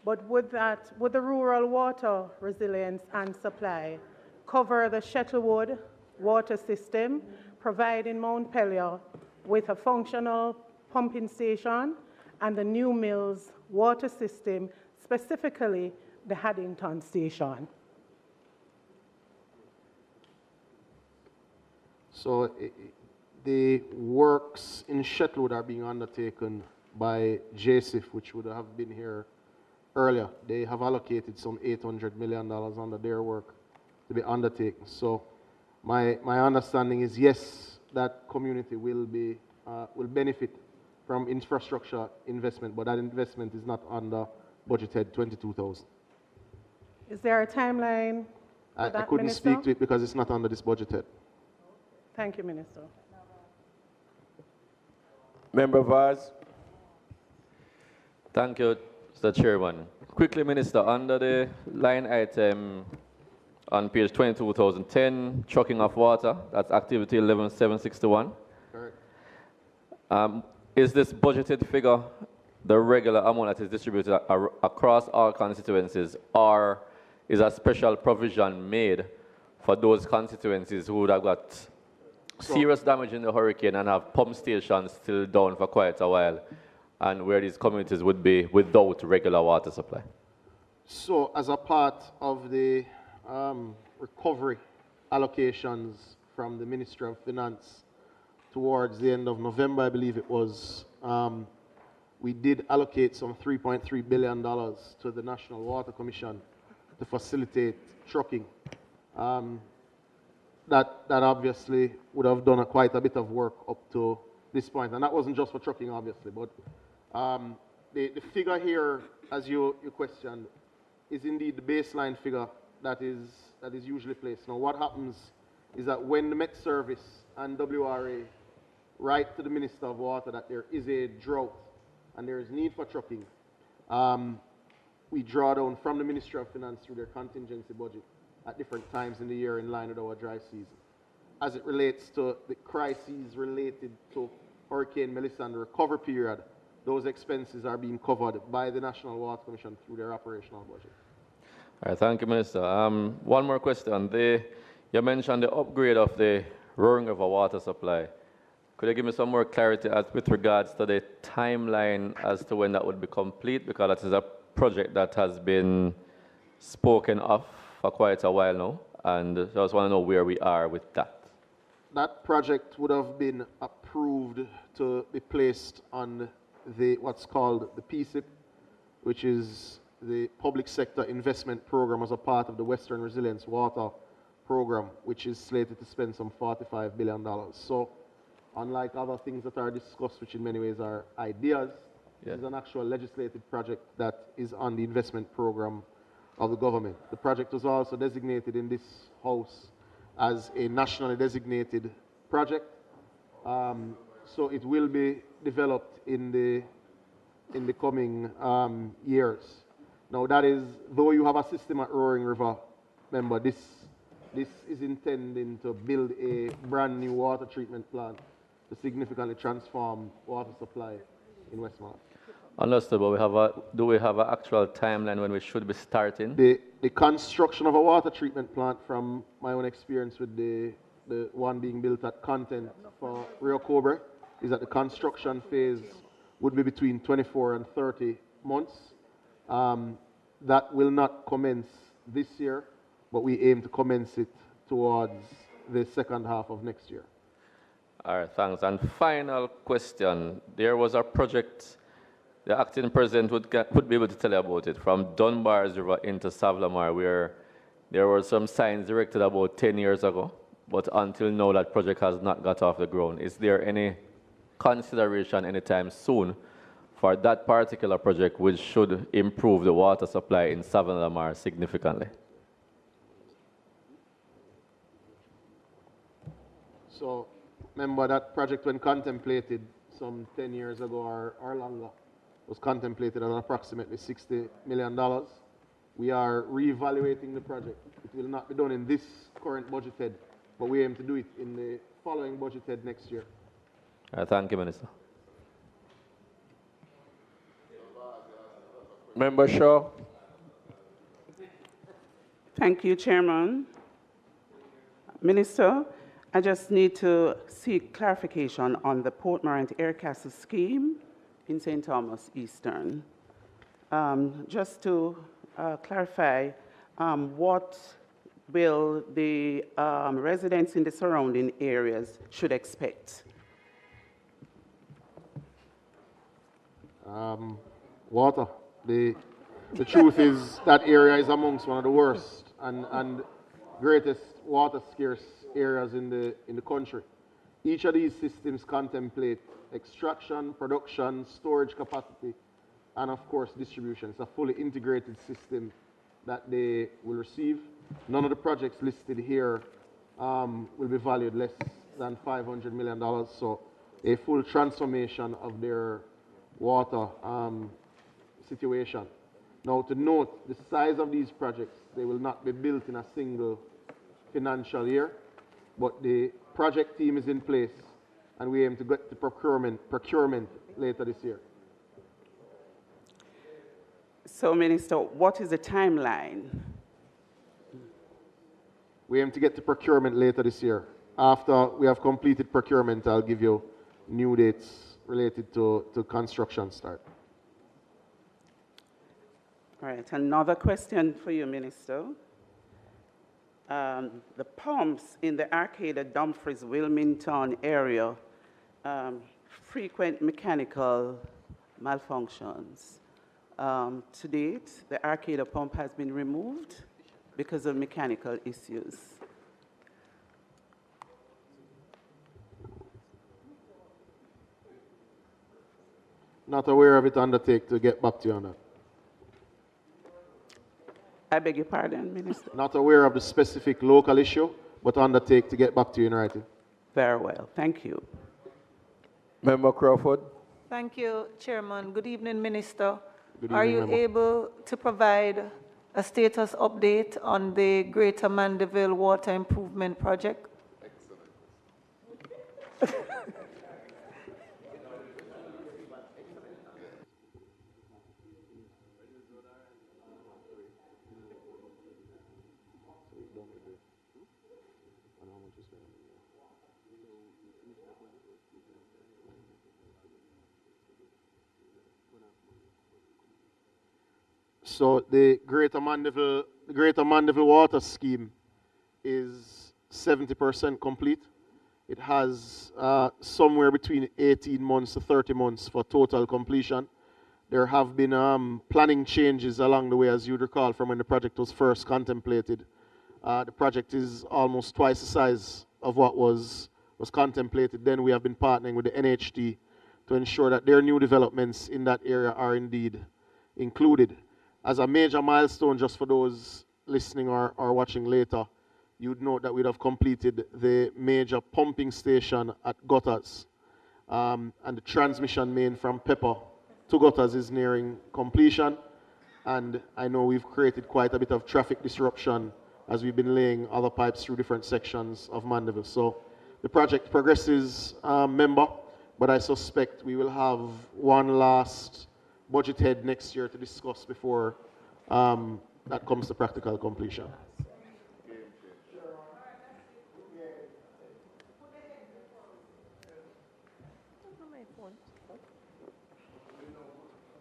But would the rural water resilience and supply cover the Shuttlewood water system, providing Mount Pelion with a functional pumping station and the New Mills water system, specifically the Haddington station? So the works in Shetwood are being undertaken by JSIF, which would have been here earlier. They have allocated some $800 million under their work to be undertaken. So my understanding is, yes, that community will benefit from infrastructure investment, but that investment is not under budgeted 22,000. Is there a timeline for that, I couldn't Minister? speak to it because it's not under this budgeted. Thank you, Minister. Member Vaz. Thank you, Mr. Chairman. Quickly, Minister, under the line item on page 22, 2010, trucking of water, that's activity 11761. Correct. Is this budgeted figure the regular amount that is distributed across all constituencies, or is a special provision made for those constituencies who would have got serious damage in the hurricane and have pump stations still down for quite a while, and where these communities would be without regular water supply? So as a part of the recovery allocations from the Ministry of Finance towards the end of November, I believe it was, we did allocate some $3.3 billion to the National Water Commission to facilitate trucking. That obviously would have done quite a bit of work up to this point. And that wasn't just for trucking, obviously, but the figure here, as you questioned, is indeed the baseline figure that is usually placed. Now, what happens is that when the Met Service and WRA write to the Minister of Water that there is a drought and there is need for trucking, we draw down from the Ministry of Finance through their contingency budget at different times in the year in line with our dry season. As it relates to the crises related to Hurricane Melissa and the recovery period, those expenses are being covered by the National Water Commission through their operational budget. All right, thank you, Minister. One more question. You mentioned the upgrade of the Roaring River water supply. Could you give me some more clarity with regards to the timeline as to when that would be complete? Because that is a project that has been spoken of for quite a while now, and I just want to know where we are with that. That project would have been approved to be placed on what's called the PSIP, which is the Public Sector Investment Program as a part of the Western Resilience Water Program, which is slated to spend some $45 billion. So, unlike other things that are discussed, which in many ways are ideas, This is an actual legislative project that is on the investment program of the government. The project was also designated in this House as a nationally designated project. So it will be developed in the coming years. Now that is, though you have a system at Roaring River, remember, this is intending to build a brand new water treatment plant to significantly transform water supply in Westmoreland. Understood, but do we have an actual timeline when we should be starting? The construction of a water treatment plant, from my own experience with the one being built at Content for Rio Cobre, is that the construction phase would be between 24 and 30 months. That will not commence this year, but we aim to commence it towards the second half of next year. All right, thanks. And final question. There was a project, the acting president would be able to tell you about it, from Dunbar's River into Savlamar, where there were some signs erected about 10 years ago, but until now that project has not got off the ground. Is there any consideration anytime soon for that particular project, which should improve the water supply in Savlamar significantly? So remember that project, when contemplated some 10 years ago or longer, was contemplated at approximately $60 million. We are reevaluating the project. It will not be done in this current budgeted, but we aim to do it in the following budgeted next year. Thank you, Minister. Member Shaw. Thank you, Chairman. Minister, I just need to seek clarification on the Port Morant Air Castle scheme in St. Thomas Eastern. Just to clarify, what will the residents in the surrounding areas should expect? Water. The truth is that area is amongst one of the worst and greatest water scarce areas in the country. Each of these systems contemplate extraction, production, storage capacity, and of course distribution. It's a fully integrated system that they will receive. None of the projects listed here will be valued less than $500 million. So a full transformation of their water situation. Now, to note the size of these projects, they will not be built in a single financial year, but the project team is in place, and we aim to get the procurement later this year. So, Minister, what is the timeline? We aim to get to procurement later this year. After we have completed procurement, I'll give you new dates related to construction start. All right, another question for you, Minister. The pumps in the Arcata, Dumfries, Wilmington area, frequent mechanical malfunctions. To date, the Arcata pump has been removed because of mechanical issues. Not aware of it, undertake to get back to you on that. I beg your pardon, Minister? Not aware of the specific local issue, but undertake to get back to you in writing. Very well, thank you. Member Crawford. Thank you, Chairman. Good evening, Minister. Good Are evening, you Member. able to provide a status update on the Greater Mandeville Water Improvement Project? So the Greater Mandeville Water Scheme is 70% complete. It has somewhere between 18 months to 30 months for total completion. There have been planning changes along the way, as you recall, from when the project was first contemplated. The project is almost twice the size of what was contemplated. Then we have been partnering with the NHT to ensure that their new developments in that area are indeed included. As a major milestone, just for those listening or watching later, you'd note that we'd have completed the major pumping station at Gutters. And the transmission main from Pepper to Gutters is nearing completion. And I know we've created quite a bit of traffic disruption as we've been laying other pipes through different sections of Mandeville. So the project progresses, member, but I suspect we will have one last budget head next year to discuss before that comes to practical completion.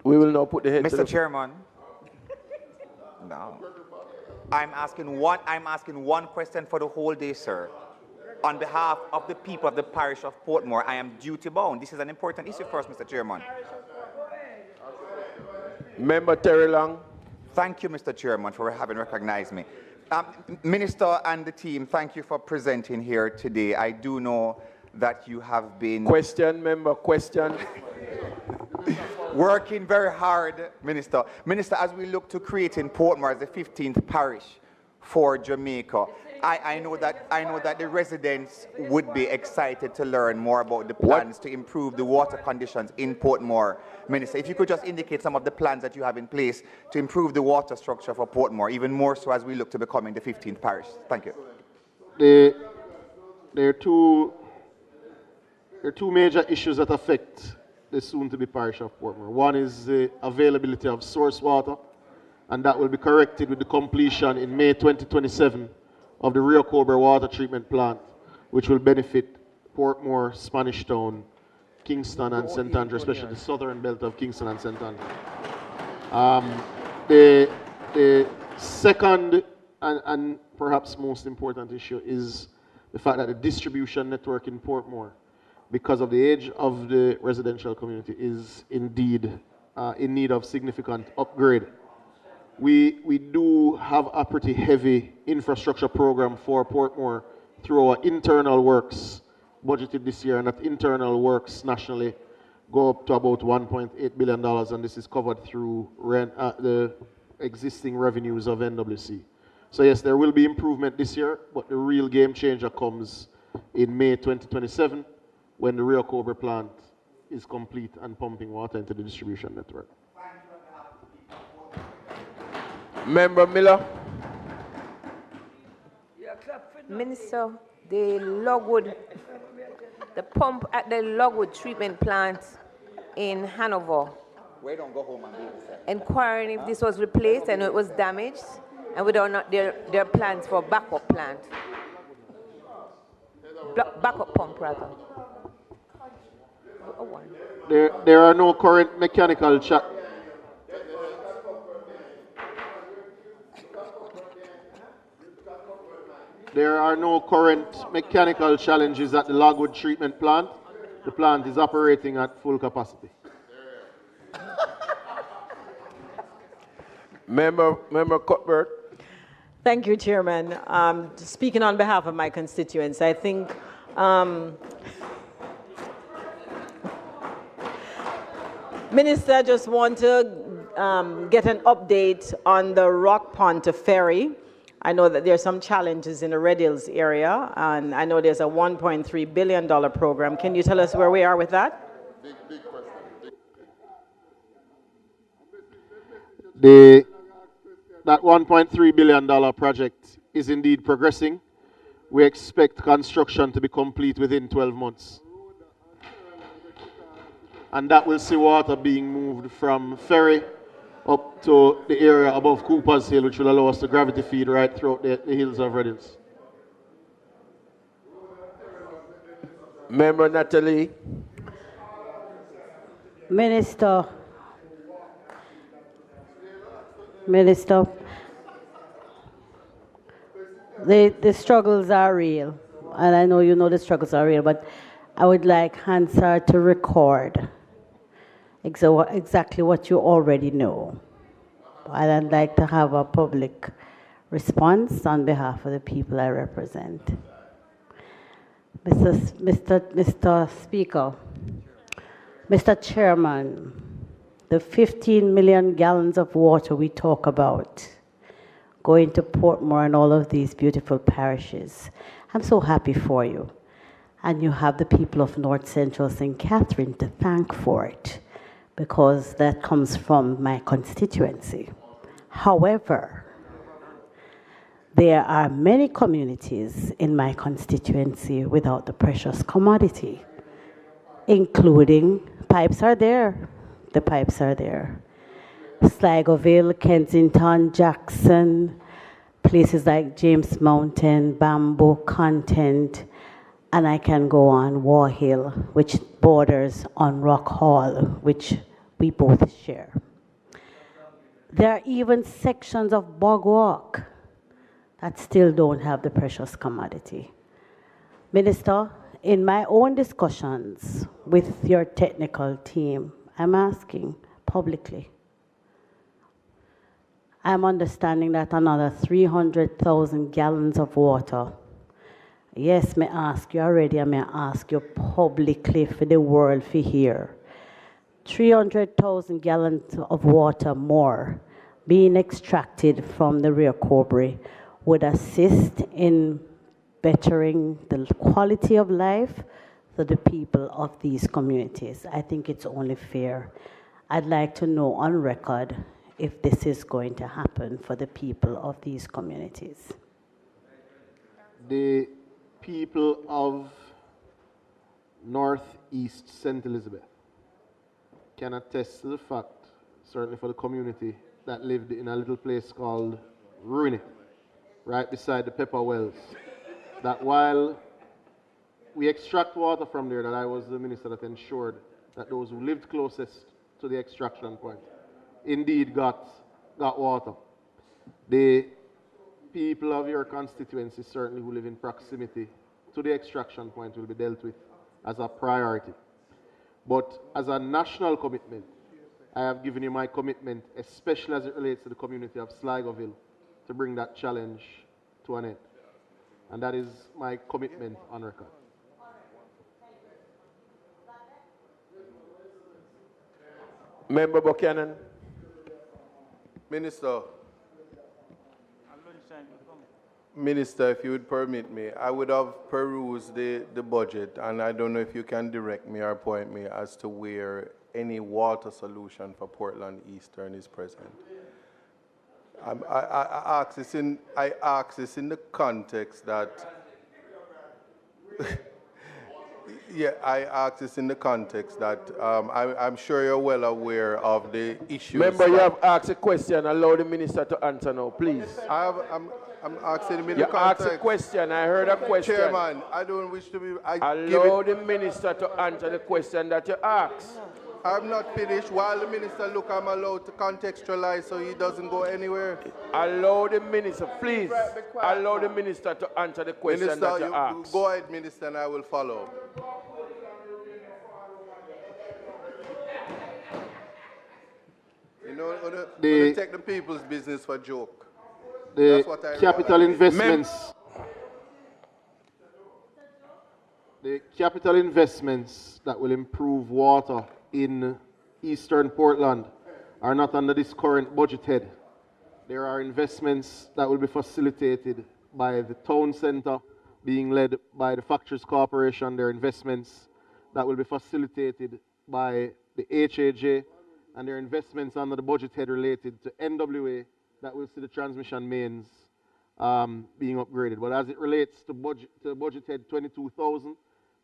We will now put the head to Mr. Chairman. No. I'm asking one question for the whole day, sir. On behalf of the people of the parish of Portmore, I am duty bound. This is an important issue for us, Mr. Chairman. Member Terry Long. Thank you, Mr. Chairman, for having recognized me. Minister and the team, thank you for presenting here today. I do know that you have been... Question, member, question. Working very hard, Minister. Minister, as we look to creating Portmore as the 15th parish for Jamaica, I know that the residents would be excited to learn more about the plans to improve the water conditions in Portmore. Minister, if you could just indicate some of the plans that you have in place to improve the water structure for Portmore, even more so as we look to becoming the 15th parish. Thank you. There are two major issues that affect the soon-to-be parish of Portmore. One is the availability of source water, and that will be corrected with the completion in May 2027 of the Rio Cobre water treatment plant, which will benefit Portmore, Spanish Town, Kingston, and St. Andrew, especially the southern belt of Kingston and St. Andrew. The second and perhaps most important issue is the fact that the distribution network in Portmore, because of the age of the residential community, is indeed in need of significant upgrade. We do have a pretty heavy infrastructure program for Portmore through our internal works budgeted this year, and that internal works nationally go up to about $1.8 billion, and this is covered through the existing revenues of NWC. So yes, there will be improvement this year, but the real game changer comes in May 2027 when the Rio Cobre plant is complete and pumping water into the distribution network. Member Miller. Minister, the pump at the Logwood treatment plant in Hanover. We don't go home and do this. Inquiring if this was replaced and it was damaged, and whether or not there are plans for backup plant. Backup pump, rather. There are no current mechanical There are no current mechanical challenges at the Logwood treatment plant. The plant is operating at full capacity. Member Cuthbert. Thank you, Chairman. Speaking on behalf of my constituents, I think Minister, I just want to get an update on the Rock Pond to Ferry. I know that there are some challenges in the Red Hills area, and I know there's a $1.3 billion program. Can you tell us where we are with that? Big question. That $1.3 billion project is indeed progressing. We expect construction to be complete within 12 months. And that will see water being moved from Ferry up to the area above Cooper's Hill, which will allow us to gravity feed right throughout the hills of Red Hills. Member Natalie. Minister, the struggles are real, and I know you know the struggles are real, but I would like Hansard to record exactly what you already know. And I'd like to have a public response on behalf of the people I represent. Mr. Speaker, Mr. Chairman, the 15 million gallons of water we talk about going to Portmore and all of these beautiful parishes, I'm so happy for you. And you have the people of North Central St. Catherine to thank for it, because that comes from my constituency. However, There are many communities in my constituency without the precious commodity, including pipes are there. The pipes are there. Sligoville, Kensington, Jackson, places like James Mountain, Bamboo, Content, and I can go on, War Hill, which borders on Rock Hall, which we both share. There are even sections of Bog Walk that still don't have the precious commodity. Minister, in my own discussions with your technical team, I'm asking publicly, I'm understanding that another 300,000 gallons of water. Yes, may ask you already, I may ask you publicly for the world to hear. 300,000 gallons of water more being extracted from the Rio Cobre would assist in bettering the quality of life for the people of these communities. I think it's only fair. I'd like to know on record if this is going to happen for the people of these communities. The people of Northeast St. Elizabeth can attest to the fact, certainly for the community that lived in a little place called Ruiney, right beside the Pepper Wells, that while we extract water from there, that I was the minister that ensured that those who lived closest to the extraction point indeed got water. The people of your constituency, certainly who live in proximity to the extraction point, will be dealt with as a priority. But as a national commitment, I have given you my commitment, especially as it relates to the community of Sligoville, to bring that challenge to an end. And that is my commitment on record. Member Buchanan. Minister, if you would permit me, I would have perused the budget, and I don't know if you can direct me or point me as to where any water solution for Portland Eastern is present. I ask this in the context that yeah, I ask this in the context that I'm sure you're well aware of the issues. Member, you have asked a question. Allow the minister to answer now, please. I'm asking him in you the context. asked a question. I heard a question. Chairman, I don't wish to be... Allow the minister to answer the question that you asked. I'm not finished. While the minister look, I'm allowed to contextualize so he doesn't go anywhere. Allow the minister, please. Allow the minister to answer the question Minister, that you asked. Go ahead, Minister, and I will follow. You know, they take the people's business for a joke. The capital investments. The capital investments that will improve water in Eastern Portland are not under this current budget head. There are investments that will be facilitated by the town centre being led by the Factories Corporation. There are investments that will be facilitated by the HAJ, and there are investments under the budget head related to NWA that will see the transmission mains being upgraded. But as it relates to budget head 22,000,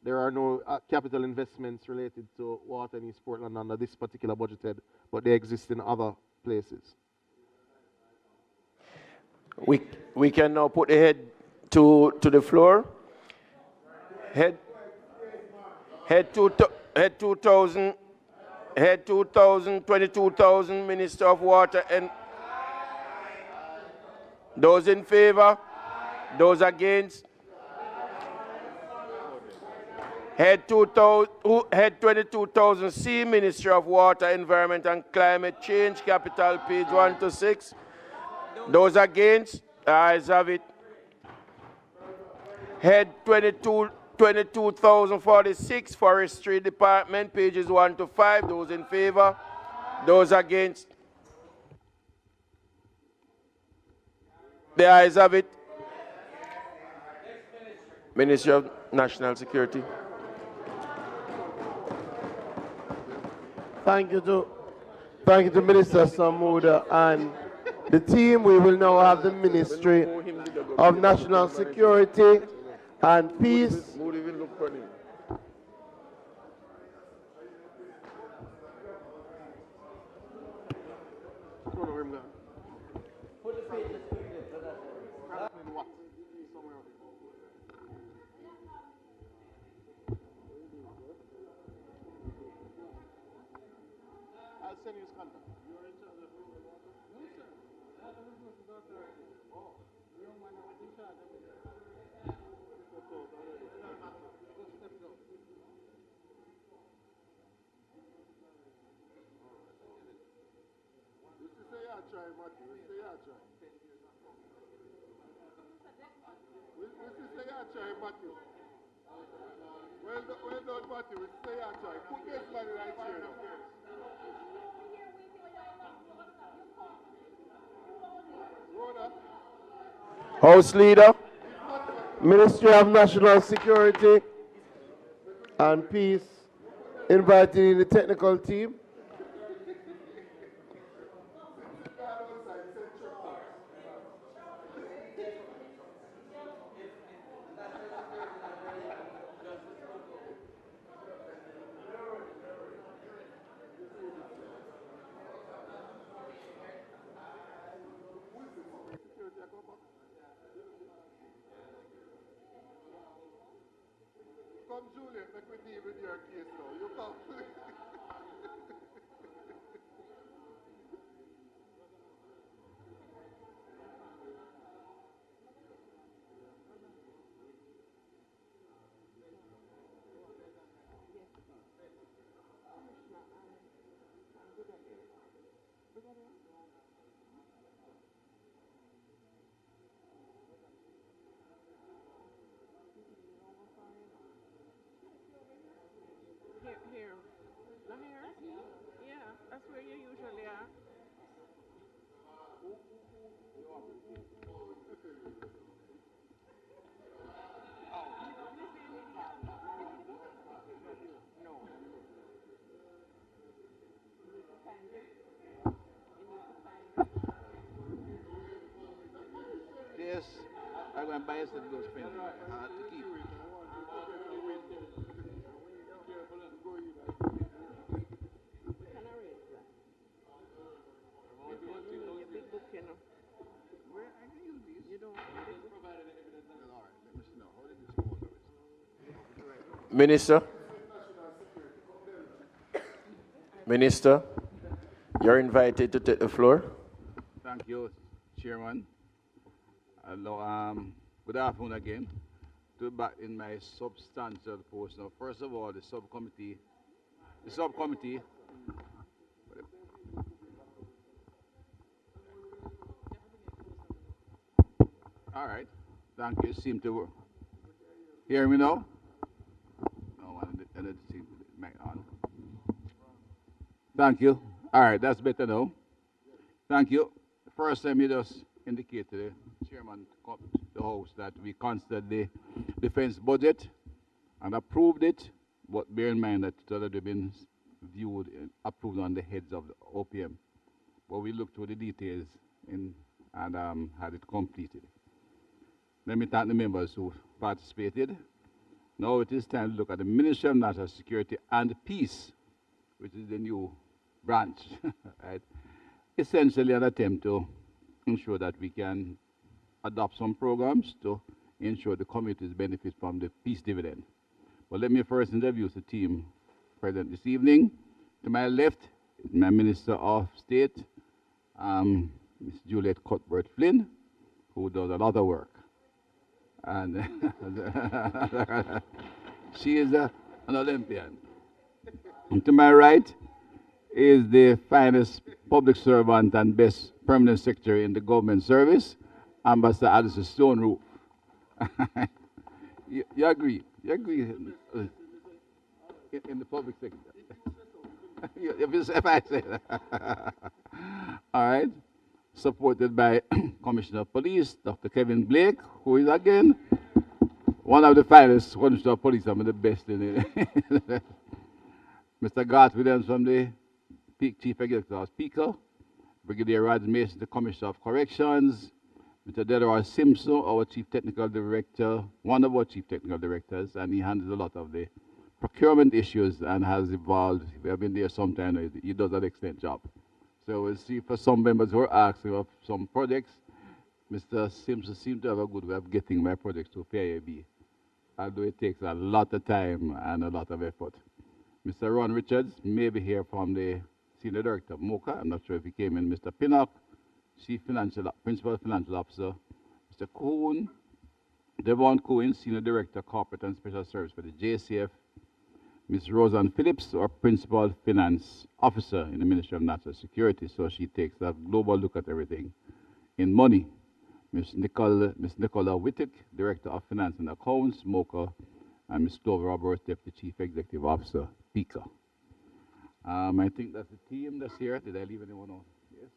there are no capital investments related to water in East Portland under this particular budget head, but they exist in other places. We can now put the head to the floor. Head 2,000, 22,000, Minister of Water, and those in favor, those against. Head 22,000 C, Ministry of Water, Environment and Climate Change, capital page 1 to 6. Those against, the ayes have it. Head 22,046, Forestry Department, pages 1 to 5. Those in favor, those against. The ayes have it. Ministry of National Security. Thank you to Minister Samuda and the team. We will now have the Ministry of National Security and Peace. I'll send you his contact. Well done, Matthew. Say your try. Put this man right here. House Leader, Ministry of National Security and Peace, invited in the technical team. Come, Juliet, make we deal with your case now. You come. Here. Not here? Yeah, that's where you usually are. Yes, I'm going to buy us those pens. Hard to keep. Minister. Minister, you're invited to take the floor. Thank you, Chairman. Hello, good afternoon again. To back in my substantial post now. First of all, the subcommittee. All right. Thank you. Seem to hear me now. No, I didn't see the mic on. Thank you. All right, that's better now. Thank you. First time you just indicate to the chairman of the House that we considered the defense budget and approved it, but bear in mind that it had already been viewed and approved on the heads of the OPM. But we looked through the details and had it completed. Let me thank the members who participated. Now it is time to look at the Ministry of National Security and Peace, which is the new branch. Right? Essentially an attempt to ensure that we can adopt some programs to ensure the communities benefit from the peace dividend. But let me first introduce the team present this evening. To my left, my Minister of State, Ms. Juliet Cuthbert-Flynn, who does a lot of work. And she is an Olympian. And to my right is the finest public servant and best permanent secretary in the government service, Ambassador Alice Stone Roof. You agree? You agree in the public sector? If I say that. All right. Supported by Commissioner of Police, Dr. Kevin Blake, who is again one of the finest Commissioner of Police, some of the best in it. Mr. Garth Williams from the Chief Executive of PICO, Brigadier Rod Mason, the Commissioner of Corrections, Mr. Delroy Simpson, our Chief Technical Director, one of our Chief Technical Directors, and he handles a lot of the procurement issues and has evolved. We have been there some time. He does an excellent job. So we'll see for some members who are asking of some projects, Mr. Simpson seems to have a good way of getting my projects to PIAB, although it takes a lot of time and a lot of effort. Mr. Ron Richards may be here from the Senior Director of MOCA. I'm not sure if he came in. Mr. Pinnock, Principal Financial Officer. Mr. Coon, Devon Cohen, Senior Director, Corporate and Special Service for the JCF. Ms. Roseanne Phillips, our Principal Finance Officer in the Ministry of National Security, so she takes a global look at everything in money. Ms. Nicola Wittick, Director of Finance and Accounts, MOCA, and Ms. Clover Roberts, Deputy Chief Executive Officer, PICA. I think that's the team that's here. Did I leave anyone out? Yes?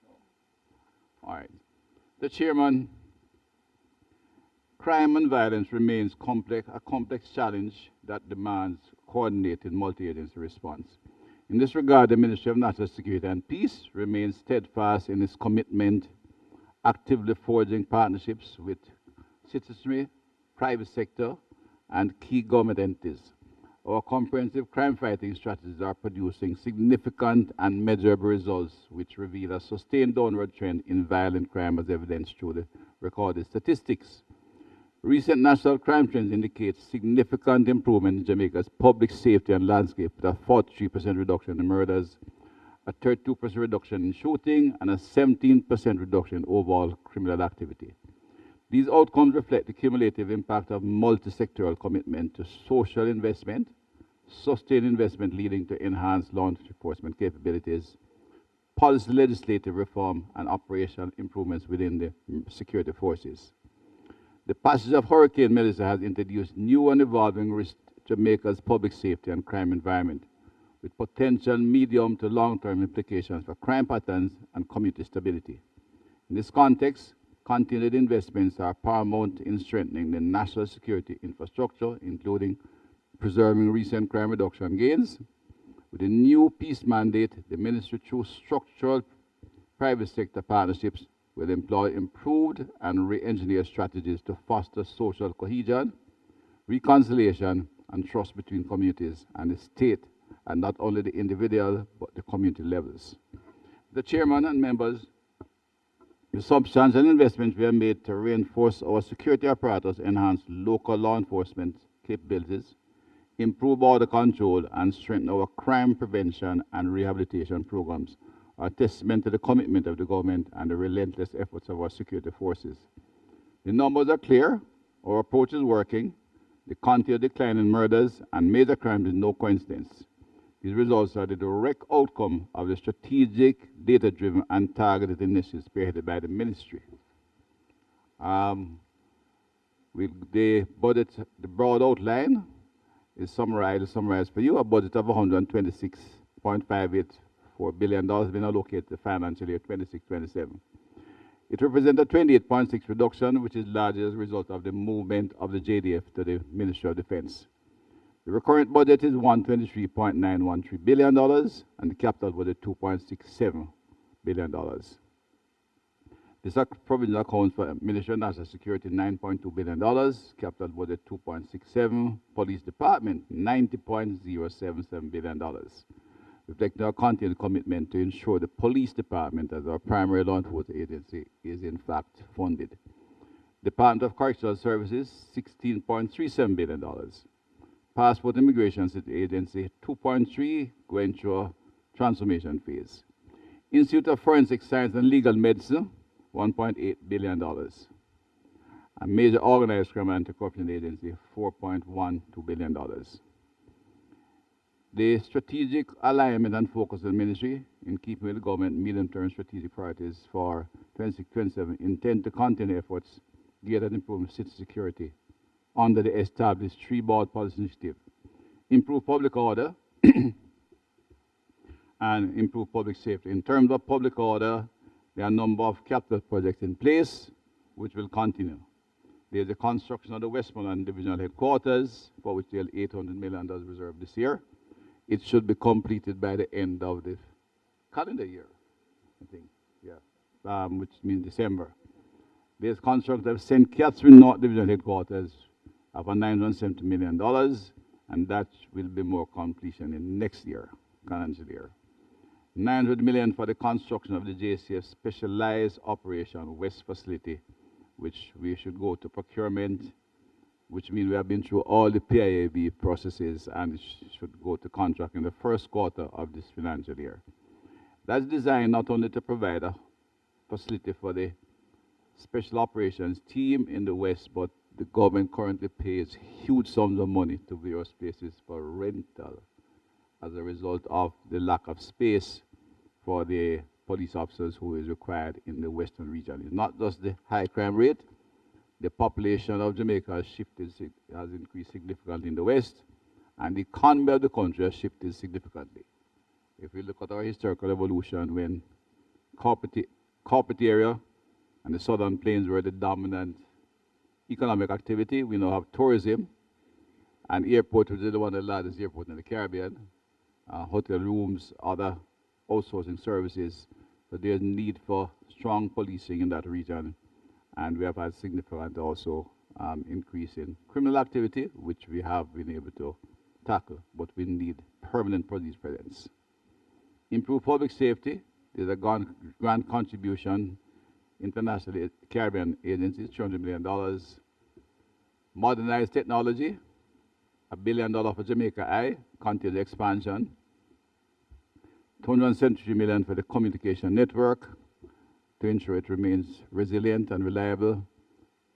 No. All right. The Chairman, crime and violence remains a complex challenge that demands coordinated multi-agency response. In this regard, the Ministry of National Security and Peace remains steadfast in its commitment, actively forging partnerships with citizenry, private sector, and key government entities. Our comprehensive crime-fighting strategies are producing significant and measurable results which reveal a sustained downward trend in violent crime as evidenced through the recorded statistics. Recent national crime trends indicate significant improvement in Jamaica's public safety and landscape, with a 43% reduction in murders, a 32% reduction in shooting, and a 17% reduction in overall criminal activity. These outcomes reflect the cumulative impact of multi-sectoral commitment to social investment, sustained investment leading to enhanced law enforcement capabilities, policy legislative reform, and operational improvements within the security forces. The passage of Hurricane Melissa has introduced new and evolving risks to Jamaica's public safety and crime environment, with potential medium to long-term implications for crime patterns and community stability. In this context, continued investments are paramount in strengthening the national security infrastructure, including preserving recent crime reduction gains. With a new peace mandate, the Ministry, through structural private sector partnerships, will employ improved and re-engineered strategies to foster social cohesion, reconciliation, and trust between communities and the state, and not only the individual, but the community levels. The Chairman and members, the substantial investments we have made to reinforce our security apparatus, enhance local law enforcement capabilities, improve border control, and strengthen our crime prevention and rehabilitation programs are a testament to the commitment of the government and the relentless efforts of our security forces. The numbers are clear, our approach is working, the continued decline in murders and major crimes is no coincidence. These results are the direct outcome of the strategic, data-driven, and targeted initiatives spearheaded by the Ministry. The budget, the broad outline is summarized for you. A budget of $126.584 billion has been allocated to financial year 26-27. It represents a 28.6% reduction, which is largely as a result of the movement of the JDF to the Ministry of Defense. The recurrent budget is $123.913 billion, and the capital budget $2.67 billion. This provision accounts for Ministry of National Security $9.2 billion, capital budget $2.67, Police Department $90.077 billion. Reflecting our continued commitment to ensure the Police Department as our primary law enforcement agency is in fact funded. Department of Correctional Services $16.37 billion. Passport Immigration Agency $2.3 going through a transformation phase. Institute of Forensic Science and Legal Medicine $1.8 billion. A major organized crime anti-corruption agency $4.12 billion. The strategic alignment and focus of the Ministry, in keeping with the government medium-term strategic priorities for 26-27, intend to continue efforts geared at improving city security under the established three-board policy initiative. Improve public order and improve public safety. In terms of public order, there are a number of capital projects in place which will continue. There's the construction of the Westmoreland Divisional Headquarters, for which there are $800 million reserved this year. It should be completed by the end of the calendar year, I think. Yeah. which means December. There's construction of St. Catherine North Division headquarters of $970 million, and that will be more completion in next year, financial year. $900 million for the construction of the JCF Specialized Operation West Facility, which we should go to procurement, which means we have been through all the PIAB processes and should go to contract in the first quarter of this financial year. That's designed not only to provide a facility for the special operations team in the West, but the government currently pays huge sums of money to various places for rental as a result of the lack of space for the police officers who is required in the Western region. It's not just the high crime rate. The population of Jamaica has increased significantly in the West, and the economy of the country has shifted significantly. If we look at our historical evolution, when corporate area and the Southern Plains were the dominant economic activity, we now have tourism, and airport, which is one of the largest airports in the Caribbean, hotel rooms, other outsourcing services. So there's need for strong policing in that region. And we have had significant also increase in criminal activity, which we have been able to tackle, but we need permanent police presence. Improve public safety. There's a grant contribution, international Caribbean agencies, $200 million. Modernize technology, $1 billion for Jamaica Eye, continued expansion. $273 million for the communication network, to ensure it remains resilient and reliable.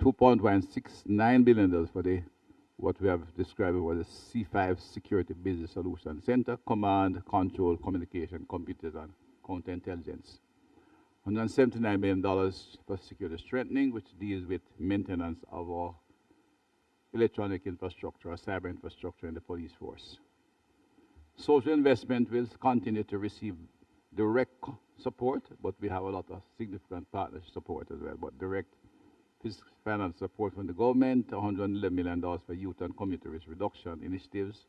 $2.169 billion for what we have described as the C5 Security Business Solution Center, command, control, communication, computers, and counterintelligence. $179 million for security strengthening, which deals with maintenance of our electronic infrastructure, or cyber infrastructure in the police force. Social investment will continue to receive direct support, but we have a lot of significant partner support as well. But direct financial support from the government, $111 million for youth and community risk reduction initiatives,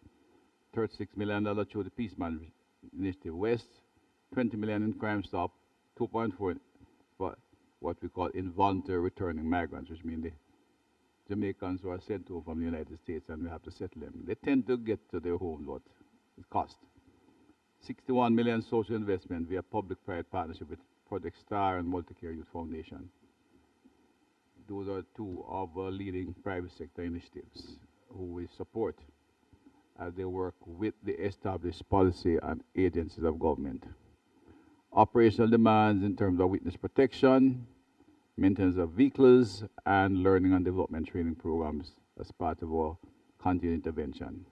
$36 million through the Peace Management Initiative West, $20 million in Crime Stop, 2.4 for what we call involuntary returning migrants, which means the Jamaicans who are sent home from the United States and we have to settle them. They tend to get to their homes, but it costs. 61 million social investment via public-private partnership with Project STAR and Multicare Youth Foundation. Those are two of our leading private sector initiatives who we support as they work with the established policy and agencies of government. Operational demands in terms of witness protection, maintenance of vehicles, and learning and development training programs as part of our continued intervention.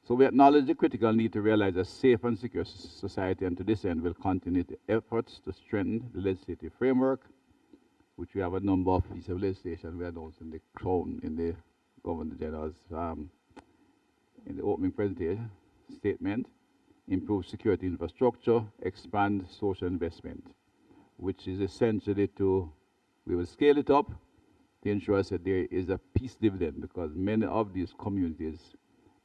So we acknowledge the critical need to realize a safe and secure society, and to this end we'll continue the efforts to strengthen the legislative framework, which we have a number of pieces of legislation we announced in the Crown, in the Governor General's in the opening presentation statement. Improve security infrastructure, expand social investment, which is essentially we will scale it up to ensure that there is a peace dividend, because many of these communities,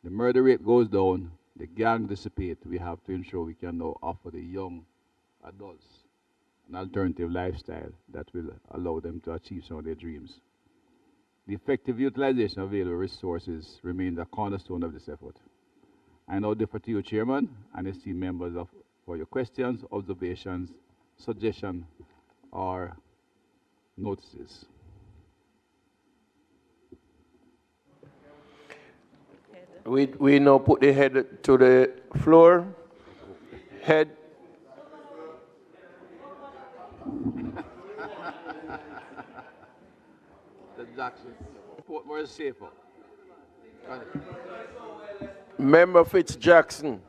the murder rate goes down, the gang dissipate. We have to ensure we can now offer the young adults an alternative lifestyle that will allow them to achieve some of their dreams. The effective utilization of available resources remains a cornerstone of this effort. I now defer to you, Chairman, and esteemed members for your questions, observations, suggestions, or notices. We now put the head to the floor. Head. The Jackson. Portmore is safer. Member Fitz-Jackson.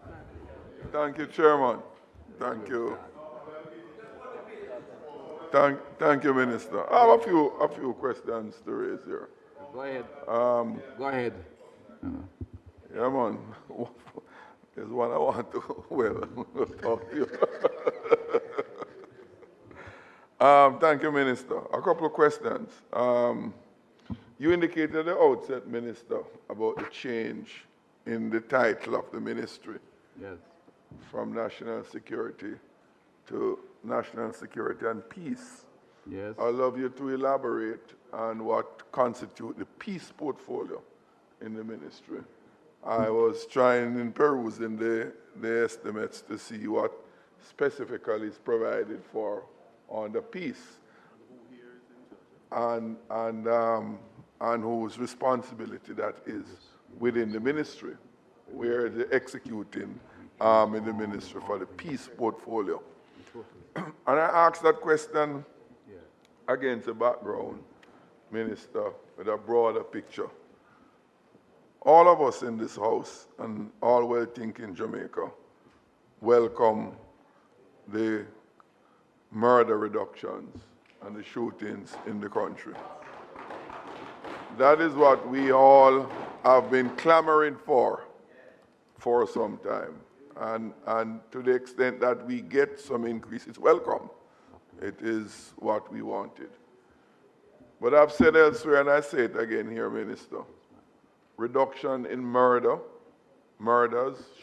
Thank you, Chairman. Thank you. Thank you, Minister. I have a few questions to raise here. Go ahead. Go ahead. Yeah, man. There's one I want to, talk to you. Thank you, Minister. A couple of questions. You indicated at the outset, Minister, about the change in the title of the ministry. Yes. From national security to national security and peace. Yes. I'd love you to elaborate on what constitutes the peace portfolio in the ministry. I was trying in perusing the estimates to see what specifically is provided for on the peace and whose responsibility that is within the ministry, where the executing in the ministry for the peace portfolio. And I asked that question against a background, Minister, with a broader picture. All of us in this house and all well-thinking Jamaica welcome the murder reductions and the shootings in the country. That is what we all have been clamoring for some time. And to the extent that we get some increase, it's welcome. It is what we wanted. But I've said elsewhere, and I say it again here, Minister, reduction in murders,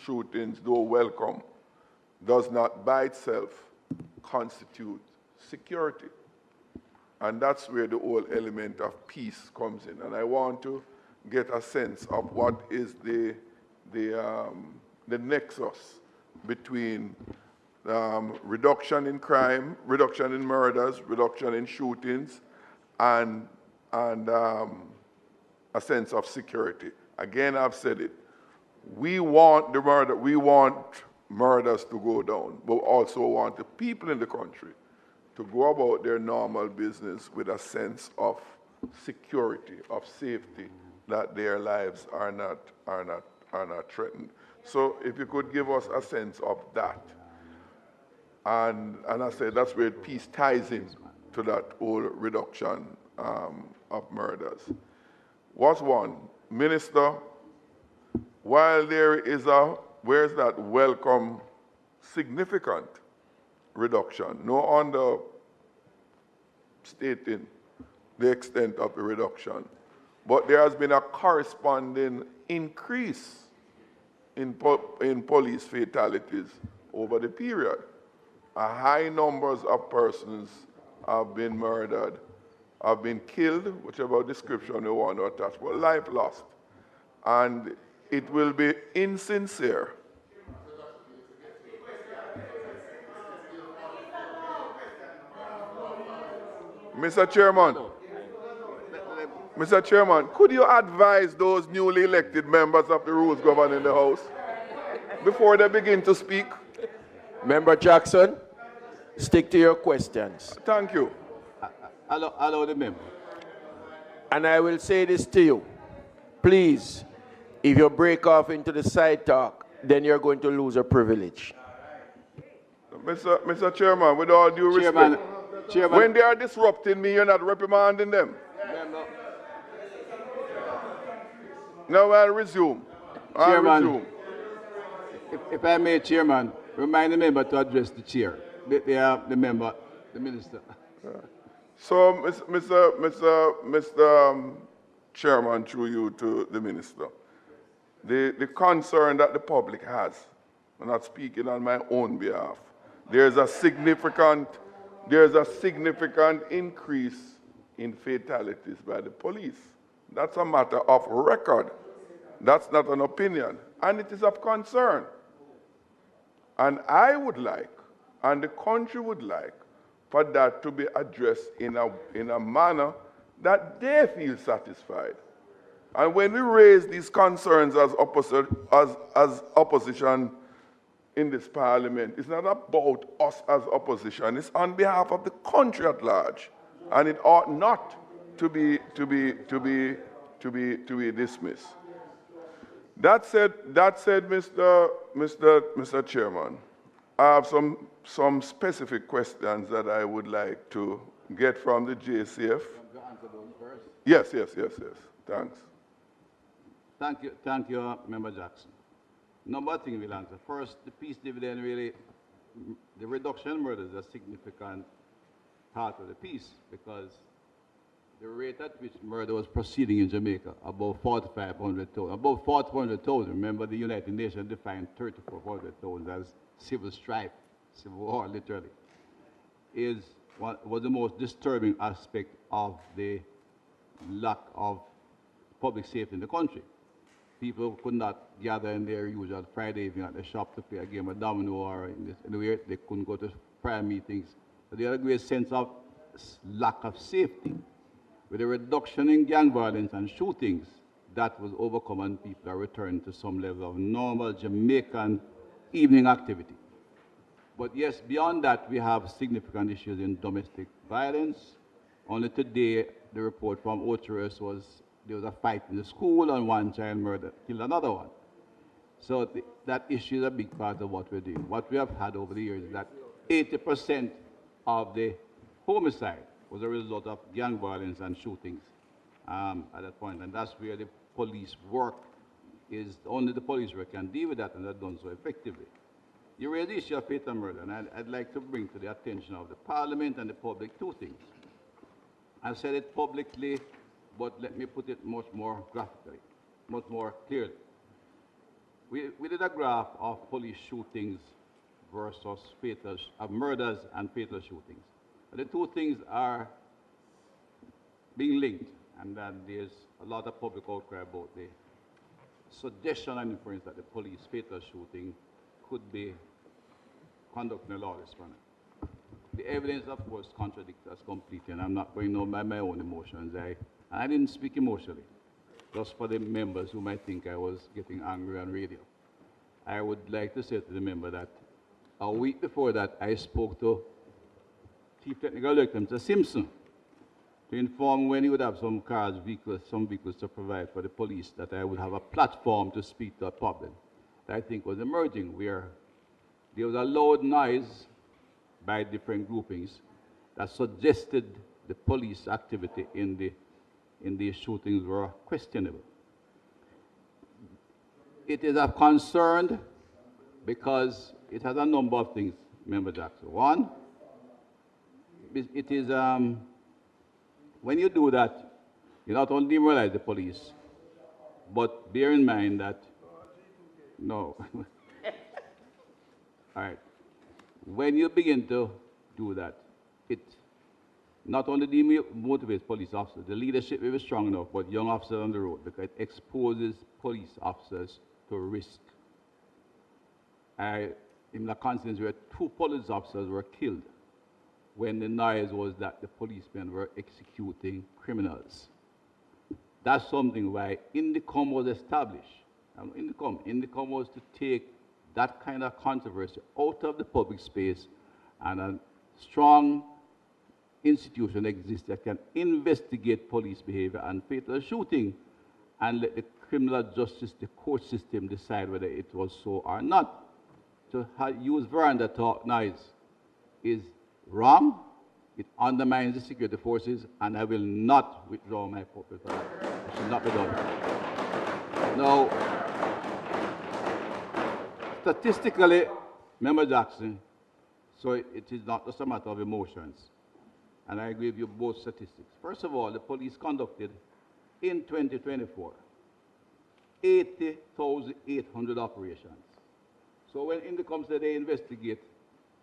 shootings, though welcome, does not by itself constitute security. And that's where the whole element of peace comes in. And I want to get a sense of what is the nexus between reduction in crime, reduction in murders, reduction in shootings, and a sense of security. Again, I've said it. We want murders to go down, but also want the people in the country to go about their normal business with a sense of security, of safety, that their lives are not threatened. So if you could give us a sense of that. And I said that's where peace ties in to that whole reduction of murders. What's one? Minister, while where's that welcome significant reduction, no understating the extent of the reduction, but there has been a corresponding increase in police fatalities over the period. A high numbers of persons have been murdered, have been killed, whichever description you want to attach, but life lost. And it will be insincere Mr. Chairman, could you advise those newly elected members of the rules governing the House before they begin to speak? Member Jackson, stick to your questions. Thank you. Allow the member. And I will say this to you. Please, if you break off into the side talk, then you're going to lose your privilege. Mr. Chairman, with all due respect, when they are disrupting me, you're not reprimanding them. Now I'll resume. Chairman, if I may, Chairman, remind the member to address the chair. The member, the minister. So, Mr. Chairman, through you to the minister, the concern that the public has, I'm not speaking on my own behalf, there's a significant increase in fatalities by the police. That's a matter of record. That's not an opinion. And it is of concern. And I would like, and the country would like, for that to be addressed in a manner that they feel satisfied. And when we raise these concerns as opposition in this parliament, it's not about us as opposition, it's on behalf of the country at large. And it ought not to be dismissed. That said, Mr. Chairman, I have some specific questions that I would like to get from the JCF. Yes. Thanks. Thank you, Member Jackson. Number of things we'll answer. First, the peace dividend really, the reduction in murder is a significant part of the peace because the rate at which murder was proceeding in Jamaica, about 4,500,000. About 4,400,000. Remember, the United Nations defined 3,400,000 as civil strife, civil war, literally. was the most disturbing aspect of the lack of public safety in the country. People could not gather in their usual Friday evening at the shop to play a game of domino or anywhere. They couldn't go to prayer meetings. But they had a great sense of lack of safety. With a reduction in gang violence and shootings, that was overcome and people are returning to some level of normal Jamaican evening activity. But yes, beyond that, we have significant issues in domestic violence. Only today, the report from Ocherus was there was a fight in the school and one child killed another one. So that issue is a big part of what we're doing. What we have had over the years is that 80% of the homicide was a result of gang violence and shootings at that point. And that's where the police work is, only the police work can deal with that, and they've done so effectively. You raised the issue of fatal murder, and I'd like to bring to the attention of the Parliament and the public two things. I've said it publicly, but let me put it much more graphically, much more clearly. We did a graph of police shootings versus fatal murders and fatal shootings. And the two things are being linked, and then there's a lot of public outcry about the suggestion and inference that the police fatal shooting could be conducted in a lawless manner. The evidence, of course, contradicts us completely, and I'm not going on by my own emotions. I didn't speak emotionally, just for the members who might think I was getting angry on radio. I would like to say to the member that a week before that, I spoke to Chief Technical Director, Mr. Simpson, to inform when he would have some vehicles to provide for the police, that I would have a platform to speak to a problem that I think was emerging, where there was a loud noise by different groupings that suggested the police activity in the shootings were questionable. It is of concern because it has a number of things, Member Jackson. One, it is, when you do that, you not only demoralize the police, but bear in mind that, no. All right. When you begin to do that, it not only demotivates police officers, the leadership will be strong enough, but young officers on the road, because it exposes police officers to risk. In the instance where 2 police officers were killed when the noise was that the policemen were executing criminals. That's something why INDECOM was established. INDECOM was to take that kind of controversy out of the public space, and a strong institution exists that can investigate police behavior and fatal shooting, and let the criminal justice, the court system, decide whether it was so or not. To use veranda talk noise is wrong. It undermines the security forces, and I will not withdraw my purpose for that. It should not be done. Now, statistically, Member Jackson, so it is not just a matter of emotions. And I agree with you both statistics. First of all, the police conducted in 2024 80,800 operations. So when INDECOM said they investigate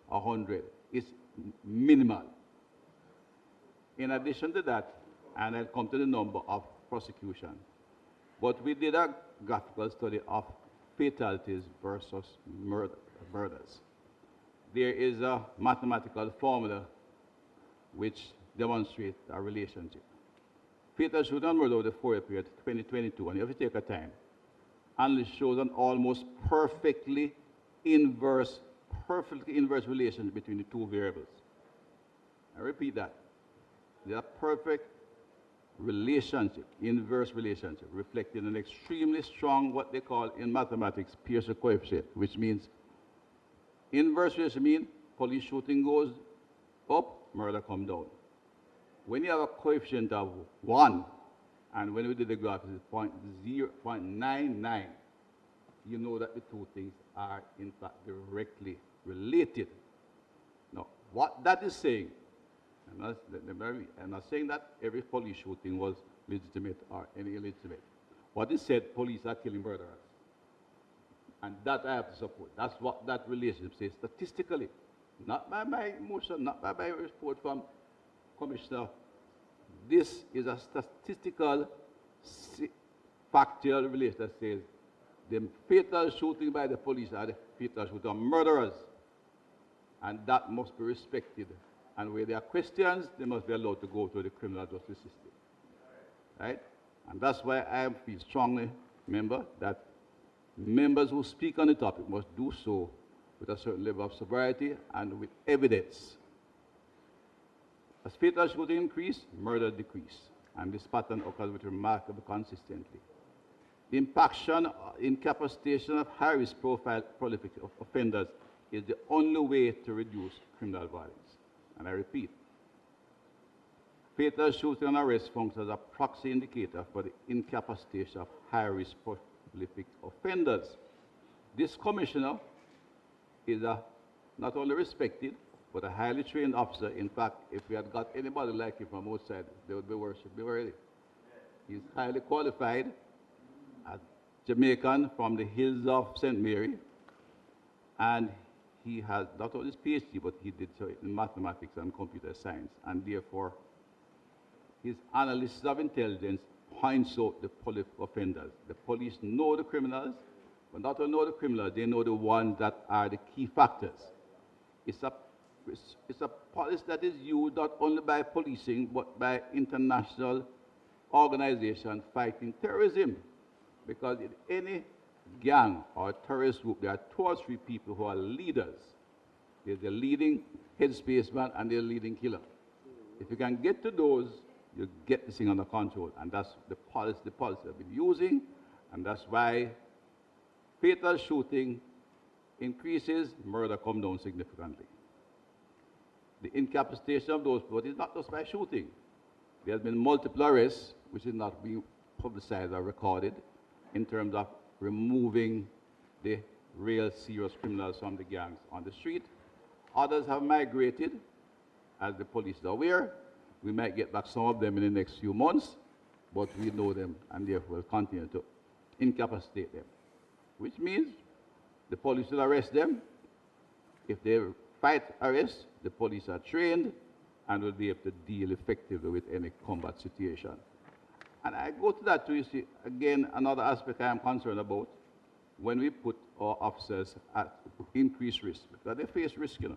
100, it's minimal. In addition to that, and I'll come to the number of prosecution, but we did a graphical study of fatalities versus murders. There is a mathematical formula which demonstrates a relationship. Fatal shooting and murder over the 4-year period, 2022, and you have to take a time, only shows an almost perfectly inverse relationship between the two variables. I repeat that. There's a perfect relationship, inverse relationship, reflecting an extremely strong, what they call in mathematics, Pearson coefficient, which means inverse relationship means police shooting goes up, murder come down. When you have a coefficient of 1, and when we did the graph, it's 0.99, you know that the two things are in fact directly related. Now, what that is saying, I'm not saying that every police shooting was legitimate or any illegitimate. What is said, police are killing murderers. And that I have to support. That's what that relationship says statistically. not by my motion, not by my report from Commissioner. This is a statistical, factual relation that says the fatal shooting by the police are the fatal shooting of murderers. And that must be respected. And where there are questions, they must be allowed to go to the criminal justice system. Right? And that's why I feel strongly, remember, that members who speak on the topic must do so with a certain level of sobriety and with evidence. As fatal shooting increase, murder decrease. And this pattern occurs with remarkable consistency. The incapacitation of high-risk profile prolific offenders is the only way to reduce criminal violence. And I repeat, fatal shooting and arrest functions as a proxy indicator for the incapacitation of high-risk prolific offenders. This commissioner is not only respected, but a highly trained officer. In fact, if we had got anybody like him from outside, they would be worshipped already. He's highly qualified, a Jamaican from the hills of St. Mary, and he has not only his PhD, but he did so in mathematics and computer science, and therefore his analysis of intelligence points out the prolific offenders. The police know the criminals, but not only know the criminals, they know the ones that are the key factors. It's a policy that is used not only by policing, but by international organizations fighting terrorism. Because in any gang or terrorist group, there are 2 or 3 people who are leaders. There's the leading headspace man and the leading killer. If you can get to those, you get this thing under control. And that's the policy they've been using, and that's why fatal shooting increases, murder comes down significantly. The incapacitation of those people is not just by shooting. There has been multiple arrests, which is not being publicized or recorded, in terms of removing the real serious criminals from the gangs on the street. Others have migrated, as the police are aware. We might get back some of them in the next few months, but we know them and therefore will continue to incapacitate them. Which means the police will arrest them. If they fight arrest, the police are trained and will be able to deal effectively with any combat situation. And I go to that to, you see, again, another aspect I am concerned about when we put our officers at increased risk, because they face risk, you know.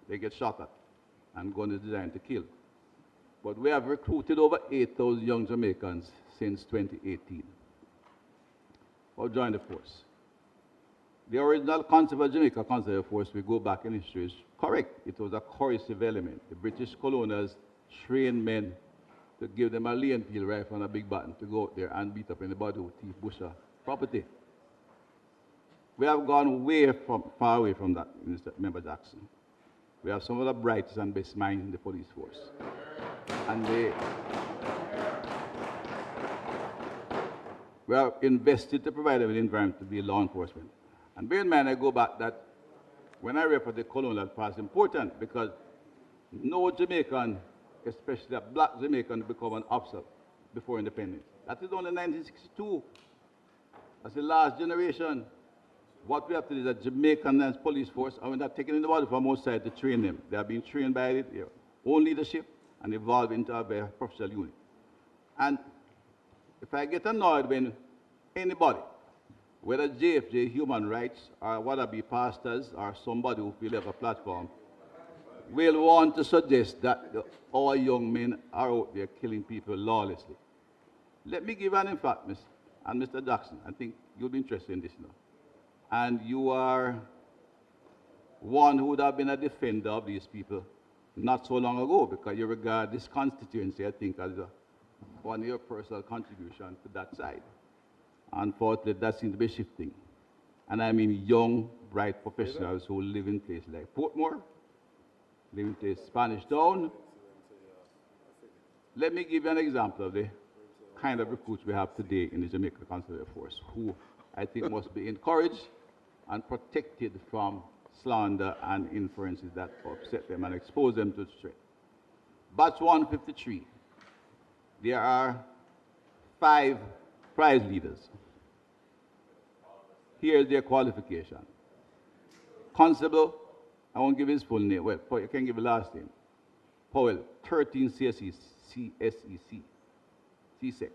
They get shot at, and gun is designed to kill. But we have recruited over 8,000 young Jamaicans since 2018 who joined the force. The original concept of Jamaica Conservative Force, we go back in history, is correct. It was a coercive element. The British colonials trained men to give them a lane peel rifle and a big baton to go out there and beat up anybody who thief busher property. We have gone far away from that, Mr. Member Jackson. We have some of the brightest and best minds in the police force. And we have invested to provide them with an environment to be law enforcement. And bear in mind, I go back that when I refer to the colonial past, it's important because no Jamaican, especially a black Jamaican, become an officer before independence. That is only 1962. That's the last generation. What we have to do is a Jamaican police force, and we're not taking anybody from outside to train them. They are being trained by their own leadership and evolve into a very professional unit. And if I get annoyed when anybody, whether JFJ, human rights, or whether it be pastors, or somebody who feel like a platform, will want to suggest that our young men are out there killing people lawlessly. Let me give an fact, and Mr. Jackson, I think you'll be interested in this now. And you are one who would have been a defender of these people not so long ago, because you regard this constituency, I think, as one of your personal contribution to that side. Unfortunately, that seems to be shifting. And I mean young, bright professionals who live in places like Portmore, live in places Spanish Town. Let me give you an example of the kind of recruits we have today in the Jamaica Conservative Force, who I think must be encouraged and protected from slander and inferences that upset them and expose them to threat. Batch 153, there are 5 prize leaders. Here's their qualification: constable, I won't give his full name. Well, you can give the last name. Powell, 13 CSEC, CSEC.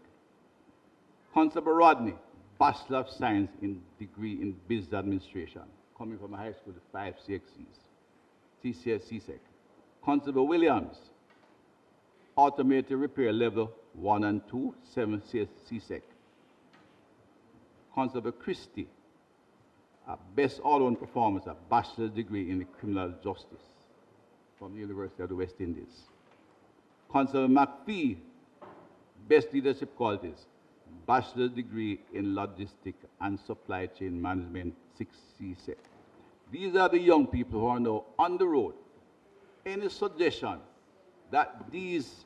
Constable Rodney, Bachelor of Science in degree in Business Administration, coming from a high school with 5 CXCs, CSEC. Constable Williams, Automated Repair Level 1 and 2, 7 CSEC. Constable Christie, a Best All-Round Performance, a bachelor's degree in criminal justice from the University of the West Indies. Constable McPhee, Best Leadership Qualities, bachelor's degree in logistics and supply chain management, 6 CSEC. These are the young people who are now on the road. Any suggestion that these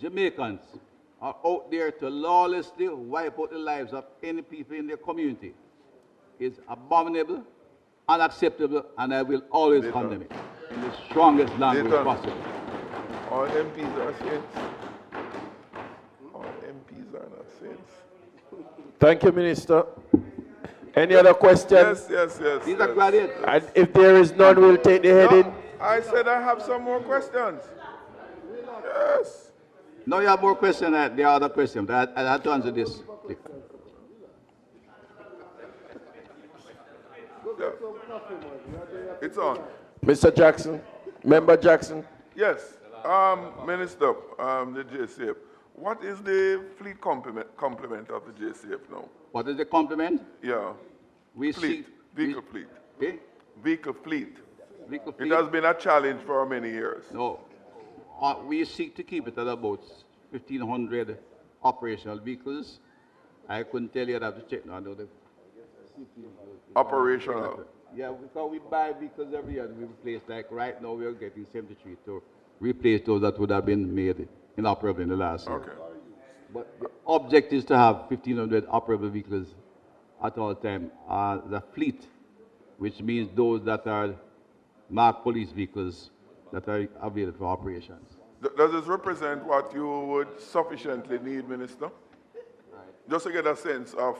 Jamaicans are out there to lawlessly wipe out the lives of any people in their community is abominable, unacceptable, and I will always condemn it in the strongest language possible. All MPs are saints. All MPs are not saints. Thank you, Minister. Any other questions? Yes. These are graduates. And if there is none, we'll take the heading. I said I have some more questions. Yes. No, you have more questions. There are other questions. But I have to answer this. Yeah. It's on. Mr. Jackson, Member Jackson. Yes. Minister, the JCF. What is the fleet complement of the JCF now? What is the complement? Yeah. Vehicle fleet. Eh? Vehicle fleet. Vehicle It fleet. has been a challenge for many years. No. We seek to keep it at about 1,500 operational vehicles. I couldn't tell you, I'd have to check now. I know the Operational. Yeah, because we buy vehicles every year and we replace, like right now we are getting 73 to replace those that would have been made inoperable in the last year. Okay. But the object is to have 1,500 operable vehicles at all time. The fleet, which means those that are marked police vehicles that are available for operations. Does this represent what you would sufficiently need, Minister? Just to get a sense of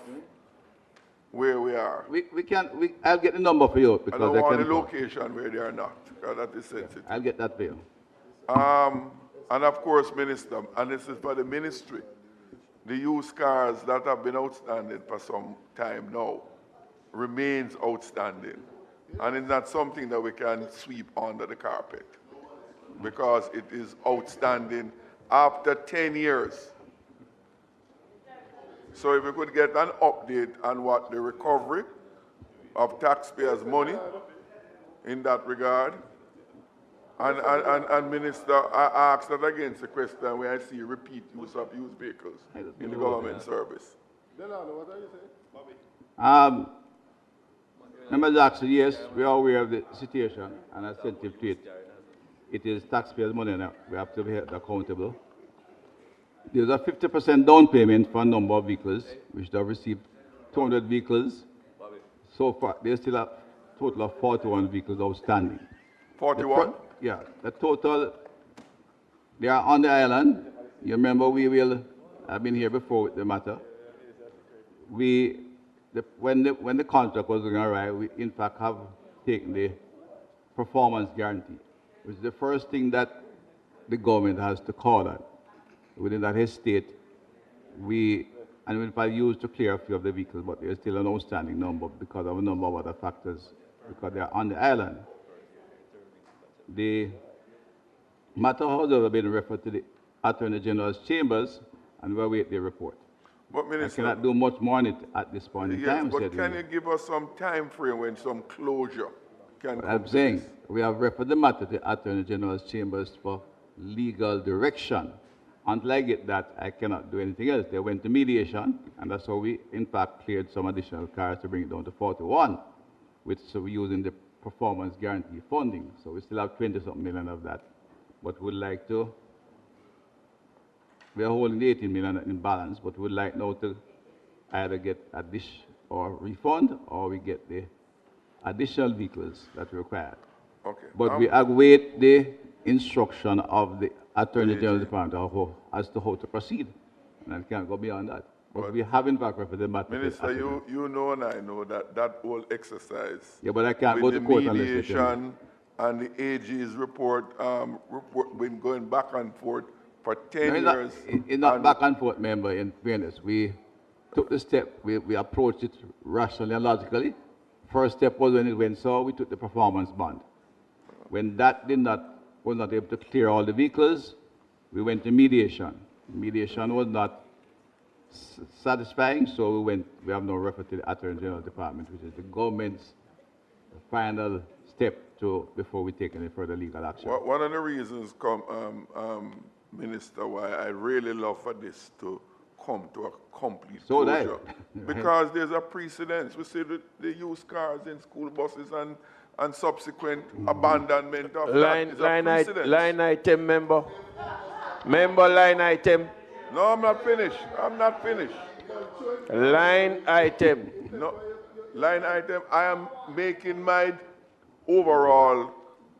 where we are. I'll get the number for you. Because I don't want the location where they are not, because that is sensitive. I'll get that for you. And of course, Minister, and this is for the ministry, the used cars that have been outstanding for some time now remains outstanding. And it's not something that we can sweep under the carpet, because it is outstanding after 10 years. So if we could get an update on what the recovery of taxpayers' money in that regard. And Minister, I ask that against the question when I see repeat use of used vehicles in the government service. Member Jackson, yes, we are aware of the situation and are sensitive to it. It is taxpayers' money now. We have to be held accountable. There's a 50% down payment for a number of vehicles, which they have received 200 vehicles. So far, there's still a total of 41 vehicles outstanding. 41? Yeah, the total, they are on the island. You remember I've been here before with the matter. When the contract was going to arrive, we in fact have taken the performance guarantee, which is the first thing that the government has to call on. Within that estate, we'll probably use to clear a few of the vehicles, but there's still an outstanding number because of a number of other factors, because they're on the island. The matter has, however, been referred to the Attorney General's chambers, and we'll await their report. But Minister, I cannot do much more on it at this point in time. But can you give us some time frame when some closure can come? I'm saying we have referred the matter to the Attorney General's chambers for legal direction. Until I get that, I cannot do anything else. They went to mediation, and that's how we, in fact, cleared some additional cars to bring it down to 41, so we're using the performance guarantee funding. So we still have 20-something million of that. But we'd like to, we are holding the 18 million in balance, but we'd like now to either get a dish or refund, or we get the additional vehicles that we require. Okay. But we await the instruction of the Attorney General Department as to how to proceed. And I can't go beyond that. But we have in fact referred them back to the Minister, you know and I know that whole exercise. Yeah, but I can't with go to the court unless they tell me. mediation and the AG's report, been going back and forth for 10 No, years. it's not back and forth, member, in fairness. We took the step, we approached it rationally and logically. First step was when it went sour, we took the performance bond. When that was not able to clear all the vehicles, we went to mediation. Mediation was not satisfying, so we have now referred to the Attorney General Department, which is the government's final step before we take any further legal action. One of the reasons, Minister, why I really love for this to come to a complete closure. Because there's a precedence. We see the used cars in school buses and subsequent abandonment of Line item, member. Member, line item. No, I'm not finished. I'm not finished. Line item. No, line item. I am making my overall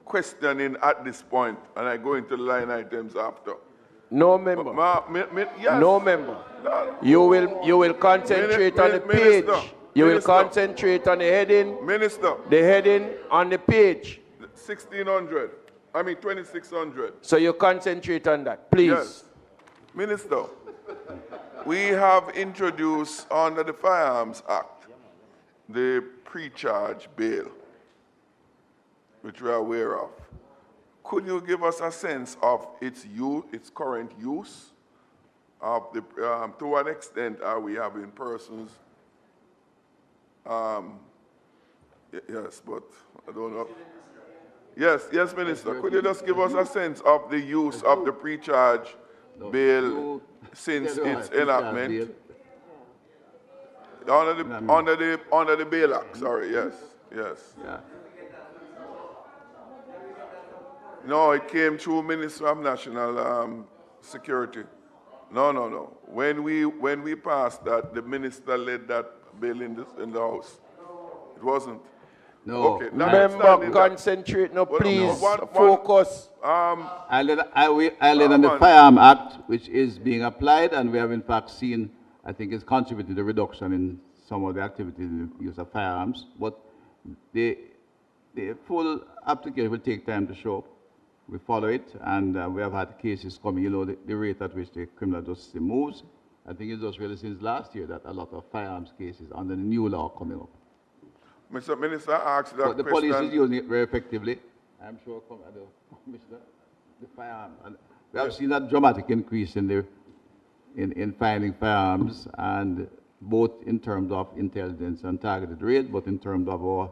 questioning at this point, and I go into the line items after. No member. Yes. No member. No. You will concentrate on the page. You will concentrate on the heading. Minister. The heading on the page. 1600. I mean 2600. So you concentrate on that, please. Yes. Minister, we have introduced under the Firearms Act the pre-charge bail, which we are aware of. Could you give us a sense of its current use, of the, to what extent are we having persons? Yes, but I don't know. Yes, Minister. Could you just give us a sense of the use of the pre-charge bail since its enactment? Under the Bail Act. Sorry. Yes. Yeah. No, it came through Ministry of National Security. No. When we passed that, the minister led that bill in the House. It wasn't. No. Okay. Member, concentrate. No, please focus. I led on the Firearm Act, which is being applied, and we have in fact seen, I think it's contributed to the reduction in some of the activities in the use of firearms. But the full application will take time to show up. We follow it, and we have had cases coming, the rate at which the criminal justice system moves. I think it's just really since last year that a lot of firearms cases under the new law coming up. Mr. Minister, I asked that but the question. police is using it very effectively. I'm sure the firearm. And we have seen that dramatic increase in finding firearms, and both in terms of intelligence and targeted raid, but in terms of our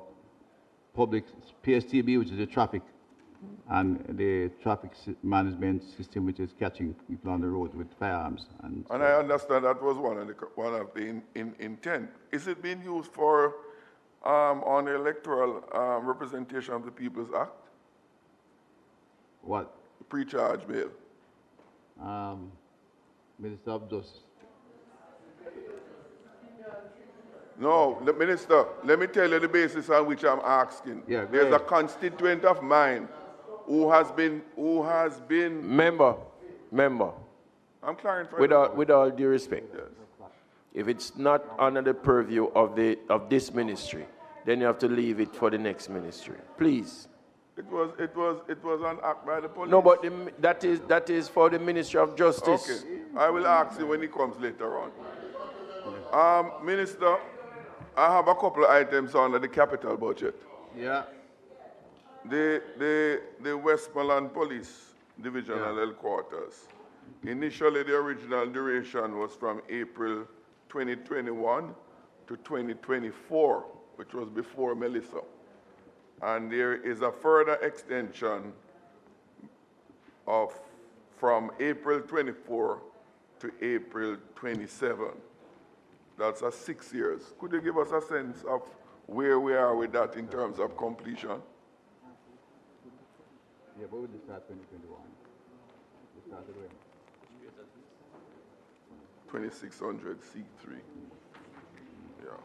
public PSTB, which is the traffic, and the traffic management system, which is catching people on the road with firearms. And I understand that was one of the intent. Is it being used for on the electoral representation of the People's Act? What? The pre-charge bail. Minister of Justice. No, the Minister, let me tell you the basis on which I'm asking. Yeah, there's a constituent of mine who has been member. I'm clarifying. With all due respect, yes. If it's not under the purview of this ministry, then you have to leave it for the next ministry, please. It was an act by the police. No, but that is for the Ministry of Justice. Okay, I will ask you when he comes later on. Minister, I have a couple of items under the capital budget. Yeah. The Westmoreland Police Divisional Headquarters. Initially, the original duration was from April 2021 to 2024, which was before Melissa. And there is a further extension from April 24 to April 27. That's 6 years. Could you give us a sense of where we are with that in terms of completion? Yeah, but we start 2021. We started when? 2600 C3. Yeah.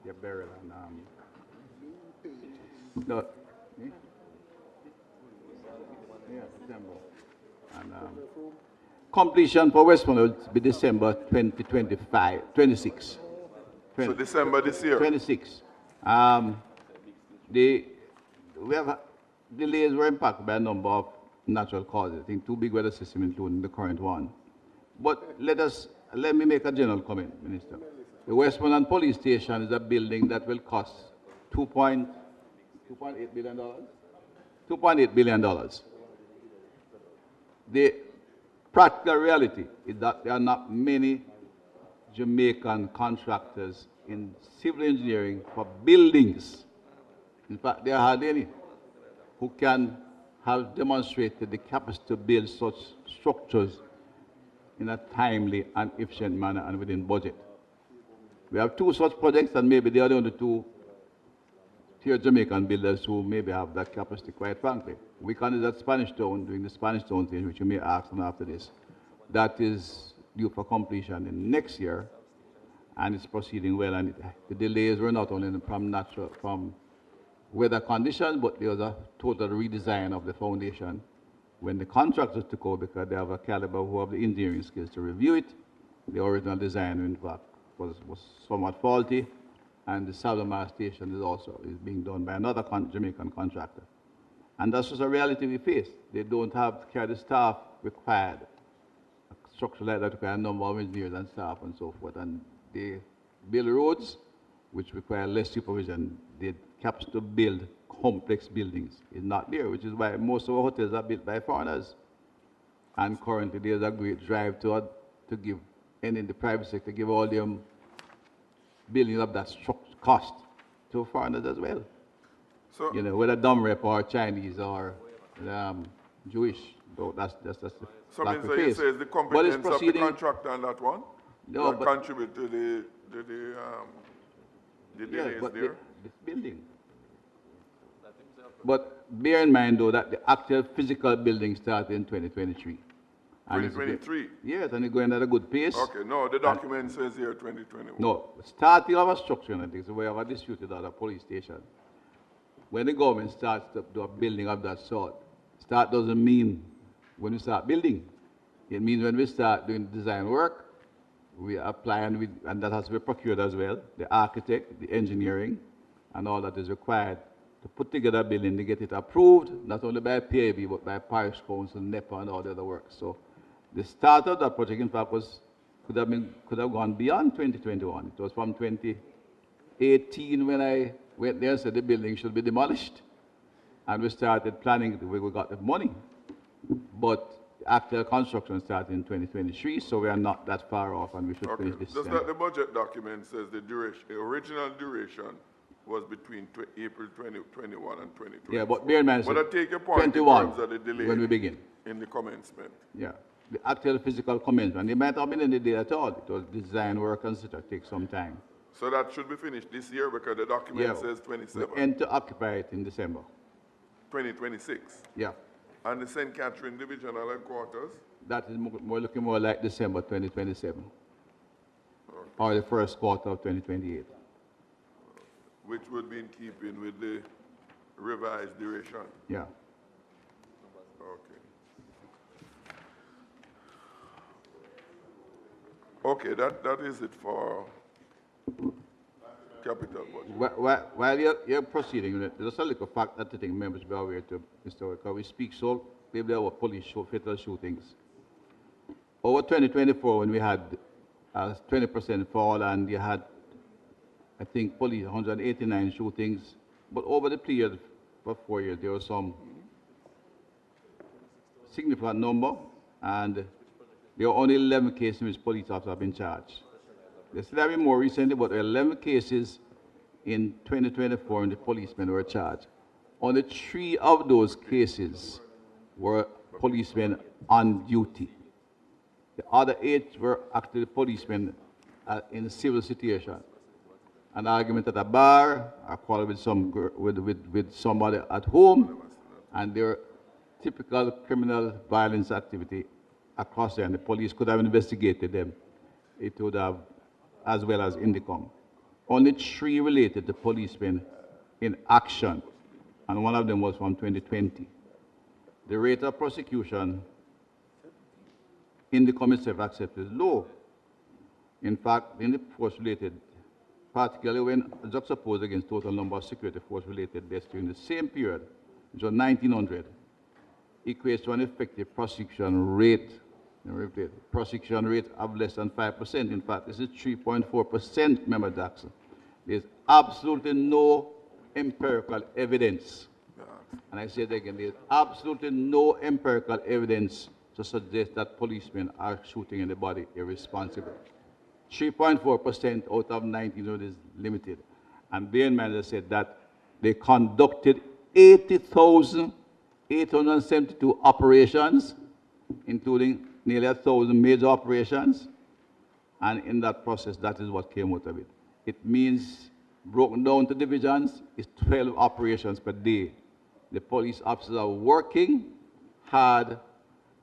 Yeah, burial and no. Yeah, September. And Completion for Westmoreland will be December 26. So December this year? 26. We have delays were impacted by a number of natural causes. I think two big weather systems, including the current one. But let me make a general comment, Minister. The Westmoreland Police Station is a building that will cost $2.8 billion. $2.8 billion. The practical reality is that there are not many Jamaican contractors in civil engineering for buildings. In fact, there are hardly any who can have demonstrated the capacity to build such structures in a timely and efficient manner and within budget. We have two such projects, and maybe they are the only two pure Jamaican builders who maybe have that capacity, quite frankly. We candidate Spanish Town, doing the Spanish Town thing, which you may ask them after this. That is due for completion in next year, and it's proceeding well. And the delays were not only from weather conditions, but there was a total redesign of the foundation when the contractors took over, because they have a caliber who have the engineering skills to review it. The original design, in fact, was somewhat faulty, and the Salomar station is being done by another Jamaican contractor. And that's just a reality we face. They don't have carry the staff required. A structure like that requires a number of engineers and staff and so forth. And they build roads, which require less supervision. The capacity to build complex buildings is not there, which is why most of our hotels are built by foreigners. And currently there's a great drive to give, and in the private sector, give all them building up that cost to foreigners as well. So, you know, whether dumb rep or Chinese or Jewish, so that's the so means that you say is the competence of the contractor on that one? No, that contribute to the delays there? This building. But bear in mind, though, that the actual physical building started in 2023. 2023? Yes, and it's going at a good pace. Okay, no, the document says here 2021. No, starting of a structure, I think, so we have a dispute with other police station. When the government starts to do a building of that sort, start doesn't mean when we start building. It means when we start doing design work, we apply, and that has to be procured as well, the architect, the engineering, and all that is required to put together a building to get it approved, not only by PAB, but by Parish Council, NEPA, and all the other work. So the start of that project, in fact, could have gone beyond 2021. It was from 2018 when I went there and said the building should be demolished. And we started planning, we got the money. But the actual construction started in 2023, so we are not that far off, and we should finish this. Does that the budget document says the original duration was between April 2021 and 2020. Yeah, but bear in mind, but I take your point 21 in terms of the delay when we begin. In the commencement. Yeah, the actual physical commencement. It might not have been any day at all. It was design work and such. It takes some time. So that should be finished this year because the document says 27. We enter occupy it in December. 2026? Yeah. And the St. Catherine Divisional Headquarters? That is looking more like December 2027. Okay. Or the first quarter of 2028. Which would be in keeping with the revised duration? Yeah. Okay. Okay, that is it for capital budget. While you're proceeding, there's a little fact that I think members be aware to, Mr. Worker. We speak so maybe about police fatal shootings. Over 2024, when we had a 20% fall and you had, I think, police 189 shootings, but over the period for 4 years, there was some significant number, and there were only 11 cases in which police officers have been charged. There's still having more recently, but there were 11 cases in 2024 and the policemen were charged. Only 3 of those cases were policemen on duty. The other 8 were actually policemen in a civil situation. An argument at a bar, a quarrel with somebody at home, and their typical criminal violence activity across there, and the police could have investigated them. It would have, as well as Indicom. Only 3 related to policemen in action, and one of them was from 2020. The rate of prosecution in the committee have accepted is low. In fact, in the force-related, particularly when juxtaposed against total number of security force-related deaths during the same period, which was 1900, equates to an effective prosecution rate of less than 5%. In fact, this is 3.4%, Member Jackson. There's absolutely no empirical evidence. And I say it again, there's absolutely no empirical evidence to suggest that policemen are shooting in the body irresponsibly. 3.4% out of 1900 is limited. And bear in mind, I said that they conducted 80,872 operations, including nearly 1,000 major operations. And in that process, that is what came out of it. It means, broken down to divisions, it's 12 operations per day. The police officers are working hard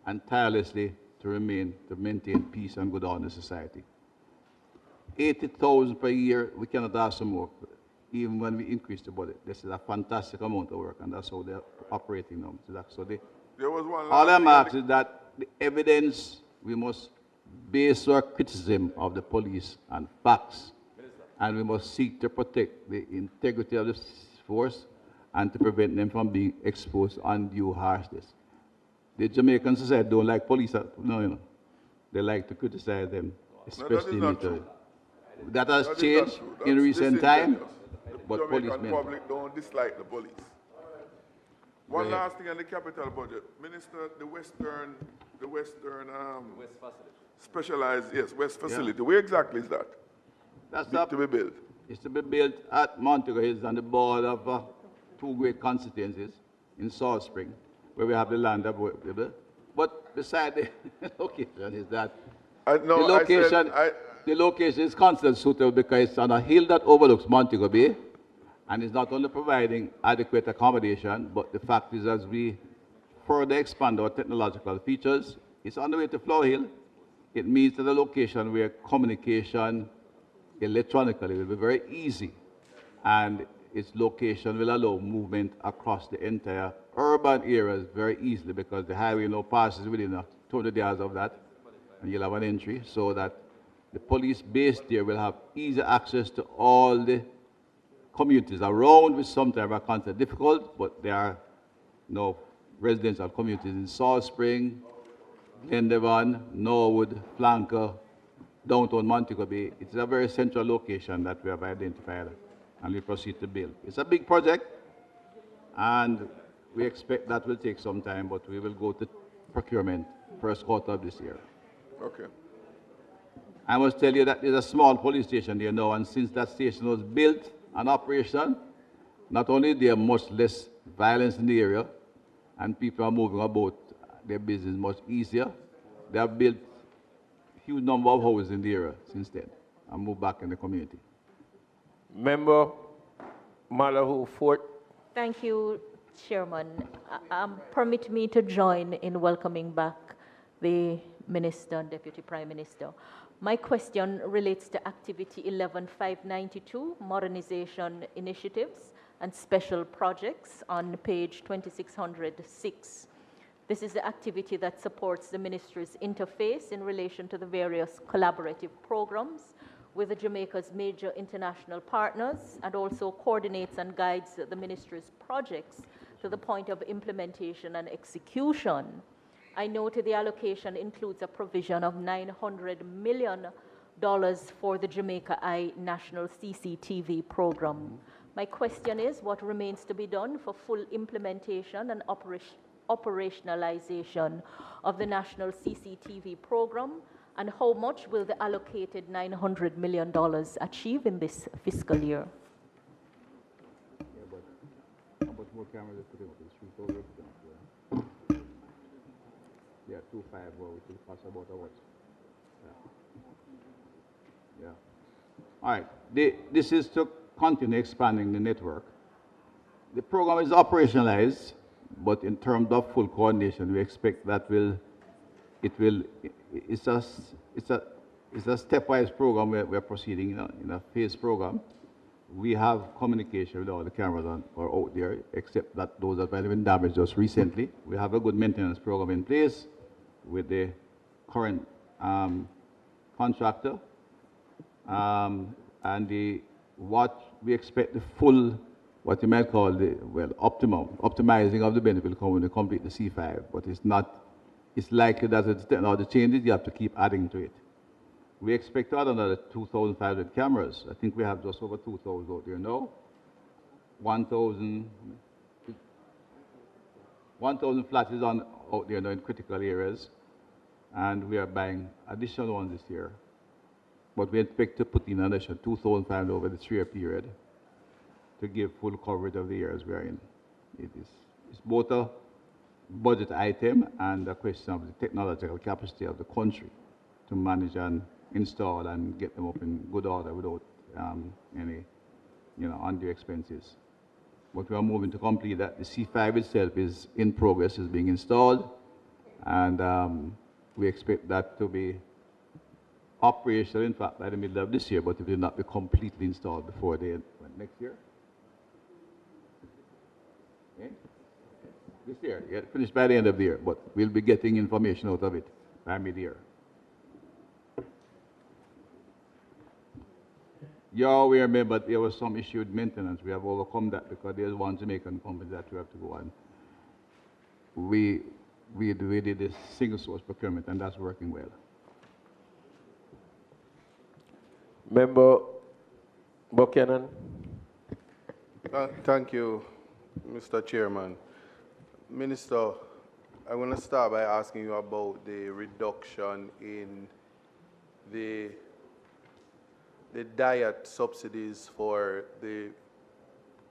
and tirelessly to maintain peace and good order in the society. 80,000 per year, we cannot ask for more, even when we increase the budget. This is a fantastic amount of work, and that's how they're operating now. So all I'm asking is that the evidence, we must base our criticism of the police on facts, and we must seek to protect the integrity of the force and to prevent them from being exposed to undue harshness. The Jamaican society don't like police, they like to criticize them, especially military. That has changed in recent time, but Jamaican public don't dislike the police. One last thing on the capital budget. Minister, the Western West facility. Specialized, yes, West facility. Yeah. Where exactly is that? That's to be built. It's to be built at Montego Hills on the border of two great constituencies in Salt Spring, where we have the land of But beside the location is that the location is considered suitable because it's on a hill that overlooks Montego Bay, and it's not only providing adequate accommodation, but the fact is as we further expand our technological features, it's on the way to Flower Hill. It means that the location where communication electronically will be very easy, and its location will allow movement across the entire urban areas very easily because the highway now passes within 200 yards of that, and you'll have an entry so that the police base there will have easy access to all the communities around, which sometimes are considered difficult, but there are no residential communities in Salt Spring, Glendevon, Norwood, Flanker, downtown Montego Bay. It's a very central location that we have identified and we proceed to build. It's a big project, and we expect that will take some time, but we will go to procurement first quarter of this year. Okay. I must tell you that there's a small police station there now, and since that station was built and operation, not only there much less violence in the area, and people are moving about their business much easier, they have built a huge number of houses in the area since then and moved back in the community. Member Malahu Fort. Thank you, Chairman. Permit me to join in welcoming back the Minister and Deputy Prime Minister. My question relates to Activity 11592, Modernization Initiatives and Special Projects on page 2606. This is the activity that supports the Ministry's interface in relation to the various collaborative programs with Jamaica's major international partners and also coordinates and guides the Ministry's projects to the point of implementation and execution. I note the allocation includes a provision of $900 million for the Jamaica Eye National CCTV program. My question is, what remains to be done for full implementation and operationalization of the National CCTV program, and how much will the allocated $900 million achieve in this fiscal year? How much more cameras are put in? Yeah, 254, which will cost about what? Yeah. All right. This is to continue expanding the network. The program is operationalized, but in terms of full coordination, we expect that it's a stepwise program we're proceeding in a phased program. We have communication with all the cameras are out there, except that those that might have been damaged just recently. We have a good maintenance program in place with the current contractor, and what we expect the full, what you might call the, well, optimizing of the benefit will come when you complete the C5, but it's not, it's likely that as the technology changes, you have to keep adding to it. We expect to add another 2,500 cameras. I think we have just over 2,000 out there now. 1,000 flashes out there now in critical areas, and we are buying additional ones this year. But we expect to put in an additional 2,500 over the 3-year period to give full coverage of the areas we are in. It's both a budget item and a question of the technological capacity of the country to manage and install and get them up in good order without any, undue expenses. But we are moving to complete that. The C5 itself is in progress, is being installed, and we expect that to be operational, in fact, by the middle of this year, but it will not be completely installed before the end. Next year? Okay. This year, yeah, finished by the end of the year, but we'll be getting information out of it by mid-year. You're aware, but there was some issue with maintenance. We have overcome that because there's one Jamaican company that we have to go on. We did this single source procurement, and that's working well. Member Buchanan. Thank you, Mr. Chairman. Minister, I want to start by asking you about the reduction in the diet subsidies for the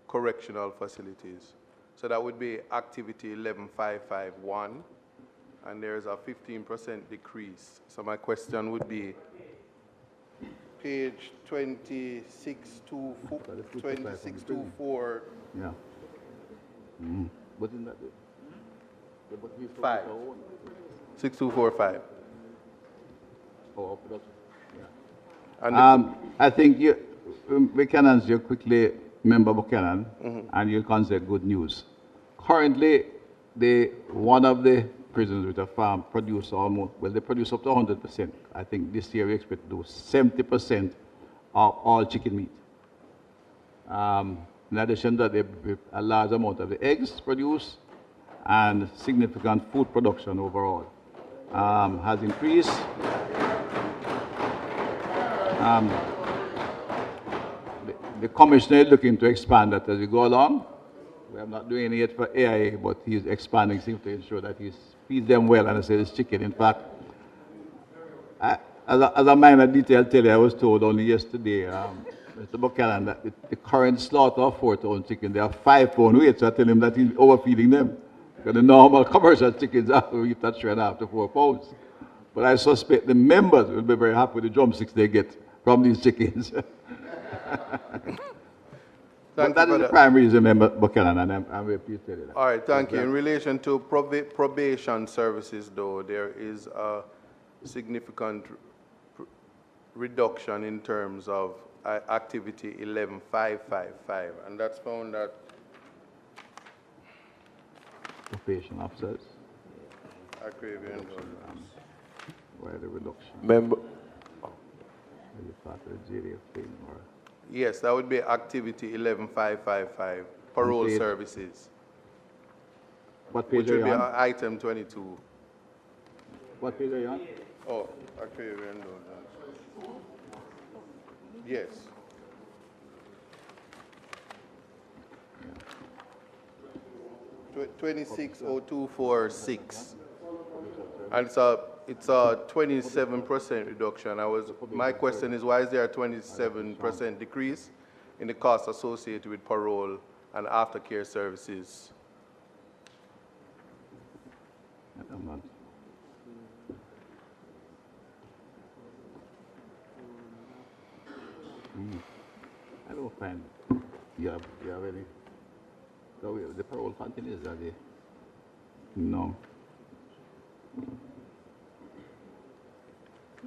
correctional facilities. So that would be activity 11551, and there's a 15% decrease. So my question would be, page 2624. Yeah. What is that? 5. 6245. Oh, production. And I think we can answer you quickly, Member Buchanan, and you'll consider good news. Currently, one of the prisons with a farm produce almost, well, they produce up to 100%. I think this year we expect to do 70% of all chicken meat. In addition to that, a large amount of the eggs produced and significant food production overall has increased. The commissioner is looking to expand that as we go along. We are not doing it yet for AIA, but he's expanding things to ensure that he feeds them well and I say it's chicken. In fact, as a minor detail tell you, I was told only yesterday, Mr. Buchanan, that the current slaughter of 4-ton chicken, they are 5-pound weight, so I tell him that he's overfeeding them. Because the normal commercial chickens have to eat that 3.5 to 4 pounds. But I suspect the members will be very happy with the drumsticks they get from these chickens. But that is the primary reason, Member Buchanan, and I'm very pleased to tell you that. all right, thank you. In relation to probation services, though, there is a significant reduction in terms of activity 11555, and that's found at Probation officers. Why the reduction? Member. Yes, that would be activity 11555, parole page? services. What page which are would you be on? item 22. What page are you on? Oh, actually, we don't know that. Yes. Tw 260246. And it's a 27% reduction. My question is, why is there a 27% decrease in the costs associated with parole and aftercare services? I don't find you have any. The parole continues, are they? No.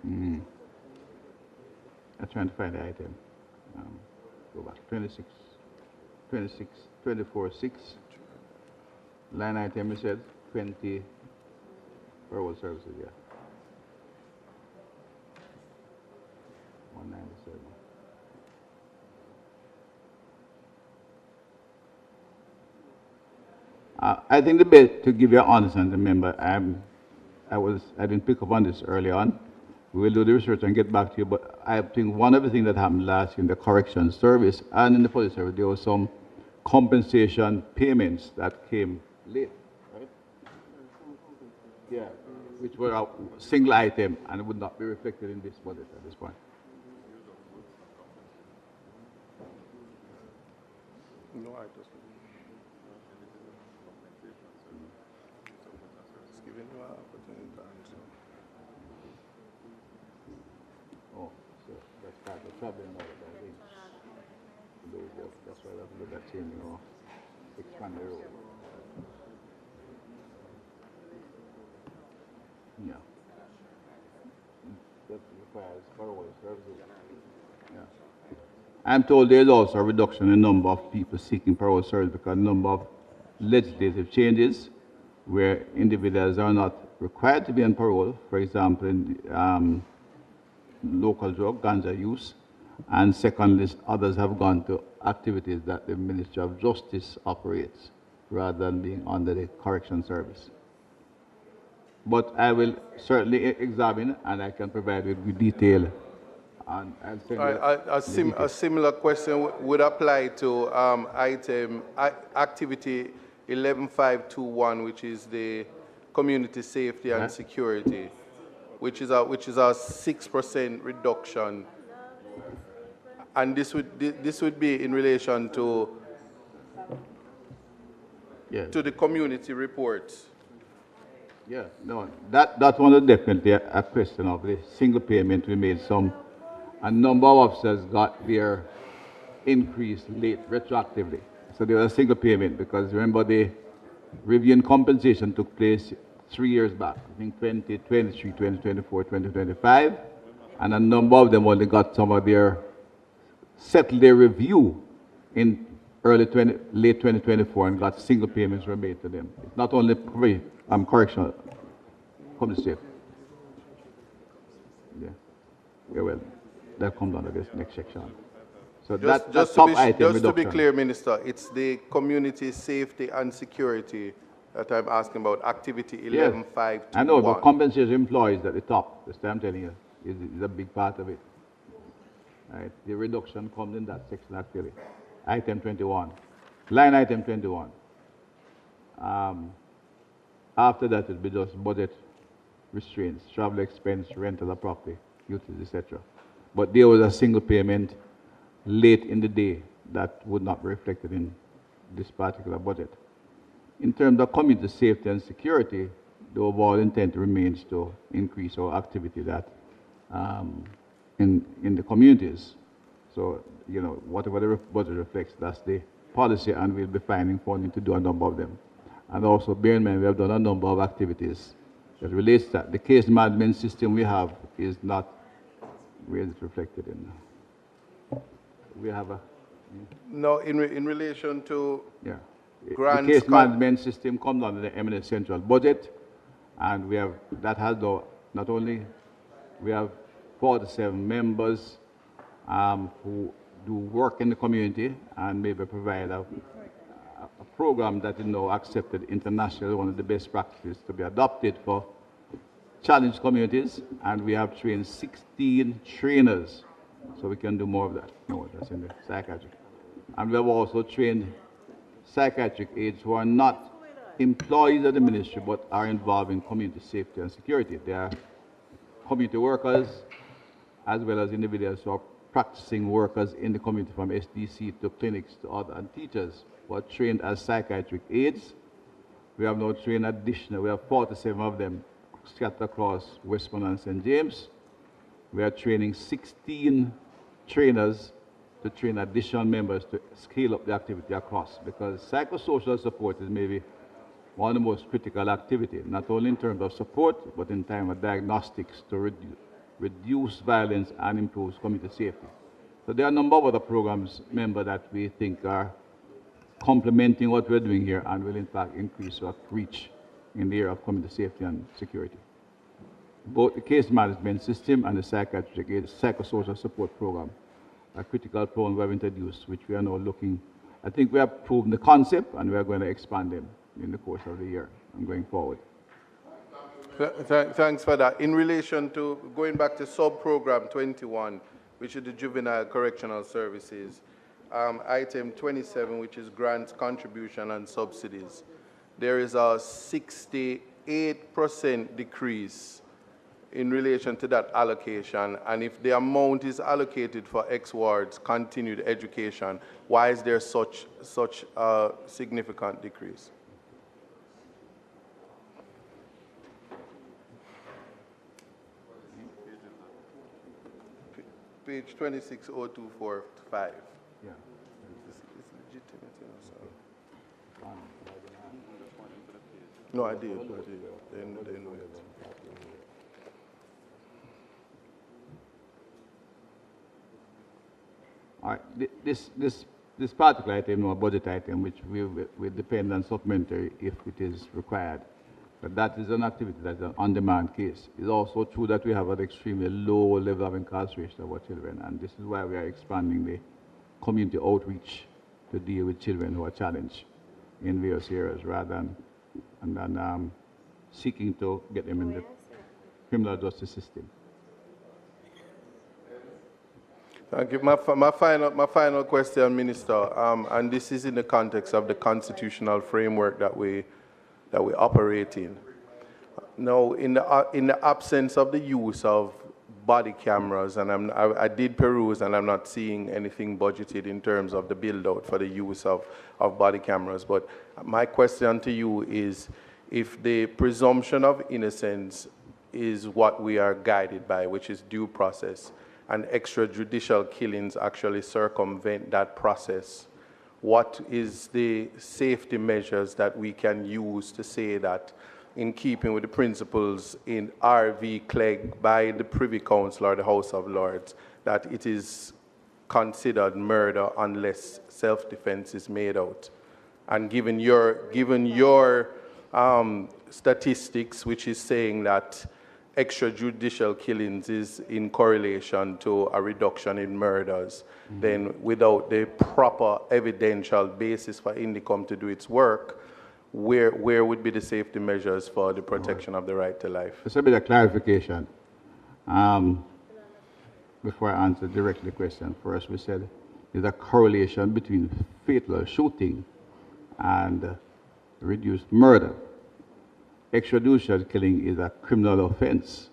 I'm trying to find the item. Go back. 24.6. Line item, you said 20 parole services, yeah. I think the best, to give you an honest answer, remember, I didn't pick up on this early on. We will do the research and get back to you, but I think one of the things that happened last year in the correction service and in the police service, there was some compensation payments that came late, right? Yeah, which were a single item and would not be reflected in this budget at this point. No, I just. It's giving you an opportunity to answer. Oh, so that's part of the problem now that I think. That's why I have to look at changing or expand the road. Yeah. That requires parole services. Yeah. I'm told there's also a reduction in the number of people seeking parole service because the number of legislative changes where individuals are not required to be on parole, for example, in local drug, ganja use, and secondly, others have gone to activities that the Ministry of Justice operates rather than being under the correction service. But I will certainly examine and I can provide you with detail. And a similar question would apply to activity 11521, which is the community safety and security, which is a 6% reduction, and this would be in relation to the community reports. Yeah, no, that one is definitely a question of the single payment we made. A number of officers got their increase late retroactively. So there was a single payment because remember the review and compensation took place 3 years back, I think 2023, 2024, 2025, and a number of them only got some of their, settled their review in late 2024 and got single payments were made to them. It's not only correctional, public safety. Yeah, well. That comes under this next section. So just to be clear, Minister, it's the community safety and security that I'm asking about, activity 11521. I know, but compensation employees at the top, that's what I'm telling you, is a big part of it. Right? The reduction comes in that section actually. Item 21, line item 21. After that, it will be just budget restraints, travel expense, rental of property, utilities, etc. But there was a single payment late in the day that would not be reflected in this particular budget. In terms of community safety and security, the overall intent remains to increase our activity that in the communities. So, you know, whatever the budget reflects, that's the policy, and we'll be finding funding to do a number of them. And also, bear in mind, we have done a number of activities that relates to that. The case management system we have is not where is it reflected in? We have a... No, in relation to grants... The case management system comes under the eminent central budget, and we have, that has not only, we have 47 members who do work in the community and maybe provide a program that is now accepted internationally, one of the best practices to be adopted for challenged communities, and we have trained 16 trainers, so we can do more of that. No, that's in the psychiatric. And we have also trained psychiatric aides who are not employees of the ministry but are involved in community safety and security. They are community workers as well as individuals who are practicing workers in the community, from SDC to clinics to other, and teachers who are trained as psychiatric aides. We have now trained additional, we have 47 of them scattered across Westmoreland and St. James. We are training 16 trainers to train additional members to scale up the activity across, because psychosocial support is maybe one of the most critical activities, not only in terms of support, but in terms of diagnostics to reduce violence and improve community safety. So there are a number of other programs, member, that we think are complementing what we're doing here and will in fact increase our reach in the area of community safety and security. Both the case management system and the psychiatric psychosocial support program are critical programs we have introduced, which we are now looking. I think we have proven the concept and we are going to expand them in the course of the year and going forward. Thanks for that. In relation to going back to sub-program 21, which is the Juvenile Correctional Services, item 27, which is grants, contribution, and subsidies, there is a 68% decrease in relation to that allocation. And if the amount is allocated for X wards, continued education, why is there such a significant decrease? Page 26025. Yeah. It's legitimate, you know, so. No, I did. Then wait. All right. This particular item, a budget item, which will depend on supplementary if it is required. But that is an activity that is an on-demand case. It's also true that we have an extremely low level of incarceration of our children, and this is why we are expanding the community outreach to deal with children who are challenged in various areas rather than seeking to get them in the criminal justice system. Thank you. My final question, Minister, and this is in the context of the constitutional framework that we operate in. Now, in the absence of the use of body cameras, and I did peruse, and I'm not seeing anything budgeted in terms of the build-out for the use of body cameras. But my question to you is, if the presumption of innocence is what we are guided by, which is due process, and extrajudicial killings actually circumvent that process, what is the safety measures that we can use to say that, in keeping with the principles in R.V. Clegg by the Privy Council or the House of Lords, that it is considered murder unless self-defense is made out? And given your statistics, which is saying that extrajudicial killings is in correlation to a reduction in murders, then without the proper evidential basis for INDICOM to do its work, where would be the safety measures for the protection of the right to life? Just a bit of clarification. Before I answer directly the question, first we said there's a correlation between fatal shooting and reduced murder. Extrajudicial killing is a criminal offense,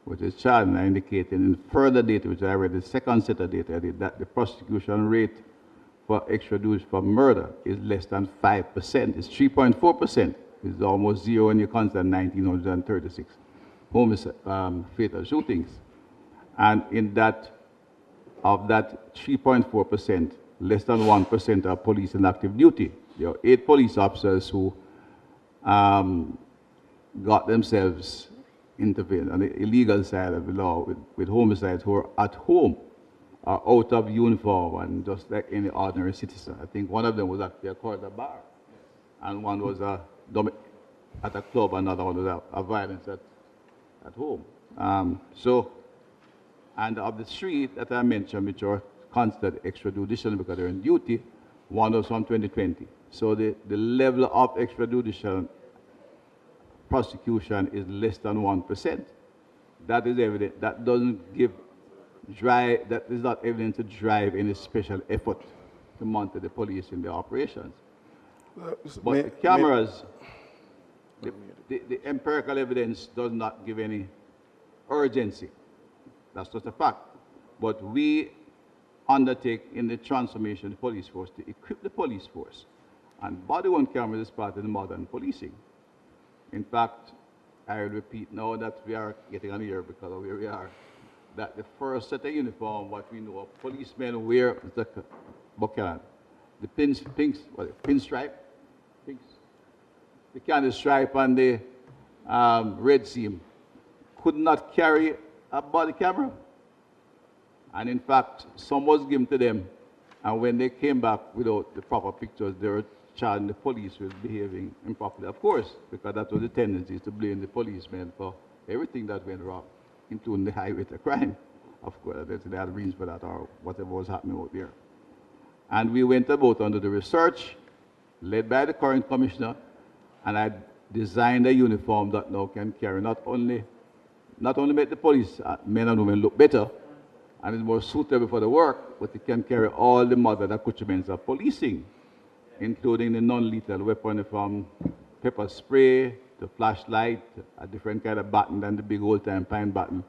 which is charged, and I indicated in further data, which I read, the second set of data, that the prosecution rate for extrajudicial for murder is less than 5%. It's 3.4%. It's almost zero when you consider 1,936 fatal shootings. And in that, of that 3.4%, less than 1% are police in active duty. There are 8 police officers who got themselves intervened on the illegal side of the law with homicides who are at home or out of uniform and just like any ordinary citizen. I think one of them was actually at a bar, and one was at a club, another one was a violence at home. And of the 3 that I mentioned, which are considered extrajudicial because they're in duty, one was from 2020. So the level of extrajudicial prosecution is less than 1%. That is evident. That doesn't give that is not evident to drive any special effort to monitor the police in their operations. But the cameras, the empirical evidence does not give any urgency. That's just a fact. But we undertake in the transformation of the police force to equip the police force. And body-worn cameras is part of the modern policing. In fact, I will repeat now that we are getting on here because of where we are, that the first set of uniform, what we know of policemen wear, Mr. Buchanan, the pinstripe, the candy stripe and the red seam, could not carry a body camera. And in fact, some was given to them, and when they came back without the proper pictures, they were charging the police with behaving improperly. Of course, because that was the tendency to blame the policemen for everything that went wrong, including the high rate of crime. Of course, they had reasons for that or whatever was happening out there. And we went about under the research led by the current commissioner And I designed a uniform that now can carry not only make the police men and women look better, and it's more suitable for the work, but it can carry all the modern accoutrements of policing, including the non-lethal weapon from pepper spray to flashlight, a different kind of baton than the big old-time pine baton,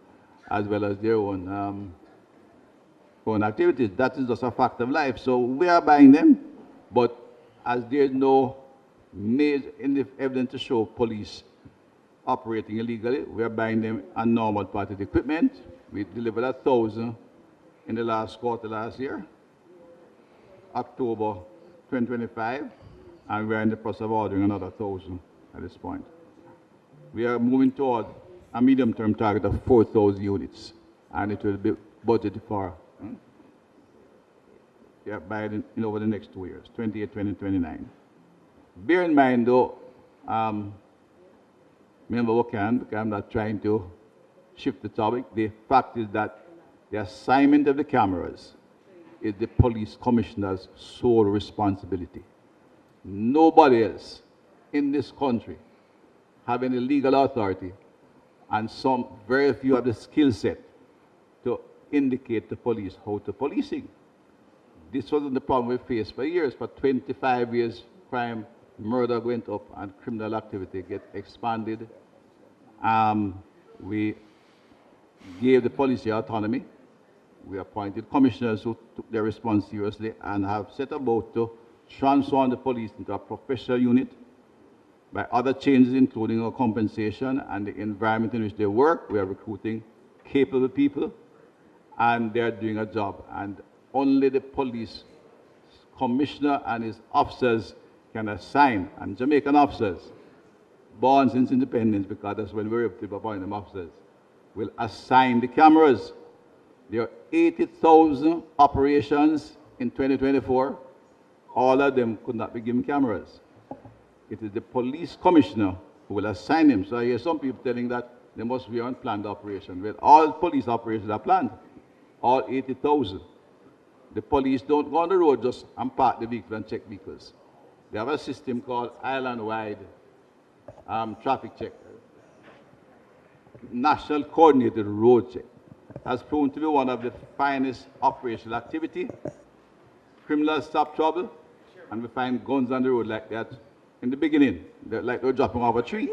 as well as their own activities. That is just a fact of life. So we are buying them, but as there's no major evidence to show police operating illegally, we are buying them on normal part of the equipment. We delivered 1,000 in the last quarter last year, October 2025, and we are in the process of ordering another 1,000 at this point. We are moving toward a medium-term target of 4,000 units, and it will be budgeted for over the next 2 years, 28, 2029. Bear in mind, though, remember what because I'm not trying to shift the topic. The fact is that the assignment of the cameras is the police commissioner's sole responsibility. Nobody else in this country have any legal authority, and some very few have the skill set to indicate to police how to policing. This wasn't the problem we faced for years. For 25 years, crime, murder went up and criminal activity get expanded. We gave the police autonomy. We appointed commissioners who took their response seriously and have set about to transform the police into a professional unit by other changes, including our compensation and the environment in which they work. We are recruiting capable people, and they're doing a job. And only the police commissioner and his officers can assign, and Jamaican officers, born since independence, because that's when we're able to appoint them officers, will assign the cameras. There are 80,000 operations in 2024. All of them could not be given cameras. It is the police commissioner who will assign them. So I hear some people telling that they must be unplanned operation. Well, all police operations are planned, all 80,000. The police don't go on the road just and park the vehicle and check vehicles. They have a system called island-wide traffic check, national coordinated road check. Has proven to be one of the finest operational activity. Criminals stop trouble, and we find guns on the road like that in the beginning, like they were dropping off a tree.